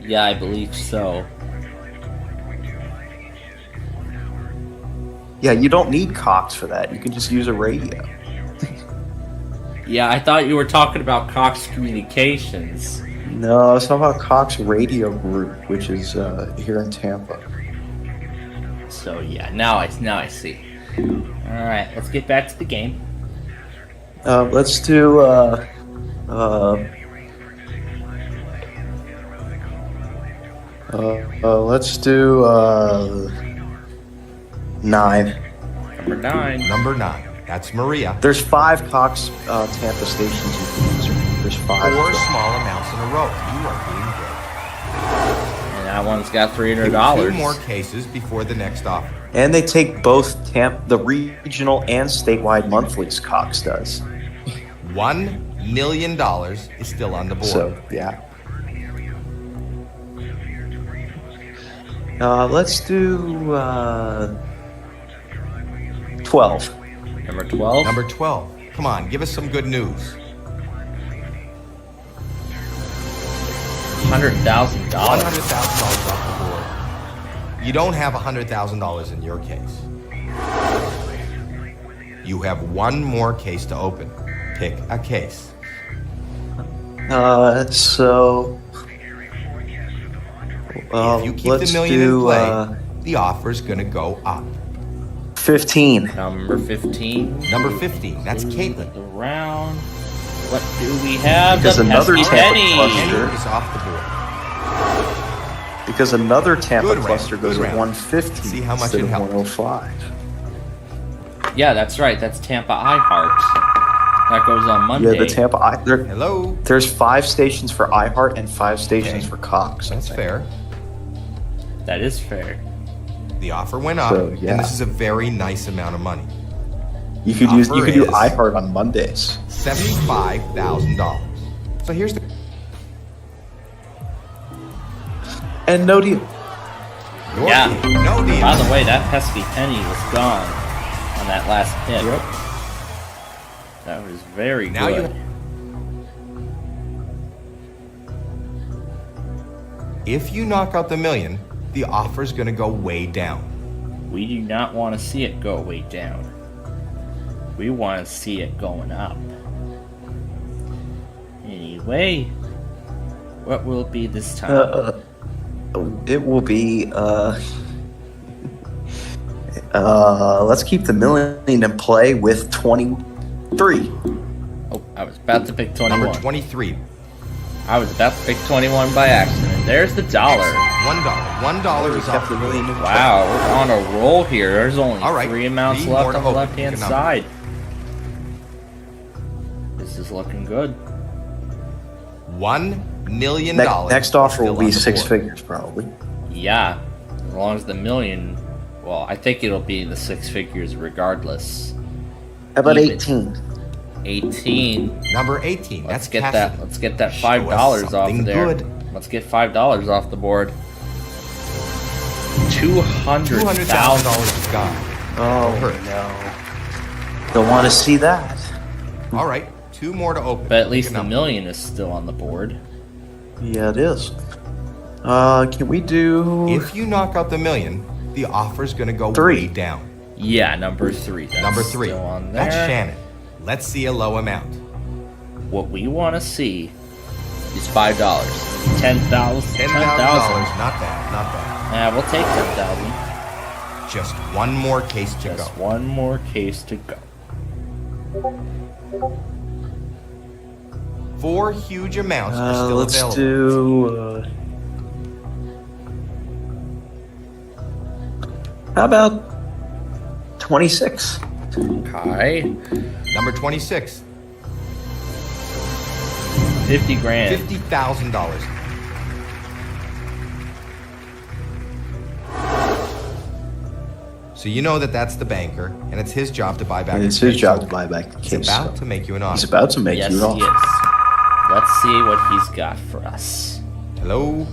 Yeah, I believe so. Yeah, you don't need Cox for that. You can just use a radio. Yeah, I thought you were talking about Cox Communications. No, it's about Cox Radio Group, which is here in Tampa. So yeah, now I see. All right, let's get back to the game. Let's do let's do 9. Number 9. Number 9. That's Maria. There's 5 Cox Tampa stations you can use. There's 5. 4 small amounts in a row. You are being great. And that one's got Pick 2 $300. more cases before the next offer. And they take both the regional and statewide monthlies. Cox does. $1 million is still on the board. So yeah. Let's do 12. Number 12. Number 12. Come on, give us some good news. $100,000. $100,000 off the board. You don't have $100,000 in your case. You have 1 more case to open. Pick a case. So. If you keep the million in play, the offer's gonna go up. 15. Number 15. Number 15. That's Caitlin. Around. What do we have? Because The another pesky Tampa penny. cluster Is off the board. Because another Tampa Good round, cluster goes good at round. 150 See how much instead it of helps. 105. Yeah, that's right. That's Tampa iHeart. That goes on Monday. Yeah, the Tampa. Hello. There's 5 stations for iHeart and 5 stations Okay. for Cox. That's fair. That is fair. The offer went up, So, yeah. and this is a very nice amount of money. You could do Offer is iHeart on Mondays. $75,000. So here's the And no deal. Yeah. No deal. By the way, that pesky penny was gone on that last hit. Yep. That was very Now good. If you knock out the million, the offer's gonna go way down. We do not want to see it go way down. We want to see it going up. way. What will it be this time? It will be, let's keep the million in play with 23. Oh, I was about to pick 21. Number 23. I was about to pick 21 by accident. There's the dollar. $1. $1 is off the million. Wow, we're on a roll here. There's only All right, 3 amounts three left more to on the open. left-hand Pick a number. side. This is looking good. $1 million. Next offer will still be on the 6 board. figures, probably. Yeah, as long as the million. Well, I think it'll be the 6 figures regardless. How about Even. 18? 18. Number 18. Let's That's get Cassidy. that. Let's get that Show $5 us off something of there. good. Let's get $5 off the board. $200,000 is gone. Oh, hurt. no. Don't want to see that. All right, 2 more to open. But at least Pick a the number. million is still on the board. Yeah, it is. Can we do... If you knock out the million, the offer's going to go 3. way down. Yeah, number 3. That's Number 3. still on there. That's Shannon. Let's see a low amount. What we want to see is $5. $10,000. $10,000. Not bad. Not bad. Yeah, we'll take 10,000. Just one more case to Just go. one more case to go. 4 huge amounts are still let's available. do... how about 26? Okay. Number 26. 50 grand. $50,000. So you know that that's the banker, and it's his job to buy back. It's the his case. job to buy back the He's case. about to make you an offer. He's about to make Yes, you an he offer. is. Let's see what he's got for us. Hello?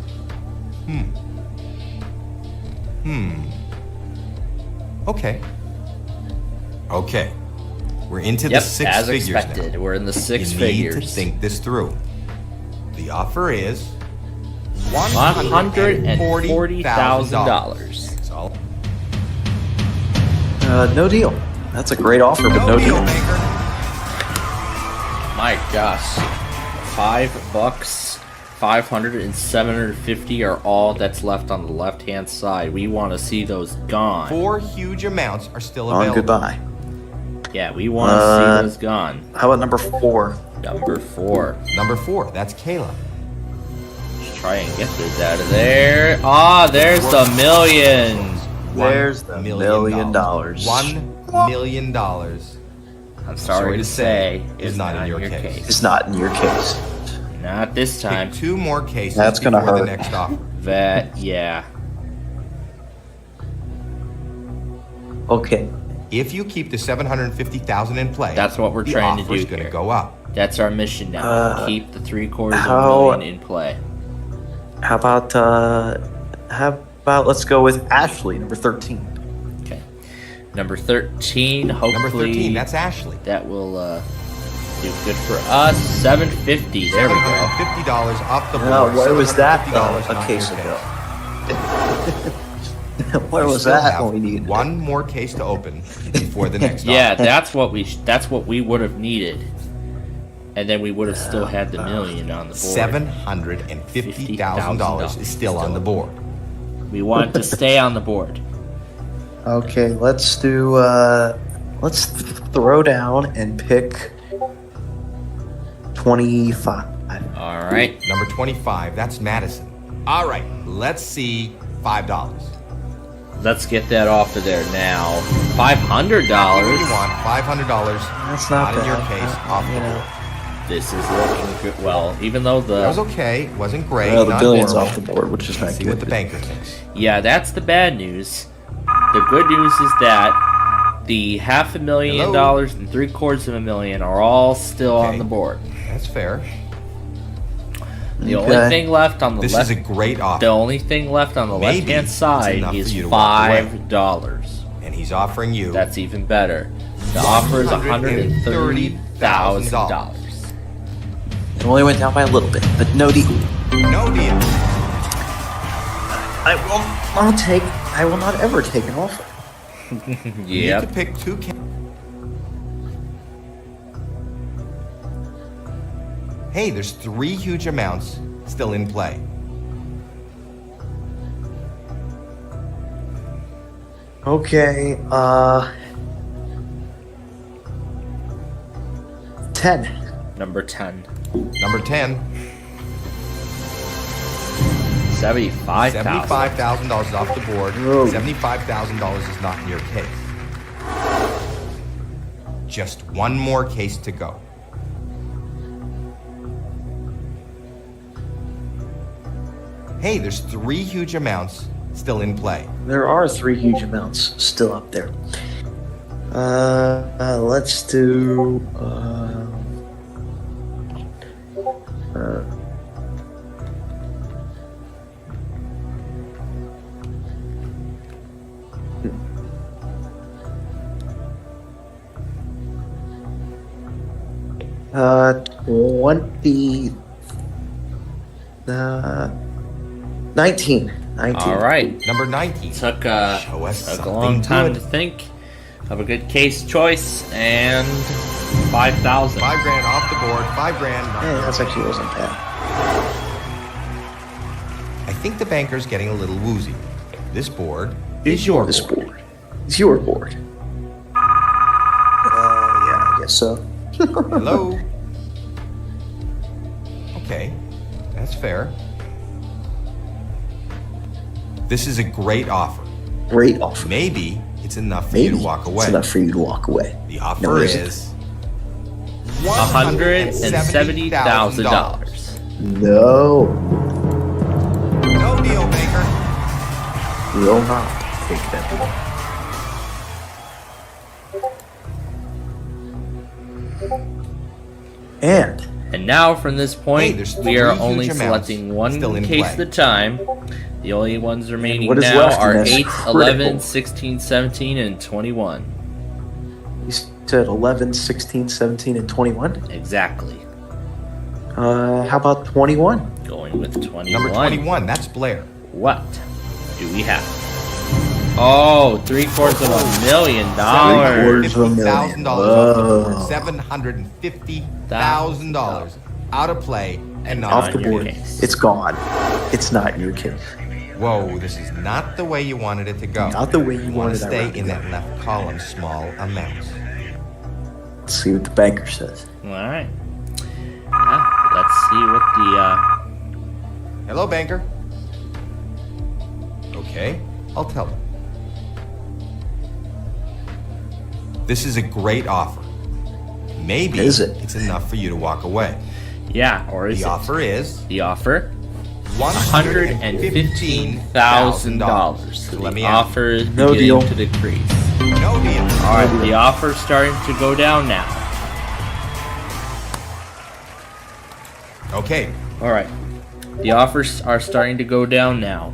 Okay. Okay. We're into the Yep, 6 as figures expected. now. We're in the 6 you figures. need to think this through. The offer is $140,000. That's all. No deal. That's a great offer, but no deal. banker. My gosh. $5, 500 and 750 are all that's left on the left-hand side. We want to see those gone. 4 huge amounts are still On available. goodbye. Yeah, we want to see those gone. How about number 4? Number 4. Number 4, that's Kayla. Let's try and get this out of there. Ah, there's the million. There's the $1 million. $1 million. I'm sorry to say, is not in your case. It's not in your case. Not this time. Pick 2 more cases That's gonna before the hurt. next offer. That, yeah. Okay. If you keep the $750,000 in play, That's what we're trying to do the offer's going to here. go up. That's our mission now. Keep the $750,000 how- in play. How about let's go with Ashley, number 13. Okay. Number 13, hopefully. Number 13, that's Ashley. That will do good for us. $750. There we go. $750 off the board. No, where was that $750 a not case your ago? case. Where You was still that have when we needed? one more case to open before the next Yeah, offer. that's what we would have needed. And then we would have still had the million on the board. $750,000 is still on the board. We want it to stay on the board. Okay, let's do. Let's throw down and pick 25. All right. Number 25, that's Madison. All right, let's see $5. Let's get that off of there now. $500. What do you want? $500. That's not in your bad. case. Off the board. This is looking good. Well, even though That was okay. Wasn't great. Well, the not billion's horrible. off the board, which is not See good. what the banker thinks. Yeah, that's the bad news. The good news is that the $500,000 and $750,000 are all still on the board. That's fair. The only thing left on the This left is a great offer. The only thing left on the Maybe left-hand it's side enough is for you to walk away. $5. And he's offering you. That's even better. The offer is $130,000. It only went down by a little bit, but no deal. No deal. I will not ever take an offer. You need to pick 2 Hey, there's 3 huge amounts still in play. Okay, 10. Number 10. Number 10. $75,000. $75,000 is off the board. Whoa. $75,000 is not in your case. Just one more case to go. Hey, there's 3 huge amounts still in play. There are 3 huge amounts still up there. Let's do. Uh, 20. 19. All right. Number 19. Took a long time to think of a good case choice, and 5,000. $5 grand off the board. $5 grand. Yeah, that's actually wasn't bad. I think the banker's getting a little woozy. This board is your board. It's your board. Yeah, I guess so. Hello? Okay, that's fair. This is a great offer. Great offer. Maybe it's enough for you to walk away. It's enough for you to walk away. The offer No, it is $170,000. No. No deal, Baker. Will not take that. And now from this point, there's we are 3 only huge amounts selecting one still in case play. at a time. The only ones remaining what is now left in are this 8, critical? 11, 16, 17, and 21. You said 11, 16, 17, and 21? Exactly. How about 21? Going with 21. Number 21, that's Blair. What do we have? Oh, $750,000. $750,000 off the board. $750,000 out of play and not Off on the your board. case. It's gone. It's not in your case. Whoa, this is not the way you wanted it to go. Not the way you want wanted to that stay round to in go. that left column, small amounts. Let's see what the banker says. All right. Yeah, let's see what the. Hello, banker. Okay, I'll tell him. This is a great offer. Maybe Is it? it's enough for you to walk away. Yeah, or is The it? offer is The offer? $115,000. So Let the me out. offer is No beginning deal. to decrease. No deal. All right, the offer's starting to go down now. Okay, All right, the offers are starting to go down now.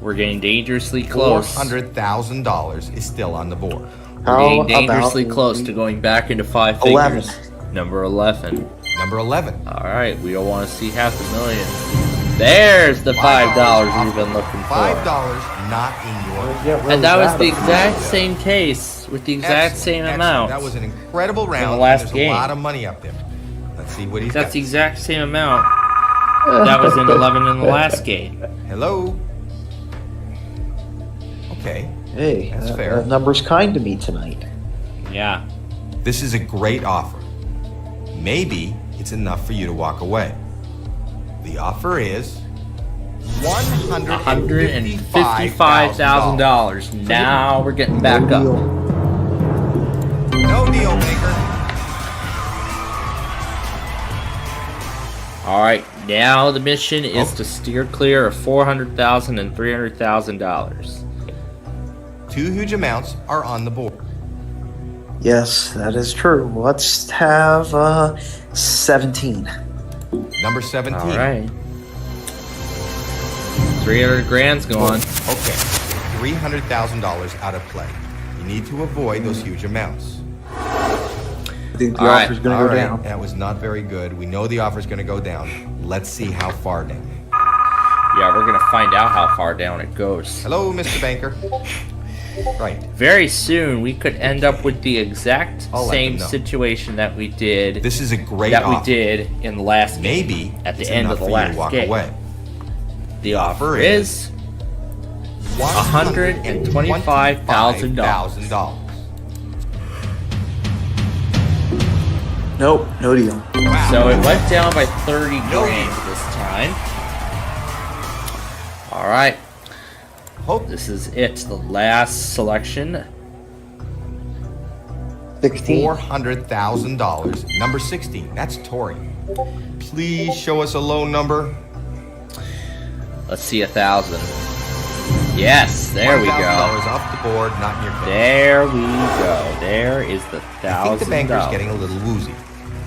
We're getting dangerously close. $400,000 is still on the board. We're getting How dangerously about close to going back into 5 11? figures. Number 11. Number 11. All right, we don't want to see $500,000. There's the $5 we've been looking for. $5 not in your. And that was the exact same case with the exact same Excellent. amount. That was an incredible round. last There's game. a lot of money up there. Let's see what he's That's got. the exact same amount. That was in 11 in the last game. Hello. Okay. Hey, That's fair. that number's kind to me tonight. Yeah. This is a great offer. Maybe it's enough for you to walk away. The offer is $155,000. Now we're getting back up. No deal, maker. All right, now the mission is to steer clear of $400,000 and $300,000. 2 huge amounts are on the board. Yes, that is true. Let's have 17. Number 17. All right. 300 grand's gone. Okay, $300,000 out of play. You need to avoid those huge amounts. I think the All right, offer's going to All go right, down. that was not very good. We know the offer's going to go down. Let's see how far down. Yeah, we're gonna find out how far down it goes. Hello, Mr. Banker. Right. Very soon, we could end up with the exact I'll let same them know. situation that we did. This is a great that offer. we did in the last game. Maybe at the it's end enough of the for you to last walk game. away. The offer is $125,000. Nope, no deal. So it went down by 30 grand this time. All right. This is it. The last selection. $400,000. Number 16. That's Tori. Please show us a low number. Let's see, 1,000. Yes, there we go. $1,000 off the board, not in your case. There we go. There is the $1,000. I think the banker's getting a little woozy.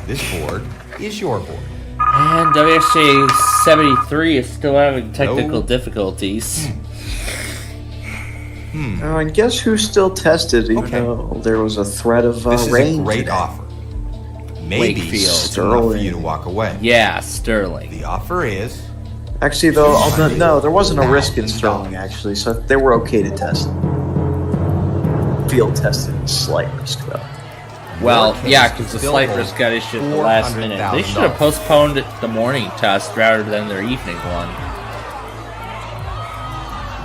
This board is your board. And WSJ 73 is still having technical difficulties. And guess who still tested, even though there was a threat of This is rain a great today? offer. Maybe Wakefield. it's enough for you to walk away. Yeah, Sterling. The offer is... Actually, though, no, there wasn't a risk in Sterling, actually, so they were okay to test. Field tested, slight risk, though. Well, yeah, because the slight risk got issued at the last minute. They should have postponed the morning test rather than their evening one.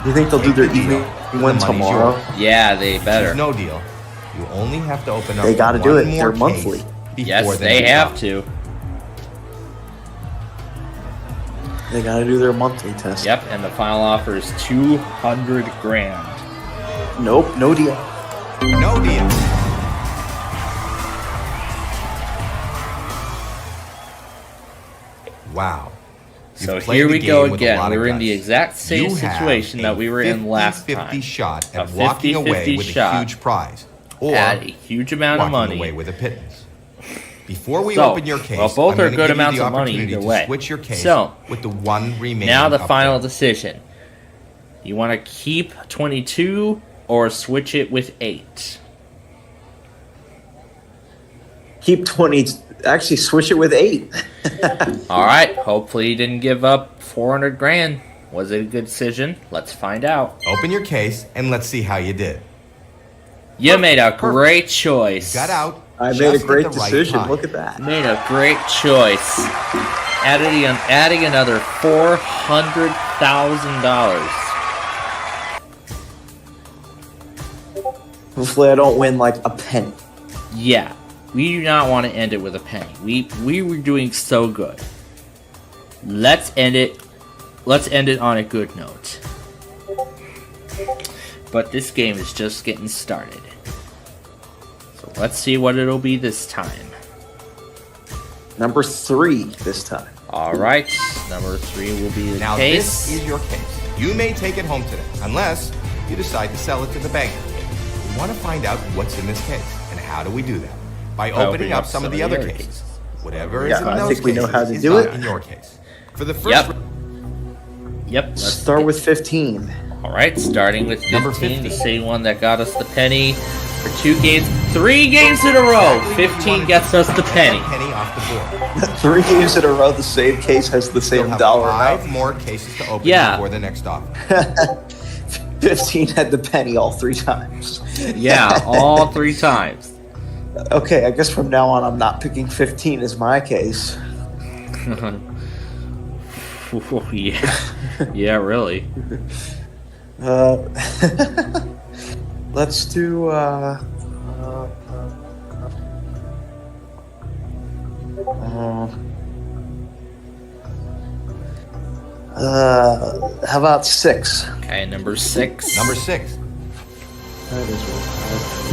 You think they'll do their evening one tomorrow? Yeah, they better. There's no deal. You only have to open up They gotta do one it. more They're monthly. case before Yes, the they next have offer. to. They gotta do their monthly test. Yep, and the final offer is 200 grand. Nope, no deal. No deal. Wow. So You've played here the we go game with a again. lot We of were in the guts. exact same You have situation that we were in last 50-50 time. shot A at walking away 50-50 with a shot huge prize, or at a huge amount of walking money. away with a pittance. Before we So, open your case, well, both I'm are gonna good give you amounts the of money opportunity either to way. switch your case So, with the one remaining. Now the up final there. decision. You want to keep 22 or switch it with 8? Keep 20. Actually, switch it with 8. All right. Hopefully you didn't give up 400 grand. Was it a good decision? Let's find out. Open your case and let's see how you did. You made a great choice. Got out. I just made a at great the right decision. time. Look at that. Made a great choice. Adding another $400,000. Hopefully, I don't win like a penny. Yeah. We do not want to end it with a penny. We were doing so good. Let's end it. Let's end it on a good note. But this game is just getting started. So let's see what it'll be this time. Number 3 this time. All right. Number 3 will be the Now case. this is your case. You may take it home today, unless you decide to sell it to the banker. We want to find out what's in this case, and how do we do that? By opening up some of the other cases. Whatever is in I those think we know cases how to is do not it. in your case. For the first Yep. Let's start with 15. All right, starting with 15, Number 50. the same one that got us the penny for 2 games, 3 games in a row. 15 gets us the penny. penny off the board. 3 games in a row, the same case has the You'll same have dollar 5 amount. more cases to open Yeah. before the next offer. 15 had the penny all 3 times. Yeah, all 3 times. Okay, I guess from now on, I'm not picking 15 as my case. Yeah, yeah, really. Let's do. How about 6? Okay, number 6. Number 6. That is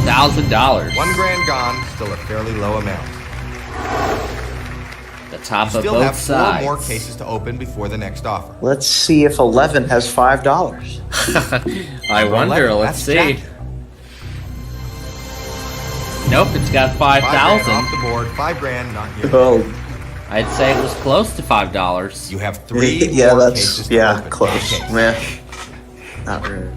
$1,000. $1 grand gone, still a fairly low amount. The top You of still both have 4 sides. more cases to open before the next offer. Let's see if 11 has $5. I wonder. 11, Let's that's see. Jack. Nope, it's got 5 grand 5,000. off the board. 5 grand, not your. Oh, I'd say it was close to $5. You have 3 yeah, more that's cases to open. close. Okay. Meh. Not really.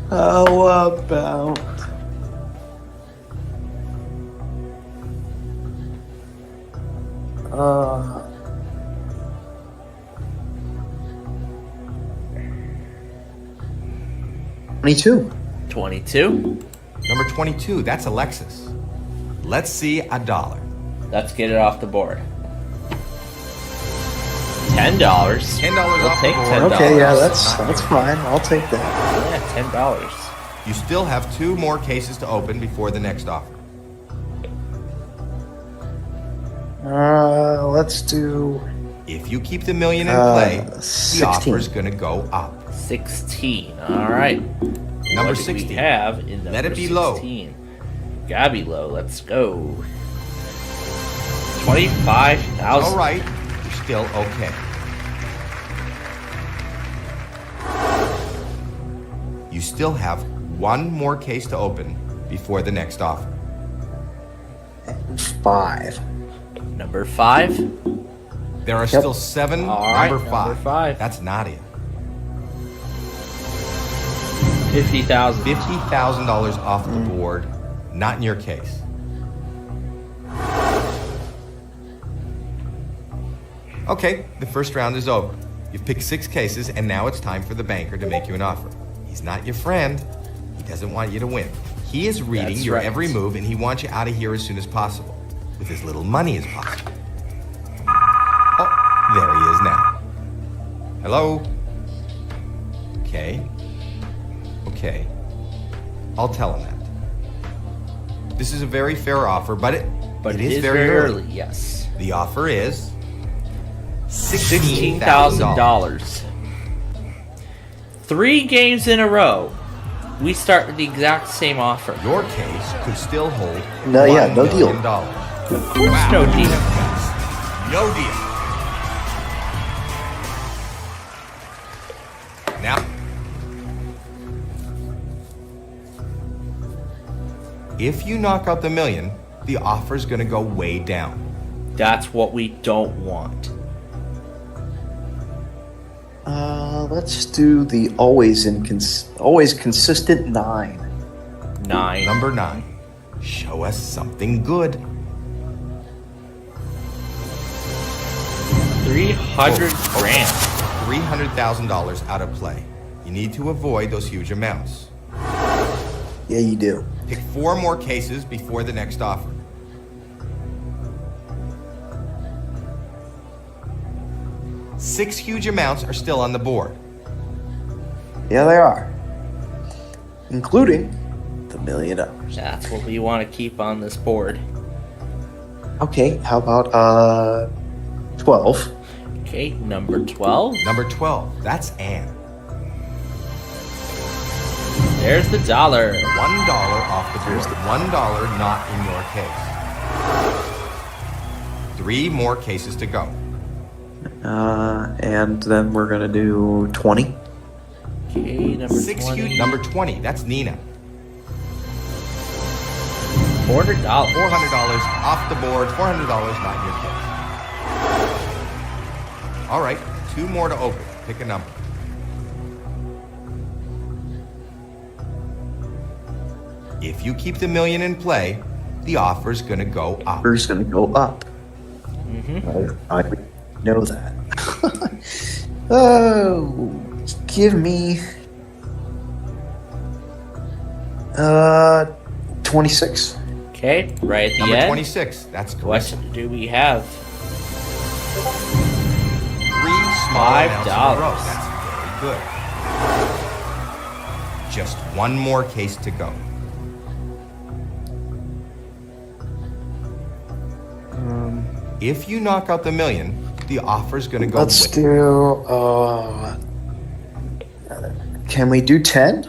How about 22. 22. Number 22, that's Alexis. Let's see $1. Let's get it off the board. $10. $10 We'll off take the board. $10. Okay, yeah, that's fine. I'll take that. Yeah, $10. You still have 2 more cases to open before the next offer. Let's do. If you keep the million in play, the 16. offer's gonna go up. 16. All right. Number What do 16. we have in number Let it be 16? Gotta be low. Let's go. 25,000. All right, you're still okay. You still have 1 more case to open before the next offer. 5. Number 5. There are still 7. All right, Number 5. number 5. That's Nadia. $50,000. $50,000 off the board. Not in your case. Okay, the first round is over. You've picked 6 cases, and now it's time for the banker to make you an offer. He's not your friend. He doesn't want you to win. He is reading That's your right. every move, and he wants you out of here as soon as possible, with as little money as possible. Oh, there he is now. Hello? Okay. Okay. I'll tell him that. This is a very fair offer, but it is very early. Yes. The offer is $16,000. 3 games in a row. We start with the exact same offer. Your case could still hold No, yeah, no deal. Of course, no deal. No deal. Now, if you knock out the million, the offer's gonna go way down. That's what we don't want. Let's do the always consistent 9. 9. Number 9. Show us something good. 300 grand. $300,000 out of play. You need to avoid those huge amounts. Yeah, you do. Pick 4 more cases before the next offer. Six huge amounts are still on the board. Yeah, they are. Including the $1 million. That's what we want to keep on this board. Okay, how about 12? Okay, number 12. Number 12, that's Anne. There's the dollar. $1 off the board. $1 not in your case. 3 more cases to go. And then we're gonna do 20. Okay, number 20. Number 20, that's Nina. $400. $400 off the board. $400 not in your case. All right, 2 more to open. Pick a number. If you keep the million in play, the offer's gonna go up. Offer's gonna go up. I know that. Oh, give me 26. Okay, right at the Number end. 26, that's correct. What do we have? 3 small amounts in a row. $5. That's very good. Just 1 more case to go. If you knock out the million, the offer's gonna go. Let's do. Can we do 10?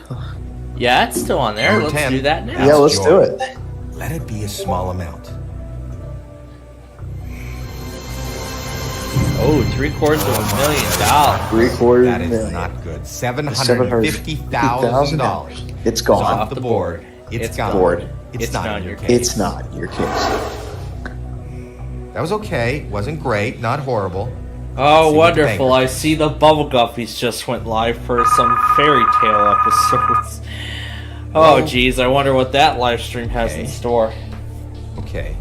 Yeah, it's still on there. Number Let's 10. do that now. Yeah, let's do it. Let it be a small amount. Oh, $750,000. $750,000. That is not good. $750,000. It's gone. Off the board. It's gone. Board. It's not in your case. It's not your case. That was okay. Wasn't great. Not horrible. Oh, See what the wonderful. I see the Bubble Guppies just went live for some fairy tale episodes. Oh, geez. I wonder what that live stream has in store. Okay.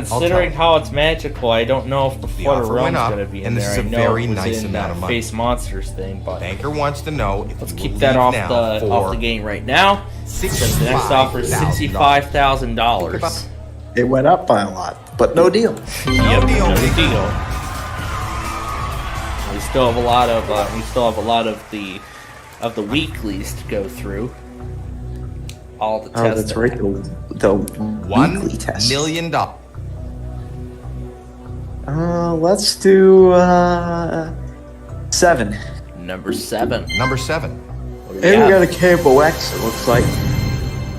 considering how it's magical, I don't know if the Florida offer Realm's went up, going to be in and this there. is a I know very it was nice in amount that of money. Face Monsters thing, but Banker wants to know if let's you keep will that leave off now the game right now. The next offer is $65,000. It went up by a lot, but no deal. No deal. We still have a lot of the weeklies to go through. All the tests. Oh, that's right. The weekly test. $1 million. Let's do 7. Number 7. Number 7. Hey, we got a KFOX, it looks like.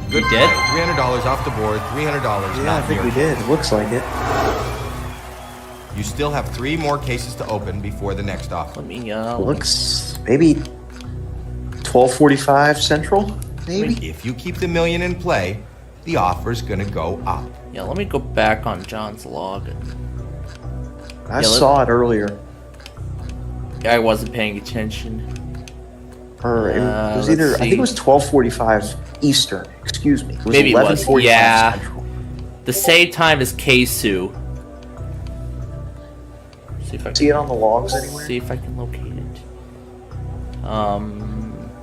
Good We did? $300 off the board. $300. Yeah, I think we did. It looks like it. You still have 3 more cases to open before the next offer. Let me Looks maybe 12:45 Central. Maybe. If you keep the $1 million in play, the offer's gonna go up. Yeah, let me go back on John's log. I saw it earlier. I wasn't paying attention. Or it was either, I think it was 12:45 Eastern. Excuse me. It was Maybe it was. 11:45 Yeah. Central. The same time as Keisu. See if I can See it on the logs anywhere? See if I can locate it.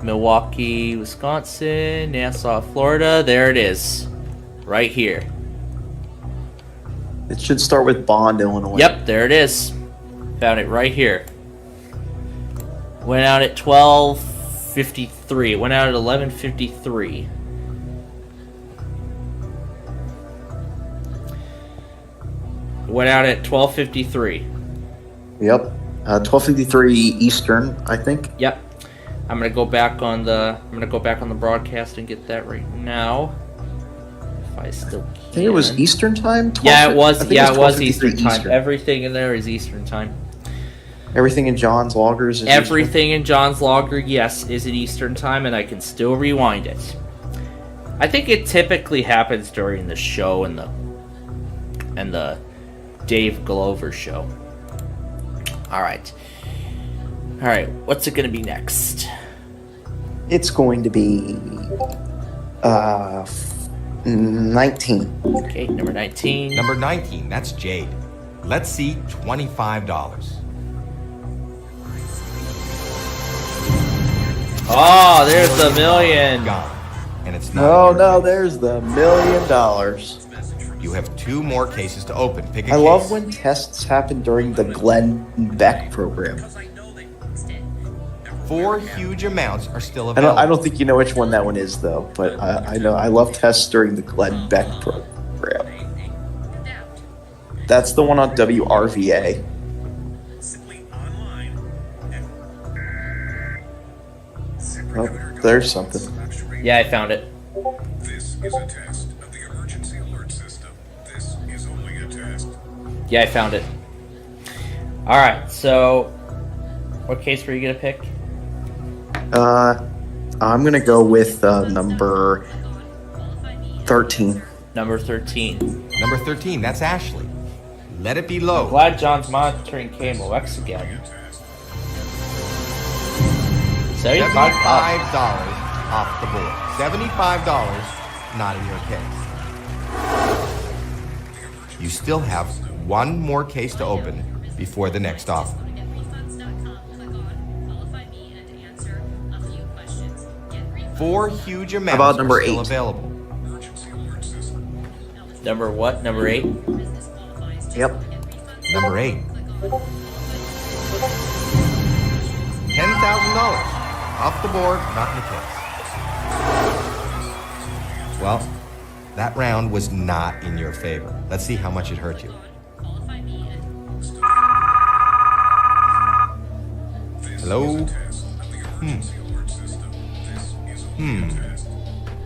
Milwaukee, Wisconsin, Nassau, Florida. There it is. Right here. It should start with Bond, Illinois. Yep, there it is. Found it right here. Went out at 12:53. It went out at 11:53. Went out at 12:53. Yep. 12:53 Eastern, I think. Yep. I'm gonna go back on the broadcast and get that right now. If I still can. I think it was Eastern time. Yeah, it was. Yeah, it was 12:53 Eastern time. Everything in there is Eastern time. Everything in John's loggers is Everything in John's logger, yes, is at Eastern time, and I can still rewind it. I think it typically happens during the show and the Dave Glover show. All right. What's it gonna be next? It's going to be 19. Okay, number 19. Number 19, that's Jade. Let's see $25. Oh, there's the $1 million. Gone. And it's not. Oh no, there's the $1 million. You have 2 more cases to open. Pick a I case. love when tests happen during the Glenn Beck program. 4 huge amounts are still available. I don't think you know which one that one is though, but I know I love tests during the Glenn Beck program. That's the one on WRVA. Oh, there's something. Yeah, I found it. This is a test of the emergency alert system. This is only a test. Yeah, I found it. All right, so what case were you gonna pick? I'm gonna go with number 13. Number 13. Number 13, that's Ashley. Let it be low. Glad John's monitoring KMOX again. $75 off the board. $75 not in your case. You still have 1 more case to open before the next offer. 4 huge amounts How about number are still 8? available. Number what? Number 8? Yep. Number 8. $10,000 off the board, not in the case. Well, that round was not in your favor. Let's see how much it hurt you. Hello?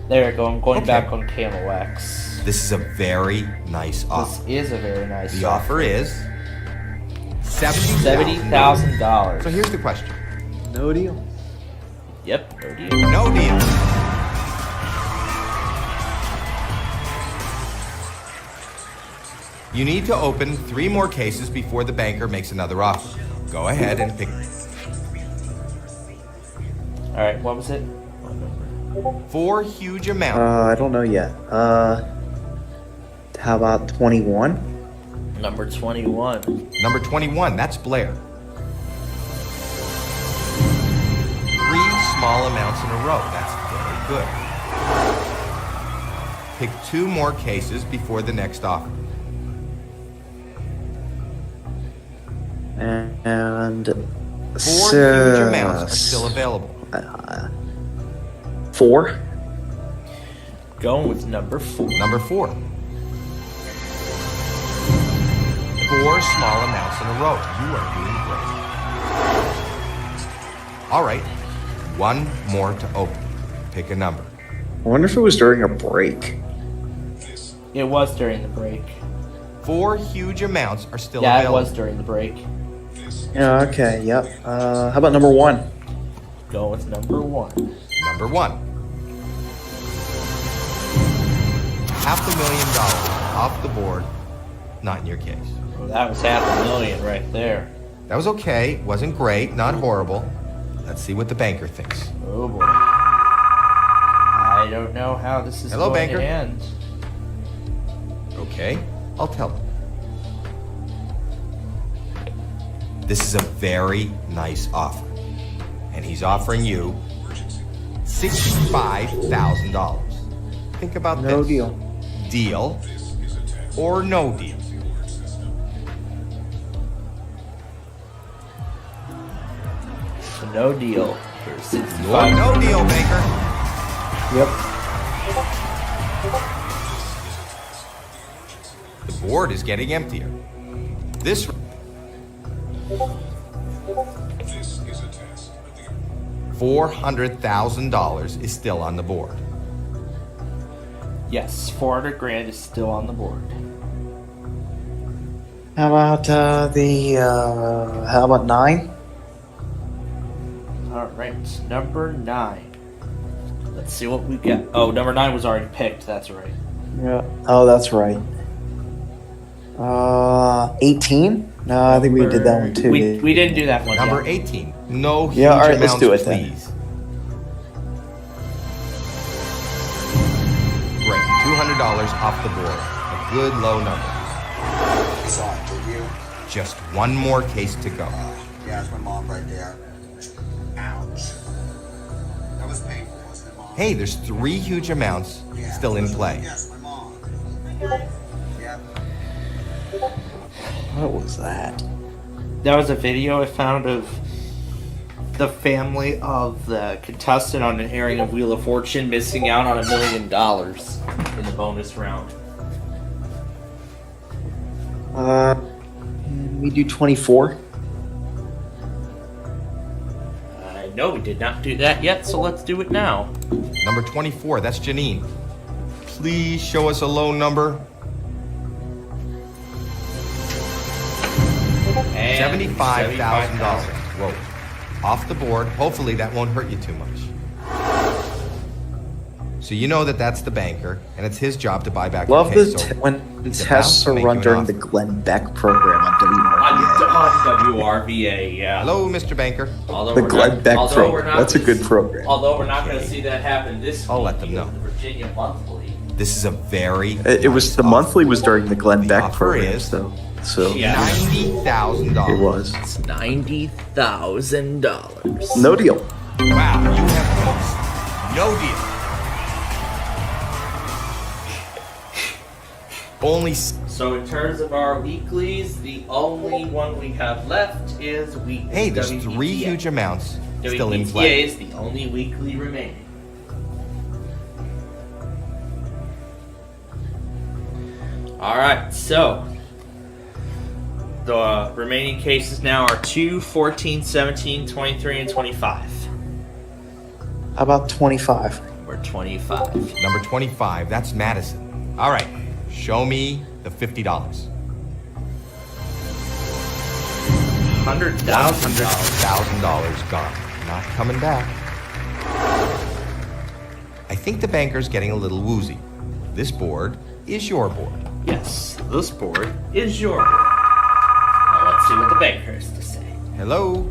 There we go. I'm going back on KMOX. This is a very nice offer. This is a very nice The offer is $70,000. So here's the question. No deal. Yep, no deal. No deal. You need to open 3 more cases before the banker makes another offer. Go ahead and pick. All right, what was it? 4 huge amounts. I don't know yet. How about 21? Number 21. Number 21, that's Blair. 3 small amounts in a row. That's very good. Pick 2 more cases before the next offer. And 4 huge amounts are still available. 4. Going with number 4. Number 4. 4 small amounts in a row. You are doing great. All right, 1 more to open. Pick a number. I wonder if it was during a break. It was during the break. 4 huge amounts are still Yeah, available. it was during the break. Yeah, okay, yep. How about number 1? Go with number 1. Number 1. $500,000 off the board. Not in your case. Well, that was $500,000 right there. That was okay. Wasn't great. Not horrible. Let's see what the banker thinks. Oh boy. I don't know how this is Hello, going banker. to end. Okay, I'll tell him. This is a very nice offer. And he's offering you $65,000. Think about this. No deal. Deal or no deal? No deal for $65,000. No deal, banker. Yep. The board is getting emptier. This $400,000 is still on the board. Yes, $400,000 is still on the board. How about how about 9? All right, number 9. Let's see what we got. Oh, number 9 was already picked. That's right. Yeah. Oh, that's right. 18? No, I think we did that one too. We didn't do that one. Number yet. 18. No huge Yeah, all right, let's amounts, do it then. please. Great. $200 off the board. A good low number. Just 1 more case to go. Yeah, that's my mom right there. Ouch. That was painful, wasn't it, Mom? Hey, there's 3 huge amounts still in play. Yes, my mom. Yeah. What was that? That was a video I found of the family of the contestant on an airing of Wheel of Fortune missing out on $1 million in the bonus round. We do 24. No, we did not do that yet, so let's do it now. Number 24, that's Janine. Please show us a low number. And $75,000. Whoa. Off the board. Hopefully that won't hurt you too much. So you know that that's the banker, and it's his job to buy back Love your the case. So when he's tests about are to make run you an during offer. the Glenn Beck program on WRVA. On WRVA, yeah. Hello, Mr. Banker. Although The we're Glenn not- Beck although program. we're not That's a gonna- good program. Although we're not going to see that happen this week. I'll let them know. The Virginia Monthly. This is a very It was the monthly was during the Glenn Beck offer program, is though. So Yeah. $90,000. it was It's $90,000. no deal. Wow, you have lost. No deal. Only So in terms of our weeklies, the only one we have left is weekly. Hey, there's 3 huge amounts still in WPTA play. is the only weekly remaining. All right, so the remaining cases now are 2, 14, 17, 23, and 25. How about 25? We're 25. Number 25, that's Madison. All right, show me the $50. $100,000 gone. Not coming back. I think the banker's getting a little woozy. This board is your board. Yes, this board is your board. Now let's see what the banker has to say. Hello?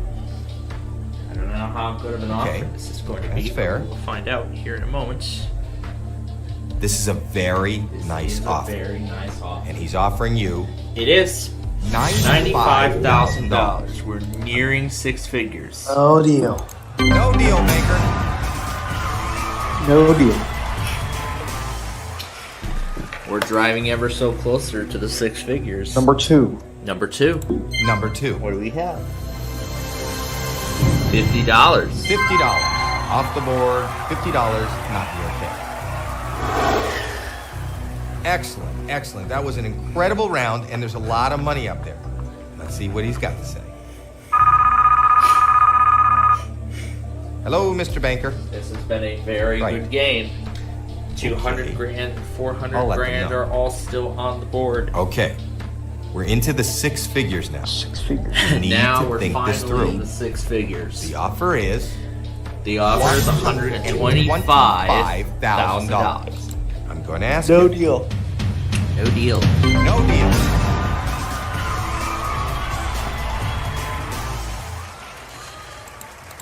I don't know how good of an offer Okay, this is going to that's be. fair. We'll find out here in a moment. This is a very nice offer. Very nice offer. And he's offering you. It is $95,000. We're nearing six figures. No deal. No deal, Maker. No deal. We're driving ever so closer to the six figures. Number 2. Number 2. Number 2. What do we have? $50. $50 off the board. $50, not your case. Excellent, excellent. That was an incredible round, and there's a lot of money up there. Let's see what he's got to say. Hello, Mr. Banker. This has been a very good game. 200 grand, 400 grand are all still on the board. Okay. We're into the six figures now. Six figures. You need Now to we're think this finally through. in the six figures. The offer is $125,000. I'm going to ask No you. deal. No deal. No deal.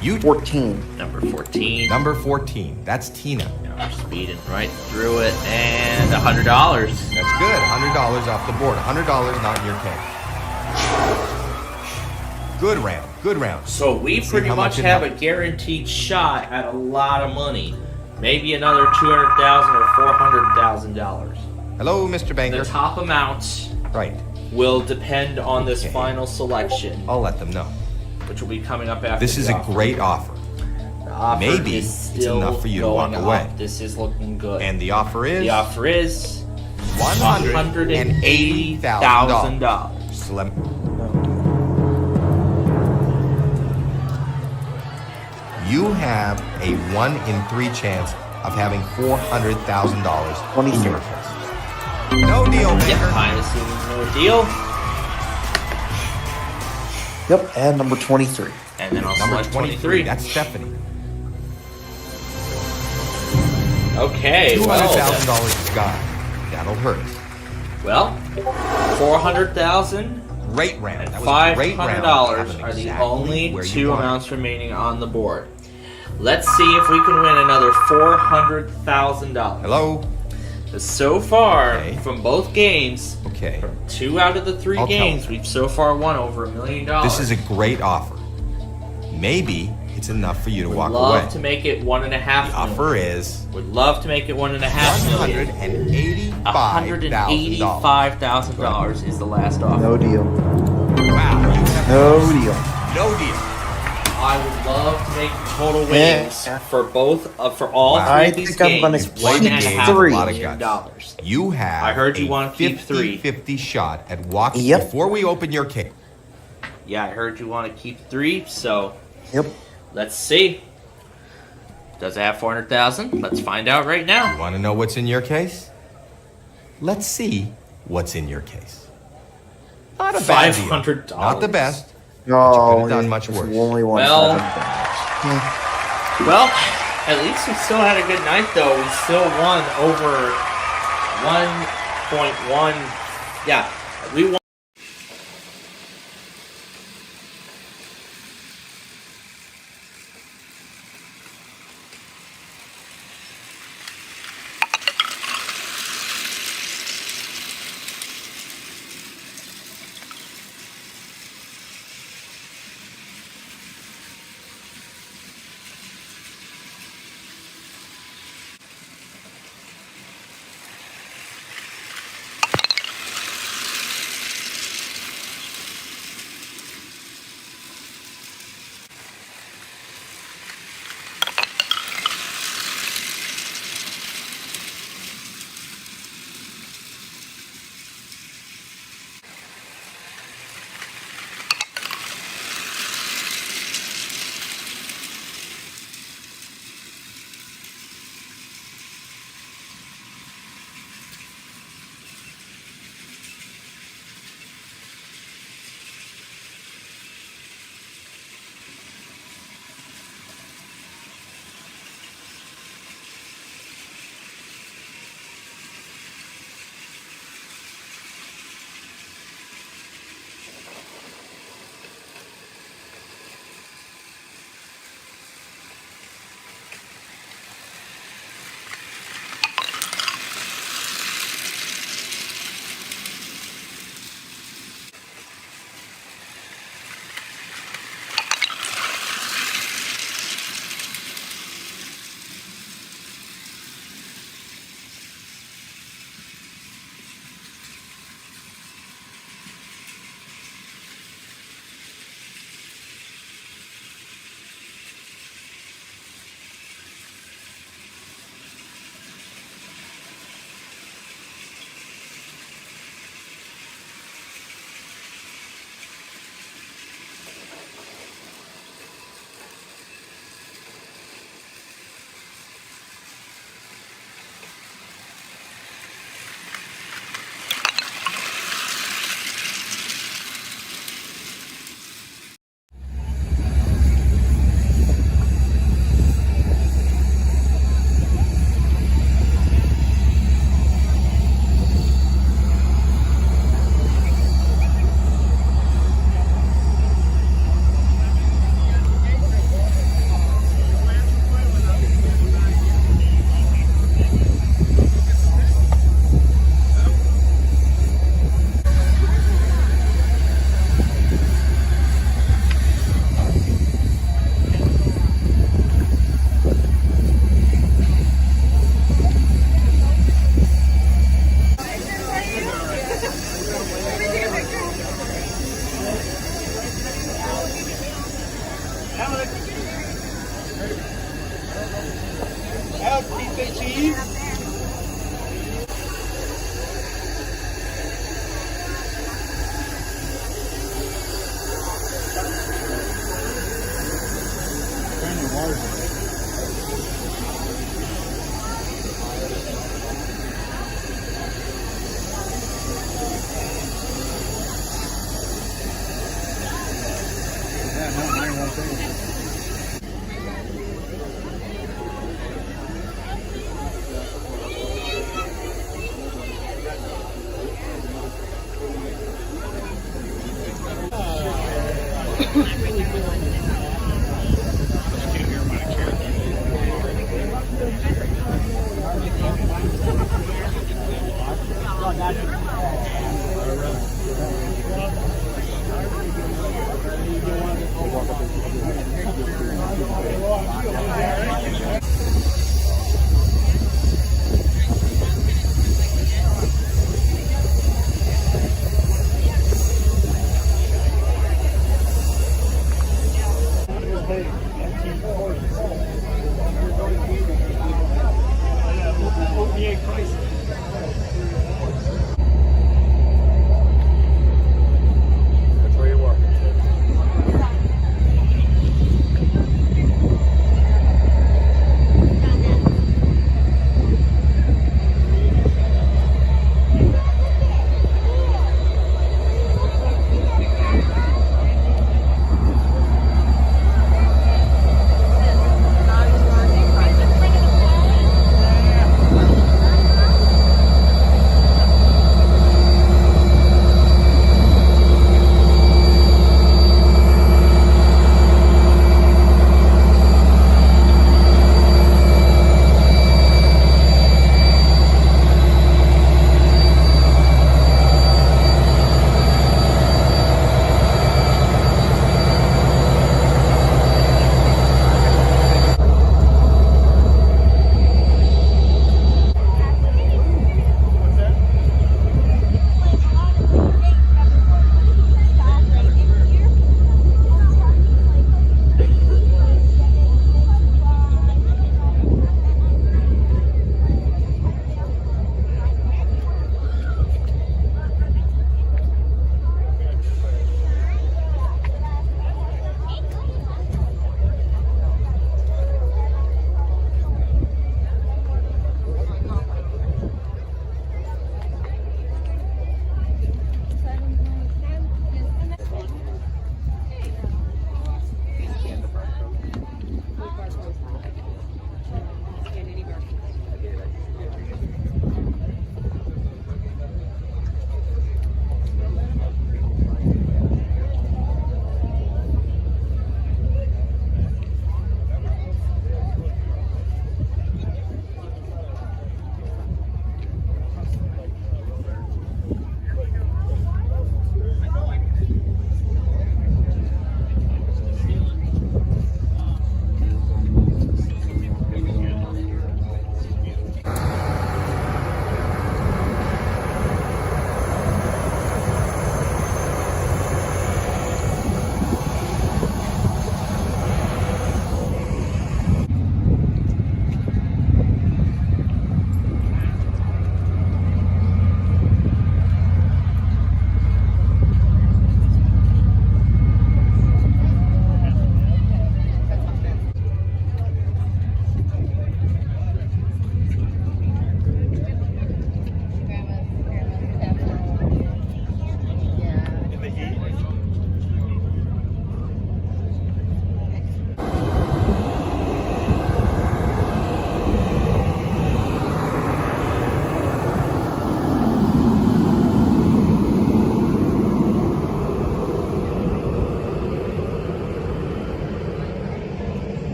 You 14. Number 14. Number 14. That's Tina. Now we're speeding right through it, and $100. That's good. $100 off the board. $100 not in your case. Good round. Good round. So we pretty much have a guaranteed shot at a lot of money. Maybe another $200,000 or $400,000. Hello, Mr. Banker. The top amount will depend on this final selection. I'll let them know. Which will be coming up after This is a great offer. The offer Maybe is it's still enough for you to walk going away. up. This is looking good. And the offer is? The offer is $180,000. So let me... You have a 1 in 3 chance of having $400,000 in your case. No deal, Maker. Yep, I'm assuming no deal. Yep, and number 23. And then I'll Number select 23. That's Stephanie. Okay, well, $200,000 is gone. That'll hurt. well, $400,000 Great round. and That was a great round. $500 are the only two amounts remaining on the board. Let's see if we can win another $400,000. Hello? So far, from both games, from 2 out of the 3 I'll tell games, we've so far won over $1 million. This is a great offer. Maybe it's enough for you to walk love away. to make it $1.5 million. The offer is Would love to make it $1.5 million. $185,000 is the last offer. No deal. Wow. No deal. No deal. I would love to make total winnings for both for all three of these games. $1.5 million. You have I heard you want to keep 3. 50 shot at walking before we open your case. Yeah, I heard you want to keep 3, so Yep. let's see. Does it have 400,000? Let's find out right now. You want to know what's in your case? Let's see what's in your case. Not a bad deal. $500. Not the best. No, but you could have done much worse. Only one. Well, at least we still had a good night, though. We still won over 1.1. Yeah, we won.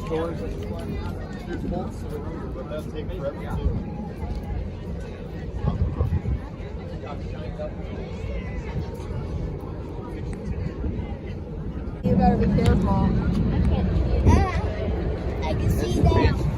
doors that just went out. There's bolts to the room, but that takes forever too. You better be careful. I can see that.